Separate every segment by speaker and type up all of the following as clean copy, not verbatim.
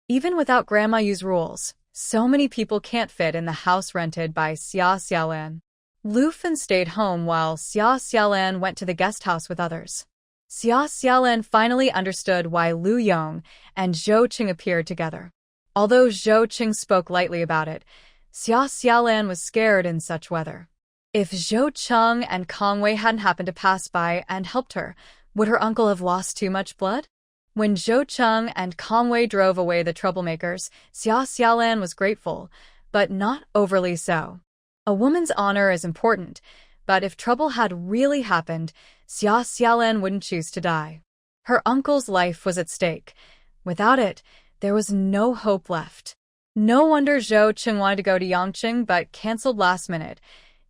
Speaker 1: Even without Grandma Yu's rules, so many people can't fit in the house rented by Xia Xiaolan. Lu Fen stayed home while Xia Xiaolan went to the guest house with others. Xia Xiaolan finally understood why Lu Yong and Zhou Qing appeared together. Although Zhou Qing spoke lightly about it, Xia Xiaolan was scared in such weather. If Zhou Qing and Kong Wei hadn't happened to pass by and helped her, would her uncle have lost too much blood? When Zhou Qing and Kong Wei drove away the troublemakers, Xia Xiaolan was grateful, but not overly so. A woman's honor is important, but if trouble had really happened, Xia Xiaolan wouldn't choose to die. Her uncle's life was at stake. Without it, there was no hope left. No wonder Zhou Qing wanted to go to Yangqing but cancelled last minute.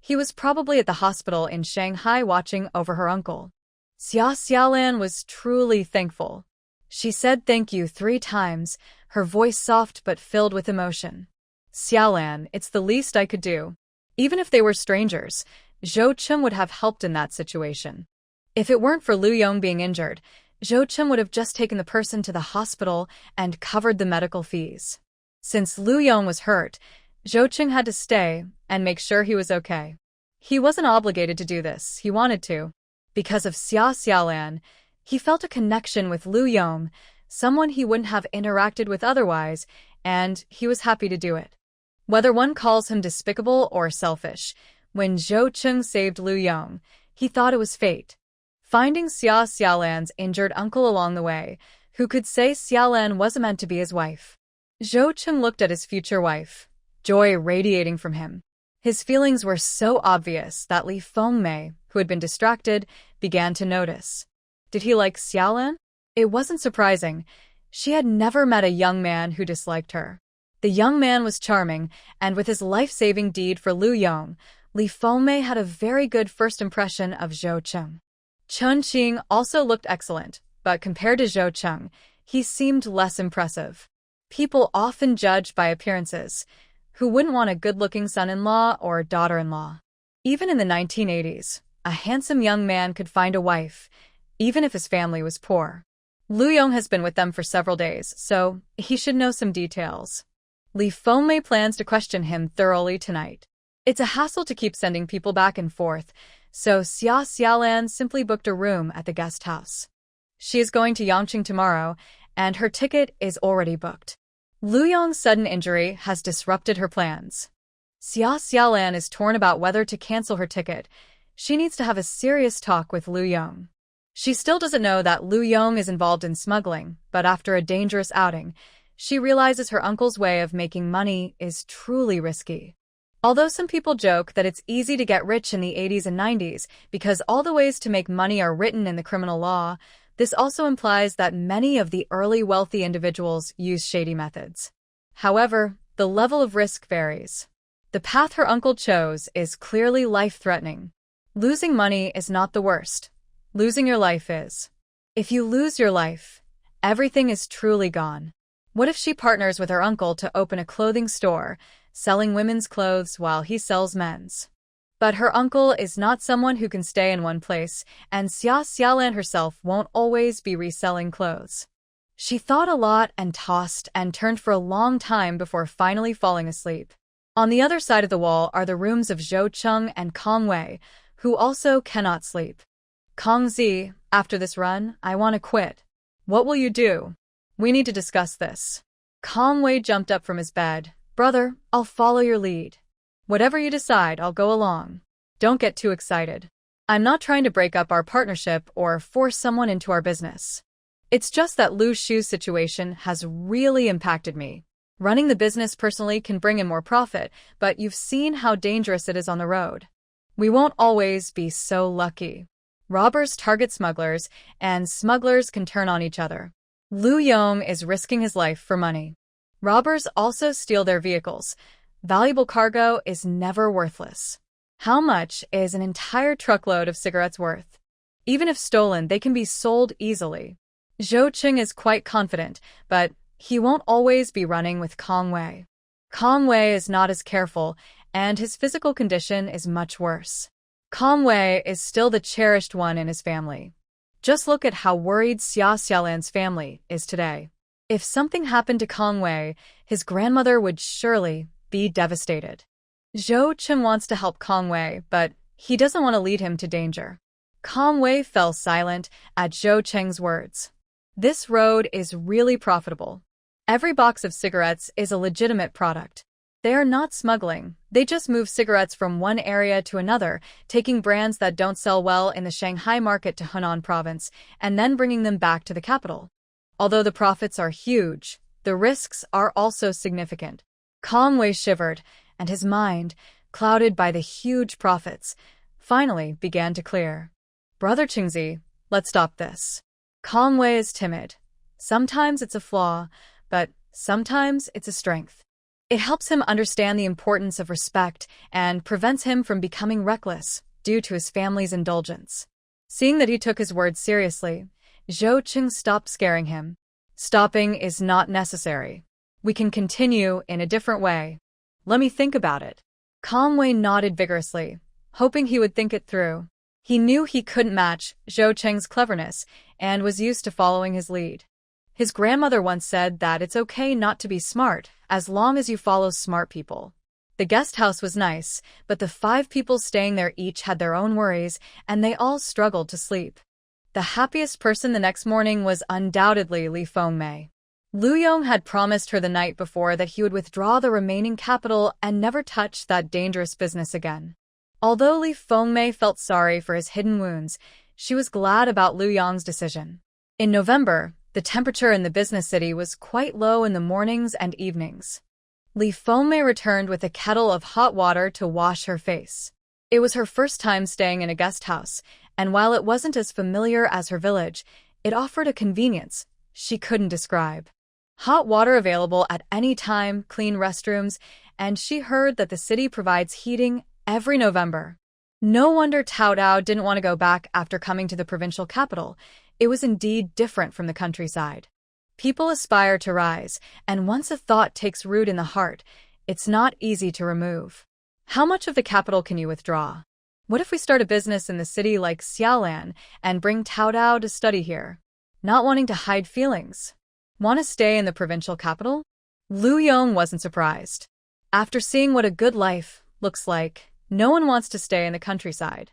Speaker 1: He was probably at the hospital in Shanghai watching over her uncle. Xia Xiaolan was truly thankful. She said thank you 3 times, her voice soft but filled with emotion. Xiaolan, it's the least I could do. Even if they were strangers, Zhou Qing would have helped in that situation. If it weren't for Lu Yong being injured, Zhou Qing would have just taken the person to the hospital and covered the medical fees. Since Lu Yong was hurt, Zhou Qing had to stay and make sure he was okay. He wasn't obligated to do this, he wanted to. Because of Xia Xiaolan, he felt a connection with Lu Yong, someone he wouldn't have interacted with otherwise, and he was happy to do it. Whether one calls him despicable or selfish, when Zhou Qing saved Lu Yong, he thought it was fate. Finding Xia Xiaolan's injured uncle along the way, who could say Xiaolan wasn't meant to be his wife. Zhou Qing looked at his future wife, joy radiating from him. His feelings were so obvious that Li Fengmei, who had been distracted, began to notice. Did he like Xiaolan? It wasn't surprising. She had never met a young man who disliked her. The young man was charming, and with his life-saving deed for Lu Yong, Li Fengmei had a very good first impression of Zhou Qing. Chen Qing also looked excellent, but compared to Zhou Qing, he seemed less impressive. People often judge by appearances. Who wouldn't want a good-looking son-in-law or daughter-in-law? Even in the 1980s, a handsome young man could find a wife, even if his family was poor. Lu Yong has been with them for several days, so he should know some details. Li Fengmei plans to question him thoroughly tonight. It's a hassle to keep sending people back and forth, so Xia Xiaolan simply booked a room at the guest house. She is going to Yangqing tomorrow, and her ticket is already booked. Lu Yong's sudden injury has disrupted her plans. Xia Xiaolan is torn about whether to cancel her ticket. She needs to have a serious talk with Lu Yong. She still doesn't know that Lu Yong is involved in smuggling, but after a dangerous outing, she realizes her uncle's way of making money is truly risky. Although some people joke that it's easy to get rich in the 80s and 90s because all the ways to make money are written in the criminal law, this also implies that many of the early wealthy individuals use shady methods. However, the level of risk varies. The path her uncle chose is clearly life-threatening. Losing money is not the worst. Losing your life is. If you lose your life, everything is truly gone. What if she partners with her uncle to open a clothing store, selling women's clothes while he sells men's? But her uncle is not someone who can stay in one place, and Xia Xiaolan herself won't always be reselling clothes. She thought a lot and tossed and turned for a long time before finally falling asleep. On the other side of the wall are the rooms of Zhou Qing and Kong Wei, who also cannot sleep. Kong Zi, after this run, I want to quit. What will you do? We need to discuss this. Kong Wei jumped up from his bed. Brother, I'll follow your lead. Whatever you decide, I'll go along. Don't get too excited. I'm not trying to break up our partnership or force someone into our business. It's just that Lu Shu's situation has really impacted me. Running the business personally can bring in more profit, but you've seen how dangerous it is on the road. We won't always be so lucky. Robbers target smugglers, and smugglers can turn on each other. Lu Yong is risking his life for money. Robbers also steal their vehicles. Valuable cargo is never worthless. How much is an entire truckload of cigarettes worth? Even if stolen, they can be sold easily. Zhou Qing is quite confident, but he won't always be running with Kong Wei. Kong Wei is not as careful, and his physical condition is much worse. Kong Wei is still the cherished one in his family. Just look at how worried Xia Xiaolan's family is today. If something happened to Kong Wei, his grandmother would surely be devastated. Zhou Chen wants to help Kong Wei, but he doesn't want to lead him to danger. Kong Wei fell silent at Zhou Cheng's words. This road is really profitable. Every box of cigarettes is a legitimate product. They are not smuggling. They just move cigarettes from one area to another, taking brands that don't sell well in the Shanghai market to Hunan province, and then bringing them back to the capital. Although the profits are huge, the risks are also significant. Kong Wei shivered, and his mind, clouded by the huge profits, finally began to clear. Brother Qingzi, let's stop this. Kong Wei is timid. Sometimes it's a flaw, but sometimes it's a strength. It helps him understand the importance of respect and prevents him from becoming reckless due to his family's indulgence. Seeing that he took his words seriously, Zhou Cheng stopped scaring him. Stopping is not necessary. We can continue in a different way. Let me think about it. Kong Wei nodded vigorously, hoping he would think it through. He knew he couldn't match Zhou Cheng's cleverness and was used to following his lead. His grandmother once said that it's okay not to be smart as long as you follow smart people. The guest house was nice, but the 5 people staying there each had their own worries, and they all struggled to sleep. The happiest person the next morning was undoubtedly Li Fengmei. Lu Yong had promised her the night before that he would withdraw the remaining capital and never touch that dangerous business again. Although Li Fengmei felt sorry for his hidden wounds, she was glad about Lu Yong's decision. In November, the temperature in the business city was quite low in the mornings and evenings. Li Fengmei returned with a kettle of hot water to wash her face. It was her first time staying in a guest house, and while it wasn't as familiar as her village, it offered a convenience she couldn't describe. Hot water available at any time, clean restrooms, and she heard that the city provides heating every November. No wonder Tao Dao didn't want to go back after coming to the provincial capital. It was indeed different from the countryside. People aspire to rise, and once a thought takes root in the heart, it's not easy to remove. How much of the capital can you withdraw? What if we start a business in the city like Xiaolan and bring Tao Dao to study here? Not wanting to hide feelings. Want to stay in the provincial capital? Lu Yong wasn't surprised. After seeing what a good life looks like, no one wants to stay in the countryside.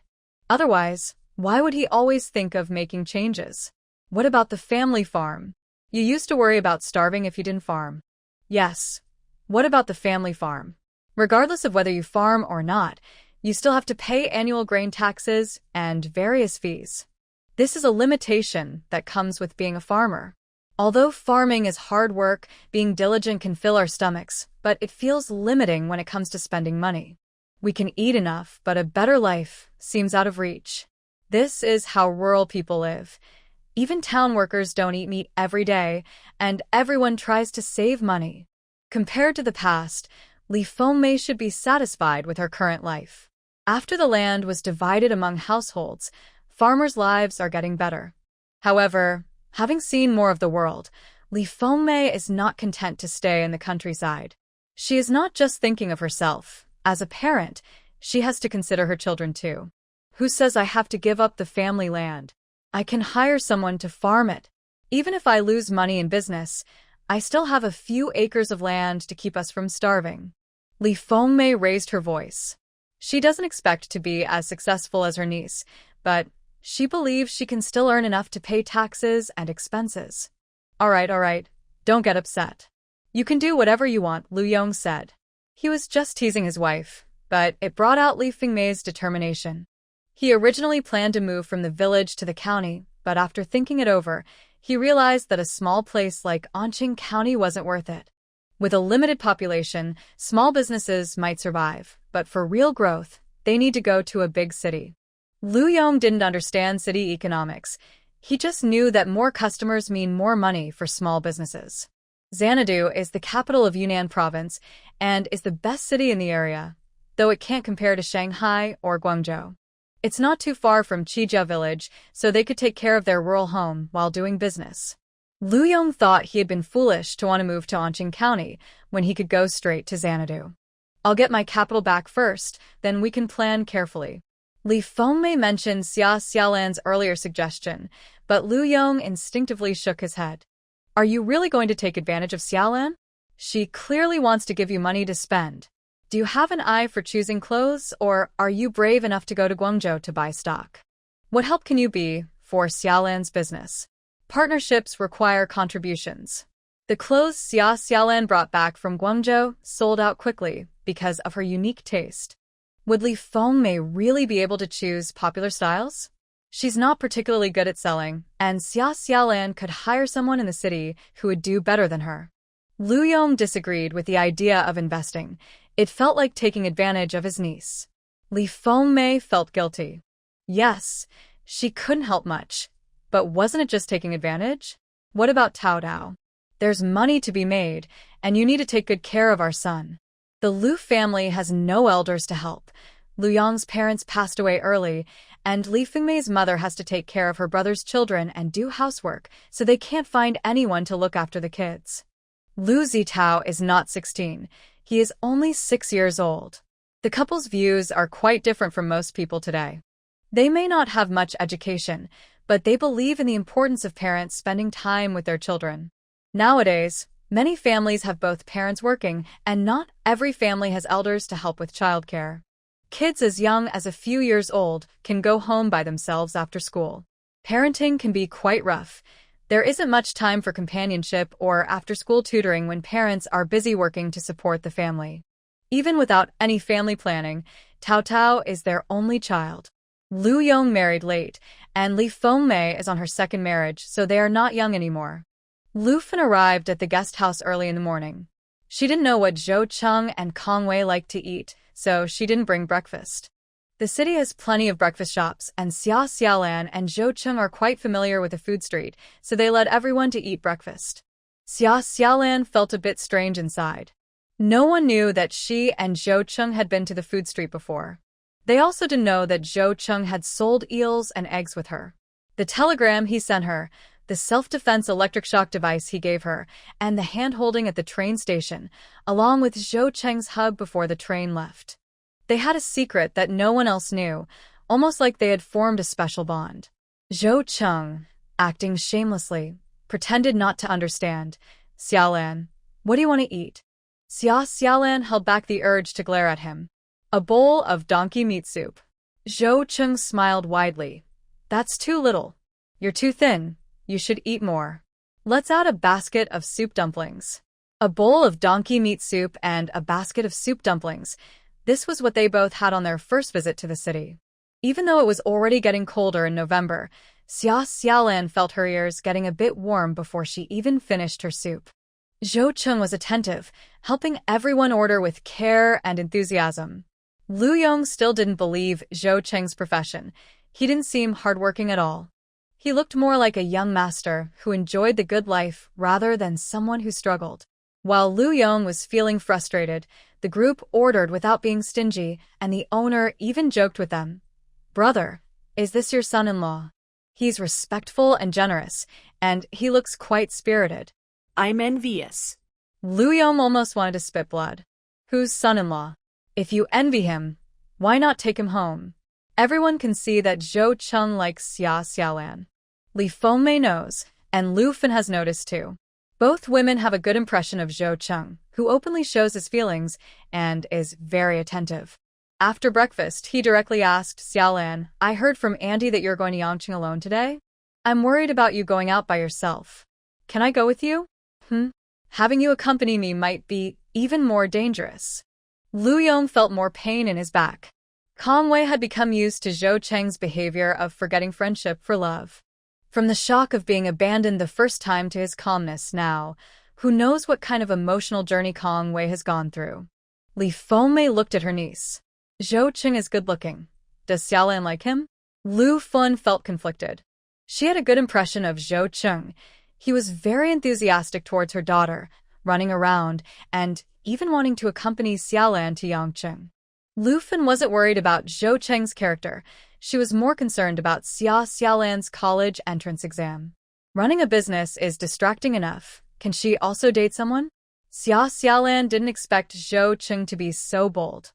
Speaker 1: Otherwise, why would he always think of making changes? What about the family farm? You used to worry about starving if you didn't farm. Yes. What about the family farm? Regardless of whether you farm or not, you still have to pay annual grain taxes and various fees. This is a limitation that comes with being a farmer. Although farming is hard work, being diligent can fill our stomachs, but it feels limiting when it comes to spending money. We can eat enough, but a better life seems out of reach. This is how rural people live. Even town workers don't eat meat every day, and everyone tries to save money. Compared to the past, Li Fengmei should be satisfied with her current life. After the land was divided among households, farmers' lives are getting better. However, having seen more of the world, Li Fengmei is not content to stay in the countryside. She is not just thinking of herself. As a parent, she has to consider her children too. Who says I have to give up the family land? I can hire someone to farm it. Even if I lose money in business, I still have a few acres of land to keep us from starving. Li Fengmei raised her voice. She doesn't expect to be as successful as her niece, but she believes she can still earn enough to pay taxes and expenses. All right, don't get upset. You can do whatever you want, Lu Yong said. He was just teasing his wife, but it brought out Li Fengmei's determination. He originally planned to move from the village to the county, but after thinking it over, he realized that a small place like Anqing County wasn't worth it. With a limited population, small businesses might survive, but for real growth, they need to go to a big city. Lu Yong didn't understand city economics. He just knew that more customers mean more money for small businesses. Xanadu is the capital of Yunnan province and is the best city in the area, though it can't compare to Shanghai or Guangzhou. It's not too far from Qijia village, so they could take care of their rural home while doing business. Lu Yong thought he had been foolish to want to move to Anqing County when he could go straight to Xanadu. I'll get my capital back first, then we can plan carefully. Li Fengmei mentioned Xia Xiaolan's earlier suggestion, but Lu Yong instinctively shook his head. Are you really going to take advantage of Xiaolan? She clearly wants to give you money to spend. Do you have an eye for choosing clothes, or are you brave enough to go to Guangzhou to buy stock? What help can you be for Xiaolan's business? Partnerships require contributions. The clothes Xiaolan brought back from Guangzhou sold out quickly because of her unique taste. Would Li Fengmei really be able to choose popular styles? She's not particularly good at selling, and Xiaolan could hire someone in the city who would do better than her. Lu Yong disagreed with the idea of investing. It felt like taking advantage of his niece. Li Fengmei felt guilty. Yes, she couldn't help much. But wasn't it just taking advantage? What about Tao Dao? There's money to be made, and you need to take good care of our son. The Lu family has no elders to help. Lu Yong's parents passed away early, and Li Fengmei's mother has to take care of her brother's children and do housework, so they can't find anyone to look after the kids. Lu Zitao is not 16. He is only 6 years old. The couple's views are quite different from most people today. They may not have much education, but they believe in the importance of parents spending time with their children. Nowadays, many families have both parents working, and not every family has elders to help with childcare. Kids as young as a few years old can go home by themselves after school. Parenting can be quite rough. There isn't much time for companionship or after-school tutoring when parents are busy working to support the family. Even without any family planning, Tao Tao is their only child. Lu Yong married late, and Li Fengmei is on her second marriage, so they are not young anymore. Lu Fen arrived at the guest house early in the morning. She didn't know what Zhou Cheng and Kong Wei liked to eat, so she didn't bring breakfast. The city has plenty of breakfast shops, and Xiaolan and Zhou Cheng are quite familiar with the food street, so they led everyone to eat breakfast. Xiaolan felt a bit strange inside. No one knew that she and Zhou Cheng had been to the food street before. They also didn't know that Zhou Cheng had sold eels and eggs with her. The telegram he sent her, the self-defense electric shock device he gave her, and the hand-holding at the train station, along with Zhou Cheng's hug before the train left. They had a secret that no one else knew, almost like they had formed a special bond. Zhou Cheng, acting shamelessly, pretended not to understand. Xiaolan, what do you want to eat? Xiaolan held back the urge to glare at him. A bowl of donkey meat soup. Zhou Cheng smiled widely. That's too little. You're too thin. You should eat more. Let's add a basket of soup dumplings. A bowl of donkey meat soup and a basket of soup dumplings. This was what they both had on their first visit to the city. Even though it was already getting colder in November, Xiaolan felt her ears getting a bit warm before she even finished her soup. Zhou Cheng was attentive, helping everyone order with care and enthusiasm. Lu Yong still didn't believe Zhou Cheng's profession. He didn't seem hardworking at all. He looked more like a young master who enjoyed the good life rather than someone who struggled. While Lu Yong was feeling frustrated, the group ordered without being stingy, and the owner even joked with them. "Brother, is this your son-in-law? He's respectful and generous, and he looks quite spirited."
Speaker 2: "I'm envious."
Speaker 1: Lu Yong almost wanted to spit blood. Whose son-in-law? If you envy him, why not take him home? Everyone can see that Zhou Cheng likes Xiaolan. Li Fengmei knows, and Lu Fen has noticed too. Both women have a good impression of Zhou Cheng, who openly shows his feelings and is very attentive. After breakfast, he directly asked Xiaolan, "I heard from Andy that you're going to Yangqing alone today? I'm worried about you going out by yourself. Can I go with you?" Having you accompany me might be even more dangerous." Lu Yong felt more pain in his back. Kong Wei had become used to Zhou Cheng's behavior of forgetting friendship for love. From the shock of being abandoned the first time to his calmness now, who knows what kind of emotional journey Kong Wei has gone through. Li Fengmei looked at her niece. Zhou Cheng is good-looking. Does Xiaolan like him? Lu Fen felt conflicted. She had a good impression of Zhou Cheng. He was very enthusiastic towards her daughter, running around, and even wanting to accompany Xiaolan to Yangqing. Lu Fen wasn't worried about Zhou Cheng's character. She was more concerned about Xiaolan's college entrance exam. Running a business is distracting enough. Can she also date someone? Xiaolan didn't expect Zhou Cheng to be so bold.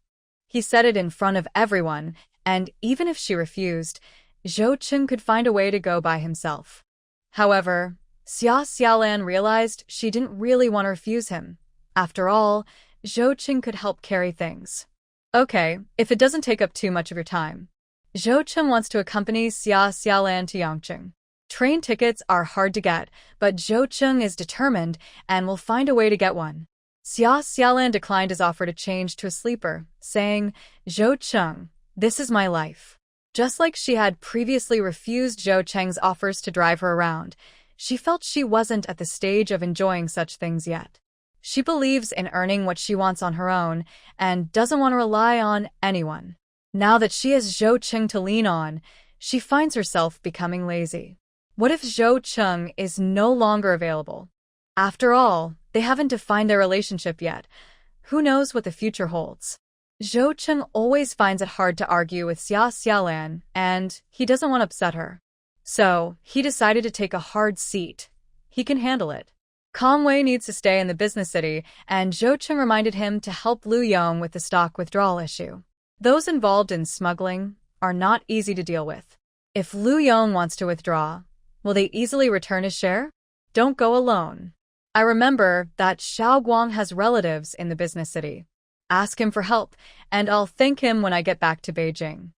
Speaker 1: He said it in front of everyone, and even if she refused, Zhou Cheng could find a way to go by himself. However, Xia Xiaolan realized she didn't really want to refuse him. After all, Zhou Qing could help carry things. Okay, if it doesn't take up too much of your time. Zhou Qing wants to accompany Xia Xiaolan to Yangqing. Train tickets are hard to get, but Zhou Qing is determined and will find a way to get one. Xia Xiaolan declined his offer to change to a sleeper, saying, "Zhou Qing, this is my life." Just like she had previously refused Zhou Cheng's offers to drive her around, she felt she wasn't at the stage of enjoying such things yet. She believes in earning what she wants on her own and doesn't want to rely on anyone. Now that she has Zhou Qing to lean on, she finds herself becoming lazy. What if Zhou Qing is no longer available? After all, they haven't defined their relationship yet. Who knows what the future holds? Zhou Qing always finds it hard to argue with Xia Xiaolan, and he doesn't want to upset her. So, he decided to take a hard seat. He can handle it. Conway needs to stay in the business city, and Zhou Qing reminded him to help Lu Yong with the stock withdrawal issue. Those involved in smuggling are not easy to deal with. If Lu Yong wants to withdraw, will they easily return his share? Don't go alone. I remember that Xiao Guang has relatives in the business city. Ask him for help, and I'll thank him when I get back to Beijing.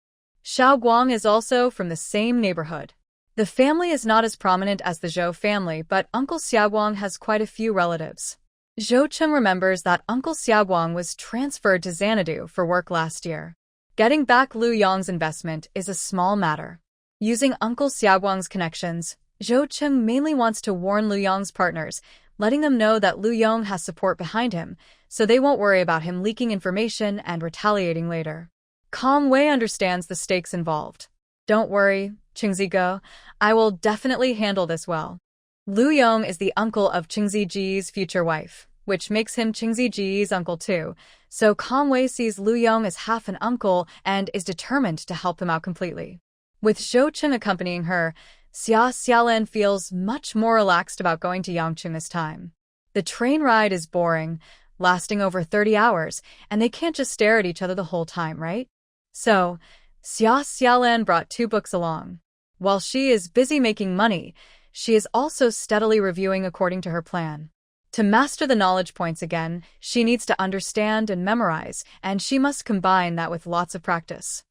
Speaker 1: Xiao Guang is also from the same neighborhood. The family is not as prominent as the Zhou family, but Uncle Xiaoguang has quite a few relatives. Zhou Qing remembers that Uncle Xiaoguang was transferred to Xanadu for work last year. Getting back Lu Yong's investment is a small matter. Using Uncle Xiaoguang's connections, Zhou Qing mainly wants to warn Lu Yong's partners, letting them know that Lu Yong has support behind him, so they won't worry about him leaking information and retaliating later. Kong Wei understands the stakes involved. Don't worry, Qingzigo, I will definitely handle this well. Lu Yong is the uncle of Qingziji's future wife, which makes him Qingziji's uncle too, so Kong Wei sees Lu Yong as half an uncle and is determined to help him out completely. With Zhou Qing accompanying her, Xia Xiaolan feels much more relaxed about going to Yangqing this time. The train ride is boring, lasting over 30 hours, and they can't just stare at each other the whole time, right? So, Xia Xiaolan brought 2 books along. While she is busy making money, she is also steadily reviewing according to her plan. To master the knowledge points again, she needs to understand and memorize, and she must combine that with lots of practice.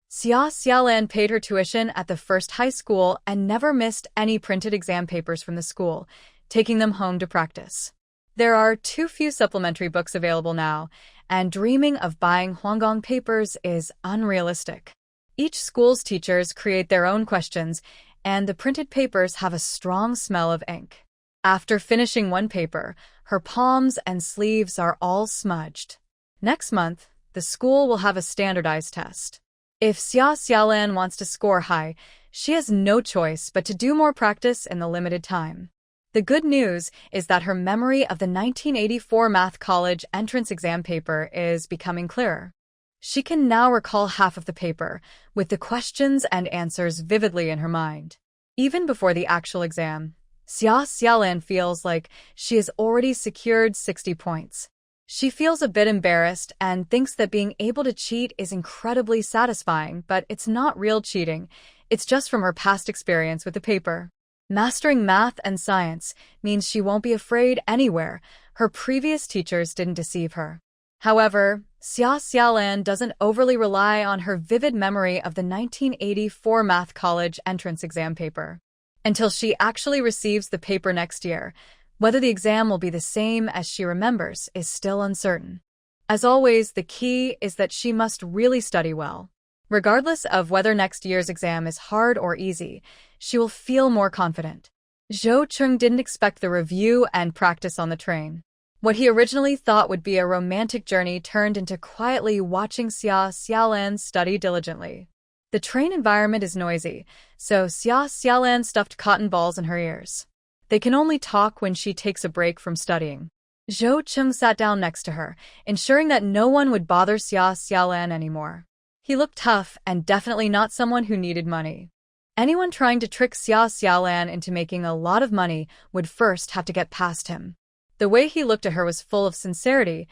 Speaker 1: Xia Xiaolan paid her tuition at the first high school and never missed any printed exam papers from the school, taking them home to practice. There are too few supplementary books available now, and dreaming of buying Huanggong papers is unrealistic. Each school's teachers create their own questions, and the printed papers have a strong smell of ink. After finishing one paper, her palms and sleeves are all smudged. Next month, the school will have a standardized test. If Xia Xiaolan wants to score high, she has no choice but to do more practice in the limited time. The good news is that her memory of the 1984 Math College entrance exam paper is becoming clearer. She can now recall half of the paper, with the questions and answers vividly in her mind. Even before the actual exam, Xia Xiaolan feels like she has already secured 60 points. She feels a bit embarrassed and thinks that being able to cheat is incredibly satisfying, but it's not real cheating. It's just from her past experience with the paper. Mastering math and science means she won't be afraid anywhere. Her previous teachers didn't deceive her. However, Xia Xiaolan doesn't overly rely on her vivid memory of the 1984 Math College entrance exam paper. Until she actually receives the paper next year, whether the exam will be the same as she remembers is still uncertain. As always, the key is that she must really study well. Regardless of whether next year's exam is hard or easy, she will feel more confident. Zhou Qing didn't expect the review and practice on the train. What he originally thought would be a romantic journey turned into quietly watching Xia Xiaolan study diligently. The train environment is noisy, so Xia Xiaolan stuffed cotton balls in her ears. They can only talk when she takes a break from studying. Zhou Qing sat down next to her, ensuring that no one would bother Xia Xiaolan anymore. He looked tough and definitely not someone who needed money. Anyone trying to trick Xia Xiaolan into making a lot of money would first have to get past him. The way he looked at her was full of sincerity.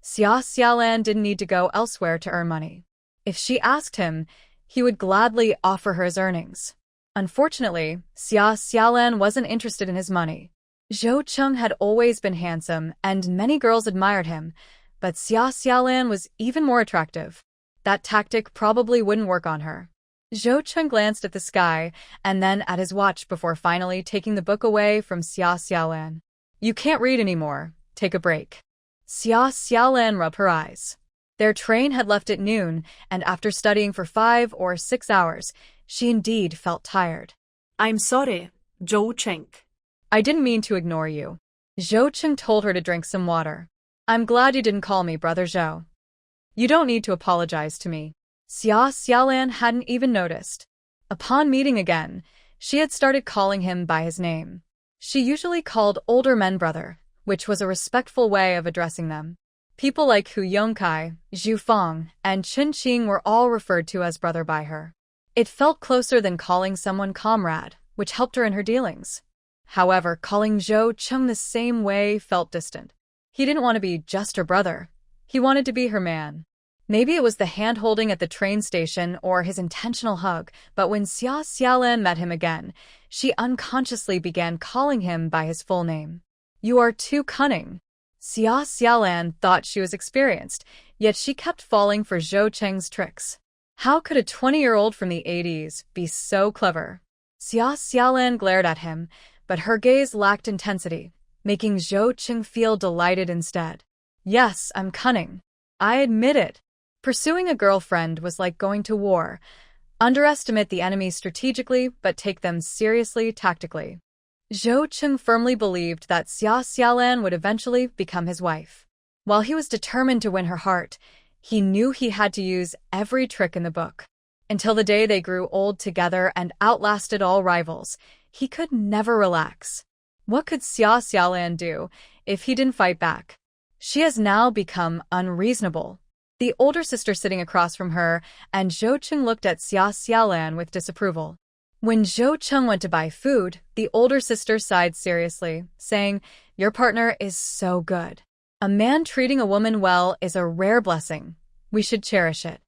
Speaker 1: Xia Xiaolan didn't need to go elsewhere to earn money. If she asked him, he would gladly offer her his earnings. Unfortunately, Xia Xiaolan wasn't interested in his money. Zhou Cheng had always been handsome, and many girls admired him, but Xia Xiaolan was even more attractive. That tactic probably wouldn't work on her. Zhou Cheng glanced at the sky and then at his watch before finally taking the book away from Xia Xiaolan. You can't read anymore. Take a break. Xia Xiaolan rubbed her eyes. Their train had left at noon, and after studying for 5 or 6 hours, she indeed felt tired.
Speaker 2: I'm sorry, Zhou Cheng.
Speaker 1: I didn't mean to ignore you. Zhou Cheng told her to drink some water. I'm glad you didn't call me Brother Zhou. You don't need to apologize to me. Xia Xiaolan hadn't even noticed. Upon meeting again, she had started calling him by his name. She usually called older men brother, which was a respectful way of addressing them. People like Hu Yongkai, Zhu Feng, and Chen Qing were all referred to as brother by her. It felt closer than calling someone comrade, which helped her in her dealings. However, calling Zhou Cheng the same way felt distant. He didn't want to be just her brother. He wanted to be her man. Maybe it was the hand-holding at the train station or his intentional hug, but when Xia Xiaolan met him again, she unconsciously began calling him by his full name. You are too cunning. Xia Xiaolan thought she was experienced, yet she kept falling for Zhou Cheng's tricks. How could a 20-year-old from the 80s be so clever? Xia Xiaolan glared at him, but her gaze lacked intensity, making Zhou Cheng feel delighted instead. Yes, I'm cunning. I admit it. Pursuing a girlfriend was like going to war. Underestimate the enemy strategically, but take them seriously tactically. Zhou Cheng firmly believed that Xia Xiaolan would eventually become his wife. While he was determined to win her heart, he knew he had to use every trick in the book. Until the day they grew old together and outlasted all rivals, he could never relax. What could Xia Xiaolan do if he didn't fight back? She has now become unreasonable. The older sister sitting across from her, and Zhou Cheng looked at Xia Xiaolan with disapproval. When Zhou Cheng went to buy food, the older sister sighed seriously, saying, Your partner is so good. A man treating a woman well is a rare blessing. We should cherish it.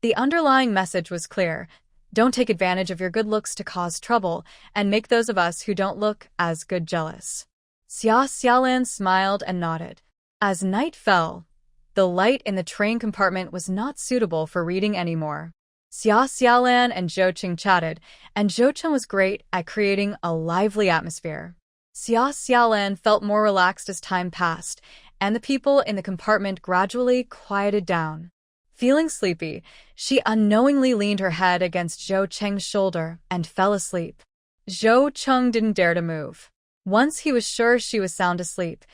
Speaker 1: The underlying message was clear. Don't take advantage of your good looks to cause trouble and make those of us who don't look as good jealous. Xia Xiaolan smiled and nodded. As night fell, the light in the train compartment was not suitable for reading anymore. Xia Xiaolan and Zhou Cheng chatted, and Zhou Cheng was great at creating a lively atmosphere. Xia Xiaolan felt more relaxed as time passed, and the people in the compartment gradually quieted down. Feeling sleepy, she unknowingly leaned her head against Zhou Cheng's shoulder and fell asleep. Zhou Cheng didn't dare to move. Once he was sure she was sound asleep,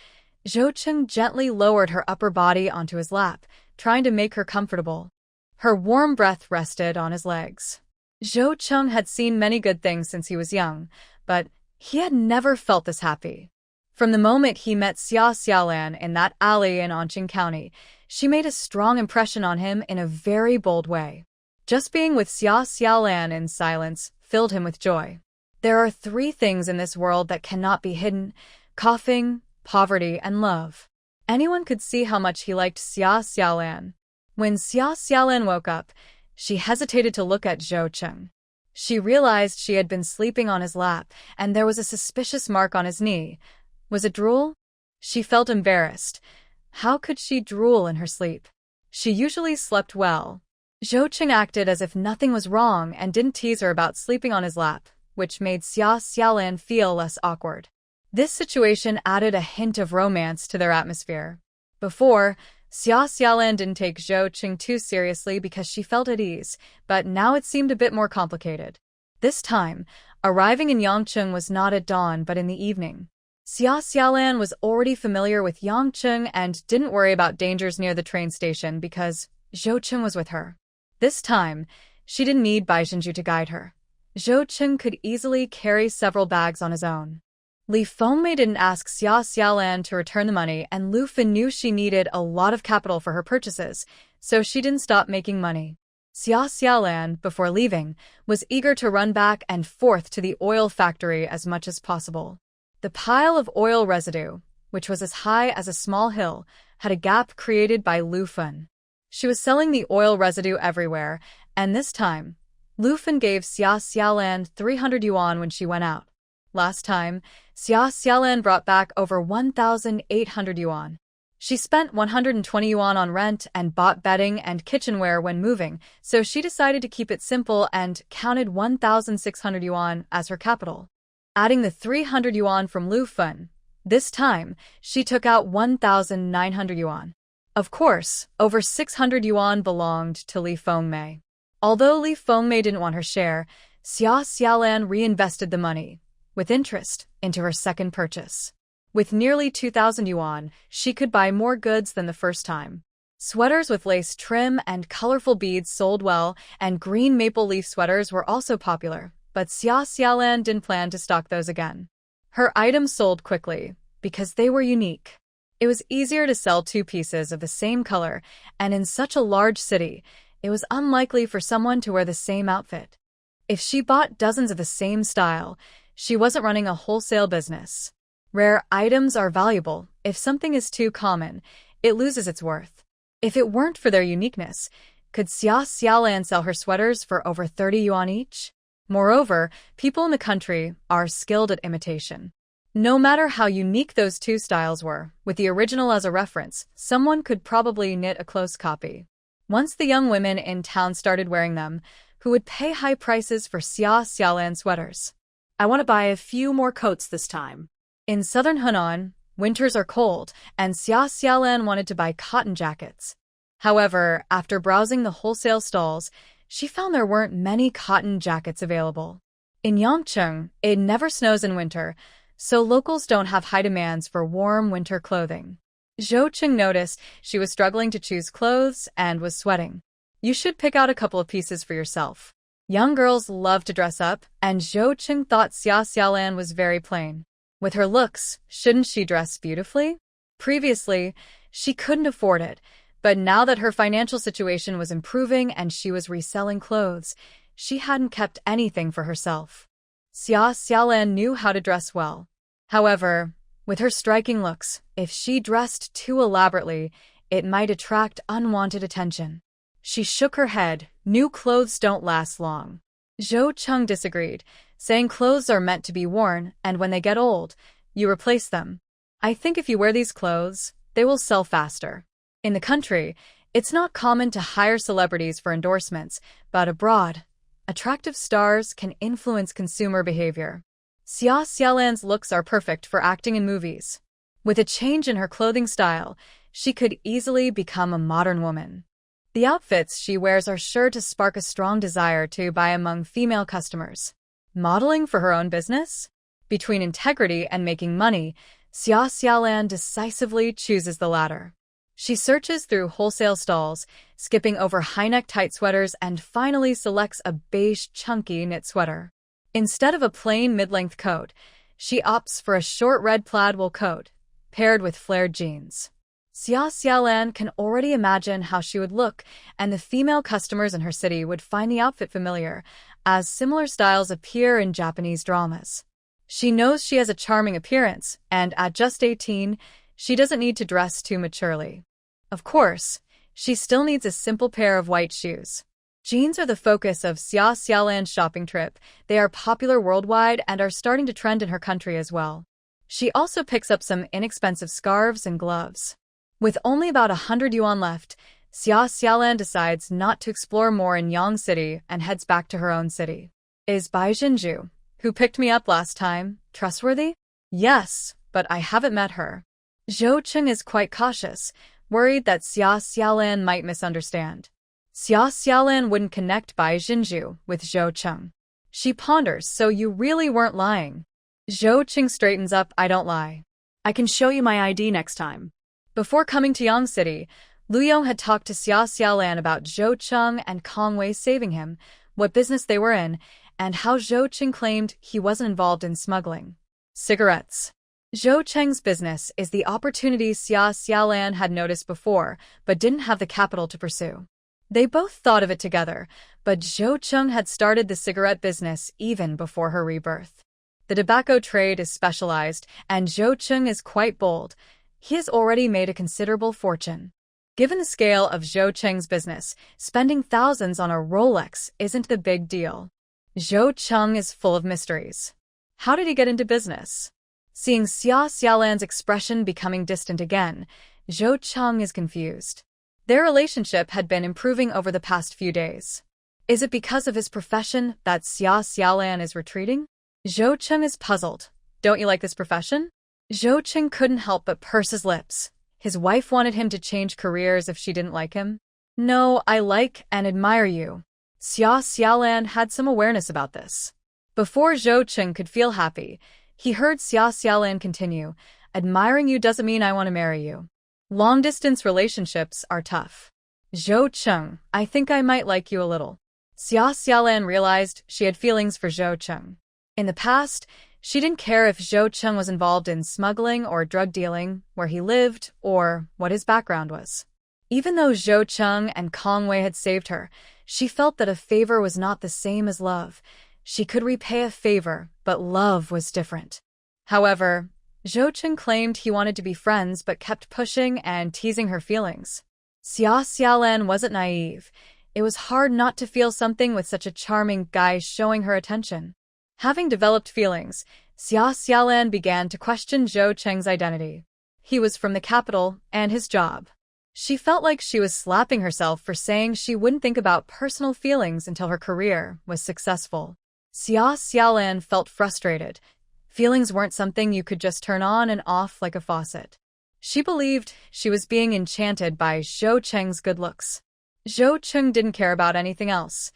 Speaker 1: Zhou Cheng gently lowered her upper body onto his lap, trying to make her comfortable. Her warm breath rested on his legs. Zhou Cheng had seen many good things since he was young, but he had never felt this happy. From the moment he met Xia Xiaolan in that alley in Anqing County, she made a strong impression on him in a very bold way. Just being with Xia Xiaolan in silence filled him with joy. There are 3 things in this world that cannot be hidden: coughing, poverty, and love. Anyone could see how much he liked Xia Xiaolan. When Xia Xiaolan woke up, she hesitated to look at Zhou Cheng. She realized she had been sleeping on his lap, and there was a suspicious mark on his knee. Was it drool? She felt embarrassed. How could she drool in her sleep? She usually slept well. Zhou Cheng acted as if nothing was wrong and didn't tease her about sleeping on his lap, which made Xia Xiaolan feel less awkward. This situation added a hint of romance to their atmosphere. Before, Xia Xiaolan didn't take Zhou Cheng too seriously because she felt at ease, but now it seemed a bit more complicated. This time, arriving in Yangcheng was not at dawn but in the evening. Xia Xiaolan was already familiar with Yangcheng and didn't worry about dangers near the train station because Zhou Cheng was with her. This time, she didn't need Bai Zhenju to guide her. Zhou Cheng could easily carry several bags on his own. Li Fengmei didn't ask Xia Xiaolan to return the money, and Lu Fin knew she needed a lot of capital for her purchases, so she didn't stop making money. Xia Xiaolan, before leaving, was eager to run back and forth to the oil factory as much as possible. The pile of oil residue, which was as high as a small hill, had a gap created by Lu Fin. She was selling the oil residue everywhere, and this time, Lu Fen gave Xia Xiaolan 300 yuan when she went out. Last time, Xia Xiaolan brought back over 1,800 yuan. She spent 120 yuan on rent and bought bedding and kitchenware when moving, so she decided to keep it simple and counted 1,600 yuan as her capital. Adding the 300 yuan from Lu Fen, this time, she took out 1,900 yuan. Of course, over 600 yuan belonged to Li Fengmei. Although Li Fengmei didn't want her share, Xia Xiaolan reinvested the money, with interest, into her second purchase. With nearly 2,000 yuan, she could buy more goods than the first time. Sweaters with lace trim and colorful beads sold well, and green maple leaf sweaters were also popular, but Xia Xiaolan didn't plan to stock those again. Her items sold quickly, because they were unique. It was easier to sell two pieces of the same color, and in such a large city, it was unlikely for someone to wear the same outfit. If she bought dozens of the same style, she wasn't running a wholesale business. Rare items are valuable. If something is too common, it loses its worth. If it weren't for their uniqueness, could Xia Xiaolan sell her sweaters for over 30 yuan each? Moreover, people in the country are skilled at imitation. No matter how unique those two styles were, with the original as a reference, someone could probably knit a close copy. Once the young women in town started wearing them, who would pay high prices for Xia Xiaolan sweaters?
Speaker 2: I want to buy a few more coats this time.
Speaker 1: In southern Hunan, winters are cold, and Xia Xiaolan wanted to buy cotton jackets. However, after browsing the wholesale stalls, she found there weren't many cotton jackets available. In Yangcheng, it never snows in winter, so locals don't have high demands for warm winter clothing. Zhou Cheng noticed she was struggling to choose clothes and was sweating. You should pick out a couple of pieces for yourself. Young girls love to dress up, and Zhou Cheng thought Xia Xiaolan was very plain. With her looks, shouldn't she dress beautifully? Previously, she couldn't afford it, but now that her financial situation was improving and she was reselling clothes, she hadn't kept anything for herself. Xia Xiaolan knew how to dress well. However, with her striking looks, if she dressed too elaborately, it might attract unwanted attention. She shook her head. New clothes don't last long. Zhou Cheng disagreed, saying clothes are meant to be worn, and when they get old, you replace them. I think if you wear these clothes, they will sell faster. In the country, it's not common to hire celebrities for endorsements, but abroad, attractive stars can influence consumer behavior. Xia Xiaolan's looks are perfect for acting in movies. With a change in her clothing style, she could easily become a modern woman. The outfits she wears are sure to spark a strong desire to buy among female customers. Modeling for her own business? Between integrity and making money, Xia Xiaolan decisively chooses the latter. She searches through wholesale stalls, skipping over high-neck tight sweaters, and finally selects a beige chunky knit sweater. Instead of a plain mid-length coat, she opts for a short red plaid wool coat, paired with flared jeans. Xia Xiaolan can already imagine how she would look, and the female customers in her city would find the outfit familiar, as similar styles appear in Japanese dramas. She knows she has a charming appearance, and at just 18, she doesn't need to dress too maturely. Of course, she still needs a simple pair of white shoes. Jeans are the focus of Xia Xiaolan's shopping trip. They are popular worldwide and are starting to trend in her country as well. She also picks up some inexpensive scarves and gloves. With only about 100 yuan left, Xia Xiaolan decides not to explore more in Yang City and heads back to her own city. Is Bai Jinju, who picked me up last time, trustworthy? Yes, but I haven't met her. Zhou Cheng is quite cautious, worried that Xia Xiaolan might misunderstand. Xia Xiaolan wouldn't connect Bai Jinju with Zhou Cheng. She ponders, so you really weren't lying. Zhou Cheng straightens up, I don't lie.
Speaker 2: I can show you my ID next time.
Speaker 1: Before coming to Yang City, Lu Yong had talked to Xia Xiaolan about Zhou Cheng and Kong Wei saving him, what business they were in, and how Zhou Cheng claimed he wasn't involved in smuggling cigarettes. Zhou Cheng's business is the opportunity Xia Xiaolan had noticed before, but didn't have the capital to pursue. They both thought of it together, but Zhou Cheng had started the cigarette business even before her rebirth. The tobacco trade is specialized, and Zhou Cheng is quite bold. He has already made a considerable fortune. Given the scale of Zhou Cheng's business, spending thousands on a Rolex isn't the big deal. Zhou Cheng is full of mysteries. How did he get into business? Seeing Xia Xiaolan's expression becoming distant again, Zhou Cheng is confused. Their relationship had been improving over the past few days. Is it because of his profession that Xia Xiaolan is retreating? Zhou Cheng is puzzled. Don't you like this profession? Zhou Cheng couldn't help but purse his lips. His wife wanted him to change careers if she didn't like him. No, I like and admire you. Xia Xiaolan had some awareness about this. Before Zhou Cheng could feel happy, he heard Xia Xiaolan continue, admiring you doesn't mean I want to marry you. Long-distance relationships are tough. Zhou Cheng, I think I might like you a little. Xia Xiaolan realized she had feelings for Zhou Cheng. In the past, she didn't care if Zhou Cheng was involved in smuggling or drug dealing, where he lived, or what his background was. Even though Zhou Cheng and Kong Wei had saved her, she felt that a favor was not the same as love. She could repay a favor, but love was different. However, Zhou Cheng claimed he wanted to be friends but kept pushing and teasing her feelings. Xia Xiaolan wasn't naive. It was hard not to feel something with such a charming guy showing her attention. Having developed feelings, Xia Xiaolan began to question Zhou Cheng's identity. He was from the capital, and his job. She felt like she was slapping herself for saying she wouldn't think about personal feelings until her career was successful. Xia Xiaolan felt frustrated. Feelings weren't something you could just turn on and off like a faucet. She believed she was being enchanted by Zhou Cheng's good looks. Zhou Cheng didn't care about anything else.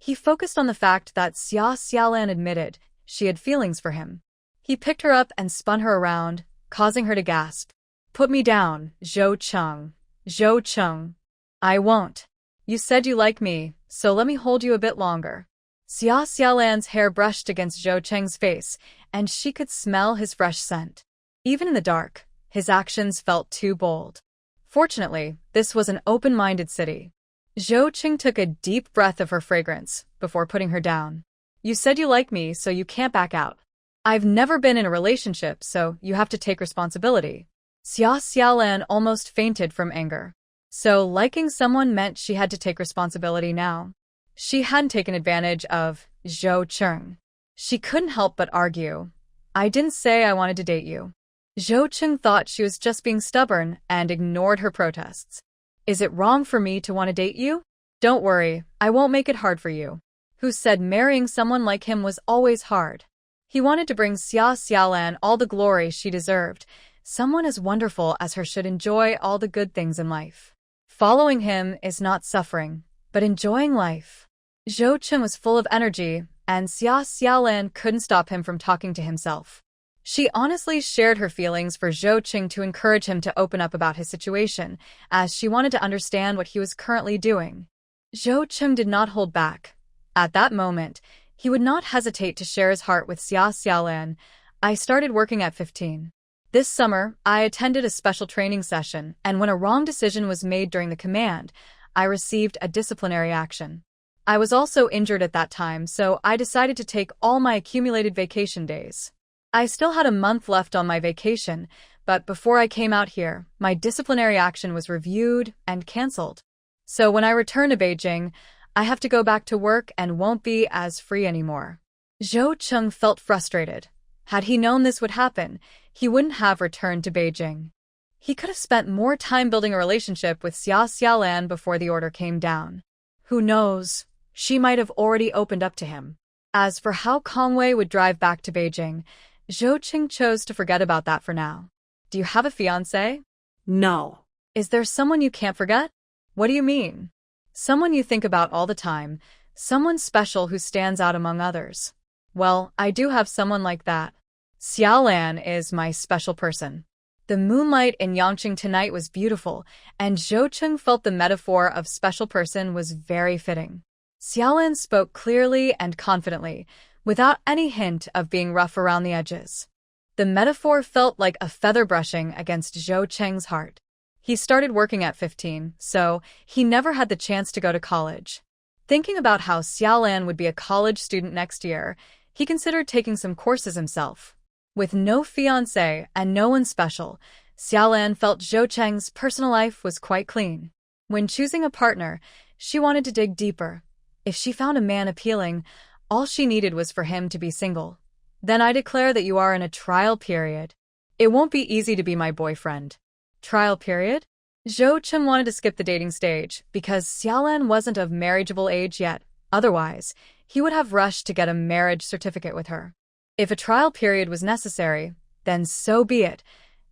Speaker 1: He focused on the fact that Xia Xiaolan admitted she had feelings for him. He picked her up and spun her around, causing her to gasp. Put me down, Zhou Cheng. Zhou Cheng. I won't. You said you like me, so let me hold you a bit longer. Xia Xiaolan's hair brushed against Zhou Cheng's face, and she could smell his fresh scent. Even in the dark, his actions felt too bold. Fortunately, this was an open-minded city. Zhou Cheng took a deep breath of her fragrance before putting her down. You said you like me, so you can't back out. I've never been in a relationship, so you have to take responsibility. Xia Xiaolan almost fainted from anger. So liking someone meant she had to take responsibility now. She hadn't taken advantage of Zhou Cheng. She couldn't help but argue. I didn't say I wanted to date you. Zhou Cheng thought she was just being stubborn and ignored her protests. Is it wrong for me to want to date you? Don't worry, I won't make it hard for you. Who said marrying someone like him was always hard? He wanted to bring Xia Xiaolan all the glory she deserved. Someone as wonderful as her should enjoy all the good things in life. Following him is not suffering, but enjoying life. Zhou Cheng was full of energy, and Xia Xiaolan couldn't stop him from talking to himself. She honestly shared her feelings for Zhou Cheng to encourage him to open up about his situation, as she wanted to understand what he was currently doing. Zhou Cheng did not hold back. At that moment, he would not hesitate to share his heart with Xia Xiaolan. I started working at 15. This summer, I attended a special training session, and when a wrong decision was made during the command, I received a disciplinary action. I was also injured at that time, so I decided to take all my accumulated vacation days. I still had a month left on my vacation, but before I came out here, my disciplinary action was reviewed and cancelled. So when I return to Beijing, I have to go back to work and won't be as free anymore. Zhou Cheng felt frustrated. Had he known this would happen, he wouldn't have returned to Beijing. He could have spent more time building a relationship with Xia Xiaolan before the order came down. Who knows? She might have already opened up to him. As for how Kong Wei would drive back to Beijing, Zhou Cheng chose to forget about that for now. Do you have a fiancé?
Speaker 2: No.
Speaker 1: Is there someone you can't forget? What do you mean? Someone you think about all the time, someone special who stands out among others. Well, I do have someone like that. Xiaolan is my special person. The moonlight in Yangqing tonight was beautiful, and Zhou Cheng felt the metaphor of special person was very fitting. Xiaolan spoke clearly and confidently, without any hint of being rough around the edges. The metaphor felt like a feather brushing against Zhou Cheng's heart. He started working at 15, so he never had the chance to go to college. Thinking about how Xiaolan would be a college student next year, he considered taking some courses himself. With no fiancé and no one special, Xiaolan felt Zhou Cheng's personal life was quite clean. When choosing a partner, she wanted to dig deeper. If she found a man appealing, all she needed was for him to be single. Then I declare that you are in a trial period. It won't be easy to be my boyfriend. Trial period? Zhou Cheng wanted to skip the dating stage because Xiaolan wasn't of marriageable age yet. Otherwise, he would have rushed to get a marriage certificate with her. If a trial period was necessary, then so be it.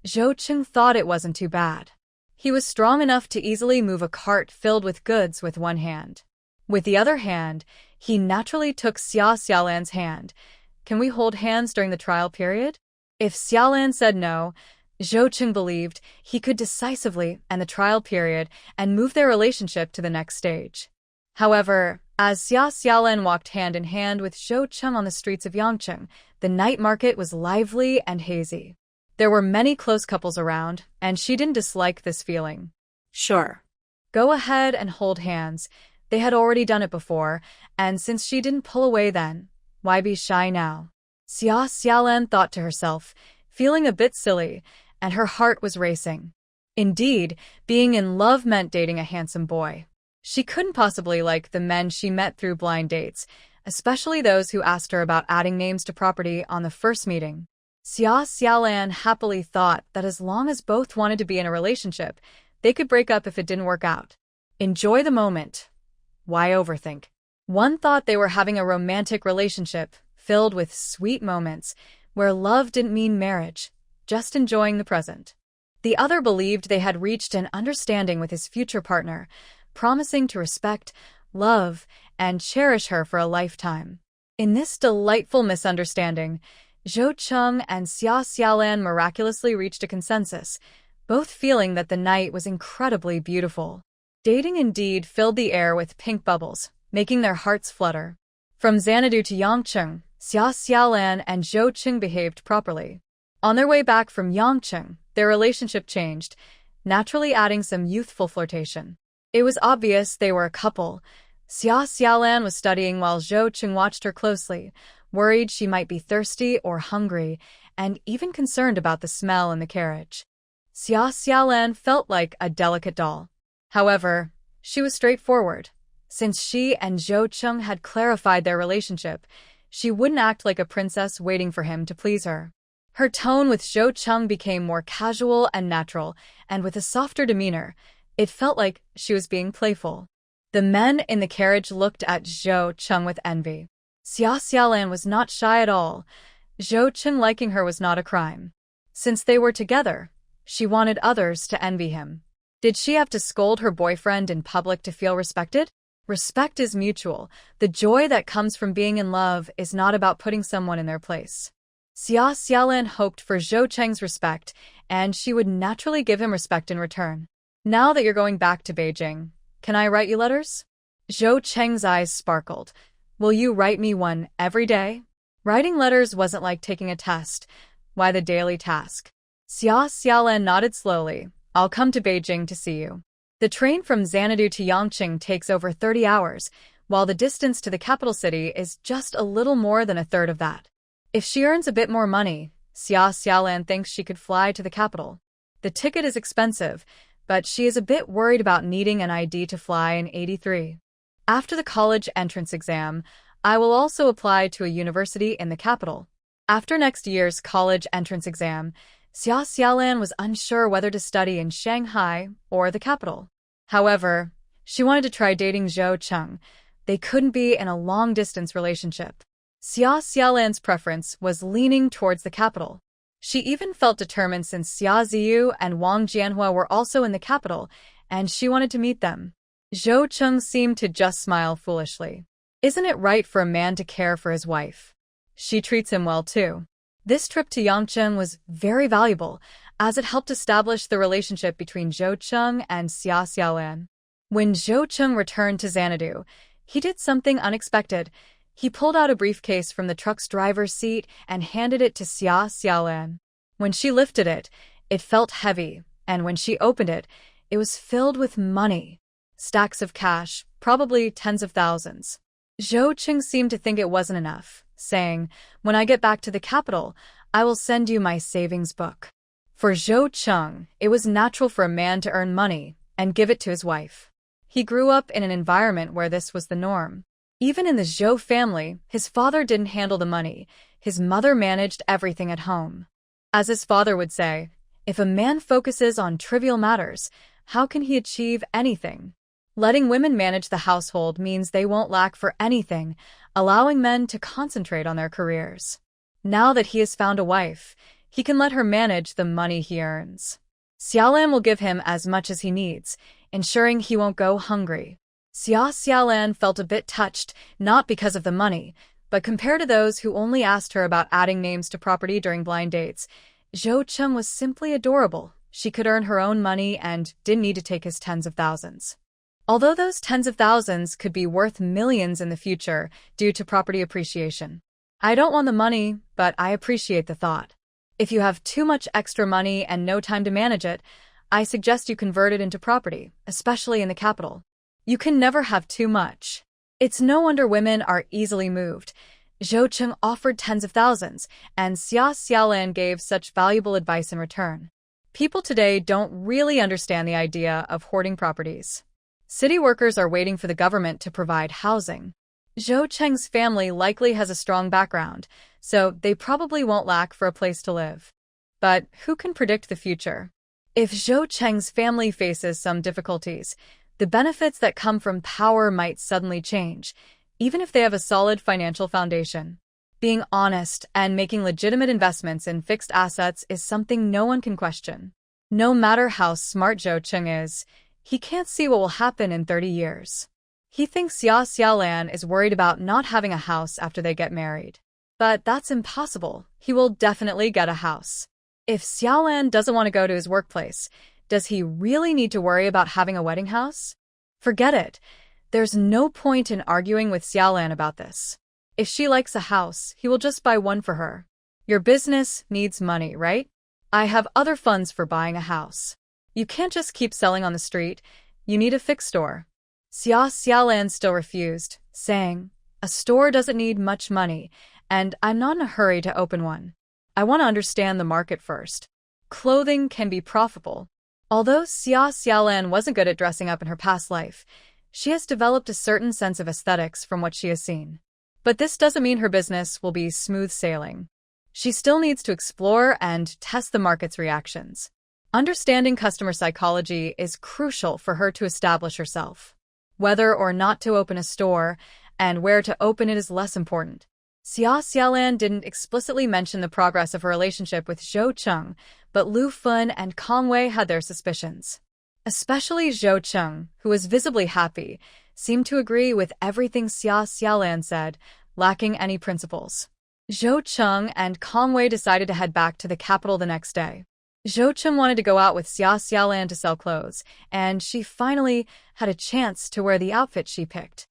Speaker 1: Zhou Cheng thought it wasn't too bad. He was strong enough to easily move a cart filled with goods with one hand. With the other hand, he naturally took Xiaolan's hand. Can we hold hands during the trial period? If Xiaolan said no, Zhou Cheng believed he could decisively end the trial period and move their relationship to the next stage. However, as Xiaolan walked hand in hand with Zhou Cheng on the streets of Yangcheng, the night market was lively and hazy. There were many close couples around, and she didn't dislike this feeling.
Speaker 2: Sure.
Speaker 1: Go ahead and hold hands. They had already done it before, and since she didn't pull away then, why be shy now? Xiaolan thought to herself, feeling a bit silly, and her heart was racing. Indeed, being in love meant dating a handsome boy. She couldn't possibly like the men she met through blind dates, especially those who asked her about adding names to property on the first meeting. Xiaolan happily thought that as long as both wanted to be in a relationship, they could break up if it didn't work out. Enjoy the moment. Why overthink? One thought they were having a romantic relationship, filled with sweet moments, where love didn't mean marriage, just enjoying the present. The other believed they had reached an understanding with his future partner, promising to respect, love, and cherish her for a lifetime. In this delightful misunderstanding, Zhou Cheng and Xiaolan miraculously reached a consensus, both feeling that the night was incredibly beautiful. Dating indeed filled the air with pink bubbles, making their hearts flutter. From Xanadu to Yangcheng, Xiaolan and Zhou Cheng behaved properly. On their way back from Yangcheng, their relationship changed, naturally adding some youthful flirtation. It was obvious they were a couple. Xiaolan was studying while Zhou Cheng watched her closely, worried she might be thirsty or hungry, and even concerned about the smell in the carriage. Xiaolan felt like a delicate doll. However, she was straightforward. Since she and Zhou Cheng had clarified their relationship, she wouldn't act like a princess waiting for him to please her. Her tone with Zhou Cheng became more casual and natural, and with a softer demeanor, it felt like she was being playful. The men in the carriage looked at Zhou Cheng with envy. Xiaolan was not shy at all. Zhou Cheng liking her was not a crime. Since they were together, she wanted others to envy him. Did she have to scold her boyfriend in public to feel respected? Respect is mutual. The joy that comes from being in love is not about putting someone in their place. Xiaolan hoped for Zhou Cheng's respect, and she would naturally give him respect in return. Now that you're going back to Beijing, can I write you letters? Zhou Cheng's eyes sparkled. Will you write me one every day? Writing letters wasn't like taking a test. Why the daily task? Xiaolan nodded slowly. I'll come to Beijing to see you. The train from Xanadu to Yangcheng takes over 30 hours, while the distance to the capital city is just a little more than a third of that. If she earns a bit more money, Xiaolan thinks she could fly to the capital. The ticket is expensive, but she is a bit worried about needing an ID to fly in '83. After the college entrance exam, I will also apply to a university in the capital. After next year's college entrance exam, Xiaolan was unsure whether to study in Shanghai or the capital. However, she wanted to try dating Zhou Cheng. They couldn't be in a long-distance relationship. Xiaolan's preference was leaning towards the capital. She even felt determined since Xia Ziyu and Wang Jianhua were also in the capital, and she wanted to meet them. Zhou Cheng seemed to just smile foolishly. Isn't it right for a man to care for his wife? She treats him well too. This trip to Yangcheng was very valuable, as it helped establish the relationship between Zhou Cheng and Xiaolan. When Zhou Cheng returned to Xanadu, he did something unexpected. He pulled out a briefcase from the truck's driver's seat and handed it to Xiaolan. When she lifted it, it felt heavy, and when she opened it, it was filled with money. Stacks of cash, probably tens of thousands. Zhou Cheng seemed to think it wasn't enough, saying, "When I get back to the capital, I will send you my savings book." For Zhou Cheng, it was natural for a man to earn money and give it to his wife. He grew up in an environment where this was the norm. Even in the Zhou family, his father didn't handle the money. His mother managed everything at home. As his father would say, if a man focuses on trivial matters, how can he achieve anything? Letting women manage the household means they won't lack for anything, allowing men to concentrate on their careers. Now that he has found a wife, he can let her manage the money he earns. Xiaolan will give him as much as he needs, ensuring he won't go hungry. Xiaolan felt a bit touched, not because of the money, but compared to those who only asked her about adding names to property during blind dates, Zhou Cheng was simply adorable. She could earn her own money and didn't need to take his tens of thousands. Although those tens of thousands could be worth millions in the future due to property appreciation. I don't want the money, but I appreciate the thought. If you have too much extra money and no time to manage it, I suggest you convert it into property, especially in the capital. You can never have too much. It's no wonder women are easily moved. Zhou Cheng offered tens of thousands, and Xiaolan gave such valuable advice in return. People today don't really understand the idea of hoarding properties. City workers are waiting for the government to provide housing. Zhou Cheng's family likely has a strong background, so they probably won't lack for a place to live. But who can predict the future? If Zhou Cheng's family faces some difficulties, the benefits that come from power might suddenly change, even if they have a solid financial foundation. Being honest and making legitimate investments in fixed assets is something no one can question. No matter how smart Zhou Cheng is, he can't see what will happen in 30 years. He thinks Xiaolan is worried about not having a house after they get married. But that's impossible. He will definitely get a house. If Xiaolan doesn't want to go to his workplace, does he really need to worry about having a wedding house? Forget it. There's no point in arguing with Xiaolan about this. If she likes a house, he will just buy one for her. Your business needs money, right? I have other funds for buying a house. You can't just keep selling on the street. You need a fixed store. Xiaolan still refused, saying, a store doesn't need much money, and I'm not in a hurry to open one. I want to understand the market first. Clothing can be profitable. Although Xiaolan wasn't good at dressing up in her past life, she has developed a certain sense of aesthetics from what she has seen. But this doesn't mean her business will be smooth sailing. She still needs to explore and test the market's reactions. Understanding customer psychology is crucial for her to establish herself. Whether or not to open a store and where to open it is less important. Xiaolan didn't explicitly mention the progress of her relationship with Zhou Cheng, but Lu Fun and Kong Wei had their suspicions. Especially Zhou Cheng, who was visibly happy, seemed to agree with everything Xiaolan said, lacking any principles. Zhou Cheng and Kong Wei decided to head back to the capital the next day. Zhou Cheng wanted to go out with Xiaolan to sell clothes, and she finally had a chance to wear the outfit she picked.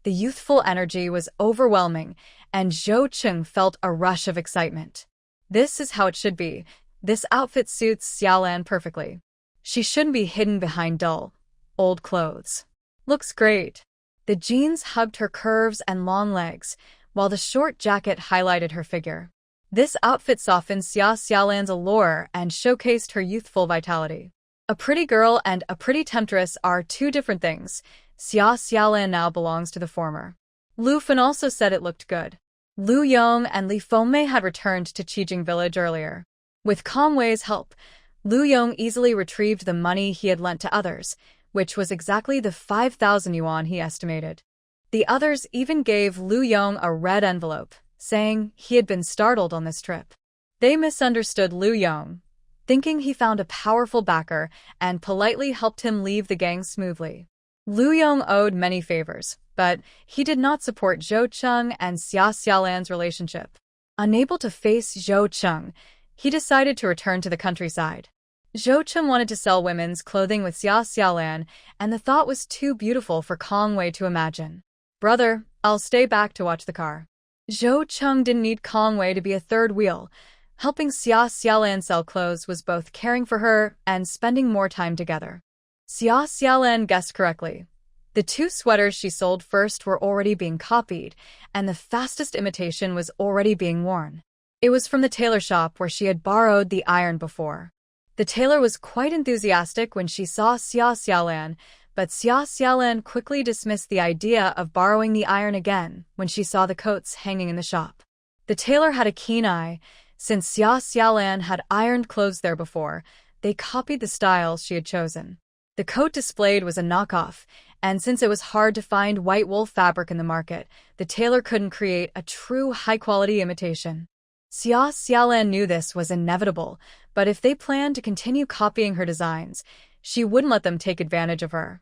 Speaker 1: The youthful energy was overwhelming, and Zhou Cheng felt a rush of excitement. This is how it should be. This outfit suits Xiaolan perfectly. She shouldn't be hidden behind dull, old clothes. Looks great. The jeans hugged her curves and long legs, while the short jacket highlighted her figure. This outfit softened Xiaolan's allure and showcased her youthful vitality. A pretty girl and a pretty temptress are two different things. Xiaolan now belongs to the former. Lu Fen also said it looked good. Lu Yong and Li Fengmei had returned to Qijing village earlier. With Kong Wei's help, Lu Yong easily retrieved the money he had lent to others, which was exactly the 5,000 yuan he estimated. The others even gave Lu Yong a red envelope, saying he had been startled on this trip. They misunderstood Lu Yong, thinking he found a powerful backer, and politely helped him leave the gang smoothly. Lu Yong owed many favors, but he did not support Zhou Cheng and Xiaolan's relationship. Unable to face Zhou Cheng, he decided to return to the countryside. Zhou Cheng wanted to sell women's clothing with Xiaolan, and the thought was too beautiful for Kong Wei to imagine. Brother, I'll stay back to watch the car. Zhou Cheng didn't need Kong Wei to be a third wheel. Helping Xiaolan sell clothes was both caring for her and spending more time together. Xiaolan guessed correctly. The two sweaters she sold first were already being copied, and the fastest imitation was already being worn. It was from the tailor shop where she had borrowed the iron before. The tailor was quite enthusiastic when she saw Xiaolan, But Xia Xiaolan quickly dismissed the idea of borrowing the iron again when she saw the coats hanging in the shop. The tailor had a keen eye. Since Xia Xiaolan had ironed clothes there before, they copied the styles she had chosen. The coat displayed was a knockoff, and since it was hard to find white wool fabric in the market, the tailor couldn't create a true high-quality imitation. Xia Xiaolan knew this was inevitable, but if they planned to continue copying her designs, she wouldn't let them take advantage of her.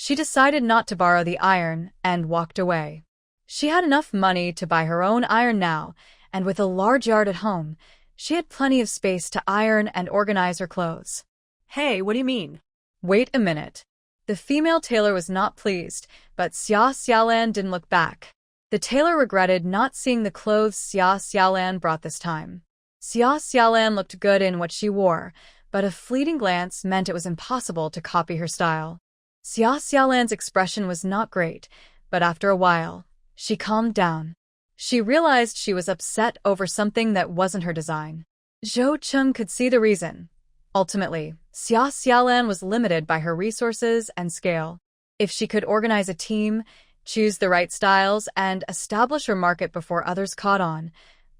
Speaker 1: She decided not to borrow the iron and walked away. She had enough money to buy her own iron now, and with a large yard at home, she had plenty of space to iron and organize her clothes.
Speaker 2: Hey, what do you mean?
Speaker 1: Wait a minute. The female tailor was not pleased, but Xia Xiaolan didn't look back. The tailor regretted not seeing the clothes Xia Xiaolan brought this time. Xia Xiaolan looked good in what she wore, but a fleeting glance meant it was impossible to copy her style. Xia Xiaolan's expression was not great, but after a while, she calmed down. She realized she was upset over something that wasn't her design. Zhou Cheng could see the reason. Ultimately, Xia Xiaolan was limited by her resources and scale. If she could organize a team, choose the right styles, and establish her market before others caught on,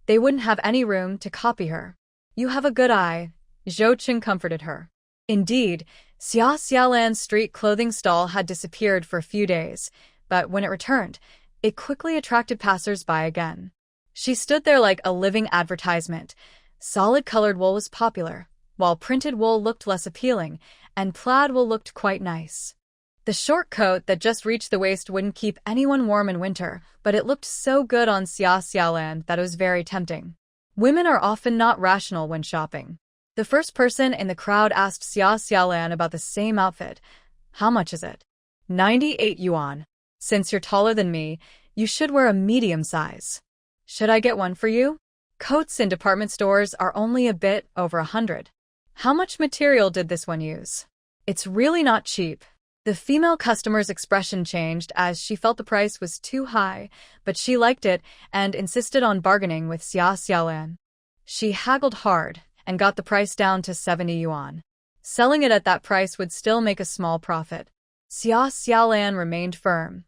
Speaker 1: they wouldn't have any room to copy her. You have a good eye, Zhou Cheng comforted her. Indeed, Xia Xiaolan's street clothing stall had disappeared for a few days, but when it returned, it quickly attracted passers-by again. She stood there like a living advertisement. Solid-colored wool was popular, while printed wool looked less appealing, and plaid wool looked quite nice. The short coat that just reached the waist wouldn't keep anyone warm in winter, but it looked so good on Xia Xiaolan that it was very tempting. Women are often not rational when shopping. The first person in the crowd asked Xia Xiaolan about the same outfit. How much is it? 98 yuan. Since you're taller than me, you should wear a medium size. Should I get one for you? Coats in department stores are only a bit over 100. How much material did this one use? It's really not cheap. The female customer's expression changed as she felt the price was too high, but she liked it and insisted on bargaining with Xia Xiaolan. She haggled hard and got the price down to 70 yuan. Selling it at that price would still make a small profit. Xia Xiaolan remained firm.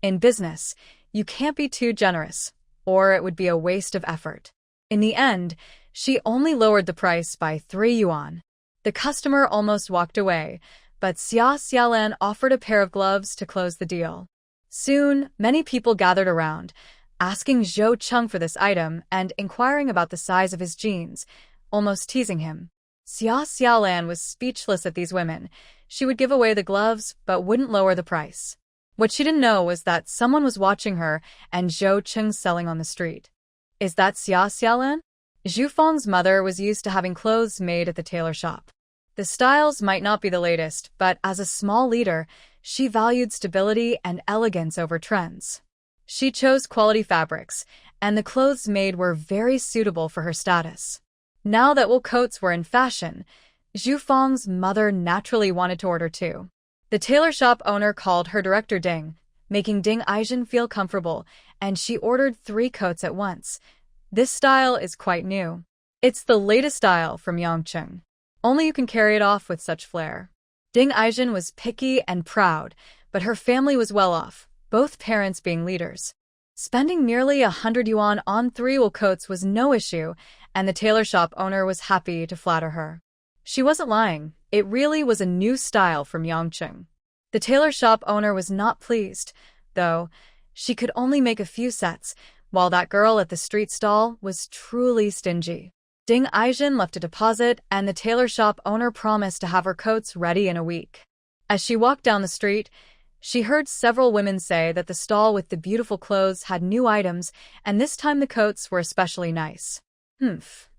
Speaker 1: In business, you can't be too generous, or it would be a waste of effort. In the end, she only lowered the price by 3 yuan. The customer almost walked away, but Xia Xiaolan offered a pair of gloves to close the deal. Soon, many people gathered around, asking Zhou Cheng for this item and inquiring about the size of his jeans, almost teasing him. Xia Xiaolan was speechless at these women. She would give away the gloves, but wouldn't lower the price. What she didn't know was that someone was watching her and Zhou Cheng selling on the street. Is that Xia Xiaolan? Zhu Feng's mother was used to having clothes made at the tailor shop. The styles might not be the latest, but as a small leader, she valued stability and elegance over trends. She chose quality fabrics, and the clothes made were very suitable for her status. Now that wool coats were in fashion, Zhu Feng's mother naturally wanted to order too. The tailor shop owner called her director Ding, making Ding Aijin feel comfortable, and she ordered 3 coats at once. This style is quite new. It's the latest style from Yangcheng. Only you can carry it off with such flair. Ding Aijin was picky and proud, but her family was well off, both parents being leaders. Spending nearly 100 yuan on 3 wool coats was no issue, and the tailor shop owner was happy to flatter her. She wasn't lying. It really was a new style from Yangcheng. The tailor shop owner was not pleased, though. She could only make a few sets, while that girl at the street stall was truly stingy. Ding Aijin left a deposit, and the tailor shop owner promised to have her coats ready in a week. As she walked down the street, she heard several women say that the stall with the beautiful clothes had new items, and this time the coats were especially nice.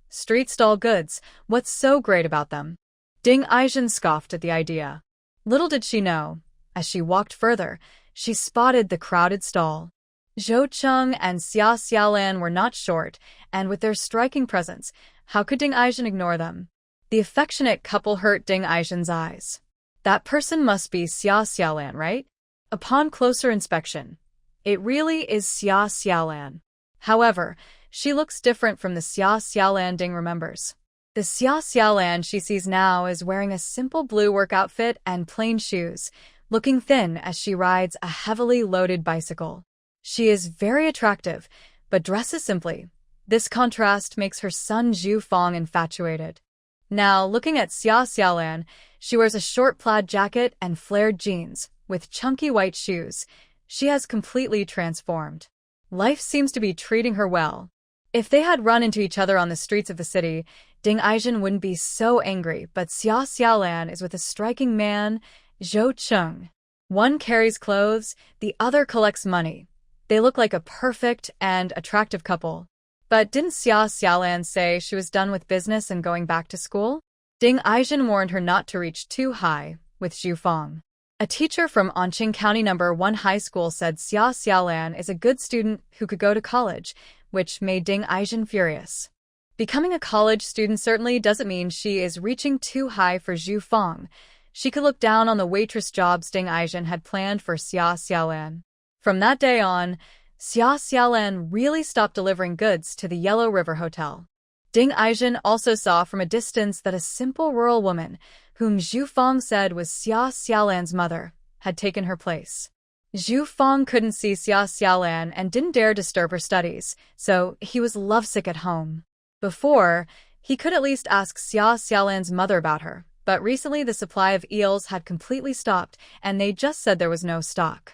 Speaker 1: Street stall goods, what's so great about them? Ding Aijin scoffed at the idea. Little did she know, as she walked further, she spotted the crowded stall. Zhou Cheng and Xia Xiaolan were not short, and with their striking presence, how could Ding Aijin ignore them? The affectionate couple hurt Ding Aijin's eyes. That person must be Xia Xiaolan, right? Upon closer inspection, it really is Xia Xiaolan. However, she looks different from the Xia Xiaolan Ding remembers. The Xia Xiaolan she sees now is wearing a simple blue work outfit and plain shoes, looking thin as she rides a heavily loaded bicycle. She is very attractive, but dresses simply. This contrast makes her son Zhu Fong infatuated. Now, looking at Xia Xiaolan, she wears a short plaid jacket and flared jeans, with chunky white shoes. She has completely transformed. Life seems to be treating her well. If they had run into each other on the streets of the city, Ding Aizhen wouldn't be so angry, but Xia Xiaolan is with a striking man, Zhou Cheng. One carries clothes, the other collects money. They look like a perfect and attractive couple. But didn't Xia Xiaolan say she was done with business and going back to school? Ding Aizhen warned her not to reach too high with Zhu Fong. A teacher from Anqing County No. 1 High School said Xia Xiaolan is a good student who could go to college, which made Ding Aizhen furious. Becoming a college student certainly doesn't mean she is reaching too high for Zhu Fong. She could look down on the waitress jobs Ding Aizhen had planned for Xia Xiaolan. From that day on, Xia Xiaolan really stopped delivering goods to the Yellow River Hotel. Ding Aizhen also saw from a distance that a simple rural woman, whom Zhu Fong said was Xia Xiaolan's mother, had taken her place. Zhu Fong couldn't see Xia Xiaolan and didn't dare disturb her studies, so he was lovesick at home. Before, he could at least ask Xia Xiaolan's mother about her, but recently the supply of eels had completely stopped and they just said there was no stock.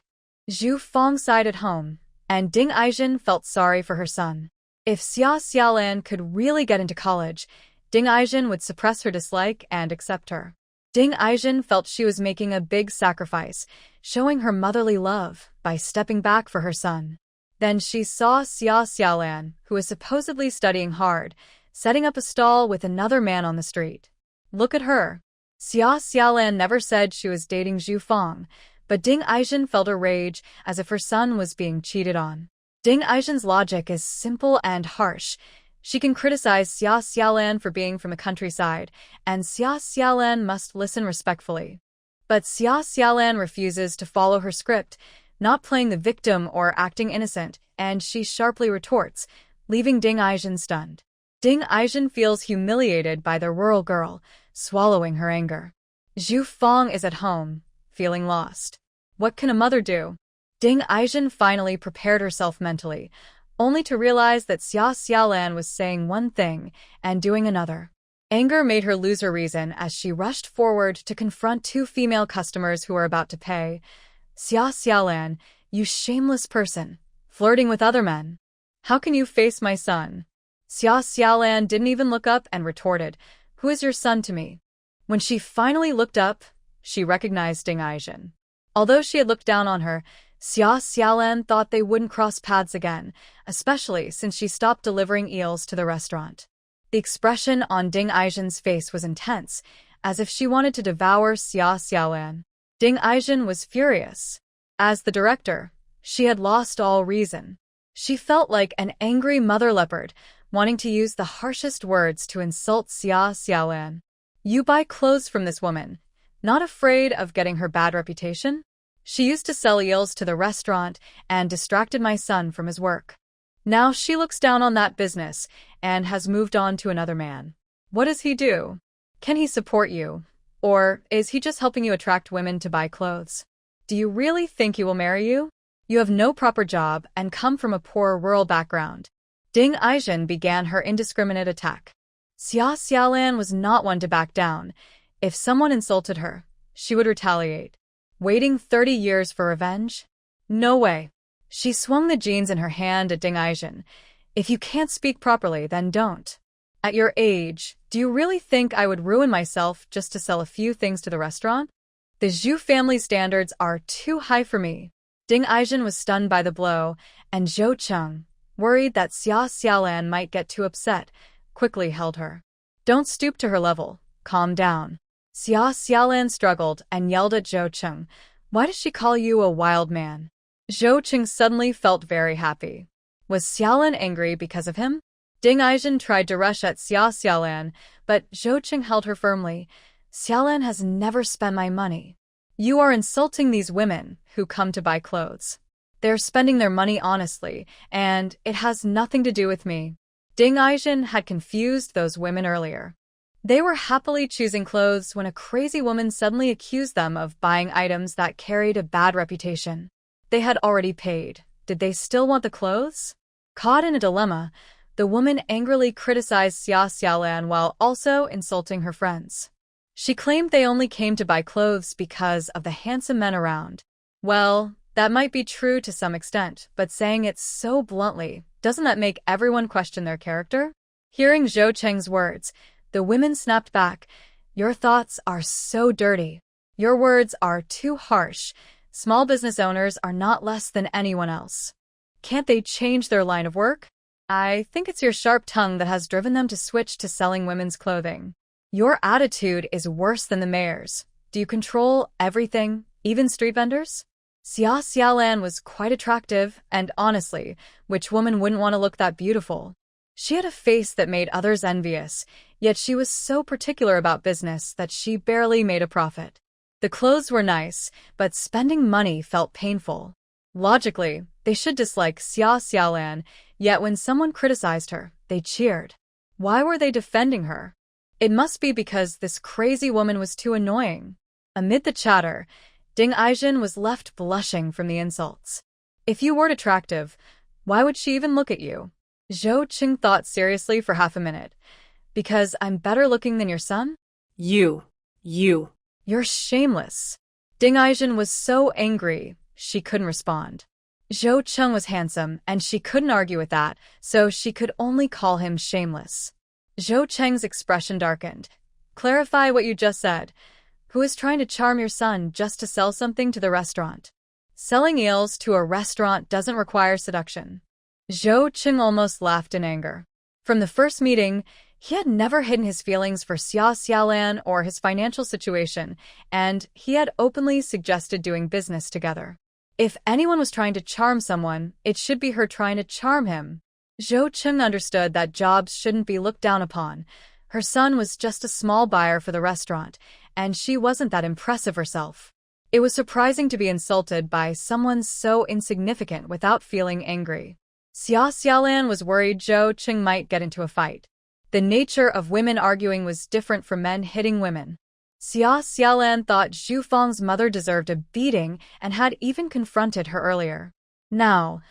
Speaker 1: Zhu Fong sighed at home, and Ding Aizhen felt sorry for her son. If Xia Xiaolan could really get into college, Ding Aizhen would suppress her dislike and accept her. Ding Aizhen felt she was making a big sacrifice, showing her motherly love by stepping back for her son. Then she saw Xia Xiaolan, who was supposedly studying hard, setting up a stall with another man on the street. Look at her. Xia Xiaolan never said she was dating Zhu Fong, but Ding Aizhen felt a rage as if her son was being cheated on. Ding Aizhen's logic is simple and harsh. She can criticize Xia Xiaolan for being from the countryside, and Xia Xiaolan must listen respectfully. But Xia Xiaolan refuses to follow her script, not playing the victim or acting innocent, and she sharply retorts, leaving Ding Aizhen stunned. Ding Aizhen feels humiliated by the rural girl, swallowing her anger. Zhu Fong is at home, feeling lost. What can a mother do? Ding Aizhen finally prepared herself mentally, only to realize that Xia Xiaolan was saying one thing and doing another. Anger made her lose her reason as she rushed forward to confront two female customers who were about to pay. Xia Xiaolan, you shameless person, flirting with other men. How can you face my son? Xia Xiaolan didn't even look up and retorted, who is your son to me? When she finally looked up, she recognized Ding Aizhen. Although she had looked down on her, Xia Xiaolan thought they wouldn't cross paths again, especially since she stopped delivering eels to the restaurant. The expression on Ding Aizhen's face was intense, as if she wanted to devour Xia Xiaolan. Ding Aizhen was furious. As the director, she had lost all reason. She felt like an angry mother leopard, wanting to use the harshest words to insult Xia Xiaolan. You buy clothes from this woman, not afraid of getting her bad reputation? She used to sell eels to the restaurant and distracted my son from his work. Now she looks down on that business and has moved on to another man. What does he do? Can he support you? Or is he just helping you attract women to buy clothes? Do you really think he will marry you? You have no proper job and come from a poor rural background. Ding Aizhen began her indiscriminate attack. Xia Xiaolan was not one to back down. If someone insulted her, she would retaliate. Waiting 30 years for revenge? No way. She swung the jeans in her hand at Ding Aizhen. If you can't speak properly, then don't. At your age, do you really think I would ruin myself just to sell a few things to the restaurant? The Zhu family standards are too high for me. Ding Aizhen was stunned by the blow, and Zhou Cheng, worried that Xia Xiaolan might get too upset, quickly held her. Don't stoop to her level. Calm down. Xia Xiaolan struggled and yelled at Zhou Cheng, why does she call you a wild man? Zhou Cheng suddenly felt very happy. Was Xiaolan angry because of him? Ding Aizhen tried to rush at Xia Xiaolan, but Zhou Cheng held her firmly. Xiaolan has never spent my money. You are insulting these women who come to buy clothes. They're spending their money honestly, and it has nothing to do with me. Ding Aizhen had confused those women earlier. They were happily choosing clothes when a crazy woman suddenly accused them of buying items that carried a bad reputation. They had already paid. Did they still want the clothes? Caught in a dilemma, the woman angrily criticized Xia Xiaolan while also insulting her friends. She claimed they only came to buy clothes because of the handsome men around. Well, that might be true to some extent, but saying it so bluntly, doesn't that make everyone question their character? Hearing Zhou Cheng's words, the women snapped back. Your thoughts are so dirty. Your words are too harsh. Small business owners are not less than anyone else. Can't they change their line of work? I think it's your sharp tongue that has driven them to switch to selling women's clothing. Your attitude is worse than the mayor's. Do you control everything, even street vendors? Xia Xiaolan was quite attractive, and honestly, which woman wouldn't want to look that beautiful? She had a face that made others envious, yet she was so particular about business that she barely made a profit. The clothes were nice, but spending money felt painful. Logically, they should dislike Xia Xiaolan, yet when someone criticized her, they cheered. Why were they defending her? It must be because this crazy woman was too annoying. Amid the chatter, Ding Aijin was left blushing from the insults. If you weren't attractive, why would she even look at you? Zhou Qing thought seriously for half a minute. Because I'm better looking than your son?
Speaker 2: You.
Speaker 1: You're shameless. Ding Aijin was so angry, she couldn't respond. Zhou Cheng was handsome, and she couldn't argue with that, so she could only call him shameless. Zhou Cheng's expression darkened. Clarify what you just said. Who is trying to charm your son just to sell something to the restaurant? Selling eels to a restaurant doesn't require seduction. Zhou Cheng almost laughed in anger. From the first meeting, he had never hidden his feelings for Xia Xiaolan or his financial situation, and he had openly suggested doing business together. If anyone was trying to charm someone, it should be her trying to charm him. Zhou Cheng understood that jobs shouldn't be looked down upon. Her son was just a small buyer for the restaurant, and she wasn't that impressive herself. It was surprising to be insulted by someone so insignificant without feeling angry. Xia Xiaolan was worried Zhou Cheng might get into a fight. The nature of women arguing was different from men hitting women. Xia Xiaolan thought Zhu Fang's mother deserved a beating and had even confronted her earlier. Now,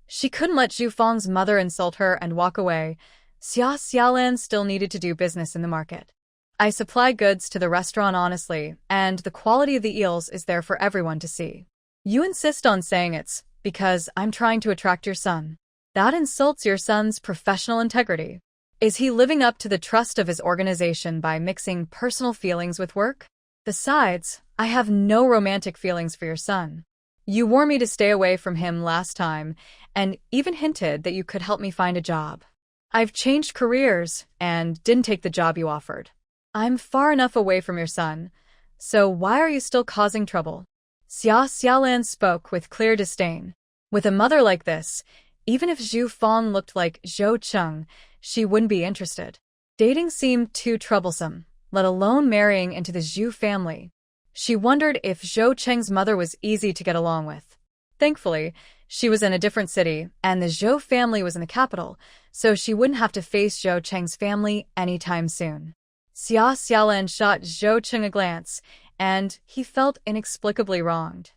Speaker 1: she couldn't let Zhu Fang's mother insult her and walk away. Xia Xiaolan still needed to do business in the market. I supply goods to the restaurant honestly, and the quality of the eels is there for everyone to see. You insist on saying it's because I'm trying to attract your son. That insults your son's professional integrity. Is he living up to the trust of his organization by mixing personal feelings with work? Besides, I have no romantic feelings for your son. You warned me to stay away from him last time, and even hinted that you could help me find a job. I've changed careers and didn't take the job you offered. I'm far enough away from your son, so why are you still causing trouble? Xia Xiaolan spoke with clear disdain. With a mother like this, even if Zhu Fang looked like Zhou Cheng, she wouldn't be interested. Dating seemed too troublesome, let alone marrying into the Zhu family. She wondered if Zhou Cheng's mother was easy to get along with. Thankfully, she was in a different city, and the Zhou family was in the capital, so she wouldn't have to face Zhou Cheng's family anytime soon. Xia Xiaolan shot Zhou Cheng a glance, and he felt inexplicably wronged.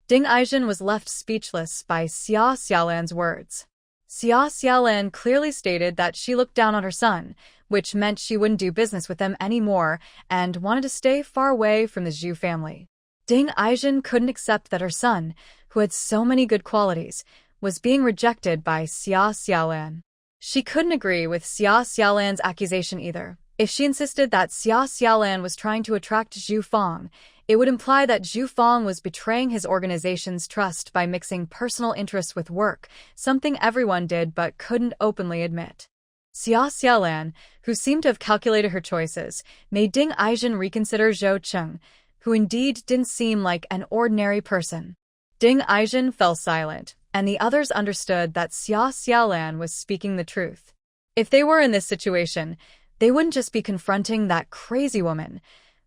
Speaker 1: Ding Aijin was left speechless by Xia Xiaolan's words. Xia Xiaolan clearly stated that she looked down on her son, which meant she wouldn't do business with them anymore and wanted to stay far away from the Zhu family. Ding Aijin couldn't accept that her son, who had so many good qualities, was being rejected by Xia Xiaolan. She couldn't agree with Xia Xiaolan's accusation either. If she insisted that Xia Xiaolan was trying to attract Zhu Fang, it would imply that Zhu Fang was betraying his organization's trust by mixing personal interests with work, something everyone did but couldn't openly admit. Xia Xiaolan, who seemed to have calculated her choices, made Ding Aijin reconsider Zhou Cheng, who indeed didn't seem like an ordinary person. Ding Aijin fell silent, and the others understood that Xia Xiaolan was speaking the truth. If they were in this situation, they wouldn't just be confronting that crazy woman.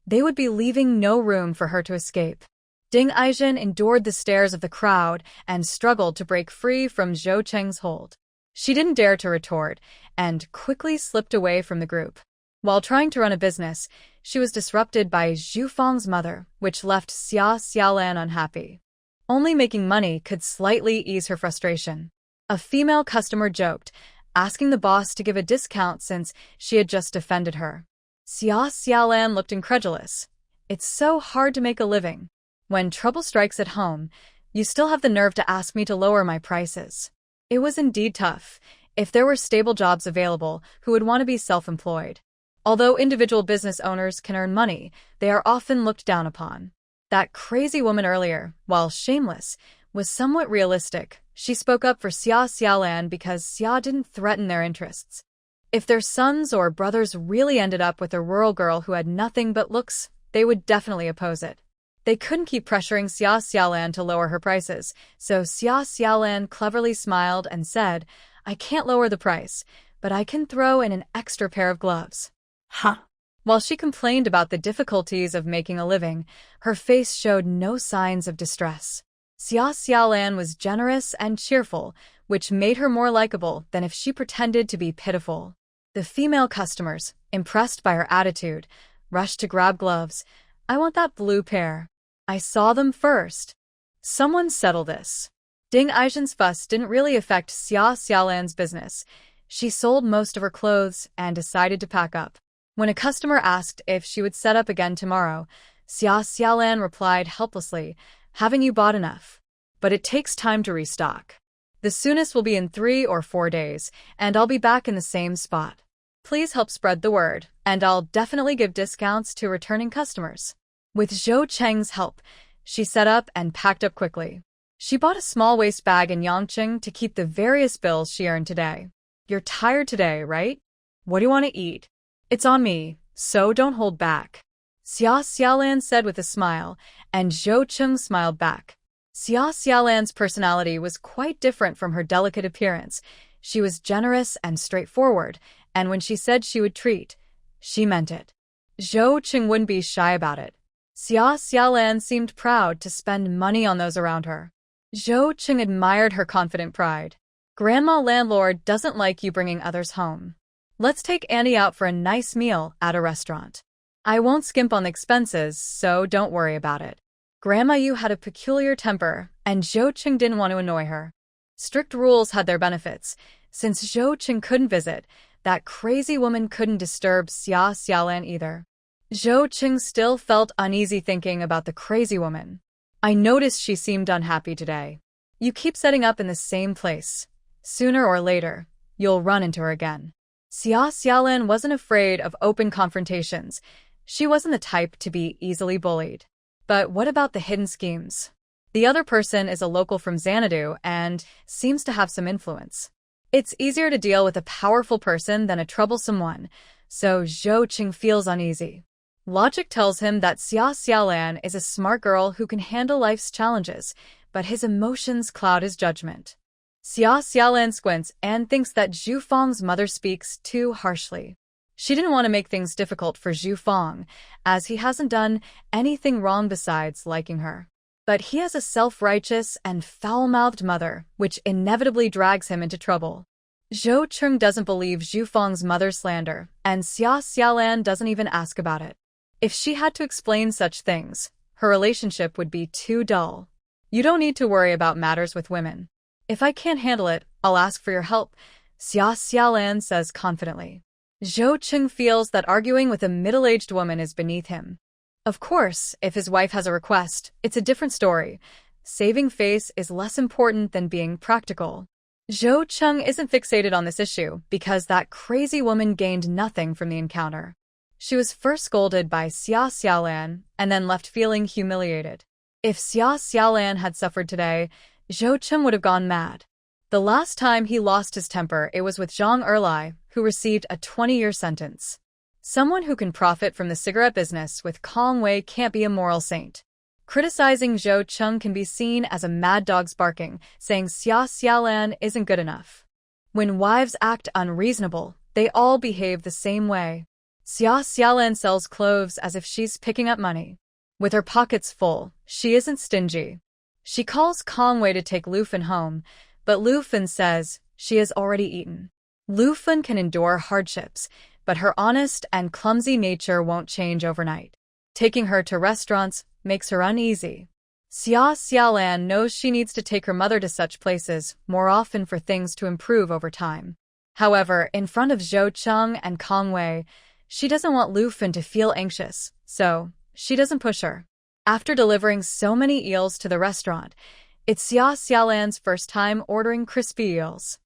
Speaker 1: They would be leaving no room for her to escape. Ding Aijin endured the stares of the crowd and struggled to break free from Zhou Cheng's hold. She didn't dare to retort and quickly slipped away from the group. While trying to run a business, she was disrupted by Zhu Fang's mother, which left Xia Xiaolan unhappy. Only making money could slightly ease her frustration. A female customer joked, asking the boss to give a discount since she had just defended her. Xia Xiaolan looked incredulous. It's so hard to make a living. When trouble strikes at home, you still have the nerve to ask me to lower my prices. It was indeed tough. If there were stable jobs available, who would want to be self-employed? Although individual business owners can earn money, they are often looked down upon. That crazy woman earlier, while shameless, was somewhat realistic. She spoke up for Xia Xiaolan because Xia didn't threaten their interests. If their sons or brothers really ended up with a rural girl who had nothing but looks, they would definitely oppose it. They couldn't keep pressuring Xia Xiaolan to lower her prices, so Xia Xiaolan cleverly smiled and said, I can't lower the price, but I can throw in an extra pair of gloves.
Speaker 2: Huh.
Speaker 1: While she complained about the difficulties of making a living, her face showed no signs of distress. Xia Xiaolan was generous and cheerful, which made her more likable than if she pretended to be pitiful. The female customers, impressed by her attitude, rushed to grab gloves. I want that blue pair. I saw them first. Someone settle this. Ding Aizhen's fuss didn't really affect Xia Xiaolan's business. She sold most of her clothes and decided to pack up. When a customer asked if she would set up again tomorrow, Xia Xiaolan replied helplessly, haven't you bought enough? But it takes time to restock. The soonest will be in 3 or 4 days, and I'll be back in the same spot. Please help spread the word, and I'll definitely give discounts to returning customers. With Zhou Cheng's help, she set up and packed up quickly. She bought a small waste bag in Yangqing to keep the various bills she earned today. You're tired today, right? What do you want to eat? It's on me, so don't hold back. Xia Xiaolan said with a smile, and Zhou Cheng smiled back. Xia Xiaolan's personality was quite different from her delicate appearance. She was generous and straightforward, and when she said she would treat, she meant it. Zhou Cheng wouldn't be shy about it. Xia Xiaolan seemed proud to spend money on those around her. Zhou Cheng admired her confident pride. Grandma landlord doesn't like you bringing others home. Let's take Annie out for a nice meal at a restaurant. I won't skimp on the expenses, so don't worry about it. Grandma Yu had a peculiar temper, and Zhou Cheng didn't want to annoy her. Strict rules had their benefits. Since Zhou Cheng couldn't visit, that crazy woman couldn't disturb Xia Xiaolan either. Zhou Cheng still felt uneasy thinking about the crazy woman. I noticed she seemed unhappy today. You keep setting up in the same place. Sooner or later, you'll run into her again. Xia Xiaolan wasn't afraid of open confrontations. She wasn't the type to be easily bullied. But what about the hidden schemes? The other person is a local from Xanadu and seems to have some influence. It's easier to deal with a powerful person than a troublesome one, so Zhou Cheng feels uneasy. Logic tells him that Xia Xiaolan is a smart girl who can handle life's challenges, but his emotions cloud his judgment. Xia Xiaolan squints and thinks that Zhu Fang's mother speaks too harshly. She didn't want to make things difficult for Zhu Fang, as he hasn't done anything wrong besides liking her. But he has a self-righteous and foul-mouthed mother, which inevitably drags him into trouble. Zhou Cheng doesn't believe Zhu Fang's mother's slander, and Xia Xiaolan doesn't even ask about it. If she had to explain such things, her relationship would be too dull. You don't need to worry about matters with women. If I can't handle it, I'll ask for your help, Xia Xiaolan says confidently. Zhou Cheng feels that arguing with a middle-aged woman is beneath him. Of course, if his wife has a request, it's a different story. Saving face is less important than being practical. Zhou Cheng isn't fixated on this issue because that crazy woman gained nothing from the encounter. She was first scolded by Xia Xiaolan and then left feeling humiliated. If Xia Xiaolan had suffered today, Zhou Cheng would have gone mad. The last time he lost his temper, it was with Zhang Erlai, who received a 20-year sentence. Someone who can profit from the cigarette business with Kong Wei can't be a moral saint. Criticizing Zhou Cheng can be seen as a mad dog's barking, saying Xia Xiaolan isn't good enough. When wives act unreasonable, they all behave the same way. Xia Xiaolan sells clothes as if she's picking up money. With her pockets full, she isn't stingy. She calls Kong Wei to take Lu Fen home, but Lu Fen says she has already eaten. Lu Fen can endure hardships, but her honest and clumsy nature won't change overnight. Taking her to restaurants makes her uneasy. Xia Xiaolan knows she needs to take her mother to such places more often for things to improve over time. However, in front of Zhou Cheng and Kong Wei, she doesn't want Lu Fen to feel anxious, so she doesn't push her. After delivering so many eels to the restaurant, it's Xia Xiaolan's first time ordering crispy eels.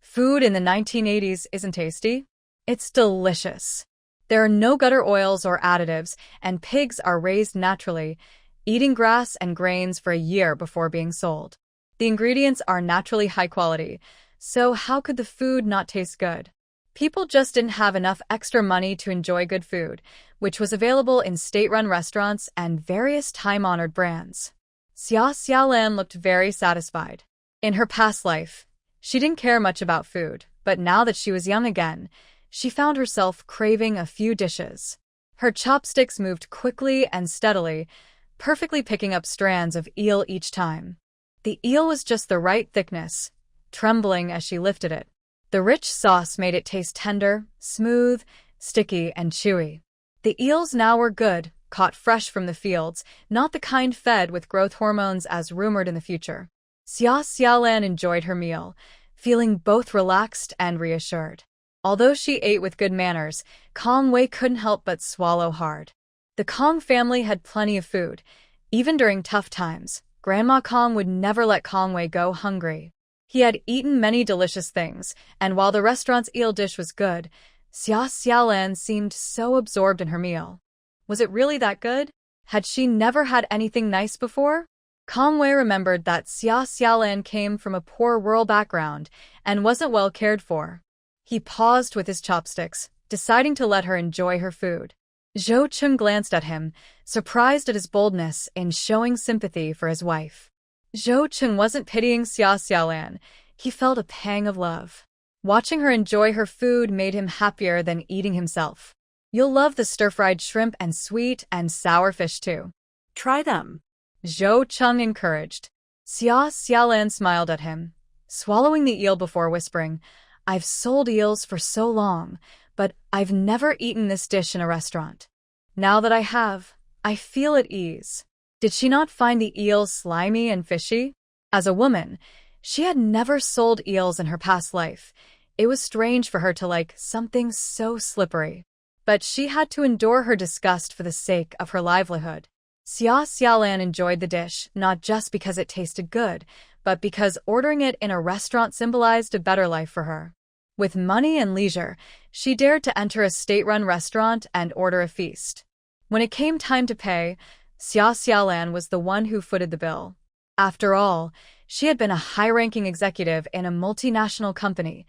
Speaker 1: Food in the 1980s isn't tasty. It's delicious. There are no gutter oils or additives, and pigs are raised naturally, eating grass and grains for a year before being sold. The ingredients are naturally high quality, so how could the food not taste good? People just didn't have enough extra money to enjoy good food, which was available in state-run restaurants and various time-honored brands. Xia Xiaolan looked very satisfied. In her past life, she didn't care much about food, but now that she was young again, she found herself craving a few dishes. Her chopsticks moved quickly and steadily, perfectly picking up strands of eel each time. The eel was just the right thickness, trembling as she lifted it. The rich sauce made it taste tender, smooth, sticky, and chewy. The eels now were good, caught fresh from the fields, not the kind fed with growth hormones as rumored in the future. Xia Xiaolan enjoyed her meal, feeling both relaxed and reassured. Although she ate with good manners, Kong Wei couldn't help but swallow hard. The Kong family had plenty of food. Even during tough times, Grandma Kong would never let Kong Wei go hungry. He had eaten many delicious things, and while the restaurant's eel dish was good, Xia Xiaolan seemed so absorbed in her meal. Was it really that good? Had she never had anything nice before? Kong Wei remembered that Xia Xiaolan came from a poor rural background and wasn't well cared for. He paused with his chopsticks, deciding to let her enjoy her food. Zhou Cheng glanced at him, surprised at his boldness in showing sympathy for his wife. Zhou Cheng wasn't pitying Xia Xiaolan. He felt a pang of love. Watching her enjoy her food made him happier than eating himself. You'll love the stir-fried shrimp and sweet and sour fish too.
Speaker 2: Try them.
Speaker 1: Zhou Cheng encouraged. Xia Xiaolan smiled at him, swallowing the eel before whispering, I've sold eels for so long, but I've never eaten this dish in a restaurant. Now that I have, I feel at ease. Did she not find the eel slimy and fishy? As a woman, she had never sold eels in her past life. It was strange for her to like something so slippery. But she had to endure her disgust for the sake of her livelihood. Xia Xiaolan enjoyed the dish, not just because it tasted good, but because ordering it in a restaurant symbolized a better life for her. With money and leisure, she dared to enter a state-run restaurant and order a feast. When it came time to pay, Xia Xiaolan was the one who footed the bill. After all, she had been a high-ranking executive in a multinational company.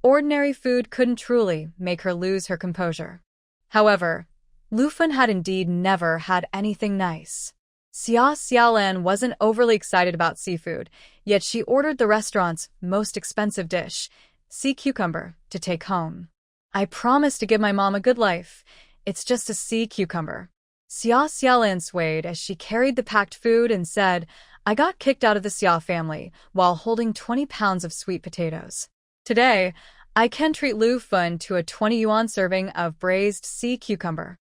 Speaker 1: Ordinary food couldn't truly make her lose her composure. However, Lu Fen had indeed never had anything nice. Xia Xiaolan wasn't overly excited about seafood, yet she ordered the restaurant's most expensive dish, sea cucumber, to take home. I promised to give my mom a good life. It's just a sea cucumber. Xia Xiaolan swayed as she carried the packed food and said, I got kicked out of the Xia family while holding 20 pounds of sweet potatoes. Today, I can treat Lu Fen to a 20 yuan serving of braised sea cucumber.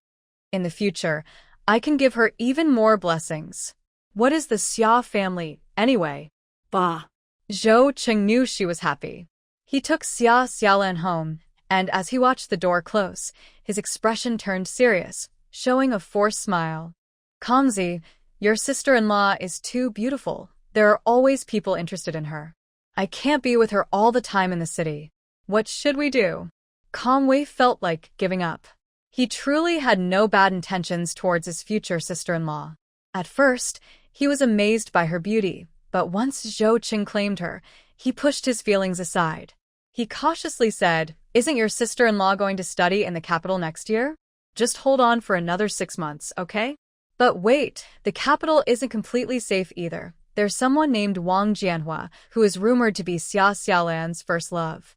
Speaker 1: In the future, I can give her even more blessings. What is the Xia family, anyway?
Speaker 2: Bah.
Speaker 1: Zhou Cheng knew she was happy. He took Xia Xiaolan home, and as he watched the door close, his expression turned serious, showing a forced smile. Kongzi, your sister-in-law is too beautiful. There are always people interested in her. I can't be with her all the time in the city. What should we do? Kong Wei felt like giving up. He truly had no bad intentions towards his future sister-in-law. At first, he was amazed by her beauty, but once Zhou Cheng claimed her, he pushed his feelings aside. He cautiously said, Isn't your sister-in-law going to study in the capital next year? Just hold on for another 6 months, okay? But wait, the capital isn't completely safe either. There's someone named Wang Jianhua who is rumored to be Xia Xiaolan's first love.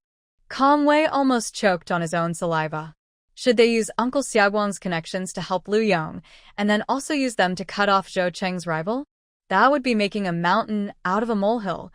Speaker 1: Kong Wei almost choked on his own saliva. Should they use Uncle Xiaoguang's connections to help Lu Yong, and then also use them to cut off Zhou Cheng's rival? That would be making a mountain out of a molehill.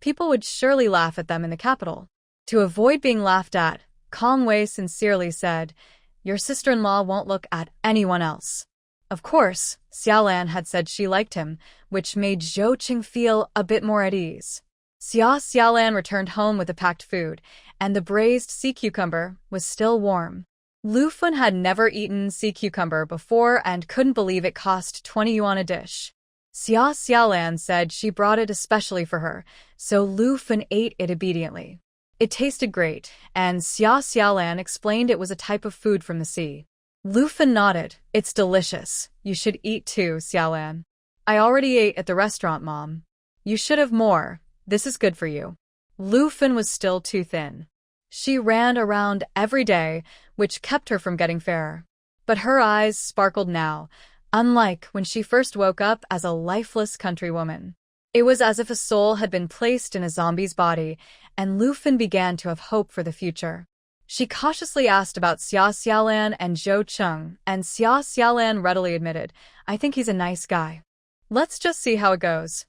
Speaker 1: People would surely laugh at them in the capital. To avoid being laughed at, Kong Wei sincerely said, "Your sister-in-law won't look at anyone else." Of course, Xiaolan had said she liked him, which made Zhou Qing feel a bit more at ease. Xiaolan returned home with the packed food, and the braised sea cucumber was still warm. Lu Fen had never eaten sea cucumber before and couldn't believe it cost 20 yuan a dish. Xiaolan said she brought it especially for her, so Lu Fen ate it obediently. It tasted great, and Xiaolan explained it was a type of food from the sea. Lu Fen nodded. "It's delicious. You should eat too, Xiaolan." "I already ate at the restaurant, Mom." "You should have more. This is good for you." Lu Fen was still too thin. She ran around every day, which kept her from getting fairer. But her eyes sparkled now, unlike when she first woke up as a lifeless countrywoman. It was as if a soul had been placed in a zombie's body, and Lu Fen began to have hope for the future. She cautiously asked about Xiaolan and Zhou Qing, and Xiaolan readily admitted, "I think he's a nice guy. Let's just see how it goes.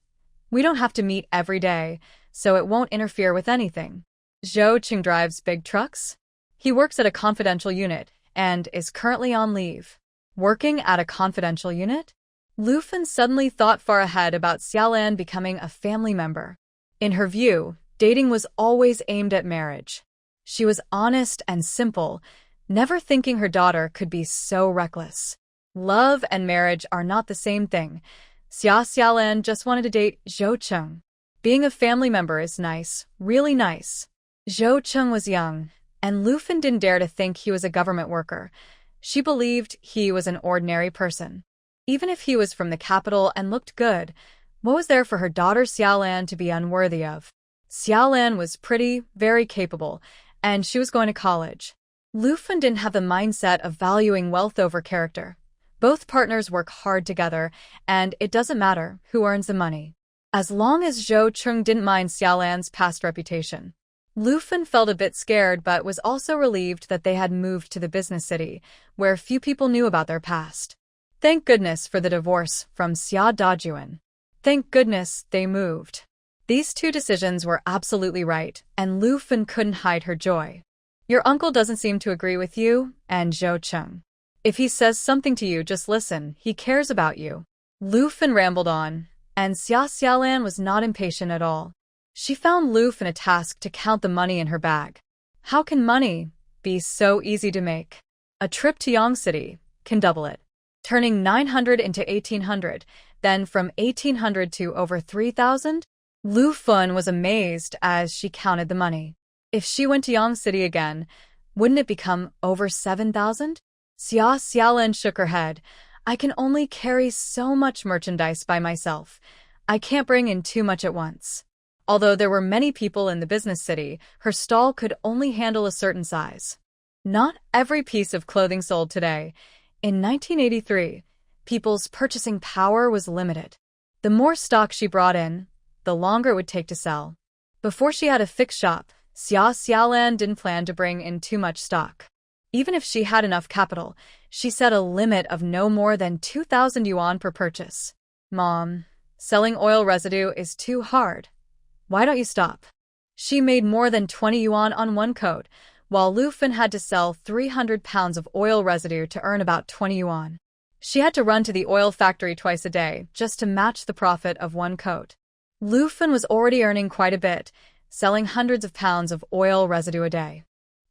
Speaker 1: We don't have to meet every day, so it won't interfere with anything." Zhou Qing drives big trucks. He works at a confidential unit and is currently on leave. Working at a confidential unit? Lu Fen suddenly thought far ahead about Xiaolan becoming a family member. In her view, dating was always aimed at marriage. She was honest and simple, never thinking her daughter could be so reckless. Love and marriage are not the same thing. Xiaolan just wanted to date Zhou Qing. Being a family member is nice, really nice. Zhou Qing was young, and Lu Fen didn't dare to think he was a government worker. She believed he was an ordinary person. Even if he was from the capital and looked good, what was there for her daughter Xiaolan to be unworthy of? Xiaolan was pretty, very capable, and she was going to college. Lu Fen didn't have the mindset of valuing wealth over character. Both partners work hard together, and it doesn't matter who earns the money. As long as Zhou Qing didn't mind Xiaolan's past reputation. Lu Fen felt a bit scared but was also relieved that they had moved to the business city, where few people knew about their past. Thank goodness for the divorce from Xia Dajuan. Thank goodness they moved. These two decisions were absolutely right, and Lu Fen couldn't hide her joy. "Your uncle doesn't seem to agree with you, and Zhou Qing. If he says something to you, just listen. He cares about you." Lu Fen rambled on, and Xiaolan was not impatient at all. She found Lu Fen a task to count the money in her bag. How can money be so easy to make? A trip to Yang City can double it. Turning 900 into 1800, then from 1800 to over 3,000? Lu Fen was amazed as she counted the money. If she went to Yang City again, wouldn't it become over 7,000? Xiaolan shook her head. "I can only carry so much merchandise by myself. I can't bring in too much at once." Although there were many people in the business city, her stall could only handle a certain size. Not every piece of clothing sold today. In 1983, people's purchasing power was limited. The more stock she brought in, the longer it would take to sell. Before she had a fixed shop, Xiaolan didn't plan to bring in too much stock. Even if she had enough capital, she set a limit of no more than 2,000 yuan per purchase. "Mom, selling oil residue is too hard. Why don't you stop?" She made more than 20 yuan on one coat, while Lu Fen had to sell 300 pounds of oil residue to earn about 20 yuan. She had to run to the oil factory twice a day just to match the profit of one coat. Lu Fen was already earning quite a bit, selling hundreds of pounds of oil residue a day.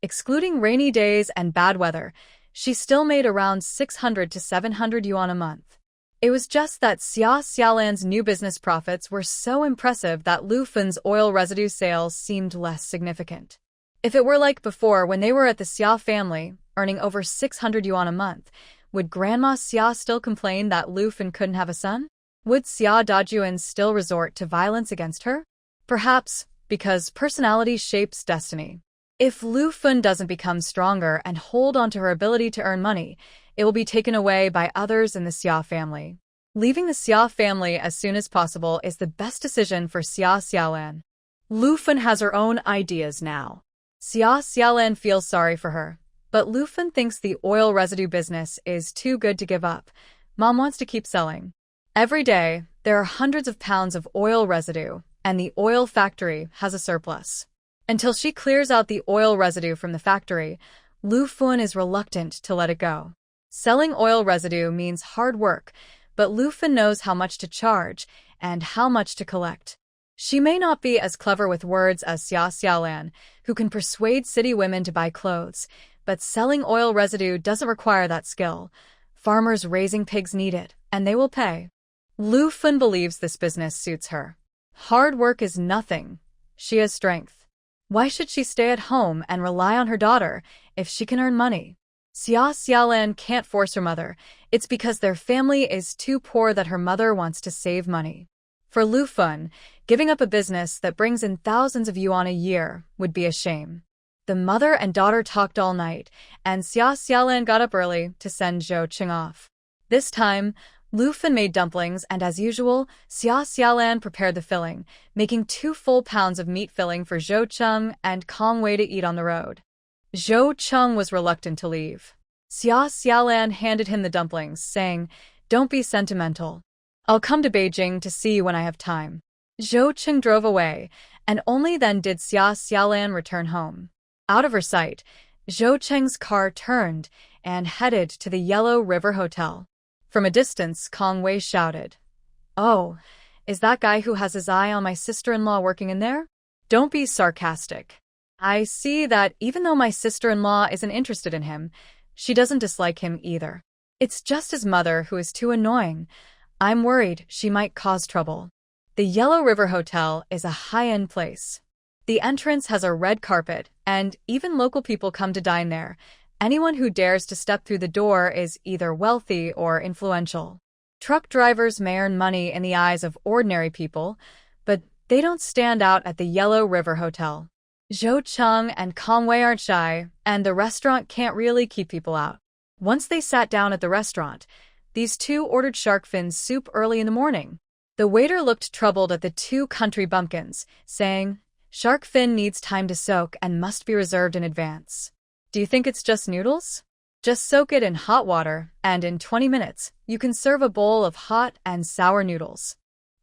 Speaker 1: Excluding rainy days and bad weather, she still made around 600 to 700 yuan a month. It was just that Xiaolan's new business profits were so impressive that Lu Fen's oil residue sales seemed less significant. If it were like before when they were at the Xia family, earning over 600 yuan a month, would Grandma Xia still complain that Lu Fen couldn't have a son? Would Xia Dajuan still resort to violence against her? Perhaps, because personality shapes destiny. If Lu Fen doesn't become stronger and hold on to her ability to earn money, it will be taken away by others in the Xia family. Leaving the Xia family as soon as possible is the best decision for Xiaolan. Lu Fen has her own ideas now. Xiaolan feels sorry for her, but Lu Fen thinks the oil residue business is too good to give up. Mom wants to keep selling. Every day, there are hundreds of pounds of oil residue, and the oil factory has a surplus. Until she clears out the oil residue from the factory, Lu Fun is reluctant to let it go. Selling oil residue means hard work, but Lu Fun knows how much to charge and how much to collect. She may not be as clever with words as Xia Xiaolan, who can persuade city women to buy clothes, but selling oil residue doesn't require that skill. Farmers raising pigs need it, and they will pay. Lu Fun believes this business suits her. Hard work is nothing. She has strength. Why should she stay at home and rely on her daughter if she can earn money? Xia Xiaolan can't force her mother. It's because their family is too poor that her mother wants to save money. For Lu Fun, giving up a business that brings in thousands of yuan a year would be a shame. The mother and daughter talked all night, and Xia Xiaolan got up early to send Zhou Cheng off. This time, Lu Fun made dumplings, and as usual, Xia Xiaolan prepared the filling, making 2 full pounds of meat filling for Zhou Cheng and Kong Wei to eat on the road. Zhou Cheng was reluctant to leave. Xia Xiaolan handed him the dumplings, saying, "Don't be sentimental. I'll come to Beijing to see you when I have time." Zhou Cheng drove away, and only then did Xia Xiaolan return home. Out of her sight, Zhou Cheng's car turned and headed to the Yellow River Hotel. From a distance, Kong Wei shouted, "Oh, is that guy who has his eye on my sister-in-law working in there? Don't be sarcastic. I see that even though my sister-in-law isn't interested in him, she doesn't dislike him either. It's just his mother who is too annoying. I'm worried she might cause trouble." The Yellow River Hotel is a high-end place. The entrance has a red carpet, and even local people come to dine there. Anyone who dares to step through the door is either wealthy or influential. Truck drivers may earn money in the eyes of ordinary people, but they don't stand out at the Yellow River Hotel. Zhou Cheng and Kong Wei aren't shy, and the restaurant can't really keep people out. Once they sat down at the restaurant, these two ordered shark fin soup early in the morning. The waiter looked troubled at the 2 country bumpkins, saying, "Shark fin needs time to soak and must be reserved in advance. Do you think it's just noodles? Just soak it in hot water, and in 20 minutes, you can serve a bowl of hot and sour noodles."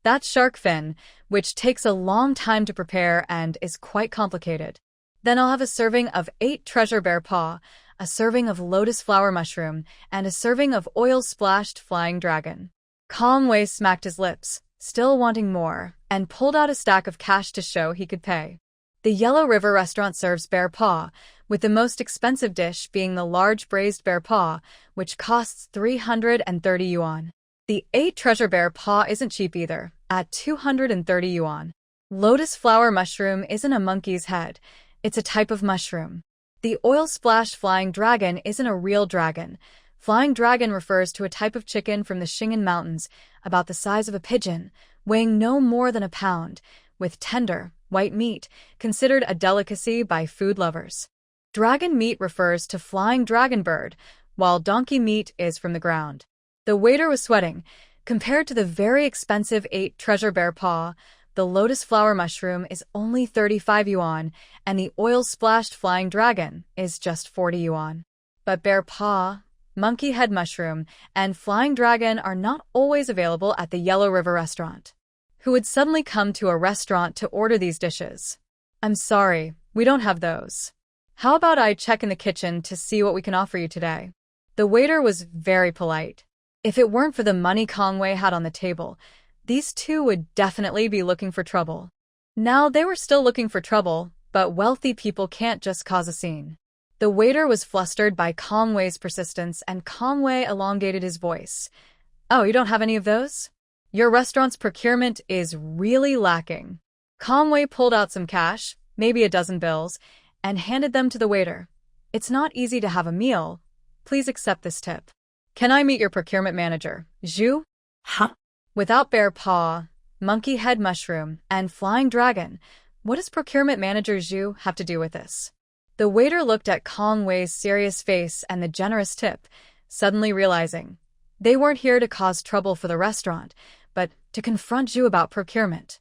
Speaker 1: That's shark fin, which takes a long time to prepare and is quite complicated. Then I'll have a serving of 8 treasure bear paw, a serving of lotus flower mushroom, and a serving of oil-splashed flying dragon. Kong Wei smacked his lips, still wanting more, and pulled out a stack of cash to show he could pay. The Yellow River restaurant serves bear paw, with the most expensive dish being the large braised bear paw, which costs 330 yuan. The 8 treasure bear paw isn't cheap either, at 230 yuan. Lotus flower mushroom isn't a monkey's head, it's a type of mushroom. The oil-splashed flying dragon isn't a real dragon. Flying dragon refers to a type of chicken from the Xing'an Mountains, about the size of a pigeon, weighing no more than a pound, with tender, white meat, considered a delicacy by food lovers. Dragon meat refers to flying dragon bird, while donkey meat is from the ground. The waiter was sweating. Compared to the very expensive 8 treasure bear paw, the lotus flower mushroom is only 35 yuan, and the oil-splashed flying dragon is just 40 yuan. But bear paw, monkey head mushroom, and flying dragon are not always available at the Yellow River restaurant. Who would suddenly come to a restaurant to order these dishes? "I'm sorry, we don't have those. How about I check in the kitchen to see what we can offer you today?" The waiter was very polite. If it weren't for the money Kong Wei had on the table, these two would definitely be looking for trouble. Now they were still looking for trouble, but wealthy people can't just cause a scene. The waiter was flustered by Kong Wei's persistence, and Kong Wei elongated his voice. "Oh, you don't have any of those? Your restaurant's procurement is really lacking." Kong Wei pulled out some cash, maybe a dozen bills, and handed them to the waiter. "It's not easy to have a meal. Please accept this tip. Can I meet your procurement manager, Zhu?"
Speaker 2: Huh?
Speaker 1: Without bear paw, monkey head mushroom, and flying dragon, what does procurement manager Zhu have to do with this? The waiter looked at Kong Wei's serious face and the generous tip, suddenly realizing they weren't here to cause trouble for the restaurant, but to confront Zhu about procurement.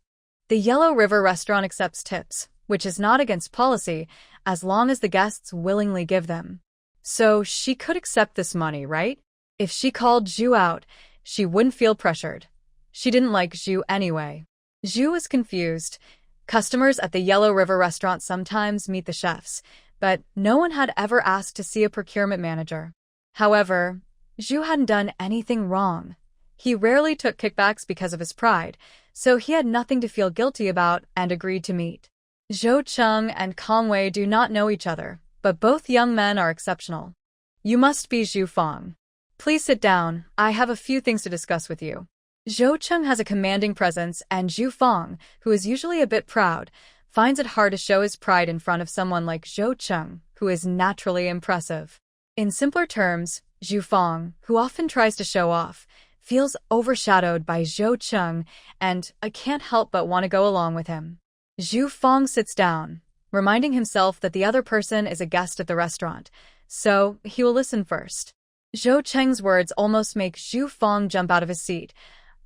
Speaker 1: The Yellow River restaurant accepts tips, which is not against policy, as long as the guests willingly give them. So she could accept this money, right? If she called Zhu out, she wouldn't feel pressured. She didn't like Zhu anyway. Zhu was confused. Customers at the Yellow River restaurant sometimes meet the chefs, but no one had ever asked to see a procurement manager. However, Zhu hadn't done anything wrong. He rarely took kickbacks because of his pride, so he had nothing to feel guilty about and agreed to meet. Zhou Cheng and Kong Wei do not know each other, but both young men are exceptional. You must be Zhu Fong. Please sit down, I have a few things to discuss with you. Zhou Cheng has a commanding presence, and Zhu Fong, who is usually a bit proud, finds it hard to show his pride in front of someone like Zhou Cheng, who is naturally impressive. In simpler terms, Zhu Fong, who often tries to show off, feels overshadowed by Zhou Cheng, and I can't help but want to go along with him. Zhu Fong sits down, reminding himself that the other person is a guest at the restaurant, so he will listen first. Zhou Cheng's words almost make Zhu Fong jump out of his seat.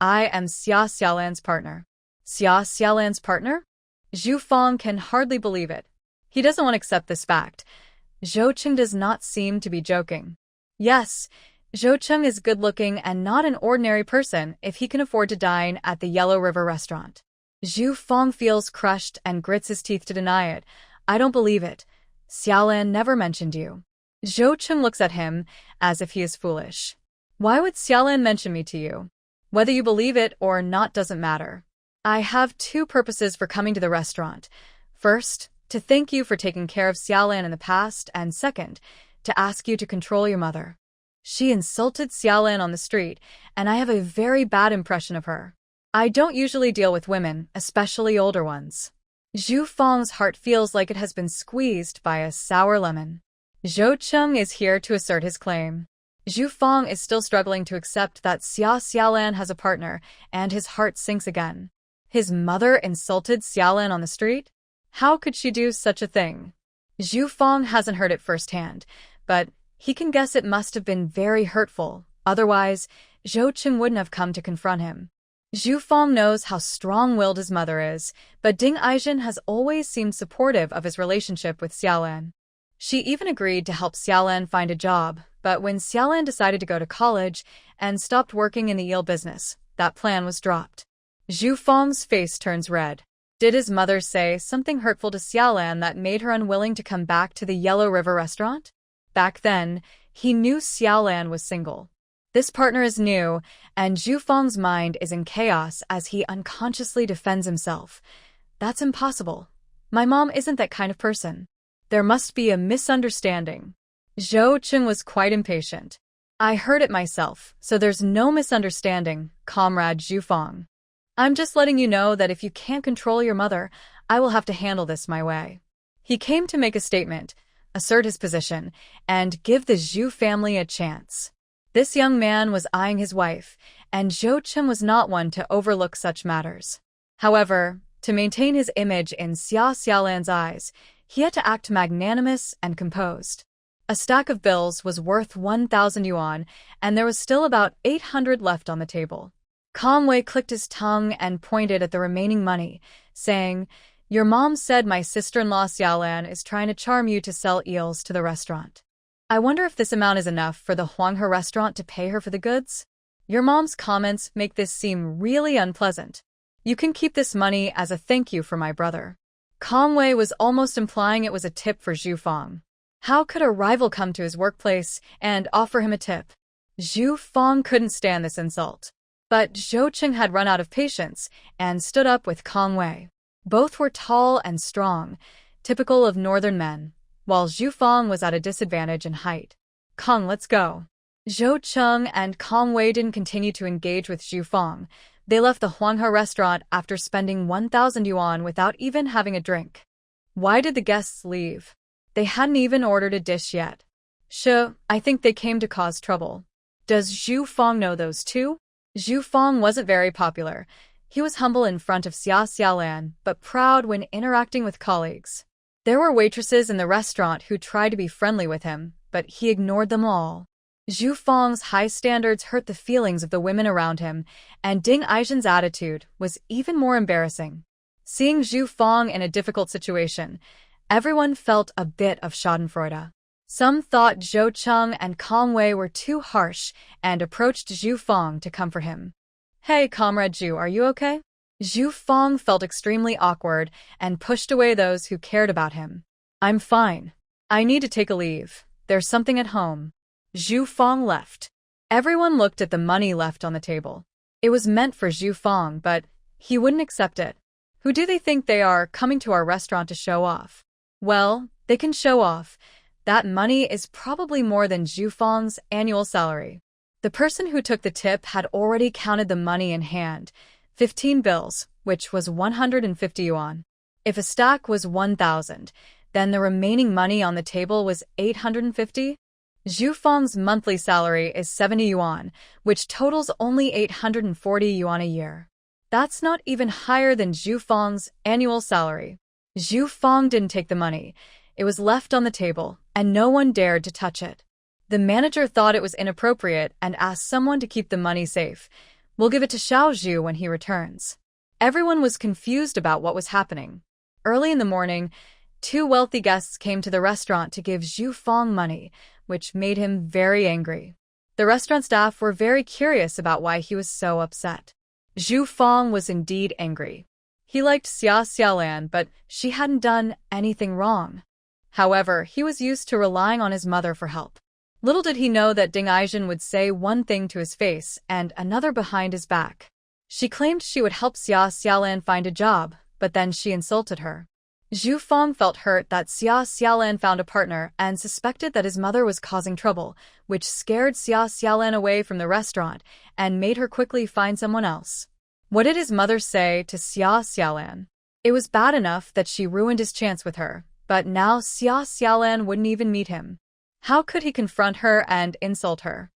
Speaker 1: I am Xia Xiaolan's partner. Xia Xiaolan's partner? Zhu Fong can hardly believe it. He doesn't want to accept this fact. Zhou Cheng does not seem to be joking. Yes, Zhou Cheng is good-looking and not an ordinary person if he can afford to dine at the Yellow River restaurant. Zhu Fong feels crushed and grits his teeth to deny it. I don't believe it. Xiaolan never mentioned you. Zhou Cheng looks at him as if he is foolish. Why would Xiaolan mention me to you? Whether you believe it or not doesn't matter. I have two purposes for coming to the restaurant. First, to thank you for taking care of Xiaolan in the past, and second, to ask you to control your mother. She insulted Xiaolan on the street, and I have a very bad impression of her. I don't usually deal with women, especially older ones. Zhu Fong's heart feels like it has been squeezed by a sour lemon. Zhou Cheng is here to assert his claim. Zhu Fong is still struggling to accept that Xia Xiaolan has a partner, and his heart sinks again. His mother insulted Xiaolan on the street? How could she do such a thing? Zhu Fong hasn't heard it firsthand, but he can guess it must have been very hurtful, otherwise Zhou Cheng wouldn't have come to confront him. Zhu Fong knows how strong-willed his mother is, but Ding Aizhen has always seemed supportive of his relationship with Xiaolan. She even agreed to help Xiaolan find a job, but when Xiaolan decided to go to college and stopped working in the eel business, that plan was dropped. Zhu Fong's face turns red. Did his mother say something hurtful to Xiaolan that made her unwilling to come back to the Yellow River restaurant? Back then, he knew Xiaolan was single. This partner is new, and Zhu Fong's mind is in chaos as he unconsciously defends himself. That's impossible. My mom isn't that kind of person. There must be a misunderstanding. Zhou Cheng was quite impatient. I heard it myself, so there's no misunderstanding, Comrade Zhu Fong. I'm just letting you know that if you can't control your mother, I will have to handle this my way. He came to make a statement, assert his position, and give the Zhu family a chance. This young man was eyeing his wife, and Zhou Cheng was not one to overlook such matters. However, to maintain his image in Xia Xiaolan's eyes, he had to act magnanimous and composed. A stack of bills was worth 1,000 yuan, and there was still about 800 left on the table. Kong Wei clicked his tongue and pointed at the remaining money, saying, Your mom said my sister-in-law Xiaolan is trying to charm you to sell eels to the restaurant. I wonder if this amount is enough for the Huanghe restaurant to pay her for the goods? Your mom's comments make this seem really unpleasant. You can keep this money as a thank you for my brother. Kong Wei was almost implying it was a tip for Zhu Fong. How could a rival come to his workplace and offer him a tip? Zhu Fong couldn't stand this insult. But Zhou Cheng had run out of patience and stood up with Kong Wei. Both were tall and strong, typical of northern men, while Zhu Fong was at a disadvantage in height. Kong, let's go. Zhou Cheng and Kong Wei didn't continue to engage with Zhu Fong. They left the Huanghe restaurant after spending 1,000 yuan without even having a drink. Why did the guests leave? They hadn't even ordered a dish yet. I think they came to cause trouble. Does Zhu Fong know those two? Zhu Fong wasn't very popular. He was humble in front of Xia Xiaolan, but proud when interacting with colleagues. There were waitresses in the restaurant who tried to be friendly with him, but he ignored them all. Zhu Fong's high standards hurt the feelings of the women around him, and Ding Aizhen's attitude was even more embarrassing. Seeing Zhu Fong in a difficult situation, everyone felt a bit of schadenfreude. Some thought Zhou Cheng and Kong Wei were too harsh and approached Zhu Fong to comfort him. Hey, Comrade Zhu, are you okay? Zhu Fong felt extremely awkward and pushed away those who cared about him. I'm fine. I need to take a leave. There's something at home. Zhu Fong left. Everyone looked at the money left on the table. It was meant for Zhu Fong, but he wouldn't accept it. Who do they think they are, coming to our restaurant to show off? Well, they can show off. That money is probably more than Zhu Fong's annual salary. The person who took the tip had already counted the money in hand, 15 bills, which was 150 yuan. If a stack was 1,000, then the remaining money on the table was 850. Zhu Fong's monthly salary is 70 yuan, which totals only 840 yuan a year. That's not even higher than Zhu Fong's annual salary. Zhu Fong didn't take the money. It was left on the table, and no one dared to touch it. The manager thought it was inappropriate and asked someone to keep the money safe. We'll give it to Xiao Zhu when he returns. Everyone was confused about what was happening. Early in the morning, 2 wealthy guests came to the restaurant to give Zhu Fong money, which made him very angry. The restaurant staff were very curious about why he was so upset. Zhu Fong was indeed angry. He liked Xia Xiaolan, but she hadn't done anything wrong. However, he was used to relying on his mother for help. Little did he know that Ding Aijin would say one thing to his face and another behind his back. She claimed she would help Xia Xiaolan find a job, but then she insulted her. Zhu Fong felt hurt that Xia Xiaolan found a partner and suspected that his mother was causing trouble, which scared Xia Xiaolan away from the restaurant and made her quickly find someone else. What did his mother say to Xia Xiaolan? It was bad enough that she ruined his chance with her, but now Xia Xiaolan wouldn't even meet him. How could he confront her and insult her?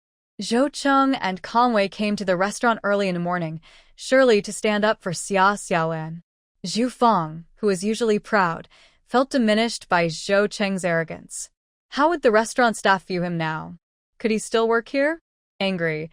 Speaker 1: Zhou Cheng and Conway came to the restaurant early in the morning, surely to stand up for Xia Xiaolan. Zhu Fong, who was usually proud, felt diminished by Zhou Cheng's arrogance. How would the restaurant staff view him now? Could he still work here? Angry,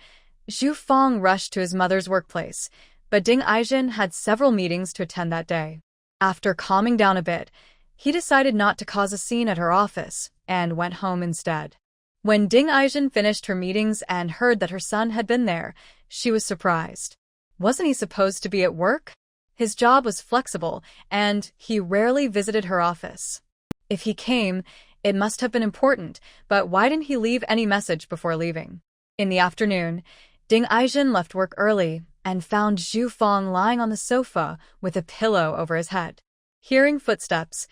Speaker 1: Zhu Fong rushed to his mother's workplace, but Ding Aijin had several meetings to attend that day. After calming down a bit, he decided not to cause a scene at her office and went home instead. When Ding Aijin finished her meetings and heard that her son had been there, she was surprised. Wasn't he supposed to be at work? His job was flexible, and he rarely visited her office. If he came, it must have been important, but why didn't he leave any message before leaving? In the afternoon, Ding Aijin left work early and found Zhu Fong lying on the sofa with a pillow over his head. Hearing footsteps,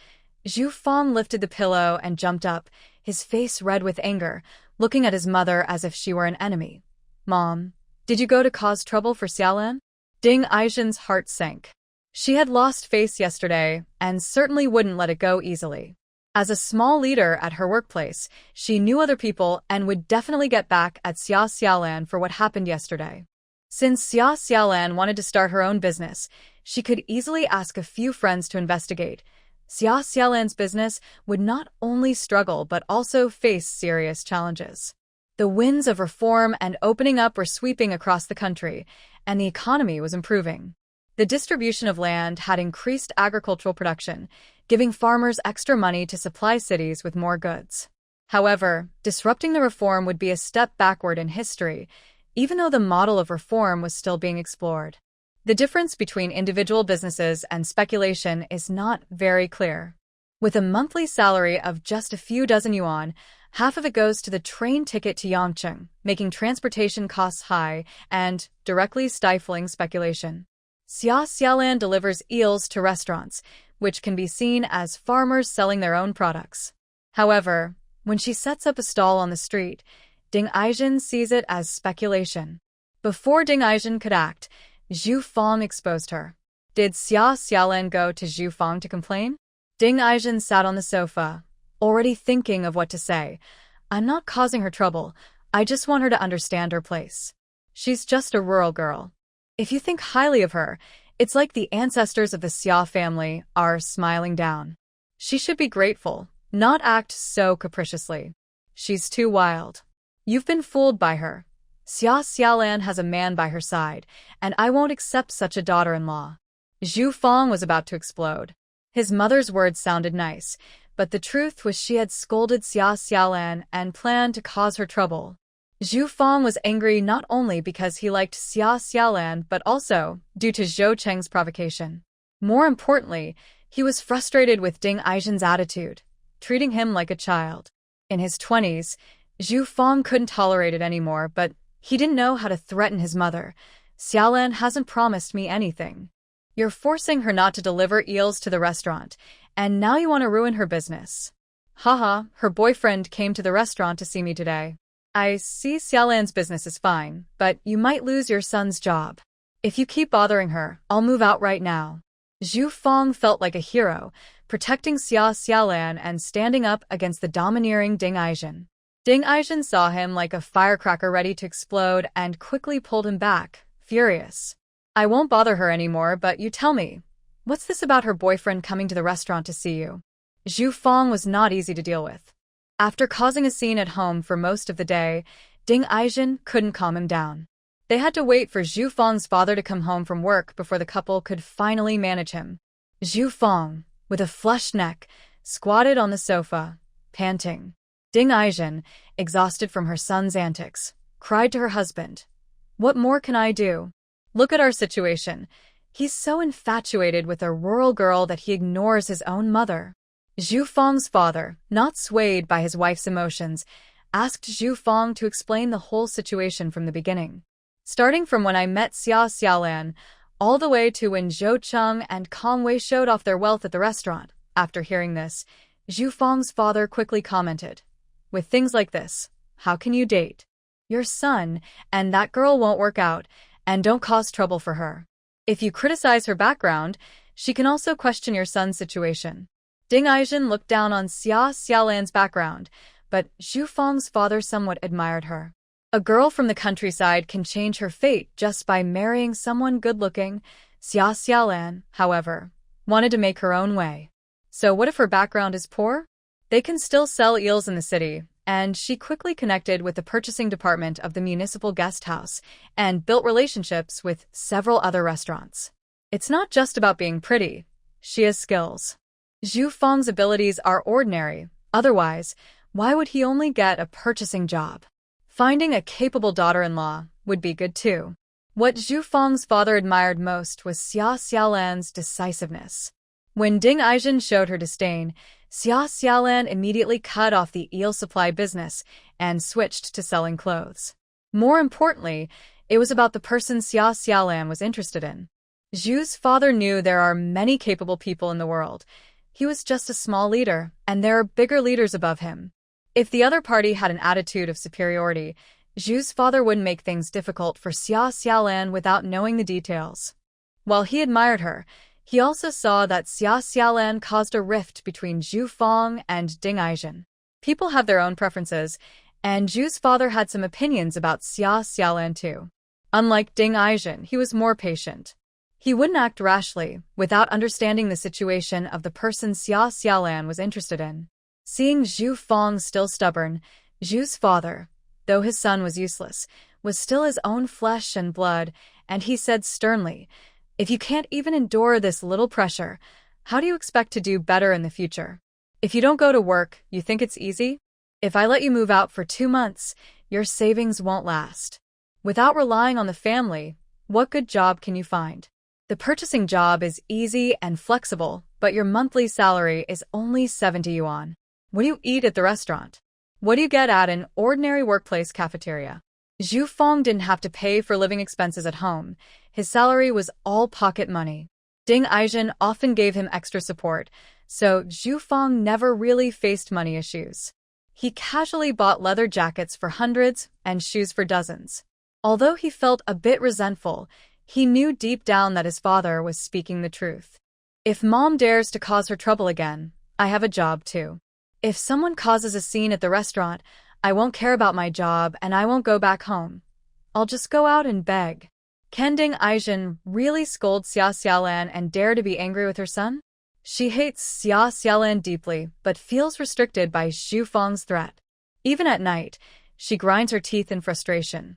Speaker 1: Zhu Fong lifted the pillow and jumped up, his face red with anger, looking at his mother as if she were an enemy. Mom, did you go to cause trouble for Xiaolan? Ding Aijin's heart sank. She had lost face yesterday and certainly wouldn't let it go easily. As a small leader at her workplace, she knew other people and would definitely get back at Xia Xiaolan for what happened yesterday. Since Xia Xiaolan wanted to start her own business, she could easily ask a few friends to investigate. Xia Xiaolan's business would not only struggle but also face serious challenges. The winds of reform and opening up were sweeping across the country, and the economy was improving. The distribution of land had increased agricultural production, giving farmers extra money to supply cities with more goods. However, disrupting the reform would be a step backward in history, even though the model of reform was still being explored. The difference between individual businesses and speculation is not very clear. With a monthly salary of just a few dozen yuan, half of it goes to the train ticket to Yangcheng, making transportation costs high and directly stifling speculation. Xia Xiaolan delivers eels to restaurants, which can be seen as farmers selling their own products. However, when she sets up a stall on the street, Ding Aijin sees it as speculation. Before Ding Aijin could act, Zhu Fong exposed her. Did Xia Xiaolan go to Zhu Fong to complain? Ding Aijin sat on the sofa, already thinking of what to say. I'm not causing her trouble. I just want her to understand her place. She's just a rural girl. If you think highly of her, it's like the ancestors of the Xia family are smiling down. She should be grateful, not act so capriciously. She's too wild. You've been fooled by her. Xia Xiaolan has a man by her side, and I won't accept such a daughter-in-law. Zhu Fong was about to explode. His mother's words sounded nice, but the truth was she had scolded Xia Xiaolan and planned to cause her trouble. Zhu Fong was angry not only because he liked Xia Xiaolan but also due to Zhou Cheng's provocation. More importantly, he was frustrated with Ding Aizhen's attitude, treating him like a child. In his 20s, Zhu Fong couldn't tolerate it anymore, but he didn't know how to threaten his mother. Xiaolan hasn't promised me anything. You're forcing her not to deliver eels to the restaurant, and now you want to ruin her business. Haha, her boyfriend came to the restaurant to see me today. I see Xiaolan's business is fine, but you might lose your son's job. If you keep bothering her, I'll move out right now. Zhu Fong felt like a hero, protecting Xia Xiaolan and standing up against the domineering Ding Aizhen. Ding Aizhen saw him like a firecracker ready to explode and quickly pulled him back, furious. I won't bother her anymore, but you tell me, what's this about her boyfriend coming to the restaurant to see you? Zhu Fong was not easy to deal with. After causing a scene at home for most of the day, Ding Aizhen couldn't calm him down. They had to wait for Zhu Fong's father to come home from work before the couple could finally manage him. Zhu Fong, with a flushed neck, squatted on the sofa, panting. Ding Aizhen, exhausted from her son's antics, cried to her husband, "What more can I do? Look at our situation. He's so infatuated with a rural girl that he ignores his own mother." Zhu Fong's father, not swayed by his wife's emotions, asked Zhu Fong to explain the whole situation from the beginning. Starting from when I met Xia Xiaolan, all the way to when Zhou Cheng and Kong Wei showed off their wealth at the restaurant. After hearing this, Zhu Fong's father quickly commented, "With things like this, how can you date your son, and that girl won't work out, and don't cause trouble for her. If you criticize her background, she can also question your son's situation." Ding Aizhen looked down on Xia Xiaolan's background, but Zhu Fong's father somewhat admired her. A girl from the countryside can change her fate just by marrying someone good-looking. Xia Xiaolan, however, wanted to make her own way. So what if her background is poor? They can still sell eels in the city, and she quickly connected with the purchasing department of the municipal guest house and built relationships with several other restaurants. It's not just about being pretty. She has skills. Zhu Fong's abilities are ordinary, otherwise, why would he only get a purchasing job? Finding a capable daughter-in-law would be good too. What Zhu Fong's father admired most was Xia Xiaolan's decisiveness. When Ding Aizhen showed her disdain, Xia Xiaolan immediately cut off the eel supply business and switched to selling clothes. More importantly, it was about the person Xia Xiaolan was interested in. Zhu's father knew there are many capable people in the world. He was just a small leader, and there are bigger leaders above him. If the other party had an attitude of superiority, Zhu's father wouldn't make things difficult for Xia Xiaolan without knowing the details. While he admired her, he also saw that Xia Xiaolan caused a rift between Zhu Fong and Ding Aizhen. People have their own preferences, and Zhu's father had some opinions about Xia Xiaolan too. Unlike Ding Aizhen, he was more patient. He wouldn't act rashly, without understanding the situation of the person Xia Xiaolan was interested in. Seeing Zhu Fong still stubborn, Zhu's father, though his son was useless, was still his own flesh and blood, and he said sternly, "If you can't even endure this little pressure, how do you expect to do better in the future? If you don't go to work, you think it's easy? If I let you move out for 2 months, your savings won't last. Without relying on the family, what good job can you find? The purchasing job is easy and flexible, but your monthly salary is only 70 yuan. What do you eat at the restaurant? What do you get at an ordinary workplace cafeteria?" Zhu Fong didn't have to pay for living expenses at home. His salary was all pocket money. Ding Aizhen often gave him extra support, so Zhu Fong never really faced money issues. He casually bought leather jackets for hundreds and shoes for dozens. Although he felt a bit resentful, he knew deep down that his father was speaking the truth. If mom dares to cause her trouble again, I have a job too. If someone causes a scene at the restaurant, I won't care about my job and I won't go back home. I'll just go out and beg. Can Ding Aizhen really scold Xia Xiaolan and dare to be angry with her son? She hates Xia Xiaolan deeply, but feels restricted by Zhu Fong's threat. Even at night, she grinds her teeth in frustration.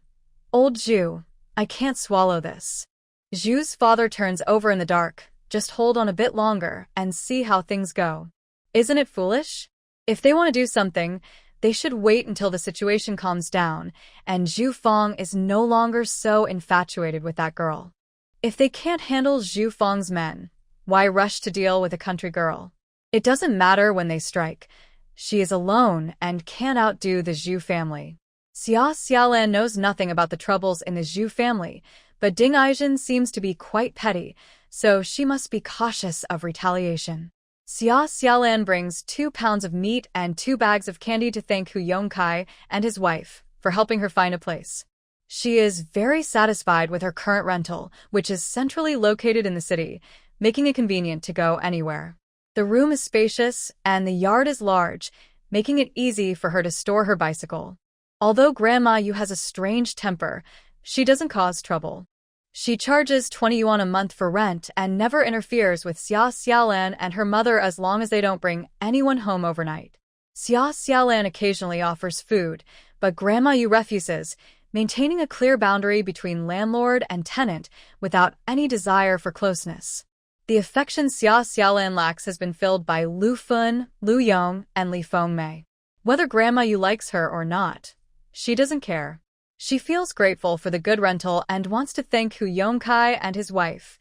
Speaker 1: "Old Zhu, I can't swallow this." Zhu's father turns over in the dark. "Just hold on a bit longer and see how things go. Isn't it foolish? If they want to do something, They should wait until the situation calms down, and Zhu Fang is no longer so infatuated with that girl. If they can't handle Zhu Fang's men, why rush to deal with a country girl? It doesn't matter when they strike. She is alone and can't outdo the Zhu family. Xia Xiaolan knows nothing about the troubles in the Zhu family, but Ding Aizhen seems to be quite petty, so she must be cautious of retaliation. Xia Xiaolan brings 2 pounds of meat and 2 bags of candy to thank Hu Yongkai and his wife for helping her find a place. She is very satisfied with her current rental, which is centrally located in the city, making it convenient to go anywhere. The room is spacious and the yard is large, making it easy for her to store her bicycle. Although Grandma Yu has a strange temper, she doesn't cause trouble. She charges 20 yuan a month for rent and never interferes with Xia Xiaolan and her mother as long as they don't bring anyone home overnight. Xia Xiaolan occasionally offers food, but Grandma Yu refuses, maintaining a clear boundary between landlord and tenant without any desire for closeness. The affection Xia Xiaolan lacks has been filled by Lu Fun, Lu Yong, and Li Fengmei. Whether Grandma Yu likes her or not, she doesn't care. She feels grateful for the good rental and wants to thank Hu Yongkai and his wife,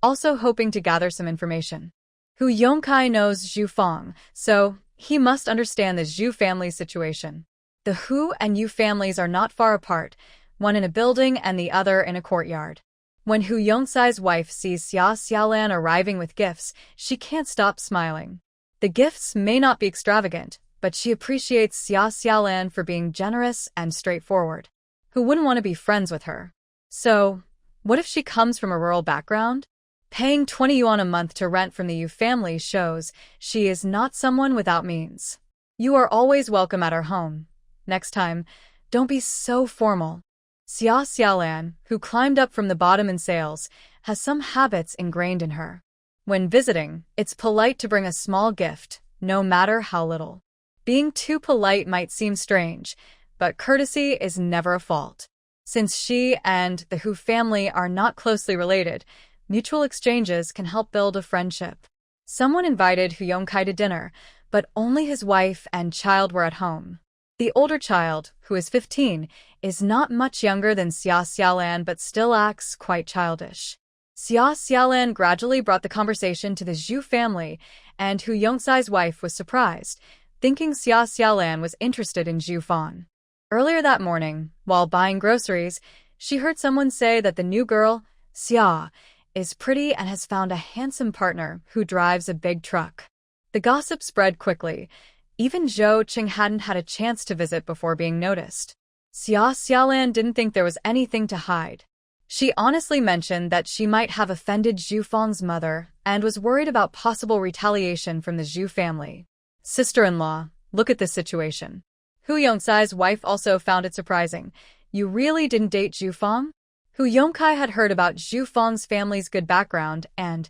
Speaker 1: also hoping to gather some information. Hu Yongkai knows Zhu Fang, so he must understand the Zhu family's situation. The Hu and Yu families are not far apart, one in a building and the other in a courtyard. When Hu Yongcai's wife sees Xia Xiaolan arriving with gifts, she can't stop smiling. The gifts may not be extravagant, but she appreciates Xia Xiaolan for being generous and straightforward. Who wouldn't want to be friends with her? So, what if she comes from a rural background? Paying 20 yuan a month to rent from the Yu family shows she is not someone without means. You are always welcome at our home. Next time, don't be so formal. Xia Xiaolan, who climbed up from the bottom in sales, has some habits ingrained in her. When visiting, it's polite to bring a small gift, no matter how little. Being too polite might seem strange, but courtesy is never a fault. Since she and the Hu family are not closely related, mutual exchanges can help build a friendship. Someone invited Hu Yongkai to dinner, but only his wife and child were at home. The older child, who is 15, is not much younger than Xia Xiaolan but still acts quite childish. Xia Xiaolan gradually brought the conversation to the Zhu family, and Hu Yongcai's wife was surprised, thinking Xia Xiaolan was interested in Zhu Fan. Earlier that morning, while buying groceries, she heard someone say that the new girl, Xia, is pretty and has found a handsome partner who drives a big truck. The gossip spread quickly. Even Zhou Qing hadn't had a chance to visit before being noticed. Xia Xiaolan didn't think there was anything to hide. She honestly mentioned that she might have offended Zhu Fang's mother and was worried about possible retaliation from the Zhu family. Sister-in-law, look at this situation. Hu Yongcai's wife also found it surprising. You really didn't date Zhu Fang? Hu Yongkai had heard about Zhu Fang's family's good background and,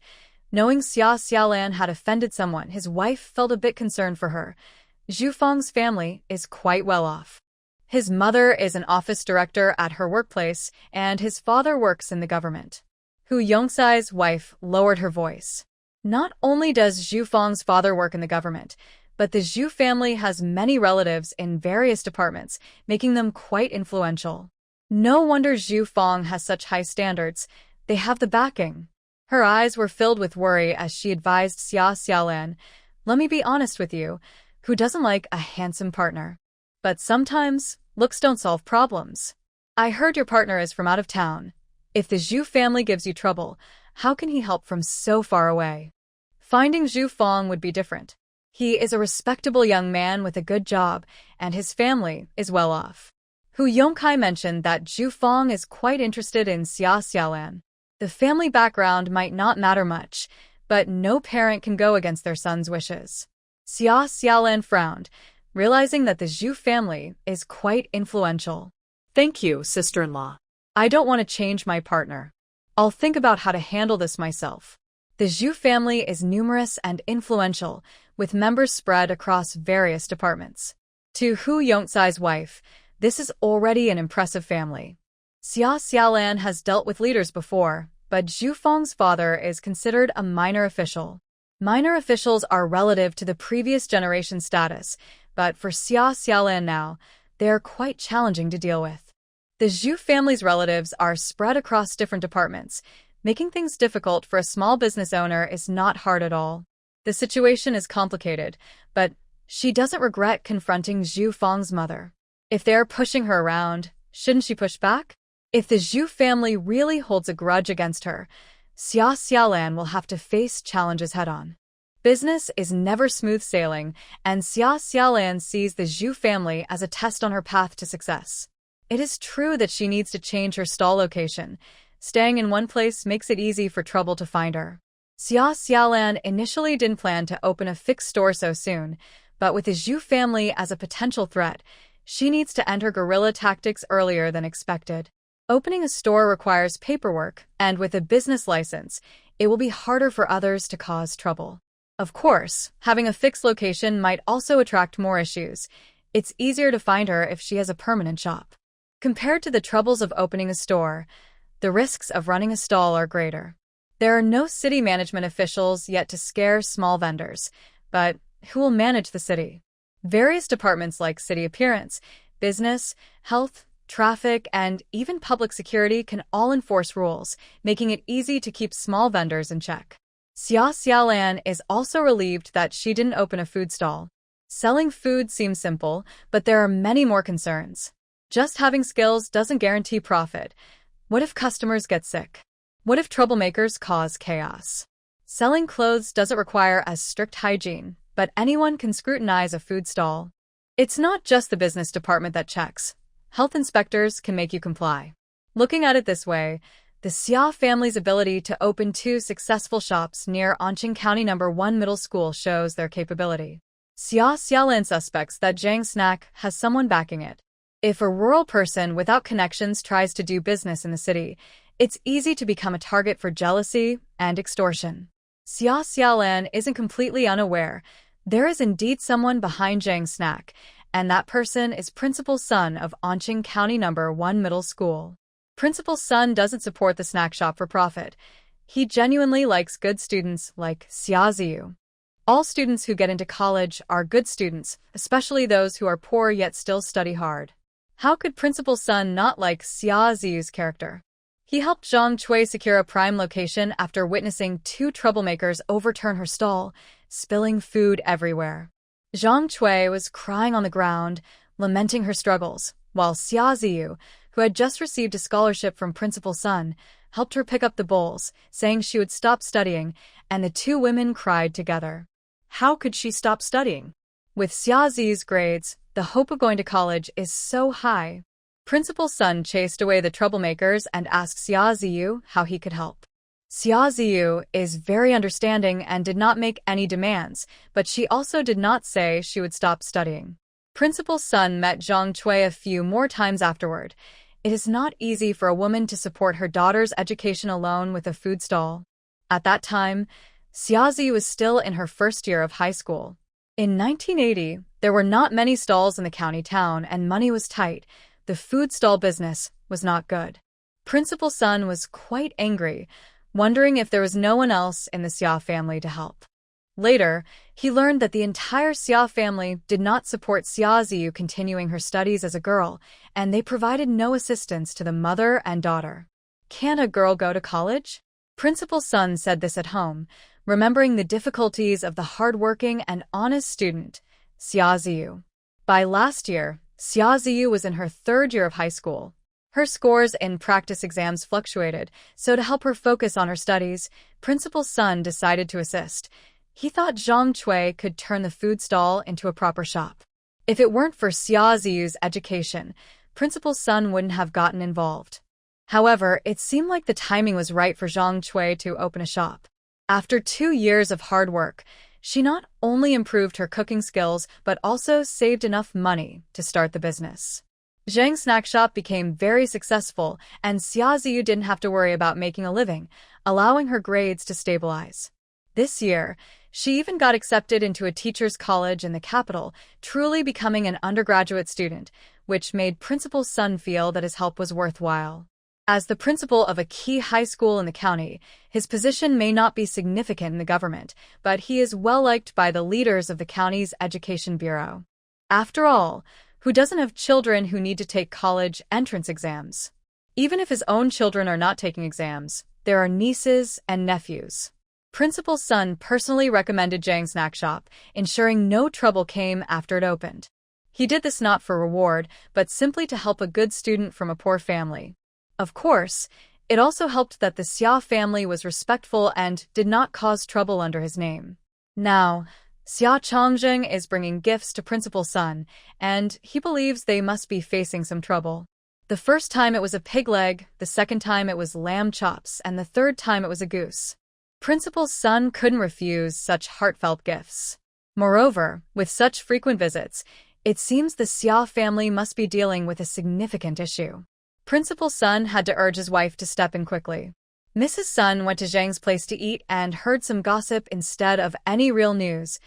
Speaker 1: knowing Xia Xiaolan had offended someone, his wife felt a bit concerned for her. Zhu Fang's family is quite well off. His mother is an office director at her workplace, and his father works in the government. Hu Yongcai's wife lowered her voice. Not only does Zhu Fang's father work in the government, but the Zhu family has many relatives in various departments, making them quite influential. No wonder Zhu Fang has such high standards. They have the backing. Her eyes were filled with worry as she advised Xia Xiaolan, "Let me be honest with you, who doesn't like a handsome partner? But sometimes, looks don't solve problems. I heard your partner is from out of town. If the Zhu family gives you trouble, how can he help from so far away?" Finding Zhu Fang would be different. He is a respectable young man with a good job, and his family is well off. Hu Yongkai mentioned that Zhu Fang is quite interested in Xia Xiaolan. The family background might not matter much, but no parent can go against their son's wishes. Xia Xiaolan frowned, realizing that the Zhu family is quite influential.
Speaker 2: Thank you, sister-in-law.
Speaker 1: I don't want to change my partner. I'll think about how to handle this myself. The Zhu family is numerous and influential, with members spread across various departments. To Hu Yongcai's wife, this is already an impressive family. Xia Xiaolan has dealt with leaders before, but Zhu Fang's father is considered a minor official. Minor officials are relative to the previous generation status, but for Xia Xiaolan now, they are quite challenging to deal with. The Zhu family's relatives are spread across different departments. Making things difficult for a small business owner is not hard at all. The situation is complicated, but she doesn't regret confronting Zhu Fang's mother. If they are pushing her around, shouldn't she push back? If the Zhu family really holds a grudge against her, Xia Xiaolan will have to face challenges head-on. Business is never smooth sailing, and Xia Xiaolan sees the Zhu family as a test on her path to success. It is true that she needs to change her stall location. Staying in one place makes it easy for trouble to find her. Xia Xiaolan initially didn't plan to open a fixed store so soon, but with the Zhu family as a potential threat, she needs to enter guerrilla tactics earlier than expected. Opening a store requires paperwork, and with a business license, it will be harder for others to cause trouble. Of course, having a fixed location might also attract more issues. It's easier to find her if she has a permanent shop. Compared to the troubles of opening a store, the risks of running a stall are greater. There are no city management officials yet to scare small vendors, but who will manage the city? Various departments like city appearance, business, health, traffic, and even public security can all enforce rules, making it easy to keep small vendors in check. Xia Xiaolan is also relieved that she didn't open a food stall. Selling food seems simple, but there are many more concerns. Just having skills doesn't guarantee profit. What if customers get sick? What if troublemakers cause chaos? Selling clothes doesn't require as strict hygiene, but anyone can scrutinize a food stall. It's not just the business department that checks. Health inspectors can make you comply. Looking at it this way, the Xia family's ability to open 2 successful shops near Anqing County No. 1 Middle School shows their capability. Xia Xiaolan suspects that Zhang Snack has someone backing it. If a rural person without connections tries to do business in the city, it's easy to become a target for jealousy and extortion. Xia Xiaolan isn't completely unaware. There is indeed someone behind Zhang Snack, and that person is Principal Sun of Anqing County No. 1 Middle School. Principal Sun doesn't support the snack shop for profit. He genuinely likes good students like Xia Ziyu. All students who get into college are good students, especially those who are poor yet still study hard. How could Principal Sun not like Xia Ziyu's character? He helped Zhang Cui secure a prime location after witnessing 2 troublemakers overturn her stall, spilling food everywhere. Zhang Cui was crying on the ground, lamenting her struggles, while Xia Ziyu, who had just received a scholarship from Principal Sun, helped her pick up the bowls, saying she would stop studying, and the 2 women cried together. How could she stop studying? With Xia Ziyu's grades, the hope of going to college is so high. Principal Sun chased away the troublemakers and asked Xia Ziyu how he could help. Xia Ziyu is very understanding and did not make any demands, but she also did not say she would stop studying. Principal Sun met Zhang Cui a few more times afterward. It is not easy for a woman to support her daughter's education alone with a food stall. At that time, Xia Ziyu was still in her first year of high school. In 1980, there were not many stalls in the county town and money was tight. The food stall business was not good. Principal Sun was quite angry, wondering if there was no one else in the Xia family to help. Later, he learned that the entire Xia family did not support Xia Ziyu continuing her studies as a girl, and they provided no assistance to the mother and daughter. Can a girl go to college? Principal Sun said this at home, remembering the difficulties of the hardworking and honest student, Xia Ziyu. By last year, Xia Ziyu was in her 3rd year of high school. Her scores in practice exams fluctuated, so to help her focus on her studies, Principal Sun decided to assist. He thought Zhang Cui could turn the food stall into a proper shop. If it weren't for Xia Ziyu's education, Principal Sun wouldn't have gotten involved. However, it seemed like the timing was right for Zhang Cui to open a shop. After 2 years of hard work, she not only improved her cooking skills but also saved enough money to start the business. Zhang's snack shop became very successful, and Xia Ziyu didn't have to worry about making a living, allowing her grades to stabilize. This year, she even got accepted into a teacher's college in the capital, truly becoming an undergraduate student, which made Principal Sun feel that his help was worthwhile. As the principal of a key high school in the county, his position may not be significant in the government, but he is well liked by the leaders of the county's education bureau. After all, who doesn't have children who need to take college entrance exams? Even if his own children are not taking exams, there are nieces and nephews. Principal Sun personally recommended Jang's snack shop, ensuring no trouble came after it opened. He did this not for reward, but simply to help a good student from a poor family. Of course, it also helped that the Xia family was respectful and did not cause trouble under his name. Now, Xia Changjing is bringing gifts to Principal Sun, and he believes they must be facing some trouble. The first time it was a pig leg, the second time it was lamb chops, and the third time it was a goose. Principal Sun couldn't refuse such heartfelt gifts. Moreover, with such frequent visits, it seems the Xia family must be dealing with a significant issue. Principal Sun had to urge his wife to step in quickly. Mrs. Sun went to Zhang's place to eat and heard some gossip instead of any real news.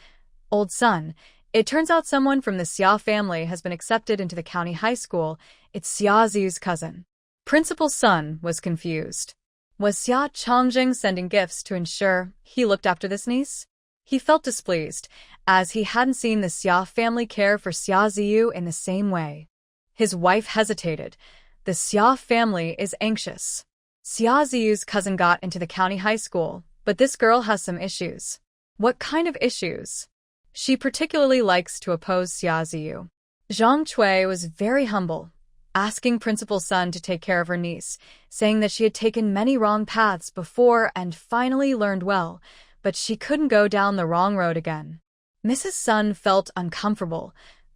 Speaker 1: Old Sun, it turns out someone from the Xia family has been accepted into the county high school. It's Xia Ziu's cousin. Principal Sun was confused. Was Xia Changjing sending gifts to ensure he looked after this niece? He felt displeased, as he hadn't seen the Xia family care for Xia Ziu in the same way. His wife hesitated. The Xia family is anxious. Xia Ziu's cousin got into the county high school, but this girl has some issues. What kind of issues? She particularly likes to oppose Xia Ziu. Zhang Cui was very humble, asking Principal Sun to take care of her niece, saying that she had taken many wrong paths before and finally learned well, but she couldn't go down the wrong road again. Mrs. Sun felt uncomfortable,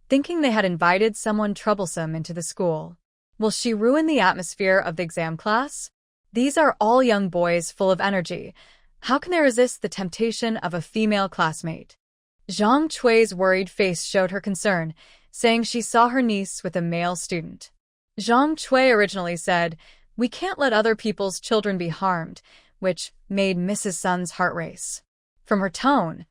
Speaker 1: thinking they had invited someone troublesome into the school. Will she ruin the atmosphere of the exam class? These are all young boys full of energy. How can they resist the temptation of a female classmate? Zhang Cui's worried face showed her concern, saying she saw her niece with a male student. Zhang Cui originally said, "We can't let other people's children be harmed," which made Mrs. Sun's heart race. From her tone,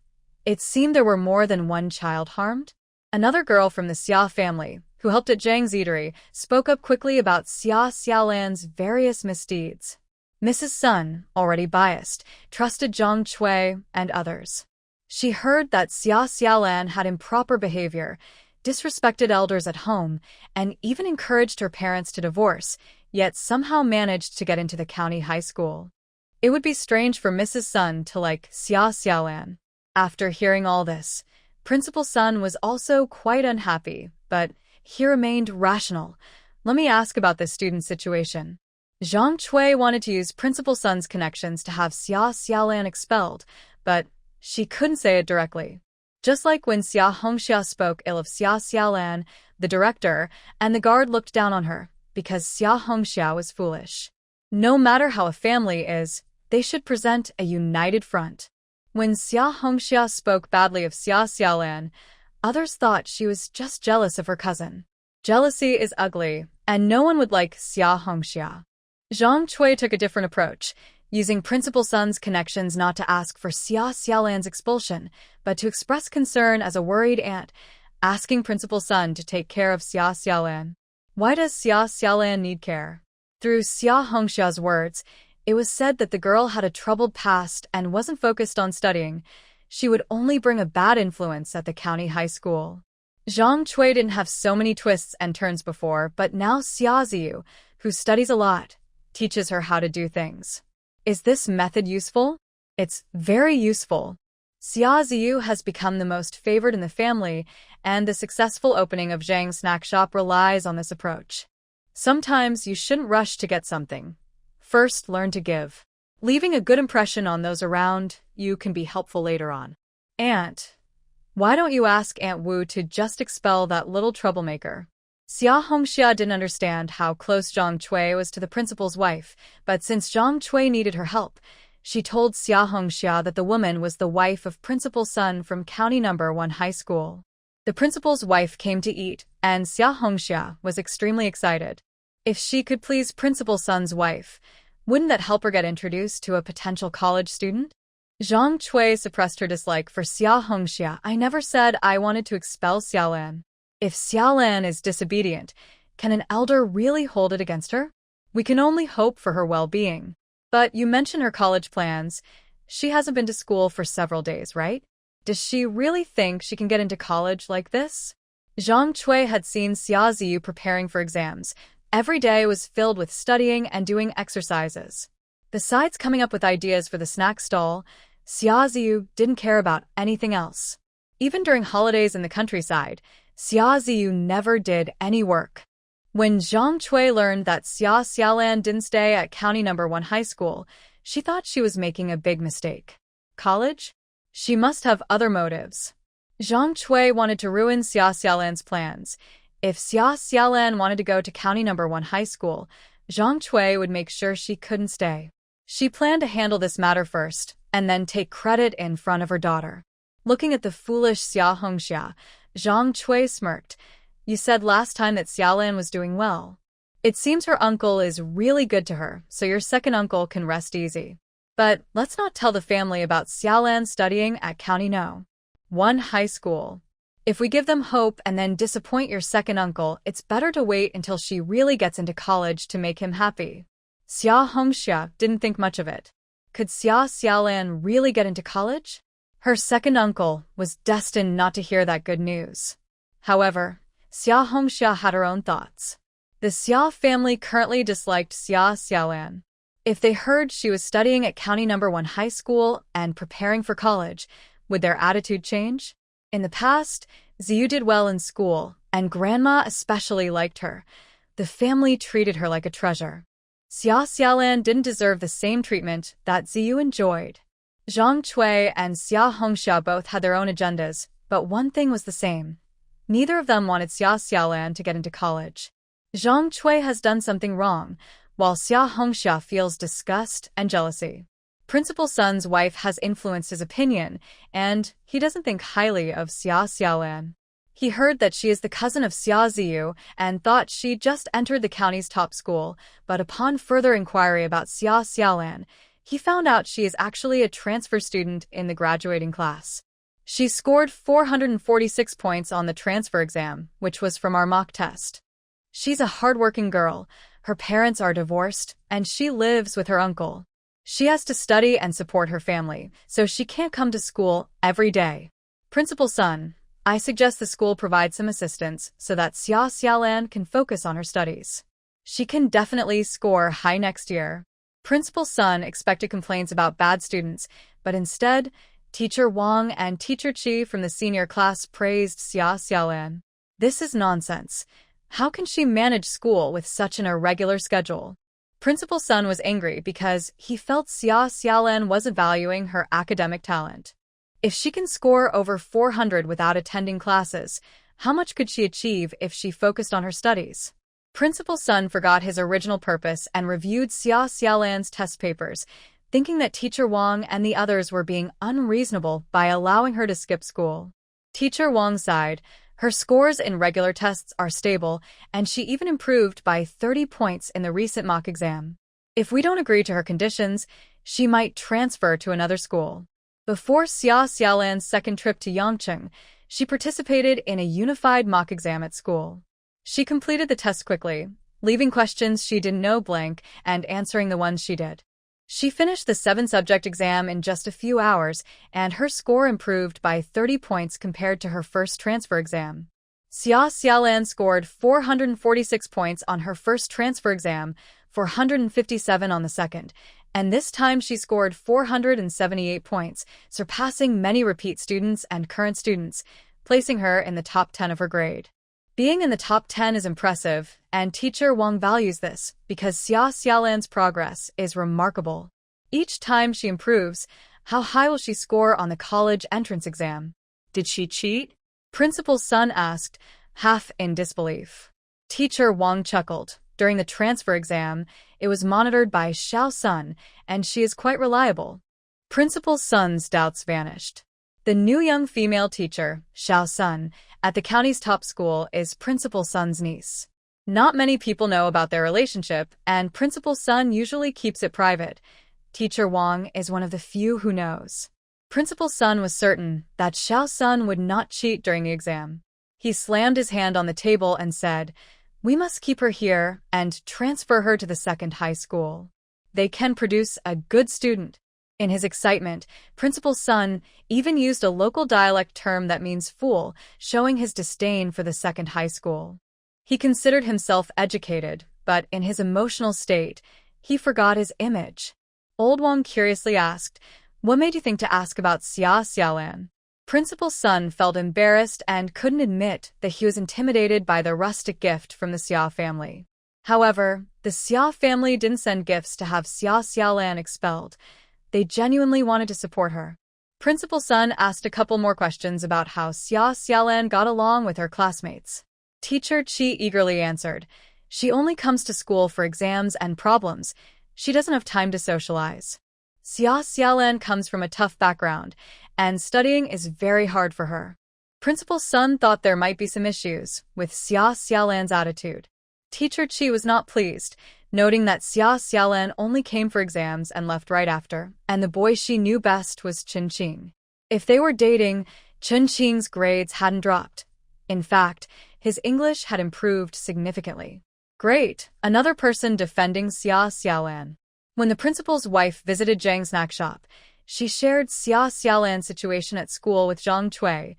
Speaker 1: it seemed there were more than one child harmed. Another girl from the Xia family, who helped at Zhang's eatery, spoke up quickly about Xia Xiaolan's various misdeeds. Mrs. Sun, already biased, trusted Zhang Cui and others. She heard that Xia Xiaolan had improper behavior, disrespected elders at home, and even encouraged her parents to divorce, yet somehow managed to get into the county high school. It would be strange for Mrs. Sun to like Xia Xiaolan. After hearing all this, Principal Sun was also quite unhappy, but he remained rational. Let me ask about this student situation. Zhang Cui wanted to use Principal Sun's connections to have Xia Xiaolan expelled, but she couldn't say it directly. Just like when Xia Hongxia spoke ill of Xia Xiaolan, the director, and the guard looked down on her, because Xia Hongxia was foolish. No matter how a family is, they should present a united front. When Xia Hongxia spoke badly of Xia Xiaolan, others thought she was just jealous of her cousin. Jealousy is ugly, and no one would like Xia Hongxia. Zhang Cui took a different approach, using Principal Sun's connections not to ask for Xia Xiaolan's expulsion, but to express concern as a worried aunt, asking Principal Sun to take care of Xia Xiaolan. Why does Xia Xiaolan need care? Through Xia Hongxia's words, it was said that the girl had a troubled past and wasn't focused on studying. She would only bring a bad influence at the county high school. Zhang Cui didn't have so many twists and turns before, but now Xia Ziu, who studies a lot, teaches her how to do things. Is this method useful? It's very useful. Xia Ziu has become the most favored in the family, and the successful opening of Zhang's snack shop relies on this approach. Sometimes you shouldn't rush to get something. First, learn to give. Leaving a good impression on those around you can be helpful later on. Aunt, why don't you ask Aunt Wu to just expel that little troublemaker? Xia Hongxia didn't understand how close Zhang Cui was to the principal's wife, but since Zhang Cui needed her help, she told Xia Hongxia that the woman was the wife of Principal Sun from County No. 1 High School. The principal's wife came to eat, and Xia Hongxia was extremely excited. If she could please Principal Sun's wife, wouldn't that help her get introduced to a potential college student? Zhang Cui suppressed her dislike for Xia Hongxia. I never said I wanted to expel Xiaolan. If Xiaolan is disobedient, can an elder really hold it against her? We can only hope for her well-being. But you mention her college plans. She hasn't been to school for several days, right? Does she really think she can get into college like this? Zhang Cui had seen Xia Ziyu preparing for exams. Every day was filled with studying and doing exercises. Besides coming up with ideas for the snack stall, Xia Ziyu didn't care about anything else. Even during holidays in the countryside, Xia Ziyu never did any work. When Zhang Cui learned that Xia Xiaolan didn't stay at County No. 1 high school, she thought she was making a big mistake. College? She must have other motives. Zhang Cui wanted to ruin Xia Xiaolan's plans. If Xia Xiaolan wanted to go to County No. 1 high school, Zhang Cui would make sure she couldn't stay. She planned to handle this matter first, and then take credit in front of her daughter. Looking at the foolish Xia Hongxia, Zhang Cui smirked. You said last time that Xiaolan was doing well. It seems her uncle is really good to her, so your second uncle can rest easy. But let's not tell the family about Xiaolan studying at County No. 1 high school. If we give them hope and then disappoint your second uncle, it's better to wait until she really gets into college to make him happy. Xia Hongxia didn't think much of it. Could Xia Xiaolan really get into college? Her second uncle was destined not to hear that good news. However, Xia Hongxia had her own thoughts. The Xia family currently disliked Xia Xiaolan. If they heard she was studying at County No. 1 high school and preparing for college, would their attitude change? In the past, Ziyu did well in school, and Grandma especially liked her. The family treated her like a treasure. Xia Xiaolan didn't deserve the same treatment that Ziyu enjoyed. Zhang Cui and Xia Hongxia both had their own agendas, but one thing was the same. Neither of them wanted Xia Xiaolan to get into college. Zhang Cui has done something wrong, while Xia Hongxia feels disgust and jealousy. Principal Sun's wife has influenced his opinion, and he doesn't think highly of Xia Xiaolan. He heard that she is the cousin of Xia Ziyu and thought she just entered the county's top school, but upon further inquiry about Xia Xiaolan, he found out she is actually a transfer student in the graduating class. She scored 446 points on the transfer exam, which was from our mock test. She's a hardworking girl, her parents are divorced, and she lives with her uncle. She has to study and support her family, so she can't come to school every day. Principal Sun, I suggest the school provide some assistance so that Xia Xiaolan can focus on her studies. She can definitely score high next year. Principal Sun expected complaints about bad students, but instead, Teacher Wang and Teacher Chi from the senior class praised Xia Xiaolan. This is nonsense. How can she manage school with such an irregular schedule? Principal Sun was angry because he felt Xia Xiaolan wasn't valuing her academic talent. If she can score over 400 without attending classes, how much could she achieve if she focused on her studies? Principal Sun forgot his original purpose and reviewed Xia Xiaolan's test papers, thinking that Teacher Wang and the others were being unreasonable by allowing her to skip school. Teacher Wang sighed. Her scores in regular tests are stable, and she even improved by 30 points in the recent mock exam. If we don't agree to her conditions, she might transfer to another school. Before Xia Xiaolan's second trip to Yangcheng, she participated in a unified mock exam at school. She completed the test quickly, leaving questions she didn't know blank and answering the ones she did. She finished the 7-subject exam in just a few hours, and her score improved by 30 points compared to her first transfer exam. Xia Xiaolan scored 446 points on her first transfer exam, 457 on the second, and this time she scored 478 points, surpassing many repeat students and current students, placing her in the top 10 of her grade. Being in the top 10 is impressive, and Teacher Wang values this because Xia Xiaolan's progress is remarkable. Each time she improves, how high will she score on the college entrance exam?
Speaker 2: Did she cheat?
Speaker 1: Principal Sun asked, half in disbelief. Teacher Wang chuckled. During the transfer exam, it was monitored by Xiao Sun, and she is quite reliable. Principal Sun's doubts vanished. The new young female teacher, Xiao Sun, at the county's top school is Principal Sun's niece. Not many people know about their relationship, and Principal Sun usually keeps it private. Teacher Wang is one of the few who knows. Principal Sun was certain that Xiao Sun would not cheat during the exam. He slammed his hand on the table and said, "We must keep her here and transfer her to the second high school. They can produce a good student." In his excitement, Principal Sun even used a local dialect term that means fool, showing his disdain for the second high school. He considered himself educated, but in his emotional state, he forgot his image. Old Wang curiously asked, "What made you think to ask about Xia Xiaolan?" Principal Sun felt embarrassed and couldn't admit that he was intimidated by the rustic gift from the Xia family. However, the Xia family didn't send gifts to have Xia Xiaolan expelled. They genuinely wanted to support her. Principal Sun asked a couple more questions about how Xia Xiaolan got along with her classmates. Teacher Qi eagerly answered, "She only comes to school for exams and problems. She doesn't have time to socialize. Xia Xiaolan comes from a tough background, and studying is very hard for her." Principal Sun thought there might be some issues with Xia Xiaolan's attitude. Teacher Qi was not pleased, noting that Xia Xiaolan only came for exams and left right after, and the boy she knew best was Chen Qing. If they were dating, Chen Qing's grades hadn't dropped. In fact, his English had improved significantly. Great, another person defending Xia Xiaolan. When the principal's wife visited Zhang's snack shop, she shared Xia Xiaolan's situation at school with Zhang Cui.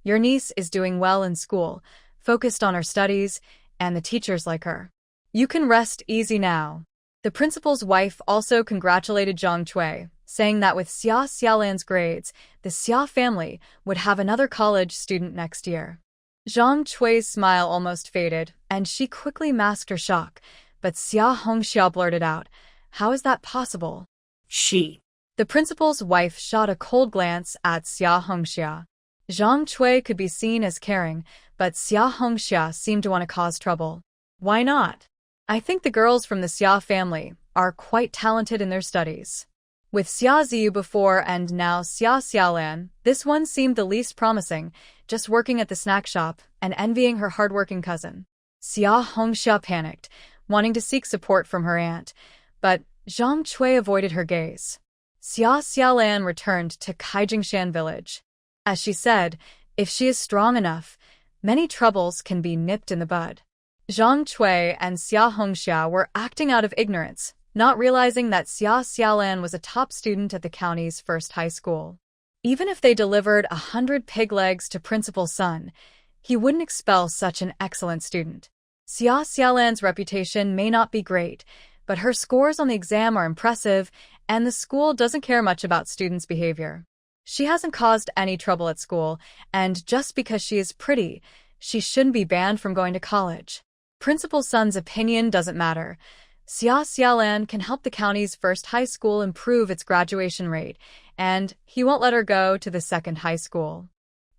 Speaker 1: "Your niece is doing well in school, focused on her studies, and the teachers like her. You can rest easy now." The principal's wife also congratulated Zhang Cui, saying that with Xia Xiaolan's grades, the Xia family would have another college student next year. Zhang Cui's smile almost faded, and she quickly masked her shock, but Xia Hongxia blurted out, "How is that possible?"
Speaker 2: She.
Speaker 1: The principal's wife shot a cold glance at Xia Hongxia. Zhang Cui could be seen as caring, but Xia Hongxia seemed to want to cause trouble. "Why not? I think the girls from the Xia family are quite talented in their studies. With Xia Ziyu before and now Xia Xiaolan, this one seemed the least promising, just working at the snack shop and envying her hardworking cousin." Xia Hongxia panicked, wanting to seek support from her aunt, but Zhang Cui avoided her gaze. Xia Xiaolan returned to Kaijingshan village. As she said, if she is strong enough, many troubles can be nipped in the bud. Zhang Cui and Xia Hongxia were acting out of ignorance, not realizing that Xia Xiaolan was a top student at the county's first high school. Even if they delivered 100 pig legs to Principal Sun, he wouldn't expel such an excellent student. Xia Xiaolan's reputation may not be great, but her scores on the exam are impressive, and the school doesn't care much about students' behavior. She hasn't caused any trouble at school, and just because she is pretty, she shouldn't be banned from going to college. Principal Sun's opinion doesn't matter. Xia Xiaolan can help the county's first high school improve its graduation rate, and he won't let her go to the second high school.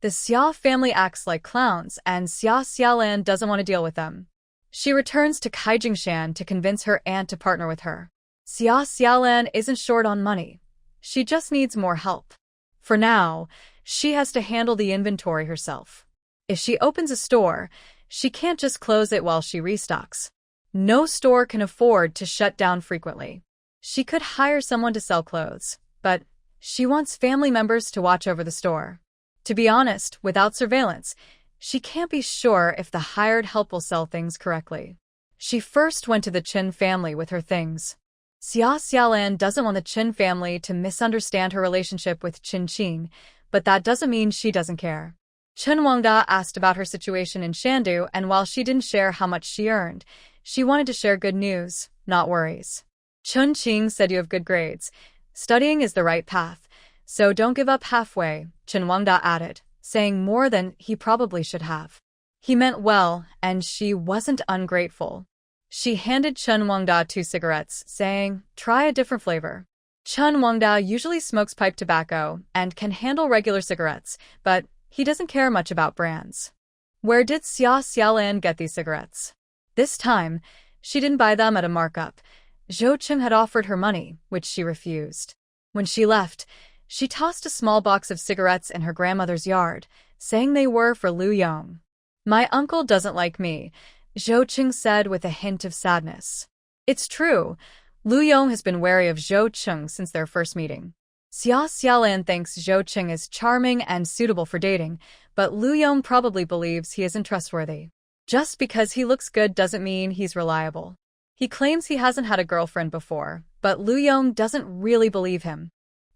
Speaker 1: The Xia family acts like clowns, and Xia Xiaolan doesn't want to deal with them. She returns to Kaijingshan to convince her aunt to partner with her. Xia Xiaolan isn't short on money. She just needs more help. For now, she has to handle the inventory herself. If she opens a store, she can't just close it while she restocks. No store can afford to shut down frequently. She could hire someone to sell clothes, but she wants family members to watch over the store. To be honest, without surveillance, she can't be sure if the hired help will sell things correctly. She first went to the Chen family with her things. Xia Xiaolan doesn't want the Chen family to misunderstand her relationship with Chen Qing, but that doesn't mean she doesn't care. Chen Wangda asked about her situation in Shandu, and while she didn't share how much she earned, she wanted to share good news, not worries. Chen Qing said you have good grades. Studying is the right path, so don't give up halfway, Chen Wangda added, saying more than he probably should have. He meant well, and she wasn't ungrateful. She handed Chen Wangda 2 cigarettes, saying, "Try a different flavor." Chen Wangda usually smokes pipe tobacco and can handle regular cigarettes, but he doesn't care much about brands. Where did Xia Xiaolan get these cigarettes? This time, she didn't buy them at a markup. Zhou Cheng had offered her money, which she refused. When she left, she tossed a small box of cigarettes in her grandmother's yard, saying they were for Lu Yong. "My uncle doesn't like me," Zhou Cheng said with a hint of sadness. It's true, Lu Yong has been wary of Zhou Cheng since their first meeting. Xia Xiaolan thinks Zhou Cheng is charming and suitable for dating, but Lu Yong probably believes he isn't trustworthy. Just because he looks good doesn't mean he's reliable. He claims he hasn't had a girlfriend before, but Lu Yong doesn't really believe him.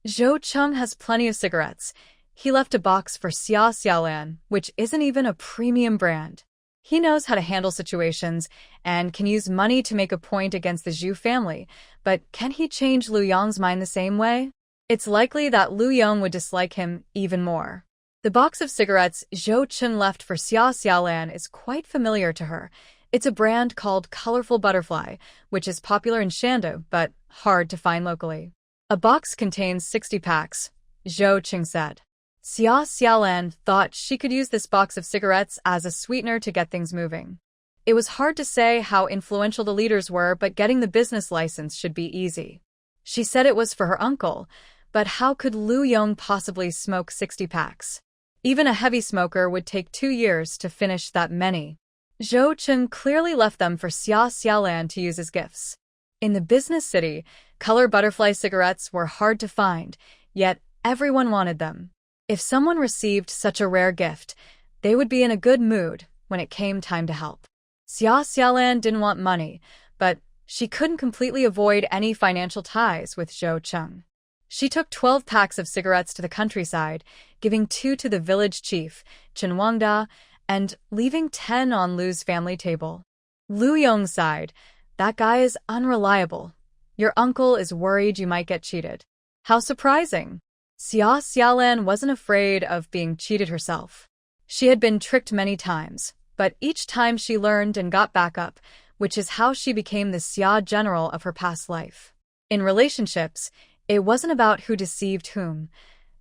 Speaker 1: Zhou Cheng has plenty of cigarettes. He left a box for Xia Xiaolan, which isn't even a premium brand. He knows how to handle situations and can use money to make a point against the Zhu family, but can he change Lu Yong's mind the same way? It's likely that Lu Yong would dislike him even more. The box of cigarettes Zhou Cheng left for Xia Xiaolan is quite familiar to her. It's a brand called Colorful Butterfly, which is popular in Shandu but hard to find locally. A box contains 60 packs, Zhou Cheng said. Xia Xiaolan thought she could use this box of cigarettes as a sweetener to get things moving. It was hard to say how influential the leaders were, but getting the business license should be easy. She said it was for her uncle, but how could Lu Yong possibly smoke 60 packs? Even a heavy smoker would take 2 years to finish that many. Zhou Cheng clearly left them for Xia Xiaolan to use as gifts. In the business city, color butterfly cigarettes were hard to find, yet everyone wanted them. If someone received such a rare gift, they would be in a good mood when it came time to help. Xia Xiaolan didn't want money, but she couldn't completely avoid any financial ties with Zhou Cheng. She took 12 packs of cigarettes to the countryside, giving 2 to the village chief, Chen Wangda, and leaving 10 on Lu's family table. Lu Yong sighed. That guy is unreliable. Your uncle is worried you might get cheated. How surprising. Xia Xiaolan wasn't afraid of being cheated herself. She had been tricked many times, but each time she learned and got back up, which is how she became the Xia general of her past life. In relationships, it wasn't about who deceived whom.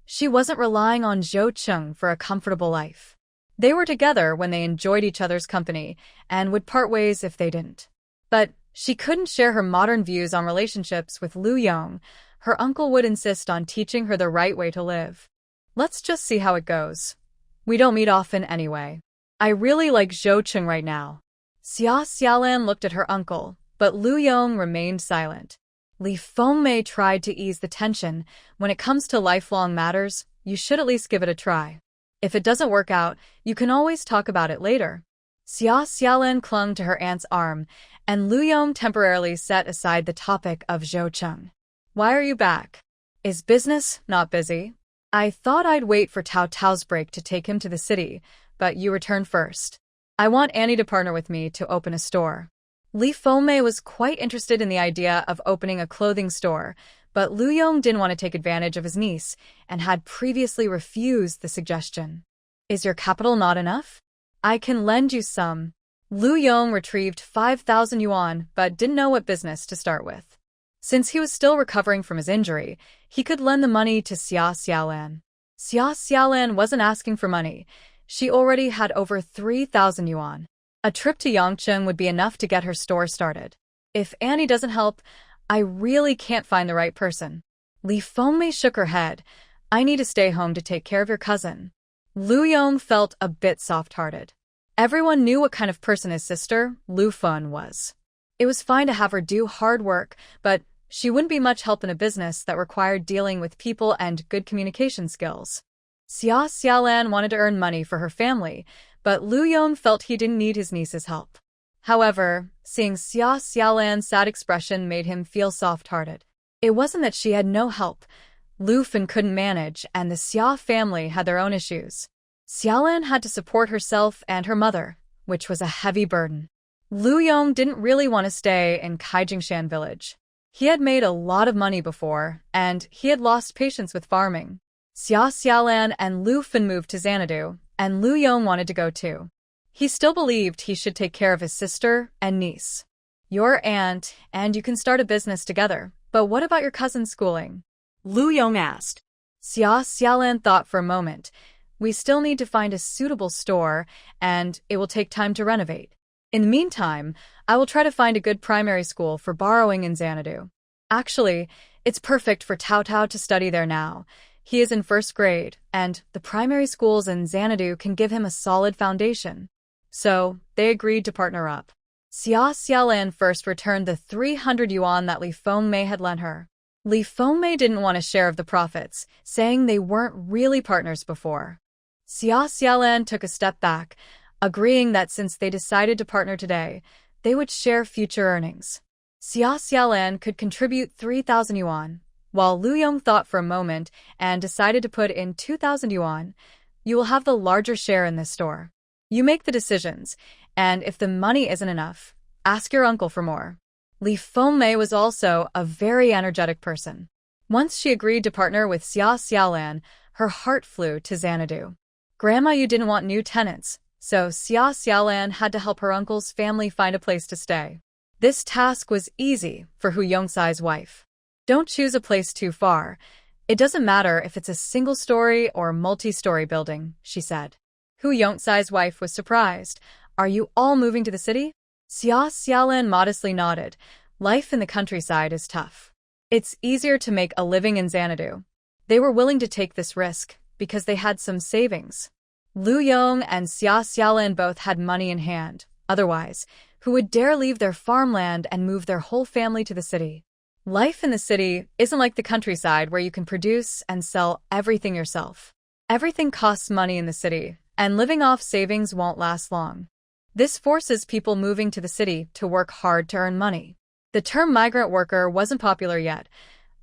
Speaker 1: She wasn't relying on Zhou Cheng for a comfortable life. They were together when they enjoyed each other's company and would part ways if they didn't. But she couldn't share her modern views on relationships with Lu Yong. Her uncle would insist on teaching her the right way to live. Let's just see how it goes. We don't meet often anyway. I really like Zhou Cheng right now. Xia Xiaolan looked at her uncle, but Lu Yong remained silent. Li Fengmei tried to ease the tension. When it comes to lifelong matters, you should at least give it a try. If it doesn't work out, you can always talk about it later. Xia Xiaolan clung to her aunt's arm, and Lu Yong temporarily set aside the topic of Zhou Cheng. Why are you back? Is business not busy? I thought I'd wait for Tao Tao's break to take him to the city, but you returned first. I want Annie to partner with me to open a store. Li Fengmei was quite interested in the idea of opening a clothing store, but Lu Yong didn't want to take advantage of his niece and had previously refused the suggestion. Is your capital not enough? I can lend you some. Lu Yong retrieved 5,000 yuan but didn't know what business to start with. Since he was still recovering from his injury, he could lend the money to Xia Xiaolan. Xia Xiaolan wasn't asking for money. She already had over 3,000 yuan. A trip to Yangcheng would be enough to get her store started. If Annie doesn't help, I really can't find the right person. Li Fengmei shook her head. I need to stay home to take care of your cousin. Lu Yong felt a bit soft-hearted. Everyone knew what kind of person his sister, Lu Feng, was. It was fine to have her do hard work, but she wouldn't be much help in a business that required dealing with people and good communication skills. Xia Xiaolan wanted to earn money for her family, but Lu Yong felt he didn't need his niece's help. However, seeing Xia Xiaolan's sad expression made him feel soft-hearted. It wasn't that she had no help. Lu Fen couldn't manage, and the Xia family had their own issues. Xiaolan had to support herself and her mother, which was a heavy burden. Lu Yong didn't really want to stay in Kaijingshan village. He had made a lot of money before, and he had lost patience with farming. Xia Xiaolan and Lu Fen moved to Xanadu, and Lu Yong wanted to go too. He still believed he should take care of his sister and niece. Your aunt, and you can start a business together, but what about your cousin's schooling?
Speaker 2: Lu Yong asked.
Speaker 1: Xia Xiaolan thought for a moment. We still need to find a suitable store, and it will take time to renovate. In the meantime, I will try to find a good primary school for borrowing in Xanadu. Actually, it's perfect for Tao Tao to study there now. He is in first grade, and the primary schools in Xanadu can give him a solid foundation. So, they agreed to partner up. Xia Xiaolan first returned the 300 yuan that Li Fengmei had lent her. Li Fengmei didn't want a share of the profits, saying they weren't really partners before. Xia Xiaolan took a step back, agreeing that since they decided to partner today, they would share future earnings. Xia Xiaolan could contribute 3,000 yuan, While Lu Yong thought for a moment and decided to put in 2,000 yuan, you will have the larger share in this store. You make the decisions, and if the money isn't enough, ask your uncle for more. Li Fengmei was also a very energetic person. Once she agreed to partner with Xia Xiaolan, her heart flew to Xanadu. Grandma Yu didn't want new tenants, so Xia Xiaolan had to help her uncle's family find a place to stay. This task was easy for Hu Yongsai's wife. Don't choose a place too far. It doesn't matter if it's a single-story or multi-story building, she said. Hu Yongsai's wife was surprised. Are you all moving to the city? Xia Xiaolan modestly nodded. Life in the countryside is tough. It's easier to make a living in Xanadu. They were willing to take this risk because they had some savings. Lu Yong and Xia Xiaolan both had money in hand. Otherwise, who would dare leave their farmland and move their whole family to the city? Life in the city isn't like the countryside where you can produce and sell everything yourself. Everything costs money in the city, and living off savings won't last long. This forces people moving to the city to work hard to earn money. The term migrant worker wasn't popular yet.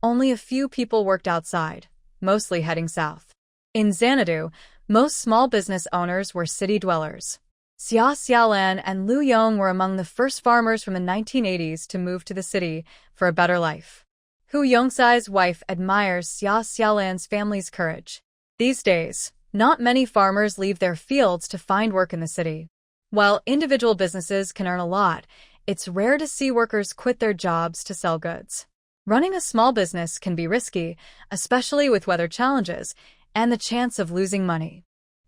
Speaker 1: Only a few people worked outside, mostly heading south. In Xanadu, most small business owners were city dwellers. Xia Xiaolan and Lu Yong were among the first farmers from the 1980s to move to the city for a better life. Hu Yongsai's wife admires Xia Xiaolan's family's courage. These days, not many farmers leave their fields to find work in the city. While individual businesses can earn a lot, it's rare to see workers quit their jobs to sell goods. Running a small business can be risky, especially with weather challenges and the chance of losing money.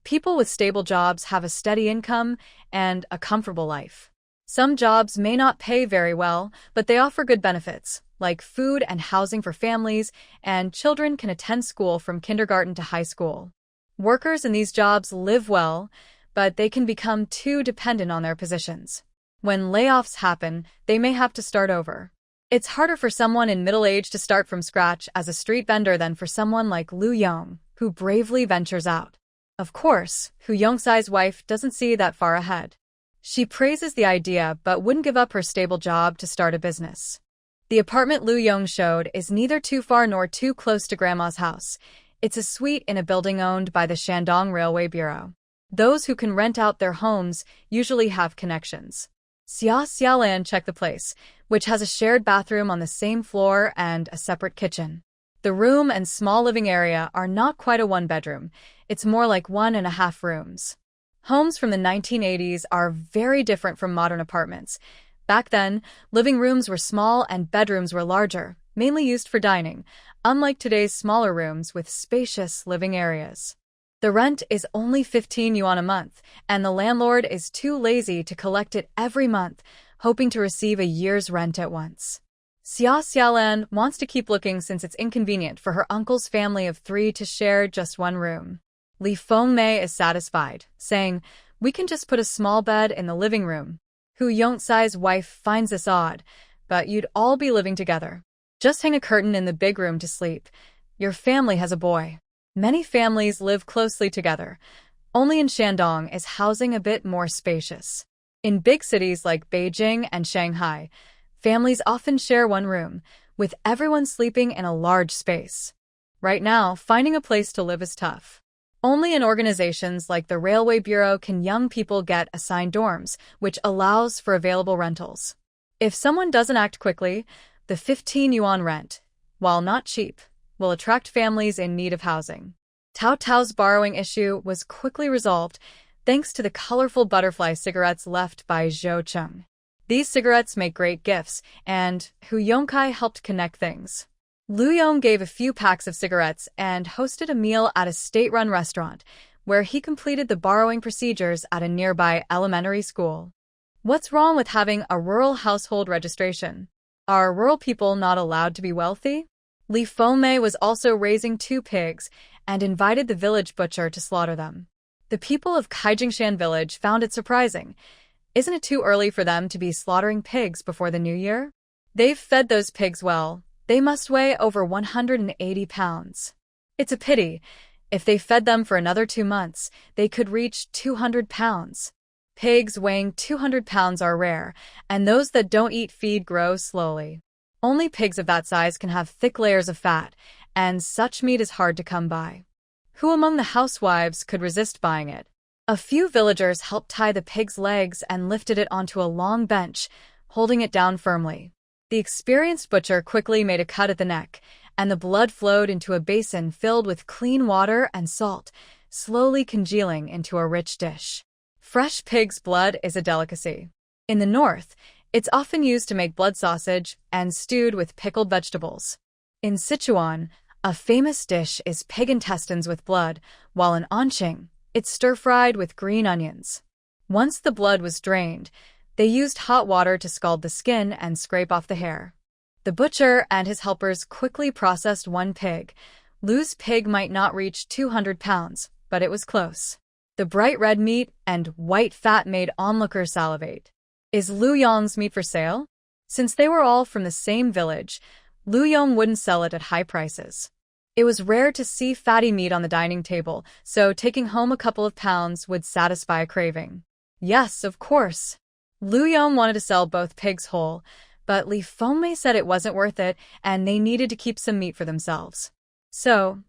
Speaker 1: People with stable jobs have a steady income and a comfortable life. Some jobs may not pay very well, but they offer good benefits, like food and housing for families, and children can attend school from kindergarten to high school. Workers in these jobs live well, but they can become too dependent on their positions. When layoffs happen, they may have to start over. It's harder for someone in middle age to start from scratch as a street vendor than for someone like Lu Yong, who bravely ventures out. Of course, Hu Yongsai's wife doesn't see that far ahead. She praises the idea but wouldn't give up her stable job to start a business. The apartment Lu Yong showed is neither too far nor too close to Grandma's house. It's a suite in a building owned by the Shandong Railway Bureau. Those who can rent out their homes usually have connections. Xia Xiaolan checked the place, which has a shared bathroom on the same floor and a separate kitchen. The room and small living area are not quite a one-bedroom. It's more like 1.5 rooms. Homes from the 1980s are very different from modern apartments. Back then, living rooms were small and bedrooms were larger, mainly used for dining, unlike today's smaller rooms with spacious living areas. The rent is only 15 yuan a month, and the landlord is too lazy to collect it every month, hoping to receive a year's rent at once. Xia Xiaolan wants to keep looking since it's inconvenient for her uncle's family of 3 to share just one room. Li Fengmei is satisfied, saying, "We can just put a small bed in the living room." Hu Yongsai's wife finds this odd, but you'd all be living together. Just hang a curtain in the big room to sleep. Your family has a boy. Many families live closely together. Only in Shandong is housing a bit more spacious. In big cities like Beijing and Shanghai, families often share one room, with everyone sleeping in a large space. Right now, finding a place to live is tough. Only in organizations like the Railway Bureau can young people get assigned dorms, which allows for available rentals. If someone doesn't act quickly, the 15 yuan rent, while not cheap, will attract families in need of housing. Tao Tao's borrowing issue was quickly resolved thanks to the colorful butterfly cigarettes left by Zhou Cheng. These cigarettes make great gifts, and Hu Yongkai helped connect things. Lu Yong gave a few packs of cigarettes and hosted a meal at a state-run restaurant, where he completed the borrowing procedures at a nearby elementary school. What's wrong with having a rural household registration? Are rural people not allowed to be wealthy? Li Fengmei was also raising 2 pigs and invited the village butcher to slaughter them. The people of Kaijingshan village found it surprising. Isn't it too early for them to be slaughtering pigs before the new year? They've fed those pigs well. They must weigh over 180 pounds. It's a pity. If they fed them for another 2 months, they could reach 200 pounds. Pigs weighing 200 pounds are rare, and those that don't eat feed grow slowly. Only pigs of that size can have thick layers of fat, and such meat is hard to come by. Who among the housewives could resist buying it? A few villagers helped tie the pig's legs and lifted it onto a long bench, holding it down firmly. The experienced butcher quickly made a cut at the neck, and the blood flowed into a basin filled with clean water and salt, slowly congealing into a rich dish. Fresh pig's blood is a delicacy. In the north, it's often used to make blood sausage and stewed with pickled vegetables. In Sichuan, a famous dish is pig intestines with blood, while in Anqing, it's stir-fried with green onions. Once the blood was drained, they used hot water to scald the skin and scrape off the hair. The butcher and his helpers quickly processed one pig. Lu's pig might not reach 200 pounds, but it was close. The bright red meat and white fat made onlookers salivate. Is Lu Yong's meat for sale? Since they were all from the same village, Lu Yong wouldn't sell it at high prices. It was rare to see fatty meat on the dining table, so taking home a couple of pounds would satisfy a craving. Yes, of course. Lu Yong wanted to sell both pigs whole, but Li Fengmei said it wasn't worth it and they needed to keep some meat for themselves. So,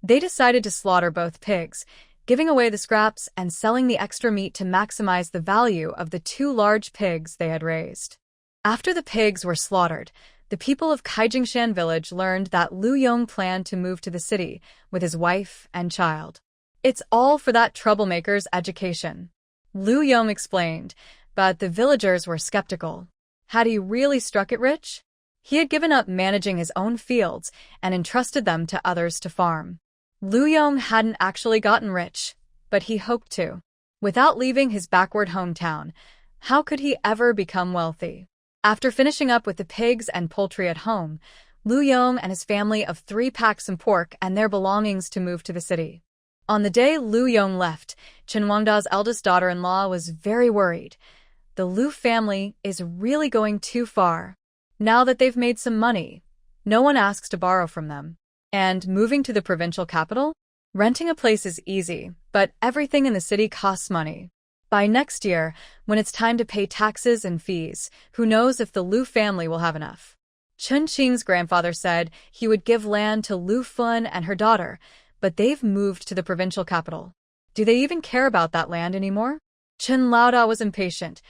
Speaker 1: they decided to slaughter both pigs, giving away the scraps and selling the extra meat to maximize the value of the two large pigs they had raised. After the pigs were slaughtered, the people of Kaijingshan village learned that Lu Yong planned to move to the city with his wife and child. It's all for that troublemaker's education, Lu Yong explained, but the villagers were skeptical. Had he really struck it rich? He had given up managing his own fields and entrusted them to others to farm. Lu Yong hadn't actually gotten rich, but he hoped to. Without leaving his backward hometown, how could he ever become wealthy? After finishing up with the pigs and poultry at home, Lu Yong and his family of 3 packed some pork and their belongings to move to the city. On the day Lu Yong left, Chen Wangda's eldest daughter-in-law was very worried. The Lu family is really going too far. Now that they've made some money, no one asks to borrow from them. And moving to the provincial capital? Renting a place is easy, but everything in the city costs money. By next year, when it's time to pay taxes and fees, who knows if the Lu family will have enough? Chen Qing's grandfather said he would give land to Lu Fun and her daughter, but they've moved to the provincial capital. Do they even care about that land anymore? Chen Laoda was impatient.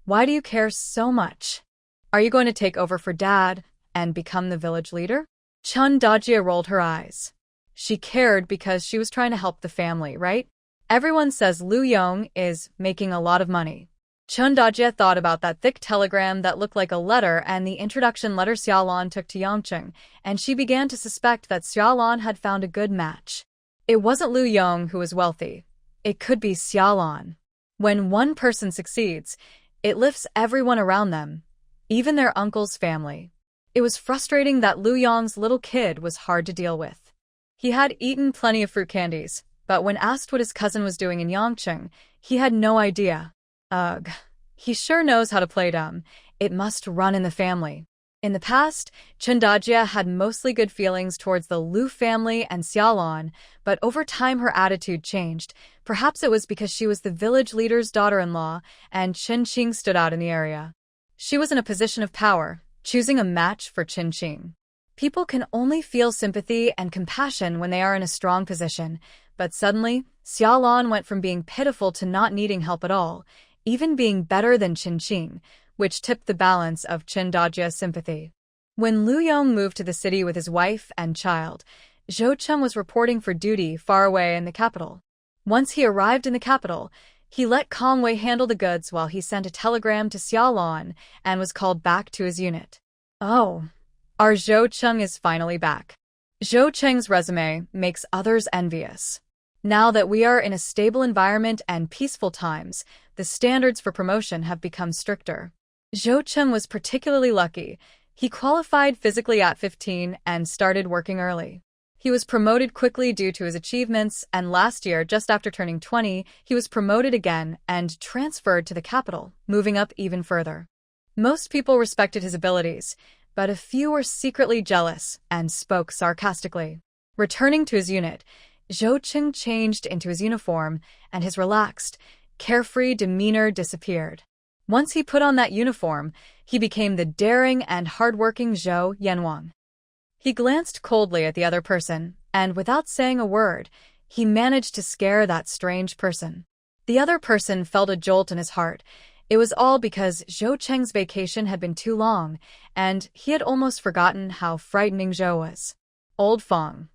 Speaker 1: Why do you care so much? Are you going to take over for Dad and become the village leader? Chen Dajia rolled her eyes. She cared because she was trying to help the family, right? Everyone says Lu Yong is making a lot of money. Chen Dajia thought about that thick telegram that looked like a letter and the introduction letter Xiaolan took to Yangcheng, and she began to suspect that Xiaolan had found a good match. It wasn't Lu Yong who was wealthy. It could be Xiaolan. When one person succeeds, it lifts everyone around them, even their uncle's family. It was frustrating that Lu Yong's little kid was hard to deal with. He had eaten plenty of fruit candies, but when asked what his cousin was doing in Yangcheng, he had no idea. Ugh, he sure knows how to play dumb. It must run in the family. In the past, Chen Dajia had mostly good feelings towards the Lu family and Xiaolan, but over time her attitude changed. Perhaps it was because she was the village leader's daughter-in-law and Chen Qing stood out in the area. She was in a position of power, choosing a match for Chen Qing. People can only feel sympathy and compassion when they are in a strong position, but suddenly, Xiaolan went from being pitiful to not needing help at all, even being better than Chen Qing, which tipped the balance of Chen Dajia's sympathy. When Lu Yong moved to the city with his wife and child, Zhou Cheng was reporting for duty far away in the capital. Once he arrived in the capital, he let Kong Wei handle the goods while he sent a telegram to Xiaolan and was called back to his unit. Oh, our Zhou Cheng is finally back. Zhou Cheng's resume makes others envious. Now that we are in a stable environment and peaceful times, the standards for promotion have become stricter. Zhou Cheng was particularly lucky. He qualified physically at 15 and started working early. He was promoted quickly due to his achievements, and last year, just after turning 20, he was promoted again and transferred to the capital, moving up even further. Most people respected his abilities, but a few were secretly jealous and spoke sarcastically. Returning to his unit, Zhou Cheng changed into his uniform, and his relaxed, carefree demeanor disappeared. Once he put on that uniform, he became the daring and hardworking Zhou Yanwang. He glanced coldly at the other person, and without saying a word, he managed to scare that strange person. The other person felt a jolt in his heart. It was all because Zhou Cheng's vacation had been too long, and he had almost forgotten how frightening Zhou was. Old Fong,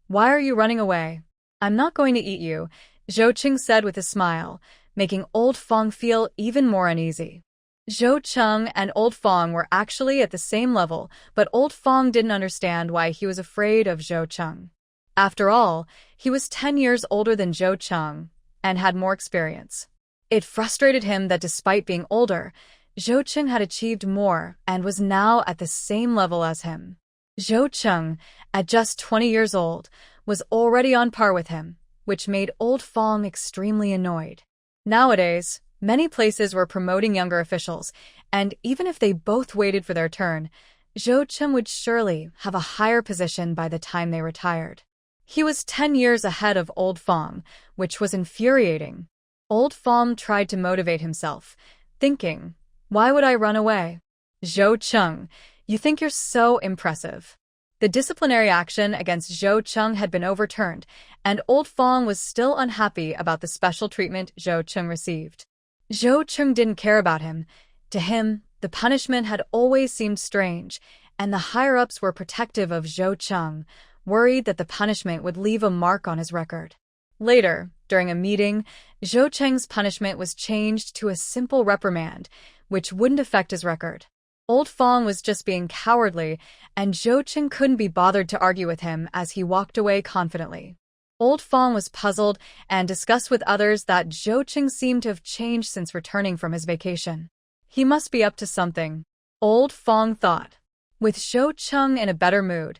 Speaker 1: why are you running away? I'm not going to eat you, Zhou Cheng said with a smile, making Old Fong feel even more uneasy. Zhou Cheng and Old Fong were actually at the same level, but Old Fong didn't understand why he was afraid of Zhou Cheng. After all, he was 10 years older than Zhou Cheng and had more experience. It frustrated him that despite being older, Zhou Cheng had achieved more and was now at the same level as him. Zhou Cheng, at just 20 years old, was already on par with him, which made Old Fong extremely annoyed. Nowadays, many places were promoting younger officials, and even if they both waited for their turn, Zhou Cheng would surely have a higher position by the time they retired. He was 10 years ahead of Old Fong, which was infuriating. Old Fong tried to motivate himself, thinking, why would I run away? Zhou Cheng, you think you're so impressive. The disciplinary action against Zhou Cheng had been overturned, and Old Fong was still unhappy about the special treatment Zhou Cheng received. Zhou Cheng didn't care about him. To him, the punishment had always seemed strange, and the higher-ups were protective of Zhou Cheng, worried that the punishment would leave a mark on his record. Later, during a meeting, Zhou Cheng's punishment was changed to a simple reprimand, which wouldn't affect his record. Old Fong was just being cowardly, and Zhou Cheng couldn't be bothered to argue with him as he walked away confidently. Old Fong was puzzled and discussed with others that Zhou Cheng seemed to have changed since returning from his vacation. He must be up to something, Old Fong thought. With Zhou Cheng in a better mood,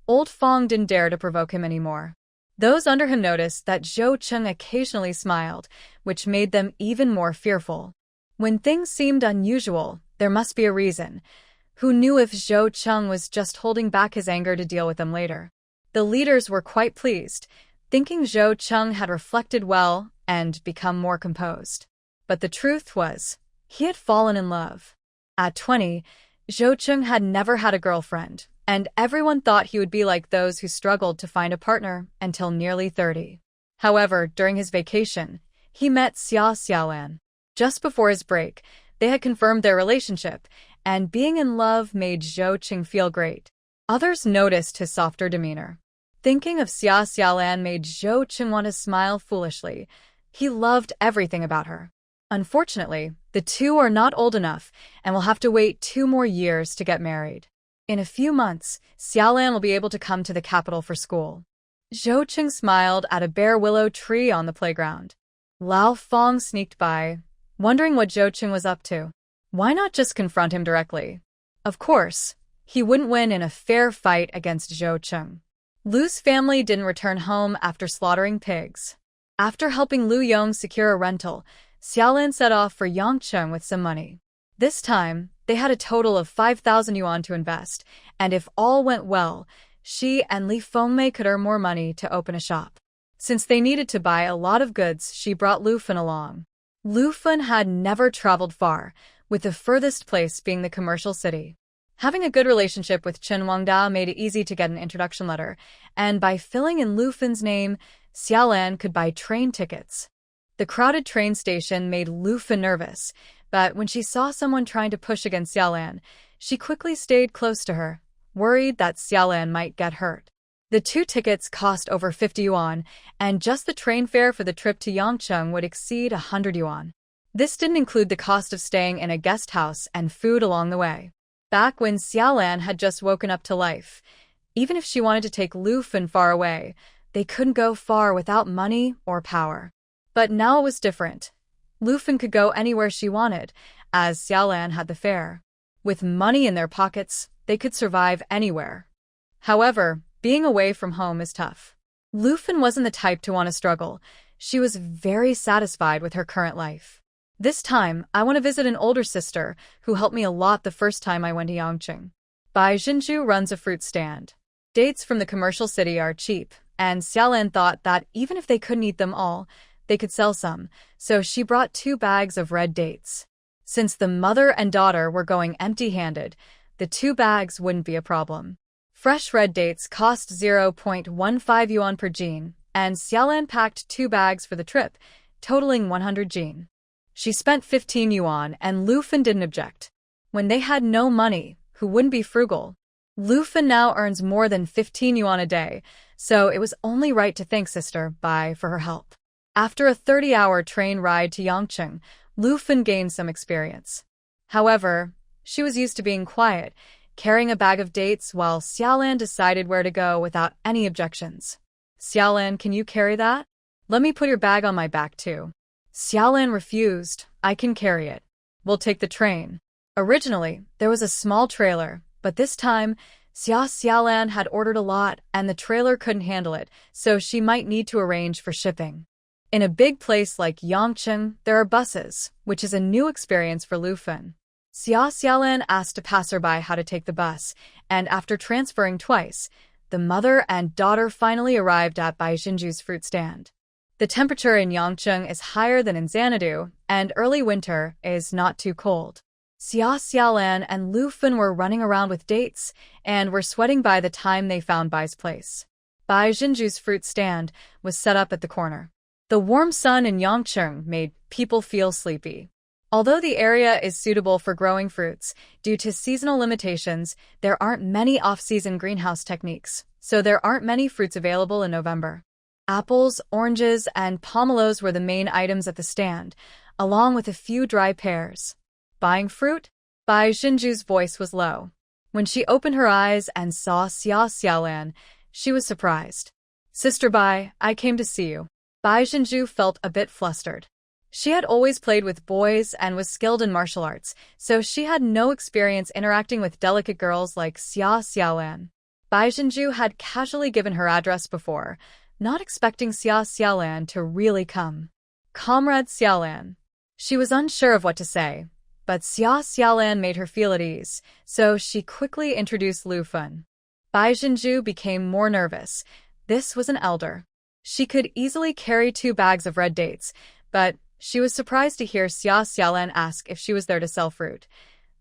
Speaker 1: Old Fong didn't dare to provoke him anymore. Those under him noticed that Zhou Cheng occasionally smiled, which made them even more fearful. When things seemed unusual, there must be a reason. Who knew if Zhou Cheng was just holding back his anger to deal with them later? The leaders were quite pleased, thinking Zhou Cheng had reflected well and become more composed. But the truth was, he had fallen in love. At 20, Zhou Cheng had never had a girlfriend, and everyone thought he would be like those who struggled to find a partner until nearly 30. However, during his vacation, he met Xia Xiaolan. Just before his break, they had confirmed their relationship, and being in love made Zhou Cheng feel great. Others noticed his softer demeanor. Thinking of Xia Xiaolan made Zhou Cheng want to smile foolishly. He loved everything about her. Unfortunately, the two are not old enough and will have to wait 2 more years to get married. In a few months, Xiaolan will be able to come to the capital for school. Zhou Cheng smiled at a bare willow tree on the playground. Lao Fong sneaked by, wondering what Zhou Cheng was up to. Why not just confront him directly? Of course, he wouldn't win in a fair fight against Zhou Cheng. Lu's family didn't return home after slaughtering pigs. After helping Lu Yong secure a rental, Xiaolan set off for Yangcheng with some money. This time, they had a total of 5,000 yuan to invest, and if all went well, she and Li Fengmei could earn more money to open a shop. Since they needed to buy a lot of goods, she brought Lu Fen along. Lu Fen had never traveled far, with the furthest place being the commercial city. Having a good relationship with Chen Wangda made it easy to get an introduction letter, and by filling in Lu Fen's name, Xiaolan could buy train tickets. The crowded train station made Lu Fen nervous, but when she saw someone trying to push against Xiaolan, she quickly stayed close to her, worried that Xiaolan might get hurt. The 2 tickets cost over 50 yuan, and just the train fare for the trip to Yangcheng would exceed 100 yuan. This didn't include the cost of staying in a guest house and food along the way. Back when Xiaolan had just woken up to life, even if she wanted to take Lu Fen far away, they couldn't go far without money or power. But now it was different. Lu Fen could go anywhere she wanted, as Xiaolan had the fare. With money in their pockets, they could survive anywhere. However, being away from home is tough. Lu Fen wasn't the type to want to struggle. She was very satisfied with her current life. This time, I want to visit an older sister who helped me a lot the first time I went to Yangcheng. Bai Jinju runs a fruit stand. Dates from the commercial city are cheap, and Xiaolan thought that even if they couldn't eat them all, they could sell some, so she brought 2 bags of red dates. Since the mother and daughter were going empty-handed, the 2 bags wouldn't be a problem. Fresh red dates cost 0.15 yuan per jean, and Xiaolan packed 2 bags for the trip, totaling 100 jean. She spent 15 yuan, and Lufin didn't object. When they had no money, who wouldn't be frugal? Lufin now earns more than 15 yuan a day, so it was only right to thank Sister Bai for her help. After a 30-hour train ride to Yangcheng, Lufin gained some experience. However, she was used to being quiet, carrying a bag of dates while Xiaolan decided where to go without any objections. Xiaolan, can you carry that? Let me put your bag on my back too. Xiaolan refused. I can carry it. We'll take the train. Originally, there was a small trailer, but this time, Xiaolan had ordered a lot and the trailer couldn't handle it, so she might need to arrange for shipping. In a big place like Yangcheng, there are buses, which is a new experience for Lufin. Xiaolan asked a passerby how to take the bus, and after transferring twice, the mother and daughter finally arrived at Bai Xinju's fruit stand. The temperature in Yangcheng is higher than in Xanadu, and early winter is not too cold. Xiaolan and Lufin were running around with dates, and were sweating by the time they found Bai's place. Bai Xinju's fruit stand was set up at the corner. The warm sun in Yangcheng made people feel sleepy. Although the area is suitable for growing fruits, due to seasonal limitations, there aren't many off-season greenhouse techniques, so there aren't many fruits available in November. Apples, oranges, and pomelos were the main items at the stand, along with a few dry pears. Buying fruit? Bai Xinju's voice was low. When she opened her eyes and saw Xiaolan, she was surprised. Sister Bai, I came to see you. Bai Xinju felt a bit flustered. She had always played with boys and was skilled in martial arts, so she had no experience interacting with delicate girls like Xiaolan. Bai Xinju had casually given her address before, not expecting Xiaolan to really come. Comrade Xiaolan. She was unsure of what to say, but Xiaolan made her feel at ease, so she quickly introduced Lufin. Bai Xinju became more nervous. This was an elder. She could easily carry 2 bags of red dates, but she was surprised to hear Xiaolan ask if she was there to sell fruit.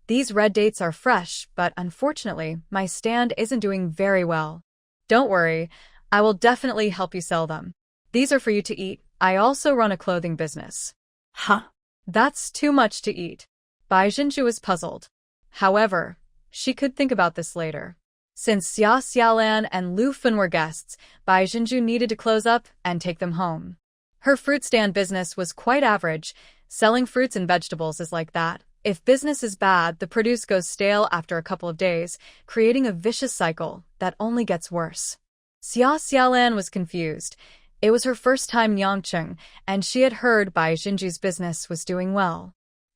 Speaker 1: These red dates are fresh, but unfortunately, my stand isn't doing very well. Don't worry, I will definitely help you sell them. These are for you to eat. I also run a clothing business.
Speaker 2: Huh?
Speaker 1: That's too much to eat. Bai Xinju was puzzled. However, she could think about this later. Since Xiaolan and Lufin were guests, Bai Xinju needed to close up and take them home. Her fruit stand business was quite average. Selling fruits and vegetables is like that. If business is bad, the produce goes stale after a couple of days, creating a vicious cycle that only gets worse. Xiaolan was confused. It was her first time in Yangcheng, and she had heard Bai Xinju's business was doing well.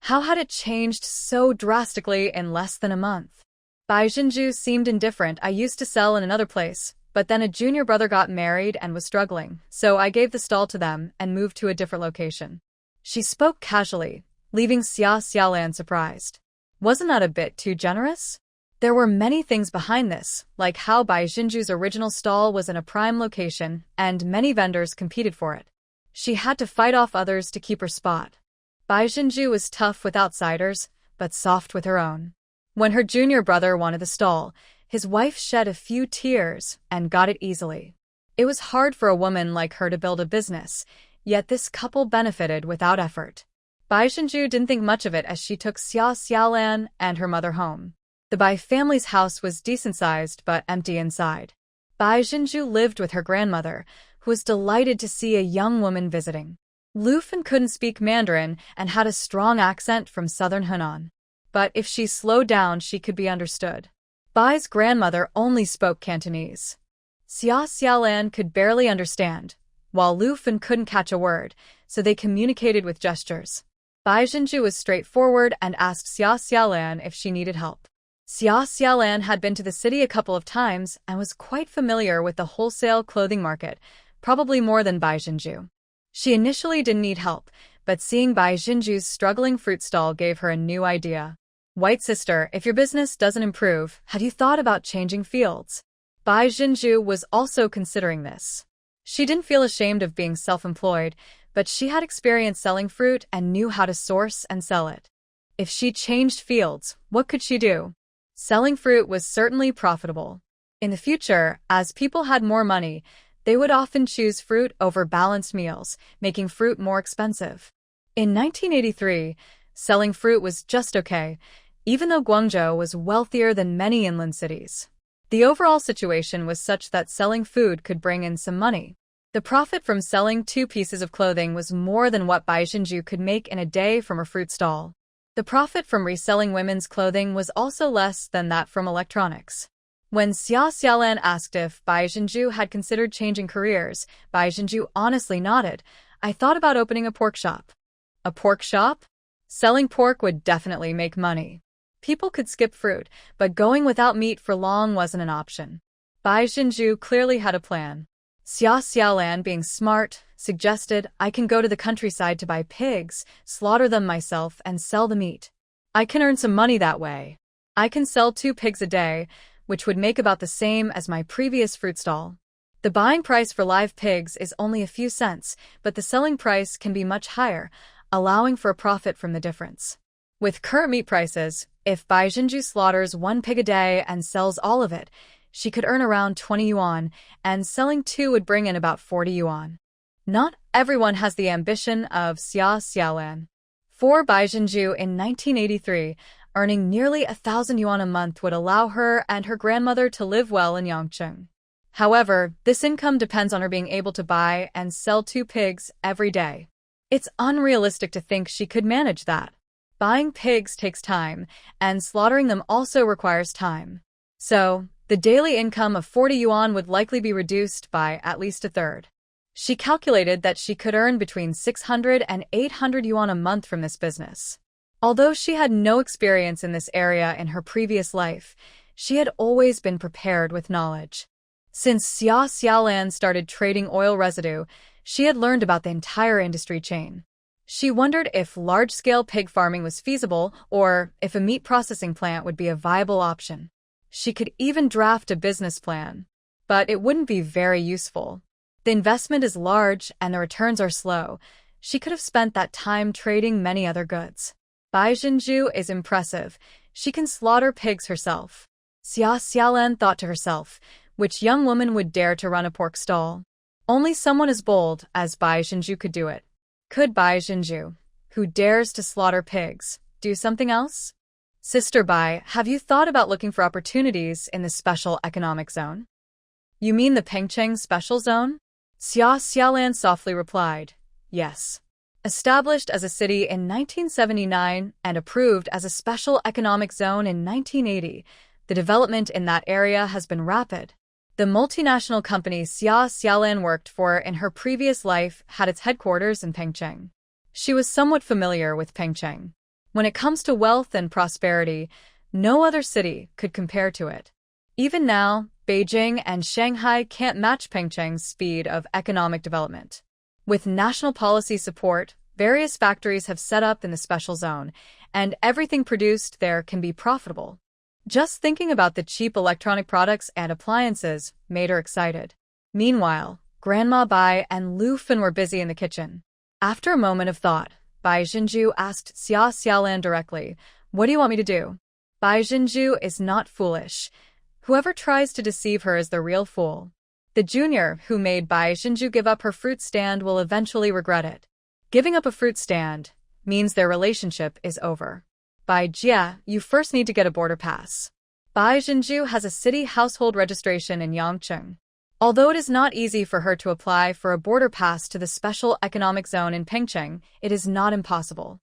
Speaker 1: How had it changed so drastically in less than a month? Bai Xinju seemed indifferent. I used to sell in another place, but then a junior brother got married and was struggling, so I gave the stall to them and moved to a different location. She spoke casually, leaving Xiaolan surprised. Wasn't that a bit too generous? There were many things behind this, like how Bai Xinju's original stall was in a prime location and many vendors competed for it. She had to fight off others to keep her spot. Bai Xinju was tough with outsiders, but soft with her own. When her junior brother wanted the stall, his wife shed a few tears and got it easily. It was hard for a woman like her to build a business, yet this couple benefited without effort. Bai Xinju didn't think much of it as she took Xiaolan and her mother home. The Bai family's house was decent-sized but empty inside. Bai Xinju lived with her grandmother, who was delighted to see a young woman visiting. Lufin couldn't speak Mandarin and had a strong accent from southern Hunan. But if she slowed down, she could be understood. Bai's grandmother only spoke Cantonese. Xiaolan could barely understand, while Lufin couldn't catch a word, so they communicated with gestures. Bai Xinju was straightforward and asked Xiaolan if she needed help. Xiaolan had been to the city a couple of times and was quite familiar with the wholesale clothing market, probably more than Bai Xinju. She initially didn't need help, but seeing Bai Xinju's struggling fruit stall gave her a new idea. White sister, if your business doesn't improve, have you thought about changing fields? Bai Xinju was also considering this. She didn't feel ashamed of being self-employed, but she had experience selling fruit and knew how to source and sell it. If she changed fields, what could she do? Selling fruit was certainly profitable. In the future, as people had more money, they would often choose fruit over balanced meals, making fruit more expensive. In 1983, selling fruit was just okay, even though Guangzhou was wealthier than many inland cities. The overall situation was such that selling food could bring in some money. The profit from selling 2 pieces of clothing was more than what Bai Xinju could make in a day from a fruit stall. The profit from reselling women's clothing was also less than that from electronics. When Xia Xiaolan asked if Bai Xinju had considered changing careers, Bai Xinju honestly nodded. I thought about opening a pork shop. A pork shop? Selling pork would definitely make money. People could skip fruit, but going without meat for long wasn't an option. Bai Xinju clearly had a plan. Xia Xiaolan, being smart, suggested, I can go to the countryside to buy pigs, slaughter them myself, and sell the meat. I can earn some money that way. I can sell 2 pigs a day, which would make about the same as my previous fruit stall. The buying price for live pigs is only a few cents, but the selling price can be much higher, allowing for a profit from the difference. With current meat prices, if Bai Xinju slaughters 1 pig a day and sells all of it, she could earn around 20 yuan, and selling 2 would bring in about 40 yuan. Not everyone has the ambition of Xia Xiaolan. For Bai Xinju in 1983, earning nearly 1,000 yuan a month would allow her and her grandmother to live well in Yangcheng. However, this income depends on her being able to buy and sell 2 pigs every day. It's unrealistic to think she could manage that. Buying pigs takes time, and slaughtering them also requires time. So, the daily income of 40 yuan would likely be reduced by at least a third. She calculated that she could earn between 600 and 800 yuan a month from this business. Although she had no experience in this area in her previous life, she had always been prepared with knowledge. Since Xia Xiaolan started trading oil residue, she had learned about the entire industry chain. She wondered if large-scale pig farming was feasible or if a meat processing plant would be a viable option. She could even draft a business plan, but it wouldn't be very useful. The investment is large and the returns are slow. She could have spent that time trading many other goods. Bai Xinju is impressive. She can slaughter pigs herself. Xia Xiaolan thought to herself, which young woman would dare to run a pork stall? Only someone as bold as Bai Xinju could do it. Could Bai Xinju, who dares to slaughter pigs, do something else? Sister Bai, have you thought about looking for opportunities in the Special Economic Zone? You mean the Pengcheng Special Zone? Xia Xiaolan softly replied, yes. Established as a city in 1979 and approved as a Special Economic Zone in 1980, the development in that area has been rapid. The multinational company Xia Xiaolan worked for in her previous life had its headquarters in Pengcheng. She was somewhat familiar with Pengcheng. When it comes to wealth and prosperity, no other city could compare to it. Even now, Beijing and Shanghai can't match Pengcheng's speed of economic development. With national policy support, various factories have set up in the special zone, and everything produced there can be profitable. Just thinking about the cheap electronic products and appliances made her excited. Meanwhile, Grandma Bai and Lu Fin were busy in the kitchen. After a moment of thought, Bai Xinju asked Xia Xiaolan directly, what do you want me to do? Bai Xinju is not foolish. Whoever tries to deceive her is the real fool. The junior who made Bai Xinju give up her fruit stand will eventually regret it. Giving up a fruit stand means their relationship is over. Bai Jia, you first need to get a border pass. Bai Xinju has a city household registration in Yangcheng. Although it is not easy for her to apply for a border pass to the Special Economic Zone in Pengcheng, it is not impossible.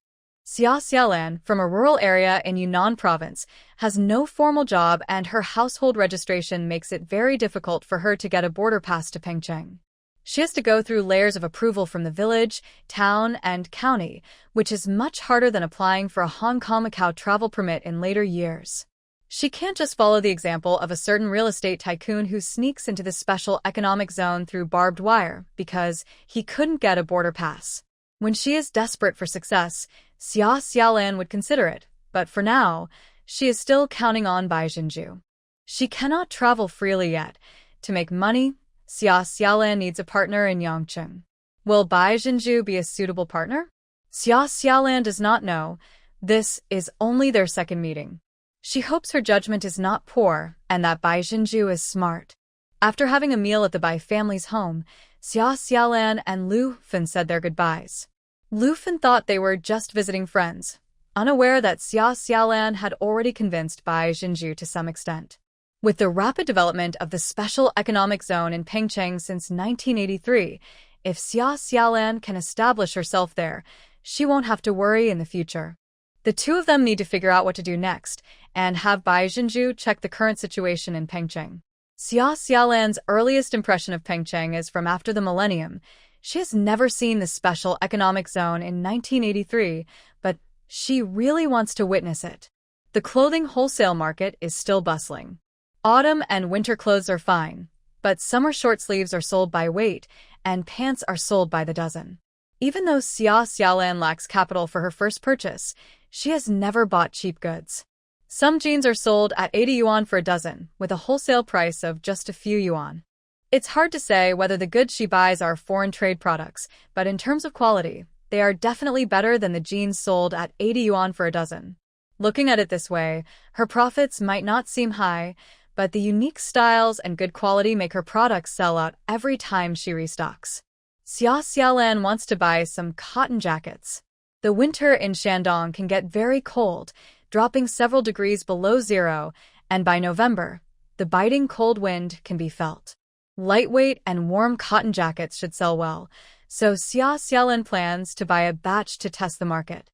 Speaker 1: Xia Xiaolan, from a rural area in Yunnan province, has no formal job and her household registration makes it very difficult for her to get a border pass to Pengcheng. She has to go through layers of approval from the village, town, and county, which is much harder than applying for a Hong Kong-Macau travel permit in later years. She can't just follow the example of a certain real estate tycoon who sneaks into the Special Economic Zone through barbed wire because he couldn't get a border pass. When she is desperate for success, Xia Xiaolan would consider it, but for now, she is still counting on Bai Xinju. She cannot travel freely yet. To make money, Xia Xiaolan needs a partner in Yangcheng. Will Bai Xinju be a suitable partner? Xia Xiaolan does not know. This is only their second meeting. She hopes her judgment is not poor and that Bai Jinju is smart. After having a meal at the Bai family's home, Xia Xiaolan and Lu Fen said their goodbyes. Lu Fen thought they were just visiting friends, unaware that Xia Xiaolan had already convinced Bai Jinju to some extent. With the rapid development of the special economic zone in Pengcheng since 1983, if Xia Xiaolan can establish herself there, she won't have to worry in the future. The two of them need to figure out what to do next and have Bai Jinju check the current situation in Pengcheng. Xia Xiaolan's earliest impression of Pengcheng is from after the millennium. She has never seen the special economic zone in 1983, but she really wants to witness it. The clothing wholesale market is still bustling. Autumn and winter clothes are fine, but summer short sleeves are sold by weight and pants are sold by the dozen. Even though Xia Xiaolan lacks capital for her first purchase, she has never bought cheap goods. Some jeans are sold at 80 yuan for a dozen, with a wholesale price of just a few yuan. It's hard to say whether the goods she buys are foreign trade products, but in terms of quality, they are definitely better than the jeans sold at 80 yuan for a dozen. Looking at it this way, her profits might not seem high, but the unique styles and good quality make her products sell out every time she restocks. Xia Xiaolan wants to buy some cotton jackets. The winter in Shandong can get very cold, dropping several degrees below zero, and by November, the biting cold wind can be felt. Lightweight and warm cotton jackets should sell well, so Xia Xiaolan plans to buy a batch to test the market.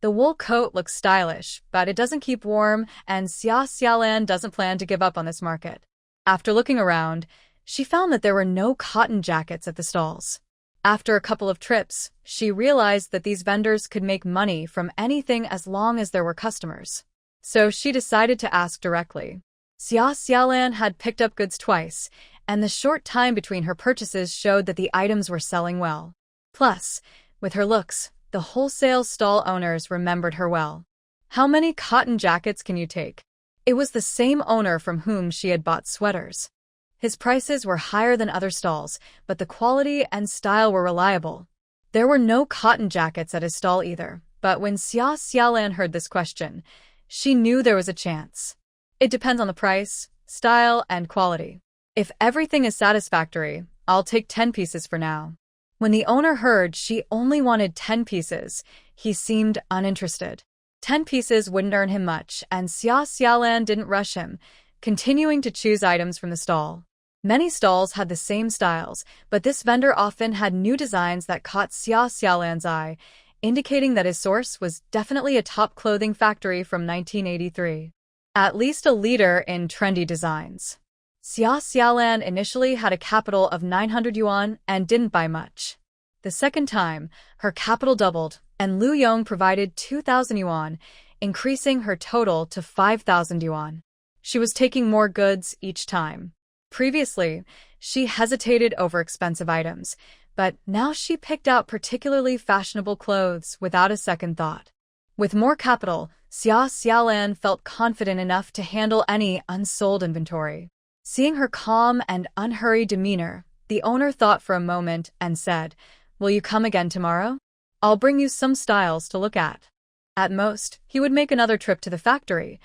Speaker 1: The wool coat looks stylish, but it doesn't keep warm, and Xia Xiaolan doesn't plan to give up on this market. After looking around, she found that there were no cotton jackets at the stalls. After a couple of trips, she realized that these vendors could make money from anything as long as there were customers. So she decided to ask directly. Xia Xiaolan had picked up goods twice, and the short time between her purchases showed that the items were selling well. Plus, with her looks, the wholesale stall owners remembered her well. How many cotton jackets can you take? It was the same owner from whom she had bought sweaters. His prices were higher than other stalls, but the quality and style were reliable. There were no cotton jackets at his stall either, but when Xia Xiaolan heard this question, she knew there was a chance. It depends on the price, style, and quality. If everything is satisfactory, I'll take 10 pieces for now. When the owner heard she only wanted 10 pieces, he seemed uninterested. 10 pieces wouldn't earn him much, and Xia Xiaolan didn't rush him, continuing to choose items from the stall. Many stalls had the same styles, but this vendor often had new designs that caught Xia Xiaolan's eye, indicating that his source was definitely a top clothing factory from 1983. At least a leader in trendy designs. Xia Xiaolan initially had a capital of 900 yuan and didn't buy much. The second time, her capital doubled, and Lu Yong provided 2,000 yuan, increasing her total to 5,000 yuan. She was taking more goods each time. Previously, she hesitated over expensive items, but now she picked out particularly fashionable clothes without a second thought. With more capital, Xia Xiaolan felt confident enough to handle any unsold inventory. Seeing her calm and unhurried demeanor, the owner thought for a moment and said, "Will you come again tomorrow? I'll bring you some styles to look at." At most, he would make another trip to the factory.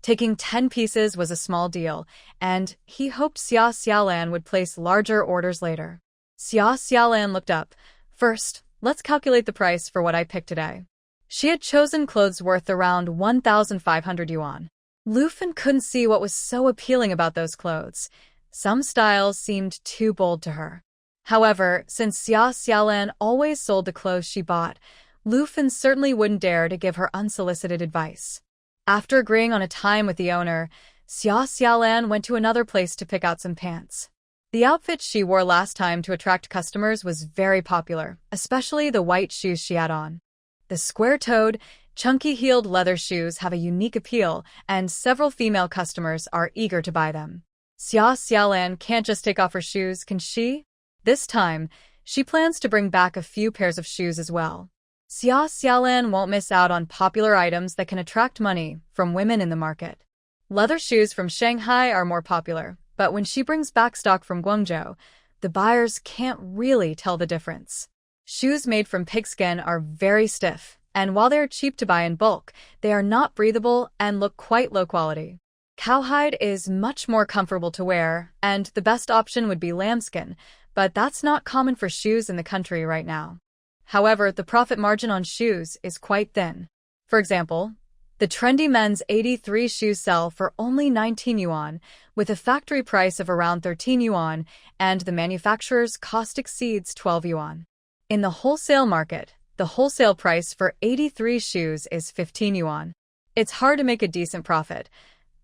Speaker 1: Taking 10 pieces was a small deal, and he hoped Xia Xiaolan would place larger orders later. Xia Xiaolan looked up. "First, let's calculate the price for what I picked today." She had chosen clothes worth around 1,500 yuan. Lu Fen couldn't see what was so appealing about those clothes. Some styles seemed too bold to her. However, since Xia Xiaolan always sold the clothes she bought, Lu Fen certainly wouldn't dare to give her unsolicited advice. After agreeing on a time with the owner, Xia Xiaolan went to another place to pick out some pants. The outfit she wore last time to attract customers was very popular, especially the white shoes she had on. The square-toed, chunky-heeled leather shoes have a unique appeal, and several female customers are eager to buy them. Xia Xiaolan can't just take off her shoes, can she? This time, she plans to bring back a few pairs of shoes as well. Xia Xiaolan won't miss out on popular items that can attract money from women in the market. Leather shoes from Shanghai are more popular, but when she brings back stock from Guangzhou, the buyers can't really tell the difference. Shoes made from pigskin are very stiff, and while they are cheap to buy in bulk, they are not breathable and look quite low quality. Cowhide is much more comfortable to wear, and the best option would be lambskin, but that's not common for shoes in the country right now. However, the profit margin on shoes is quite thin. For example, the trendy men's 83 shoes sell for only 19 yuan, with a factory price of around 13 yuan, and the manufacturer's cost exceeds 12 yuan. In the wholesale market, the wholesale price for 83 shoes is 15 yuan. It's hard to make a decent profit.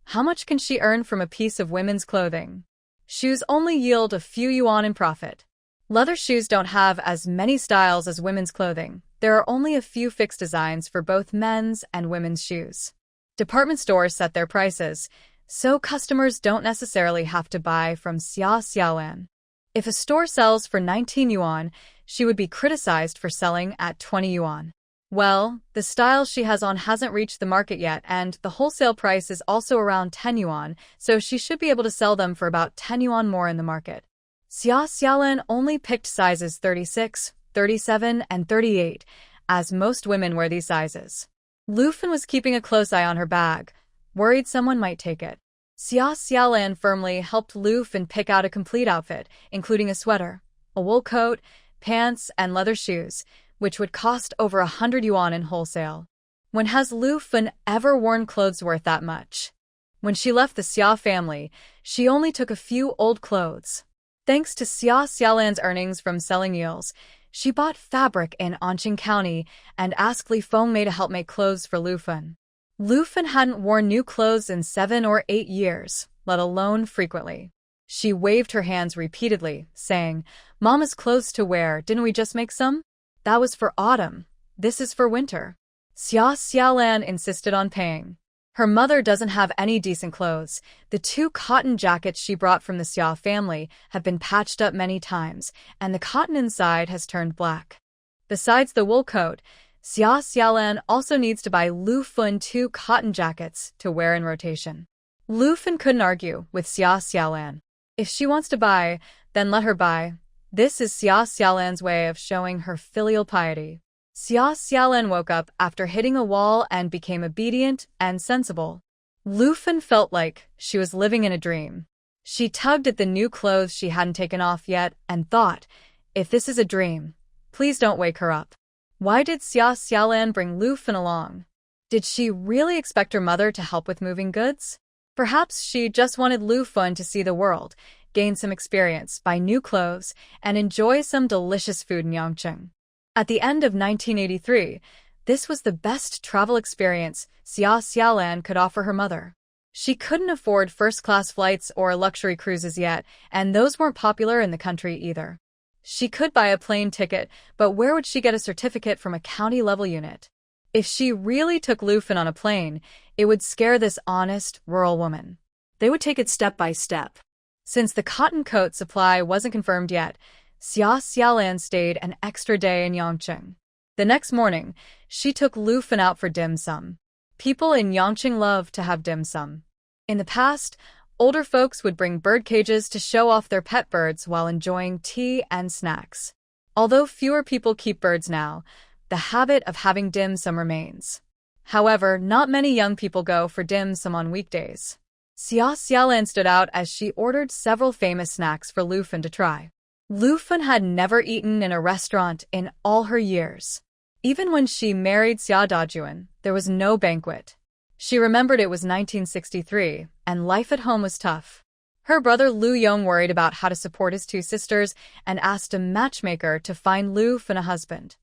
Speaker 1: How much can she earn from a piece of women's clothing? Shoes only yield a few yuan in profit. Leather shoes don't have as many styles as women's clothing. There are only a few fixed designs for both men's and women's shoes. Department stores set their prices, so customers don't necessarily have to buy from Xia Xiaolan. If a store sells for 19 yuan, she would be criticized for selling at 20 yuan. Well, the style she has on hasn't reached the market yet, and the wholesale price is also around 10 yuan, so she should be able to sell them for about 10 yuan more in the market. Xia Xiaolan only picked sizes 36, 37, and 38, as most women wear these sizes. Lu Fen was keeping a close eye on her bag, worried someone might take it. Xia Xiaolan firmly helped Lu Fen pick out a complete outfit, including a sweater, a wool coat, pants, and leather shoes, which would cost over 100 yuan in wholesale. When has Lu Fen ever worn clothes worth that much? When she left the Xia family, she only took a few old clothes. Thanks to Xia Xiaolan's earnings from selling eels, she bought fabric in Anqing County and asked Li Fengmei to help make clothes for Lu Fen. Lu Fen hadn't worn new clothes in 7 or 8 years, let alone frequently. She waved her hands repeatedly, saying, "Mama's clothes to wear, didn't we just make some? That was for autumn. This is for winter." Xia Xiaolan insisted on paying. Her mother doesn't have any decent clothes. The 2 cotton jackets she brought from the Xia family have been patched up many times, and the cotton inside has turned black. Besides the wool coat, Xia Xiaolan also needs to buy Lu Fen 2 cotton jackets to wear in rotation. Lu Fen couldn't argue with Xia Xiaolan. If she wants to buy, then let her buy. This is Xia Xiaolan's way of showing her filial piety. Xia Xiaolan woke up after hitting a wall and became obedient and sensible. Lu Fen felt like she was living in a dream. She tugged at the new clothes she hadn't taken off yet and thought, if this is a dream, please don't wake her up. Why did Xia Xiaolan bring Lu Fen along? Did she really expect her mother to help with moving goods? Perhaps she just wanted Lu Fen to see the world, gain some experience, buy new clothes, and enjoy some delicious food in Yangcheng. At the end of 1983, this was the best travel experience Xia Xiaolan could offer her mother. She couldn't afford first-class flights or luxury cruises yet, and those weren't popular in the country either. She could buy a plane ticket, but where would she get a certificate from a county-level unit? If she really took Lu Fen on a plane, it would scare this honest, rural woman.
Speaker 2: They would take it step by step.
Speaker 1: Since the cotton coat supply wasn't confirmed yet, Xia Xiaolan stayed an extra day in Yangcheng. The next morning, she took Lu Fen out for dim sum. People in Yangcheng love to have dim sum. In the past, older folks would bring bird cages to show off their pet birds while enjoying tea and snacks. Although fewer people keep birds now, the habit of having dim sum remains. However, not many young people go for dim sum on weekdays. Xia Xiaolan stood out as she ordered several famous snacks for Lu Fen to try. Lu Fen had never eaten in a restaurant in all her years. Even when she married Xia Dajuan, there was no banquet. She remembered it was 1963, and life at home was tough. Her brother Lu Yong worried about how to support his 2 sisters and asked a matchmaker to find Lu Fen a husband.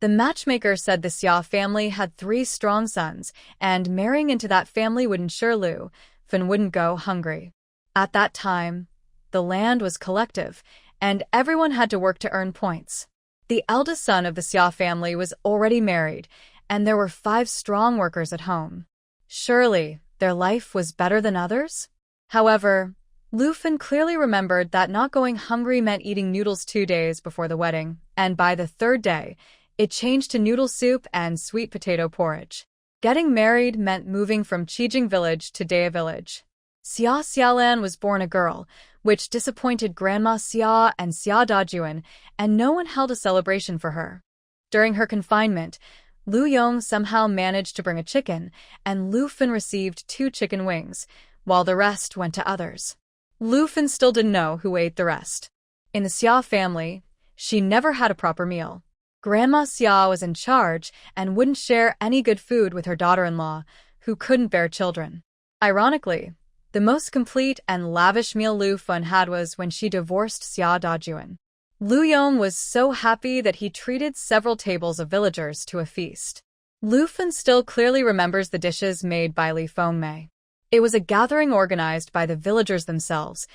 Speaker 1: The matchmaker said the Xia family had 3 strong sons, and marrying into that family would ensure Lu Fen wouldn't go hungry. At that time, the land was collective, and everyone had to work to earn points. The eldest son of the Xia family was already married, and there were 5 strong workers at home. Surely, their life was better than others? However, Lu Fen clearly remembered that not going hungry meant eating noodles 2 days before the wedding, and by the 3rd day, it changed to noodle soup and sweet potato porridge. Getting married meant moving from Qijing village to Daya village. Xia Xiaolan was born a girl, which disappointed Grandma Xia and Xia Dajuan, and no one held a celebration for her. During her confinement, Lu Yong somehow managed to bring a chicken, and Lu Fen received 2 chicken wings, while the rest went to others. Lu Fen still didn't know who ate the rest. In the Xia family, she never had a proper meal. Grandma Xia was in charge and wouldn't share any good food with her daughter-in-law, who couldn't bear children. Ironically, the most complete and lavish meal Lu Fen had was when she divorced Xia Dajuan. Lu Yong was so happy that he treated several tables of villagers to a feast. Lu Fen still clearly remembers the dishes made by Li Fengmei. It was a gathering organized by the villagers themselves,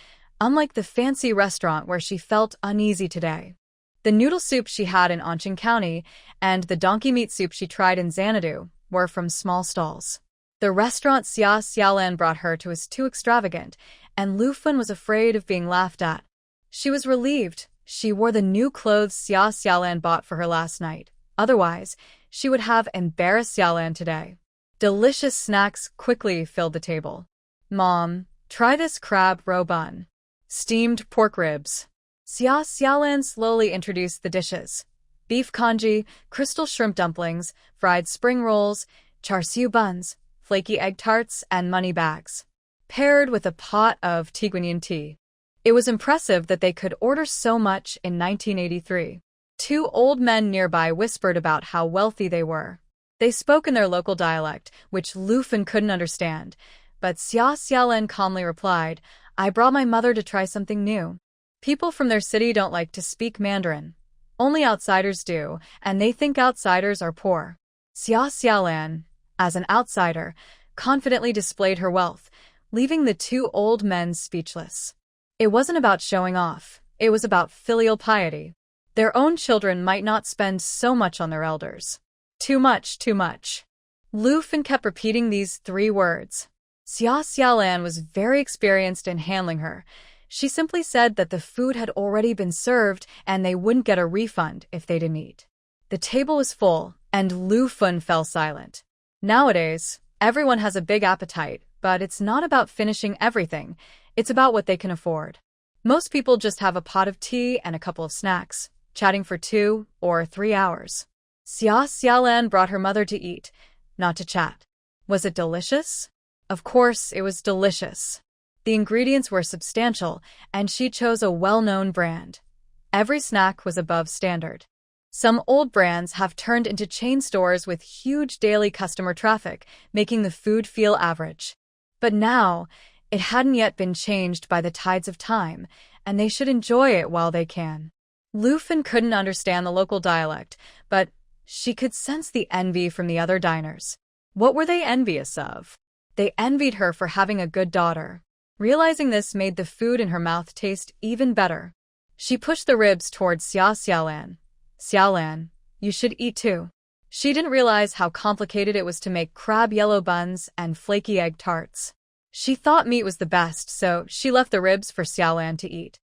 Speaker 1: unlike the fancy restaurant where she felt uneasy today. The noodle soup she had in Anqing County and the donkey meat soup she tried in Xanadu were from small stalls. The restaurant Xia Xiaolan brought her to was too extravagant, and Lu Fen was afraid of being laughed at. She was relieved she wore the new clothes Xia Xiaolan bought for her last night. Otherwise, she would have embarrassed Xiaolan today. Delicious snacks quickly filled the table. Mom, try this crab roe bun. Steamed pork ribs. Xia Xiaolan slowly introduced the dishes. Beef congee, crystal shrimp dumplings, fried spring rolls, char siu buns, flaky egg tarts, and money bags, paired with a pot of Tiguanyin tea. It was impressive that they could order so much in 1983. 2 old men nearby whispered about how wealthy they were. They spoke in their local dialect, which Lu Fen couldn't understand, but Xia Xiaolan calmly replied, "I brought my mother to try something new. People from their city don't like to speak Mandarin. Only outsiders do, and they think outsiders are poor." Xia Xiaolan, as an outsider, confidently displayed her wealth, leaving the 2 old men speechless. It wasn't about showing off, it was about filial piety. Their own children might not spend so much on their elders. Too much, too much. Lu Fen kept repeating these 3 words. Xia Xiaolan was very experienced in handling her. She simply said that the food had already been served and they wouldn't get a refund if they didn't eat. The table was full, and Lu Fen fell silent. Nowadays, everyone has a big appetite, but it's not about finishing everything. It's about what they can afford. Most people just have a pot of tea and a couple of snacks, chatting for 2 or 3 hours. Xia Xiaolan brought her mother to eat, not to chat. Was it delicious? Of course, it was delicious. The ingredients were substantial, and she chose a well-known brand. Every snack was above standard. Some old brands have turned into chain stores with huge daily customer traffic, making the food feel average. But now, it hadn't yet been changed by the tides of time, and they should enjoy it while they can. Lu Fen couldn't understand the local dialect, but she could sense the envy from the other diners. What were they envious of? They envied her for having a good daughter. Realizing this made the food in her mouth taste even better. She pushed the ribs towards Xia Xiaolan. "Xiaolan, you should eat too." She didn't realize how complicated it was to make crab yellow buns and flaky egg tarts. She thought meat was the best, so she left the ribs for Xiaolan to eat.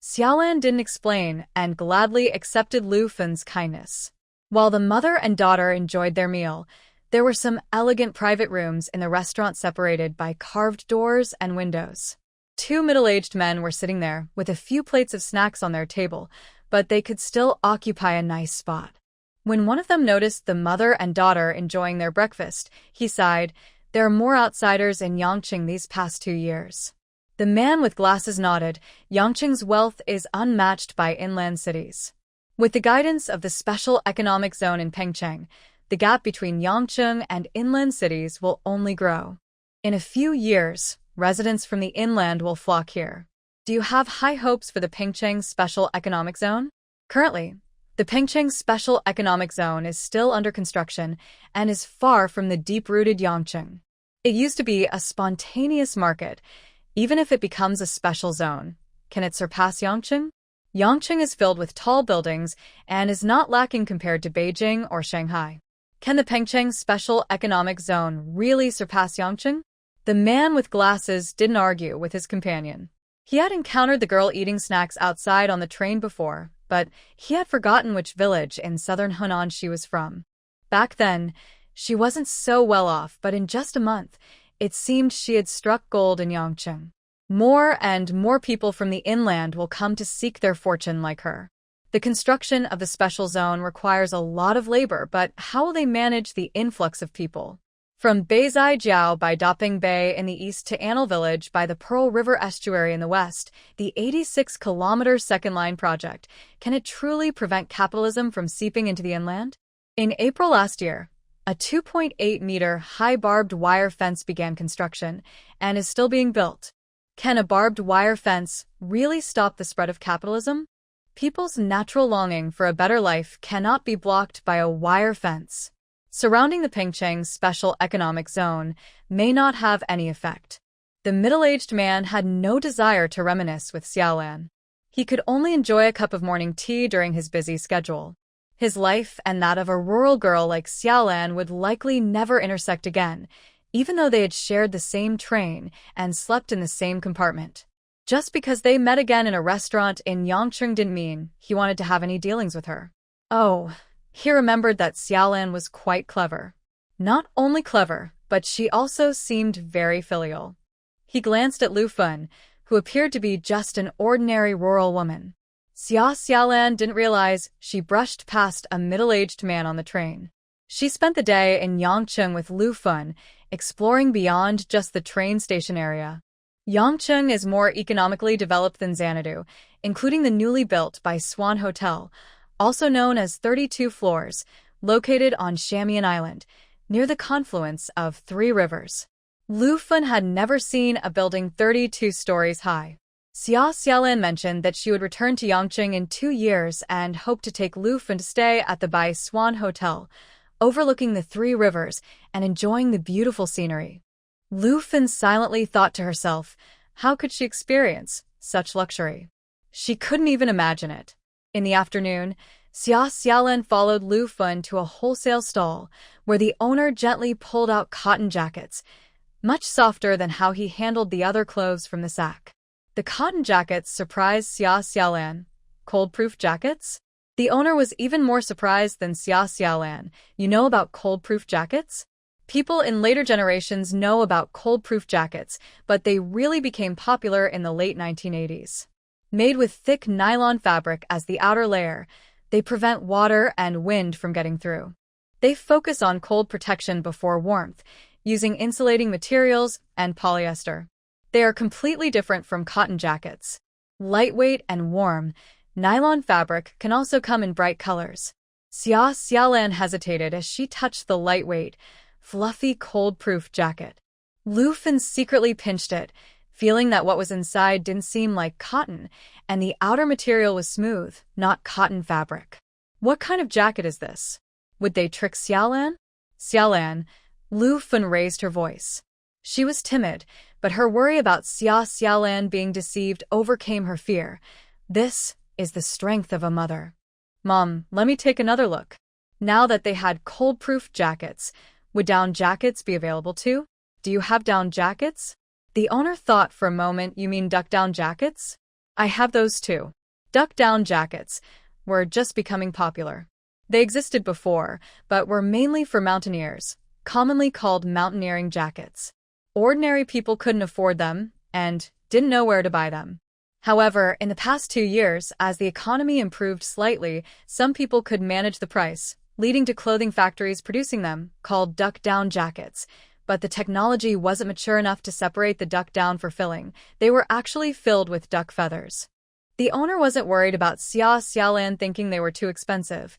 Speaker 1: Xiaolan didn't explain and gladly accepted Lu Fen's kindness. While the mother and daughter enjoyed their meal, there were some elegant private rooms in the restaurant separated by carved doors and windows. 2 middle-aged men were sitting there with a few plates of snacks on their table, but they could still occupy a nice spot. When one of them noticed the mother and daughter enjoying their breakfast, he sighed, "There are more outsiders in Yangqing these past 2 years." The man with glasses nodded. Yangqing's wealth is unmatched by inland cities. With the guidance of the Special Economic Zone in Pengcheng, the gap between Yangqing and inland cities will only grow. In a few years, residents from the inland will flock here. Do you have high hopes for the Pengcheng Special Economic Zone? Currently, the Pengcheng Special Economic Zone is still under construction and is far from the deep-rooted Yangqing. It used to be a spontaneous market. Even if it becomes a special zone, can it surpass Yangqing? Yangqing is filled with tall buildings and is not lacking compared to Beijing or Shanghai. Can the Pengcheng Special Economic Zone really surpass Yangqing? The man with glasses didn't argue with his companion. He had encountered the girl eating snacks outside on the train before, but he had forgotten which village in southern Hunan she was from. Back then, she wasn't so well off, but in just a month, it seemed she had struck gold in Yangqing. More and more people from the inland will come to seek their fortune like her. The The construction of the special zone requires a lot of labor, but how will they manage the influx of people? From Beizaijiao by Daping Bay in the east to Anil Village by the Pearl River estuary in the west, the 86-kilometer Second Line project, can it truly prevent capitalism from seeping into the inland? In April last year, a 2.8-meter high barbed wire fence began construction and is still being built. Can a barbed wire fence really stop the spread of capitalism? People's natural longing for a better life cannot be blocked by a wire fence. Surrounding the Pingcheng Special Economic Zone may not have any effect. The middle-aged man had no desire to reminisce with Xiaolan. He could only enjoy a cup of morning tea during his busy schedule. His life and that of a rural girl like Xiaolan would likely never intersect again, even though they had shared the same train and slept in the same compartment. Just because they met again in a restaurant in Yangcheng didn't mean he wanted to have any dealings with her. Oh, he remembered that Xiaolan was quite clever. Not only clever, but she also seemed very filial. He glanced at Lu Fun, who appeared to be just an ordinary rural woman. Xiaolan didn't realize she brushed past a middle-aged man on the train. She spent the day in Yangcheng with Lu Fun, exploring beyond just the train station area. Yangcheng is more economically developed than Xanadu, including the newly built by Swan Hotel, also known as 32 Floors, located on Shamian Island, near the confluence of 3 rivers. Lu Fun had never seen a building 32 stories high. Xiaolan mentioned that she would return to Yangcheng in 2 years and hoped to take Lu Fun to stay at the Bai Swan Hotel, overlooking the 3 rivers and enjoying the beautiful scenery. Lu Fun silently thought to herself, how could she experience such luxury? She couldn't even imagine it. In the afternoon, Xiaolan followed Lu Fun to a wholesale stall where the owner gently pulled out cotton jackets, much softer than how he handled the other clothes from the sack. The cotton jackets surprised Xiaolan. Cold-proof jackets? The owner was even more surprised than Xiaolan. You know about cold-proof jackets? People in later generations know about cold-proof jackets, but they really became popular in the late 1980s. Made with thick nylon fabric as the outer layer, they prevent water and wind from getting through. They focus on cold protection before warmth, using insulating materials and polyester. They are completely different from cotton jackets. Lightweight and warm, nylon fabric can also come in bright colors. Xiaolan hesitated as she touched the lightweight, fluffy cold-proof jacket. Lu Fun secretly pinched it, feeling that what was inside didn't seem like cotton, and the outer material was smooth, not cotton fabric. What kind of jacket is this? Would they trick Xiaolan? Lu Fun raised her voice. She was timid, but her worry about Xiaolan being deceived overcame her fear. This is the strength of a mother. Mom, let me take another look. Now that they had cold-proof jackets, would down jackets be available too? Do you have down jackets? The owner thought for a moment. You mean duck-down jackets? I have those too. Duck-down jackets were just becoming popular. They existed before, but were mainly for mountaineers, commonly called mountaineering jackets. Ordinary people couldn't afford them and didn't know where to buy them. However, in the past 2 years, as the economy improved slightly, some people could manage the price, leading to clothing factories producing them, called duck-down jackets. But the technology wasn't mature enough to separate the duck down for filling. They were actually filled with duck feathers. The owner wasn't worried about Xiaolan thinking they were too expensive.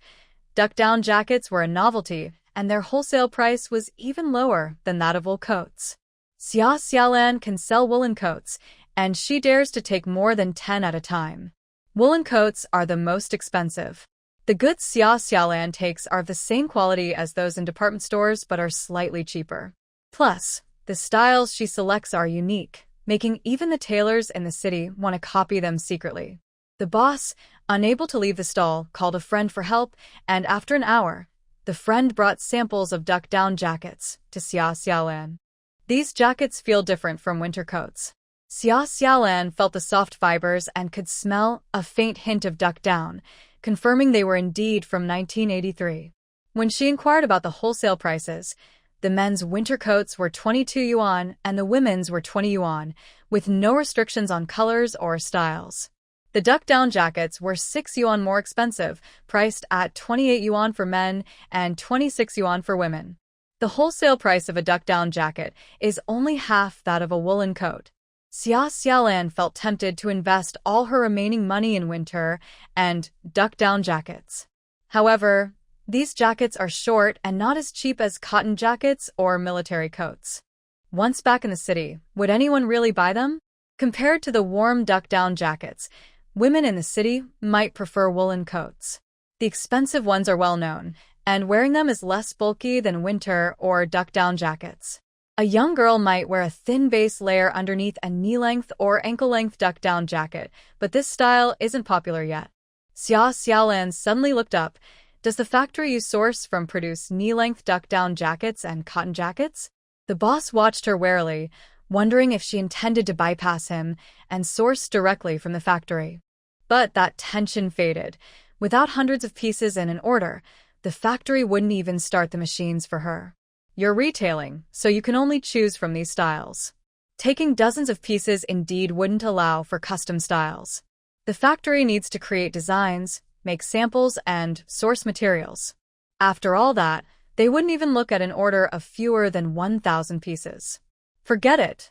Speaker 1: Duck-down jackets were a novelty, and their wholesale price was even lower than that of wool coats. Xiaolan can sell woolen coats, and she dares to take more than 10 at a time. Woolen coats are the most expensive. The goods Xiaolan takes are of the same quality as those in department stores but are slightly cheaper. Plus, the styles she selects are unique, making even the tailors in the city want to copy them secretly. The boss, unable to leave the stall, called a friend for help, and after an hour, the friend brought samples of duck-down jackets to Xiaolan. These jackets feel different from winter coats. Xiaolan felt the soft fibers and could smell a faint hint of duck down, confirming they were indeed from 1983. When she inquired about the wholesale prices, the men's winter coats were 22 yuan and the women's were 20 yuan, with no restrictions on colors or styles. The The duck-down jackets were 6 yuan more expensive, priced at 28 yuan for men and 26 yuan for women. The wholesale price of a duck-down jacket is only half that of a woolen coat. Xia Xiaolan felt tempted to invest all her remaining money in winter and duck-down jackets. However, these jackets are short and not as cheap as cotton jackets or military coats. Once back in the city, would anyone really buy them? Compared to the warm duck-down jackets, women in the city might prefer woolen coats. The expensive ones are well known, and wearing them is less bulky than winter or duck-down jackets. A young girl might wear a thin base layer underneath a knee-length or ankle-length duck-down jacket, but this style isn't popular yet. Xia Xiaolan suddenly looked up. Does the factory you source from produce knee-length duck-down jackets and cotton jackets? The boss watched her warily, wondering if she intended to bypass him and source directly from the factory. But that tension faded. Without hundreds of pieces in an order, the factory wouldn't even start the machines for her. You're retailing, so you can only choose from these styles. Taking dozens of pieces indeed wouldn't allow for custom styles. The factory needs to create designs, make samples, and source materials. After all that, they wouldn't even look at an order of fewer than 1,000 pieces. Forget it.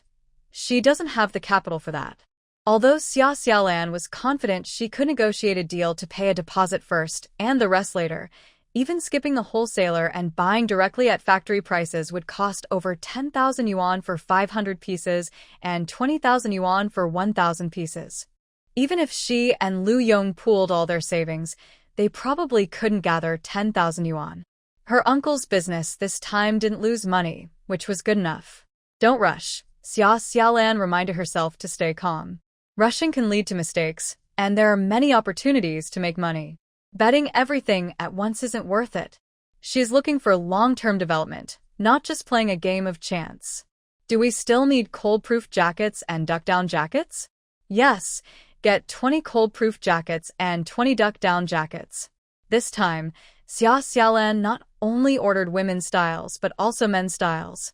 Speaker 1: She doesn't have the capital for that. Although Xia Xiaolan was confident she could negotiate a deal to pay a deposit first and the rest later, even skipping the wholesaler and buying directly at factory prices would cost over 10,000 yuan for 500 pieces and 20,000 yuan for 1,000 pieces. Even if she and Lu Yong pooled all their savings, they probably couldn't gather 10,000 yuan. Her uncle's business this time didn't lose money, which was good enough. Don't rush. Xia Xiaolan reminded herself to stay calm. Rushing can lead to mistakes, and there are many opportunities to make money. Betting everything at once isn't worth it. She is looking for long-term development, not just playing a game of chance. Do we still need cold-proof jackets and duck-down jackets? Yes, get 20 cold-proof jackets and 20 duck-down jackets. This time, Xia Xiaolan not only ordered women's styles but also men's styles.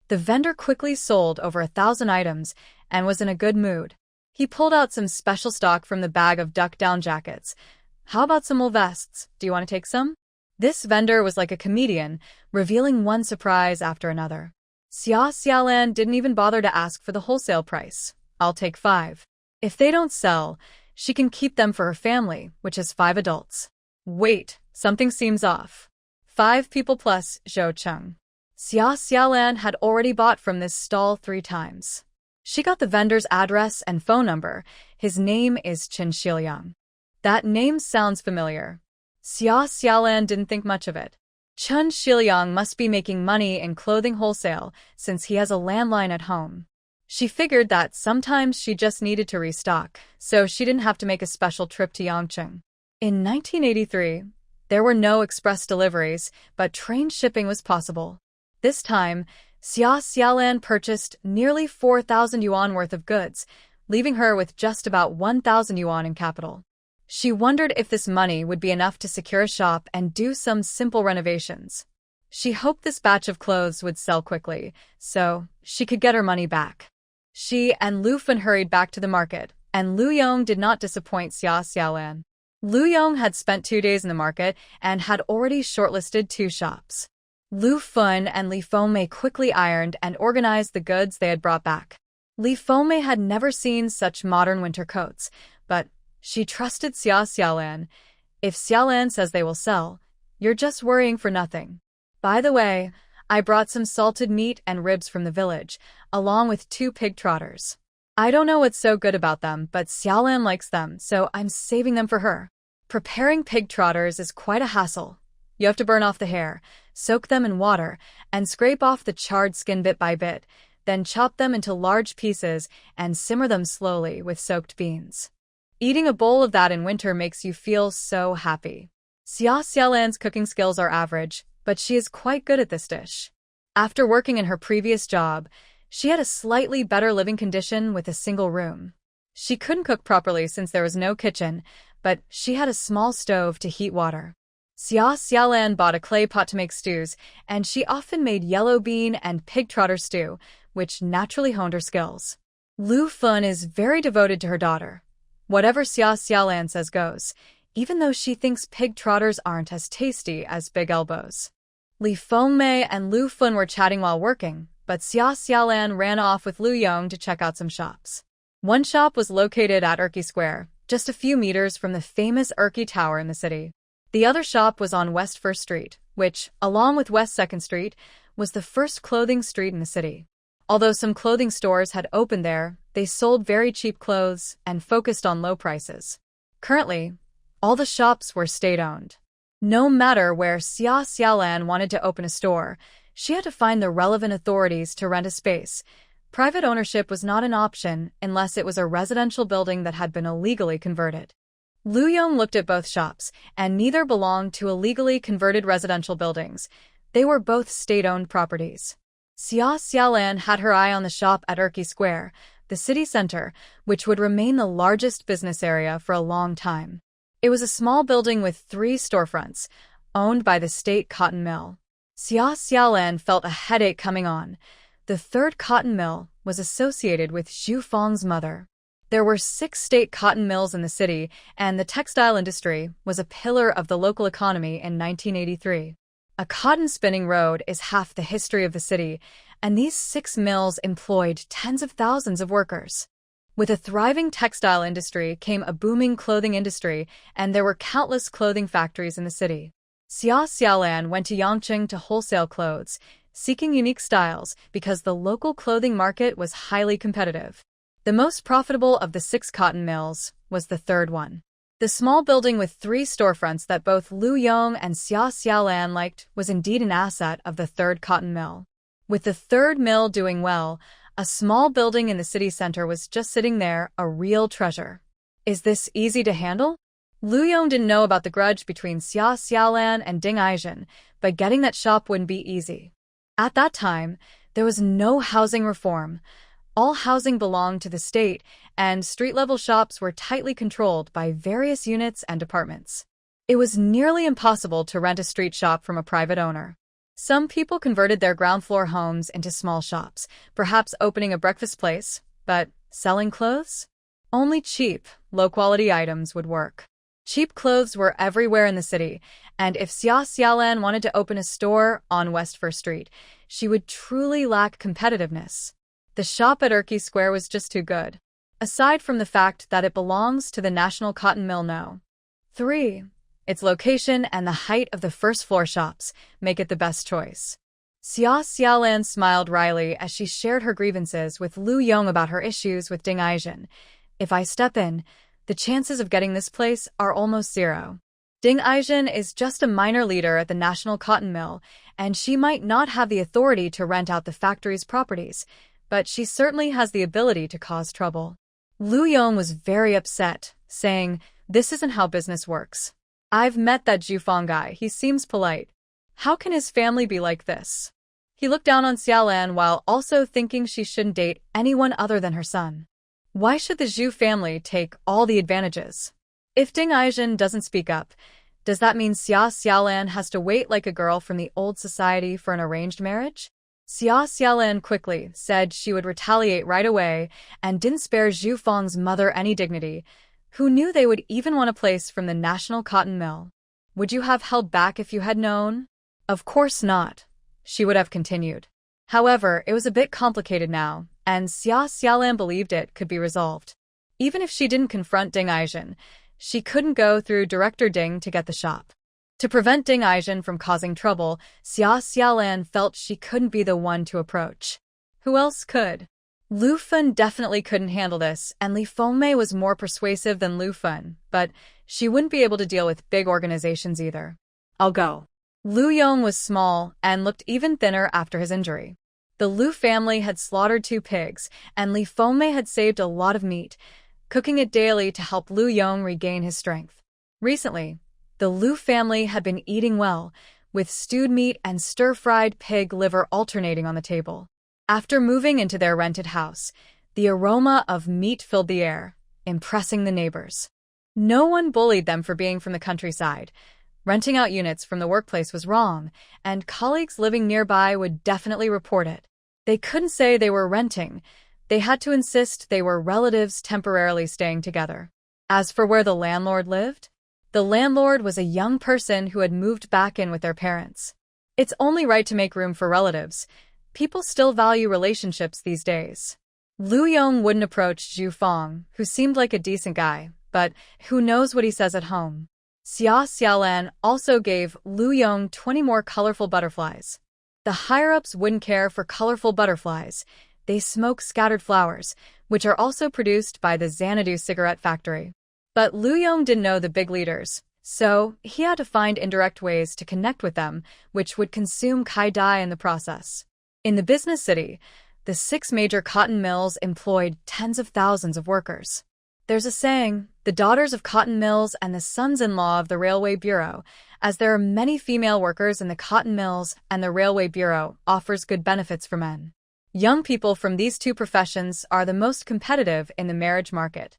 Speaker 1: The vendor quickly sold over 1,000 items and was in a good mood. He pulled out some special stock from the bag of duck-down jackets. How about some wool vests? Do you want to take some? This vendor was like a comedian, revealing one surprise after another. Xia Xiaolan didn't even bother to ask for the wholesale price. I'll take 5. If they don't sell, she can keep them for her family, which is 5 adults. Wait, something seems off. 5 people plus Zhou Cheng. Xia Xiaolan had already bought from this stall 3 times. She got the vendor's address and phone number. His name is Chen Xiliang. That name sounds familiar. Xia Xiaolan didn't think much of it. Chen Xiliang must be making money in clothing wholesale since he has a landline at home. She figured that sometimes she just needed to restock, so she didn't have to make a special trip to Yangcheng. In 1983, there were no express deliveries, but train shipping was possible. This time, Xia Xiaolan purchased nearly 4,000 yuan worth of goods, leaving her with just about 1,000 yuan in capital. She wondered if this money would be enough to secure a shop and do some simple renovations. She hoped this batch of clothes would sell quickly, so she could get her money back. She and Lu Fen hurried back to the market, and Lu Yong did not disappoint Xia Xiaolan. Lu Yong had spent 2 days in the market and had already shortlisted 2 shops. Lu Fen and Li Fengmei quickly ironed and organized the goods they had brought back. Li Fengmei had never seen such modern winter coats, but she trusted Xia Xiaolan. If Xiaolan says they will sell, you're just worrying for nothing. By the way, I brought some salted meat and ribs from the village, along with 2 pig trotters. I don't know what's so good about them, but Xiaolan likes them, so I'm saving them for her. Preparing pig trotters is quite a hassle. You have to burn off the hair, soak them in water, and scrape off the charred skin bit by bit, then chop them into large pieces and simmer them slowly with soaked beans. Eating a bowl of that in winter makes you feel so happy. Xia Xiaolan's cooking skills are average, but she is quite good at this dish. After working in her previous job, she had a slightly better living condition with a single room. She couldn't cook properly since there was no kitchen, but she had a small stove to heat water. Xia Xiaolan bought a clay pot to make stews, and she often made yellow bean and pig trotter stew, which naturally honed her skills. Lu Fen is very devoted to her daughter. Whatever Xia Xiaolan says goes, even though she thinks pig trotters aren't as tasty as big elbows. Li Fengmei and Lu Fun were chatting while working, but Xia Xiaolan ran off with Lu Yong to check out some shops. One shop was located at Erqi Square, just a few meters from the famous Erqi Tower in the city. The other shop was on West 1st Street, which, along with West 2nd Street, was the first clothing street in the city. Although some clothing stores had opened there, they sold very cheap clothes and focused on low prices. Currently, all the shops were state-owned. No matter where Xia Xiaolan wanted to open a store, she had to find the relevant authorities to rent a space. Private ownership was not an option unless it was a residential building that had been illegally converted. Lu Yong looked at both shops, and neither belonged to illegally converted residential buildings. They were both state-owned properties. Xia Xiaolan had her eye on the shop at Erqi Square, the city center, which would remain the largest business area for a long time. It was a small building with 3 storefronts, owned by the state cotton mill. Xia Xiaolan felt a headache coming on. The 3rd cotton mill was associated with Zhu Fang's mother. There were 6 state cotton mills in the city, and the textile industry was a pillar of the local economy in 1983. A cotton spinning road is half the history of the city, and these 6 mills employed tens of thousands of workers. With a thriving textile industry came a booming clothing industry, and there were countless clothing factories in the city. Xia Xiaolan went to Yangqing to wholesale clothes, seeking unique styles because the local clothing market was highly competitive. The most profitable of the 6 cotton mills was the 3rd one. The small building with 3 storefronts that both Lu Yong and Xia Xiaolan liked was indeed an asset of the 3rd cotton mill. With the 3rd mill doing well, a small building in the city center was just sitting there, a real treasure. Is this easy to handle? Lu Yong didn't know about the grudge between Xia Xiaolan and Ding Aizhen, but getting that shop wouldn't be easy. At that time, there was no housing reform. All housing belonged to the state, and street-level shops were tightly controlled by various units and departments. It was nearly impossible to rent a street shop from a private owner. Some people converted their ground-floor homes into small shops, perhaps opening a breakfast place, but selling clothes? Only cheap, low-quality items would work. Cheap clothes were everywhere in the city, and if Xia Xiaolan wanted to open a store on West 1st Street, she would truly lack competitiveness. The shop at Erqi Square was just too good. Aside from the fact that it belongs to the National Cotton Mill No. 3. Its location and the height of the first-floor shops make it the best choice. Xia Xiaolan smiled wryly as she shared her grievances with Lu Yong about her issues with Ding Aizhen. If I step in, the chances of getting this place are almost 0. Ding Aizhen is just a minor leader at the National Cotton Mill, and she might not have the authority to rent out the factory's properties, but she certainly has the ability to cause trouble. Lu Yong was very upset, saying, "This isn't how business works. I've met that Zhufang guy, he seems polite. How can his family be like this?" He looked down on Xiaolan while also thinking she shouldn't date anyone other than her son. Why should the Zhu family take all the advantages? If Ding Aizhen doesn't speak up, does that mean Xia Xiaolan has to wait like a girl from the old society for an arranged marriage? Xia Xiaolan quickly said she would retaliate right away and didn't spare Zhu Fang's mother any dignity. Who knew they would even want a place from the National Cotton Mill? Would you have held back if you had known? Of course not, she would have continued. However, it was a bit complicated now, and Xia Xiaolan believed it could be resolved. Even if she didn't confront Ding Aizhen, she couldn't go through Director Ding to get the shop. To prevent Ding Aizhen from causing trouble, Xia Xiaolan felt she couldn't be the one to approach. Who else could? Lu Fun definitely couldn't handle this, and Li Fengmei was more persuasive than Lu Fun, but she wouldn't be able to deal with big organizations either. I'll go. Lu Yong was small and looked even thinner after his injury. The Lu family had slaughtered 2 pigs, and Li Fengmei had saved a lot of meat, cooking it daily to help Lu Yong regain his strength. Recently, the Lu family had been eating well, with stewed meat and stir-fried pig liver alternating on the table. After moving into their rented house, the aroma of meat filled the air, impressing the neighbors. No one bullied them for being from the countryside. Renting out units from the workplace was wrong, and colleagues living nearby would definitely report it. They couldn't say they were renting. They had to insist they were relatives temporarily staying together. As for where the landlord lived, the landlord was a young person who had moved back in with their parents. It's only right to make room for relatives. People still value relationships these days. Lu Yong wouldn't approach Zhu Fong, who seemed like a decent guy, but who knows what he says at home. Xia Xiaolan also gave Lu Yong 20 more colorful butterflies. The higher-ups wouldn't care for colorful butterflies. They smoke scattered flowers, which are also produced by the Xanadu cigarette factory. But Lu Yong didn't know the big leaders, so he had to find indirect ways to connect with them, which would consume Kai Dai in the process. In the business city, the 6 major cotton mills employed tens of thousands of workers. There's a saying, the daughters of cotton mills and the sons-in-law of the Railway Bureau, as there are many female workers in the cotton mills and the Railway Bureau offers good benefits for men. Young people from these two professions are the most competitive in the marriage market.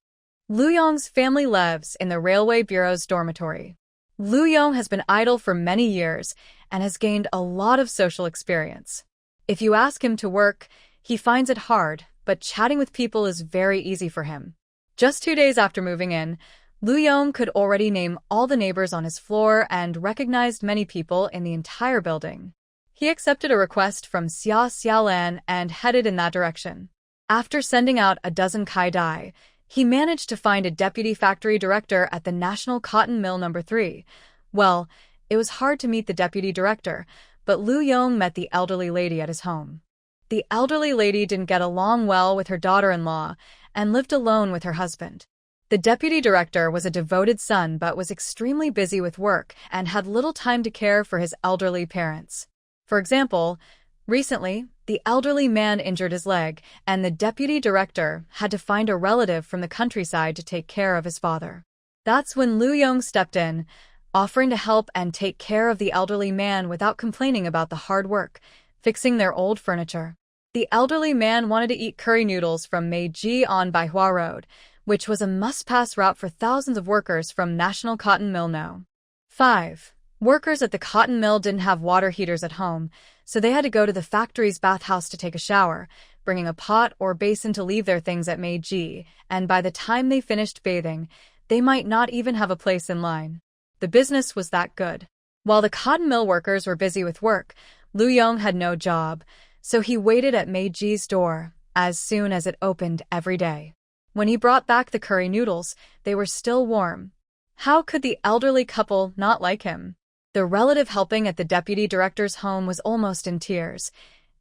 Speaker 1: Lu Yong's family lives in the Railway Bureau's dormitory. Lu Yong has been idle for many years and has gained a lot of social experience. If you ask him to work, he finds it hard, but chatting with people is very easy for him. Just 2 days after moving in, Lu Yong could already name all the neighbors on his floor and recognized many people in the entire building. He accepted a request from Xia Xiaolan and headed in that direction. After sending out a dozen Kai Dai, he managed to find a deputy factory director at the National Cotton Mill No. 3. Well, it was hard to meet the deputy director, but Lu Yong met the elderly lady at his home. The elderly lady didn't get along well with her daughter-in-law and lived alone with her husband. The deputy director was a devoted son but was extremely busy with work and had little time to care for his elderly parents. For example, recently, the elderly man injured his leg, and the deputy director had to find a relative from the countryside to take care of his father. That's when Lu Yong stepped in, offering to help and take care of the elderly man without complaining about the hard work, fixing their old furniture. The elderly man wanted to eat curry noodles from Meiji on Baihua Road, which was a must-pass route for thousands of workers from National Cotton Mill No. 5. Workers at the cotton mill didn't have water heaters at home, so they had to go to the factory's bathhouse to take a shower, bringing a pot or basin to leave their things at Meiji, and by the time they finished bathing, they might not even have a place in line. The business was that good. While the cotton mill workers were busy with work, Lu Yong had no job, so he waited at Meiji's door as soon as it opened every day. When he brought back the curry noodles, they were still warm. How could the elderly couple not like him? The relative helping at the deputy director's home was almost in tears.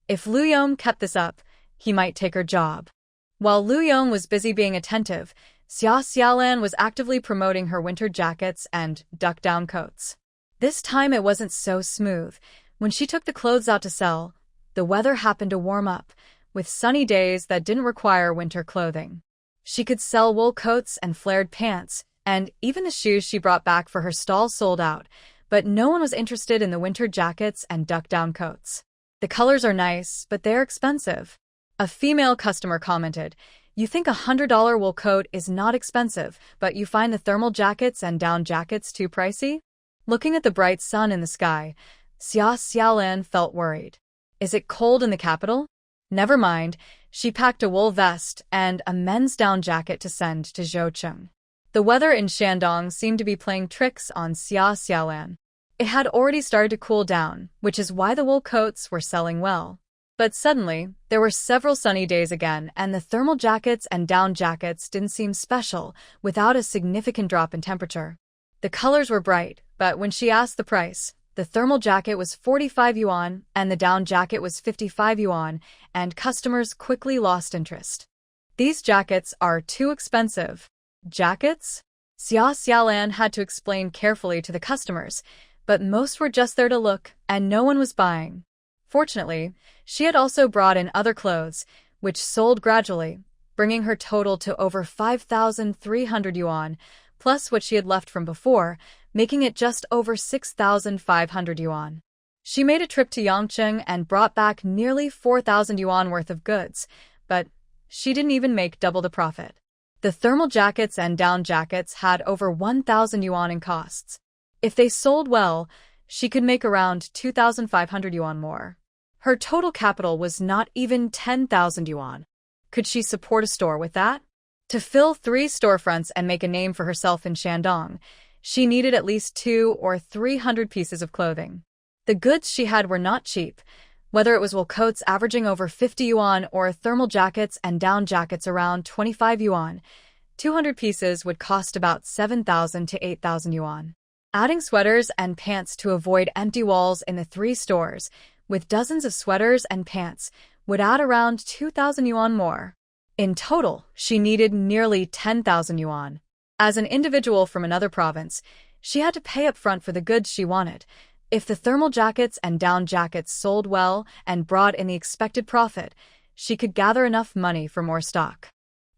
Speaker 1: If Lu Yong kept this up, he might take her job. While Lu Yong was busy being attentive, Xia Xiaolan was actively promoting her winter jackets and duck-down coats. This time it wasn't so smooth. When she took the clothes out to sell, the weather happened to warm up, with sunny days that didn't require winter clothing. She could sell wool coats and flared pants, and even the shoes she brought back for her stall sold out, but no one was interested in the winter jackets and duck-down coats. The colors are nice, but they're expensive. A female customer commented, "You think $100 wool coat is not expensive, but you find the thermal jackets and down jackets too pricey?" Looking at the bright sun in the sky, Xia Xiaolan felt worried. Is it cold in the capital? Never mind, she packed a wool vest and a men's down jacket to send to Zhoucheng. The weather in Shandong seemed to be playing tricks on Xia Xiaolan. It had already started to cool down, which is why the wool coats were selling well. But suddenly, there were several sunny days again, and the thermal jackets and down jackets didn't seem special without a significant drop in temperature. The colors were bright, but when she asked the price, the thermal jacket was 45 yuan and the down jacket was 55 yuan, and customers quickly lost interest. These jackets are too expensive. Jackets? Xia Xiaolan had to explain carefully to the customers, but most were just there to look, and no one was buying. Fortunately, she had also brought in other clothes, which sold gradually, bringing her total to over 5,300 yuan, plus what she had left from before, making it just over 6,500 yuan. She made a trip to Yangcheng and brought back nearly 4,000 yuan worth of goods, but she didn't even make double the profit. The thermal jackets and down jackets had over 1,000 yuan in costs. If they sold well, she could make around 2,500 yuan more. Her total capital was not even 10,000 yuan. Could she support a store with that? To fill 3 storefronts and make a name for herself in Shandong, she needed at least 200 or 300 pieces of clothing. The goods she had were not cheap, whether it was wool coats averaging over 50 yuan or thermal jackets and down jackets around 25 yuan. 200 pieces would cost about 7,000 to 8,000 yuan. Adding sweaters and pants to avoid empty walls in the 3 stores, with dozens of sweaters and pants, would add around 2,000 yuan more. In total, she needed nearly 10,000 yuan. As an individual from another province, she had to pay up front for the goods she wanted. If the thermal jackets and down jackets sold well and brought in the expected profit, she could gather enough money for more stock.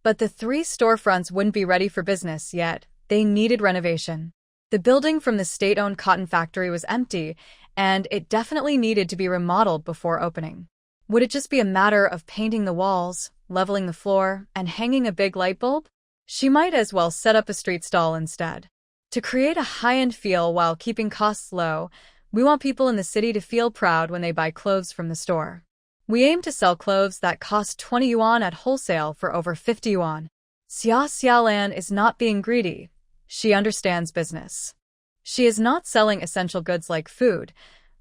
Speaker 1: But the 3 storefronts wouldn't be ready for business yet. They needed renovation. The building from the state-owned cotton factory was empty, and it definitely needed to be remodeled before opening. Would it just be a matter of painting the walls, leveling the floor, and hanging a big light bulb? She might as well set up a street stall instead. To create a high-end feel while keeping costs low, we want people in the city to feel proud when they buy clothes from the store. We aim to sell clothes that cost 20 yuan at wholesale for over 50 yuan. Xia Xiaolan is not being greedy. She understands business. She is not selling essential goods like food.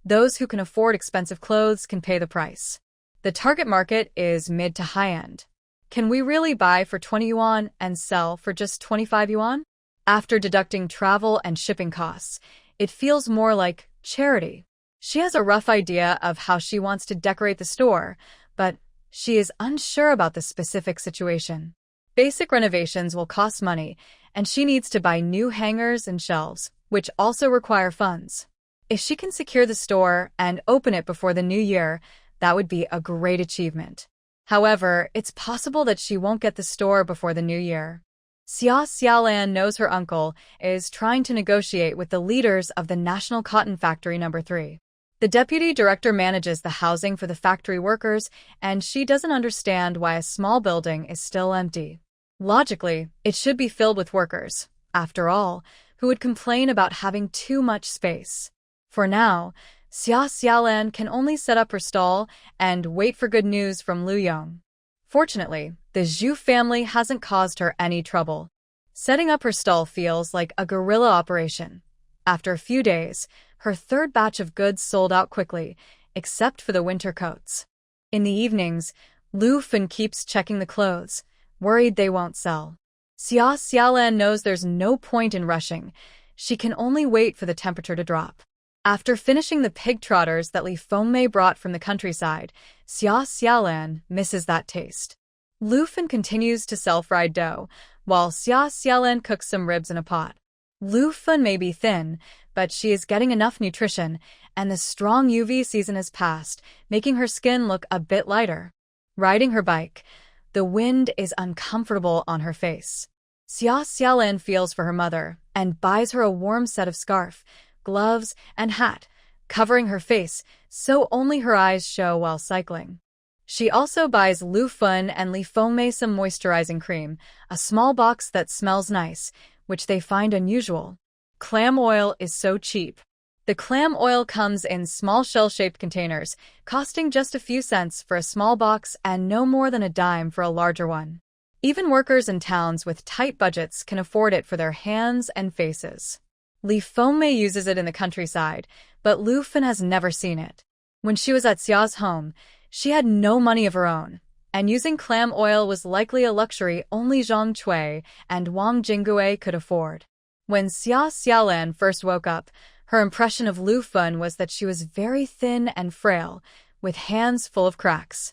Speaker 1: Those who can afford expensive clothes can pay the price. The target market is mid to high-end. Can we really buy for 20 yuan and sell for just 25 yuan? After deducting travel and shipping costs, it feels more like charity. She has a rough idea of how she wants to decorate the store, but she is unsure about the specific situation. Basic renovations will cost money, and she needs to buy new hangers and shelves, which also require funds. If she can secure the store and open it before the new year, that would be a great achievement. However, it's possible that she won't get the store before the new year. Xia Xiaolan knows her uncle is trying to negotiate with the leaders of the National Cotton Factory No. 3. The deputy director manages the housing for the factory workers, and she doesn't understand why a small building is still empty. Logically, it should be filled with workers, after all, who would complain about having too much space. For now, Xia Xiaolan can only set up her stall and wait for good news from Lu Yong. Fortunately, the Zhu family hasn't caused her any trouble. Setting up her stall feels like a guerrilla operation. After a few days, her 3rd batch of goods sold out quickly, except for the winter coats. In the evenings, Lu Fen keeps checking the clothes, worried they won't sell. Xia Xiaolan knows there's no point in rushing. She can only wait for the temperature to drop. After finishing the pig trotters that Li Fengmei brought from the countryside, Xia Xiaolan misses that taste. Lu Fen continues to sell fried dough, while Xia Xiaolan cooks some ribs in a pot. Lu Fen may be thin, but she is getting enough nutrition, and the strong UV season has passed, making her skin look a bit lighter. Riding her bike, the wind is uncomfortable on her face. Xia Xiaolan feels for her mother and buys her a warm set of scarf, gloves, and hat, covering her face so only her eyes show while cycling. She also buys Lu Fen and Li Fengmei some moisturizing cream, a small box that smells nice, which they find unusual. Clam oil is so cheap. The clam oil comes in small shell-shaped containers, costing just a few cents for a small box and no more than a dime for a larger one. Even workers in towns with tight budgets can afford it for their hands and faces. Li Fengmei uses it in the countryside, but Lu Fen has never seen it. When she was at Xia's home, she had no money of her own, and using clam oil was likely a luxury only Zhang Cui and Wang Jinggui could afford. When Xia Xiaolan first woke up, her impression of Lu Fen was that she was very thin and frail, with hands full of cracks.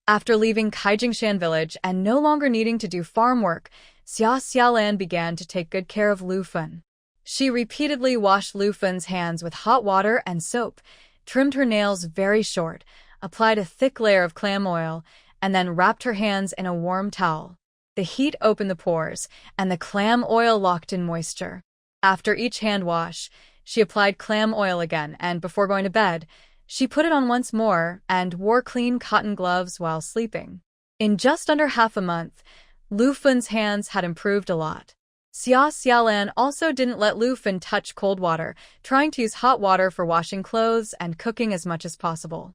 Speaker 1: After leaving Kaijingshan village and no longer needing to do farm work, Xia Xiaolan began to take good care of Lu Fen. She repeatedly washed Lu Fen's hands with hot water and soap, trimmed her nails very short, applied a thick layer of clam oil, and then wrapped her hands in a warm towel. The heat opened the pores, and the clam oil locked in moisture. After each hand wash, she applied clam oil again, and before going to bed, she put it on once more and wore clean cotton gloves while sleeping. In just under half a month, Lu Fen's hands had improved a lot. Xia Xiaolan also didn't let Lu Fen touch cold water, trying to use hot water for washing clothes and cooking as much as possible.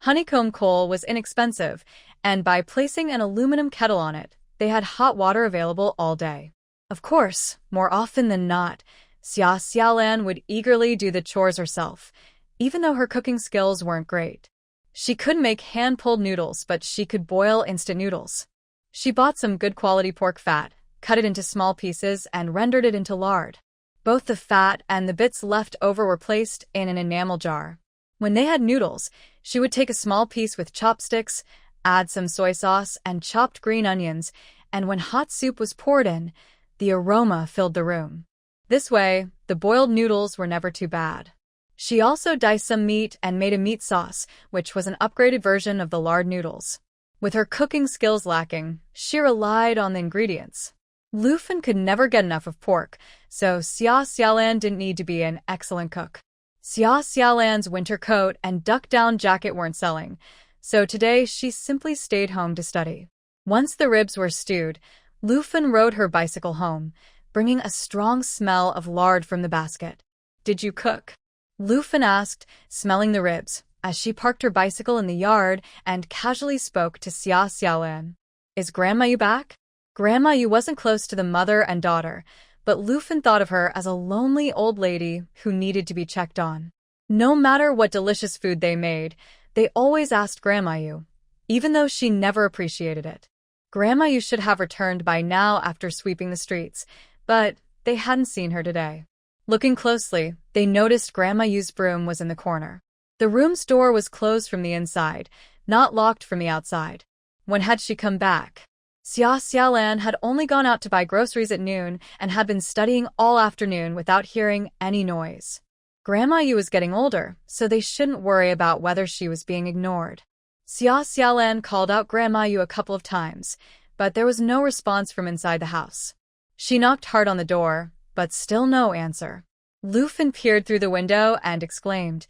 Speaker 1: Honeycomb coal was inexpensive, and by placing an aluminum kettle on it, they had hot water available all day. Of course, more often than not, Xia Xiaolan would eagerly do the chores herself, even though her cooking skills weren't great. She couldn't make hand-pulled noodles, but she could boil instant noodles. She bought some good quality pork fat, cut it into small pieces, and rendered it into lard. Both the fat and the bits left over were placed in an enamel jar. When they had noodles, she would take a small piece with chopsticks, add some soy sauce and chopped green onions, and when hot soup was poured in, the aroma filled the room. This way, the boiled noodles were never too bad. She also diced some meat and made a meat sauce, which was an upgraded version of the lard noodles. With her cooking skills lacking, she relied on the ingredients. Lu Fen could never get enough of pork, so Xia Xiaolan didn't need to be an excellent cook. Xia Xiaolan's winter coat and duck-down jacket weren't selling, so today she simply stayed home to study. Once the ribs were stewed, Lu Fen rode her bicycle home, bringing a strong smell of lard from the basket. "Did you cook?" Lu Fen asked, smelling the ribs, as she parked her bicycle in the yard and casually spoke to Xia Xiaolan. "Is Grandma Yu back?" Grandma Yu wasn't close to the mother and daughter, but Lu Fen thought of her as a lonely old lady who needed to be checked on. No matter what delicious food they made, they always asked Grandma Yu, even though she never appreciated it. Grandma Yu should have returned by now after sweeping the streets, but they hadn't seen her today. Looking closely, they noticed Grandma Yu's broom was in the corner. The room's door was closed from the inside, not locked from the outside. When had she come back? Xia Xiaolan had only gone out to buy groceries at noon and had been studying all afternoon without hearing any noise. Grandma Yu was getting older, so they shouldn't worry about whether she was being ignored. Xia Xiaolan called out Grandma Yu a couple of times, but there was no response from inside the house. She knocked hard on the door, but still no answer. Lu Fen peered through the window and exclaimed,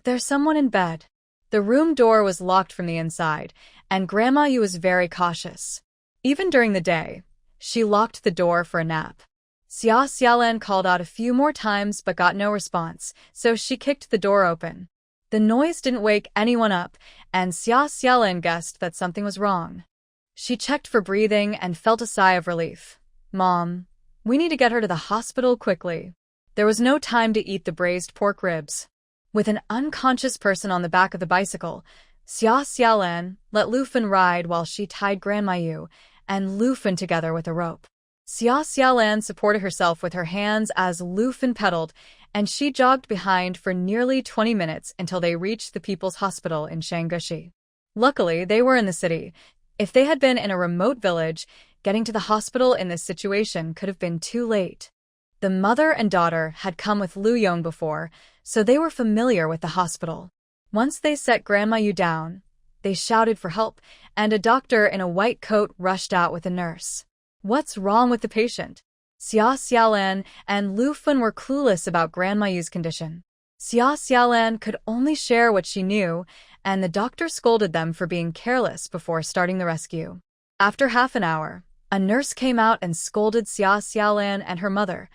Speaker 1: "There's someone in bed." The room door was locked from the inside, and Grandma Yu was very cautious. Even during the day, she locked the door for a nap. Xia Xiaolan called out a few more times but got no response, so she kicked the door open. The noise didn't wake anyone up, and Xia Xiaolan guessed that something was wrong. She checked for breathing and felt a sigh of relief. "Mom, we need to get her to the hospital quickly." There was no time to eat the braised pork ribs. With an unconscious person on the back of the bicycle, Xia Xiaolan let Lu Fen ride while she tied Grandma Yu and Lu Fen together with a rope. Xia Xiaolan supported herself with her hands as Lu Fen pedaled, and she jogged behind for nearly 20 minutes until they reached the People's Hospital in Shanggushi. Luckily, they were in the city. If they had been in a remote village, getting to the hospital in this situation could have been too late. The mother and daughter had come with Lu Yong before, so they were familiar with the hospital. Once they set Grandma Yu down, they shouted for help, and a doctor in a white coat rushed out with a nurse. "What's wrong with the patient?" Xia Xiaolan and Lu Fen were clueless about Grandma Yu's condition. Xia Xiaolan could only share what she knew, and the doctor scolded them for being careless before starting the rescue. After half an hour, a nurse came out and scolded Xia Xiaolan and her mother.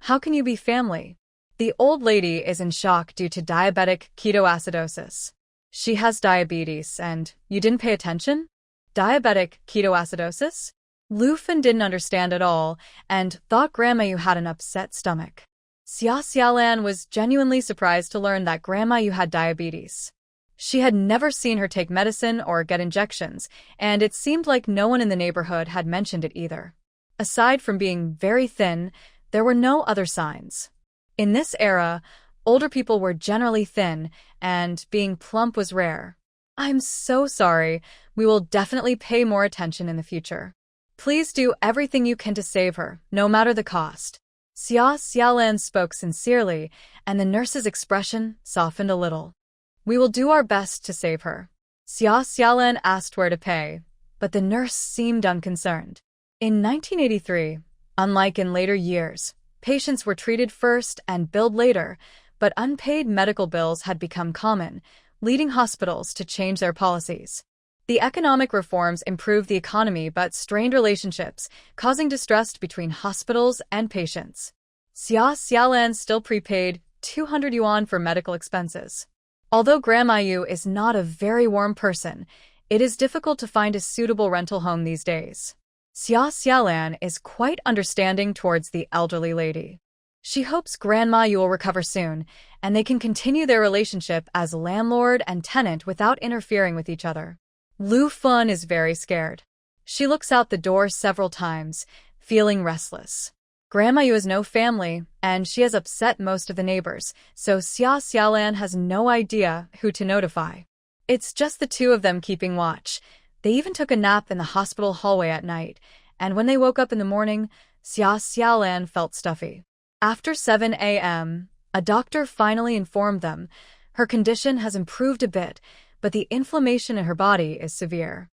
Speaker 1: "How can you be family? The old lady is in shock due to diabetic ketoacidosis. She has diabetes, and you didn't pay attention?" Diabetic ketoacidosis? Lu Fen didn't understand at all and thought Grandma Yu had an upset stomach. Xia Xiaolan was genuinely surprised to learn that Grandma Yu had diabetes. She had never seen her take medicine or get injections, and it seemed like no one in the neighborhood had mentioned it either. Aside from being very thin, there were no other signs. In this era, older people were generally thin, and being plump was rare. "I'm so sorry. We will definitely pay more attention in the future. Please do everything you can to save her, no matter the cost." Xia Xiaolan spoke sincerely, and the nurse's expression softened a little. "We will do our best to save her." Xia Xiaolan asked where to pay, but the nurse seemed unconcerned. In 1983, unlike in later years, patients were treated first and billed later, but unpaid medical bills had become common, leading hospitals to change their policies. The economic reforms improved the economy but strained relationships, causing distrust between hospitals and patients. Xia Xiaolan still prepaid 200 yuan for medical expenses. Although Grandma Yu is not a very warm person, it is difficult to find a suitable rental home these days. Xia Xiaolan is quite understanding towards the elderly lady. She hopes Grandma Yu will recover soon, and they can continue their relationship as landlord and tenant without interfering with each other. Lu Fun is very scared. She looks out the door several times, feeling restless. Grandma Yu has no family, and she has upset most of the neighbors, so Xia Xiaolan has no idea who to notify. It's just the two of them keeping watch. They even took a nap in the hospital hallway at night, and when they woke up in the morning, Xia Xiaolan felt stuffy. After 7 a.m., a doctor finally informed them her condition has improved a bit, but the inflammation in her body is severe.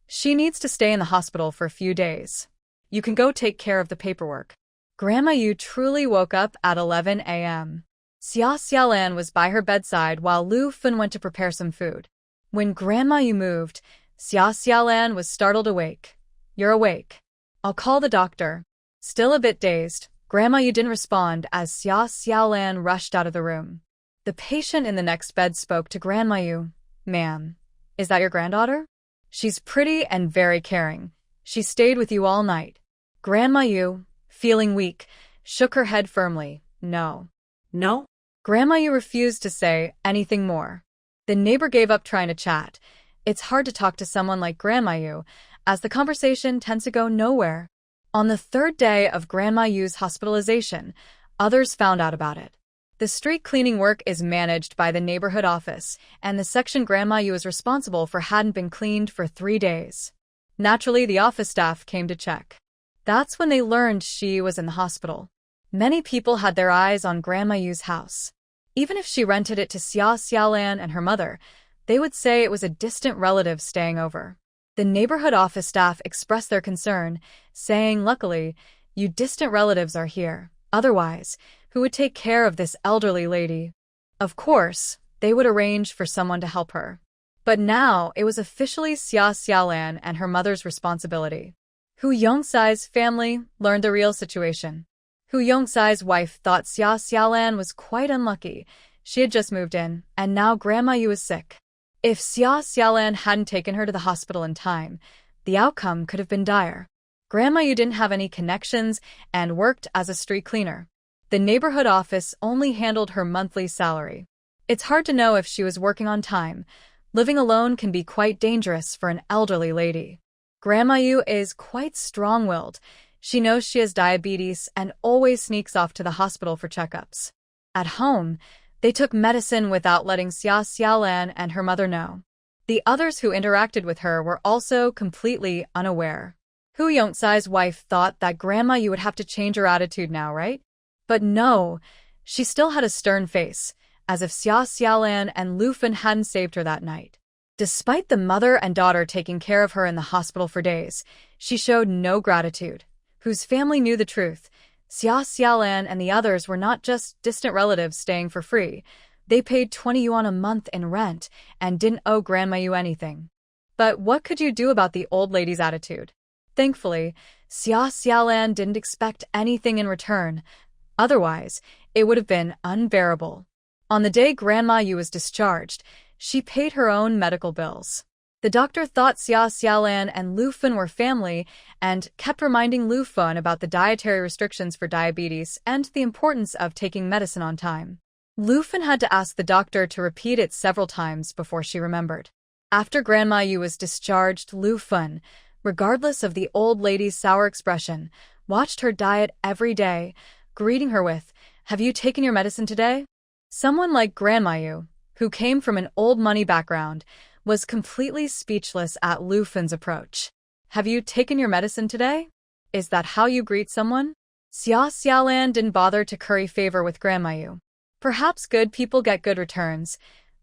Speaker 1: She needs to stay in the hospital for a few days. You can go take care of the paperwork. Grandma Yu truly woke up at 11 a.m. Xia Xiaolan was by her bedside while Lu Fun went to prepare some food. When Grandma Yu moved, Xia Xiaolan was startled awake. "You're awake. I'll call the doctor." Still a bit dazed, Grandma Yu didn't respond as Xia Xiaolan rushed out of the room. The patient in the next bed spoke to Grandma Yu. "Ma'am, is that your granddaughter? She's pretty and very caring. She stayed with you all night." Grandma Yu, feeling weak, shook her head firmly. "No."
Speaker 2: No?
Speaker 1: Grandma Yu refused to say anything more. The neighbor gave up trying to chat. It's hard to talk to someone like Grandma Yu, as the conversation tends to go nowhere. On the third day of Grandma Yu's hospitalization, others found out about it. The street cleaning work is managed by the neighborhood office, and the section Grandma Yu is responsible for hadn't been cleaned for 3 days. Naturally, the office staff came to check. That's when they learned she was in the hospital. Many people had their eyes on Grandma Yu's house. Even if she rented it to Xia Xiaolan and her mother, they would say it was a distant relative staying over. The neighborhood office staff expressed their concern, saying, "Luckily, you distant relatives are here. Otherwise, who would take care of this elderly lady?" Of course, they would arrange for someone to help her. But now it was officially Xia Xiaolan and her mother's responsibility. Hu Yongsai's family learned the real situation. Hu Yongsai's wife thought Xia Xiaolan was quite unlucky. She had just moved in, and now Grandma Yu was sick. If Xia Xiaolan hadn't taken her to the hospital in time, the outcome could have been dire. Grandma Yu didn't have any connections and worked as a street cleaner. The neighborhood office only handled her monthly salary. It's hard to know if she was working on time. Living alone can be quite dangerous for an elderly lady. Grandma Yu is quite strong-willed. She knows she has diabetes and always sneaks off to the hospital for checkups. At home, they took medicine without letting Xia Xiaolan and her mother know. The others who interacted with her were also completely unaware. Hu Yongsai's wife thought that Grandma Yu would have to change her attitude now, right? But no, she still had a stern face, as if Xia Xiaolan and Lu Fun hadn't saved her that night. Despite the mother and daughter taking care of her in the hospital for days, she showed no gratitude. Hu's family knew the truth. Xia Xiaolan and the others were not just distant relatives staying for free. They paid 20 yuan a month in rent and didn't owe Grandma Yu anything. But what could you do about the old lady's attitude? Thankfully, Xia Xiaolan didn't expect anything in return. Otherwise, it would have been unbearable. On the day Grandma Yu was discharged, she paid her own medical bills. The doctor thought Xia Xiaolan and Lu Fun were family and kept reminding Lu Fun about the dietary restrictions for diabetes and the importance of taking medicine on time. Lu Fun had to ask the doctor to repeat it several times before she remembered. After Grandma Yu was discharged, Lu Fun, regardless of the old lady's sour expression, watched her diet every day, greeting her with, "Have you taken your medicine today?" Someone like Grandma Yu, who came from an old money background, was completely speechless at Lu Fun's approach. "Have you taken your medicine today? Is that how you greet someone?" Xia Xiaolan didn't bother to curry favor with Grandma Yu. Perhaps good people get good returns.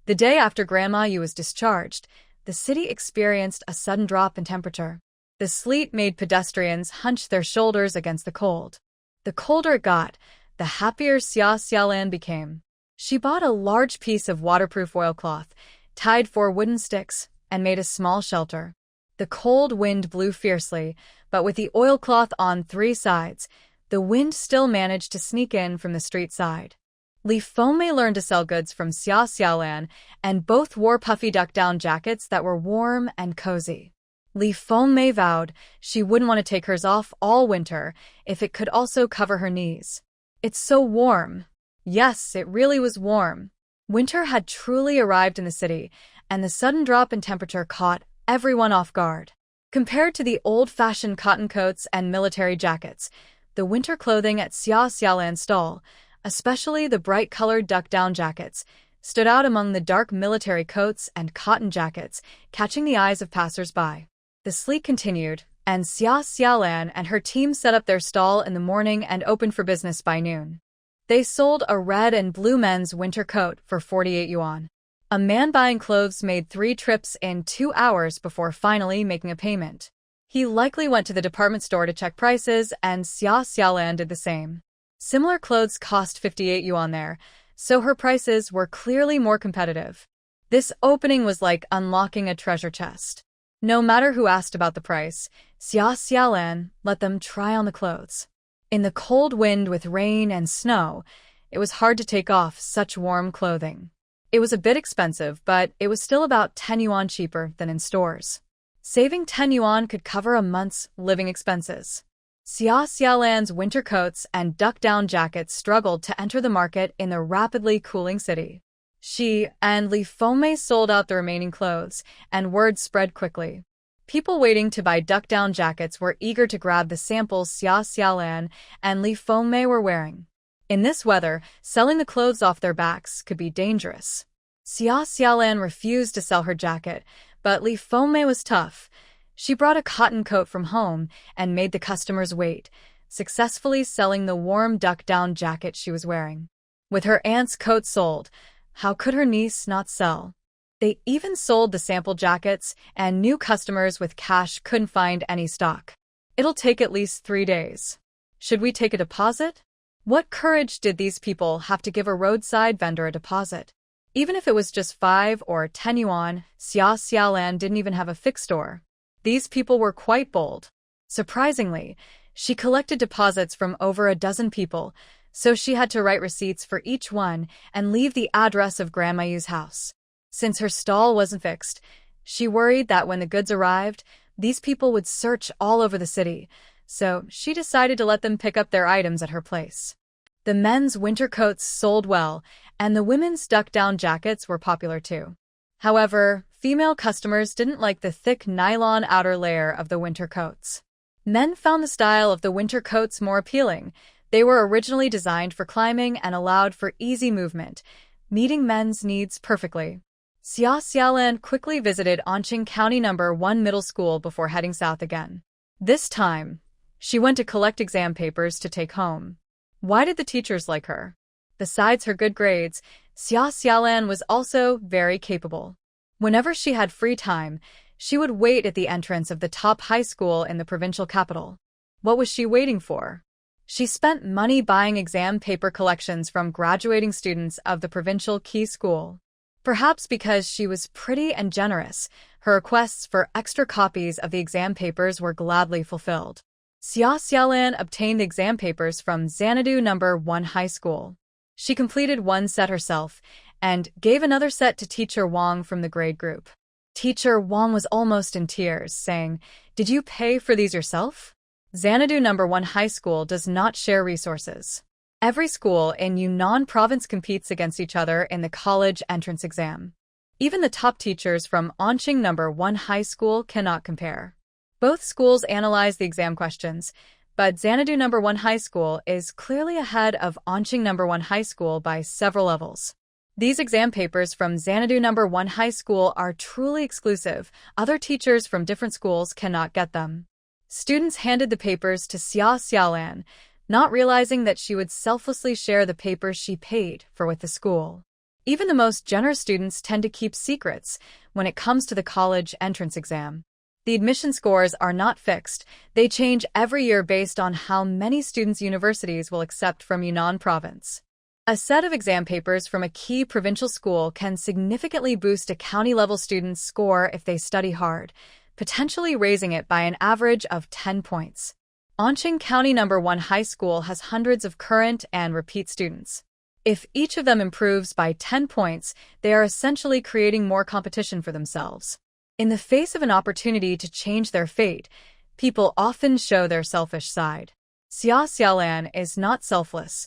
Speaker 1: The day after Grandma Yu was discharged, the city experienced a sudden drop in temperature. The sleet made pedestrians hunch their shoulders against the cold. The colder it got, the happier Xia Xiaolan became. She bought a large piece of waterproof oilcloth, tied 4 wooden sticks, and made a small shelter. The cold wind blew fiercely, but with the oilcloth on 3 sides, the wind still managed to sneak in from the street side. Li Fengmei learned to sell goods from Xia Xiaolan, and both wore puffy duck-down jackets that were warm and cozy. Li Fengmei vowed she wouldn't want to take hers off all winter if it could also cover her knees. It's so warm. Yes, it really was warm. Winter had truly arrived in the city, and the sudden drop in temperature caught everyone off guard. Compared to the old-fashioned cotton coats and military jackets, the winter clothing at Xia Xiaolan's stall, especially the bright-colored duck-down jackets, stood out among the dark military coats and cotton jackets, catching the eyes of passers-by. The sleet continued, and Xia Xiaolan and her team set up their stall in the morning and opened for business by noon. They sold a red and blue men's winter coat for 48 yuan. A man buying clothes made 3 trips in 2 hours before finally making a payment. He likely went to the department store to check prices, and Xia Xiaolan did the same. Similar clothes cost 58 yuan there, so her prices were clearly more competitive. This opening was like unlocking a treasure chest. No matter who asked about the price, Xia Xiaolan let them try on the clothes. In the cold wind with rain and snow, it was hard to take off such warm clothing. It was a bit expensive, but it was still about 10 yuan cheaper than in stores. Saving 10 yuan could cover a month's living expenses. Xia Xiaolan's winter coats and duck-down jackets struggled to enter the market in the rapidly cooling city. She and Li Fengmei sold out the remaining clothes, and word spread quickly. People waiting to buy duck-down jackets were eager to grab the samples Xia Xiaolan and Li Fengmei were wearing. In this weather, selling the clothes off their backs could be dangerous. Xia Xiaolan refused to sell her jacket, but Li Fengmei was tough. She brought a cotton coat from home and made the customers wait, successfully selling the warm duck-down jacket she was wearing. With her aunt's coat sold, how could her niece not sell? They even sold the sample jackets, and new customers with cash couldn't find any stock. It'll take at least 3 days. Should we take a deposit? What courage did these people have to give a roadside vendor a deposit? Even if it was just 5 or 10 yuan, Xia Xiaolan didn't even have a fixed store. These people were quite bold. Surprisingly, she collected deposits from over a dozen people, so she had to write receipts for each one and leave the address of Grandma Yu's house. Since her stall wasn't fixed, she worried that when the goods arrived, these people would search all over the city, so she decided to let them pick up their items at her place. The men's winter coats sold well, and the women's duck-down jackets were popular too. However, female customers didn't like the thick nylon outer layer of the winter coats. Men found the style of the winter coats more appealing. They were originally designed for climbing and allowed for easy movement, meeting men's needs perfectly. Xia Xiaolan quickly visited Anqing County No. 1 Middle School before heading south again. This time, she went to collect exam papers to take home. Why did the teachers like her? Besides her good grades, Xia Xiaolan was also very capable. Whenever she had free time, she would wait at the entrance of the top high school in the provincial capital. What was she waiting for? She spent money buying exam paper collections from graduating students of the provincial key school. Perhaps because she was pretty and generous, her requests for extra copies of the exam papers were gladly fulfilled. Xia Xiaolan obtained the exam papers from Xanadu No. 1 High School. She completed one set herself and gave another set to Teacher Wang from the grade group. Teacher Wang was almost in tears, saying, "Did you pay for these yourself?" Xanadu No. 1 High School does not share resources. Every school in Yunnan province competes against each other in the college entrance exam. Even the top teachers from Anqing No. 1 High School cannot compare. Both schools analyze the exam questions, but Xanadu No. 1 High School is clearly ahead of Anqing No. 1 High School by several levels. These exam papers from Xanadu No. 1 High School are truly exclusive. Other teachers from different schools cannot get them. Students handed the papers to Xia Xiaolan, not realizing that she would selflessly share the papers she paid for with the school. Even the most generous students tend to keep secrets when it comes to the college entrance exam. The admission scores are not fixed. They change every year based on how many students universities will accept from Yunnan province. A set of exam papers from a key provincial school can significantly boost a county-level student's score if they study hard, potentially raising it by an average of 10 points. Anqing County No. 1 High School has hundreds of current and repeat students. If each of them improves by 10 points, they are essentially creating more competition for themselves. In the face of an opportunity to change their fate, people often show their selfish side. Xia Xiaolan is not selfless.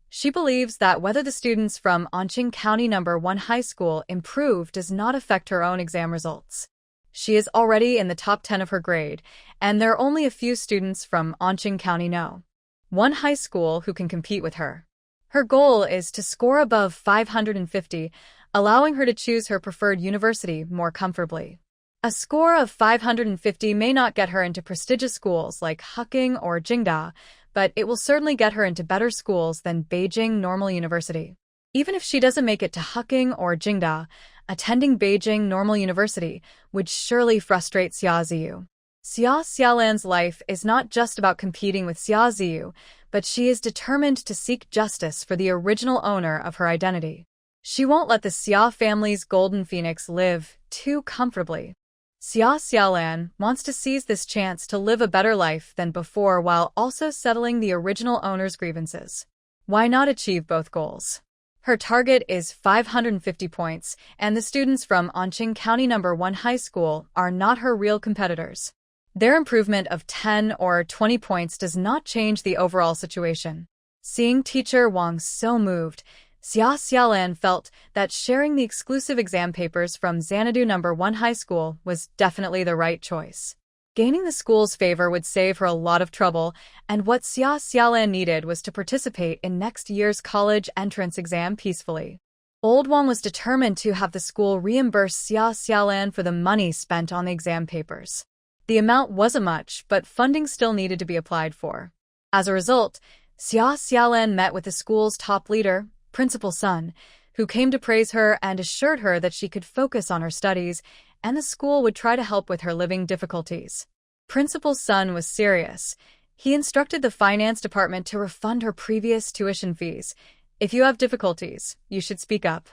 Speaker 1: She believes that whether the students from Anqing County No. 1 High School improve does not affect her own exam results. She is already in the top 10 of her grade, and there are only a few students from Anqing County No. 1 High School who can compete with her. Her goal is to score above 550, allowing her to choose her preferred university more comfortably. A score of 550 may not get her into prestigious schools like Huqing or Jingda, but it will certainly get her into better schools than Beijing Normal University. Even if she doesn't make it to Huqing or Jingda, attending Beijing Normal University would surely frustrate Xia Ziyu. Xia Xiaolan's life is not just about competing with Xia Ziyu, but she is determined to seek justice for the original owner of her identity. She won't let the Xia family's golden phoenix live too comfortably. Xia Xiaolan wants to seize this chance to live a better life than before while also settling the original owner's grievances. Why not achieve both goals? Her target is 550 points, and the students from Anqing County No. 1 High School are not her real competitors. Their improvement of 10 or 20 points does not change the overall situation. Seeing teacher Wang so moved, Xia Xiaolan felt that sharing the exclusive exam papers from Xanadu No. 1 High School was definitely the right choice. Gaining the school's favor would save her a lot of trouble, and what Xia Xiaolan needed was to participate in next year's college entrance exam peacefully. Old Wang was determined to have the school reimburse Xia Xiaolan for the money spent on the exam papers. The amount wasn't much, but funding still needed to be applied for. As a result, Xia Xiaolan met with the school's top leader, Principal Sun, who came to praise her and assured her that she could focus on her studies and the school would try to help with her living difficulties. Principal Sun was serious. He instructed the finance department to refund her previous tuition fees. If you have difficulties, you should speak up.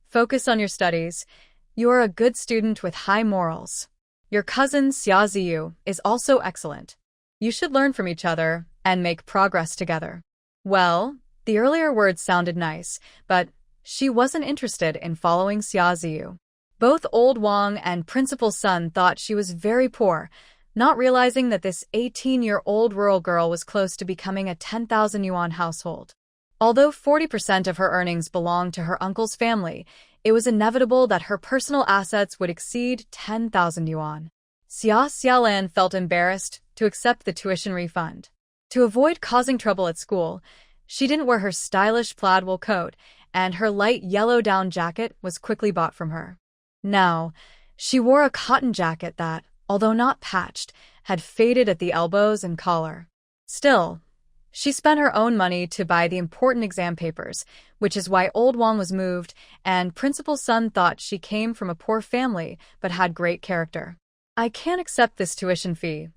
Speaker 1: Focus on your studies. You are a good student with high morals. Your cousin Xia Ziyu is also excellent. You should learn from each other and make progress together. Well, the earlier words sounded nice, but she wasn't interested in following Xia Ziyu. Both Old Wang and Principal Sun thought she was very poor, not realizing that this 18-year-old rural girl was close to becoming a 10,000 yuan household. Although 40% of her earnings belonged to her uncle's family, it was inevitable that her personal assets would exceed 10,000 yuan. Xia Xiaolan felt embarrassed to accept the tuition refund. To avoid causing trouble at school, she didn't wear her stylish plaid wool coat, and her light yellow down jacket was quickly bought from her. Now, she wore a cotton jacket that, although not patched, had faded at the elbows and collar. Still, she spent her own money to buy the important exam papers, which is why Old Wang was moved, and Principal Sun thought she came from a poor family but had great character. I can't accept this tuition fee.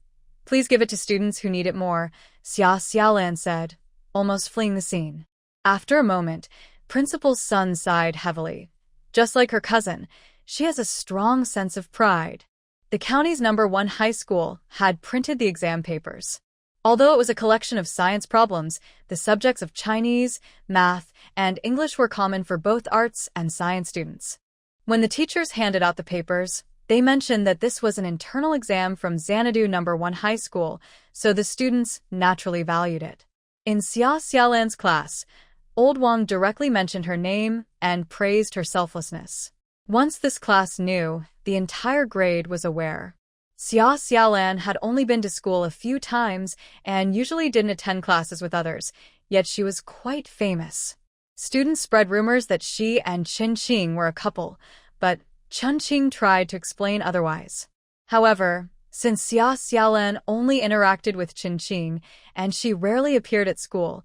Speaker 1: Please give it to students who need it more, Xia Xiaolan said, almost fleeing the scene. After a moment, Principal Sun sighed heavily. Just like her cousin, she has a strong sense of pride. The county's No. 1 high school had printed the exam papers. Although it was a collection of science problems, the subjects of Chinese, math, and English were common for both arts and science students. When the teachers handed out the papers, they mentioned that this was an internal exam from Xanadu No. 1 high school, so the students naturally valued it. In Xia Xiaolan's class, Old Wang directly mentioned her name and praised her selflessness. Once this class knew, the entire grade was aware. Xia Xiaolan had only been to school a few times and usually didn't attend classes with others, yet she was quite famous. Students spread rumors that she and Qin Qing were a couple, but Chun Qing tried to explain otherwise. However, since Xia Xiaolan only interacted with Qin Qing and she rarely appeared at school,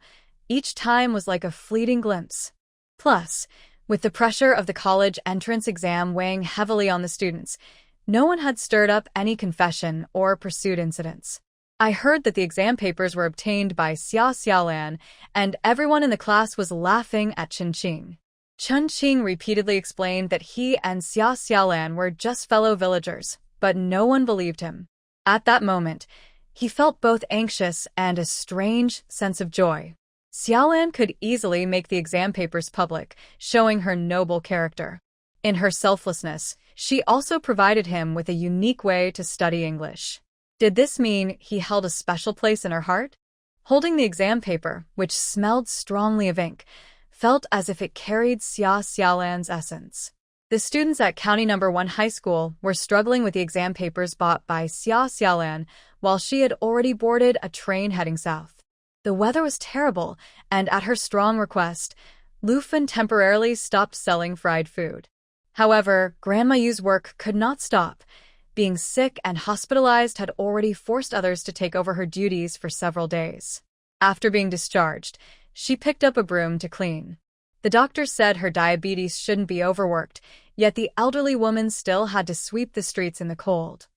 Speaker 1: each time was like a fleeting glimpse. Plus, with the pressure of the college entrance exam weighing heavily on the students, no one had stirred up any confession or pursued incidents. I heard that the exam papers were obtained by Xia Xiaolan, and everyone in the class was laughing at Qin Qing. Chun Qing repeatedly explained that he and Xia Xiaolan were just fellow villagers, but no one believed him. At that moment, he felt both anxious and a strange sense of joy. Xiaolan could easily make the exam papers public, showing her noble character. In her selflessness, she also provided him with a unique way to study English. Did this mean he held a special place in her heart? Holding the exam paper, which smelled strongly of ink, felt as if it carried Xia Xiaolan's essence. The students at County No. 1 High School were struggling with the exam papers bought by Xia Xiaolan while she had already boarded a train heading south. The weather was terrible, and at her strong request, Lufan temporarily stopped selling fried food. However, Grandma Yu's work could not stop. Being sick and hospitalized had already forced others to take over her duties for several days. After being discharged, she picked up a broom to clean. The doctor said her diabetes shouldn't be overworked, yet the elderly woman still had to sweep the streets in the cold.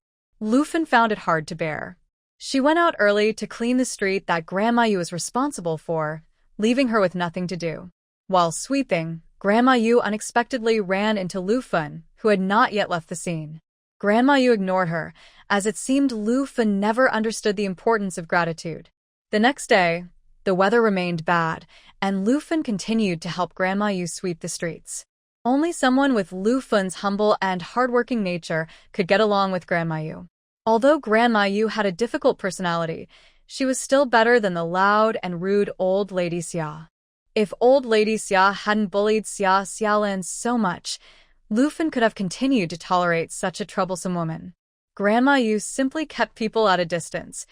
Speaker 1: Lufan found it hard to bear. She went out early to clean the street that Grandma Yu was responsible for, leaving her with nothing to do. While sweeping, Grandma Yu unexpectedly ran into Lufan, who had not yet left the scene. Grandma Yu ignored her, as it seemed Lufan never understood the importance of gratitude. The next day, the weather remained bad, and Lufan continued to help Grandma Yu sweep the streets. Only someone with Lufan's humble and hardworking nature could get along with Grandma Yu. Although Grandma Yu had a difficult personality, she was still better than the loud and rude old lady Xia. If old lady Xia hadn't bullied Xia Xiaolan so much, Lufan could have continued to tolerate such a troublesome woman. Grandma Yu simply kept people at a distance.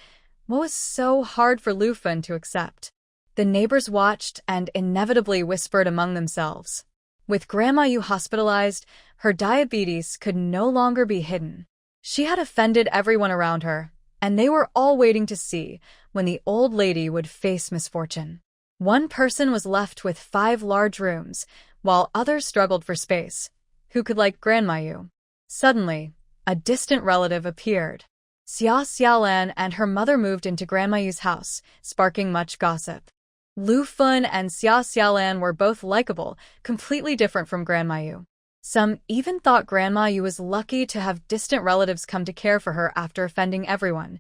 Speaker 1: What was so hard for Lufan to accept? The neighbors watched and inevitably whispered among themselves. With Grandma Yu hospitalized, her diabetes could no longer be hidden. She had offended everyone around her, and they were all waiting to see when the old lady would face misfortune. One person was left with 5 large rooms, while others struggled for space. Who could like Grandma Yu? Suddenly, a distant relative appeared. Xia Xiaolan and her mother moved into Grandma Yu's house, sparking much gossip. Lufan and Xia Xiaolan were both likable, completely different from Grandma Yu. Some even thought Grandma Yu was lucky to have distant relatives come to care for her after offending everyone.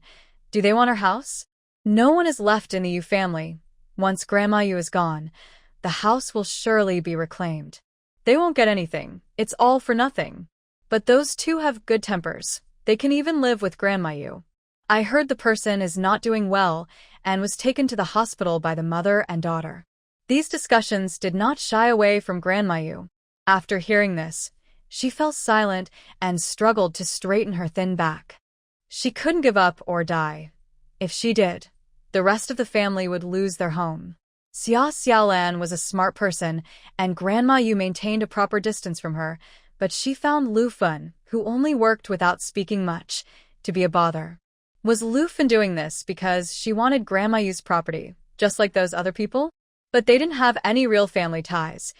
Speaker 1: Do they want her house? No one is left in the Yu family. Once Grandma Yu is gone, the house will surely be reclaimed. They won't get anything. It's all for nothing. But those two have good tempers. They can even live with Grandma Yu. I heard the person is not doing well and was taken to the hospital by the mother and daughter. These discussions did not shy away from Grandma Yu. After hearing this, she fell silent and struggled to straighten her thin back. She couldn't give up or die. If she did, the rest of the family would lose their home. Xia Xiaolan was a smart person, and Grandma Yu maintained a proper distance from her, but she found Lufan, who only worked without speaking much, to be a bother. Was Lufan doing this because she wanted Grandma Yu's property, just like those other people? But they didn't have any real family ties.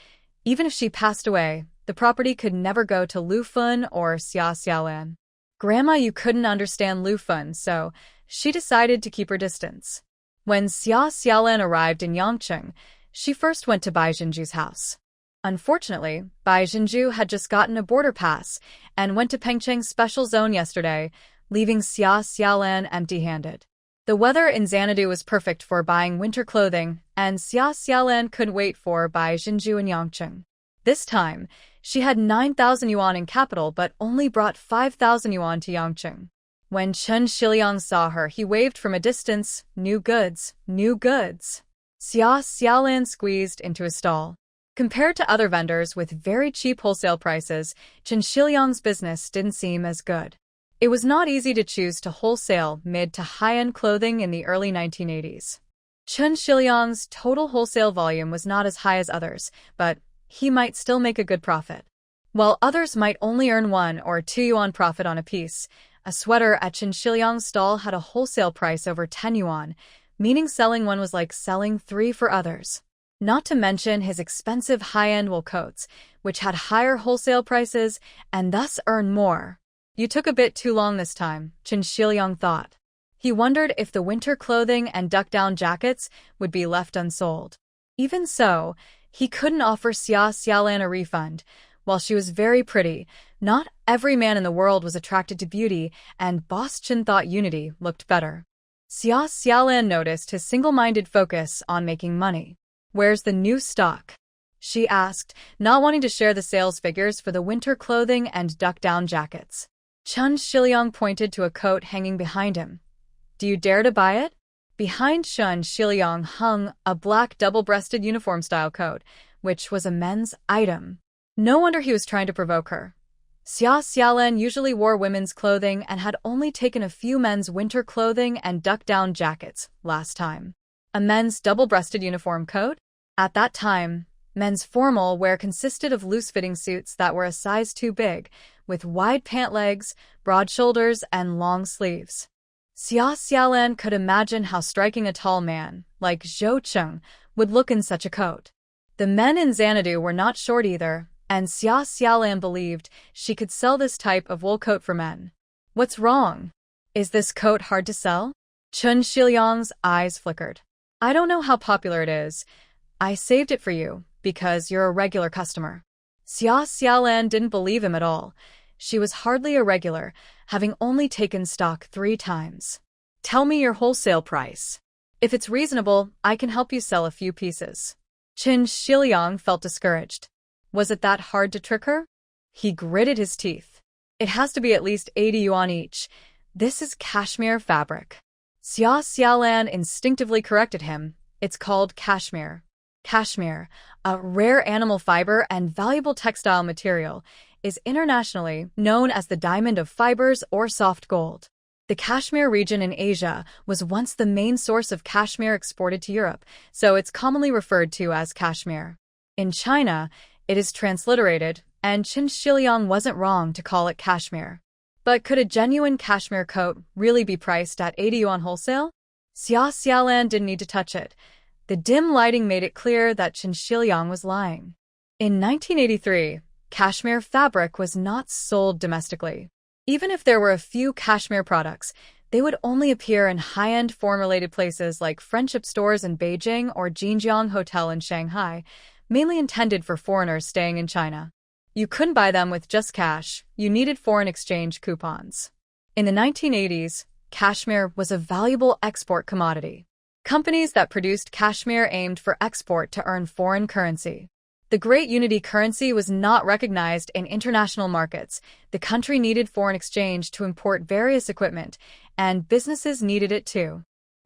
Speaker 1: Even if she passed away, the property could never go to Lufan or Xia Xiaolan. Grandma Yu couldn't understand Lufan, so she decided to keep her distance. When Xia Xiaolan arrived in Yangcheng, she first went to Bai Jinju's house. Unfortunately, Bai Jinju had just gotten a border pass and went to Pengcheng's special zone yesterday, leaving Xia Xiaolan empty-handed. The weather in Xanadu was perfect for buying winter clothing, and Xia Xiaolan couldn't wait for Bai Jinju in Yangcheng. This time, she had 9,000 yuan in capital but only brought 5,000 yuan to Yangcheng. When Chen Shiliang saw her, he waved from a distance, "New goods, new goods." Xia Xiaolan squeezed into a stall. Compared to other vendors with very cheap wholesale prices, Chen Shiliang's business didn't seem as good. It was not easy to choose to wholesale mid to high-end clothing in the early 1980s. Chen Shiliang's total wholesale volume was not as high as others, but he might still make a good profit. While others might only earn 1 or 2 yuan profit on a piece, a sweater at Chen Shiliang's stall had a wholesale price over 10 yuan, meaning selling one was like selling 3 for others. Not to mention his expensive high-end wool coats, which had higher wholesale prices and thus earned more. You took a bit too long this time, Chen Shiliang thought. He wondered if the winter clothing and duck-down jackets would be left unsold. Even so, he couldn't offer Xia Xiaolan a refund. While she was very pretty, not every man in the world was attracted to beauty, and Boss Chen thought unity looked better. Xia Xiaolan noticed his single-minded focus on making money. "Where's the new stock?" she asked, not wanting to share the sales figures for the winter clothing and duck-down jackets. Chun Shiliang pointed to a coat hanging behind him. Do you dare to buy it? Behind Chun Shiliang hung a black double-breasted uniform-style coat, which was a men's item. No wonder he was trying to provoke her. Xia Xiaolan usually wore women's clothing and had only taken a few men's winter clothing and duck-down jackets last time. A men's double-breasted uniform coat? At that time, men's formal wear consisted of loose-fitting suits that were a size too big, with wide pant legs, broad shoulders, and long sleeves. Xia Xiaolan could imagine how striking a tall man, like Zhou Cheng, would look in such a coat. The men in Xanadu were not short either, and Xia Xiaolan believed she could sell this type of wool coat for men. What's wrong? Is this coat hard to sell? Chun Shiliang's eyes flickered. I don't know how popular it is. I saved it for you, because you're a regular customer. Xia Xiaolan didn't believe him at all. She was hardly a regular, having only taken stock 3 times. Tell me your wholesale price. If it's reasonable, I can help you sell a few pieces. Chun Shiliang felt discouraged. Was it that hard to trick her? He gritted his teeth. It has to be at least 80 yuan each. This is cashmere fabric. Xia Xiaolan instinctively corrected him. It's called cashmere. Cashmere, a rare animal fiber and valuable textile material, is internationally known as the diamond of fibers or soft gold. The Kashmir region in Asia was once the main source of cashmere exported to Europe, so it's commonly referred to as cashmere. In China, it is transliterated, and Chun Shiliang wasn't wrong to call it cashmere. But could a genuine cashmere coat really be priced at 80 yuan wholesale? Xia Xiaolan didn't need to touch it. The dim lighting made it clear that Chun Shiliang was lying. In 1983, cashmere fabric was not sold domestically. Even if there were a few cashmere products, they would only appear in high-end foreign-related places like friendship stores in Beijing or Jinjiang Hotel in Shanghai, mainly intended for foreigners staying in China. You couldn't buy them with just cash, you needed foreign exchange coupons. In the 1980s, cashmere was a valuable export commodity. Companies that produced cashmere aimed for export to earn foreign currency. The Great Unity currency was not recognized in international markets. The country needed foreign exchange to import various equipment, and businesses needed it too.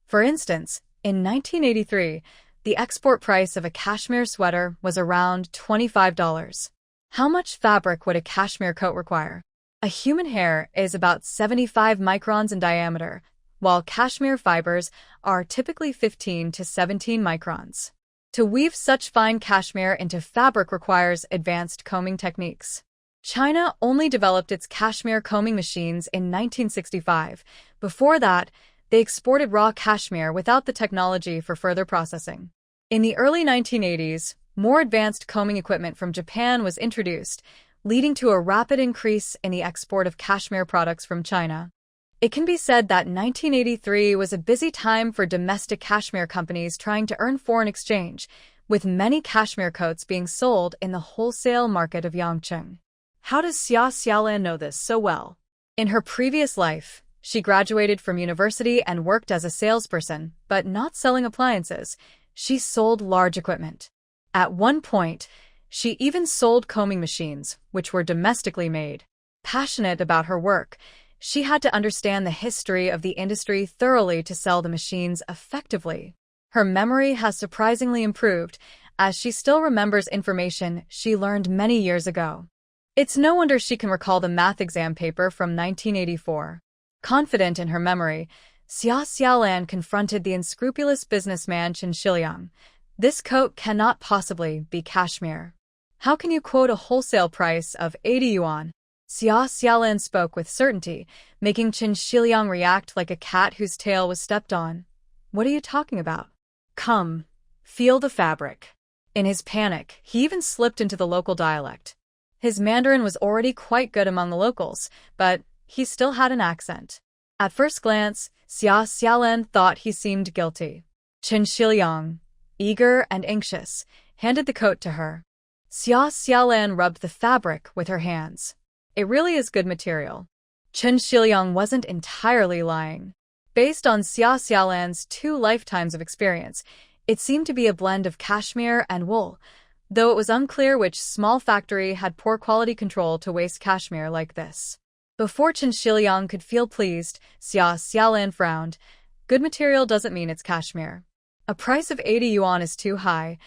Speaker 1: For instance, in 1983, the export price of a cashmere sweater was around $25. How much fabric would a cashmere coat require? A human hair is about 75 microns in diameter, while cashmere fibers are typically 15 to 17 microns. To weave such fine cashmere into fabric requires advanced combing techniques. China only developed its cashmere combing machines in 1965. Before that, they exported raw cashmere without the technology for further processing. In the early 1980s, more advanced combing equipment from Japan was introduced, leading to a rapid increase in the export of cashmere products from China. It can be said that 1983 was a busy time for domestic cashmere companies trying to earn foreign exchange, with many cashmere coats being sold in the wholesale market of Yangcheng. How does Xia Xiaolan know this so well? In her previous life, she graduated from university and worked as a salesperson, but not selling appliances. She sold large equipment. At one point, she even sold combing machines, which were domestically made. Passionate about her work, she had to understand the history of the industry thoroughly to sell the machines effectively. Her memory has surprisingly improved, as she still remembers information she learned many years ago. It's no wonder she can recall the math exam paper from 1984. Confident in her memory, Xia Xiaolan confronted the unscrupulous businessman Chun Shiliang. This coat cannot possibly be cashmere. How can you quote a wholesale price of 80 yuan? Xia Xiaolan spoke with certainty, making Chun Shiliang react like a cat whose tail was stepped on. What are you talking about? Come, feel the fabric. In his panic, he even slipped into the local dialect. His Mandarin was already quite good among the locals, but he still had an accent. At first glance, Xia Xiaolan thought he seemed guilty. Chun Shiliang, eager and anxious, handed the coat to her. Xia Xiaolan rubbed the fabric with her hands. It really is good material. Chun Shiliang wasn't entirely lying. Based on Xia Xiaolan's 2 lifetimes of experience, it seemed to be a blend of cashmere and wool, though it was unclear which small factory had poor quality control to waste cashmere like this. Before Chen Shiliang could feel pleased, Xia Xiaolan frowned. Good material doesn't mean it's cashmere. A price of 80 yuan is too high.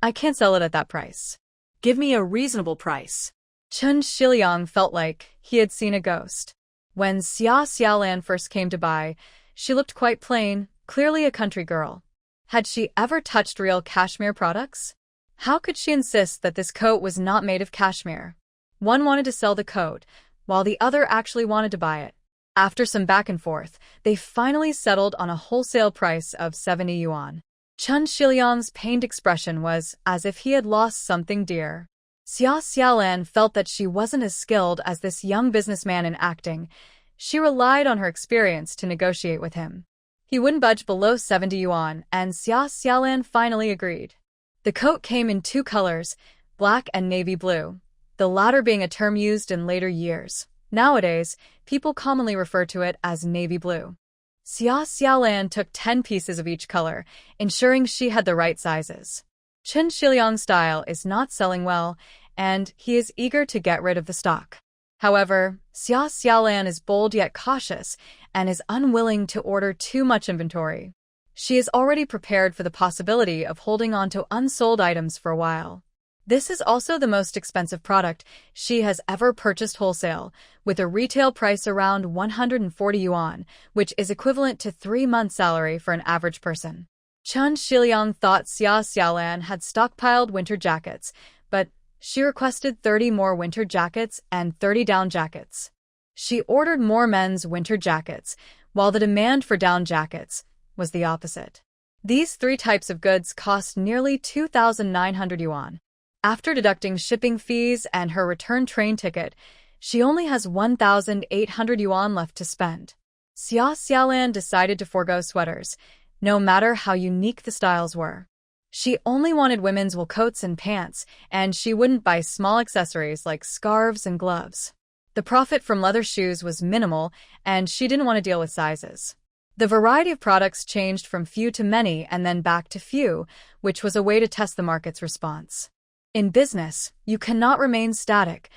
Speaker 1: I can't sell it at that price.
Speaker 2: Give me a reasonable price.
Speaker 1: Chen Shiliang felt like he had seen a ghost. When Xia Xiaolan first came to buy, she looked quite plain, clearly a country girl. Had she ever touched real cashmere products? How could she insist that this coat was not made of cashmere? One wanted to sell the coat, while the other actually wanted to buy it. After some back and forth, they finally settled on a wholesale price of 70 yuan. Chen Shiliang's pained expression was as if he had lost something dear. Xia Xiaolan felt that she wasn't as skilled as this young businessman in acting. She relied on her experience to negotiate with him. He wouldn't budge below 70 yuan, and Xia Xiaolan finally agreed. The coat came in two colors, black and navy blue, the latter being a term used in later years. Nowadays, people commonly refer to it as navy blue. Xia Xiaolan took 10 pieces of each color, ensuring she had the right sizes. Chen Shiliang's style is not selling well, and he is eager to get rid of the stock. However, Xia Xiaolan is bold yet cautious and is unwilling to order too much inventory. She is already prepared for the possibility of holding on to unsold items for a while. This is also the most expensive product she has ever purchased wholesale, with a retail price around 140 yuan, which is equivalent to 3 months' salary for an average person. Chen Shiliang thought Xia Xiaolan had stockpiled winter jackets, but she requested 30 more winter jackets and 30 down jackets. She ordered more men's winter jackets, while the demand for down jackets was the opposite. These three types of goods cost nearly 2,900 yuan. After deducting shipping fees and her return train ticket, she only has 1,800 yuan left to spend. Xia Xiaolan decided to forego sweaters, no matter how unique the styles were. She only wanted women's wool coats and pants, and she wouldn't buy small accessories like scarves and gloves. The profit from leather shoes was minimal, and she didn't want to deal with sizes. The variety of products changed from few to many and then back to few, which was a way to test the market's response. In business, you cannot remain static.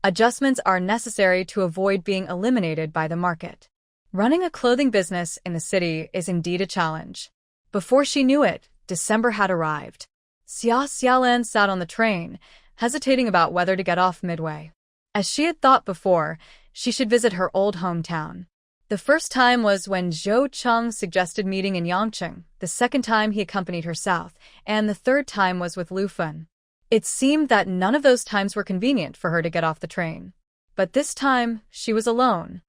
Speaker 1: Adjustments are necessary to avoid being eliminated by the market. Running a clothing business in the city is indeed a challenge. Before she knew it, December had arrived. Xia Xiaolan sat on the train, hesitating about whether to get off midway. As she had thought before, she should visit her old hometown. The first time was when Zhou Cheng suggested meeting in Yangcheng, the second time he accompanied her south, and the third time was with Lu Fen. It seemed that none of those times were convenient for her to get off the train. But this time, she was alone.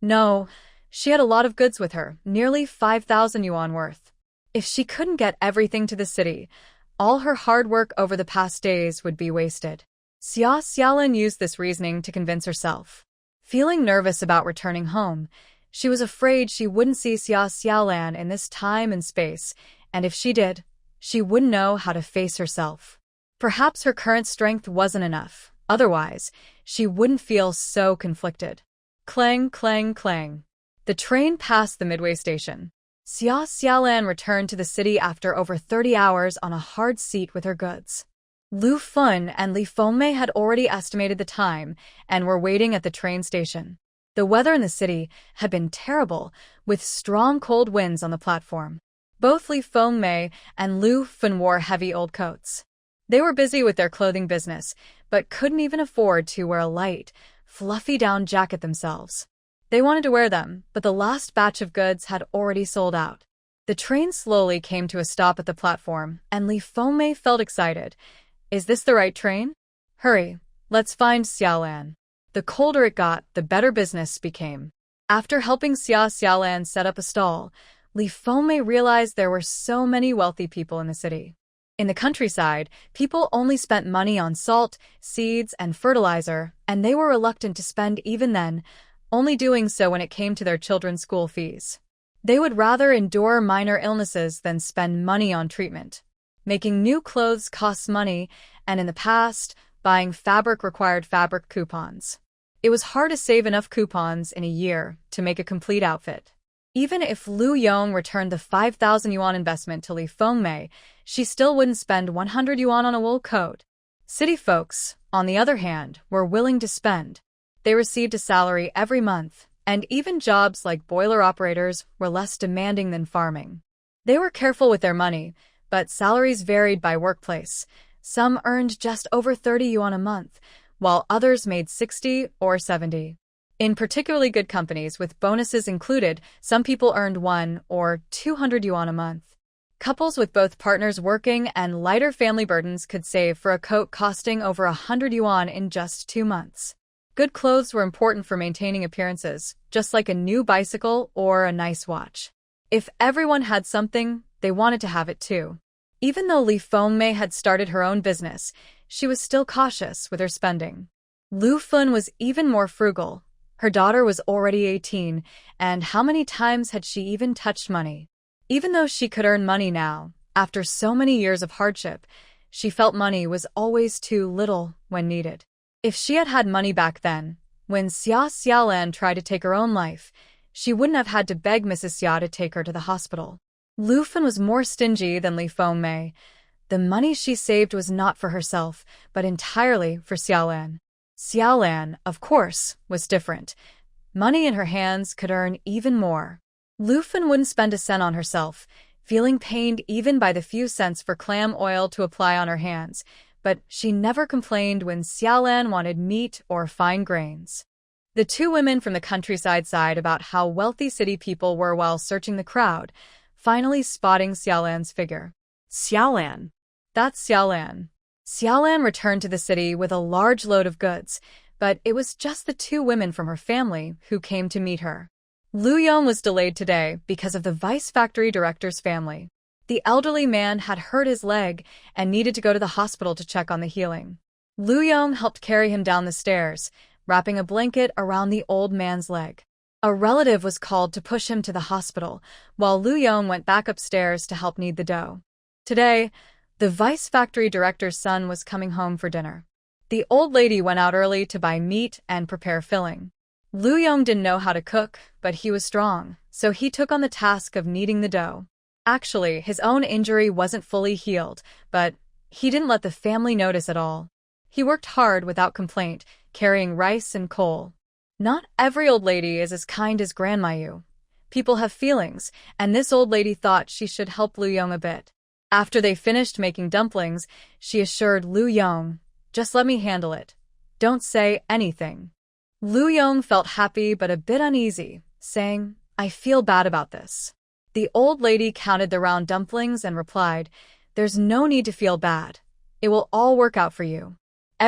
Speaker 1: No, she had a lot of goods with her, nearly 5,000 yuan worth. If she couldn't get everything to the city, all her hard work over the past days would be wasted. Xia Xiaolan used this reasoning to convince herself. Feeling nervous about returning home, she was afraid she wouldn't see Xia Xiaolan in this time and space, and if she did, she wouldn't know how to face herself. Perhaps her current strength wasn't enough. Otherwise, she wouldn't feel so conflicted. Clang, clang, clang. The train passed the midway station. Xia Xiaolan returned to the city after over 30 hours on a hard seat with her goods. Lu Fen and Li Fengmei had already estimated the time and were waiting at the train station. The weather in the city had been terrible, with strong cold winds on the platform. Both Li Fengmei and Lu Fen wore heavy old coats. They were busy with their clothing business, but couldn't even afford to wear a light, fluffy down jacket themselves. They wanted to wear them, but the last batch of goods had already sold out. The train slowly came to a stop at the platform, and Li Fengmei felt excited. Is this the right train? Hurry, let's find Xiaolan. The colder it got, the better business became. After helping Xia Xiaolan set up a stall, Li Fengmei realized there were so many wealthy people in the city. In the countryside, people only spent money on salt, seeds, and fertilizer, and they were reluctant to spend even then, only doing so when it came to their children's school fees. They would rather endure minor illnesses than spend money on treatment. Making new clothes costs money, and in the past, buying fabric required fabric coupons. It was hard to save enough coupons in a year to make a complete outfit. Even if Lu Yong returned the 5,000 yuan investment to Li Fengmei, she still wouldn't spend 100 yuan on a wool coat. City folks, on the other hand, were willing to spend. They received a salary every month, and even jobs like boiler operators were less demanding than farming. They were careful with their money, but salaries varied by workplace. Some earned just over 30 yuan a month, while others made 60 or 70. In particularly good companies with bonuses included, some people earned 1 or 200 yuan a month. Couples with both partners working and lighter family burdens could save for a coat costing over 100 yuan in just 2 months. Good clothes were important for maintaining appearances, just like a new bicycle or a nice watch. If everyone had something, they wanted to have it too. Even though Li Fengmei had started her own business, she was still cautious with her spending. Lu Fun was even more frugal. Her daughter was already 18, and how many times had she even touched money? Even though she could earn money now, after so many years of hardship, she felt money was always too little when needed. If she had had money back then, when Xia Xiaolan tried to take her own life, she wouldn't have had to beg Mrs. Xia to take her to the hospital. Lu Fen was more stingy than Li Fengmei. The money she saved was not for herself, but entirely for Xiaolan. Xiaolan, of course, was different. Money in her hands could earn even more. Lu Fen wouldn't spend a cent on herself, feeling pained even by the few cents for clam oil to apply on her hands, but she never complained when Xiaolan wanted meat or fine grains. The two women from the countryside sighed about how wealthy city people were while searching the crowd, finally spotting Xiaolan's figure.
Speaker 2: Xiaolan.
Speaker 1: That's Xiaolan. Xiaolan returned to the city with a large load of goods, but it was just the two women from her family who came to meet her. Lu Yong was delayed today because of the vice factory director's family. The elderly man had hurt his leg and needed to go to the hospital to check on the healing. Lu Yong helped carry him down the stairs, wrapping a blanket around the old man's leg. A relative was called to push him to the hospital, while Lu Yong went back upstairs to help knead the dough. Today, the vice factory director's son was coming home for dinner. The old lady went out early to buy meat and prepare filling. Lu Yong didn't know how to cook, but he was strong, so he took on the task of kneading the dough. Actually, his own injury wasn't fully healed, but he didn't let the family notice at all. He worked hard without complaint, carrying rice and coal. Not every old lady is as kind as Grandma Yu. People have feelings, and this old lady thought she should help Lu Yong a bit. After they finished making dumplings, she assured Lu Yong, "Just let me handle it. Don't say anything." Lu Yong felt happy but a bit uneasy, saying, "I feel bad about this." The old lady counted the round dumplings and replied, "There's no need to feel bad. It will all work out for you.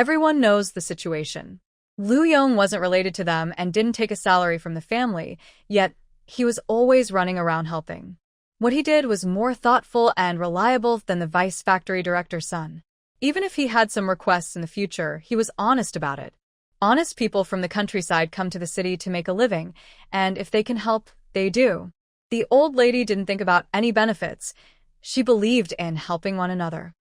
Speaker 1: Everyone knows the situation." Lu Yong wasn't related to them and didn't take a salary from the family, yet he was always running around helping. What he did was more thoughtful and reliable than the vice factory director's son. Even if he had some requests in the future, he was honest about it. Honest people from the countryside come to the city to make a living, and if they can help, they do. The old lady didn't think about any benefits. She believed in helping one another.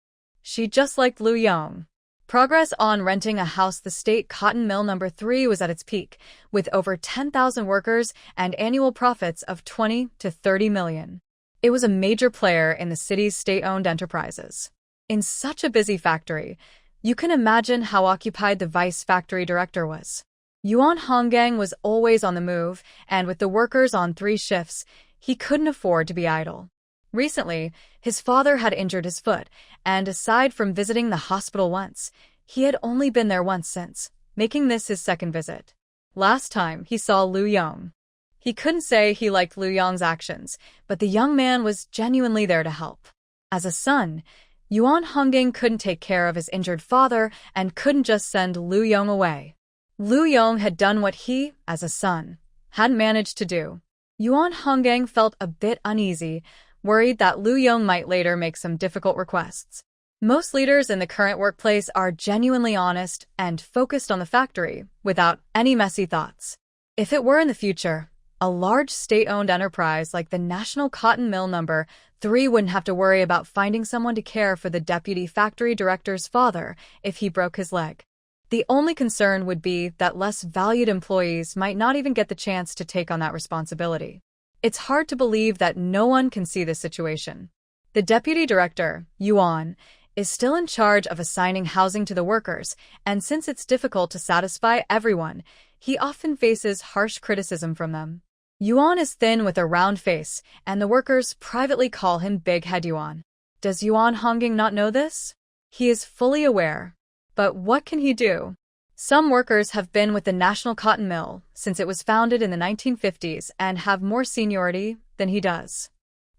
Speaker 1: She just liked Lu Yong. Progress on renting a house. The state cotton mill number 3 was at its peak, with over 10,000 workers and annual profits of 20 to 30 million. It was a major player in the city's state-owned enterprises. In such a busy factory, you can imagine how occupied the vice factory director was. Yuan Honggang was always on the move, and with the workers on 3 shifts, he couldn't afford to be idle. Recently, his father had injured his foot, and aside from visiting the hospital once, he had only been there once since, making this his second visit. Last time he saw Lu Yong. He couldn't say he liked Lu Yong's actions, but the young man was genuinely there to help. As a son, Yuan Honggang couldn't take care of his injured father and couldn't just send Lu Yong away. Lu Yong had done what he, as a son, hadn't managed to do. Yuan Honggang felt a bit uneasy, worried that Lu Yong might later make some difficult requests. Most leaders in the current workplace are genuinely honest and focused on the factory, without any messy thoughts. If it were in the future, a large state-owned enterprise like the National Cotton Mill number 3 wouldn't have to worry about finding someone to care for the deputy factory director's father if he broke his leg. The only concern would be that less valued employees might not even get the chance to take on that responsibility. It's hard to believe that no one can see this situation. The deputy director, Yuan, is still in charge of assigning housing to the workers, and since it's difficult to satisfy everyone, he often faces harsh criticism from them. Yuan is thin with a round face, and the workers privately call him Big Head Yuan. Does Yuan Hongjing not know this? He is fully aware. But what can he do? Some workers have been with the National Cotton Mill since it was founded in the 1950s and have more seniority than he does.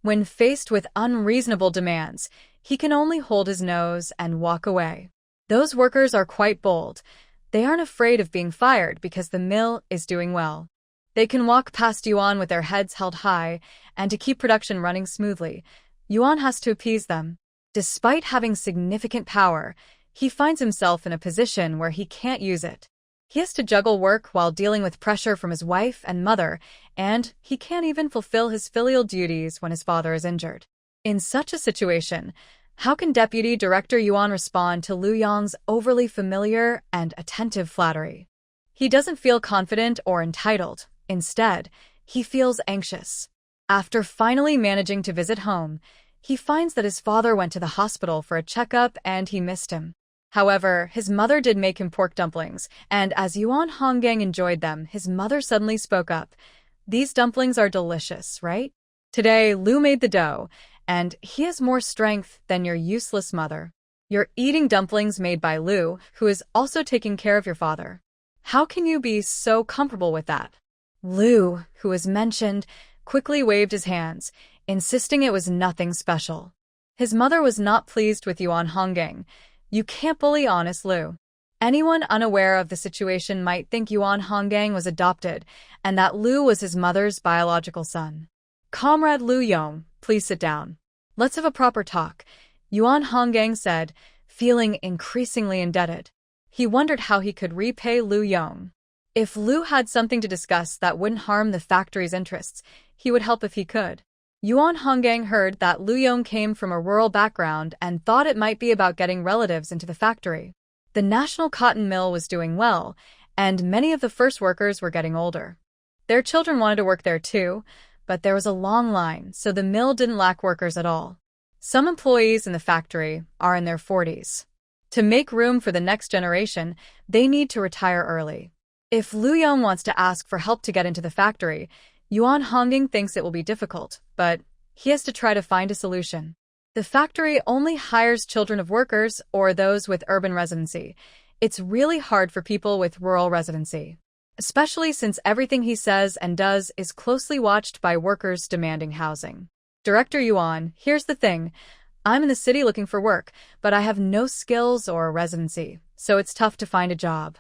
Speaker 1: When faced with unreasonable demands, he can only hold his nose and walk away. Those workers are quite bold. They aren't afraid of being fired because the mill is doing well. They can walk past Yuan with their heads held high, and to keep production running smoothly, Yuan has to appease them. Despite having significant power, he finds himself in a position where he can't use it. He has to juggle work while dealing with pressure from his wife and mother, and he can't even fulfill his filial duties when his father is injured. In such a situation, how can Deputy Director Yuan respond to Liu Yang's overly familiar and attentive flattery? He doesn't feel confident or entitled. Instead, he feels anxious. After finally managing to visit home, he finds that his father went to the hospital for a checkup and he missed him. However, his mother did make him pork dumplings, and as Yuan Hongjing enjoyed them, his mother suddenly spoke up. "These dumplings are delicious, right? Today, Liu made the dough, and he has more strength than your useless mother. You're eating dumplings made by Liu, who is also taking care of your father. How can you be so comfortable with that?" Liu, who was mentioned, quickly waved his hands, insisting it was nothing special. His mother was not pleased with Yuan Hongjing. "You can't bully honest Liu." Anyone unaware of the situation might think Yuan Hongjing was adopted and that Liu was his mother's biological son. "Comrade Liu Yong, please sit down. Let's have a proper talk," Yuan Hongjing said, feeling increasingly indebted. He wondered how he could repay Liu Yong. If Liu had something to discuss that wouldn't harm the factory's interests, he would help if he could. Yuan Hongjing heard that Liu Yong came from a rural background and thought it might be about getting relatives into the factory. The National Cotton Mill was doing well, and many of the first workers were getting older. Their children wanted to work there too, but there was a long line, so the mill didn't lack workers at all. Some employees in the factory are in their 40s. To make room for the next generation, they need to retire early. If Liu Yong wants to ask for help to get into the factory, Yuan Hongjing thinks it will be difficult, but he has to try to find a solution. The factory only hires children of workers or those with urban residency. It's really hard for people with rural residency, especially since everything he says and does is closely watched by workers demanding housing. "Director Yuan, here's the thing. I'm in the city looking for work, but I have no skills or residency, so it's tough to find a job.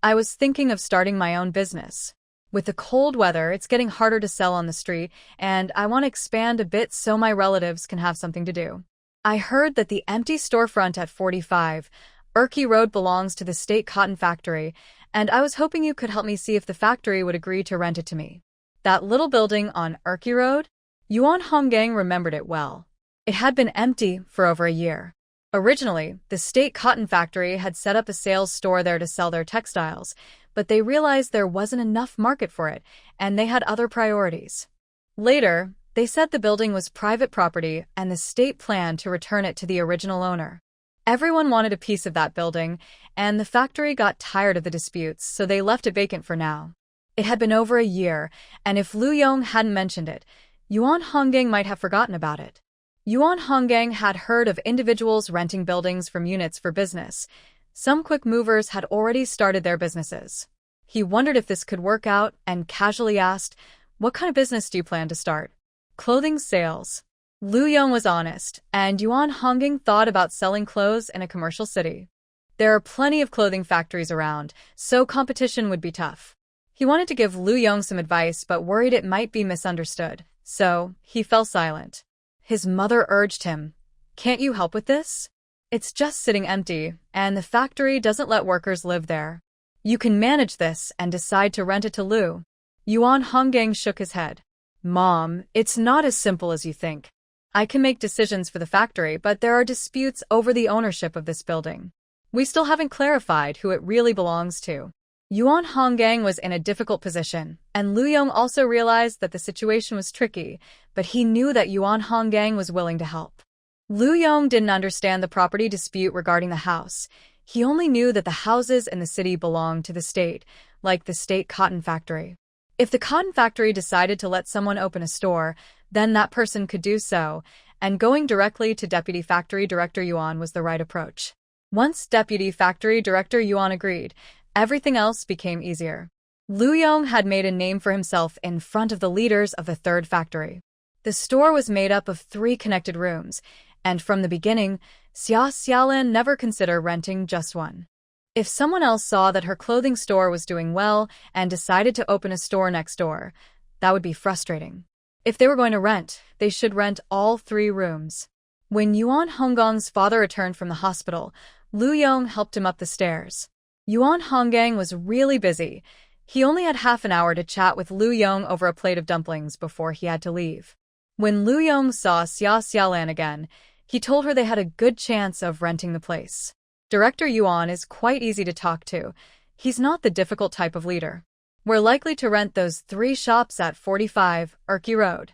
Speaker 1: I was thinking of starting my own business. With the cold weather, it's getting harder to sell on the street, and I want to expand a bit so my relatives can have something to do. I heard that the empty storefront at 45 Urki Road belongs to the State Cotton Factory, and I was hoping you could help me see if the factory would agree to rent it to me." That little building on Urki Road? Yuan Hongjing remembered it well. It had been empty for over a year. Originally, the State Cotton Factory had set up a sales store there to sell their textiles, but they realized there wasn't enough market for it, and they had other priorities. Later, they said the building was private property and the state planned to return it to the original owner. Everyone wanted a piece of that building, and the factory got tired of the disputes, so they left it vacant for now. It had been over a year, and if Liu Yong hadn't mentioned it, Yuan Hongjing might have forgotten about it. Yuan Hongjing had heard of individuals renting buildings from units for business. Some quick movers had already started their businesses. He wondered if this could work out and casually asked, "What kind of business do you plan to start?" "Clothing sales." Liu Yong was honest, and Yuan Hongjing thought about selling clothes in a commercial city. There are plenty of clothing factories around, so competition would be tough. He wanted to give Liu Yong some advice but worried it might be misunderstood, so he fell silent. His mother urged him, "Can't you help with this? It's just sitting empty, and the factory doesn't let workers live there. You can manage this and decide to rent it to Liu." Yuan Hongjing shook his head. "Mom, it's not as simple as you think. I can make decisions for the factory, but there are disputes over the ownership of this building. We still haven't clarified who it really belongs to." Yuan Hongjing was in a difficult position, and Liu Yong also realized that the situation was tricky, but he knew that Yuan Hongjing was willing to help. Lu Yong didn't understand the property dispute regarding the house. He only knew that the houses in the city belonged to the state, like the state cotton factory. If the cotton factory decided to let someone open a store, then that person could do so, and going directly to Deputy Factory Director Yuan was the right approach. Once Deputy Factory Director Yuan agreed, everything else became easier. Lu Yong had made a name for himself in front of the leaders of the third factory. The store was made up of 3 connected rooms, and from the beginning, Xia Xiaolan never considered renting just one. If someone else saw that her clothing store was doing well and decided to open a store next door, that would be frustrating. If they were going to rent, they should rent all 3 rooms. When Yuan Honggong's father returned from the hospital, Lu Yong helped him up the stairs. Yuan Honggang was really busy. He only had half an hour to chat with Lu Yong over a plate of dumplings before he had to leave. When Lu Yong saw Xia Xiaolan again, he told her they had a good chance of renting the place. Director Yuan is quite easy to talk to. He's not the difficult type of leader. We're likely to rent those 3 shops at 45 Erky Road.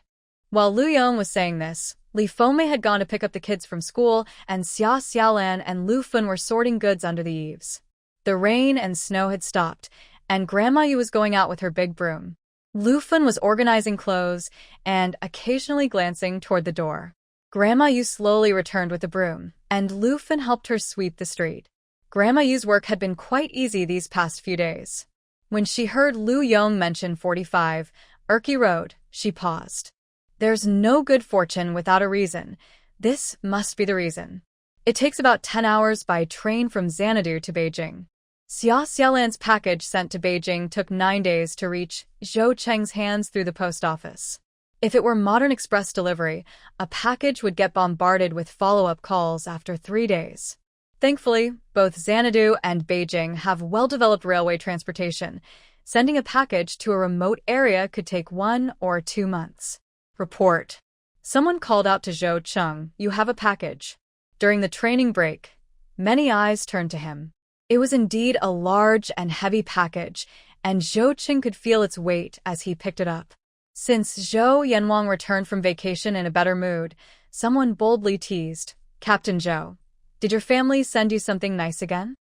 Speaker 1: While Lu Yong was saying this, Li Fomei had gone to pick up the kids from school, and Xia Xiaolan and Lu Fun were sorting goods under the eaves. The rain and snow had stopped, and Grandma Yu was going out with her big broom. Lu Fun was organizing clothes and occasionally glancing toward the door. Grandma Yu slowly returned with the broom, and Lu Fun helped her sweep the street. Grandma Yu's work had been quite easy these past few days. When she heard Lu Yong mention 45 Erky Road, she paused. There's no good fortune without a reason. This must be the reason. It takes about 10 hours by train from Xanadu to Beijing. Xia Xiaolan's package sent to Beijing took 9 days to reach Zhou Cheng's hands through the post office. If it were modern express delivery, a package would get bombarded with follow-up calls after 3 days. Thankfully, both Xanadu and Beijing have well-developed railway transportation. Sending a package to a remote area could take 1 or 2 months. Report. Someone called out to Zhou Cheng, "You have a package." During the training break, many eyes turned to him. It was indeed a large and heavy package, and Zhou Cheng could feel its weight as he picked it up. Since Zhou Yanwang returned from vacation in a better mood, someone boldly teased, "Captain Zhou, did your family send you something nice again?"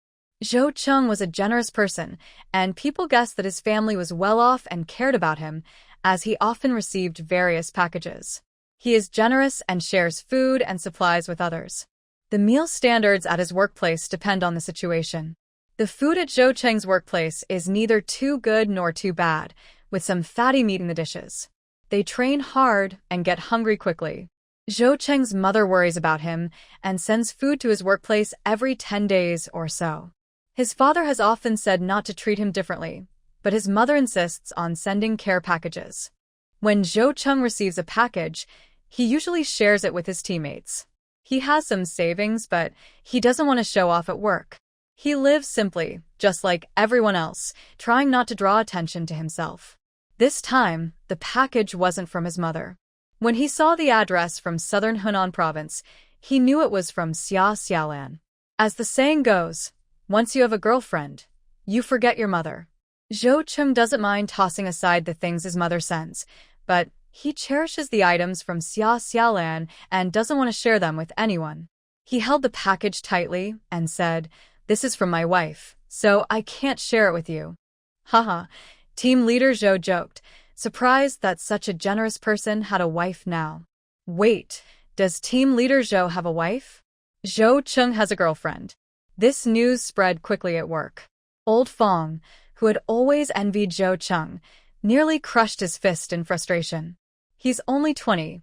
Speaker 1: Zhou Cheng was a generous person, and people guessed that his family was well off and cared about him, as he often received various packages. He is generous and shares food and supplies with others. The meal standards at his workplace depend on the situation. The food at Zhou Cheng's workplace is neither too good nor too bad, with some fatty meat in the dishes. They train hard and get hungry quickly. Zhou Cheng's mother worries about him and sends food to his workplace every 10 days or so. His father has often said not to treat him differently, but his mother insists on sending care packages. When Zhou Cheng receives a package, he usually shares it with his teammates. He has some savings, but he doesn't want to show off at work. He lives simply, just like everyone else, trying not to draw attention to himself. This time, the package wasn't from his mother. When he saw the address from southern Hunan province, he knew it was from Xia Xiaolan. As the saying goes, once you have a girlfriend, you forget your mother. Zhou Cheng doesn't mind tossing aside the things his mother sends, but he cherishes the items from Xia Xiaolan and doesn't want to share them with anyone. He held the package tightly and said, "This is from my wife, so I can't share it with you." Haha, team leader Zhou joked, surprised that such a generous person had a wife now. Wait, does team leader Zhou have a wife? Zhou Cheng has a girlfriend. This news spread quickly at work. Old Fong, who had always envied Zhou Cheng, nearly crushed his fist in frustration. He's only 20.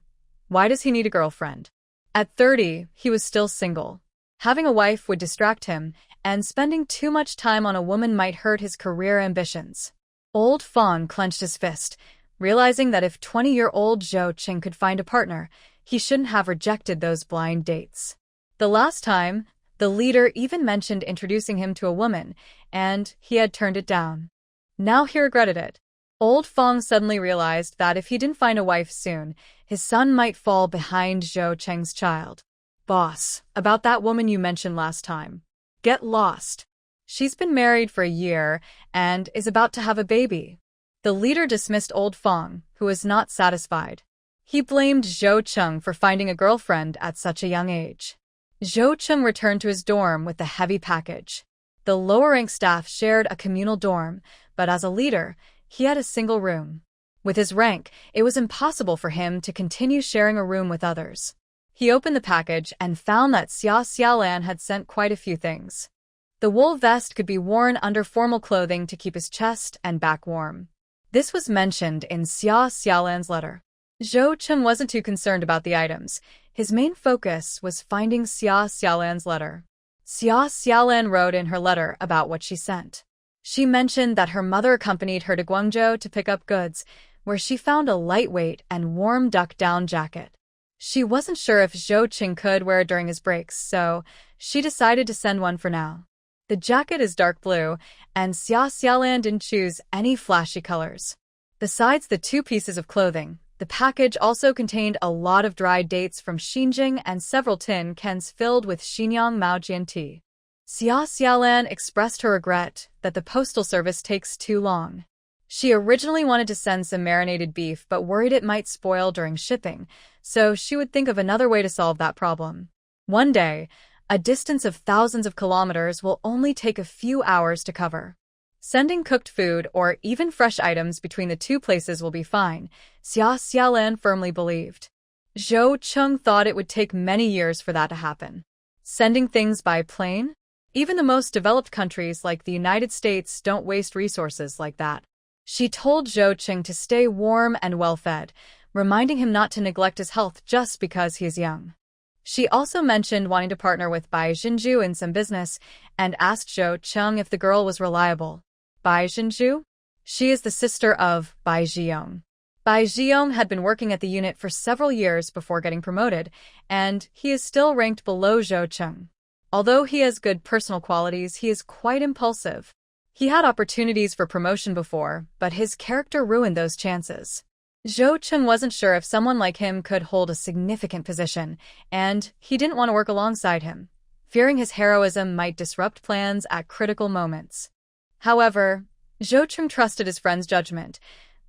Speaker 1: Why does he need a girlfriend? At 30, he was still single. Having a wife would distract him, and spending too much time on a woman might hurt his career ambitions. Old Fong clenched his fist, realizing that if 20-year-old Zhou Cheng could find a partner, he shouldn't have rejected those blind dates. The last time, the leader even mentioned introducing him to a woman, and he had turned it down. Now he regretted it. Old Fong suddenly realized that if he didn't find a wife soon, his son might fall behind Zhou Cheng's child. "Boss, about that woman you mentioned last time. Get lost. She's been married for a year and is about to have a baby." The leader dismissed Old Fong, who was not satisfied. He blamed Zhou Cheng for finding a girlfriend at such a young age. Zhou Cheng returned to his dorm with the heavy package. The lower-rank staff shared a communal dorm, but as a leader, he had a single room. With his rank, it was impossible for him to continue sharing a room with others. He opened the package and found that Xia Xiaolan had sent quite a few things. The wool vest could be worn under formal clothing to keep his chest and back warm. This was mentioned in Xia Xiaolan's letter. Zhou Cheng wasn't too concerned about the items. His main focus was finding Xia Xiaolan's letter. Xia Xiaolan wrote in her letter about what she sent. She mentioned that her mother accompanied her to Guangzhou to pick up goods, where she found a lightweight and warm duck-down jacket. She wasn't sure if Zhou Cheng could wear it during his breaks, so she decided to send one for now. The jacket is dark blue, and Xia Xiaolan didn't choose any flashy colors. Besides the two pieces of clothing, the package also contained a lot of dried dates from Xinjiang and several tin cans filled with Xinjiang Maojian tea. Xia Xiaolan expressed her regret that the postal service takes too long. She originally wanted to send some marinated beef but worried it might spoil during shipping, so she would think of another way to solve that problem. One day, a distance of thousands of kilometers will only take a few hours to cover. Sending cooked food or even fresh items between the two places will be fine, Xia Xiaolan firmly believed. Zhou Cheng thought it would take many years for that to happen. Sending things by plane? Even the most developed countries like the United States don't waste resources like that. She told Zhou Cheng to stay warm and well-fed, reminding him not to neglect his health just because he is young. She also mentioned wanting to partner with Bai Jinju in some business and asked Zhou Cheng if the girl was reliable. Bai Jinju? She is the sister of Bai Zhiyong. Bai Zhiyong had been working at the unit for several years before getting promoted, and he is still ranked below Zhou Cheng. Although he has good personal qualities, he is quite impulsive. He had opportunities for promotion before, but his character ruined those chances. Zhou Cheng wasn't sure if someone like him could hold a significant position, and he didn't want to work alongside him, fearing his heroism might disrupt plans at critical moments. However, Zhou Cheng trusted his friend's judgment.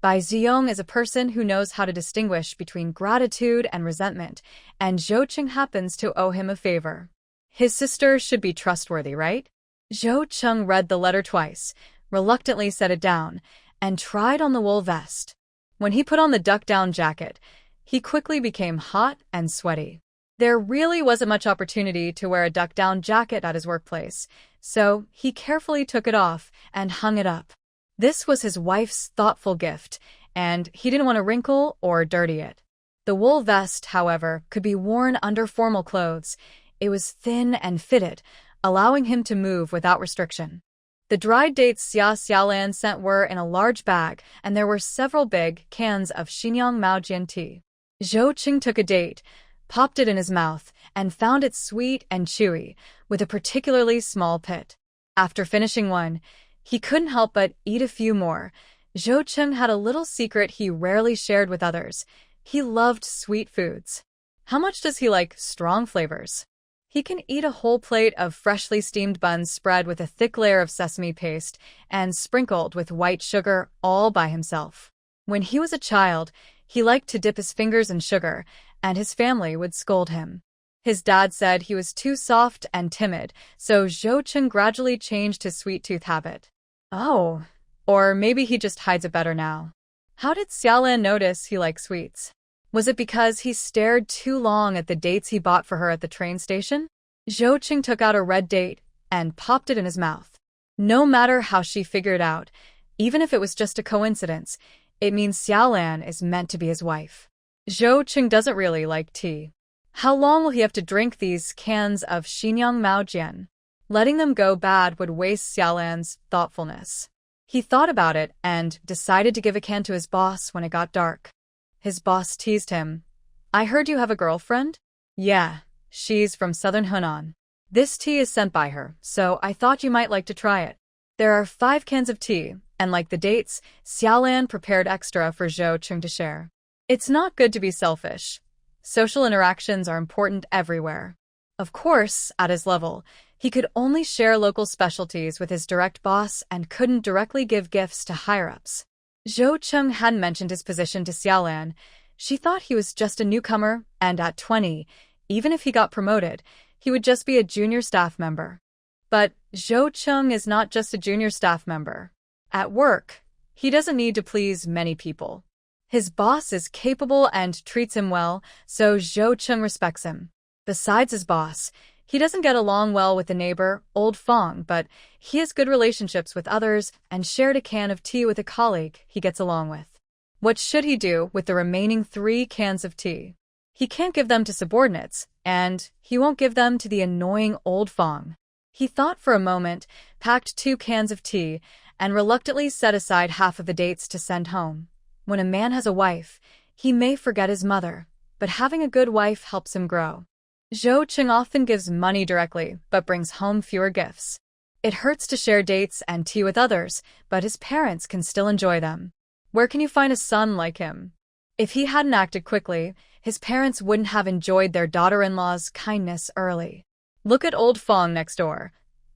Speaker 1: Bai Ziyong is a person who knows how to distinguish between gratitude and resentment, and Zhou Cheng happens to owe him a favor. His sister should be trustworthy, right? Zhou Cheng read the letter twice, reluctantly set it down, and tried on the wool vest. When he put on the duck-down jacket, he quickly became hot and sweaty. There really wasn't much opportunity to wear a duck-down jacket at his workplace, so he carefully took it off and hung it up. This was his wife's thoughtful gift, and he didn't want to wrinkle or dirty it. The wool vest, however, could be worn under formal clothes. It was thin and fitted, allowing him to move without restriction. The dried dates Xia Xiaolan sent were in a large bag, and there were several big cans of Xinjiang Maojian tea. Zhou Cheng took a date, popped it in his mouth, and found it sweet and chewy, with a particularly small pit. After finishing one, he couldn't help but eat a few more. Zhou Cheng had a little secret he rarely shared with others. He loved sweet foods. How much does he like strong flavors? He can eat a whole plate of freshly steamed buns spread with a thick layer of sesame paste and sprinkled with white sugar all by himself. When he was a child, he liked to dip his fingers in sugar, and his family would scold him. His dad said he was too soft and timid, so Zhou Cheng gradually changed his sweet tooth habit. Oh, or maybe he just hides it better now. How did Xiaolan notice he liked sweets? Was it because he stared too long at the dates he bought for her at the train station? Zhou Cheng took out a red date and popped it in his mouth. No matter how she figured out, even if it was just a coincidence, it means Xiaolan is meant to be his wife. Zhou Cheng doesn't really like tea. How long will he have to drink these cans of Xinjiang Maojian? Letting them go bad would waste Xiaolan's thoughtfulness. He thought about it and decided to give a can to his boss when it got dark. His boss teased him. "I heard you have a girlfriend?" "Yeah, she's from southern Hunan. This tea is sent by her, so I thought you might like to try it." There are 5 cans of tea, and like the dates, Xiaolan prepared extra for Zhou Cheng to share. It's not good to be selfish. Social interactions are important everywhere. Of course, at his level, he could only share local specialties with his direct boss and couldn't directly give gifts to higher-ups. Zhou Cheng hadn't mentioned his position to Xiaolan. She thought he was just a newcomer, and at 20, even if he got promoted, he would just be a junior staff member. But Zhou Cheng is not just a junior staff member. At work, he doesn't need to please many people. His boss is capable and treats him well, so Zhou Cheng respects him. Besides his boss, he doesn't get along well with the neighbor, Old Fong, but he has good relationships with others and shared a can of tea with a colleague he gets along with. What should he do with the remaining 3 cans of tea? He can't give them to subordinates, and he won't give them to the annoying Old Fong. He thought for a moment, packed 2 cans of tea, and reluctantly set aside half of the dates to send home. When a man has a wife, he may forget his mother, but having a good wife helps him grow. Zhou Cheng often gives money directly, but brings home fewer gifts. It hurts to share dates and tea with others, but his parents can still enjoy them. Where can you find a son like him? If he hadn't acted quickly, his parents wouldn't have enjoyed their daughter-in-law's kindness early. Look at Old Fong next door.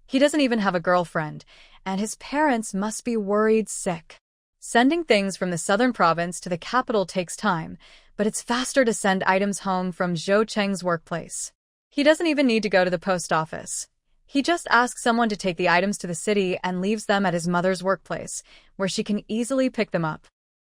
Speaker 1: He doesn't even have a girlfriend, and his parents must be worried sick. Sending things from the southern province to the capital takes time, but it's faster to send items home from Zhou Cheng's workplace. He doesn't even need to go to the post office. He just asks someone to take the items to the city and leaves them at his mother's workplace, where she can easily pick them up.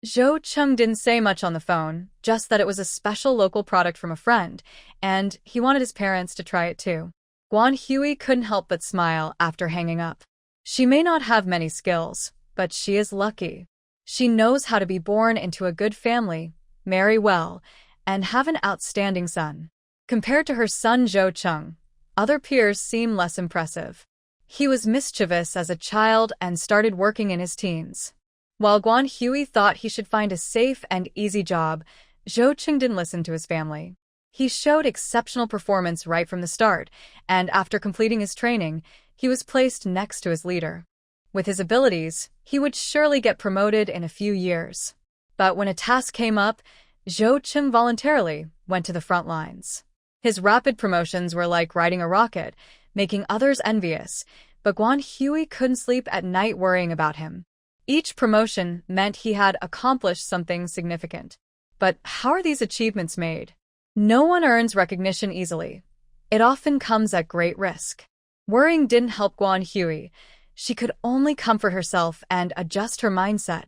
Speaker 1: Zhou Cheng didn't say much on the phone, just that it was a special local product from a friend, and he wanted his parents to try it too. Guan Hui couldn't help but smile after hanging up. She may not have many skills, but she is lucky. She knows how to be born into a good family, marry well, and have an outstanding son. Compared to her son Zhou Cheng, other peers seem less impressive. He was mischievous as a child and started working in his teens. While Guan Hui thought he should find a safe and easy job, Zhou Cheng didn't listen to his family. He showed exceptional performance right from the start, and after completing his training, he was placed next to his leader. With his abilities, he would surely get promoted in a few years. But when a task came up, Zhou Cheng voluntarily went to the front lines. His rapid promotions were like riding a rocket, making others envious, but Guan Hui couldn't sleep at night worrying about him. Each promotion meant he had accomplished something significant. But how are these achievements made? No one earns recognition easily. It often comes at great risk. Worrying didn't help Guan Hui. She could only comfort herself and adjust her mindset,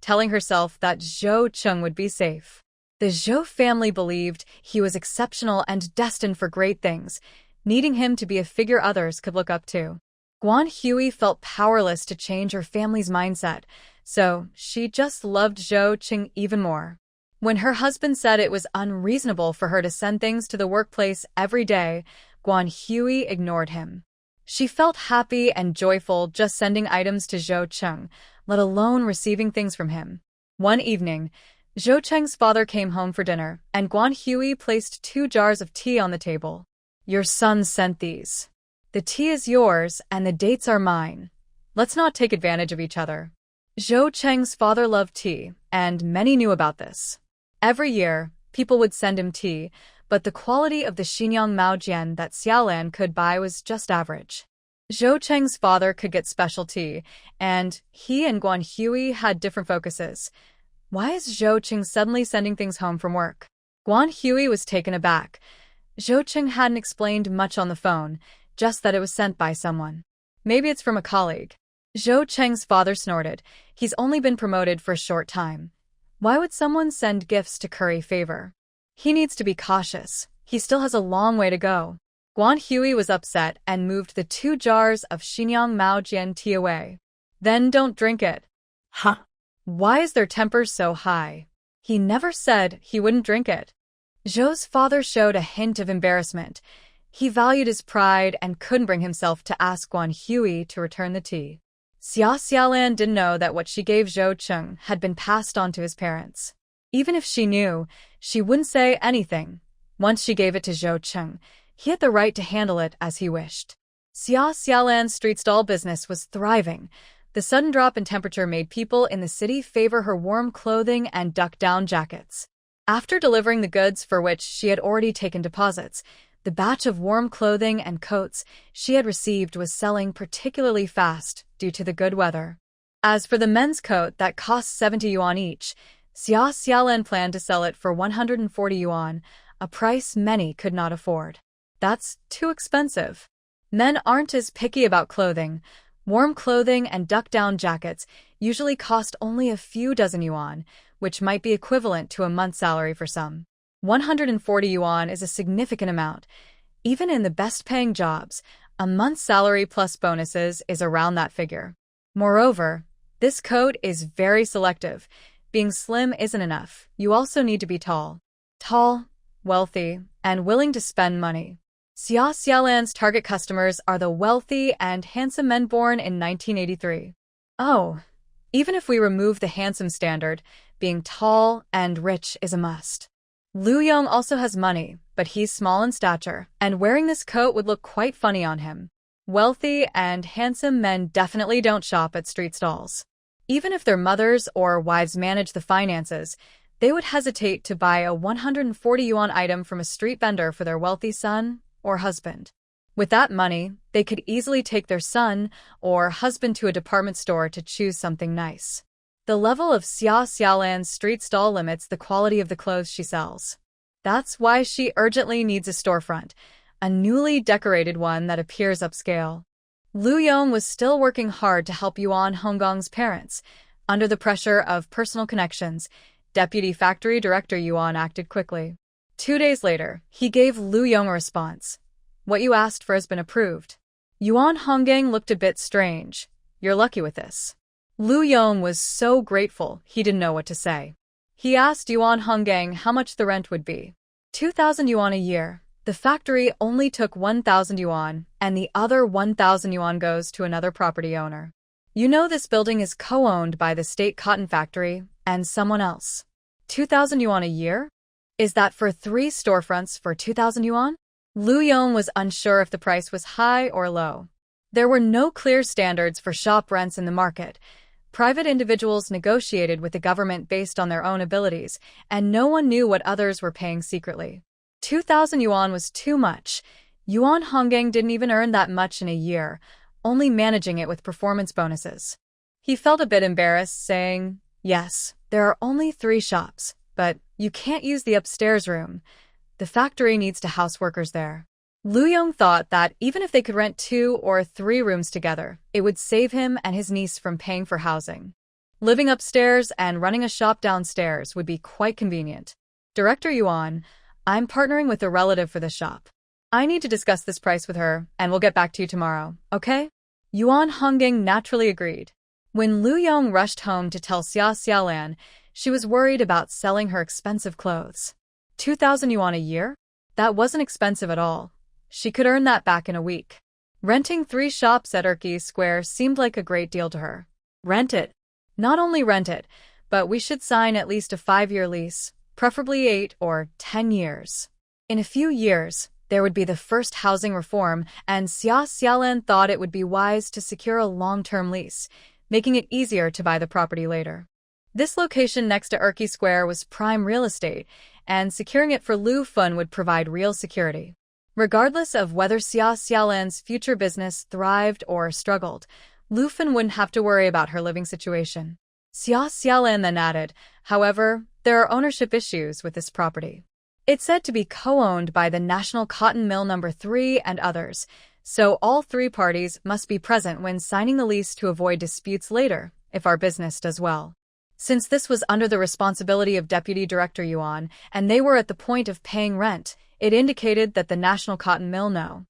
Speaker 1: telling herself that Zhou Cheng would be safe. The Zhou family believed he was exceptional and destined for great things, needing him to be a figure others could look up to. Guan Hui felt powerless to change her family's mindset, so she just loved Zhou Cheng even more. When her husband said it was unreasonable for her to send things to the workplace every day, Guan Hui ignored him. She felt happy and joyful just sending items to Zhou Cheng, let alone receiving things from him. One evening, Zhou Cheng's father came home for dinner, and Guan Hui placed 2 jars of tea on the table. "Your son sent these. The tea is yours, and the dates are mine. Let's not take advantage of each other." Zhou Cheng's father loved tea, and many knew about this. Every year, people would send him tea, but the quality of the Xinjiang Maojian that Xiaolan could buy was just average. Zhou Cheng's father could get special tea, and he and Guan Hui had different focuses. Why is Zhou Cheng suddenly sending things home from work? Guan Hui was taken aback. Zhou Cheng hadn't explained much on the phone, just that it was sent by someone. Maybe it's from a colleague. Zhou Cheng's father snorted. He's only been promoted for a short time. Why would someone send gifts to curry favor? He needs to be cautious. He still has a long way to go. Guan Hui was upset and moved the 2 jars of Xinjiang Maojian tea away. "Then don't drink it."
Speaker 2: Huh?
Speaker 1: Why is their temper so high? He never said he wouldn't drink it. Zhou's father showed a hint of embarrassment. He valued his pride and couldn't bring himself to ask Guan Hui to return the tea. Xiaolan didn't know that what she gave Zhou Cheng had been passed on to his parents. Even if she knew, she wouldn't say anything. Once she gave it to Zhou Cheng, he had the right to handle it as he wished. Xiaolan's street stall business was thriving. The sudden drop in temperature made people in the city favor her warm clothing and duck-down jackets. After delivering the goods for which she had already taken deposits, the batch of warm clothing and coats she had received was selling particularly fast due to the good weather. As for the men's coat that cost 70 yuan each, Xia Xiaolan planned to sell it for 140 yuan, a price many could not afford. That's too expensive. Men aren't as picky about clothing. Warm clothing and duck-down jackets usually cost only a few dozen yuan, which might be equivalent to a month's salary for some. 140 yuan is a significant amount. Even in the best-paying jobs, a month's salary plus bonuses is around that figure. Moreover, this coat is very selective. Being slim isn't enough. You also need to be tall. Tall, wealthy, and willing to spend money. Xia Xiaolan's target customers are the wealthy and handsome men born in 1983. Oh, even if we remove the handsome standard, being tall and rich is a must. Lu Yong also has money, but he's small in stature, and wearing this coat would look quite funny on him. Wealthy and handsome men definitely don't shop at street stalls. Even if their mothers or wives manage the finances, they would hesitate to buy a 140 yuan item from a street vendor for their wealthy son or husband. With that money, they could easily take their son or husband to a department store to choose something nice. The level of Xia Xiaolan's street stall limits the quality of the clothes she sells. That's why she urgently needs a storefront, a newly decorated one that appears upscale. Lu Yong was still working hard to help Yuan Honggong's parents. Under the pressure of personal connections, Deputy Factory Director Yuan acted quickly. 2 days later, he gave Lu Yong a response. What you asked for has been approved. Yuan Honggong looked a bit strange. You're lucky with this. Lu Yong was so grateful he didn't know what to say. He asked Yuan Honggong how much the rent would be. 2,000 yuan a year. The factory only took 1,000 yuan, and the other 1,000 yuan goes to another property owner. You know this building is co-owned by the state cotton factory and someone else. 2,000 yuan a year? Is that for 3 storefronts for 2,000 yuan? Lu Yong was unsure if the price was high or low. There were no clear standards for shop rents in the market. Private individuals negotiated with the government based on their own abilities, and no one knew what others were paying secretly. 2,000 yuan was too much. Yuan Honggong didn't even earn that much in a year, only managing it with performance bonuses. He felt a bit embarrassed, saying, Yes, there are only 3 shops, but you can't use the upstairs room. The factory needs to house workers there. Lu Yong thought that even if they could rent 2 or 3 rooms together, it would save him and his niece from paying for housing. Living upstairs and running a shop downstairs would be quite convenient. Director Yuan, I'm partnering with a relative for the shop. I need to discuss this price with her, and we'll get back to you tomorrow, okay? Yuan Honggong naturally agreed. When Lu Yong rushed home to tell Xia Xiaolan, she was worried about selling her expensive clothes. 2,000 yuan a year? That wasn't expensive at all. She could earn that back in a week. Renting 3 shops at Erki Square seemed like a great deal to her. Rent it. Not only rent it, but we should sign at least a 5-year lease, preferably 8 or 10 years. In a few years, there would be the first housing reform, and Xia Xiaolan thought it would be wise to secure a long-term lease, making it easier to buy the property later. This location next to Erki Square was prime real estate, and securing it for Lu Fun would provide real security. Regardless of whether Xia Xiaolan's future business thrived or struggled, Lu Fun wouldn't have to worry about her living situation. Xia Xiaolan then added, however, there are ownership issues with this property. It's said to be co-owned by the National Cotton Mill No. 3 and others, so all 3 parties must be present when signing the lease to avoid disputes later, if our business does well. Since this was under the responsibility of Deputy Director Yuan, and they were at the point of paying rent, it indicated that the National Cotton Mill No.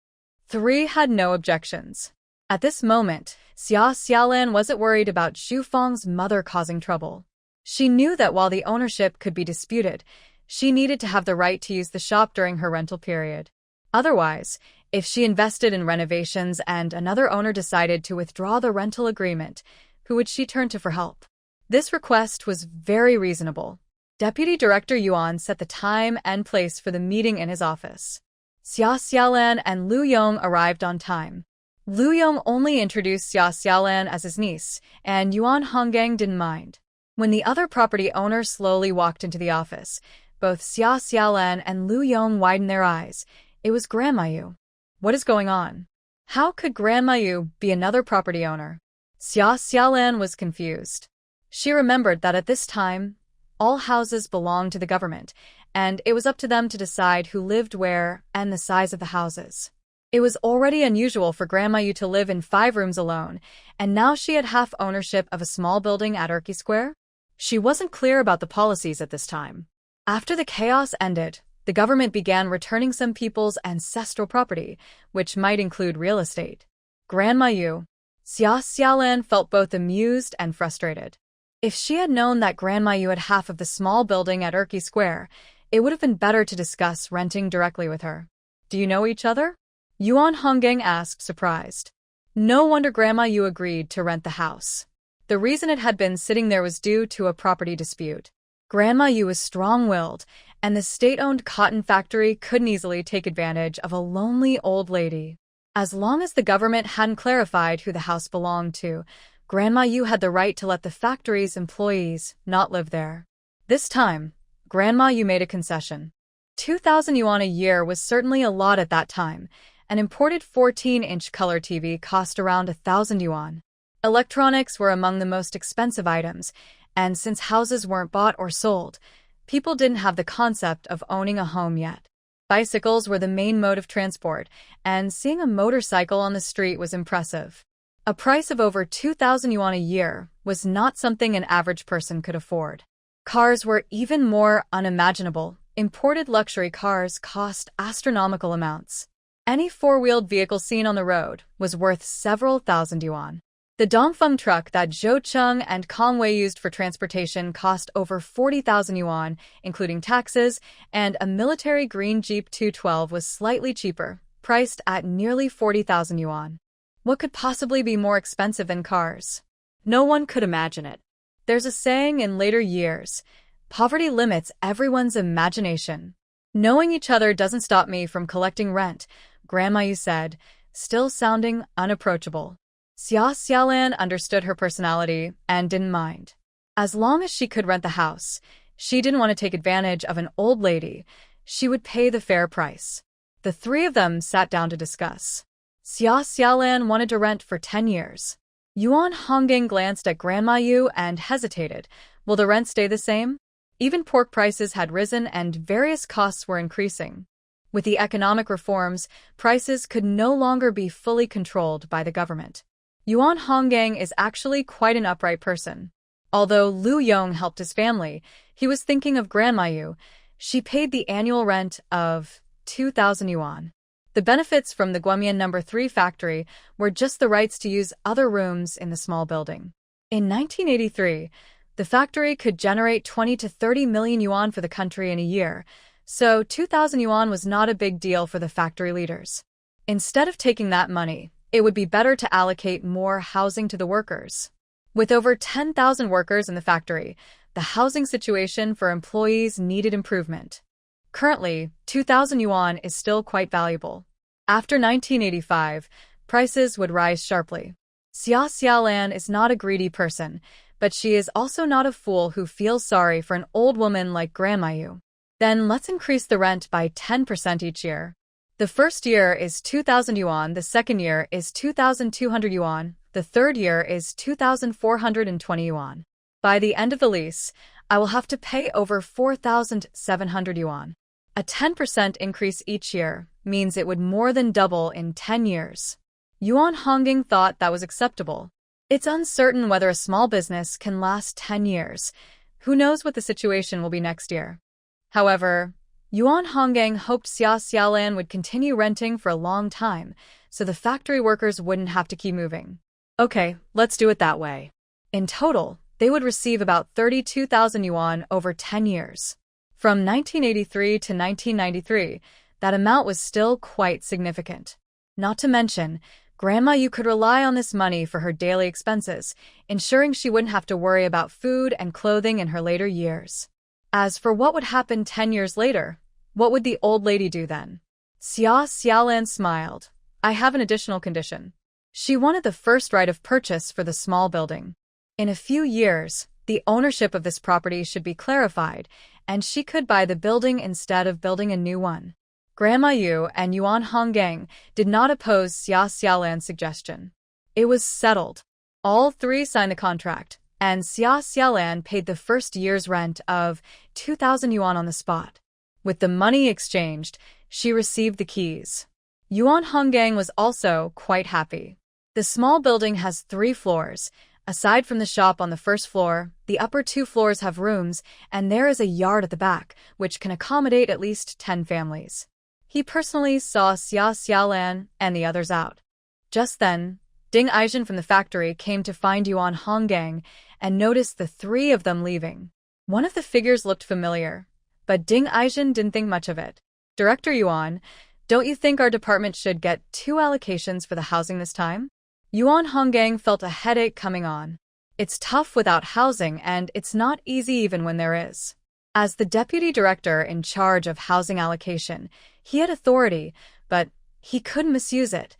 Speaker 1: 3 had no objections. At this moment, Xia Xiaolan wasn't worried about Xu Feng's mother causing trouble. She knew that while the ownership could be disputed, she needed to have the right to use the shop during her rental period. Otherwise, if she invested in renovations and another owner decided to withdraw the rental agreement, who would she turn to for help? This request was very reasonable. Deputy Director Yuan set the time and place for the meeting in his office. Xia Xiaolan and Lu Yong arrived on time. Lu Yong only introduced Xia Xiaolan as his niece, and Yuan Honggong didn't mind. When the other property owner slowly walked into the office, both Xia Xiaolan and Lu Yong widened their eyes. It was Grandma Yu. What is going on? How could Grandma Yu be another property owner? Xia Xiaolan was confused. She remembered that at this time, All houses belonged to the government, and it was up to them to decide who lived where and the size of the houses. It was already unusual for Grandma Yu to live in 5 rooms alone, and now she had half ownership of a small building at Urki Square? She wasn't clear about the policies at this time. After the chaos ended, the government began returning some people's ancestral property, which might include real estate. Grandma Yu, Xia Xiaolan, felt both amused and frustrated. If she had known that Grandma Yu had half of the small building at Urki Square, it would have been better to discuss renting directly with her. Do you know each other? Yuan Honggang asked, surprised. No wonder Grandma Yu agreed to rent the house. The reason it had been sitting there was due to a property dispute. Grandma Yu was strong-willed, and the state-owned cotton factory couldn't easily take advantage of a lonely old lady. As long as the government hadn't clarified who the house belonged to, Grandma Yu had the right to let the factory's employees not live there. This time, Grandma Yu made a concession. 2,000 yuan a year was certainly a lot at that time. An imported 14-inch color TV cost around 1,000 yuan. Electronics were among the most expensive items, and since houses weren't bought or sold, people didn't have the concept of owning a home yet. Bicycles were the main mode of transport, and seeing a motorcycle on the street was impressive. A price of over 2,000 yuan a year was not something an average person could afford. Cars were even more unimaginable. Imported luxury cars cost astronomical amounts. Any four-wheeled vehicle seen on the road was worth several thousand yuan. The Dongfeng truck that Zhou Cheng and Kong Wei used for transportation cost over 40,000 yuan, including taxes, and a military green Jeep 212 was slightly cheaper, priced at nearly 40,000 yuan. What could possibly be more expensive than cars?
Speaker 2: No one could imagine it.
Speaker 1: There's a saying in later years, poverty limits everyone's imagination. Knowing each other doesn't stop me from collecting rent, Grandma Yu said, still sounding unapproachable. Xia Xiaolan understood her personality and didn't mind. As long as she could rent the house, she didn't want to take advantage of an old lady. She would pay the fair price. The 3 of them sat down to discuss. Xia Xiaolan wanted to rent for 10 years. Yuan Honggang glanced at Grandma Yu and hesitated. Will the rent stay the same? Even pork prices had risen and various costs were increasing. With the economic reforms, prices could no longer be fully controlled by the government. Yuan Honggang is actually quite an upright person. Although Lu Yong helped his family, he was thinking of Grandma Yu. She paid the annual rent of 2,000 yuan. The benefits from the Guamian No. 3 factory were just the rights to use other rooms in the small building. In 1983, the factory could generate 20 to 30 million yuan for the country in a year, so 2,000 yuan was not a big deal for the factory leaders. Instead of taking that money, it would be better to allocate more housing to the workers. With over 10,000 workers in the factory, the housing situation for employees needed improvement. Currently, 2,000 yuan is still quite valuable. After 1985, prices would rise sharply. Xia Xiaolan is not a greedy person, but she is also not a fool who feels sorry for an old woman like Grandma Yu. Then let's increase the rent by 10% each year. The first year is 2,000 yuan, the second year is 2,200 yuan, the third year is 2,420 yuan. By the end of the lease, I will have to pay over 4,700 yuan. A 10% increase each year means it would more than double in 10 years. Yuan Honggang thought that was acceptable. It's uncertain whether a small business can last 10 years. Who knows what the situation will be next year? However, Yuan Honggang hoped Xia Xiaolan would continue renting for a long time, so the factory workers wouldn't have to keep moving.
Speaker 2: Okay, let's do it that way.
Speaker 1: In total, they would receive about 32,000 yuan over 10 years. From 1983 to 1993, that amount was still quite significant. Not to mention, Grandma Yu could rely on this money for her daily expenses, ensuring she wouldn't have to worry about food and clothing in her later years. As for what would happen 10 years later, what would the old lady do then? Xia Xiaolan smiled. I have an additional condition. She wanted the first right of purchase for the small building. In a few years, the ownership of this property should be clarified, and she could buy the building instead of building a new one. Grandma Yu and Yuan Honggang did not oppose Xia Xiaolan's suggestion. It was settled. All 3 signed the contract, and Xia Xiaolan paid the first year's rent of 2,000 yuan on the spot. With the money exchanged, she received the keys. Yuan Honggang was also quite happy. The small building has 3 floors. Aside from the shop on the first floor, the upper 2 floors have rooms, and there is a yard at the back, which can accommodate at least 10 families. He personally saw Xia Xiaolan and the others out. Just then, Ding Aijin from the factory came to find Yuan Honggang and noticed the 3 of them leaving. One of the figures looked familiar, but Ding Aijin didn't think much of it. Director Yuan, don't you think our department should get 2 allocations for the housing this time? Yuan Honggang felt a headache coming on. It's tough without housing, and it's not easy even when there is. As the deputy director in charge of housing allocation, he had authority, but he couldn't misuse it.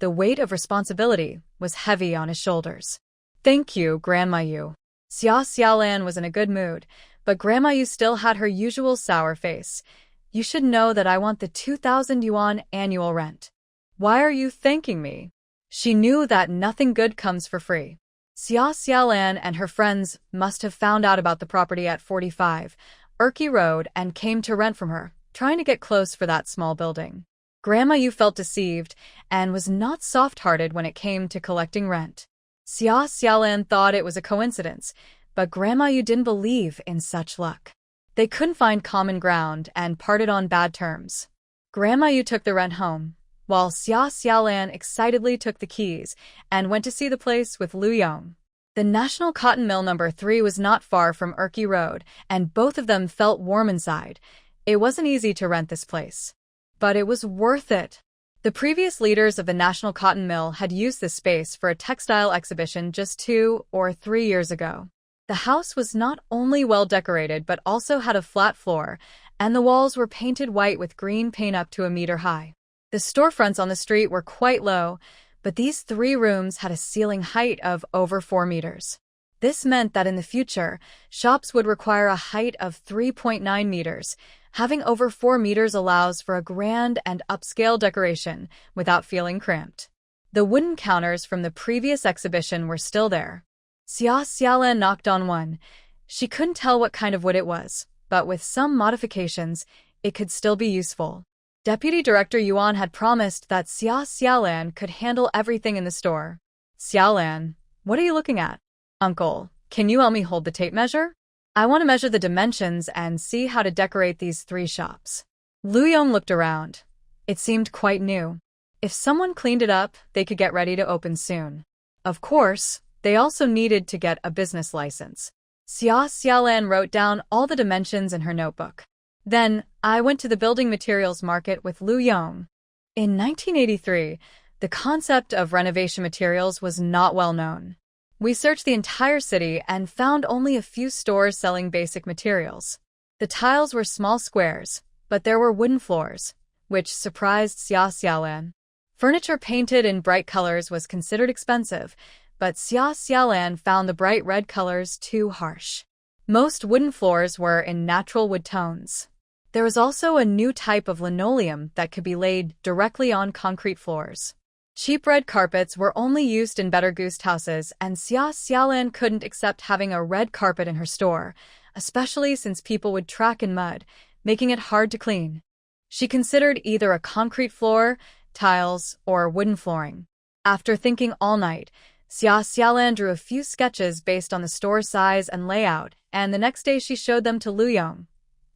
Speaker 1: The weight of responsibility was heavy on his shoulders. Thank you, Grandma Yu. Xia Xiaolan was in a good mood, but Grandma Yu still had her usual sour face. You should know that I want the 2,000 yuan annual rent. Why are you thanking me? She knew that nothing good comes for free. Xia Xiaolan and her friends must have found out about the property at 45 Urki Road and came to rent from her, trying to get close for that small building. Grandma Yu felt deceived and was not soft-hearted when it came to collecting rent. Xia Xiaolan thought it was a coincidence, but Grandma Yu didn't believe in such luck. They couldn't find common ground and parted on bad terms. Grandma Yu took the rent home, while Xia Xiaolan excitedly took the keys and went to see the place with Lu Yong. The National Cotton Mill No. 3 was not far from Urki Road, and both of them felt warm inside. It wasn't easy to rent this place, but it was worth it. The previous leaders of the National Cotton Mill had used this space for a textile exhibition just 2 or 3 years ago. The house was not only well decorated but also had a flat floor, and the walls were painted white with green paint up to a meter high. The storefronts on the street were quite low, but these 3 rooms had a ceiling height of over 4 meters. This meant that in the future, shops would require a height of 3.9 meters. Having over 4 meters allows for a grand and upscale decoration without feeling cramped. The wooden counters from the previous exhibition were still there. Xia Xiaolan knocked on one. She couldn't tell what kind of wood it was, but with some modifications, it could still be useful. Deputy Director Yuan had promised that Xia Xiaolan could handle everything in the store. Xiaolan, what are you looking at? Uncle, can you help me hold the tape measure? I want to measure the dimensions and see how to decorate these 3 shops. Lu Yong looked around. It seemed quite new. If someone cleaned it up, they could get ready to open soon. Of course, they also needed to get a business license. Xia Xiaolan wrote down all the dimensions in her notebook. Then, I went to the building materials market with Lu Yong. In 1983, the concept of renovation materials was not well known. We searched the entire city and found only a few stores selling basic materials. The tiles were small squares, but there were wooden floors, which surprised Xia Xiaolan. Furniture painted in bright colors was considered expensive, but Xia Xiaolan found the bright red colors too harsh. Most wooden floors were in natural wood tones. There was also a new type of linoleum that could be laid directly on concrete floors. Cheap red carpets were only used in better guest houses, and Xia Xiaolan couldn't accept having a red carpet in her store, especially since people would track in mud, making it hard to clean. She considered either a concrete floor, tiles, or wooden flooring. After thinking all night, Xia Xiaolan drew a few sketches based on the store size and layout, and the next day she showed them to Lu Yong.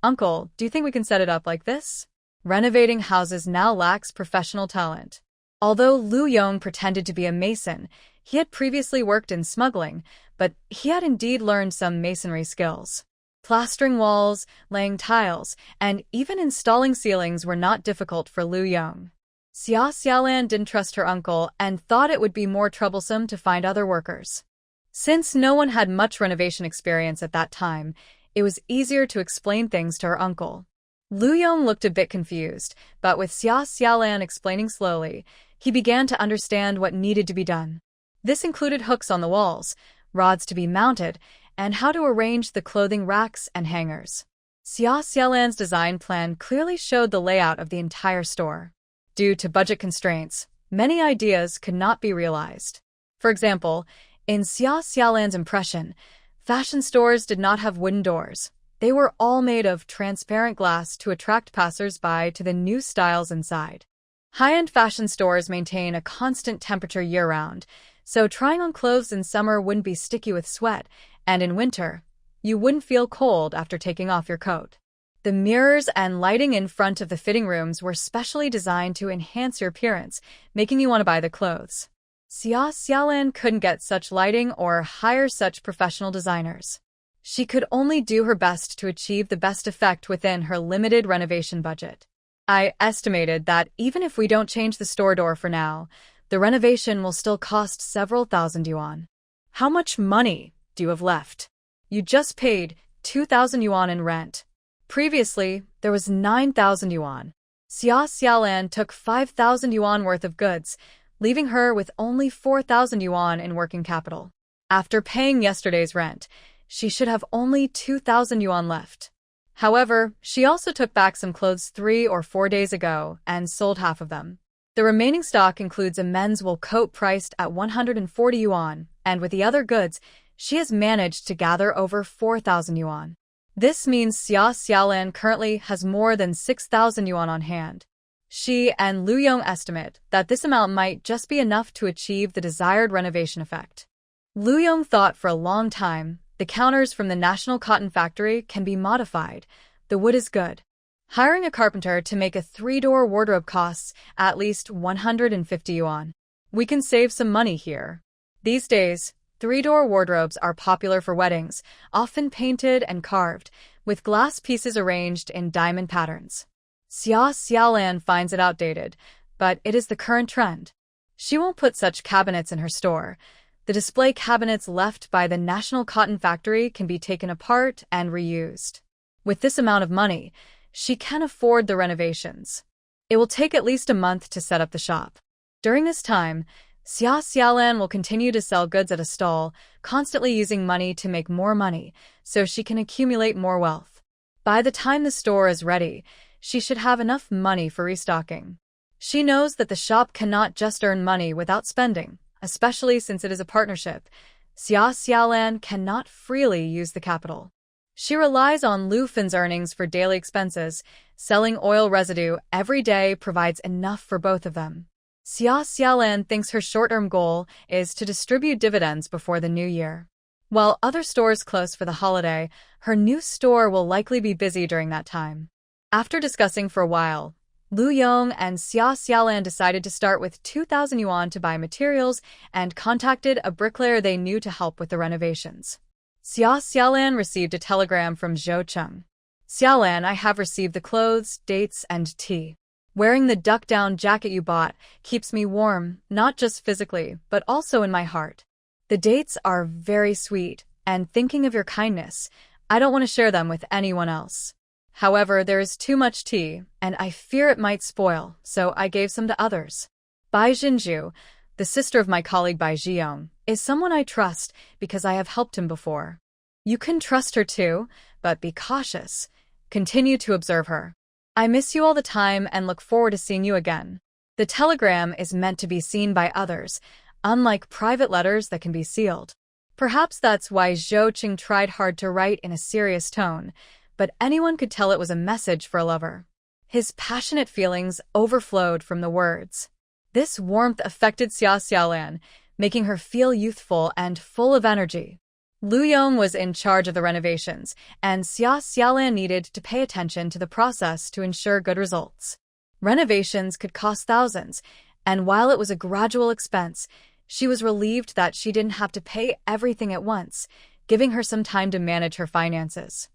Speaker 1: Uncle, do you think we can set it up like this? Renovating houses now lacks professional talent. Although Lu Yong pretended to be a mason, he had previously worked in smuggling, but he had indeed learned some masonry skills. Plastering walls, laying tiles, and even installing ceilings were not difficult for Lu Yong. Xia Xiaolan didn't trust her uncle and thought it would be more troublesome to find other workers. Since no one had much renovation experience at that time, it was easier to explain things to her uncle. Lu Yong looked a bit confused, but with Xia Xiaolan explaining slowly, he began to understand what needed to be done. This included hooks on the walls, rods to be mounted, and how to arrange the clothing racks and hangers. Xia Xiaolan's design plan clearly showed the layout of the entire store. Due to budget constraints, many ideas could not be realized. For example, In Xia Xiaolan's impression, fashion stores did not have wooden doors. They were all made of transparent glass to attract passers-by to the new styles inside. High-end fashion stores maintain a constant temperature year-round, so trying on clothes in summer wouldn't be sticky with sweat, and in winter, you wouldn't feel cold after taking off your coat. The mirrors and lighting in front of the fitting rooms were specially designed to enhance your appearance, making you want to buy the clothes. Xia Xiaolan couldn't get such lighting or hire such professional designers. She could only do her best to achieve the best effect within her limited renovation budget. I estimated that even if we don't change the store door for now, the renovation will still cost several thousand yuan. How much money do you have left? You just paid 2,000 yuan in rent. Previously, there was 9,000 yuan. Xia Xiaolan took 5,000 yuan worth of goods, leaving her with only 4,000 yuan in working capital. After paying yesterday's rent, she should have only 2,000 yuan left. However, she also took back some clothes 3 or 4 days ago and sold half of them. The remaining stock includes a men's wool coat priced at 140 yuan, and with the other goods, she has managed to gather over 4,000 yuan. This means Xia Xiaolan currently has more than 6,000 yuan on hand. She and Lu Yong estimate that this amount might just be enough to achieve the desired renovation effect. Lu Yong thought for a long time. The counters from the National Cotton Factory can be modified. The wood is good. Hiring a carpenter to make a 3-door wardrobe costs at least 150 yuan. We can save some money here. These days, 3-door wardrobes are popular for weddings, often painted and carved, with glass pieces arranged in diamond patterns. Xia Xiaolan finds it outdated, but it is the current trend. She won't put such cabinets in her store. The display cabinets left by the National Cotton Factory can be taken apart and reused. With this amount of money, she can afford the renovations. It will take at least a month to set up the shop. During this time, Xia Xiaolan will continue to sell goods at a stall, constantly using money to make more money, so she can accumulate more wealth. By the time the store is ready, she should have enough money for restocking. She knows that the shop cannot just earn money without spending. Especially since it is a partnership, Xia Xiaolan cannot freely use the capital. She relies on Lu Fan's earnings for daily expenses. Selling oil residue every day provides enough for both of them. Xia Xiaolan thinks her short-term goal is to distribute dividends before the new year. While other stores close for the holiday, her new store will likely be busy during that time. After discussing for a while, Lu Yong and Xia Xiaolan decided to start with 2,000 yuan to buy materials and contacted a bricklayer they knew to help with the renovations. Xia Xiaolan received a telegram from Zhou Cheng. Xiaolan, I have received the clothes, dates, and tea. Wearing the duck-down jacket you bought keeps me warm, not just physically, but also in my heart. The dates are very sweet, and thinking of your kindness, I don't want to share them with anyone else. However, there is too much tea, and I fear it might spoil, so I gave some to others. Bai Jinju, the sister of my colleague Bai Zhiyong, is someone I trust because I have helped him before. You can trust her too, but be cautious. Continue to observe her. I miss you all the time and look forward to seeing you again. The telegram is meant to be seen by others, unlike private letters that can be sealed. Perhaps that's why Zhou Cheng tried hard to write in a serious tone, but anyone could tell it was a message for a lover. His passionate feelings overflowed from the words. This warmth affected Xia Xiaolan, making her feel youthful and full of energy. Lu Yong was in charge of the renovations, and Xia Xiaolan needed to pay attention to the process to ensure good results. Renovations could cost thousands, and while it was a gradual expense, she was relieved that she didn't have to pay everything at once, giving her some time to manage her finances.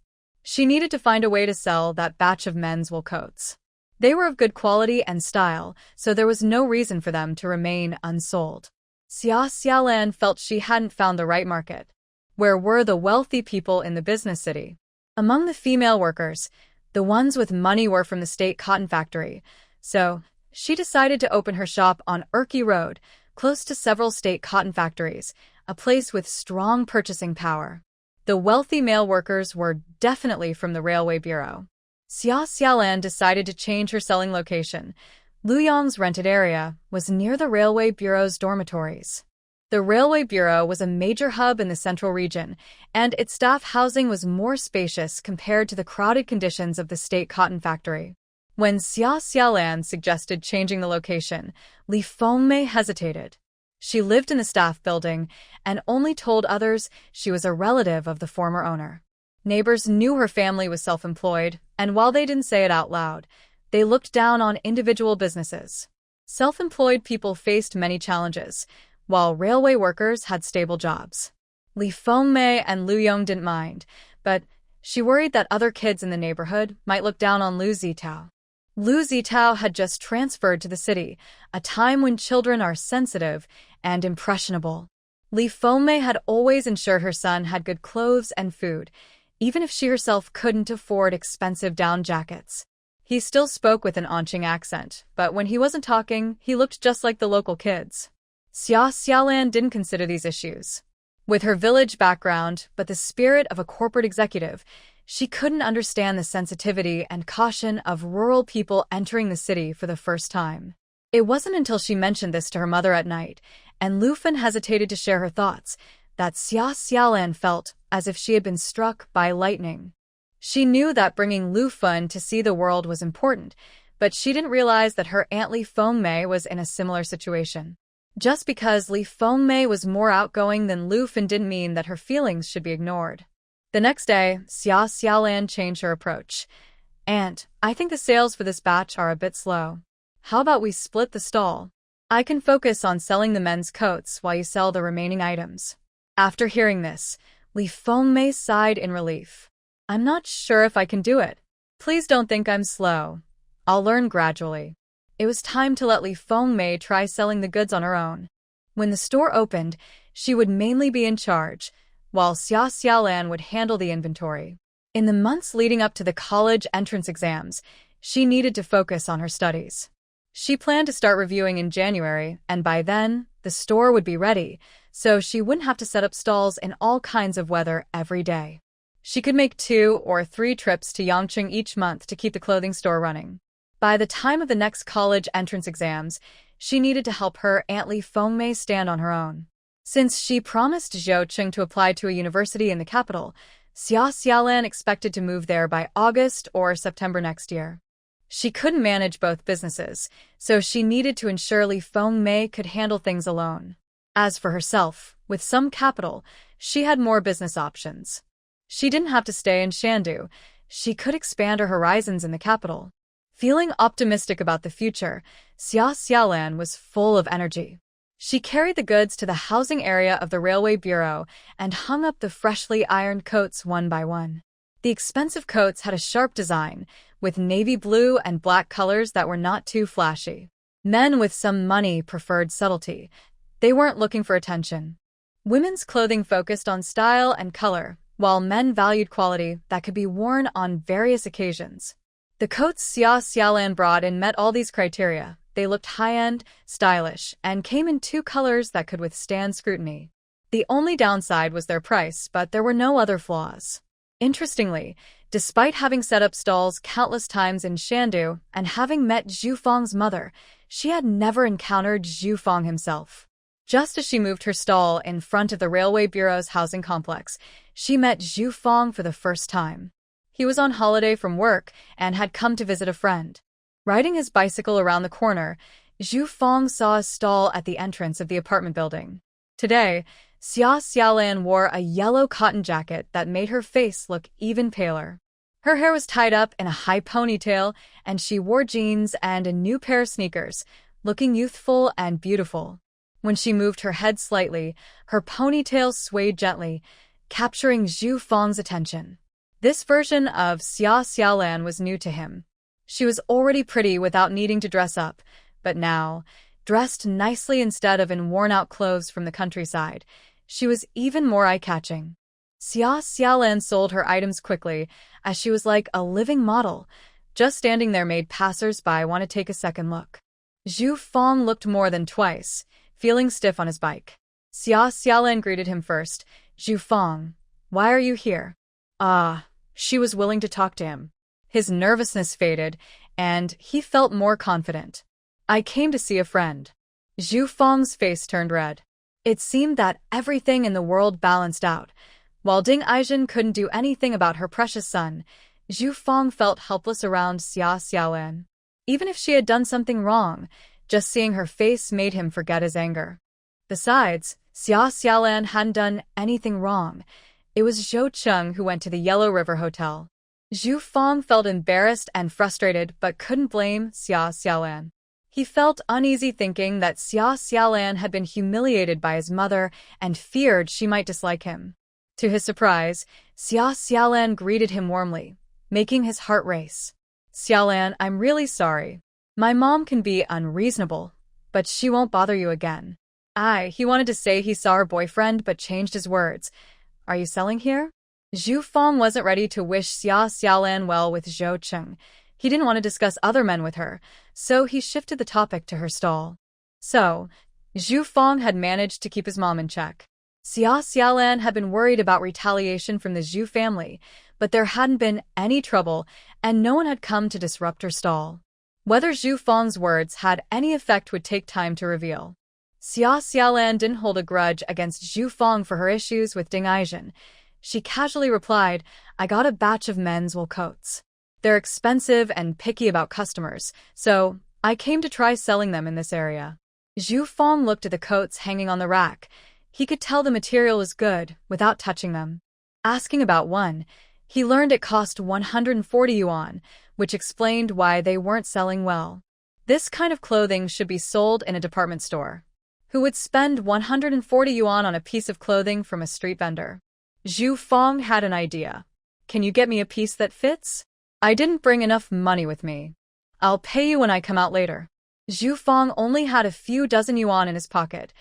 Speaker 1: She needed to find a way to sell that batch of men's wool coats. They were of good quality and style, so there was no reason for them to remain unsold. Xia Xiaolan felt she hadn't found the right market. Where were the wealthy people in the business city? Among the female workers, the ones with money were from the state cotton factory, so she decided to open her shop on Urki Road, close to several state cotton factories, a place with strong purchasing power. The wealthy male workers were definitely from the Railway Bureau. Xia Xiaolan decided to change her selling location. Lu Yong's rented area was near the Railway Bureau's dormitories. The Railway Bureau was a major hub in the central region, and its staff housing was more spacious compared to the crowded conditions of the state cotton factory. When Xia Xiaolan suggested changing the location, Li Fengmei hesitated. She lived in the staff building and only told others she was a relative of the former owner. Neighbors knew her family was self-employed, and while they didn't say it out loud, they looked down on individual businesses. Self-employed people faced many challenges, while railway workers had stable jobs. Li Fengmei and Lu Yong didn't mind, but she worried that other kids in the neighborhood might look down on Lu Zitao. Lu Zitao had just transferred to the city, a time when children are sensitive and impressionable. Li Fengmei had always ensured her son had good clothes and food, even if she herself couldn't afford expensive down jackets. He still spoke with an Anqing accent, but when he wasn't talking, he looked just like the local kids. Xia Xiaolan didn't consider these issues. With her village background, but the spirit of a corporate executive, she couldn't understand the sensitivity and caution of rural people entering the city for the first time. It wasn't until she mentioned this to her mother at night, and Lu Fen hesitated to share her thoughts, that Xia Xiaolan felt as if she had been struck by lightning. She knew that bringing Lu Fen to see the world was important, but she didn't realize that her Aunt Li Fengmei was in a similar situation. Just because Li Fengmei was more outgoing than Lu Fen didn't mean that her feelings should be ignored. The next day, Xia Xiaolan changed her approach. "Aunt, I think the sales for this batch are a bit slow. How about we split the stall? I can focus on selling the men's coats while you sell the remaining items." After hearing this, Li Fengmei sighed in relief. "I'm not sure if I can do it. Please don't think I'm slow. I'll learn gradually." It was time to let Li Fengmei try selling the goods on her own. When the store opened, she would mainly be in charge, while Xia Xiaolan would handle the inventory. In the months leading up to the college entrance exams, she needed to focus on her studies. She planned to start reviewing in January, and by then, the store would be ready, so she wouldn't have to set up stalls in all kinds of weather every day. She could make 2 or 3 trips to Yangqing each month to keep the clothing store running. By the time of the next college entrance exams, she needed to help her Aunt Li Fengmei stand on her own. Since she promised Zhou Cheng to apply to a university in the capital, Xia Xiaolan expected to move there by August or September next year. She couldn't manage both businesses, so she needed to ensure Li Fengmei could handle things alone. As for herself, with some capital, she had more business options. She didn't have to stay in Shandu. She could expand her horizons in the capital. Feeling optimistic about the future, Xia Xiaolan was full of energy. She carried the goods to the housing area of the Railway Bureau and hung up the freshly ironed coats one by one. The expensive coats had a sharp design, with navy blue and black colors that were not too flashy. Men with some money preferred subtlety. They weren't looking for attention. Women's clothing focused on style and color, while men valued quality that could be worn on various occasions. The coats Xia Xiaolan brought in met all these criteria. They looked high-end, stylish, and came in 2 colors that could withstand scrutiny. The only downside was their price, but there were no other flaws. Interestingly, despite having set up stalls countless times in Shandu and having met Zhu Feng's mother, she had never encountered Zhu Feng himself. Just as she moved her stall in front of the Railway Bureau's housing complex, she met Zhu Feng for the first time. He was on holiday from work and had come to visit a friend. Riding his bicycle around the corner, Zhu Feng saw a stall at the entrance of the apartment building. Today, Xia Xiaolan wore a yellow cotton jacket that made her face look even paler. Her hair was tied up in a high ponytail, and she wore jeans and a new pair of sneakers, looking youthful and beautiful. When she moved her head slightly, her ponytail swayed gently, capturing Zhu Feng's attention. This version of Xia Xiaolan was new to him. She was already pretty without needing to dress up, but now, dressed nicely instead of in worn-out clothes from the countryside, she was even more eye-catching. Xia Xiaolan sold her items quickly, as she was like a living model. Just standing there made passers-by want to take a second look. Zhu Feng looked more than twice, feeling stiff on his bike. Xia Xiaolan greeted him first. "Zhu Feng, why are you here?" She was willing to talk to him. His nervousness faded, and he felt more confident. "I came to see a friend." Zhu Feng's face turned red. It seemed that everything in the world balanced out. While Ding Aijin couldn't do anything about her precious son, Zhu Fong felt helpless around Xia Xiaolan. Even if she had done something wrong, just seeing her face made him forget his anger. Besides, Xia Xiaolan hadn't done anything wrong. It was Zhou Cheng who went to the Yellow River Hotel. Zhu Fong felt embarrassed and frustrated but couldn't blame Xia Xiaolan. He felt uneasy thinking that Xia Xiaolan had been humiliated by his mother and feared she might dislike him. To his surprise, Xia Xiaolan greeted him warmly, making his heart race. "Xiaolan, I'm really sorry. My mom can be unreasonable, but she won't bother you again." He wanted to say he saw her boyfriend but changed his words. "Are you selling here?" Zhu Fong wasn't ready to wish Xia Xiaolan well with Zhou Cheng. He didn't want to discuss other men with her, so he shifted the topic to her stall. So, Zhu Fong had managed to keep his mom in check. Xia Xiaolan had been worried about retaliation from the Zhu family, but there hadn't been any trouble and no one had come to disrupt her stall. Whether Zhu Fong's words had any effect would take time to reveal. Xia Xiaolan didn't hold a grudge against Zhu Fong for her issues with Ding Aijin. She casually replied, "I got a batch of men's wool coats. They're expensive and picky about customers, so I came to try selling them in this area." Zhu Fong looked at the coats hanging on the rack. He could tell the material was good without touching them. Asking about one, he learned it cost 140 yuan, which explained why they weren't selling well. This kind of clothing should be sold in a department store. Who would spend 140 yuan on a piece of clothing from a street vendor? Zhu Fong had an idea. "Can you get me a piece that fits? I didn't bring enough money with me. I'll pay you when I come out later." Zhu Fong only had a few dozen yuan in his pocket.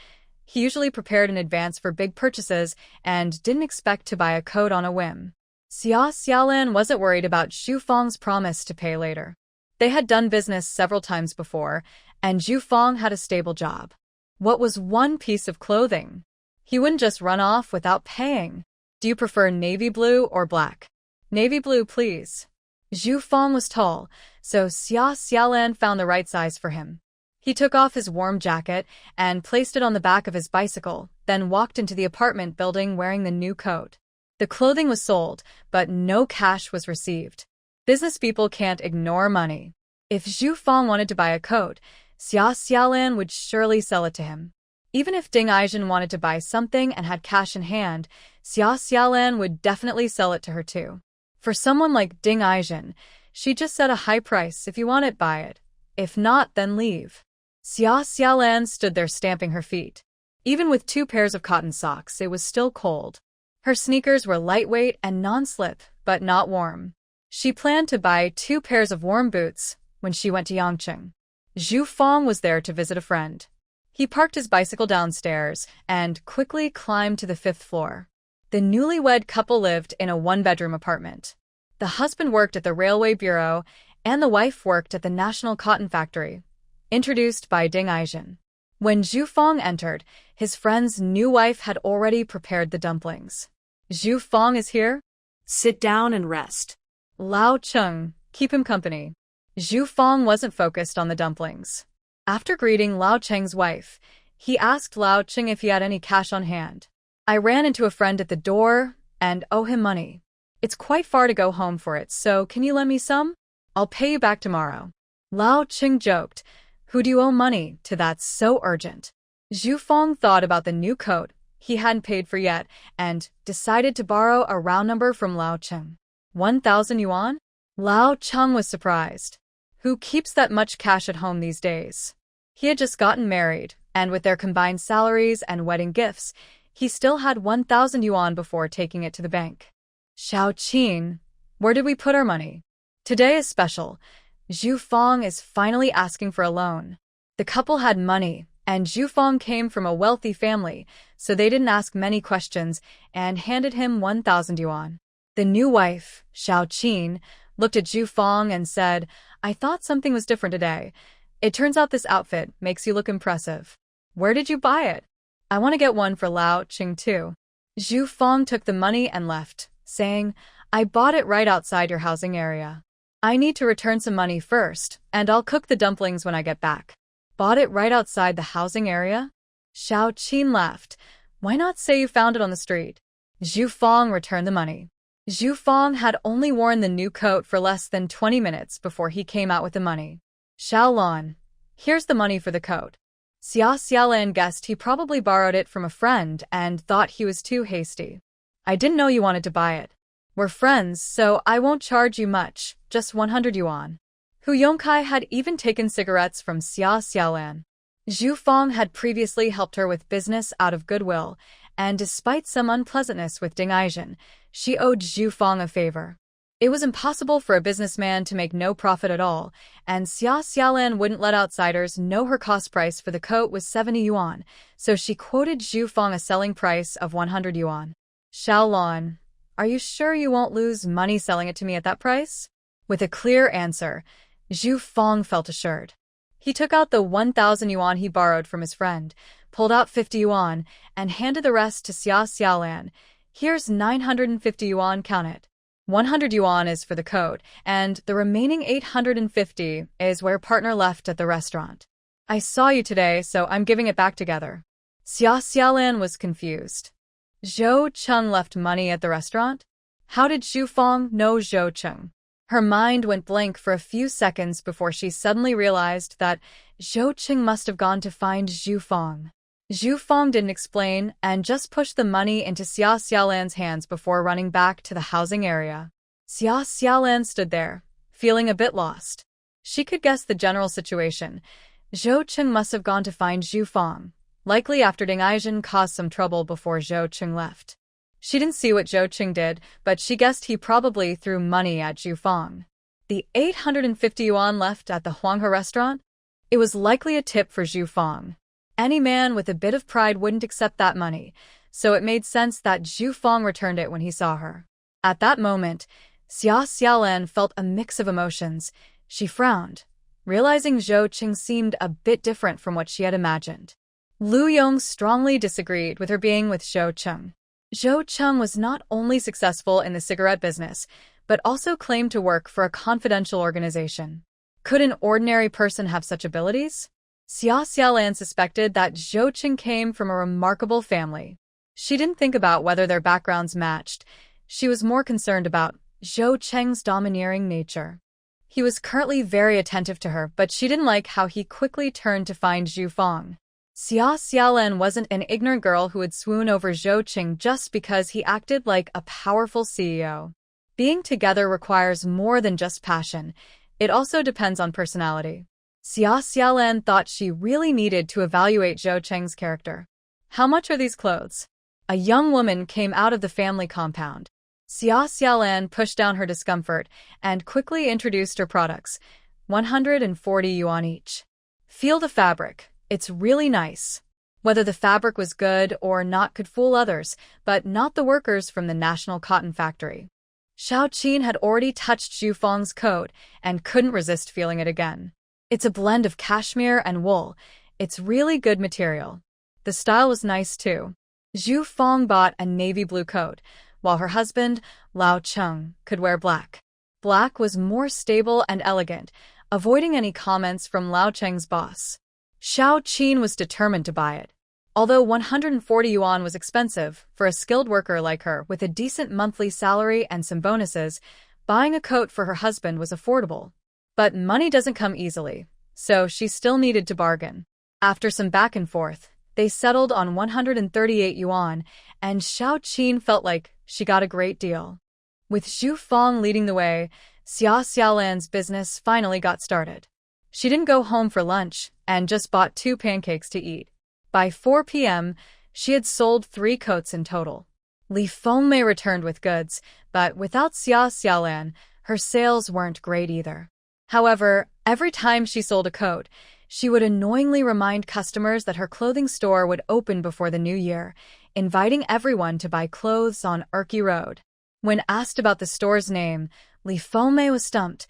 Speaker 1: He usually prepared in advance for big purchases and didn't expect to buy a coat on a whim. Xia Xiaolan wasn't worried about Zhu Fong's promise to pay later. They had done business several times before, and Zhu Fong had a stable job. What was one piece of clothing? He wouldn't just run off without paying. "Do you prefer navy blue or black?" "Navy blue, please." Zhu Fong was tall, so Xia Xiaolan found the right size for him. He took off his warm jacket and placed it on the back of his bicycle, then walked into the apartment building wearing the new coat. The clothing was sold, but no cash was received. Business people can't ignore money. If Zhu Fong wanted to buy a coat, Xia Xiaolan would surely sell it to him. Even if Ding Aijin wanted to buy something and had cash in hand, Xia Xiaolan would definitely sell it to her too. For someone like Ding Aijin, she just set a high price. "If you want it, buy it. If not, then leave." Xia Xiaolan stood there stamping her feet. Even with 2 pairs of cotton socks, it was still cold. Her sneakers were lightweight and non-slip, but not warm. She planned to buy 2 pairs of warm boots when she went to Yangcheng. Zhu Fong was there to visit a friend. He parked his bicycle downstairs and quickly climbed to the 5th floor. The newlywed couple lived in a 1-bedroom apartment. The husband worked at the Railway Bureau and the wife worked at the National Cotton Factory. Introduced by Ding Aijin. When Zhu Fong entered, his friend's new wife had already prepared the dumplings. "Zhu Fong is here?
Speaker 2: Sit down and rest."
Speaker 1: "Lao Cheng, keep him company." Zhu Fong wasn't focused on the dumplings. After greeting Lao Cheng's wife, he asked Lao Cheng if he had any cash on hand. "I ran into a friend at the door and owe him money. It's quite far to go home for it, so can you lend me some? I'll pay you back tomorrow." Lao Cheng joked, "Who do you owe money to that's so urgent?" Zhu Fong thought about the new coat he hadn't paid for yet and decided to borrow a round number from Lao Cheng. 1,000 yuan? Lao Cheng was surprised. Who keeps that much cash at home these days? He had just gotten married, and with their combined salaries and wedding gifts, he still had 1,000 yuan before taking it to the bank. "Xiao Qin, where did we put our money? Today is special. Zhu Fong is finally asking for a loan." The couple had money, and Zhu Fong came from a wealthy family, so they didn't ask many questions and handed him 1,000 yuan. The new wife, Xiao Qin, looked at Zhu Fong and said, "I thought something was different today. It turns out this outfit makes you look impressive. Where did you buy it? I want to get one for Lao Cheng too." Zhu Fong took the money and left, saying, "I bought it right outside your housing area. I need to return some money first, and I'll cook the dumplings when I get back." "Bought it right outside the housing area?" Xiao Qin laughed. Why not say you found it on the street? Zhu Fong returned the money. Zhu Fong had only worn the new coat for less than 20 minutes before he came out with the money. Xiao Lan, here's the money for the coat. Xia Xiaolan guessed he probably borrowed it from a friend and thought he was too hasty. I didn't know you wanted to buy it. We're friends, so I won't charge you much, just 100 yuan. Hu Yongkai had even taken cigarettes from Xia Xiaolan. Zhu Fong had previously helped her with business out of goodwill, and despite some unpleasantness with Ding Aizhen, she owed Zhu Fong a favor. It was impossible for a businessman to make no profit at all, and Xia Xiaolan wouldn't let outsiders know her cost price for the coat was 70 yuan, so she quoted Zhu Fong a selling price of 100 yuan. Xiao Lan, are you sure you won't lose money selling it to me at that price? With a clear answer, Zhu Fong felt assured. He took out the 1,000 yuan he borrowed from his friend, pulled out 50 yuan, and handed the rest to Xia Xiaolan. Here's 950 yuan, count it. 100 yuan is for the coat, and the remaining 850 is where partner left at the restaurant. I saw you today, so I'm giving it back together. Xia Xiaolan was confused. Zhou Cheng left money at the restaurant? How did Zhu Fong know Zhou Cheng? Her mind went blank for a few seconds before she suddenly realized that Zhou Cheng must have gone to find Zhu Fong. Zhu Fong didn't explain and just pushed the money into Xia Xiaolan's hands before running back to the housing area. Xia Xiaolan stood there, feeling a bit lost. She could guess the general situation. Zhou Cheng must have gone to find Zhu Fong, likely after Ding Aizhen caused some trouble before Zhou Cheng left. She didn't see what Zhou Cheng did, but she guessed he probably threw money at Zhu Fong. The 850 yuan left at the Huanghe restaurant? It was likely a tip for Zhu Fong. Any man with a bit of pride wouldn't accept that money, so it made sense that Zhu Fong returned it when he saw her. At that moment, Xia Xiaolan felt a mix of emotions. She frowned, realizing Zhou Cheng seemed a bit different from what she had imagined. Lu Yong strongly disagreed with her being with Zhou Cheng. Zhou Cheng was not only successful in the cigarette business, but also claimed to work for a confidential organization. Could an ordinary person have such abilities? Xia Xiaolan suspected that Zhou Cheng came from a remarkable family. She didn't think about whether their backgrounds matched. She was more concerned about Zhou Cheng's domineering nature. He was currently very attentive to her, but she didn't like how he quickly turned to find Zhu Fong. Xia Xiaolan wasn't an ignorant girl who would swoon over Zhou Cheng just because he acted like a powerful CEO. Being together requires more than just passion. It also depends on personality. Xia Xiaolan thought she really needed to evaluate Zhou Cheng's character. How much are these clothes? A young woman came out of the family compound. Xia Xiaolan pushed down her discomfort and quickly introduced her products, 140 yuan each. Feel the fabric. It's really nice. Whether the fabric was good or not could fool others, but not the workers from the National Cotton Factory. Xiao Qin had already touched Zhu Fong's coat and couldn't resist feeling it again. It's a blend of cashmere and wool. It's really good material. The style was nice too. Zhu Fong bought a navy blue coat, while her husband, Lao Cheng, could wear black. Black was more stable and elegant, avoiding any comments from Lao Cheng's boss. Xiao Qin was determined to buy it. Although 140 yuan was expensive, for a skilled worker like her with a decent monthly salary and some bonuses, buying a coat for her husband was affordable. But money doesn't come easily, so she still needed to bargain. After some back and forth, they settled on 138 yuan, and Xiao Qin felt like she got a great deal. With Zhu Fong leading the way, Xia Xiaolan's business finally got started. She didn't go home for lunch and just bought 2 pancakes to eat. By 4 p.m., she had sold 3 coats in total. Li Fengmei returned with goods, but without Xia Xiaolan, her sales weren't great either. However, every time she sold a coat, she would annoyingly remind customers that her clothing store would open before the new year, inviting everyone to buy clothes on Erki Road. When asked about the store's name, Li Fengmei was stumped.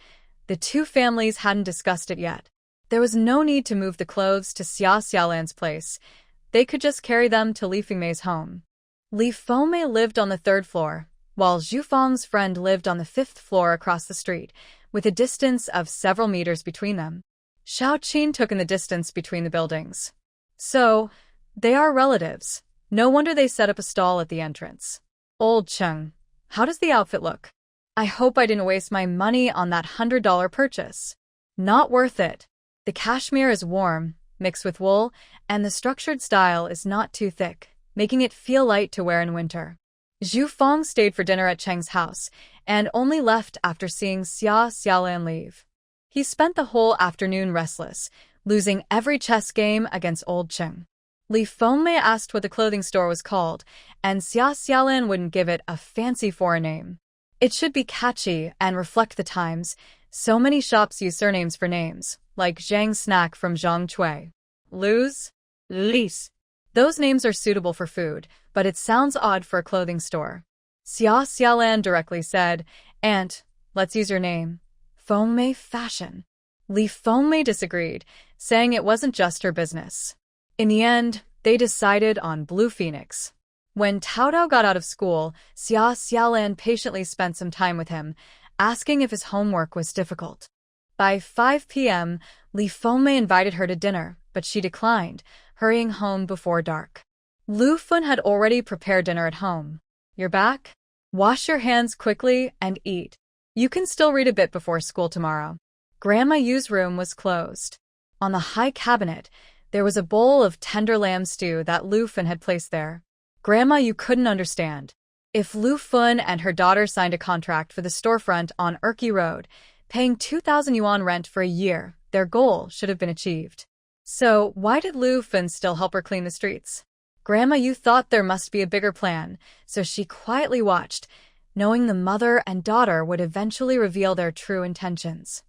Speaker 1: The two families hadn't discussed it yet. There was no need to move the clothes to Xia Xiaolan's place. They could just carry them to Li Fengmei's home. Li Fengmei lived on the 3rd floor, while Zhu Fong's friend lived on the 5th floor across the street, with a distance of several meters between them. Xiao Qin took in the distance between the buildings. So, They are relatives. No wonder they set up a stall at the entrance. Old Chung, how does the outfit look? I hope I didn't waste my money on that $100 purchase. Not worth it. The cashmere is warm, mixed with wool, and the structured style is not too thick, making it feel light to wear in winter. Zhu Fong stayed for dinner at Cheng's house and only left after seeing Xia Xiaolan leave. He spent the whole afternoon restless, losing every chess game against Old Cheng. Li Fengmei asked what the clothing store was called, and Xia Xiaolan wouldn't give it a fancy foreign name. It should be catchy and reflect the times. So many shops use surnames for names, like Zhang Snack from Zhang Cui. Luz? Lis. Those names are suitable for food, but it sounds odd for a clothing store. Xia Xiaolan directly said, "Aunt, let's use your name. Fengmei Fashion." Li Fengmei disagreed, saying it wasn't just her business. In the end, they decided on Blue Phoenix. When Taodao got out of school, Xia Xiaolan patiently spent some time with him, asking if his homework was difficult. By 5 p.m., Li Fengmei invited her to dinner, but she declined, hurrying home before dark. Lu Fun had already prepared dinner at home. "You're back? Wash your hands quickly and eat. You can still read a bit before school tomorrow." Grandma Yu's room was closed. On the high cabinet, there was a bowl of tender lamb stew that Lu Fun had placed there. Grandma Yu couldn't understand. If Lu Fun and her daughter signed a contract for the storefront on Erki Road, paying 2,000 yuan rent for a year, their goal should have been achieved. So why did Lu Fun still help her clean the streets? Grandma Yu thought there must be a bigger plan, so she quietly watched, knowing the mother and daughter would eventually reveal their true intentions.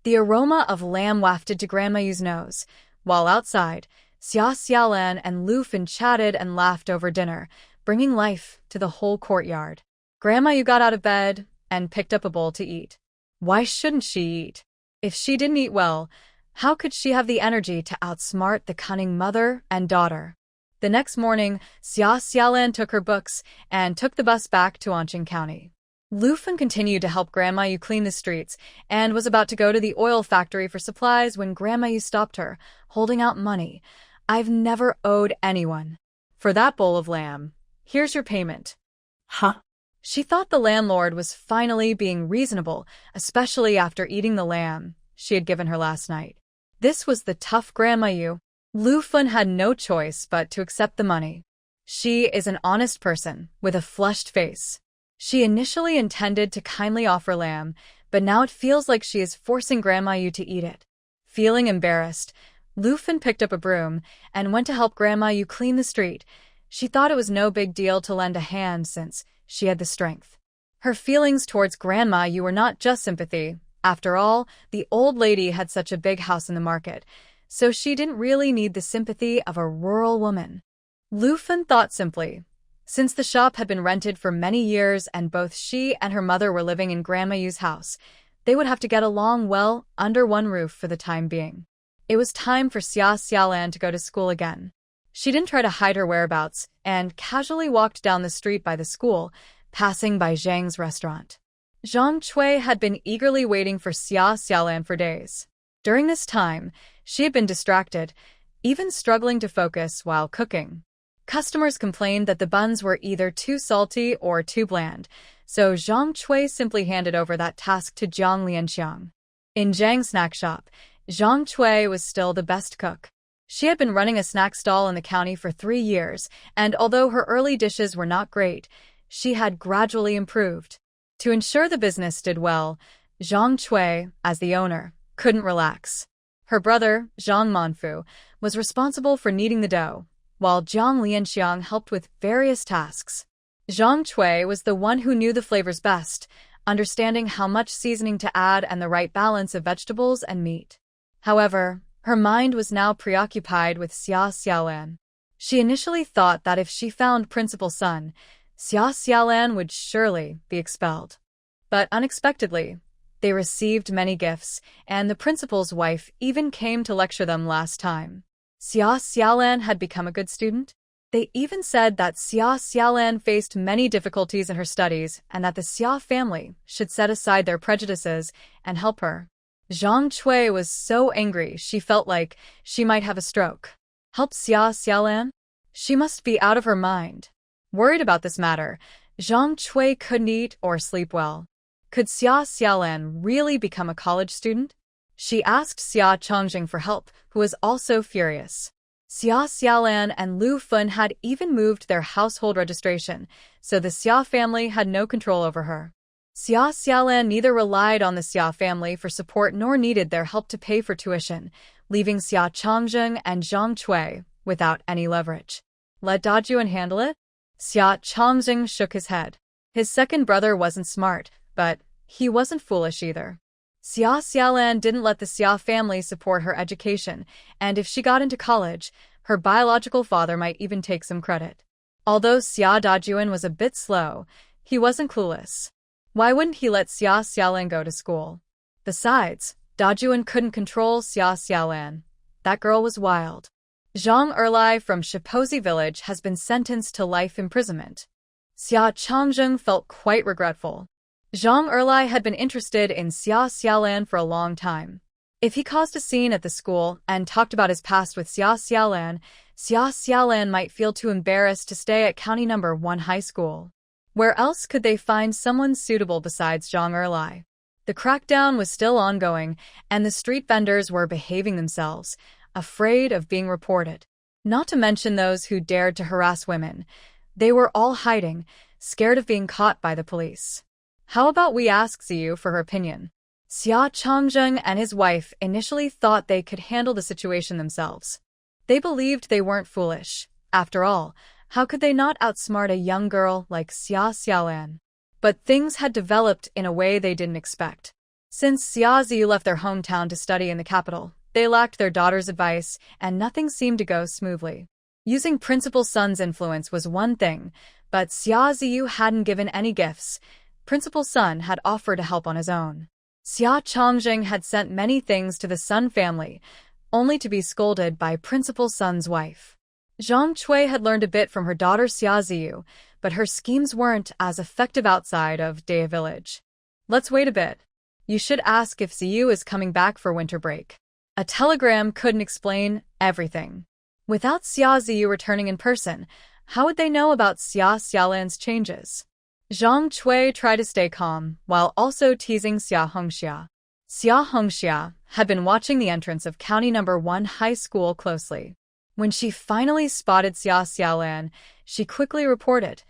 Speaker 1: The aroma of lamb wafted to Grandma Yu's nose, while outside, Xia Xiaolan and Lu Fun chatted and laughed over dinner, bringing life to the whole courtyard. Grandma Yu got out of bed and picked up a bowl to eat. Why shouldn't she eat? If she didn't eat well, how could she have the energy to outsmart the cunning mother and daughter? The next morning, Xia Xiaolan took her books and took the bus back to Anqing County. Lu Fun continued to help Grandma Yu clean the streets and was about to go to the oil factory for supplies when Grandma Yu stopped her, holding out money. "I've never owed anyone. For that bowl of lamb, here's your payment."
Speaker 2: Huh?
Speaker 1: She thought the landlord was finally being reasonable, especially after eating the lamb she had given her last night. This was the tough Grandma Yu. Lu Fun had no choice but to accept the money. She is an honest person with a flushed face. She initially intended to kindly offer lamb, but now it feels like she is forcing Grandma Yu to eat it. Feeling embarrassed, Lu Fun picked up a broom and went to help Grandma Yu clean the street. She thought it was no big deal to lend a hand since she had the strength. Her feelings towards Grandma Yu were not just sympathy. After all, the old lady had such a big house in the market, so she didn't really need the sympathy of a rural woman. Lu Fun thought simply. Since the shop had been rented for many years and both she and her mother were living in Grandma Yu's house, they would have to get along well under one roof for the time being. It was time for Xia Xiaolan to go to school again. She didn't try to hide her whereabouts and casually walked down the street by the school, passing by Zhang's restaurant. Zhang Cui had been eagerly waiting for Xia Xiaolan for days. During this time, she had been distracted, even struggling to focus while cooking. Customers complained that the buns were either too salty or too bland, so Zhang Cui simply handed over that task to Jiang Lianxiang. In Zhang's snack shop, Zhang Cui was still the best cook. She had been running a snack stall in the county for 3 years, and although her early dishes were not great, she had gradually improved. To ensure the business did well, Zhang Cui, as the owner, couldn't relax. Her brother, Zhang Manfu, was responsible for kneading the dough, while Jiang Lianxiang helped with various tasks. Zhang Cui was the one who knew the flavors best, understanding how much seasoning to add and the right balance of vegetables and meat. However, her mind was now preoccupied with Xia Xiaolan. She initially thought that if she found Principal Sun, Xia Xiaolan would surely be expelled. But unexpectedly, they received many gifts, and the principal's wife even came to lecture them last time. Xia Xiaolan had become a good student. They even said that Xia Xiaolan faced many difficulties in her studies and that the Xia family should set aside their prejudices and help her. Zhang Cui was so angry she felt like she might have a stroke. Help Xia Xiaolan? She must be out of her mind. Worried about this matter, Zhang Cui couldn't eat or sleep well. Could Xia Xiaolan really become a college student? She asked Xia Chongjing for help, who was also furious. Xia Xiaolan and Lu Fun had even moved their household registration, so the Xia family had no control over her. Xia Xiaolan neither relied on the Xia family for support nor needed their help to pay for tuition, leaving Xia Chongjing and Zhang Cui without any leverage. Let Dajuan handle it? Xia Chongjing shook his head. His second brother wasn't smart, but he wasn't foolish either. Xia Xiaolan didn't let the Xia family support her education, and if she got into college, her biological father might even take some credit. Although Xia Dajuan was a bit slow, he wasn't clueless. Why wouldn't he let Xia Xiaolan go to school? Besides, Dajuan couldn't control Xia Xiaolan. That girl was wild. Zhang Erlai from Shipozi village has been sentenced to life imprisonment. Xia Chongjing felt quite regretful. Zhang Erlai had been interested in Xia Xiaolan for a long time. If he caused a scene at the school and talked about his past with Xia Xiaolan might feel too embarrassed to stay at County No. 1 high school. Where else could they find someone suitable besides Zhang Erlai? The crackdown was still ongoing, and the street vendors were behaving themselves, afraid of being reported. Not to mention those who dared to harass women. They were all hiding, scared of being caught by the police. How about we ask Ziyu for her opinion? Xia Chongjing and his wife initially thought they could handle the situation themselves. They believed they weren't foolish. After all, how could they not outsmart a young girl like Xia Xiaolan? But things had developed in a way they didn't expect. Since Xia Ziyu left their hometown to study in the capital, they lacked their daughter's advice, and nothing seemed to go smoothly. Using Principal Sun's influence was one thing, but Xia Ziyu hadn't given any gifts. Principal Sun had offered to help on his own. Xia Chongjing had sent many things to the Sun family, only to be scolded by Principal Sun's wife. Zhang Cui had learned a bit from her daughter Xia Ziyu, but her schemes weren't as effective outside of Daya village. Let's wait a bit. You should ask if Ziyu is coming back for winter break. A telegram couldn't explain everything. Without Xia Ziyu returning in person, how would they know about Xia Xiaolan's changes? Zhang Cui tried to stay calm, while also teasing Xia Hongxia. Xia Hongxia had been watching the entrance of County No. 1 high school closely. When she finally spotted Xia Xiaolan, she quickly reported,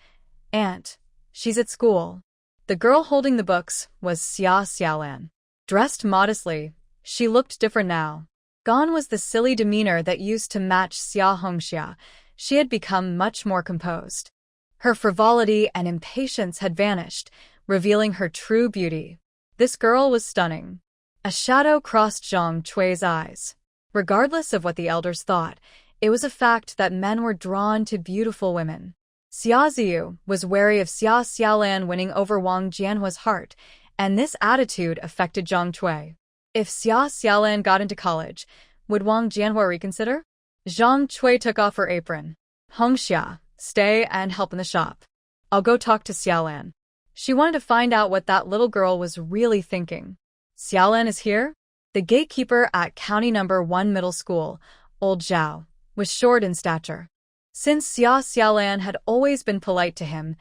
Speaker 1: "Aunt, she's at school." The girl holding the books was Xia Xiaolan. Dressed modestly, she looked different now. Gone was the silly demeanor that used to match Xia Hongxia. She had become much more composed. Her frivolity and impatience had vanished, revealing her true beauty. This girl was stunning. A shadow crossed Zhang Cui's eyes. Regardless of what the elders thought, it was a fact that men were drawn to beautiful women. Xia Ziyu was wary of Xia Xiaolan winning over Wang Jianhua's heart, and this attitude affected Zhang Cui. If Xia Xiaolan got into college, would Wang Jianhua reconsider? Zhang Cui took off her apron. Hongxia, stay and help in the shop. I'll go talk to Xiaolan. She wanted to find out what that little girl was really thinking. Xiaolan is here? The gatekeeper at County No. 1 Middle School, Old Zhao, was short in stature. Since Xia Xiaolan had always been polite to him,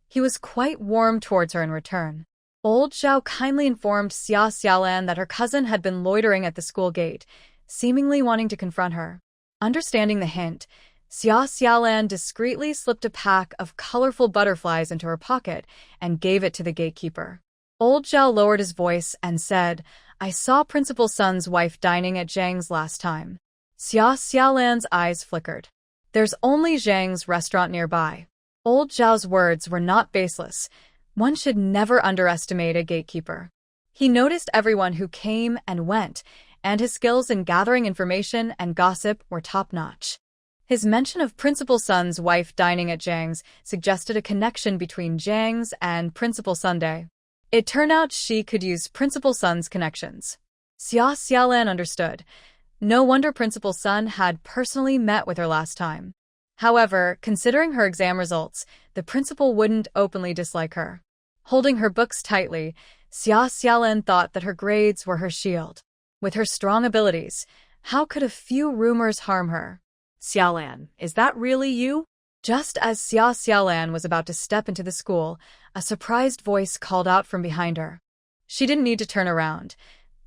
Speaker 1: he was quite warm towards her in return. Old Zhao kindly informed Xia Xiaolan that her cousin had been loitering at the school gate, seemingly wanting to confront her. Understanding the hint, Xia Xiaolan discreetly slipped a pack of colorful butterflies into her pocket and gave it to the gatekeeper. Old Zhao lowered his voice and said, "I saw Principal Sun's wife dining at Zhang's last time." Xia Xiaolan's eyes flickered. There's only Zhang's restaurant nearby. Old Zhao's words were not baseless. One should never underestimate a gatekeeper. He noticed everyone who came and went, and his skills in gathering information and gossip were top-notch. His mention of Principal Sun's wife dining at Zhang's suggested a connection between Zhang's and Principal Sunday. It turned out she could use Principal Sun's connections. Xia Xiaolan understood. No wonder Principal Sun had personally met with her last time. However, considering her exam results, the principal wouldn't openly dislike her. Holding her books tightly, Xia Xiaolan thought that her grades were her shield. With her strong abilities, how could a few rumors harm her?
Speaker 2: Xiaolan, is that really you?
Speaker 1: Just as Xiaolan was about to step into the school, a surprised voice called out from behind her. She didn't need to turn around.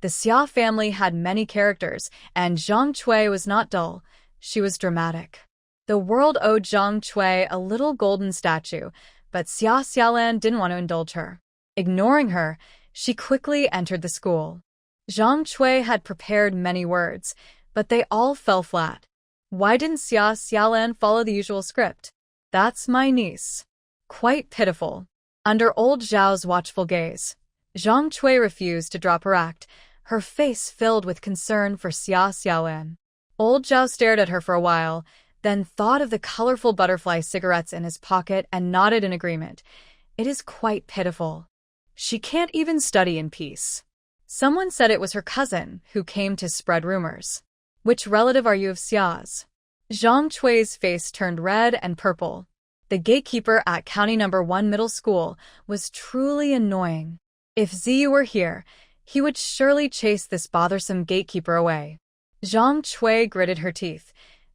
Speaker 1: The Xia family had many characters, and Zhang Cui was not dull. She was dramatic. The world owed Zhang Cui a little golden statue, but Xiaolan didn't want to indulge her. Ignoring her, she quickly entered the school. Zhang Cui had prepared many words, but they all fell flat. Why didn't Xiaolan follow the usual script? That's my niece. Quite pitiful. Under old Zhao's watchful gaze, Zhang Cui refused to drop her act, her face filled with concern for Xiaolan. Old Zhao stared at her for a while, then thought of the colorful butterfly cigarettes in his pocket and nodded in agreement. It is quite pitiful. She can't even study in peace. Someone said it was her cousin who came to spread rumors. Which relative are you of Xia's? Zhang Cui's face turned red and purple. The gatekeeper at County No. 1 Middle School was truly annoying. If Ziyu were here, he would surely chase this bothersome gatekeeper away. Zhang Cui gritted her teeth,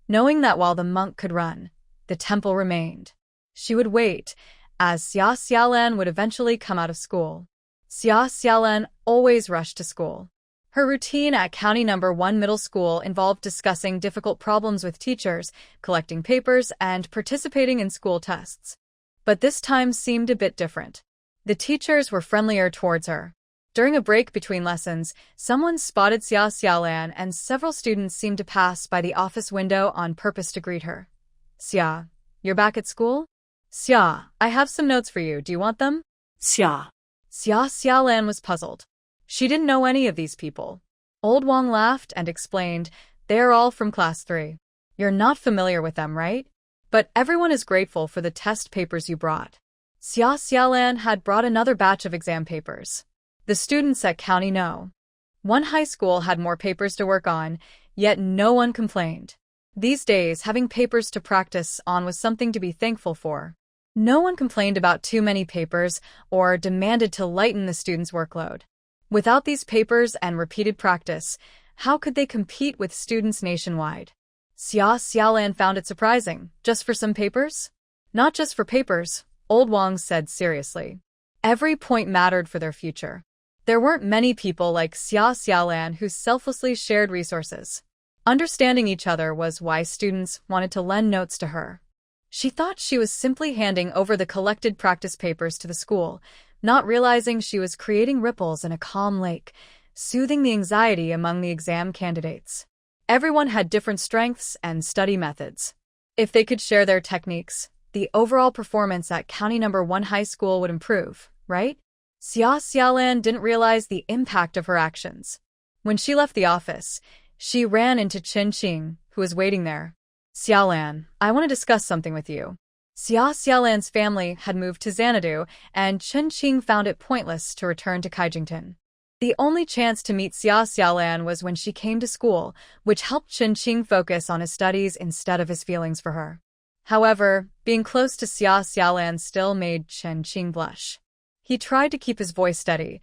Speaker 1: knowing that while the monk could run, the temple remained. She would wait, as Xiaolan would eventually come out of school. Xiaolan always rushed to school. Her routine at County No. 1 Middle School involved discussing difficult problems with teachers, collecting papers, and participating in school tests. But this time seemed a bit different. The teachers were friendlier towards her. During a break between lessons, someone spotted Xiaolan and several students seemed to pass by the office window on purpose to greet her. Xia, you're back at school? Xia, I have some notes for you. Do you want them? Xiaolan was puzzled. She didn't know any of these people. Old Wang laughed and explained, they are all from class 3. You're not familiar with them, right? But everyone is grateful for the test papers you brought. Xiaolan had brought another batch of exam papers. The students at County No. 1 High School had more papers to work on, yet no one complained. These days, having papers to practice on was something to be thankful for. No one complained about too many papers or demanded to lighten the students' workload. Without these papers and repeated practice, how could they compete with students nationwide? Xiaolan found it surprising. Just for some papers? Not just for papers, Old Wang said seriously. Every point mattered for their future. There weren't many people like Xiaolan who selflessly shared resources. Understanding each other was why students wanted to lend notes to her. She thought she was simply handing over the collected practice papers to the school, not realizing she was creating ripples in a calm lake, soothing the anxiety among the exam candidates. Everyone had different strengths and study methods. If they could share their techniques, the overall performance at County No. 1 High School would improve, right? Xiaolan didn't realize the impact of her actions. When she left the office, she ran into Qing, who was waiting there. Xiaolan, I want to discuss something with you. Xiaolan's family had moved to Xanadu, and Qing found it pointless to return to Kaijington. The only chance to meet Xiaolan was when she came to school, which helped Qing focus on his studies instead of his feelings for her. However, being close to Xiaolan still made Qing blush. He tried to keep his voice steady.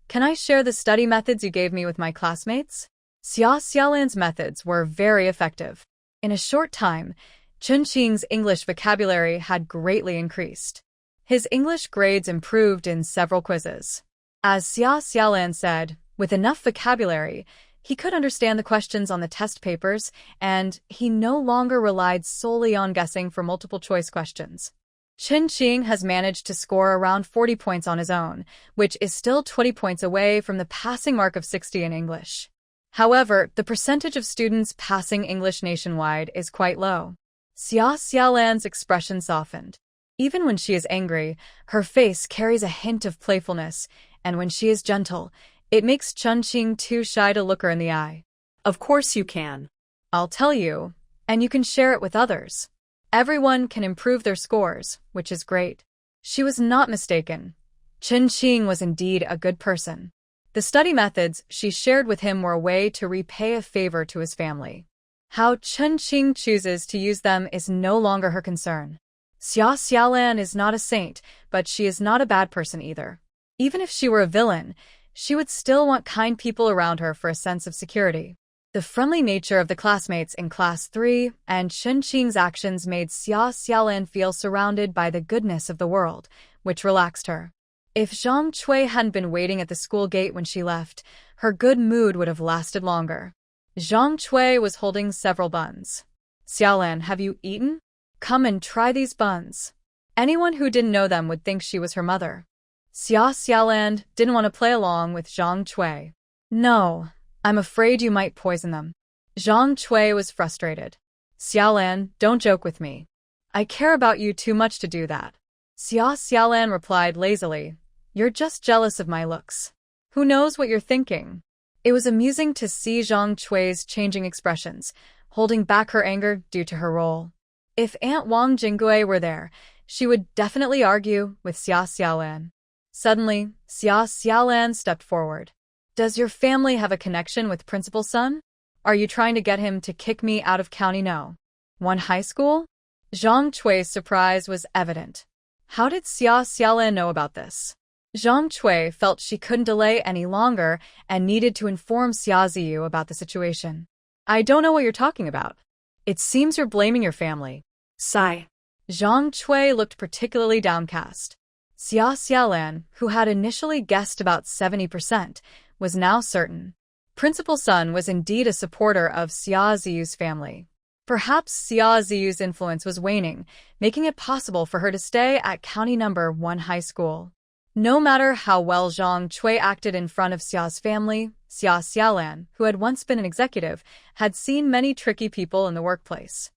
Speaker 1: Can I share the study methods you gave me with my classmates? Xiaolan's methods were very effective. In a short time, Qing's English vocabulary had greatly increased. His English grades improved in several quizzes. As Xiaolan said, with enough vocabulary, he could understand the questions on the test papers, and he no longer relied solely on guessing for multiple-choice questions. Qing has managed to score around 40 points on his own, which is still 20 points away from the passing mark of 60 in English. However, the percentage of students passing English nationwide is quite low. Xiaolan's expression softened. Even when she is angry, her face carries a hint of playfulness, and when she is gentle, it makes Qing too shy to look her in the eye.
Speaker 2: Of course you can.
Speaker 1: I'll tell you, and you can share it with others. Everyone can improve their scores, which is great. She was not mistaken. Qing was indeed a good person. The study methods she shared with him were a way to repay a favor to his family. How Qing chooses to use them is no longer her concern. Xiaolan is not a saint, but she is not a bad person either. Even if she were a villain, she would still want kind people around her for a sense of security. The friendly nature of the classmates in Class 3 and Shen Qing's actions made Xia Xiaolan feel surrounded by the goodness of the world, which relaxed her. If Zhang Cui hadn't been waiting at the school gate when she left, her good mood would have lasted longer. Zhang Cui was holding several buns. "Xiaolan, have you eaten? Come and try these buns." Anyone who didn't know them would think she was her mother. Xia Xiaolan didn't want to play along with Zhang Cui. "No, I'm afraid you might poison them." Zhang Cui was frustrated. "Xiaolan, don't joke with me. I care about you too much to do that." Xia Xiaolan replied lazily, "You're just jealous of my looks. Who knows what you're thinking?" It was amusing to see Zhang Cui's changing expressions, holding back her anger due to her role. If Aunt Wang Jinggui were there, she would definitely argue with Xia Xiaolan. Suddenly, Xia Xiaolan stepped forward. "Does your family have a connection with Principal Sun? Are you trying to get him to kick me out of County No. 1 high school?" Zhang Cui's surprise was evident. How did Xia Xiaolan know about this? Zhang Cui felt she couldn't delay any longer and needed to inform Xia Ziyu about the situation. "I don't know what you're talking about. It seems you're blaming your family." Sigh. Zhang Cui looked particularly downcast. Xia Xiaolan, who had initially guessed about 70%, was now certain. Principal Sun was indeed a supporter of Xia Ziyu's family. Perhaps Xia Ziyu's influence was waning, making it possible for her to stay at County No. 1 high school. No matter how well Zhang Cui acted in front of Xia's family, Xia Xiaolan, who had once been an executive, had seen many tricky people in the workplace.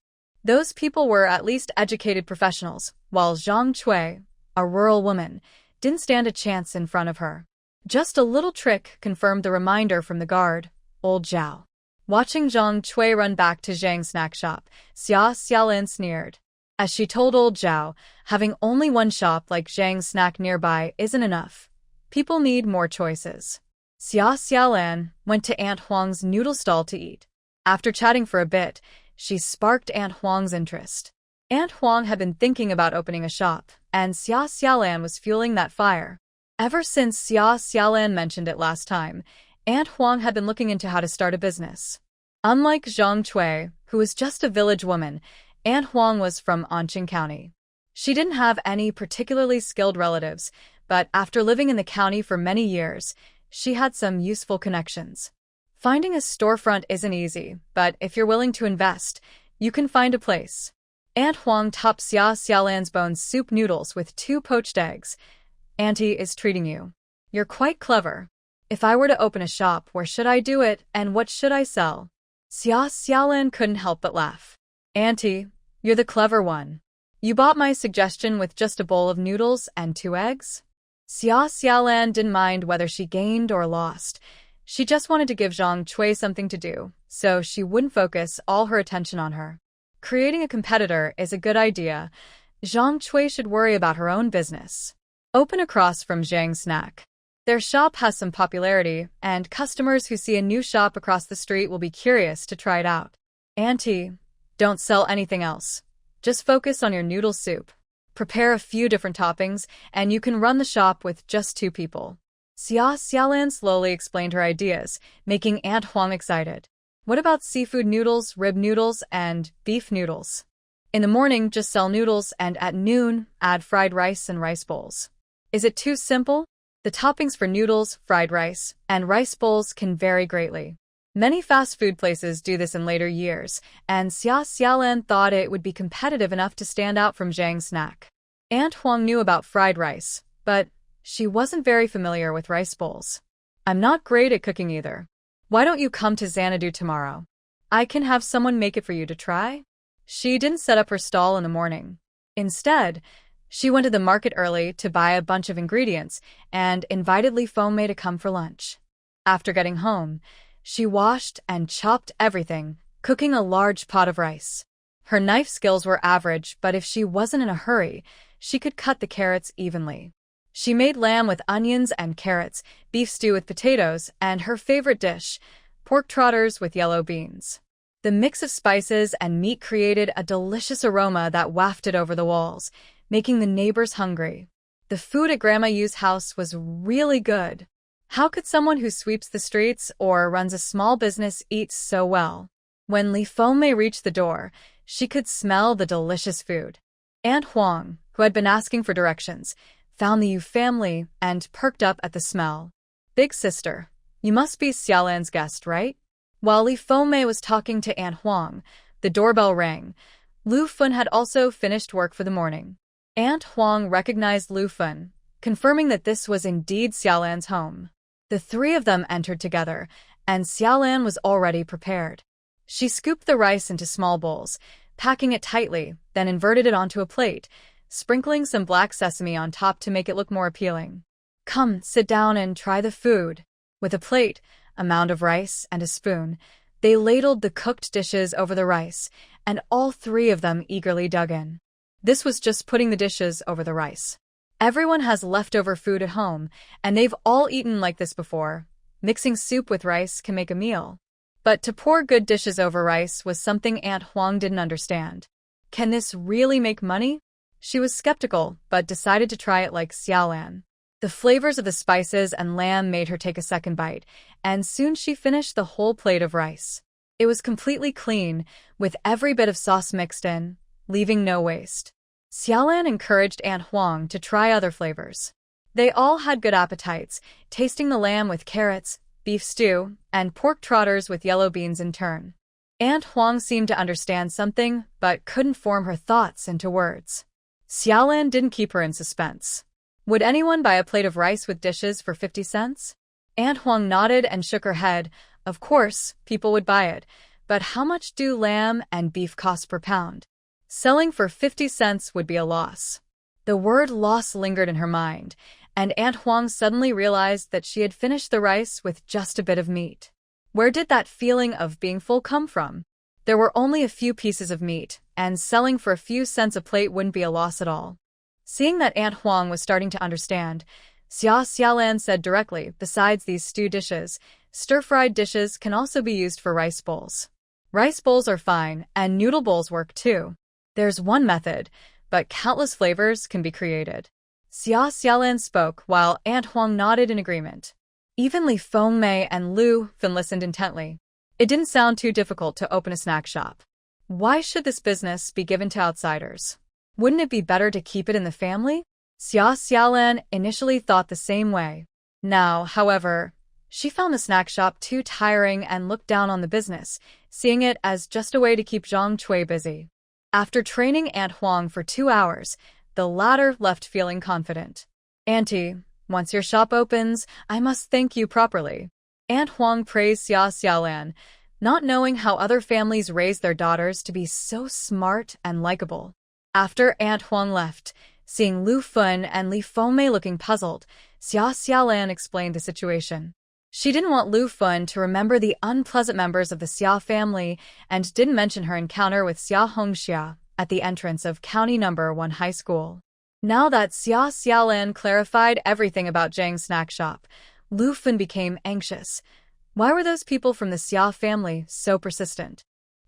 Speaker 1: Those people were at least educated professionals, while Zhang Cui, a rural woman, didn't stand a chance in front of her. Just a little trick confirmed the reminder from the guard, old Zhao. Watching Zhang Cui run back to Zhang's snack shop, Xia Xiaolan sneered. As she told old Zhao, having only one shop like Zhang's snack nearby isn't enough. People need more choices. Xia Xiaolan went to Aunt Huang's noodle stall to eat. After chatting for a bit, she sparked Aunt Huang's interest. Aunt Huang had been thinking about opening a shop, and Xia Xiaolan was fueling that fire. Ever since Xia Xiaolan mentioned it last time, Aunt Huang had been looking into how to start a business. Unlike Zhang Cui, who was just a village woman, Aunt Huang was from Anqing County. She didn't have any particularly skilled relatives, but after living in the county for many years, she had some useful connections. Finding a storefront isn't easy, but if you're willing to invest, you can find a place. Aunt Huang topped Xia Xiaolan's bone soup noodles with 2 poached eggs. "Auntie is treating you. You're quite clever. If I were to open a shop, where should I do it, and what should I sell?" Xia Xiaolan couldn't help but laugh. "Auntie, you're the clever one. You bought my suggestion with just a bowl of noodles and 2 eggs?" Xia Xiaolan didn't mind whether she gained or lost. She just wanted to give Zhang Cui something to do, so she wouldn't focus all her attention on her. Creating a competitor is a good idea. Zhang Cui should worry about her own business. Open across from Zhang's snack. Their shop has some popularity, and customers who see a new shop across the street will be curious to try it out. "Auntie, don't sell anything else. Just focus on your noodle soup. Prepare a few different toppings, and you can run the shop with just 2 people." Xia Xiaolan slowly explained her ideas, making Aunt Huang excited. "What about seafood noodles, rib noodles, and beef noodles? In the morning, just sell noodles, and at noon, add fried rice and rice bowls. Is it too simple?" The toppings for noodles, fried rice, and rice bowls can vary greatly. Many fast food places do this in later years, and Xia Xiaolan thought it would be competitive enough to stand out from Zhang's snack. Aunt Huang knew about fried rice, but she wasn't very familiar with rice bowls. "I'm not great at cooking either. Why don't you come to Xanadu tomorrow? I can have someone make it for you to try." She didn't set up her stall in the morning. Instead, she went to the market early to buy a bunch of ingredients and invited Li Fengmei to come for lunch. After getting home, she washed and chopped everything, cooking a large pot of rice. Her knife skills were average, but if she wasn't in a hurry, she could cut the carrots evenly. She made lamb with onions and carrots, beef stew with potatoes, and her favorite dish, pork trotters with yellow beans. The mix of spices and meat created a delicious aroma that wafted over the walls, making the neighbors hungry. The food at Grandma Yu's house was really good. How could someone who sweeps the streets or runs a small business eat so well? When Li Fengmei reached the door, she could smell the delicious food. Aunt Huang, who had been asking for directions, found the Yu family and perked up at the smell. Big sister, you must be Xiaolan's guest, right? While Li Fengmei was talking to Aunt Huang, the doorbell rang. Lu Fun had also finished work for the morning. Aunt Huang recognized Lu Fun, confirming that this was indeed Xiaolan's home. The three of them entered together, and Xiaolan was already prepared. She scooped the rice into small bowls, packing it tightly, then inverted it onto a plate, sprinkling some black sesame on top to make it look more appealing. Come, sit down and try the food. With a plate, a mound of rice, and a spoon, they ladled the cooked dishes over the rice, and all three of them eagerly dug in. This was just putting the dishes over the rice. Everyone has leftover food at home, and they've all eaten like this before. Mixing soup with rice can make a meal. But to pour good dishes over rice was something Aunt Huang didn't understand. Can this really make money? She was skeptical, but decided to try it like Xiaolan. The flavors of the spices and lamb made her take a second bite, and soon she finished the whole plate of rice. It was completely clean, with every bit of sauce mixed in, leaving no waste. Xiaolan encouraged Aunt Huang to try other flavors. They all had good appetites, tasting the lamb with carrots, beef stew, and pork trotters with yellow beans in turn. Aunt Huang seemed to understand something, but couldn't form her thoughts into words. Xiaolan didn't keep her in suspense. Would anyone buy a plate of rice with dishes for 50 cents? Aunt Huang nodded and shook her head. Of course, people would buy it, but how much do lamb and beef cost per pound? Selling for 50 cents would be a loss. The word loss lingered in her mind, and Aunt Huang suddenly realized that she had finished the rice with just a bit of meat. Where did that feeling of being full come from? There were only a few pieces of meat, and selling for a few cents a plate wouldn't be a loss at all. Seeing that Aunt Huang was starting to understand, Xiaolan said directly, besides these stew dishes, stir-fried dishes can also be used for rice bowls. Rice bowls are fine, and noodle bowls work too. There's one method, but countless flavors can be created. Xiaolan spoke while Aunt Huang nodded in agreement. Even Li Fengmei and Lu Fun listened intently. It didn't sound too difficult to open a snack shop. Why should this business be given to outsiders? Wouldn't it be better to keep it in the family? Xiaolan initially thought the same way. Now, however, she found the snack shop too tiring and looked down on the business, seeing it as just a way to keep Zhang Cui busy. After training Aunt Huang for 2 hours, the latter left feeling confident. Auntie, once your shop opens, I must thank you properly. Aunt Huang praised Xiaolan, not knowing how other families raise their daughters to be so smart and likable. After Aunt Huang left, seeing Lu Fun and Li Fengmei looking puzzled, Xiaolan explained the situation. She didn't want Lu Fun to remember the unpleasant members of the Xia family and didn't mention her encounter with Xia Hongxia at the entrance of County No. 1 High School. Now that Xiaolan clarified everything about Zhang's snack shop, Lu Fun became anxious. Why were those people from the Xia family so persistent?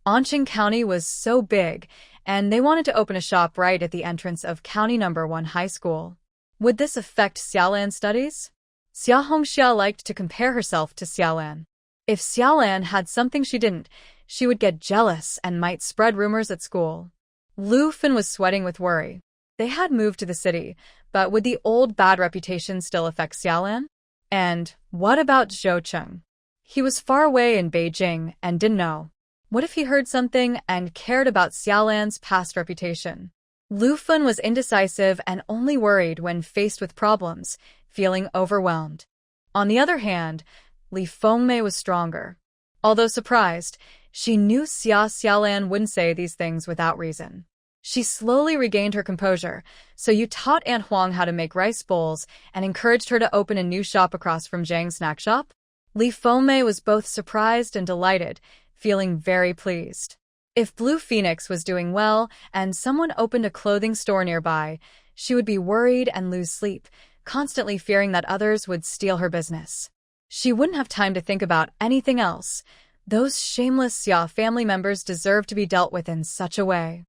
Speaker 1: Anqing County was so big, and they wanted to open a shop right at the entrance of County No. 1 High School. Would this affect Xiaolan's studies? Xia Hongxia liked to compare herself to Xiaolan. If Xiaolan had something she didn't, she would get jealous and might spread rumors at school. Lu Fun was sweating with worry. They had moved to the city, but would the old bad reputation still affect Xiaolan? And what about Zhou Cheng? He was far away in Beijing and didn't know. What if he heard something and cared about Xiaolan's past reputation? Lu Fun was indecisive and only worried when faced with problems, feeling overwhelmed. On the other hand, Li Fengmei was stronger. Although surprised, she knew Xiaolan wouldn't say these things without reason. She slowly regained her composure, so you taught Aunt Huang how to make rice bowls and encouraged her to open a new shop across from Zhang's snack shop? Li Fengmei was both surprised and delighted, feeling very pleased. If Blue Phoenix was doing well and someone opened a clothing store nearby, she would be worried and lose sleep, constantly fearing that others would steal her business. She wouldn't have time to think about anything else. Those shameless Xia family members deserved to be dealt with in such a way.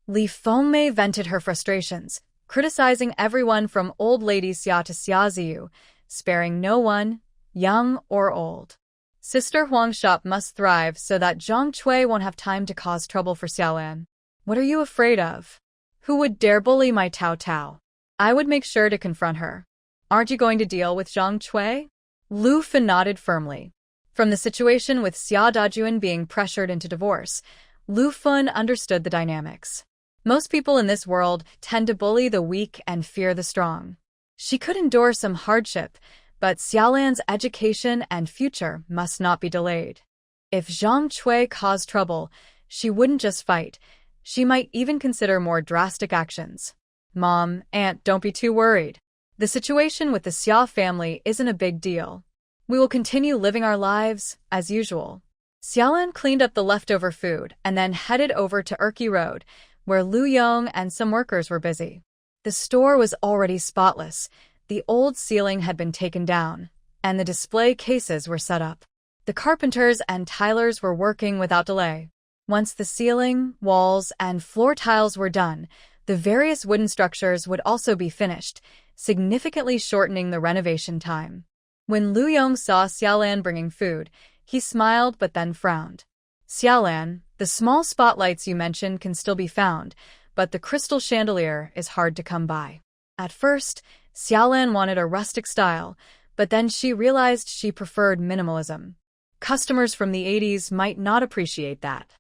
Speaker 1: Li Fengmei vented her frustrations, criticizing everyone from old lady Xia to Xia Ziyu, sparing no one. young or old. Sister Huang's shop must thrive so that Zhang Cui won't have time to cause trouble for Xiaolan. What are you afraid of? Who would dare bully my Tao Tao? I would make sure to confront her. Aren't you going to deal with Zhang Cui? Lu Fen nodded firmly. From the situation with Xia Dajuan being pressured into divorce, Lu Fen understood the dynamics. Most people in this world tend to bully the weak and fear the strong. She could endure some hardship, but Xiaolan's education and future must not be delayed. If Zhang Cui caused trouble, she wouldn't just fight. She might even consider more drastic actions. Mom, Aunt, don't be too worried. The situation with the Xia family isn't a big deal. We will continue living our lives as usual. Xiaolan cleaned up the leftover food and then headed over to Erqi Road, where Lu Yong and some workers were busy. The store was already spotless. The old ceiling had been taken down, and the display cases were set up. The carpenters and tilers were working without delay. Once the ceiling, walls, and floor tiles were done, the various wooden structures would also be finished, significantly shortening the renovation time. When Lu Yong saw Xiaolan bringing food, he smiled but then frowned. Xiaolan, the small spotlights you mentioned can still be found, but the crystal chandelier is hard to come by. At first, Xiaolan wanted a rustic style, but then she realized she preferred minimalism. Customers from the 80s might not appreciate that.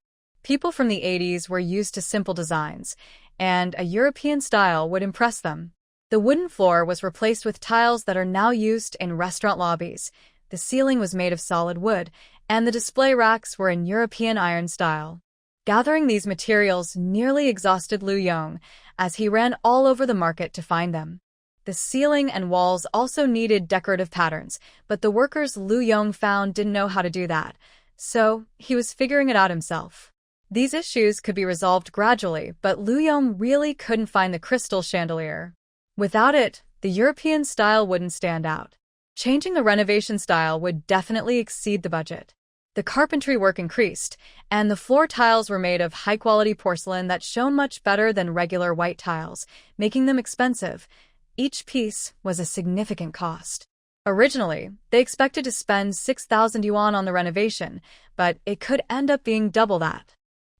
Speaker 1: People from the 80s were used to simple designs, and a European style would impress them. The wooden floor was replaced with tiles that are now used in restaurant lobbies. The ceiling was made of solid wood, and the display racks were in European iron style. Gathering these materials nearly exhausted Lu Yong, as he ran all over the market to find them. The ceiling and walls also needed decorative patterns, but the workers Lu Yong found didn't know how to do that, so he was figuring it out himself. These issues could be resolved gradually, but Lu Yong really couldn't find the crystal chandelier. Without it, the European style wouldn't stand out. Changing the renovation style would definitely exceed the budget. The carpentry work increased, and the floor tiles were made of high-quality porcelain that shone much better than regular white tiles, making them expensive. Each piece was a significant cost. Originally, they expected to spend 6,000 yuan on the renovation, but it could end up being double that.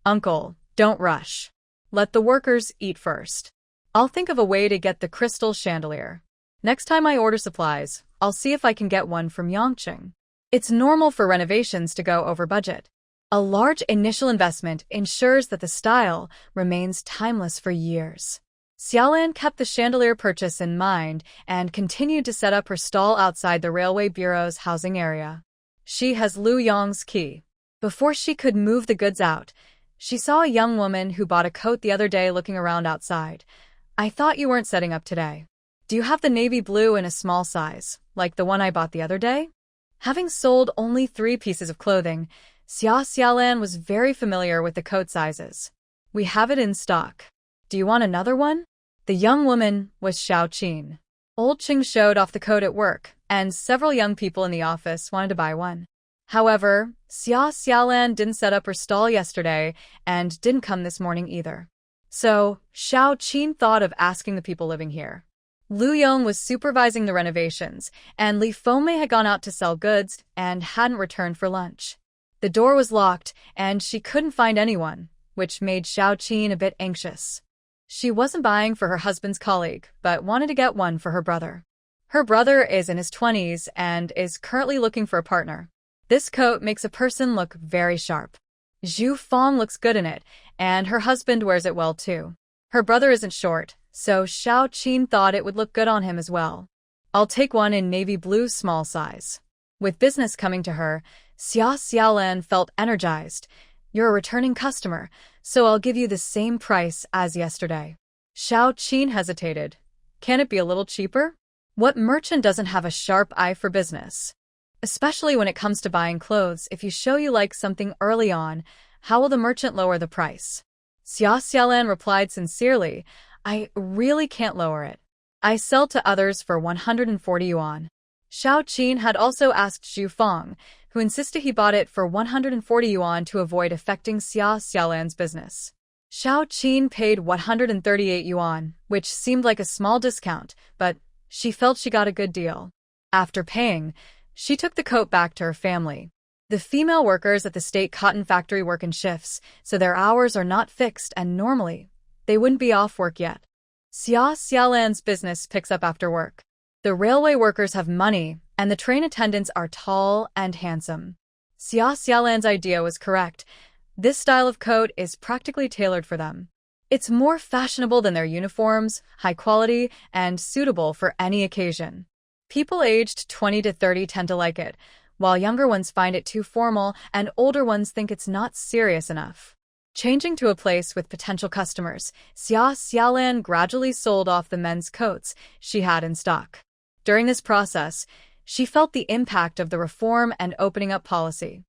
Speaker 1: Uncle, don't rush. Let the workers eat first. I'll think of a way to get the crystal chandelier. Next time I order supplies, I'll see if I can get one from Yangqing. It's normal for renovations to go over budget. A large initial investment ensures that the style remains timeless for years. Xiaolan kept the chandelier purchase in mind and continued to set up her stall outside the Railway Bureau's housing area. She has Lu Yong's key. Before she could move the goods out, she saw a young woman who bought a coat the other day looking around outside. I thought you weren't setting up today. Do you have the navy blue in a small size, like the one I bought the other day? Having sold only 3 pieces of clothing, Xiaolan was very familiar with the coat sizes. We have it in stock. Do you want another one? The young woman was Xiaoqin. Old Qing showed off the coat at work, and several young people in the office wanted to buy one. However, Xiaolan didn't set up her stall yesterday and didn't come this morning either. So, Xiaoqin thought of asking the people living here. Lu Yong was supervising the renovations, and Li Fome had gone out to sell goods and hadn't returned for lunch. The door was locked, and she couldn't find anyone, which made Xiaoqin a bit anxious. She wasn't buying for her husband's colleague, but wanted to get one for her brother. Her brother is in his 20s and is currently looking for a partner. This coat makes a person look very sharp. Zhu Fong looks good in it, and her husband wears it well too. Her brother isn't short, so Xiaoqin thought it would look good on him as well. I'll take one in navy blue small size. With business coming to her, Xiaolan felt energized. You're a returning customer, so I'll give you the same price as yesterday. Xiaoqin hesitated. Can it be a little cheaper? What merchant doesn't have a sharp eye for business? Especially when it comes to buying clothes, if you show you like something early on, how will the merchant lower the price? Xiaolan replied sincerely, I really can't lower it. I sell to others for 140 yuan. Xiaoqin had also asked Zhu Fong, who insisted he bought it for 140 yuan to avoid affecting Xiaolan's business. Xiaoqin paid 138 yuan, which seemed like a small discount, but she felt she got a good deal. After paying, She took the coat back to her family. The female workers at the state cotton factory work in shifts, so their hours are not fixed and normally, they wouldn't be off work yet. Xia Xiaolan's business picks up after work. The railway workers have money, and the train attendants are tall and handsome. Xia Xiaolan's idea was correct. This style of coat is practically tailored for them. It's more fashionable than their uniforms, high quality, and suitable for any occasion. People aged 20 to 30 tend to like it, while younger ones find it too formal and older ones think it's not serious enough. Changing to a place with potential customers, Xia Xiaolan gradually sold off the men's coats she had in stock. During this process, she felt the impact of the reform and opening up policy.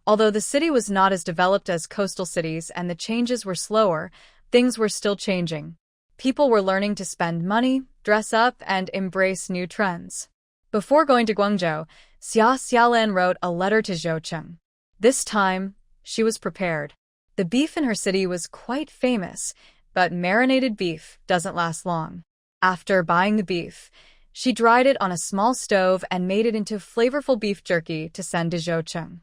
Speaker 1: Although the city was not as developed as coastal cities and the changes were slower, things were still changing. People were learning to spend money, dress up, and embrace new trends. Before going to Guangzhou, Xia Xiaolan wrote a letter to Zhou Cheng. This time, she was prepared. The beef in her city was quite famous, but marinated beef doesn't last long. After buying the beef, she dried it on a small stove and made it into flavorful beef jerky to send to Zhou Cheng.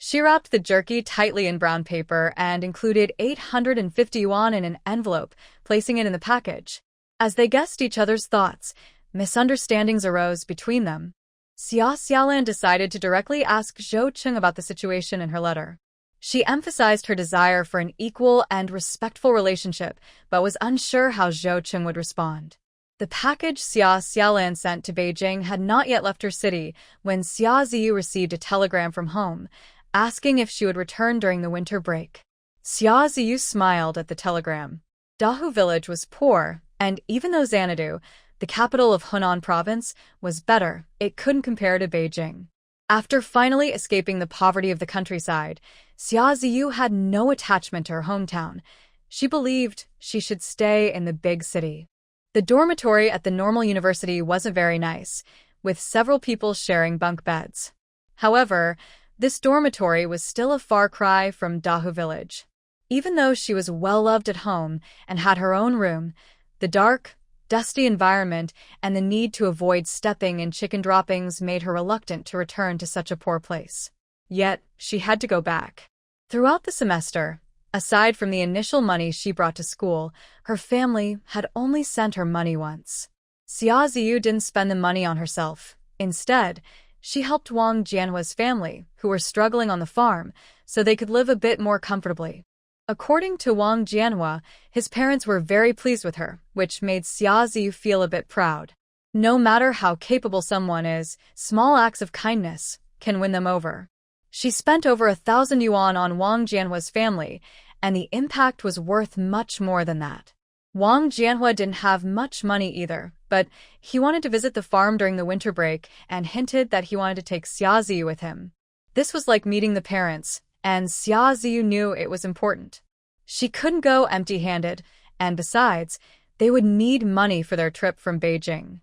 Speaker 1: She wrapped the jerky tightly in brown paper and included 850 yuan in an envelope, placing it in the package. As they guessed each other's thoughts, misunderstandings arose between them. Xia Xiaolan decided to directly ask Zhou Cheng about the situation in her letter. She emphasized her desire for an equal and respectful relationship, but was unsure how Zhou Cheng would respond. The package Xia Xiaolan sent to Beijing had not yet left her city when Xia Ziyu received a telegram from home, asking if she would return during the winter break. Xia Ziyu smiled at the telegram. Dahu village was poor, and even though Xanadu, the capital of Hunan province, was better, it couldn't compare to Beijing. After finally escaping the poverty of the countryside, Xia Ziyu had no attachment to her hometown. She believed she should stay in the big city. The dormitory at the Normal University wasn't very nice, with several people sharing bunk beds. However, this dormitory was still a far cry from Dahu village. Even though she was well-loved at home and had her own room, the dark, dusty environment and the need to avoid stepping in chicken droppings made her reluctant to return to such a poor place. Yet, she had to go back. Throughout the semester, aside from the initial money she brought to school, her family had only sent her money once. Xia Ziyu didn't spend the money on herself. Instead, she helped Wang Jianhua's family, who were struggling on the farm, so they could live a bit more comfortably. According to Wang Jianhua, his parents were very pleased with her, which made Xia Ziyu feel a bit proud. No matter how capable someone is, small acts of kindness can win them over. She spent over 1,000 yuan on Wang Jianhua's family, and the impact was worth much more than that. Wang Jianhua didn't have much money either, but he wanted to visit the farm during the winter break and hinted that he wanted to take Xia Ziyu with him. This was like meeting the parents, and Xia Ziyu knew it was important. She couldn't go empty-handed, and besides, they would need money for their trip from Beijing.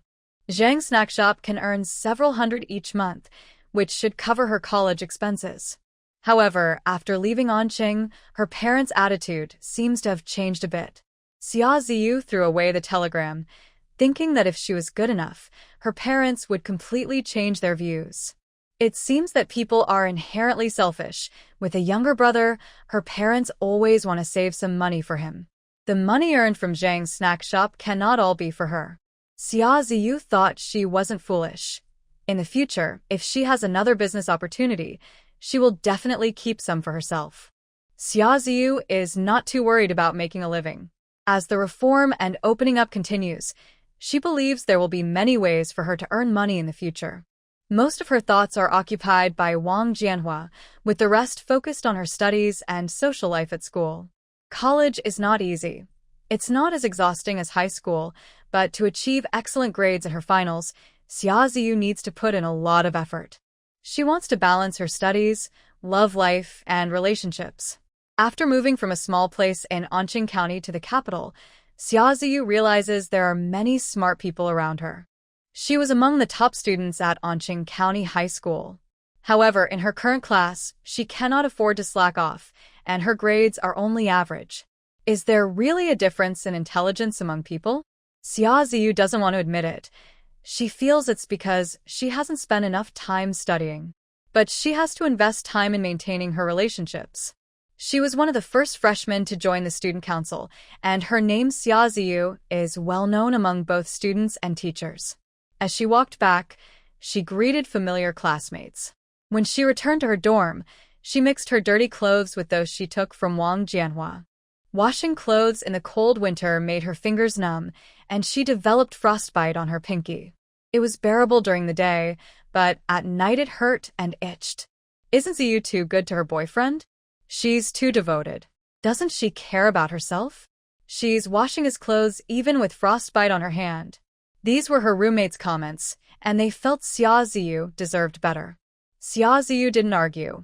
Speaker 1: Zhang's snack shop can earn several hundred each month, which should cover her college expenses. However, after leaving Anqing, her parents' attitude seems to have changed a bit. Xia Ziyu threw away the telegram, thinking that if she was good enough, her parents would completely change their views. It seems that people are inherently selfish. With a younger brother, her parents always want to save some money for him. The money earned from Zhang's snack shop cannot all be for her. Xia Ziyu thought she wasn't foolish. In the future, if she has another business opportunity, she will definitely keep some for herself. Xia Ziyu is not too worried about making a living. As the reform and opening up continues, she believes there will be many ways for her to earn money in the future. Most of her thoughts are occupied by Wang Jianhua, with the rest focused on her studies and social life at school. College is not easy. It's not as exhausting as high school, but to achieve excellent grades at her finals, Xia Ziyu needs to put in a lot of effort. She wants to balance her studies, love life, and relationships. After moving from a small place in Anqing County to the capital, Xia Ziyu realizes there are many smart people around her. She was among the top students at Anqing County High School. However, in her current class, she cannot afford to slack off, and her grades are only average. Is there really a difference in intelligence among people? Xia Ziyu doesn't want to admit it. She feels it's because she hasn't spent enough time studying. But she has to invest time in maintaining her relationships. She was one of the first freshmen to join the student council, and her name Xiaoziyu is well known among both students and teachers. As she walked back, she greeted familiar classmates. When she returned to her dorm, she mixed her dirty clothes with those she took from Wang Jianhua. Washing clothes in the cold winter made her fingers numb, and she developed frostbite on her pinky. It was bearable during the day, but at night it hurt and itched. Isn't Ziyu too good to her boyfriend? She's too devoted. Doesn't she care about herself? She's washing his clothes even with frostbite on her hand. These were her roommates' comments, and they felt Xiaoziyu deserved better. Xiaoziyu didn't argue.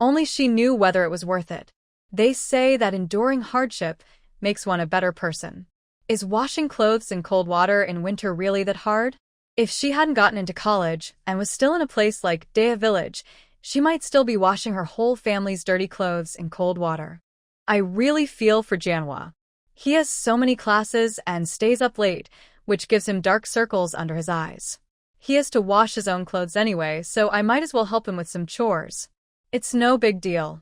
Speaker 1: Only she knew whether it was worth it. They say that enduring hardship makes one a better person. Is washing clothes in cold water in winter really that hard? If she hadn't gotten into college and was still in a place like Dea Village, she might still be washing her whole family's dirty clothes in cold water. I really feel for Jianhua. He has so many classes and stays up late, which gives him dark circles under his eyes. He has to wash his own clothes anyway, so I might as well help him with some chores. It's no big deal.